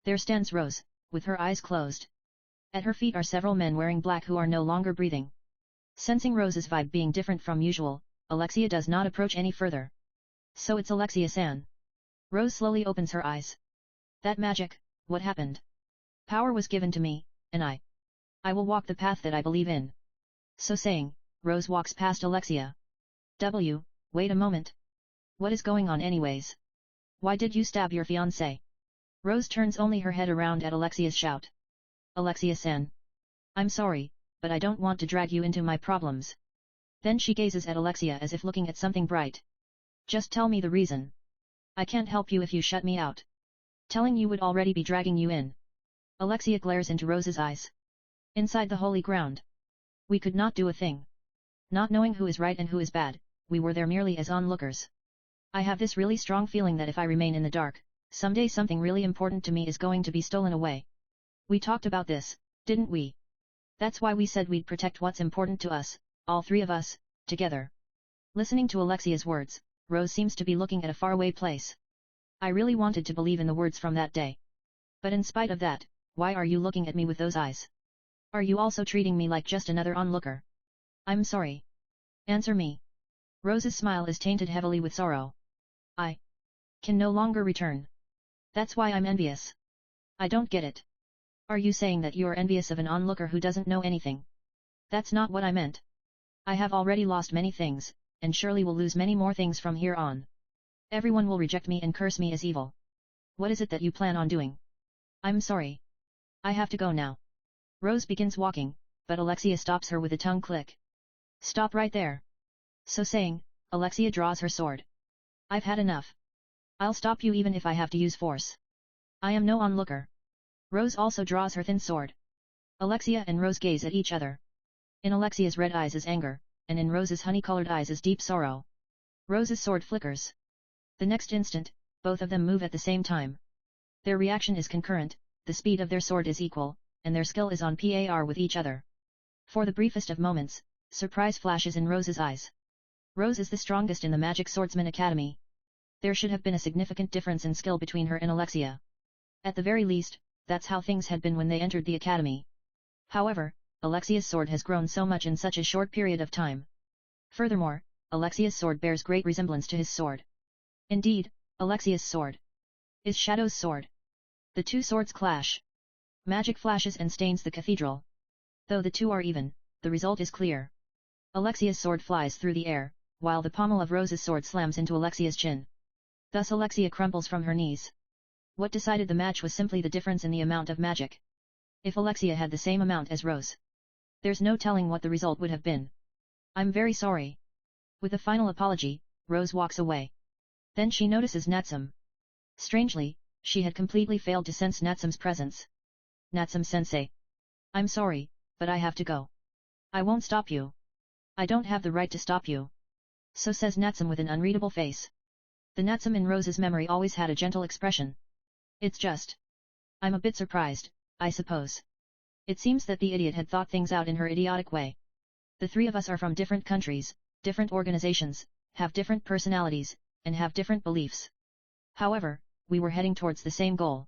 There stands Rose, with her eyes closed. At her feet are several men wearing black who are no longer breathing. Sensing Rose's vibe being different from usual, Alexia does not approach any further. So it's Alexia-san. Rose slowly opens her eyes. That magic, what happened? Power was given to me, and I will walk the path that I believe in. So saying, Rose walks past Alexia. Wait a moment. What is going on anyways? Why did you stab your fiancé? Rose turns only her head around at Alexia's shout. Alexia-san. I'm sorry, but I don't want to drag you into my problems. Then she gazes at Alexia as if looking at something bright. Just tell me the reason. I can't help you if you shut me out. Telling you would already be dragging you in. Alexia glares into Rose's eyes. Inside the holy ground. We could not do a thing. Not knowing who is right and who is bad, we were there merely as onlookers. I have this really strong feeling that if I remain in the dark, someday something really important to me is going to be stolen away. We talked about this, didn't we? That's why we said we'd protect what's important to us, all three of us, together. Listening to Alexia's words, Rose seems to be looking at a faraway place. I really wanted to believe in the words from that day. But in spite of that, why are you looking at me with those eyes? Are you also treating me like just another onlooker? I'm sorry. Answer me. Rose's smile is tainted heavily with sorrow. I can no longer return. That's why I'm envious. I don't get it. Are you saying that you are envious of an onlooker who doesn't know anything? That's not what I meant. I have already lost many things, and surely will lose many more things from here on. Everyone will reject me and curse me as evil. What is it that you plan on doing? I'm sorry. I have to go now. Rose begins walking, but Alexia stops her with a tongue click. Stop right there. So saying, Alexia draws her sword. I've had enough. I'll stop you even if I have to use force. I am no onlooker. Rose also draws her thin sword. Alexia and Rose gaze at each other. In Alexia's red eyes is anger, and in Rose's honey-colored eyes is deep sorrow. Rose's sword flickers. The next instant, both of them move at the same time. Their reaction is concurrent, the speed of their sword is equal, and their skill is on par with each other. For the briefest of moments, surprise flashes in Rose's eyes. Rose is the strongest in the Magic Swordsman Academy. There should have been a significant difference in skill between her and Alexia. At the very least, that's how things had been when they entered the academy. However, Alexia's sword has grown so much in such a short period of time. Furthermore, Alexia's sword bears great resemblance to his sword. Indeed, Alexia's sword is Shadow's sword. The two swords clash. Magic flashes and stains the cathedral. Though the two are even, the result is clear. Alexia's sword flies through the air, while the pommel of Rose's sword slams into Alexia's chin. Thus Alexia crumbles from her knees. What decided the match was simply the difference in the amount of magic. If Alexia had the same amount as Rose, there's no telling what the result would have been. I'm very sorry. With a final apology, Rose walks away. Then she notices Natsume. Strangely, she had completely failed to sense Natsume's presence. Natsume-sensei. I'm sorry, but I have to go. I won't stop you. I don't have the right to stop you. So says Natsume with an unreadable face. The Natsume in Rose's memory always had a gentle expression. It's just. I'm a bit surprised, I suppose. It seems that the idiot had thought things out in her idiotic way. The three of us are from different countries, different organizations, have different personalities, and have different beliefs. However, we were heading towards the same goal.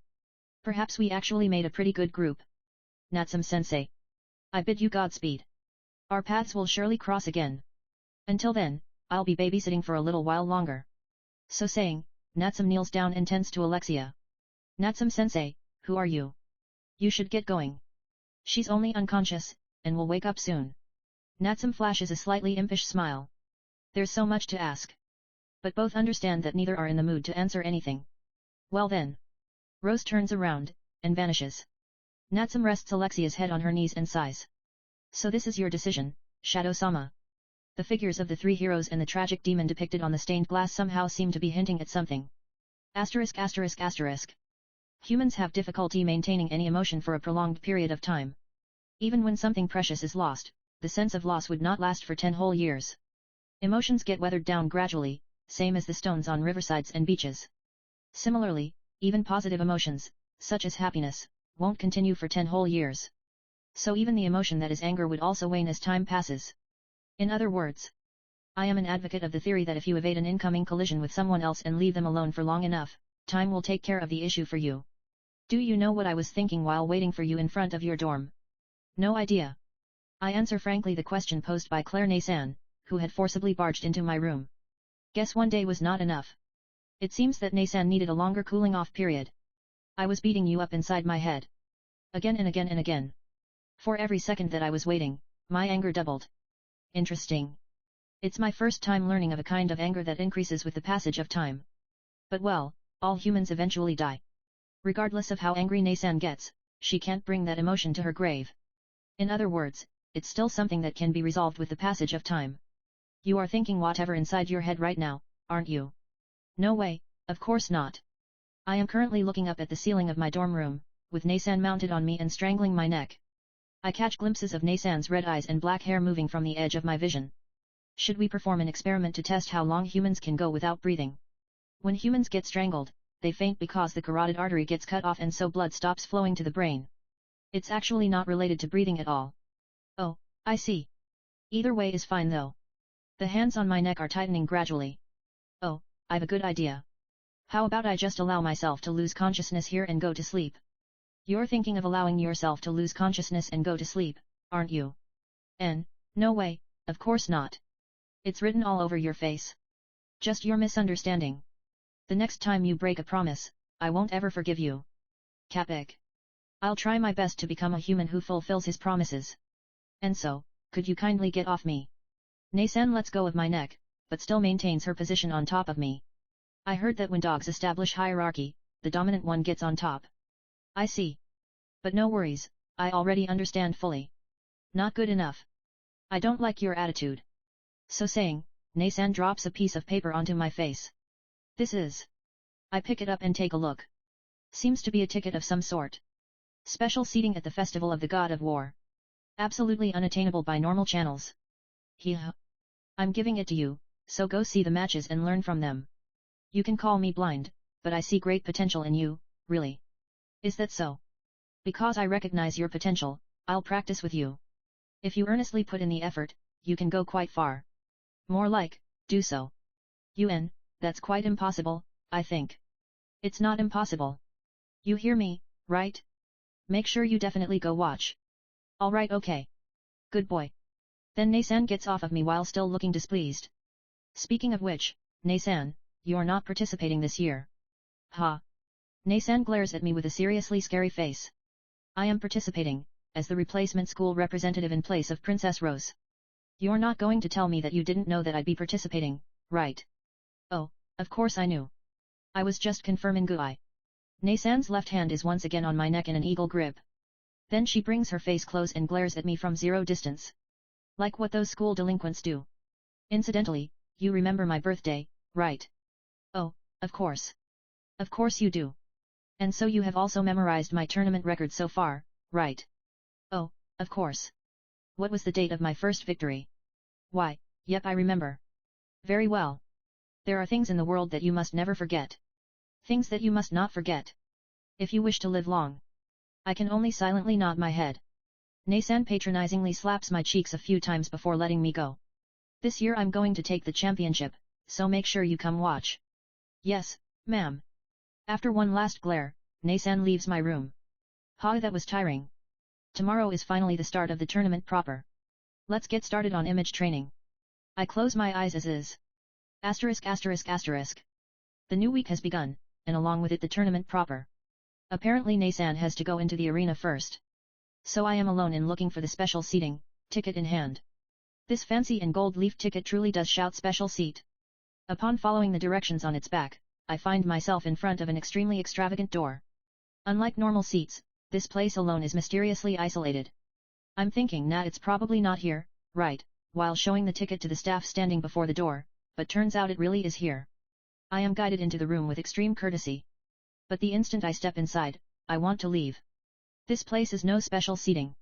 Perhaps we actually made a pretty good group. Natsume-sensei. I bid you Godspeed. Our paths will surely cross again. Until then, I'll be babysitting for a little while longer. So saying, Natsume kneels down and tends to Alexia. Natsume-sensei, who are you? You should get going. She's only unconscious, and will wake up soon. Natsume flashes a slightly impish smile. There's so much to ask. But both understand that neither are in the mood to answer anything. Well then. Rose turns around, and vanishes. Natsume rests Alexia's head on her knees and sighs. So this is your decision, Shadow-sama. The figures of the three heroes and the tragic demon depicted on the stained glass somehow seem to be hinting at something. ******. Humans have difficulty maintaining any emotion for a prolonged period of time. Even when something precious is lost, the sense of loss would not last for 10 whole years. Emotions get weathered down gradually, same as the stones on riversides and beaches. Similarly, even positive emotions, such as happiness, won't continue for 10 whole years. So even the emotion that is anger would also wane as time passes. In other words, I am an advocate of the theory that if you evade an incoming collision with someone else and leave them alone for long enough, time will take care of the issue for you. Do you know what I was thinking while waiting for you in front of your dorm? No idea. I answer frankly the question posed by Claire Naysan, who had forcibly barged into my room. Guess one day was not enough. It seems that Naysan needed a longer cooling off period. I was beating you up inside my head. Again and again and again. For every second that I was waiting, my anger doubled. Interesting. It's my first time learning of a kind of anger that increases with the passage of time. But well, all humans eventually die. Regardless of how angry Naysan gets, she can't bring that emotion to her grave. In other words, it's still something that can be resolved with the passage of time. You are thinking whatever inside your head right now, aren't you? No way, of course not. I am currently looking up at the ceiling of my dorm room, with Naysan mounted on me and strangling my neck. I catch glimpses of Naysan's red eyes and black hair moving from the edge of my vision. Should we perform an experiment to test how long humans can go without breathing? When humans get strangled, they faint because the carotid artery gets cut off and so blood stops flowing to the brain. It's actually not related to breathing at all. Oh, I see. Either way is fine though. The hands on my neck are tightening gradually. Oh, I've a good idea. How about I just allow myself to lose consciousness here and go to sleep? You're thinking of allowing yourself to lose consciousness and go to sleep, aren't you? No way, of course not. It's written all over your face. Just your misunderstanding. The next time you break a promise, I won't ever forgive you. Capek. I'll try my best to become a human who fulfills his promises. And so, could you kindly get off me? Naysan lets go of my neck, but still maintains her position on top of me. I heard that when dogs establish hierarchy, the dominant one gets on top. I see. But no worries, I already understand fully. Not good enough. I don't like your attitude. So saying, Naysan drops a piece of paper onto my face. This is. I pick it up and take a look. Seems to be a ticket of some sort. Special seating at the Festival of the God of War. Absolutely unattainable by normal channels. Yeah. I'm giving it to you, so go see the matches and learn from them. You can call me blind, but I see great potential in you, really. Is that so? Because I recognize your potential, I'll practice with you. If you earnestly put in the effort, you can go quite far. More like, do so. That's quite impossible, I think. It's not impossible. You hear me, right? Make sure you definitely go watch. Alright, okay. Good boy. Then Naysan gets off of me while still looking displeased. Speaking of which, Naysan, you're not participating this year. Ha. Naysan glares at me with a seriously scary face. I am participating, as the replacement school representative in place of Princess Rose. You're not going to tell me that you didn't know that I'd be participating, right? Oh, of course I knew. I was just confirming Gui. Naysan's left hand is once again on my neck in an eagle grip. Then she brings her face close and glares at me from zero distance. Like what those school delinquents do. Incidentally, you remember my birthday, right? Oh, of course. Of course you do. And so you have also memorized my tournament record so far, right? Oh, of course. What was the date of my first victory? Why, yep, I remember. Very well. There are things in the world that you must never forget. Things that you must not forget. If you wish to live long. I can only silently nod my head. Naysan patronizingly slaps my cheeks a few times before letting me go. This year I'm going to take the championship, so make sure you come watch. Yes, ma'am. After one last glare, Naysan leaves my room. Ha, that was tiring. Tomorrow is finally the start of the tournament proper. Let's get started on image training. I close my eyes as is. Asterisk asterisk asterisk. The new week has begun, and along with it the tournament proper. Apparently Naysan has to go into the arena first. So I am alone in looking for the special seating, ticket in hand. This fancy and gold leaf ticket truly does shout special seat. Upon following the directions on its back, I find myself in front of an extremely extravagant door. Unlike normal seats, this place alone is mysteriously isolated. I'm thinking that it's probably not here, right, while showing the ticket to the staff standing before the door, but turns out it really is here. I am guided into the room with extreme courtesy. But the instant I step inside, I want to leave. This place is no special seating.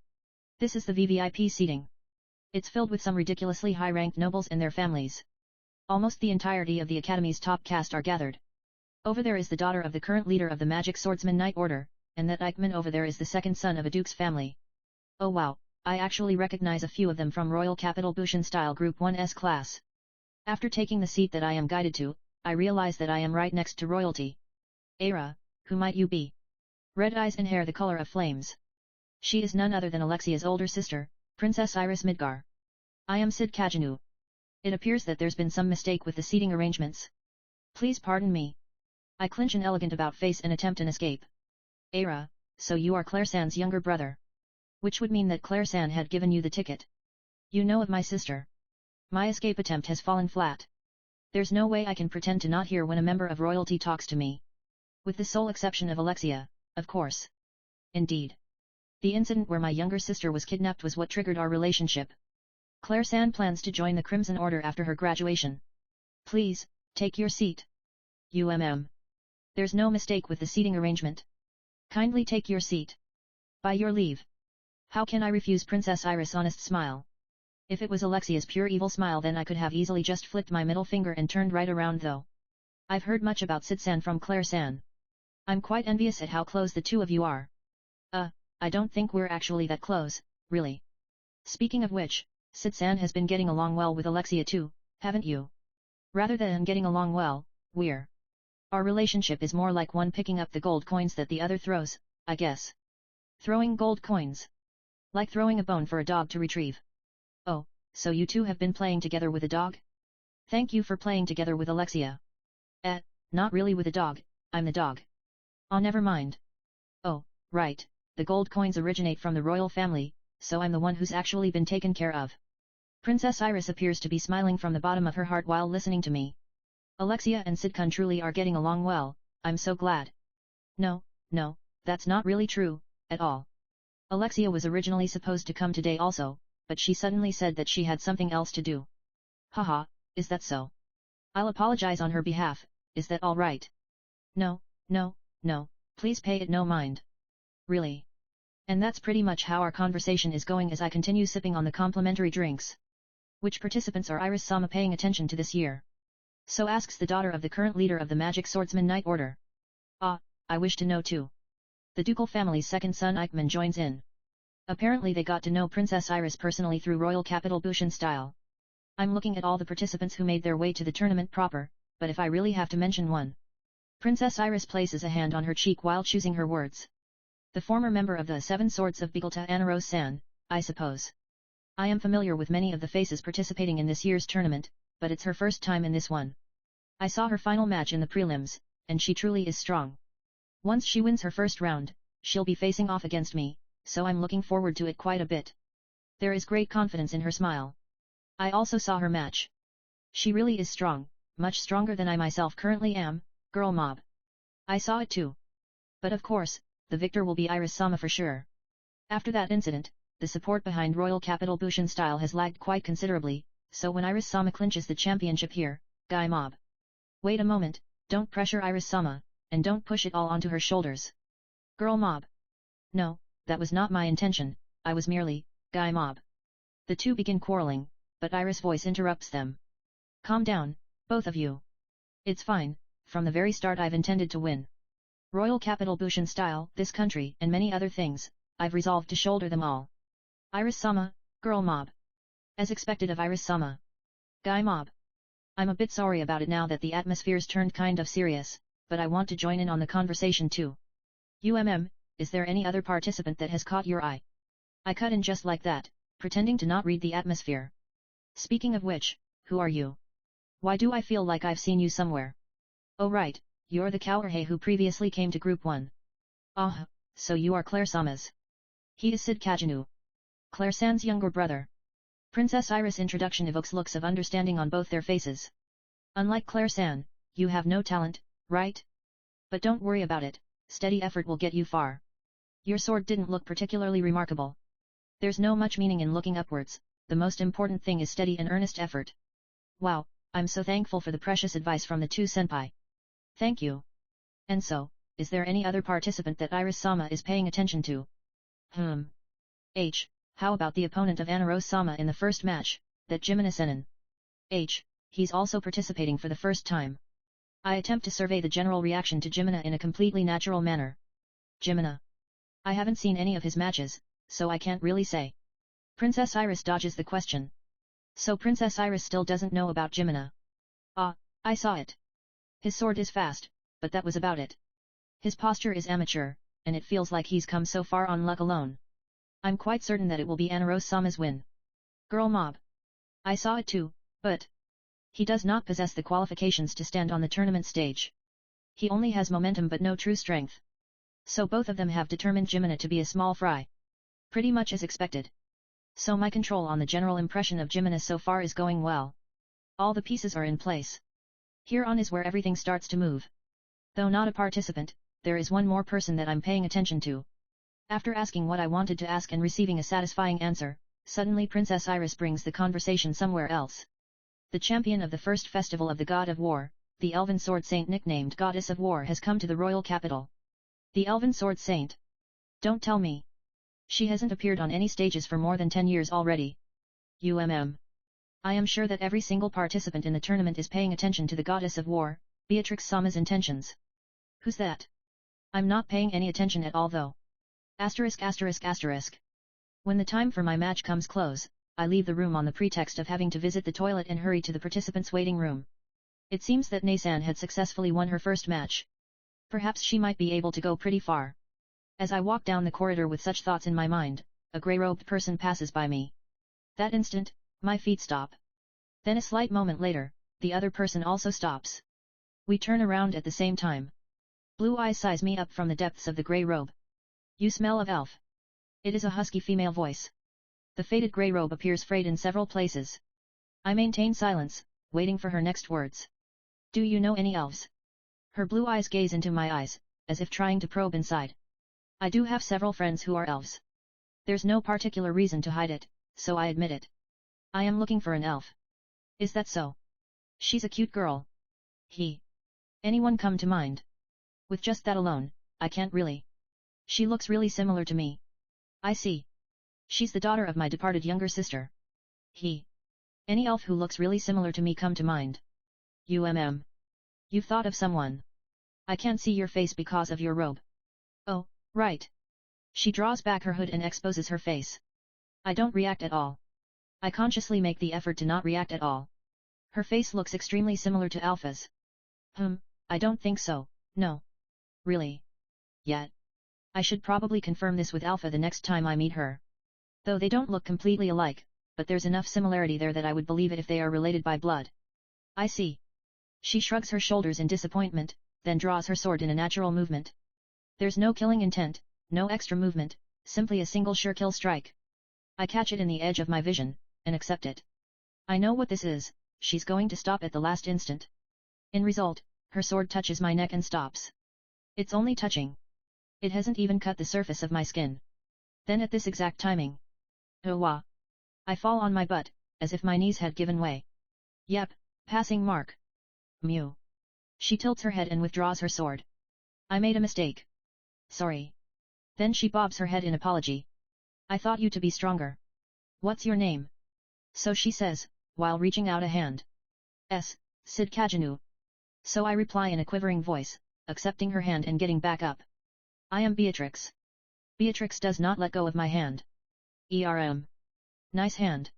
This is the VVIP seating. It's filled with some ridiculously high-ranked nobles and their families. Almost the entirety of the Academy's top caste are gathered. Over there is the daughter of the current leader of the Magic Swordsman Knight Order, and that Eichmann over there is the second son of a duke's family. Oh wow, I actually recognize a few of them from Royal Capital Bushin Style Group 1's class. After taking the seat that I am guided to, I realize that I am right next to royalty. Aira, who might you be? Red eyes and hair the color of flames. She is none other than Alexia's older sister, Princess Iris Midgar. I am Cid Kagenou. It appears that there's been some mistake with the seating arrangements. Please pardon me. I clinch an elegant about-face and attempt an escape. Aira, so you are Claire San's younger brother. Which would mean that Claire San had given you the ticket. You know of my sister. My escape attempt has fallen flat. There's no way I can pretend to not hear when a member of royalty talks to me. With the sole exception of Alexia, of course. Indeed. The incident where my younger sister was kidnapped was what triggered our relationship. Claire San plans to join the Crimson Order after her graduation. Please, take your seat. There's no mistake with the seating arrangement. Kindly take your seat. By your leave. How can I refuse Princess Iris' honest smile? If it was Alexia's pure evil smile then I could have easily just flicked my middle finger and turned right around though. I've heard much about Cid-san from Claire San. I'm quite envious at how close the two of you are. I don't think we're actually that close, really. Speaking of which, Cid-san has been getting along well with Alexia too, haven't you? Rather than getting along well, our relationship is more like one picking up the gold coins that the other throws, I guess. Throwing gold coins. Like throwing a bone for a dog to retrieve. Oh, so you two have been playing together with a dog? Thank you for playing together with Alexia. Not really with a dog, I'm the dog. Oh, never mind. Oh, right, the gold coins originate from the royal family, so I'm the one who's actually been taken care of. Princess Iris appears to be smiling from the bottom of her heart while listening to me. Alexia and Cid-kun truly are getting along well, I'm so glad. No, that's not really true, at all. Alexia was originally supposed to come today also, but she suddenly said that she had something else to do. Haha, is that so? I'll apologize on her behalf, is that all right? No, please pay it no mind. Really? And that's pretty much how our conversation is going as I continue sipping on the complimentary drinks. Which participants are Iris-sama paying attention to this year? So asks the daughter of the current leader of the Magic Swordsman Knight Order. I wish to know too. The ducal family's second son Eichmann joins in. Apparently they got to know Princess Iris personally through Royal Capital Bushin Style. I'm looking at all the participants who made their way to the tournament proper, but if I really have to mention one. Princess Iris places a hand on her cheek while choosing her words. The former member of the Seven Swords of Beagleta Anaro-san, I suppose. I am familiar with many of the faces participating in this year's tournament, but it's her first time in this one. I saw her final match in the prelims, and she truly is strong. Once she wins her first round, she'll be facing off against me, so I'm looking forward to it quite a bit. There is great confidence in her smile. I also saw her match. She really is strong, much stronger than I myself currently am, girl mob. I saw it too. But of course, the victor will be Iris-sama for sure. After that incident, the support behind Royal Capital Bushin Style has lagged quite considerably, so when Iris-sama clinches the championship here, guy mob. Wait a moment, don't pressure Iris-sama, and don't push it all onto her shoulders. Girl mob. No, that was not my intention, I was merely, guy mob. The two begin quarreling, but Iris' voice interrupts them. Calm down, both of you. It's fine, from the very start I've intended to win. Royal Capital Bushin Style, this country, and many other things, I've resolved to shoulder them all. Iris-sama, girl mob. As expected of Iris-sama. Guy mob. I'm a bit sorry about it now that the atmosphere's turned kind of serious, but I want to join in on the conversation too. Is there any other participant that has caught your eye? I cut in just like that, pretending to not read the atmosphere. Speaking of which, who are you? Why do I feel like I've seen you somewhere? Oh right, you're the Kaorhei who previously came to Group 1. So you are Claire-sama's. He is Cid Kagenou. Claire-san's younger brother. Princess Iris' introduction evokes looks of understanding on both their faces. Unlike Claire-san, you have no talent, right? But don't worry about it, steady effort will get you far. Your sword didn't look particularly remarkable. There's no much meaning in looking upwards, the most important thing is steady and earnest effort. Wow, I'm so thankful for the precious advice from the two senpai. Thank you. And so, is there any other participant that Iris-sama is paying attention to? How about the opponent of Anaro-sama in the first match, that Jimina-senin? He's also participating for the first time. I attempt to survey the general reaction to Jimina in a completely natural manner. Jimina. I haven't seen any of his matches, so I can't really say. Princess Iris dodges the question. So Princess Iris still doesn't know about Jimina. Ah, I saw it. His sword is fast, but that was about it. His posture is amateur, and it feels like he's come so far on luck alone. I'm quite certain that it will be Anaro-sama's win. Girl mob. I saw it too, but he does not possess the qualifications to stand on the tournament stage. He only has momentum but no true strength. So both of them have determined Jimina to be a small fry. Pretty much as expected. So my control on the general impression of Jimina so far is going well. All the pieces are in place. Here on is where everything starts to move. Though not a participant, there is one more person that I'm paying attention to. After asking what I wanted to ask and receiving a satisfying answer, suddenly Princess Iris brings the conversation somewhere else. The champion of the first festival of the God of War, the Elven Sword Saint nicknamed Goddess of War, has come to the royal capital. The Elven Sword Saint? Don't tell me. She hasn't appeared on any stages for more than 10 years already. I am sure that every single participant in the tournament is paying attention to the Goddess of War, Beatrix Sama's intentions. Who's that? I'm not paying any attention at all though. When the time for my match comes close, I leave the room on the pretext of having to visit the toilet and hurry to the participants' waiting room. It seems that Naysan had successfully won her first match. Perhaps she might be able to go pretty far. As I walk down the corridor with such thoughts in my mind, a grey-robed person passes by me. That instant, my feet stop. Then a slight moment later, the other person also stops. We turn around at the same time. Blue eyes size me up from the depths of the grey robe. You smell of elf. It is a husky female voice. The faded grey robe appears frayed in several places. I maintain silence, waiting for her next words. Do you know any elves? Her blue eyes gaze into my eyes, as if trying to probe inside. I do have several friends who are elves. There's no particular reason to hide it, so I admit it. I am looking for an elf. Is that so? She's a cute girl. Anyone come to mind? With just that alone, I can't really. She looks really similar to me. I see. She's the daughter of my departed younger sister. Any elf who looks really similar to me come to mind? You've thought of someone. I can't see your face because of your robe. Oh, right. She draws back her hood and exposes her face. I don't react at all. I consciously make the effort to not react at all. Her face looks extremely similar to Alpha's. I don't think so, no. Really? Yet. I should probably confirm this with Alpha the next time I meet her. Though they don't look completely alike, but there's enough similarity there that I would believe it if they are related by blood. I see. She shrugs her shoulders in disappointment, then draws her sword in a natural movement. There's no killing intent, no extra movement, simply a single sure kill strike. I catch it in the edge of my vision, and accept it. I know what this is, she's going to stop at the last instant. In result, her sword touches my neck and stops. It's only touching. It hasn't even cut the surface of my skin. Then at this exact timing. Oh, I fall on my butt, as if my knees had given way. Yep, passing mark. Mew. She tilts her head and withdraws her sword. I made a mistake. Sorry. Then she bobs her head in apology. I thought you to be stronger. What's your name? So she says, while reaching out a hand. Cid Kagenou. So I reply in a quivering voice, accepting her hand and getting back up. I am Beatrix. Beatrix does not let go of my hand. Nice hand.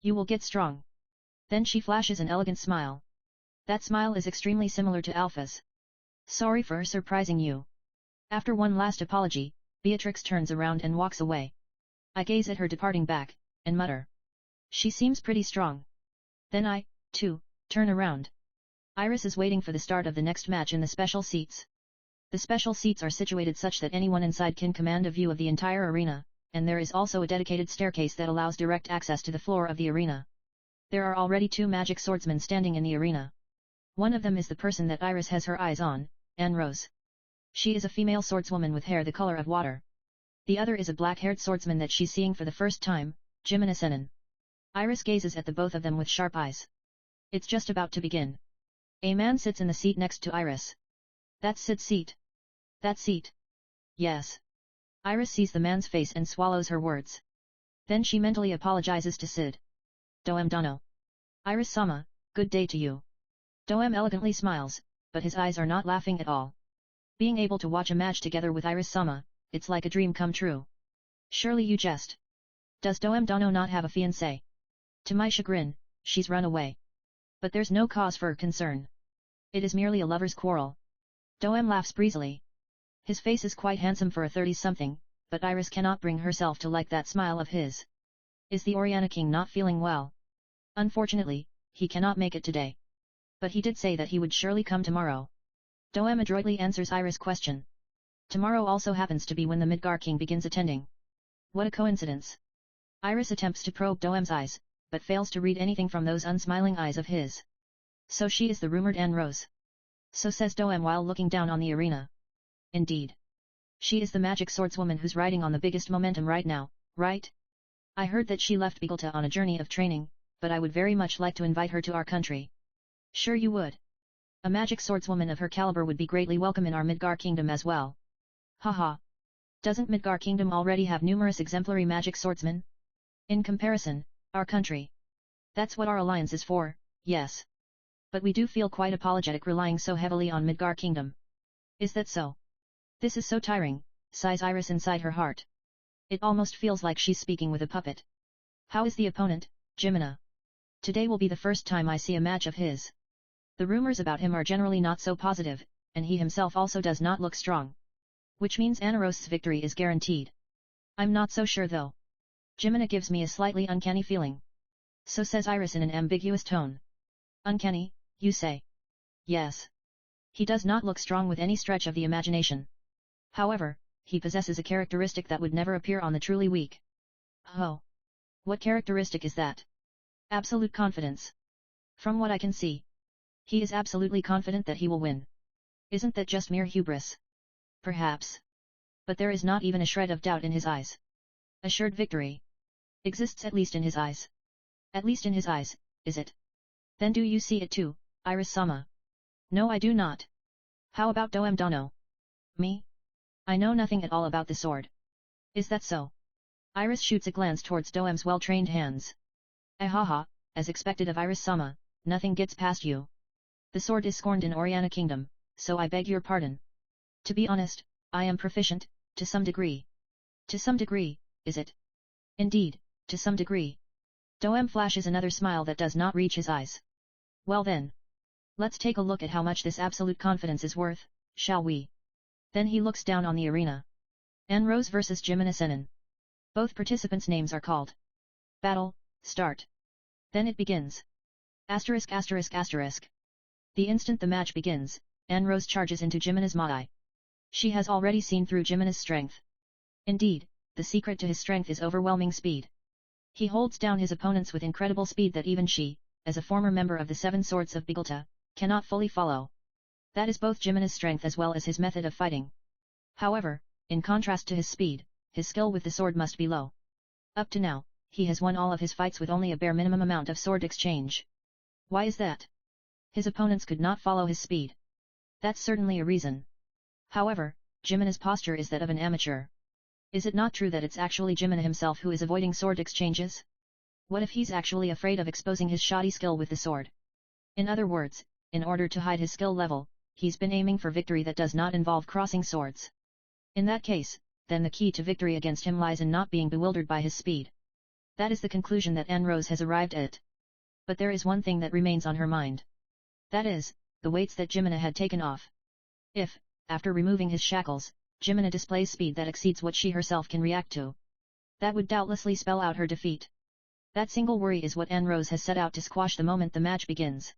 You will get strong. Then she flashes an elegant smile. That smile is extremely similar to Alpha's. Sorry for surprising you. After one last apology, Beatrix turns around and walks away. I gaze at her departing back, and mutter. She seems pretty strong. Then I, too, turn around. Iris is waiting for the start of the next match in the special seats. The special seats are situated such that anyone inside can command a view of the entire arena, and there is also a dedicated staircase that allows direct access to the floor of the arena. There are already 2 magic swordsmen standing in the arena. One of them is the person that Iris has her eyes on, Anne Rose. She is a female swordswoman with hair the color of water. The other is a black-haired swordsman that she's seeing for the first time, Jimina-senin. Iris gazes at the both of them with sharp eyes. It's just about to begin. A man sits in the seat next to Iris. That's Cid's seat. That seat. Yes. Iris sees the man's face and swallows her words. Then she mentally apologizes to Cid. Doem Dono. Iris-sama, good day to you. Doem elegantly smiles, but his eyes are not laughing at all. Being able to watch a match together with Iris-sama, it's like a dream come true. Surely you jest. Does Doem Dono not have a fiancé? To my chagrin, she's run away. But there's no cause for concern. It is merely a lover's quarrel. Doem laughs breezily. His face is quite handsome for a 30-something, but Iris cannot bring herself to like that smile of his. Is the Oriana King not feeling well? Unfortunately, he cannot make it today. But he did say that he would surely come tomorrow. Doem adroitly answers Iris' question. Tomorrow also happens to be when the Midgar King begins attending. What a coincidence. Iris attempts to probe Doem's eyes, but fails to read anything from those unsmiling eyes of his. So she is the rumored Anne Rose. So says Doem while looking down on the arena. Indeed. She is the magic swordswoman who's riding on the biggest momentum right now, right? I heard that she left Bigota on a journey of training, but I would very much like to invite her to our country. Sure you would. A magic swordswoman of her caliber would be greatly welcome in our Midgar Kingdom as well. Haha. Doesn't Midgar Kingdom already have numerous exemplary magic swordsmen? In comparison, our country. That's what our alliance is for, yes. But we do feel quite apologetic relying so heavily on Midgar Kingdom. Is that so? This is so tiring, sighs Iris inside her heart. It almost feels like she's speaking with a puppet. How is the opponent, Jimina? Today will be the first time I see a match of his. The rumors about him are generally not so positive, and he himself also does not look strong. Which means Anaros's victory is guaranteed. I'm not so sure though. Jimina gives me a slightly uncanny feeling. So says Iris in an ambiguous tone. Uncanny, you say? Yes. He does not look strong with any stretch of the imagination. However, he possesses a characteristic that would never appear on the truly weak. Oh. What characteristic is that? Absolute confidence. From what I can see, he is absolutely confident that he will win. Isn't that just mere hubris? Perhaps. But there is not even a shred of doubt in his eyes. Assured victory exists at least in his eyes. At least in his eyes, is it? Then do you see it too, Iris-sama? No, I do not. How about Doem Dono? Me? I know nothing at all about the sword. Is that so? Iris shoots a glance towards Doem's well-trained hands. Ahaha, as expected of Iris-sama, nothing gets past you. The sword is scorned in Oriana Kingdom, so I beg your pardon. To be honest, I am proficient, to some degree. To some degree, is it? Indeed, to some degree. Doem flashes another smile that does not reach his eyes. Well then. Let's take a look at how much this absolute confidence is worth, shall we? Then he looks down on the arena. Anne Rose vs Jimina Senin. Both participants' names are called. Battle, start. Then it begins. Asterisk asterisk asterisk. The instant the match begins, Anne Rose charges into Jimina's Maai. She has already seen through Jimina's strength. Indeed, the secret to his strength is overwhelming speed. He holds down his opponents with incredible speed that even she, as a former member of the Seven Swords of Bigota, cannot fully follow. That is both Jimina's strength as well as his method of fighting. However, in contrast to his speed, his skill with the sword must be low. Up to now, he has won all of his fights with only a bare minimum amount of sword exchange. Why is that? His opponents could not follow his speed. That's certainly a reason. However, Jimina's posture is that of an amateur. Is it not true that it's actually Jimina himself who is avoiding sword exchanges? What if he's actually afraid of exposing his shoddy skill with the sword? In other words, in order to hide his skill level, he's been aiming for victory that does not involve crossing swords. In that case, then the key to victory against him lies in not being bewildered by his speed. That is the conclusion that Anne Rose has arrived at. But there is one thing that remains on her mind. That is, the weights that Jimina had taken off. If, after removing his shackles, Jimina displays speed that exceeds what she herself can react to, that would doubtlessly spell out her defeat. That single worry is what Anne Rose has set out to squash the moment the match begins.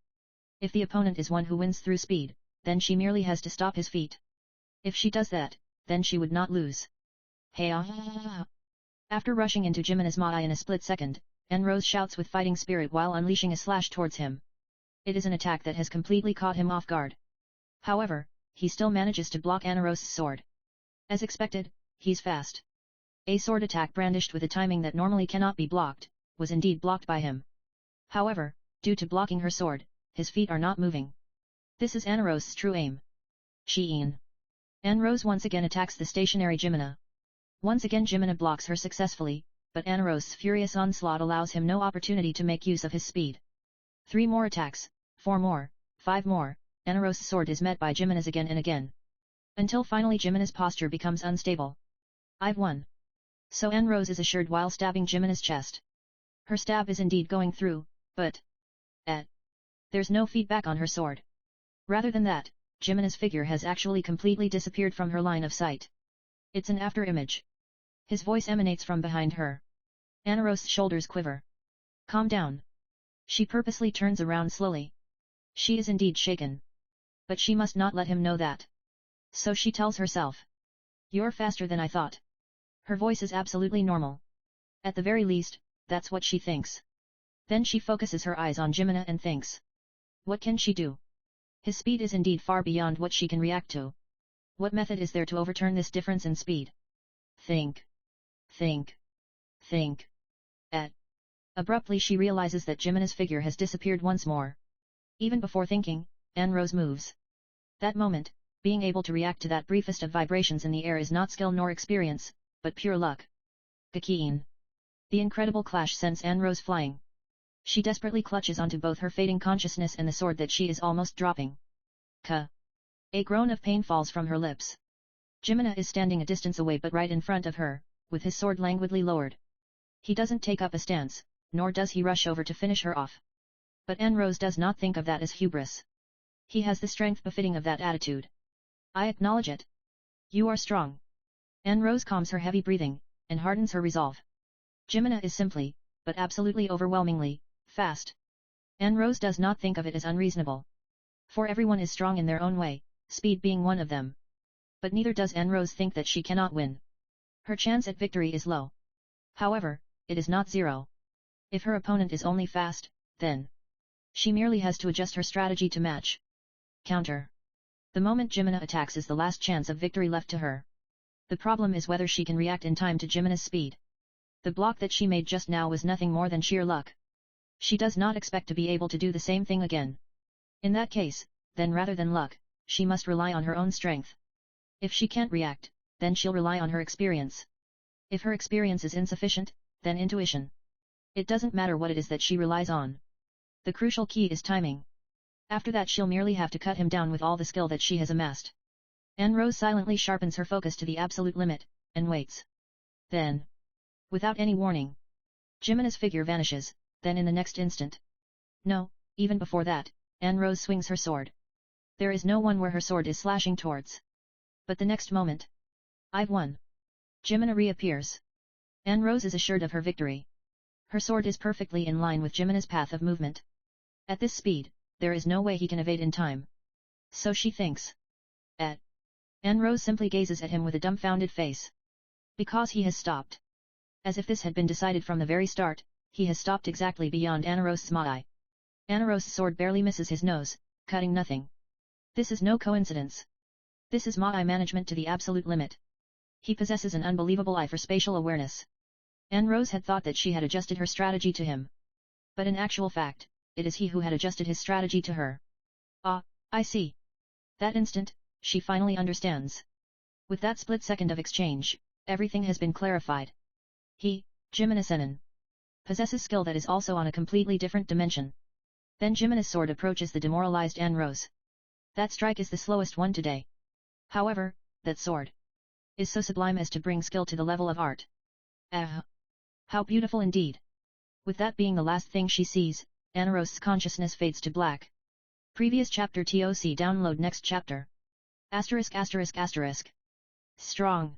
If the opponent is one who wins through speed, then she merely has to stop his feet. If she does that, then she would not lose. Hey ah! After rushing into Jimina's Maai in a split second, Anne Rose shouts with fighting spirit while unleashing a slash towards him. It is an attack that has completely caught him off guard. However, he still manages to block Anne Rose's sword. As expected, he's fast. A sword attack brandished with a timing that normally cannot be blocked, was indeed blocked by him. However, due to blocking her sword, his feet are not moving. This is Anne Rose's true aim. Shein. Anne Rose once again attacks the stationary Jimina. Once again Jimina blocks her successfully, but Anaros's furious onslaught allows him no opportunity to make use of his speed. 3 more attacks, 4 more, 5 more, Anaros's sword is met by Jimenez again and again. Until finally Jimenez's posture becomes unstable. I've won. So Anarose is assured while stabbing Jimenez's chest. Her stab is indeed going through, but there's no feedback on her sword. Rather than that, Jimenez's figure has actually completely disappeared from her line of sight. It's an after-image. His voice emanates from behind her. Anarose's shoulders quiver. Calm down. She purposely turns around slowly. She is indeed shaken. But she must not let him know that. So she tells herself. You're faster than I thought. Her voice is absolutely normal. At the very least, that's what she thinks. Then she focuses her eyes on Jimena and thinks. What can she do? His speed is indeed far beyond what she can react to. What method is there to overturn this difference in speed? Think. Abruptly she realizes that Jimena's figure has disappeared once more. Even before thinking, Anarose moves. That moment, being able to react to that briefest of vibrations in the air is not skill nor experience, but pure luck. Gakeen. The incredible clash sends Anarose flying. She desperately clutches onto both her fading consciousness and the sword that she is almost dropping. Ka. A groan of pain falls from her lips. Jimena is standing a distance away but right in front of her, with his sword languidly lowered. He doesn't take up a stance, nor does he rush over to finish her off. But Anarose does not think of that as hubris. He has the strength befitting of that attitude. I acknowledge it. You are strong. Anarose calms her heavy breathing, and hardens her resolve. Jimena is simply, but absolutely overwhelmingly, fast. Anarose does not think of it as unreasonable. For everyone is strong in their own way, speed being one of them. But neither does Anarose think that she cannot win. Her chance at victory is low. However, it is not zero. If her opponent is only fast, then she merely has to adjust her strategy to match. Counter. The moment Jimena attacks is the last chance of victory left to her. The problem is whether she can react in time to Jimena's speed. The block that she made just now was nothing more than sheer luck. She does not expect to be able to do the same thing again. In that case, then rather than luck, she must rely on her own strength. If she can't react, then she'll rely on her experience. If her experience is insufficient, then intuition. It doesn't matter what it is that she relies on. The crucial key is timing. After that she'll merely have to cut him down with all the skill that she has amassed. Anarose silently sharpens her focus to the absolute limit, and waits. Then, without any warning, Jimena's figure vanishes, then in the next instant. No, even before that, Anarose swings her sword. There is no one where her sword is slashing towards. But the next moment, I've won. Jimena reappears. Anarose is assured of her victory. Her sword is perfectly in line with Jimena's path of movement. At this speed, there is no way he can evade in time. So she thinks. Anarose simply gazes at him with a dumbfounded face. Because he has stopped. As if this had been decided from the very start, he has stopped exactly beyond Anarose's eye. Anarose's sword barely misses his nose, cutting nothing. This is no coincidence. This is eye management to the absolute limit. He possesses an unbelievable eye for spatial awareness. Anarose had thought that she had adjusted her strategy to him. But in actual fact, it is he who had adjusted his strategy to her. Ah, I see. That instant, she finally understands. With that split second of exchange, everything has been clarified. He, Jimena-senin, possesses skill that is also on a completely different dimension. Then Jimena's sword approaches the demoralized Anarose. That strike is the slowest one today. However, that sword is so sublime as to bring skill to the level of art. How beautiful indeed! With that being the last thing she sees, Anarose's consciousness fades to black. Previous chapter TOC download next chapter. ******. Strong.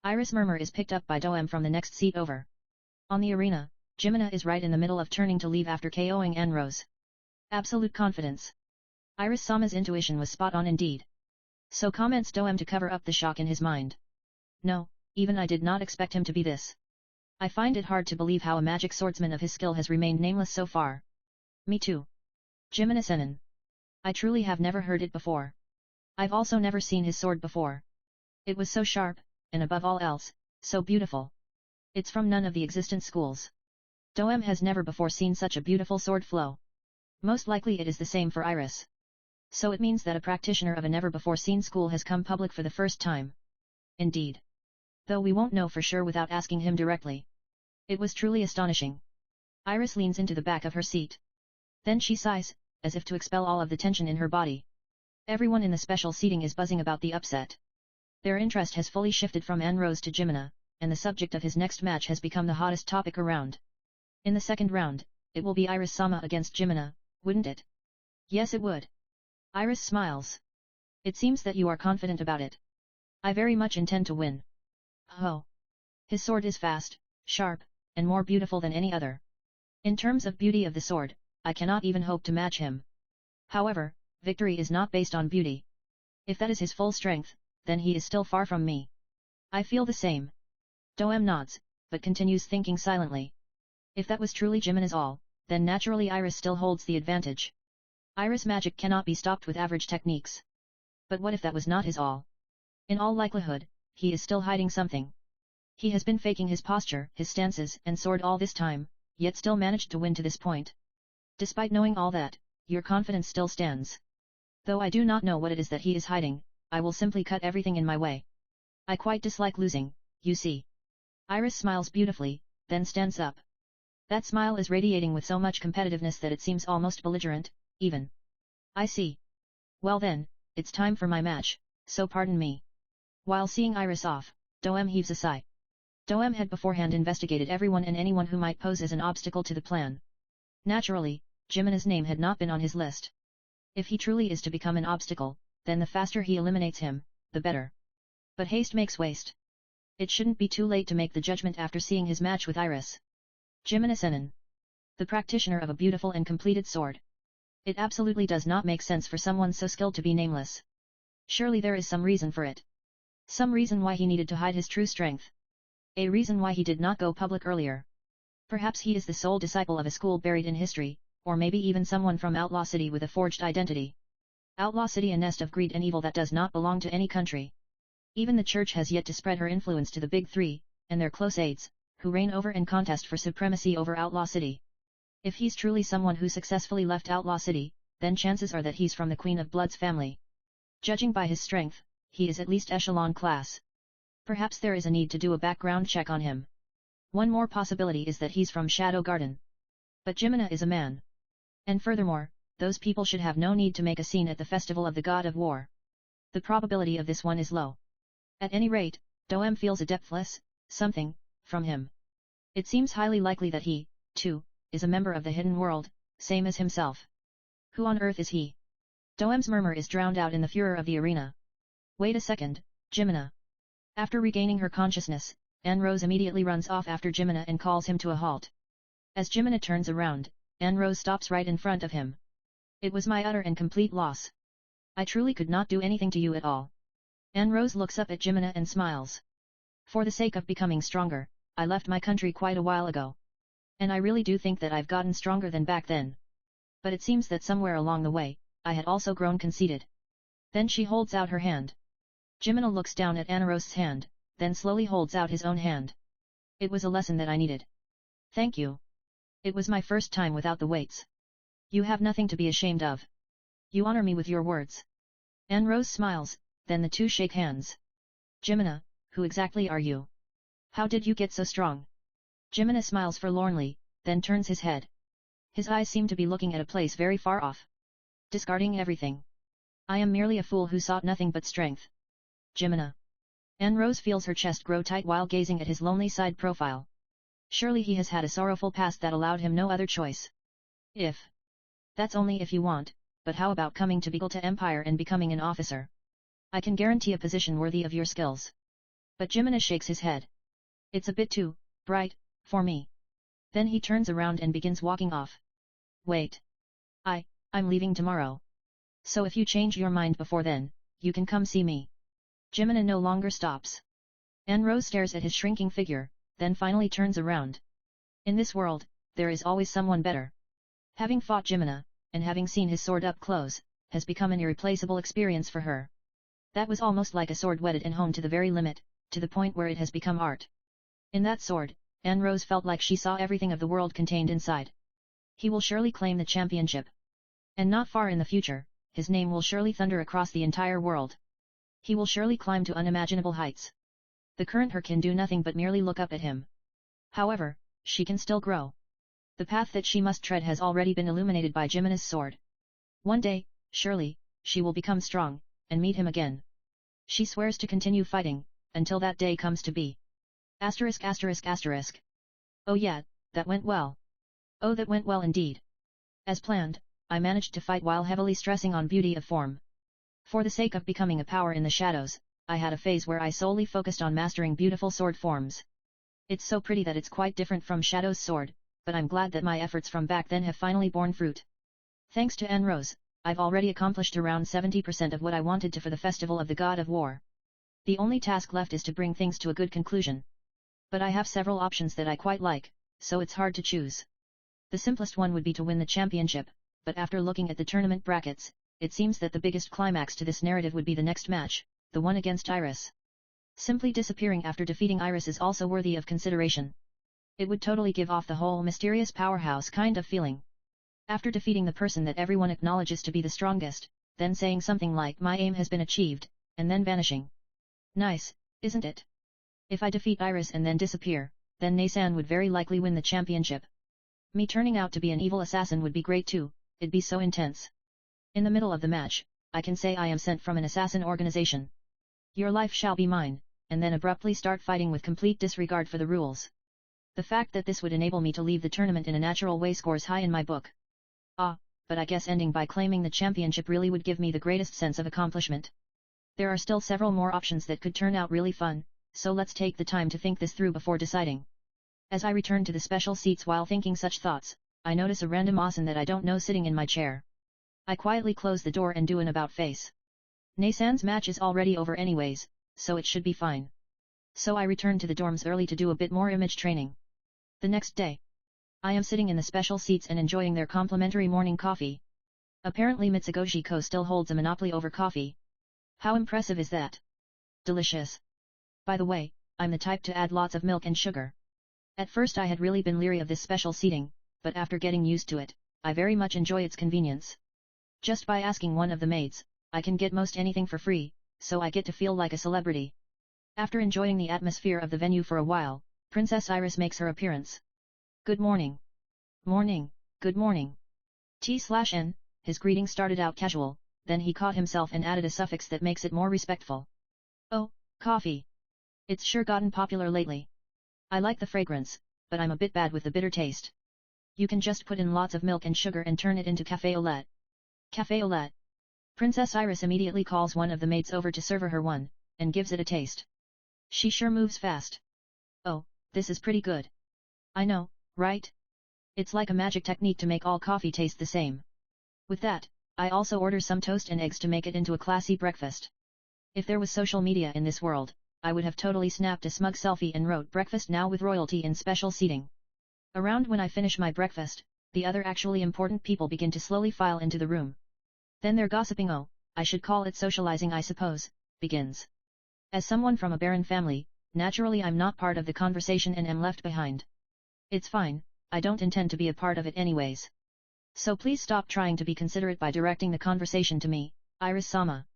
Iris' murmur is picked up by Doem from the next seat over. On the arena, Jimena is right in the middle of turning to leave after KOing Anarose. Absolute confidence. Iris-sama's intuition was spot on indeed. So comments Doem to cover up the shock in his mind. No, even I did not expect him to be this. I find it hard to believe how a magic swordsman of his skill has remained nameless so far. Me too. Jimena-senin. I truly have never heard it before. I've also never seen his sword before. It was so sharp, and above all else, so beautiful. It's from none of the existent schools. Doem has never before seen such a beautiful sword flow. Most likely it is the same for Iris. So it means that a practitioner of a never-before-seen school has come public for the first time. Indeed. Though we won't know for sure without asking him directly. It was truly astonishing. Iris leans into the back of her seat. Then she sighs, as if to expel all of the tension in her body. Everyone in the special seating is buzzing about the upset. Their interest has fully shifted from Anne Rose to Jimina, and the subject of his next match has become the hottest topic around. In the second round, it will be Iris-sama against Jimina, wouldn't it? Yes, it would. Iris smiles. It seems that you are confident about it. I very much intend to win. Oh. His sword is fast, sharp, and more beautiful than any other. In terms of beauty of the sword, I cannot even hope to match him. However, victory is not based on beauty. If that is his full strength, then he is still far from me. I feel the same. Doem nods, but continues thinking silently. If that was truly Jimina's all, then naturally Iris still holds the advantage. Iris magic cannot be stopped with average techniques. But what if that was not his all? In all likelihood, he is still hiding something. He has been faking his posture, his stances and sword all this time, yet still managed to win to this point. Despite knowing all that, your confidence still stands. Though I do not know what it is that he is hiding, I will simply cut everything in my way. I quite dislike losing, you see. Iris smiles beautifully, then stands up. That smile is radiating with so much competitiveness that it seems almost belligerent, even. I see. Well then, it's time for my match, so pardon me. While seeing Iris off, Doem heaves a sigh. Doem had beforehand investigated everyone and anyone who might pose as an obstacle to the plan. Naturally, Jimina's name had not been on his list. If he truly is to become an obstacle, then the faster he eliminates him, the better. But haste makes waste. It shouldn't be too late to make the judgment after seeing his match with Iris. Jimina Sennin. The practitioner of a beautiful and completed sword. It absolutely does not make sense for someone so skilled to be nameless. Surely there is some reason for it. Some reason why he needed to hide his true strength. A reason why he did not go public earlier. Perhaps he is the sole disciple of a school buried in history, or maybe even someone from Outlaw City with a forged identity. Outlaw City, a nest of greed and evil that does not belong to any country. Even the church has yet to spread her influence to the big three, and their close aides, who reign over and contest for supremacy over Outlaw City. If he's truly someone who successfully left Outlaw City, then chances are that he's from the Queen of Blood's family. Judging by his strength, he is at least echelon class. Perhaps there is a need to do a background check on him. One more possibility is that he's from Shadow Garden. But Jimina is a man. And furthermore, those people should have no need to make a scene at the festival of the God of War. The probability of this one is low. At any rate, Doem feels a depthless something from him. It seems highly likely that he, too, is a member of the hidden world, same as himself. Who on earth is he? Doem's murmur is drowned out in the furor of the arena. Wait a second, Jimina. After regaining her consciousness, Anne Rose immediately runs off after Jimina and calls him to a halt. As Jimina turns around, Anne Rose stops right in front of him. It was my utter and complete loss. I truly could not do anything to you at all. Anne Rose looks up at Jimina and smiles. For the sake of becoming stronger, I left my country quite a while ago. And I really do think that I've gotten stronger than back then. But it seems that somewhere along the way, I had also grown conceited. Then she holds out her hand. Jimina looks down at Anne Rose's hand, then slowly holds out his own hand. It was a lesson that I needed. Thank you. It was my first time without the weights. You have nothing to be ashamed of. You honor me with your words. Anne Rose smiles, then the two shake hands. Jimina, who exactly are you? How did you get so strong? Jimina smiles forlornly, then turns his head. His eyes seem to be looking at a place very far off. Discarding everything. I am merely a fool who sought nothing but strength. Jimina. Anne Rose feels her chest grow tight while gazing at his lonely side profile. Surely he has had a sorrowful past that allowed him no other choice. If. That's only if you want, but how about coming to Beagle to Empire and becoming an officer? I can guarantee a position worthy of your skills. But Jimina shakes his head. It's a bit too bright for me. Then he turns around and begins walking off. Wait. I'm leaving tomorrow. So if you change your mind before then, you can come see me. Jimina no longer stops. Anne Rose stares at his shrinking figure, then finally turns around. In this world, there is always someone better. Having fought Jimina, and having seen his sword up close, has become an irreplaceable experience for her. That was almost like a sword whetted and honed to the very limit, to the point where it has become art. In that sword, Anne Rose felt like she saw everything of the world contained inside. He will surely claim the championship. And not far in the future, his name will surely thunder across the entire world. He will surely climb to unimaginable heights. The current her can do nothing but merely look up at him. However, she can still grow. The path that she must tread has already been illuminated by Jimena's sword. One day, surely, she will become strong, and meet him again. She swears to continue fighting, until that day comes to be. ******. Oh yeah, that went well. Oh, that went well indeed. As planned, I managed to fight while heavily stressing on beauty of form. For the sake of becoming a power in the shadows, I had a phase where I solely focused on mastering beautiful sword forms. It's so pretty that it's quite different from Shadow's sword, but I'm glad that my efforts from back then have finally borne fruit. Thanks to Enrose, I've already accomplished around 70% of what I wanted to for the Festival of the God of War. The only task left is to bring things to a good conclusion. But I have several options that I quite like, so it's hard to choose. The simplest one would be to win the championship, but after looking at the tournament brackets, it seems that the biggest climax to this narrative would be the next match, the one against Iris. Simply disappearing after defeating Iris is also worthy of consideration. It would totally give off the whole mysterious powerhouse kind of feeling. After defeating the person that everyone acknowledges to be the strongest, then saying something like "my aim has been achieved," and then vanishing. Nice, isn't it? If I defeat Iris and then disappear, then Naysan would very likely win the championship. Me turning out to be an evil assassin would be great too, it'd be so intense. In the middle of the match, I can say I am sent from an assassin organization. Your life shall be mine, and then abruptly start fighting with complete disregard for the rules. The fact that this would enable me to leave the tournament in a natural way scores high in my book. But I guess ending by claiming the championship really would give me the greatest sense of accomplishment. There are still several more options that could turn out really fun, so let's take the time to think this through before deciding. As I return to the special seats while thinking such thoughts, I notice a random Asen that I don't know sitting in my chair. I quietly close the door and do an about face. Naysan's match is already over anyways, so it should be fine. So I return to the dorms early to do a bit more image training. The next day, I am sitting in the special seats and enjoying their complimentary morning coffee. Apparently Mitsugoshi-ko still holds a monopoly over coffee. How impressive is that? Delicious. By the way, I'm the type to add lots of milk and sugar. At first I had really been leery of this special seating, but after getting used to it, I very much enjoy its convenience. Just by asking one of the maids, I can get most anything for free, so I get to feel like a celebrity. After enjoying the atmosphere of the venue for a while, Princess Iris makes her appearance. Good morning. Morning, good morning. T/N, his greeting started out casual, then he caught himself and added a suffix that makes it more respectful. Oh, coffee. It's sure gotten popular lately. I like the fragrance, but I'm a bit bad with the bitter taste. You can just put in lots of milk and sugar and turn it into café au lait. Café au lait. Princess Iris immediately calls one of the maids over to serve her one, and gives it a taste. She sure moves fast. Oh, this is pretty good. I know, right? It's like a magic technique to make all coffee taste the same. With that, I also order some toast and eggs to make it into a classy breakfast. If there was social media in this world, I would have totally snapped a smug selfie and wrote "breakfast now with royalty" in special seating. Around when I finish my breakfast, the other actually important people begin to slowly file into the room. Then their gossiping, oh, I should call it socializing I suppose, begins. As someone from a barren family, naturally I'm not part of the conversation and am left behind. It's fine, I don't intend to be a part of it anyways. So please stop trying to be considerate by directing the conversation to me, Iris-sama.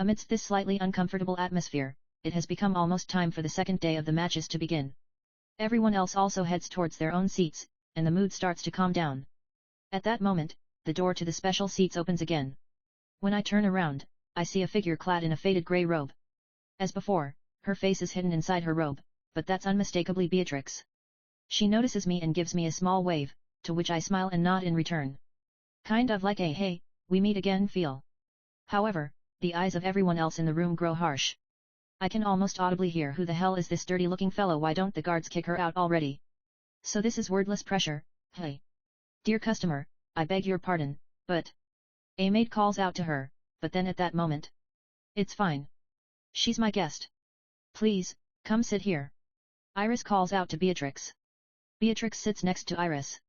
Amidst this slightly uncomfortable atmosphere, it has become almost time for the second day of the matches to begin. Everyone else also heads towards their own seats, and the mood starts to calm down. At that moment, the door to the special seats opens again. When I turn around, I see a figure clad in a faded grey robe. As before, her face is hidden inside her robe, but that's unmistakably Beatrix. She notices me and gives me a small wave, to which I smile and nod in return. Kind of like a "hey, we meet again" feel. However, the eyes of everyone else in the room grow harsh. I can almost audibly hear "who the hell is this dirty-looking fellow, why don't the guards kick her out already?" So this is wordless pressure, hey. Dear customer, I beg your pardon, but... A maid calls out to her, but then at that moment... It's fine. She's my guest. Please, come sit here. Iris calls out to Beatrix. Beatrix sits next to Iris.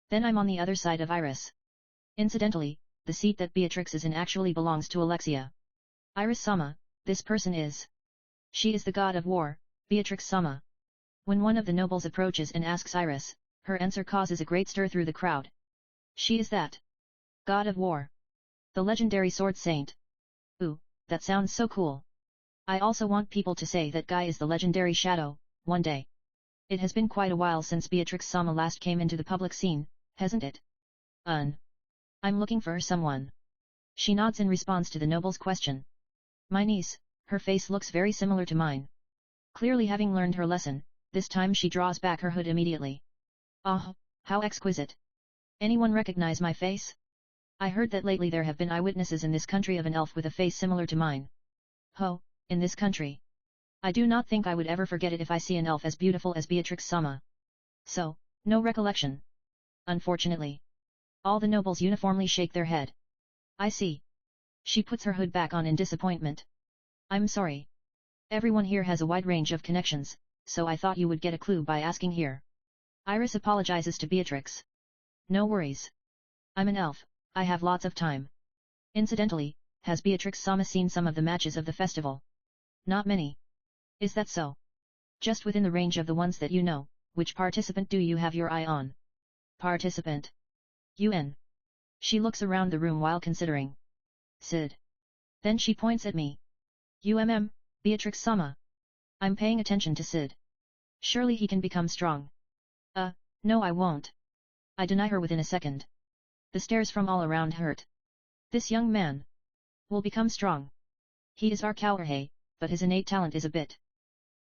Then I'm on the other side of Iris. Incidentally, the seat that Beatrix is in actually belongs to Alexia. Iris-sama, this person is... She is the god of war, Beatrix-sama. When one of the nobles approaches and asks Iris, her answer causes a great stir through the crowd. She is that god of war. The legendary sword saint. Ooh, that sounds so cool. I also want people to say that Guy is the legendary shadow, one day. It has been quite a while since Beatrix-sama last came into the public scene, hasn't it? I'm looking for someone. She nods in response to the noble's question. My niece, her face looks very similar to mine. Clearly having learned her lesson, this time she draws back her hood immediately. Oh, how exquisite. Anyone recognize my face? I heard that lately there have been eyewitnesses in this country of an elf with a face similar to mine. Ho, in this country. I do not think I would ever forget it if I see an elf as beautiful as Beatrix-sama. So, no recollection. Unfortunately. All the nobles uniformly shake their head. I see. She puts her hood back on in disappointment. I'm sorry. Everyone here has a wide range of connections, so I thought you would get a clue by asking here. Iris apologizes to Beatrix. No worries. I'm an elf, I have lots of time. Incidentally, has Beatrix-sama seen some of the matches of the festival? Not many. Is that so? Just within the range of the ones that you know, which participant do you have your eye on? Participant. UN. She looks around the room while considering. Cid. Then she points at me. Beatrix-sama. I'm paying attention to Cid. Surely he can become strong. No I won't. I deny her within a second. The stares from all around hurt. This young man will become strong. He is our Kaoruhei, but his innate talent is a bit.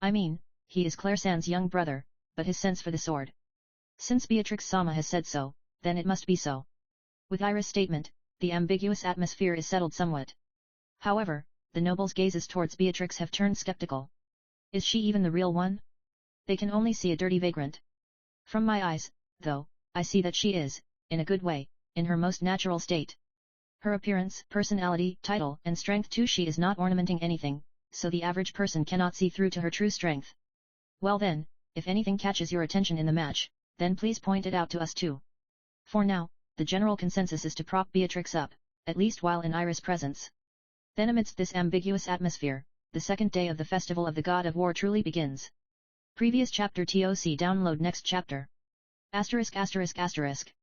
I mean, he is Claire-san's young brother, but his sense for the sword. Since Beatrix-sama has said so, then it must be so. With Iris' statement, the ambiguous atmosphere is settled somewhat. However, the nobles' gazes towards Beatrix have turned skeptical. Is she even the real one? They can only see a dirty vagrant. From my eyes, though, I see that she is, in a good way, in her most natural state. Her appearance, personality, title, and strength too. She is not ornamenting anything, so the average person cannot see through to her true strength. Well then, if anything catches your attention in the match, then please point it out to us too. For now, the general consensus is to prop Beatrix up, at least while in Iris' presence. Then amidst this ambiguous atmosphere, the second day of the Festival of the God of War truly begins. Previous chapter TOC download next chapter. *******.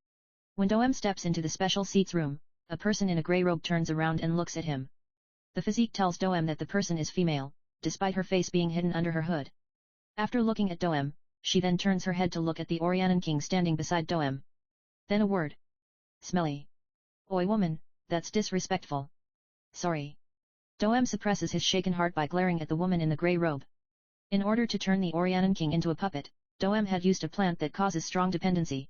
When Doem steps into the special seats room, a person in a grey robe turns around and looks at him. The physique tells Doem that the person is female, despite her face being hidden under her hood. After looking at Doem, she then turns her head to look at the Orianan king standing beside Doem. Then a word. Smelly. Oi woman, that's disrespectful. Sorry. Doem suppresses his shaken heart by glaring at the woman in the grey robe. In order to turn the Orianan king into a puppet, Doem had used a plant that causes strong dependency.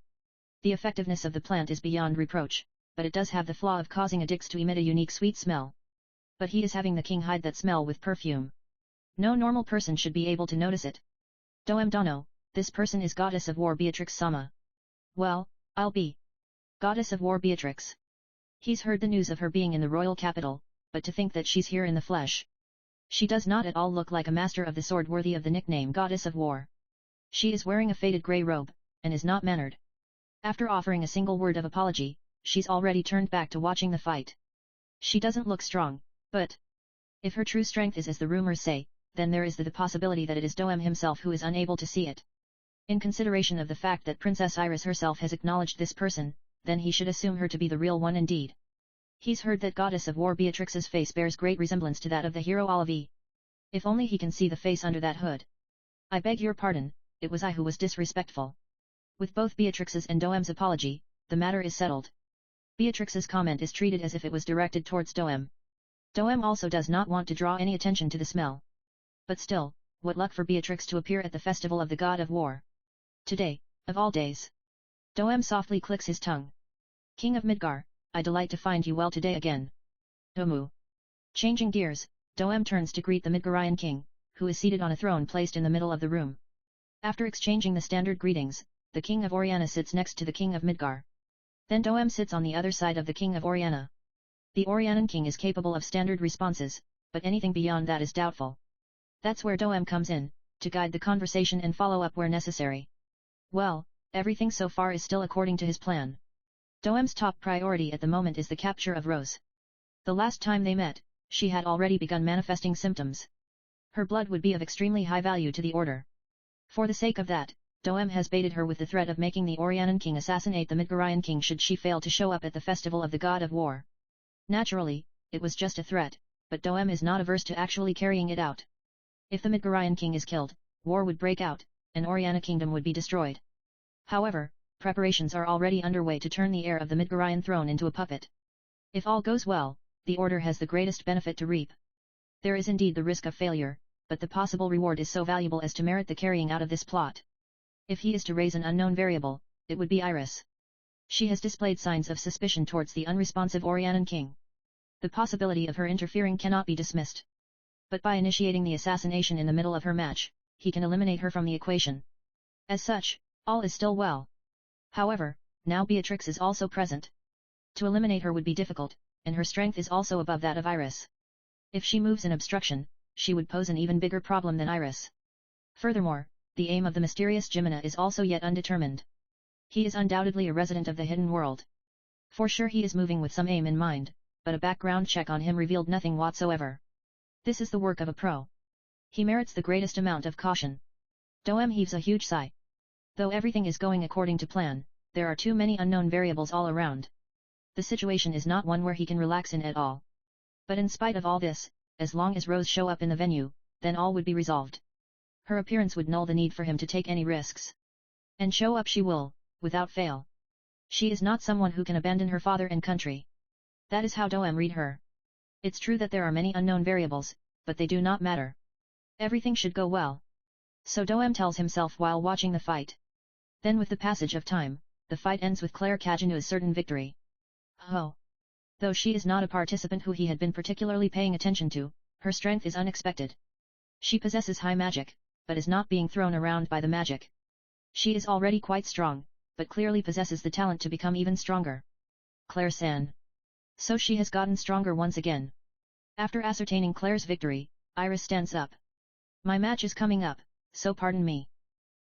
The effectiveness of the plant is beyond reproach, but it does have the flaw of causing addicts to emit a unique sweet smell. But he is having the king hide that smell with perfume. No normal person should be able to notice it. Doem Dono, this person is Goddess of War Beatrix-sama. Well, I'll be Goddess of War Beatrix. He's heard the news of her being in the royal capital, but to think that she's here in the flesh. She does not at all look like a master of the sword worthy of the nickname Goddess of War. She is wearing a faded grey robe, and is not mannered. After offering a single word of apology, she's already turned back to watching the fight. She doesn't look strong, but if her true strength is as the rumors say, then there is the possibility that it is Doem himself who is unable to see it. In consideration of the fact that Princess Iris herself has acknowledged this person, then he should assume her to be the real one indeed. He's heard that Goddess of War Beatrix's face bears great resemblance to that of the hero Olive. If only he can see the face under that hood. I beg your pardon, it was I who was disrespectful. With both Beatrix's and Doem's apology, the matter is settled. Beatrix's comment is treated as if it was directed towards Doem. Doem also does not want to draw any attention to the smell. But still, what luck for Beatrix to appear at the Festival of the God of War. Today, of all days. Doem softly clicks his tongue. King of Midgar, I delight to find you well today again. Domu. Changing gears, Doem turns to greet the Midgarian king, who is seated on a throne placed in the middle of the room. After exchanging the standard greetings, the king of Oriana sits next to the king of Midgar. Then Doem sits on the other side of the king of Oriana. The Orianan king is capable of standard responses, but anything beyond that is doubtful. That's where Doem comes in, to guide the conversation and follow up where necessary. Well, everything so far is still according to his plan. Doem's top priority at the moment is the capture of Rose. The last time they met, she had already begun manifesting symptoms. Her blood would be of extremely high value to the order. For the sake of that, Doem has baited her with the threat of making the Orianan king assassinate the Midgarian king should she fail to show up at the Festival of the God of War. Naturally, it was just a threat, but Doem is not averse to actually carrying it out. If the Midgarian king is killed, war would break out, and Oriana Kingdom would be destroyed. However, preparations are already underway to turn the heir of the Midgarian throne into a puppet. If all goes well, the order has the greatest benefit to reap. There is indeed the risk of failure, but the possible reward is so valuable as to merit the carrying out of this plot. If he is to raise an unknown variable, it would be Iris. She has displayed signs of suspicion towards the unresponsive Orianan king. The possibility of her interfering cannot be dismissed. But by initiating the assassination in the middle of her match, he can eliminate her from the equation. As such, all is still well. However, now Beatrix is also present. To eliminate her would be difficult, and her strength is also above that of Iris. If she moves in obstruction, she would pose an even bigger problem than Iris. Furthermore, the aim of the mysterious Jimina is also yet undetermined. He is undoubtedly a resident of the hidden world. For sure he is moving with some aim in mind, but a background check on him revealed nothing whatsoever. This is the work of a pro. He merits the greatest amount of caution. Doem heaves a huge sigh. Though everything is going according to plan, there are too many unknown variables all around. The situation is not one where he can relax in at all. But in spite of all this, as long as Rose show up in the venue, then all would be resolved. Her appearance would null the need for him to take any risks. And show up she will, without fail. She is not someone who can abandon her father and country. That is how Doem read her. It's true that there are many unknown variables, but they do not matter. Everything should go well. So Doem tells himself while watching the fight. Then with the passage of time, the fight ends with Cid Kagenou's certain victory. Oh! Though she is not a participant who he had been particularly paying attention to, her strength is unexpected. She possesses high magic, but is not being thrown around by the magic. She is already quite strong, but clearly possesses the talent to become even stronger. Claire-san. So she has gotten stronger once again. After ascertaining Claire's victory, Iris stands up. My match is coming up, so pardon me.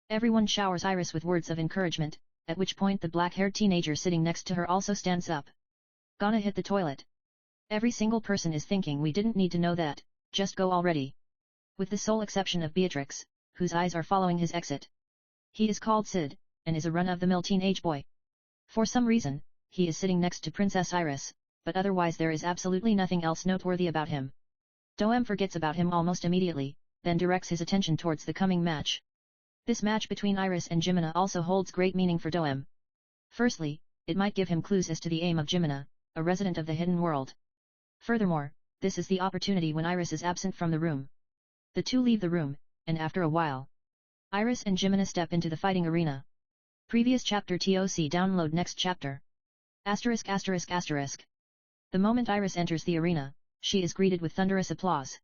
Everyone showers Iris with words of encouragement, at which point the black-haired teenager sitting next to her also stands up. Gonna hit the toilet. Every single person is thinking we didn't need to know that, just go already. With the sole exception of Beatrix, whose eyes are following his exit. He is called Cid, and is a run-of-the-mill teenage boy. For some reason, he is sitting next to Princess Iris, but otherwise there is absolutely nothing else noteworthy about him. Doem forgets about him almost immediately, then directs his attention towards the coming match. This match between Iris and Jimina also holds great meaning for Doem. Firstly, it might give him clues as to the aim of Jimina, a resident of the hidden world. Furthermore, this is the opportunity when Iris is absent from the room. The two leave the room, and after a while, Iris and Jimina step into the fighting arena. Previous chapter TOC download next chapter. ******. The moment Iris enters the arena, she is greeted with thunderous applause.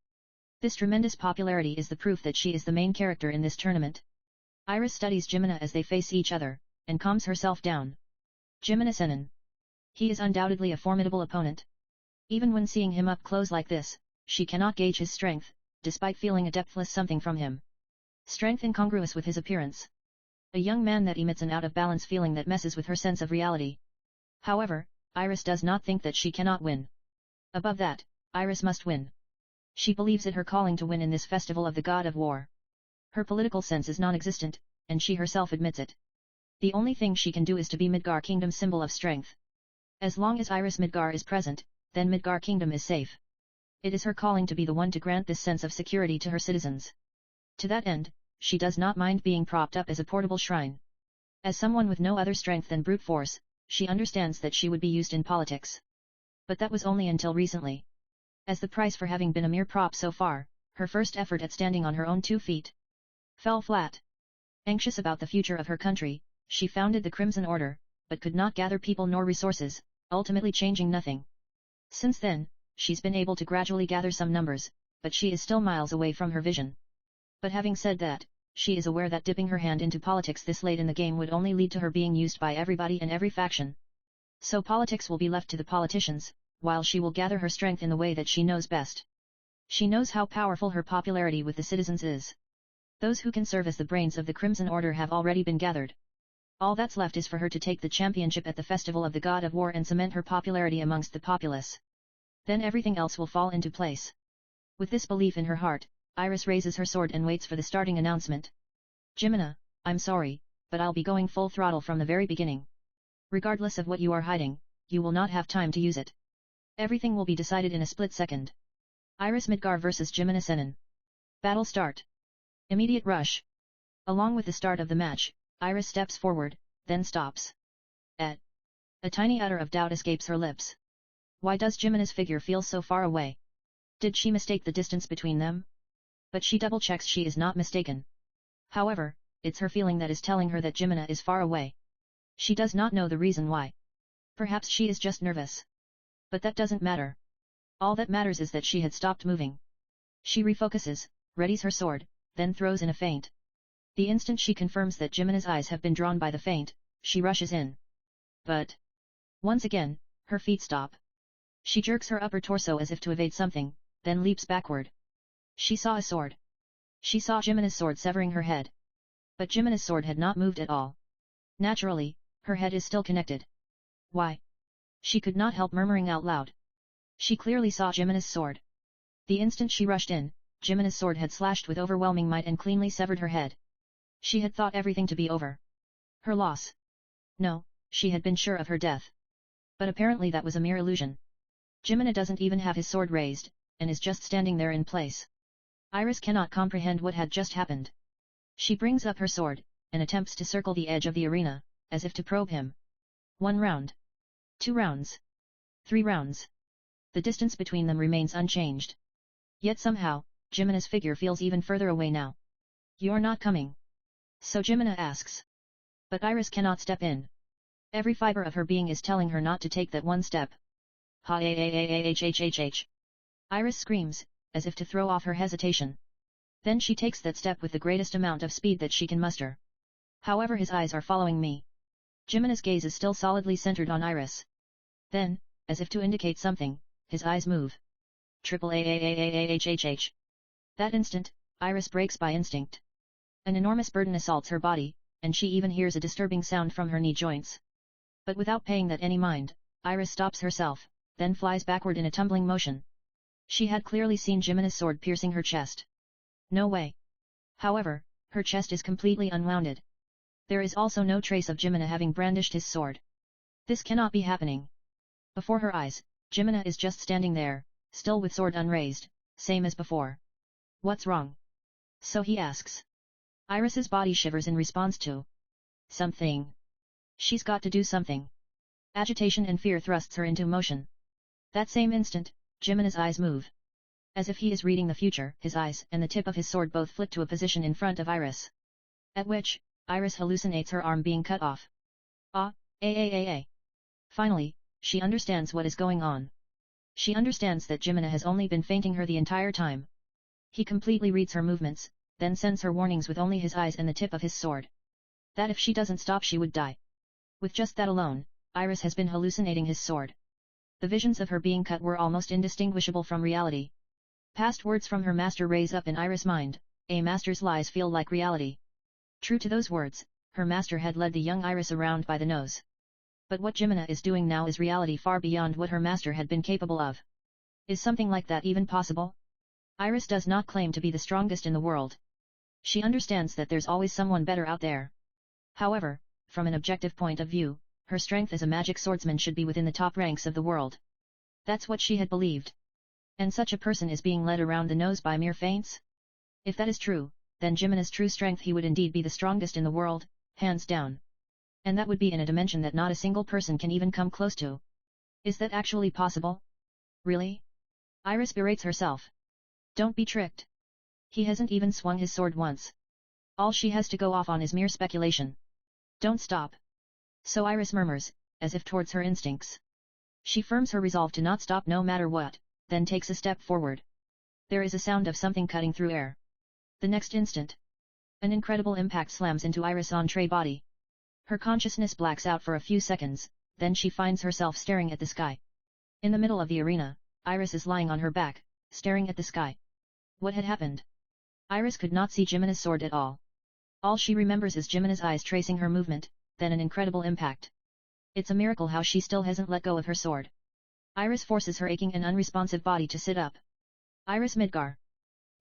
This tremendous popularity is the proof that she is the main character in this tournament. Iris studies Jimina as they face each other, and calms herself down. Jimina Senin. He is undoubtedly a formidable opponent. Even when seeing him up close like this, she cannot gauge his strength, despite feeling a depthless something from him. Strength incongruous with his appearance. A young man that emits an out-of-balance feeling that messes with her sense of reality. However, Iris does not think that she cannot win. Above that, Iris must win. She believes it her calling to win in this festival of the god of war. Her political sense is non-existent, and she herself admits it. The only thing she can do is to be Midgar Kingdom's symbol of strength. As long as Iris Midgar is present, then Midgar Kingdom is safe. It is her calling to be the one to grant this sense of security to her citizens. To that end, she does not mind being propped up as a portable shrine. As someone with no other strength than brute force, she understands that she would be used in politics. But that was only until recently. As the price for having been a mere prop so far, her first effort at standing on her own 2 feet fell flat. Anxious about the future of her country, she founded the Crimson Order, but could not gather people nor resources, ultimately changing nothing. Since then, she's been able to gradually gather some numbers, but she is still miles away from her vision. But having said that, she is aware that dipping her hand into politics this late in the game would only lead to her being used by everybody and every faction. So politics will be left to the politicians, while she will gather her strength in the way that she knows best. She knows how powerful her popularity with the citizens is. Those who can serve as the brains of the Crimson Order have already been gathered. All that's left is for her to take the championship at the Festival of the God of War and cement her popularity amongst the populace. Then everything else will fall into place. With this belief in her heart, Iris raises her sword and waits for the starting announcement. Jimina, I'm sorry, but I'll be going full throttle from the very beginning. Regardless of what you are hiding, you will not have time to use it. Everything will be decided in a split second. Iris Midgar vs Jimina Senin. Battle start. Immediate rush. Along with the start of the match, Iris steps forward, then stops. A tiny utter of doubt escapes her lips. Why does Jimena's figure feel so far away? Did she mistake the distance between them? But she double-checks she is not mistaken. However, it's her feeling that is telling her that Jimena is far away. She does not know the reason why. Perhaps she is just nervous. But that doesn't matter. All that matters is that she had stopped moving. She refocuses, readies her sword, then throws in a feint. The instant she confirms that Jimena's eyes have been drawn by the feint, she rushes in. But once again, her feet stop. She jerks her upper torso as if to evade something, then leaps backward. She saw a sword. She saw Jimena's sword severing her head. But Jimena's sword had not moved at all. Naturally, her head is still connected. Why? She could not help murmuring out loud. She clearly saw Jimena's sword. The instant she rushed in, Jimena's sword had slashed with overwhelming might and cleanly severed her head. She had thought everything to be over. Her loss. No, she had been sure of her death. But apparently that was a mere illusion. Jimena doesn't even have his sword raised, and is just standing there in place. Iris cannot comprehend what had just happened. She brings up her sword, and attempts to circle the edge of the arena, as if to probe him. 1 round. 2 rounds. 3 rounds. The distance between them remains unchanged. Yet somehow, Jimena's figure feels even further away now. You're not coming. So Jimena asks. But Iris cannot step in. Every fiber of her being is telling her not to take that one step. Ha-ha-ha-ha-h-h-h-h. Iris screams, as if to throw off her hesitation. Then she takes that step with the greatest amount of speed that she can muster. However, his eyes are following me. Jimena's gaze is still solidly centered on Iris. Then, as if to indicate something, his eyes move. Triple A-A-A-A-H-H-H. That instant, Iris breaks by instinct. An enormous burden assaults her body, and she even hears a disturbing sound from her knee joints. But without paying that any mind, Iris stops herself, then flies backward in a tumbling motion. She had clearly seen Jimena's sword piercing her chest. No way. However, her chest is completely unwounded. There is also no trace of Jimena having brandished his sword. This cannot be happening. Before her eyes, Jimena is just standing there, still with sword unraised, same as before. What's wrong? So he asks. Iris's body shivers in response to something. She's got to do something. Agitation and fear thrusts her into motion. That same instant, Jimena's eyes move. As if he is reading the future, his eyes and the tip of his sword both flit to a position in front of Iris. At which, Iris hallucinates her arm being cut off. Ah. Finally, she understands what is going on. She understands that Jimena has only been feinting her the entire time. He completely reads her movements, then sends her warnings with only his eyes and the tip of his sword. That if she doesn't stop she would die. With just that alone, Iris has been hallucinating his sword. The visions of her being cut were almost indistinguishable from reality. Past words from her master raise up in Iris' mind, a master's lies feel like reality. True to those words, her master had led the young Iris around by the nose. But what Jimena is doing now is reality far beyond what her master had been capable of. Is something like that even possible? Iris does not claim to be the strongest in the world. She understands that there's always someone better out there. However, from an objective point of view, her strength as a magic swordsman should be within the top ranks of the world. That's what she had believed. And such a person is being led around the nose by mere feints? If that is true, then Jimena's true strength he would indeed be the strongest in the world, hands down. And that would be in a dimension that not a single person can even come close to. Is that actually possible? Really? Iris berates herself. Don't be tricked. He hasn't even swung his sword once. All she has to go off on is mere speculation. Don't stop. So Iris murmurs, as if towards her instincts. She firms her resolve to not stop no matter what, then takes a step forward. There is a sound of something cutting through air. The next instant, an incredible impact slams into Iris' entree body. Her consciousness blacks out for a few seconds, then she finds herself staring at the sky. In the middle of the arena, Iris is lying on her back, staring at the sky. What had happened? Iris could not see Jimena's sword at all. All she remembers is Jimena's eyes tracing her movement, then an incredible impact. It's a miracle how she still hasn't let go of her sword. Iris forces her aching and unresponsive body to sit up. Iris Midgar.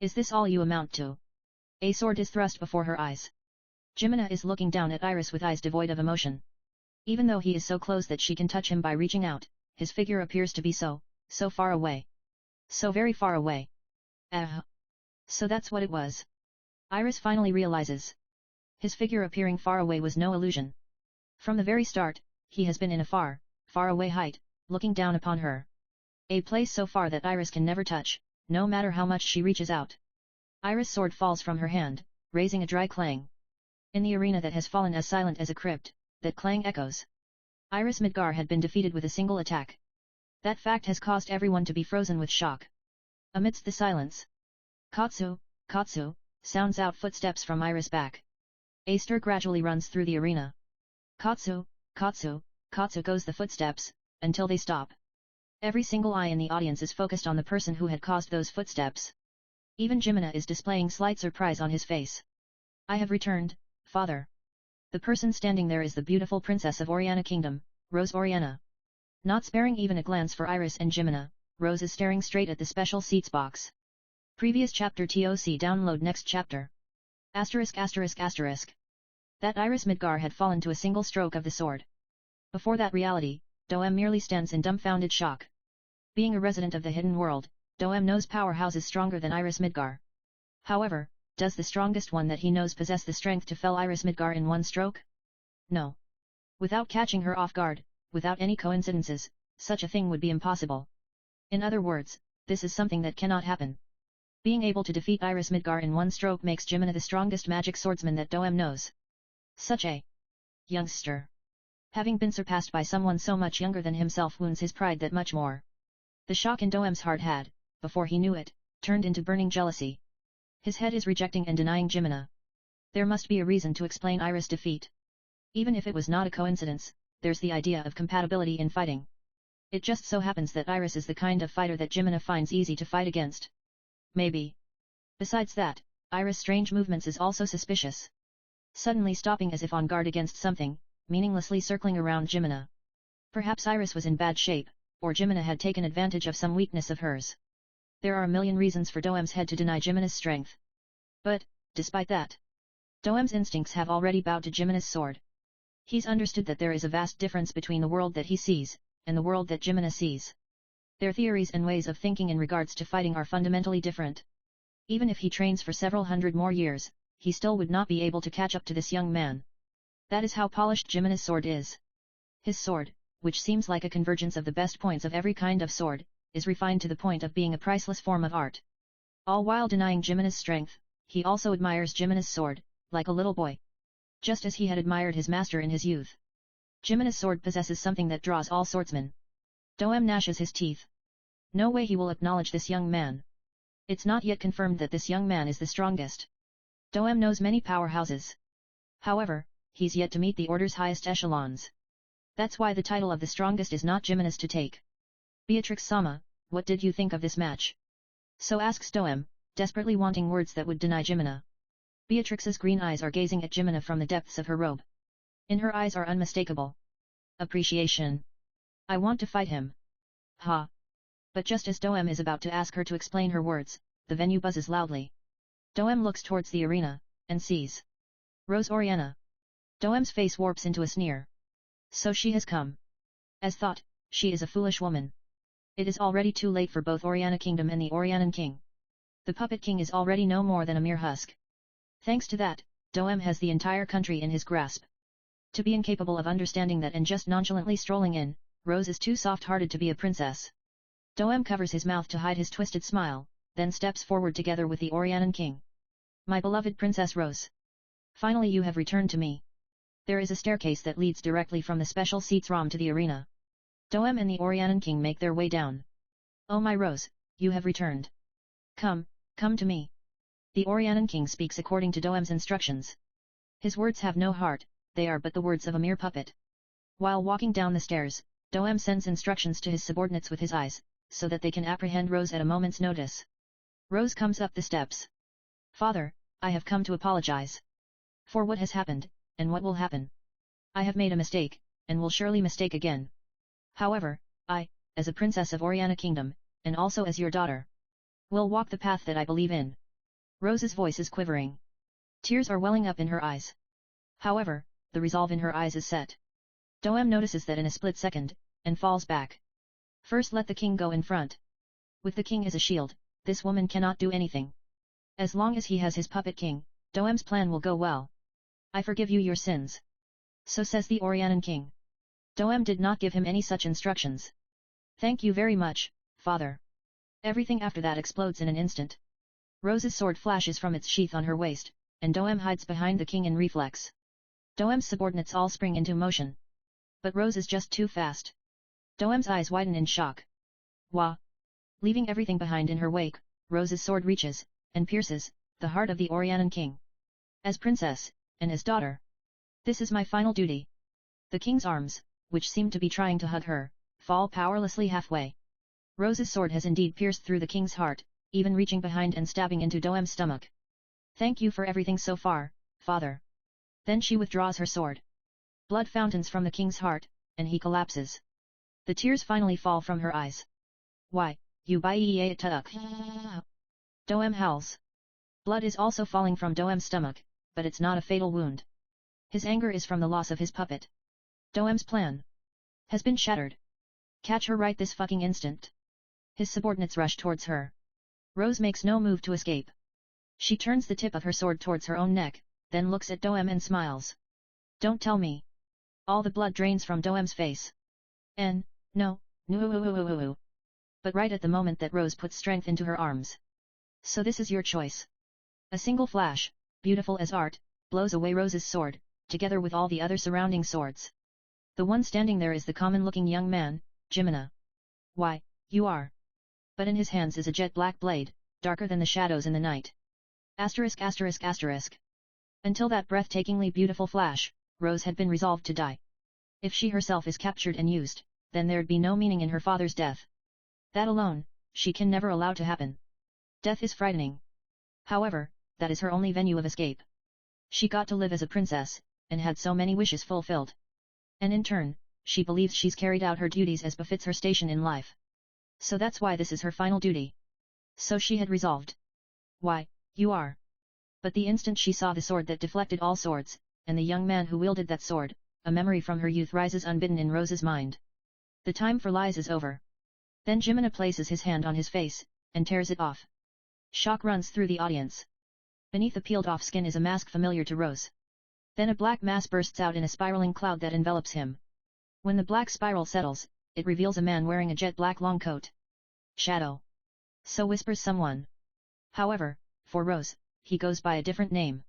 Is this all you amount to? A sword is thrust before her eyes. Jimena is looking down at Iris with eyes devoid of emotion. Even though he is so close that she can touch him by reaching out, his figure appears to be so far away. So very far away. So that's what it was. Iris finally realizes. His figure appearing far away was no illusion. From the very start, he has been in a far, far away height, looking down upon her. A place so far that Iris can never touch, no matter how much she reaches out. Iris' sword falls from her hand, raising a dry clang. In the arena that has fallen as silent as a crypt, that clang echoes. Iris Midgar had been defeated with a single attack. That fact has caused everyone to be frozen with shock. Amidst the silence, Katsu, Katsu, sounds out footsteps from Iris' back. A stir gradually runs through the arena. Katsu, Katsu, Katsu goes the footsteps, until they stop. Every single eye in the audience is focused on the person who had caused those footsteps. Even Jimina is displaying slight surprise on his face. I have returned, father. The person standing there is the beautiful princess of Oriana Kingdom, Rose Oriana. Not sparing even a glance for Iris and Jimina, Rose is staring straight at the special seats box. Previous chapter TOC download next chapter. Asterisk asterisk asterisk. That Iris Midgar had fallen to a single stroke of the sword. Before that reality, Doem merely stands in dumbfounded shock. Being a resident of the hidden world, Doem knows powerhouses stronger than Iris Midgar. However, does the strongest one that he knows possess the strength to fell Iris Midgar in one stroke? No. Without catching her off guard, without any coincidences, such a thing would be impossible. In other words, this is something that cannot happen. Being able to defeat Iris Midgar in one stroke makes Jimina the strongest magic swordsman that Doem knows. Such a youngster. Having been surpassed by someone so much younger than himself wounds his pride that much more. The shock in Doem's heart had, before he knew it, turned into burning jealousy. His head is rejecting and denying Jimina. There must be a reason to explain Iris' defeat. Even if it was not a coincidence, there's the idea of compatibility in fighting. It just so happens that Iris is the kind of fighter that Jimina finds easy to fight against. Maybe. Besides that, Iris' strange movements is also suspicious. Suddenly stopping as if on guard against something, meaninglessly circling around Jimina. Perhaps Iris was in bad shape, or Jimina had taken advantage of some weakness of hers. There are a million reasons for Doem's head to deny Jimina's strength. But, despite that, Doem's instincts have already bowed to Jimina's sword. He's understood that there is a vast difference between the world that he sees, and the world that Jimina sees. Their theories and ways of thinking in regards to fighting are fundamentally different. Even if he trains for several hundred more years, he still would not be able to catch up to this young man. That is how polished Jimina's sword is. His sword, which seems like a convergence of the best points of every kind of sword, is refined to the point of being a priceless form of art. All while denying Jimina's strength, he also admires Jimina's sword, like a little boy. Just as he had admired his master in his youth. Jimina's sword possesses something that draws all swordsmen. Doem gnashes his teeth. No way he will acknowledge this young man. It's not yet confirmed that this young man is the strongest. Doem knows many powerhouses. However, he's yet to meet the order's highest echelons. That's why the title of the strongest is not Jimina's to take. Beatrix-sama, what did you think of this match? So asks Doem, desperately wanting words that would deny Jimina. Beatrix's green eyes are gazing at Jimina from the depths of her robe. In her eyes are unmistakable appreciation. I want to fight him. Ha! But just as Doem is about to ask her to explain her words, the venue buzzes loudly. Doem looks towards the arena, and sees Rose Oriana. Doem's face warps into a sneer. So she has come. As thought, she is a foolish woman. It is already too late for both Oriana Kingdom and the Orianan King. The Puppet King is already no more than a mere husk. Thanks to that, Doem has the entire country in his grasp. To be incapable of understanding that and just nonchalantly strolling in, Rose is too soft-hearted to be a princess. Doem covers his mouth to hide his twisted smile, then steps forward together with the Orianan King. My beloved Princess Rose. Finally you have returned to me. There is a staircase that leads directly from the special seats room to the arena. Doem and the Orianan King make their way down. Oh my Rose, you have returned. Come to me. The Orianan King speaks according to Doem's instructions. His words have no heart, they are but the words of a mere puppet. While walking down the stairs, Doem sends instructions to his subordinates with his eyes, so that they can apprehend Rose at a moment's notice. Rose comes up the steps. Father, I have come to apologize. For what has happened, and what will happen. I have made a mistake, and will surely mistake again. However, I, as a princess of Oriana Kingdom, and also as your daughter, will walk the path that I believe in. Rose's voice is quivering. Tears are welling up in her eyes. However, the resolve in her eyes is set. Doem notices that in a split second, and falls back. First let the king go in front. With the king as a shield, this woman cannot do anything. As long as he has his puppet king, Doem's plan will go well. I forgive you your sins. So says the Orianan king. Doem did not give him any such instructions. Thank you very much, father. Everything after that explodes in an instant. Rose's sword flashes from its sheath on her waist, and Doem hides behind the king in reflex. Doem's subordinates all spring into motion. But Rose is just too fast. Doem's eyes widen in shock. Wah! Leaving everything behind in her wake, Rose's sword reaches, and pierces, the heart of the Orianan king. As princess, and as daughter. This is my final duty. The king's arms, which seemed to be trying to hug her, fall powerlessly halfway. Rose's sword has indeed pierced through the king's heart, even reaching behind and stabbing into Doem's stomach. Thank you for everything so far, father. Then she withdraws her sword. Blood fountains from the king's heart, and he collapses. The tears finally fall from her eyes. Why, you bai tuck. Doem howls. Blood is also falling from Doem's stomach, but it's not a fatal wound. His anger is from the loss of his puppet. Doem's plan has been shattered. Catch her right this fucking instant. His subordinates rush towards her. Rose makes no move to escape. She turns the tip of her sword towards her own neck, then looks at Doem and smiles. Don't tell me. All the blood drains from Doem's face. No. But right at the moment that Rose puts strength into her arms. So this is your choice. A single flash, beautiful as art, blows away Rose's sword, together with all the other surrounding swords. The one standing there is the common-looking young man, Jimina. Why, you are. But in his hands is a jet-black blade, darker than the shadows in the night. Asterisk. Until that breathtakingly beautiful flash, Rose had been resolved to die. If she herself is captured and used, then there'd be no meaning in her father's death. That alone, she can never allow to happen. Death is frightening. However, that is her only venue of escape. She got to live as a princess, and had so many wishes fulfilled. And in turn, she believes she's carried out her duties as befits her station in life. So that's why this is her final duty. So she had resolved. Why, you are. But the instant she saw the sword that deflected all swords, and the young man who wielded that sword, a memory from her youth rises unbidden in Rose's mind. The time for lies is over. Then Jimina places his hand on his face, and tears it off. Shock runs through the audience. Beneath the peeled-off skin is a mask familiar to Rose. Then a black mass bursts out in a spiraling cloud that envelops him. When the black spiral settles, it reveals a man wearing a jet-black long coat. Shadow. So whispers someone. However, for Rose, he goes by a different name.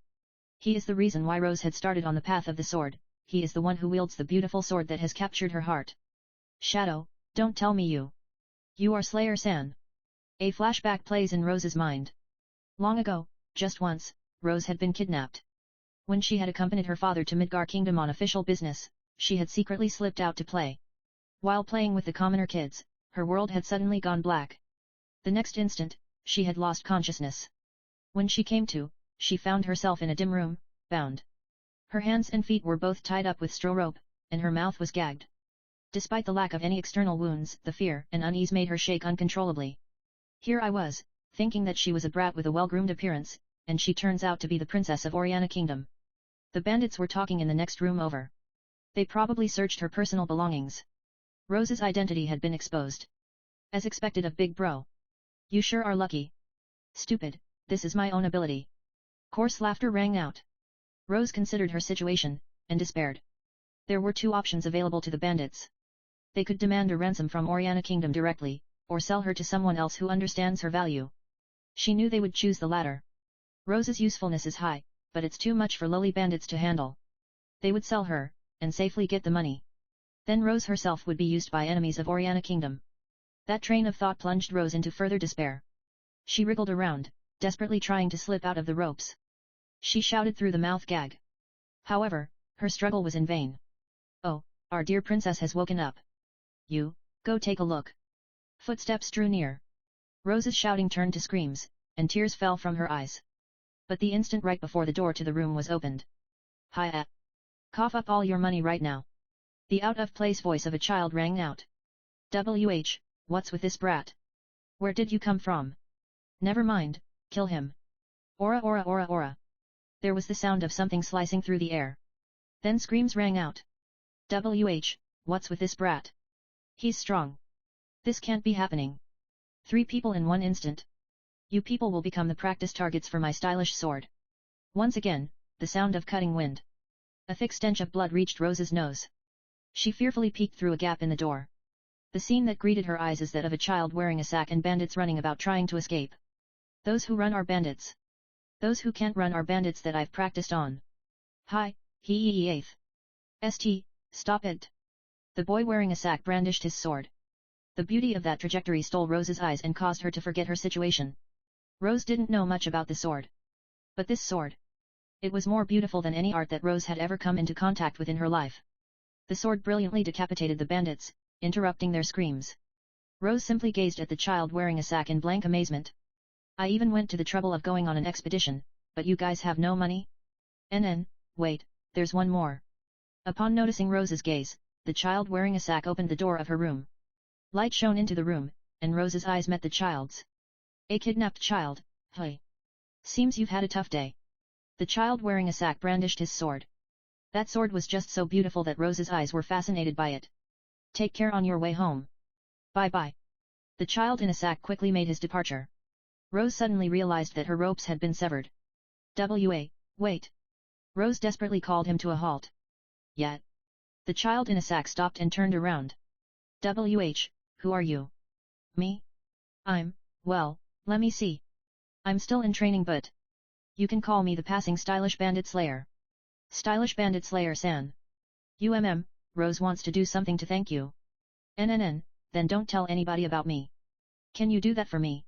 He is the reason why Rose had started on the path of the sword, he is the one who wields the beautiful sword that has captured her heart. Shadow, don't tell me you are Slayer-san. A flashback plays in Rose's mind. Long ago, just once, Rose had been kidnapped. When she had accompanied her father to Midgar Kingdom on official business, she had secretly slipped out to play. While playing with the commoner kids, her world had suddenly gone black. The next instant, she had lost consciousness. When she came to, she found herself in a dim room, bound. Her hands and feet were both tied up with straw rope, and her mouth was gagged. Despite the lack of any external wounds, the fear and unease made her shake uncontrollably. Here I was, thinking that she was a brat with a well-groomed appearance, and she turns out to be the princess of Oriana Kingdom. The bandits were talking in the next room over. They probably searched her personal belongings. Rose's identity had been exposed. As expected of Big Bro. You sure are lucky. Stupid, this is my own ability. Coarse laughter rang out. Rose considered her situation, and despaired. There were two options available to the bandits. They could demand a ransom from Oriana Kingdom directly, or sell her to someone else who understands her value. She knew they would choose the latter. Rose's usefulness is high, but it's too much for lowly bandits to handle. They would sell her, and safely get the money. Then Rose herself would be used by enemies of Oriana Kingdom. That train of thought plunged Rose into further despair. She wriggled around, desperately trying to slip out of the ropes. She shouted through the mouth gag. However, her struggle was in vain. Oh, our dear princess has woken up. You, go take a look. Footsteps drew near. Rose's shouting turned to screams, and tears fell from her eyes. But the instant right before the door to the room was opened. Hi-ya! Cough up all your money right now. The out-of-place voice of a child rang out. WH, what's with this brat? Where did you come from? Never mind, kill him. Ora. There was the sound of something slicing through the air. Then screams rang out. WH, what's with this brat? He's strong. This can't be happening. 3 people in one instant. You people will become the practice targets for my stylish sword. Once again, the sound of cutting wind. A thick stench of blood reached Rose's nose. She fearfully peeked through a gap in the door. The scene that greeted her eyes is that of a child wearing a sack and bandits running about trying to escape. Those who run are bandits. Those who can't run are bandits that I've practiced on. Hi, he eighth. St, stop it. The boy wearing a sack brandished his sword. The beauty of that trajectory stole Rose's eyes and caused her to forget her situation. Rose didn't know much about the sword. But this sword. It was more beautiful than any art that Rose had ever come into contact with in her life. The sword brilliantly decapitated the bandits, interrupting their screams. Rose simply gazed at the child wearing a sack in blank amazement. I even went to the trouble of going on an expedition, but you guys have no money? Wait, there's one more. Upon noticing Rose's gaze, the child wearing a sack opened the door of her room. Light shone into the room, and Rose's eyes met the child's. A kidnapped child, hey. Seems you've had a tough day. The child wearing a sack brandished his sword. That sword was just so beautiful that Rose's eyes were fascinated by it. Take care on your way home. Bye-bye. The child in a sack quickly made his departure. Rose suddenly realized that her ropes had been severed. Wait. Rose desperately called him to a halt. Yet. The child in a sack stopped and turned around. Who are you? Me? Well, let me see. I'm still in training but... You can call me the passing stylish bandit slayer. Stylish bandit slayer-san. Rose wants to do something to thank you. Then don't tell anybody about me. Can you do that for me?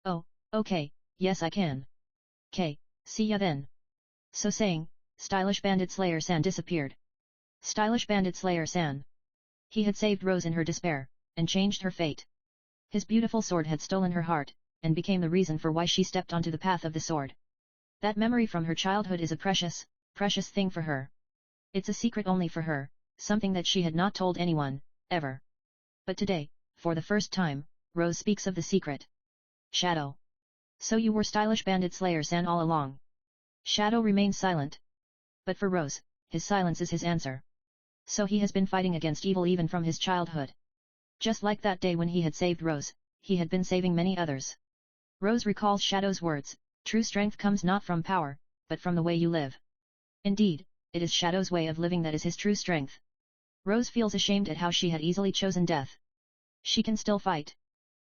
Oh, okay, yes I can. K, see ya then. So saying, stylish bandit slayer-san disappeared. Stylish bandit slayer-san. He had saved Rose in her despair, and changed her fate. His beautiful sword had stolen her heart, and became the reason for why she stepped onto the path of the sword. That memory from her childhood is a precious, precious thing for her. It's a secret only for her, something that she had not told anyone, ever. But today, for the first time, Rose speaks of the secret. Shadow. So you were stylish bandit slayer-san all along. Shadow remains silent. But for Rose, his silence is his answer. So he has been fighting against evil even from his childhood. Just like that day when he had saved Rose, he had been saving many others. Rose recalls Shadow's words, true strength comes not from power, but from the way you live. Indeed, it is Shadow's way of living that is his true strength. Rose feels ashamed at how she had easily chosen death. She can still fight.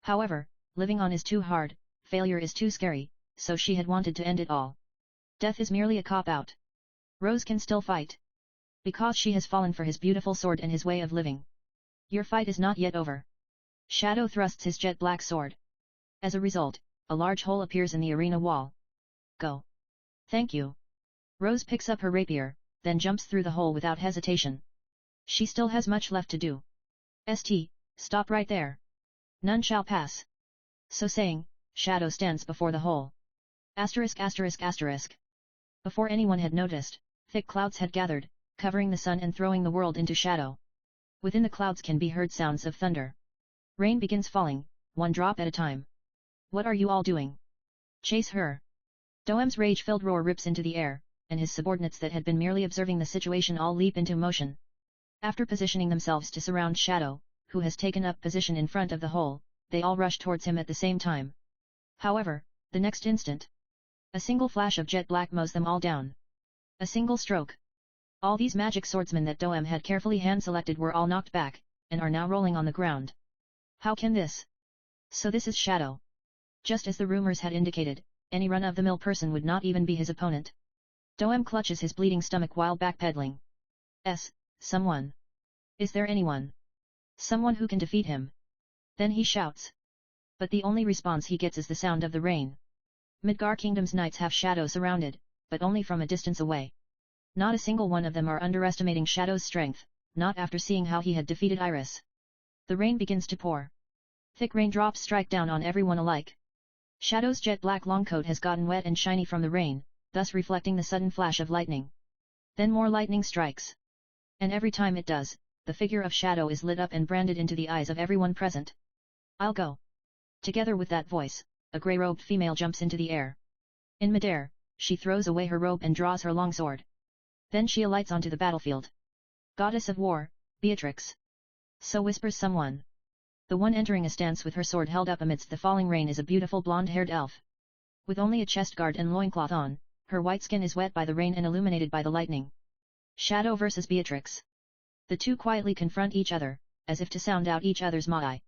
However, living on is too hard, failure is too scary, so she had wanted to end it all. Death is merely a cop-out. Rose can still fight. Because she has fallen for his beautiful sword and his way of living. Your fight is not yet over. Shadow thrusts his jet black sword. As a result, a large hole appears in the arena wall. Go. Thank you. Rose picks up her rapier, then jumps through the hole without hesitation. She still has much left to do. Stop right there. None shall pass. So saying, Shadow stands before the hole. ****. Before anyone had noticed, thick clouds had gathered, covering the sun and throwing the world into shadow. Within the clouds can be heard sounds of thunder. Rain begins falling, one drop at a time. What are you all doing? Chase her! Doem's rage-filled roar rips into the air, and his subordinates that had been merely observing the situation all leap into motion. After positioning themselves to surround Shadow, who has taken up position in front of the hole, they all rush towards him at the same time. However, the next instant, a single flash of jet black mows them all down. A single stroke. All these magic swordsmen that Doem had carefully hand-selected were all knocked back, and are now rolling on the ground. How can this? So this is Shadow. Just as the rumors had indicated, any run-of-the-mill person would not even be his opponent. Doem clutches his bleeding stomach while backpedaling. Someone. Is there anyone? Someone who can defeat him? Then he shouts. But the only response he gets is the sound of the rain. Midgar Kingdom's knights have Shadow surrounded, but only from a distance away. Not a single one of them are underestimating Shadow's strength, not after seeing how he had defeated Iris. The rain begins to pour. Thick raindrops strike down on everyone alike. Shadow's jet black long coat has gotten wet and shiny from the rain, thus reflecting the sudden flash of lightning. Then more lightning strikes. And every time it does, the figure of Shadow is lit up and branded into the eyes of everyone present. I'll go. Together with that voice, a grey-robed female jumps into the air. In midair, she throws away her robe and draws her long sword. Then she alights onto the battlefield. Goddess of War, Beatrix. So whispers someone. The one entering a stance with her sword held up amidst the falling rain is a beautiful blonde-haired elf. With only a chest guard and loincloth on, her white skin is wet by the rain and illuminated by the lightning. Shadow versus Beatrix. The two quietly confront each other, as if to sound out each other's motto.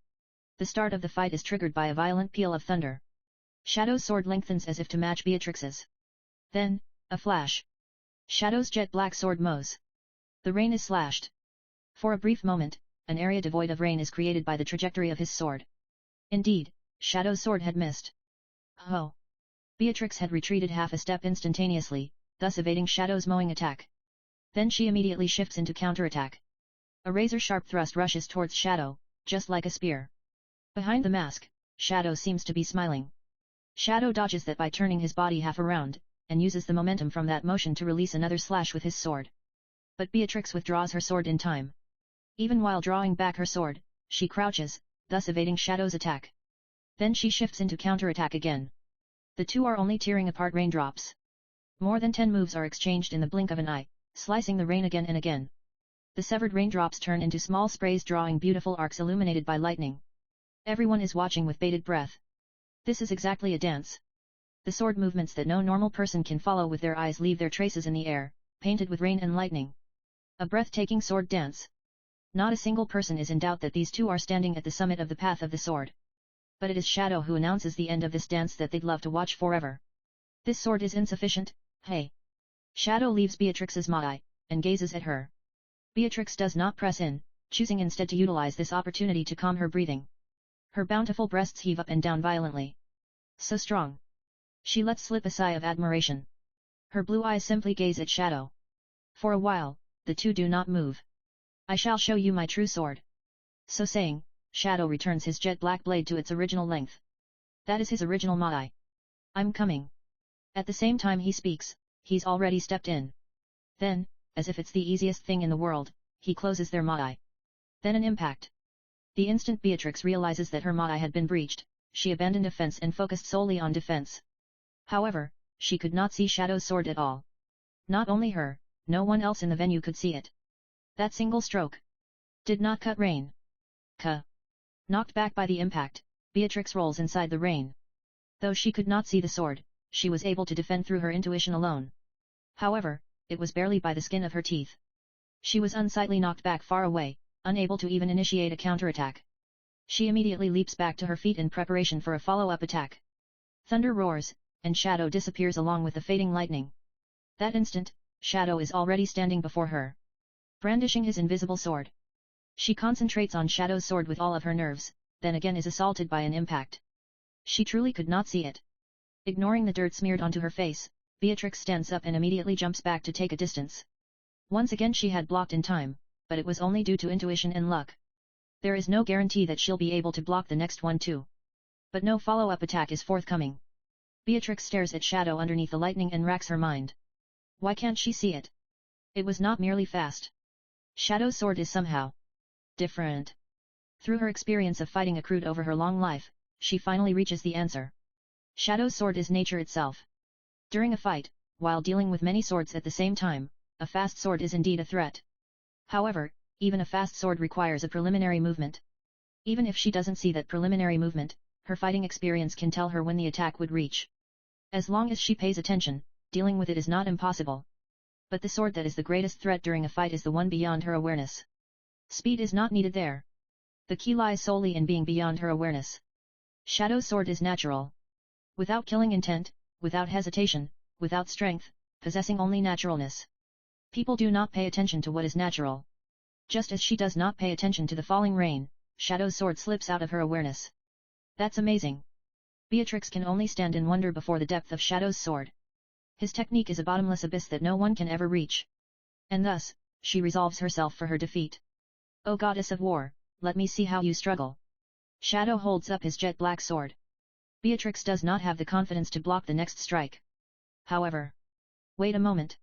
The start of the fight is triggered by a violent peal of thunder. Shadow's sword lengthens as if to match Beatrix's. Then, a flash. Shadow's jet black sword mows. The rain is slashed. For a brief moment, an area devoid of rain is created by the trajectory of his sword. Indeed, Shadow's sword had missed. Oh! Beatrix had retreated half a step instantaneously, thus evading Shadow's mowing attack. Then she immediately shifts into counterattack. A razor-sharp thrust rushes towards Shadow, just like a spear. Behind the mask, Shadow seems to be smiling. Shadow dodges that by turning his body half around, and uses the momentum from that motion to release another slash with his sword. But Beatrix withdraws her sword in time. Even while drawing back her sword, she crouches, thus evading Shadow's attack. Then she shifts into counterattack again. The two are only tearing apart raindrops. More than 10 moves are exchanged in the blink of an eye, slicing the rain again and again. The severed raindrops turn into small sprays drawing beautiful arcs illuminated by lightning. Everyone is watching with bated breath. This is exactly a dance. The sword movements that no normal person can follow with their eyes leave their traces in the air, painted with rain and lightning. A breathtaking sword dance. Not a single person is in doubt that these two are standing at the summit of the path of the sword. But it is Shadow who announces the end of this dance that they'd love to watch forever. This sword is insufficient, hey. Shadow leaves Beatrix's motto, and gazes at her. Beatrix does not press in, choosing instead to utilize this opportunity to calm her breathing. Her bountiful breasts heave up and down violently. So strong. She lets slip a sigh of admiration. Her blue eyes simply gaze at Shadow. For a while, the two do not move. I shall show you my true sword. So saying, Shadow returns his jet black blade to its original length. That is his original motto. I'm coming. At the same time he speaks, he's already stepped in. Then, as if it's the easiest thing in the world, he closes their motto. Then an impact. The instant Beatrix realizes that her motto had been breached, she abandoned offense and focused solely on defense. However, she could not see Shadow's sword at all. Not only her, no one else in the venue could see it. That single stroke did not cut rain. Knocked back by the impact, Beatrix rolls inside the rain. Though she could not see the sword, she was able to defend through her intuition alone. However, it was barely by the skin of her teeth. She was unsightly knocked back far away, unable to even initiate a counterattack. She immediately leaps back to her feet in preparation for a follow-up attack. Thunder roars, and Shadow disappears along with the fading lightning. That instant, Shadow is already standing before her, brandishing his invisible sword. She concentrates on Shadow's sword with all of her nerves, then again is assaulted by an impact. She truly could not see it. Ignoring the dirt smeared onto her face, Beatrix stands up and immediately jumps back to take a distance. Once again she had blocked in time, but it was only due to intuition and luck. There is no guarantee that she'll be able to block the next one too. But no follow-up attack is forthcoming. Beatrix stares at Shadow underneath the lightning and racks her mind. Why can't she see it? It was not merely fast. Shadow's sword is somehow different. Through her experience of fighting accrued over her long life, she finally reaches the answer. Shadow's sword is nature itself. During a fight, while dealing with many swords at the same time, a fast sword is indeed a threat. However, even a fast sword requires a preliminary movement. Even if she doesn't see that preliminary movement, her fighting experience can tell her when the attack would reach. As long as she pays attention, dealing with it is not impossible. But the sword that is the greatest threat during a fight is the one beyond her awareness. Speed is not needed there. The key lies solely in being beyond her awareness. Shadow's sword is natural. Without killing intent, without hesitation, without strength, possessing only naturalness. People do not pay attention to what is natural. Just as she does not pay attention to the falling rain, Shadow's sword slips out of her awareness. That's amazing. Beatrix can only stand in wonder before the depth of Shadow's sword. His technique is a bottomless abyss that no one can ever reach. And thus, she resolves herself for her defeat. O goddess of war, let me see how you struggle. Shadow holds up his jet black sword. Beatrix does not have the confidence to block the next strike. However, wait a moment.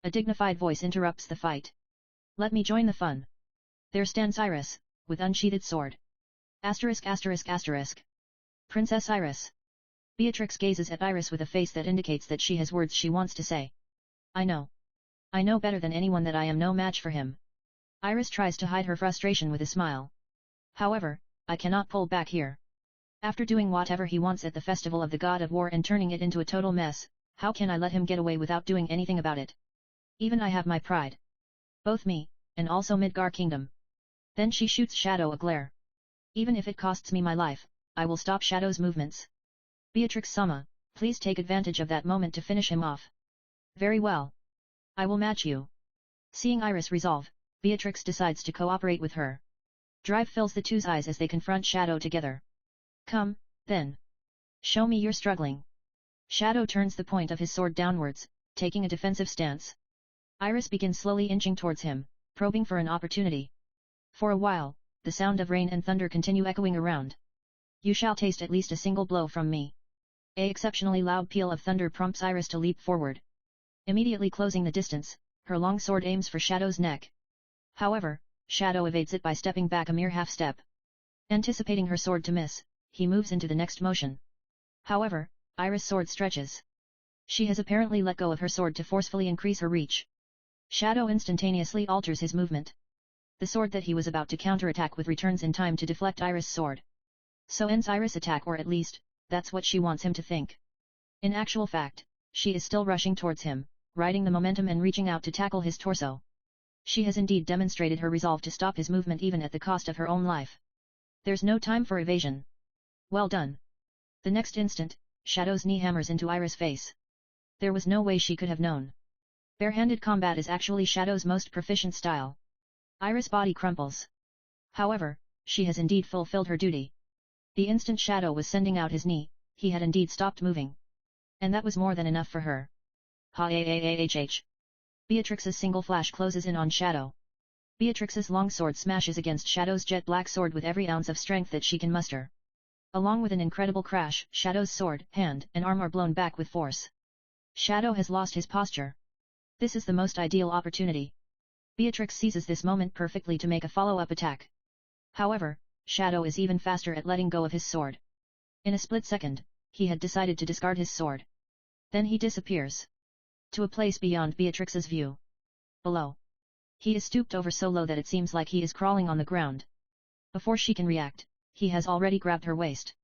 A dignified voice interrupts the fight. Let me join the fun. There stands Iris, with unsheathed sword. Asterisk asterisk asterisk. Princess Iris. Beatrix gazes at Iris with a face that indicates that she has words she wants to say. I know. I know better than anyone that I am no match for him. Iris tries to hide her frustration with a smile. However, I cannot pull back here. After doing whatever he wants at the festival of the god of war and turning it into a total mess, how can I let him get away without doing anything about it? Even I have my pride. Both me, and also Midgar Kingdom. Then she shoots Shadow a glare. Even if it costs me my life, I will stop Shadow's movements. Beatrix-sama, please take advantage of that moment to finish him off. Very well. I will match you. Seeing Iris resolve, Beatrix decides to cooperate with her. Drive fills the two's eyes as they confront Shadow together. Come, then. Show me you're struggling. Shadow turns the point of his sword downwards, taking a defensive stance. Iris begins slowly inching towards him, probing for an opportunity. For a while, the sound of rain and thunder continue echoing around. You shall taste at least a single blow from me. A exceptionally loud peal of thunder prompts Iris to leap forward. Immediately closing the distance, her long sword aims for Shadow's neck. However, Shadow evades it by stepping back a mere half step. Anticipating her sword to miss, he moves into the next motion. However, Iris' sword stretches. She has apparently let go of her sword to forcefully increase her reach. Shadow instantaneously alters his movement. The sword that he was about to counterattack with returns in time to deflect Iris' sword. So ends Iris' attack, or at least, that's what she wants him to think. In actual fact, she is still rushing towards him, riding the momentum and reaching out to tackle his torso. She has indeed demonstrated her resolve to stop his movement even at the cost of her own life. There's no time for evasion. Well done. The next instant, Shadow's knee hammers into Iris' face. There was no way she could have known. Bare-handed combat is actually Shadow's most proficient style. Iris' body crumples. However, she has indeed fulfilled her duty. The instant Shadow was sending out his knee, he had indeed stopped moving. And that was more than enough for her. Ha-ha-ha-ha-ha. Beatrix's single flash closes in on Shadow. Beatrix's long sword smashes against Shadow's jet black sword with every ounce of strength that she can muster. Along with an incredible crash, Shadow's sword, hand, and arm are blown back with force. Shadow has lost his posture. This is the most ideal opportunity. Beatrix seizes this moment perfectly to make a follow-up attack. However, Shadow is even faster at letting go of his sword. In a split second, he had decided to discard his sword. Then he disappears. To a place beyond Beatrix's view. Below. He is stooped over so low that it seems like he is crawling on the ground. Before she can react, he has already grabbed her waist.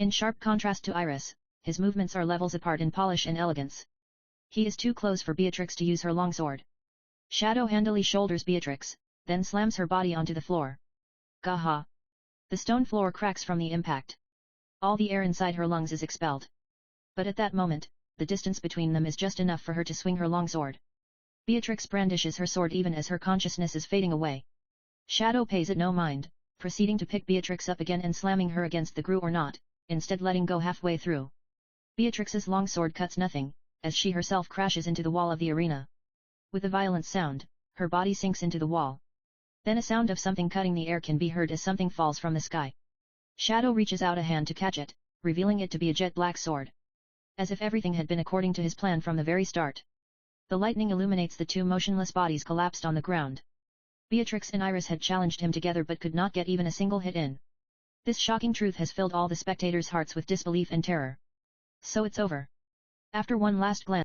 In sharp contrast to Iris, his movements are levels apart in polish and elegance. He is too close for Beatrix to use her longsword. Shadow handily shoulders Beatrix, then slams her body onto the floor. Gaha! The stone floor cracks from the impact. All the air inside her lungs is expelled. But at that moment, the distance between them is just enough for her to swing her longsword. Beatrix brandishes her sword even as her consciousness is fading away. Shadow pays it no mind, proceeding to pick Beatrix up again and slamming her against the grue or not, instead letting go halfway through. Beatrix's longsword cuts nothing, as she herself crashes into the wall of the arena. With a violent sound, her body sinks into the wall. Then a sound of something cutting the air can be heard as something falls from the sky. Shadow reaches out a hand to catch it, revealing it to be a jet black sword. As if everything had been according to his plan from the very start. The lightning illuminates the two motionless bodies collapsed on the ground. Beatrix and Iris had challenged him together but could not get even a single hit in. This shocking truth has filled all the spectators' hearts with disbelief and terror. So it's over. After one last glance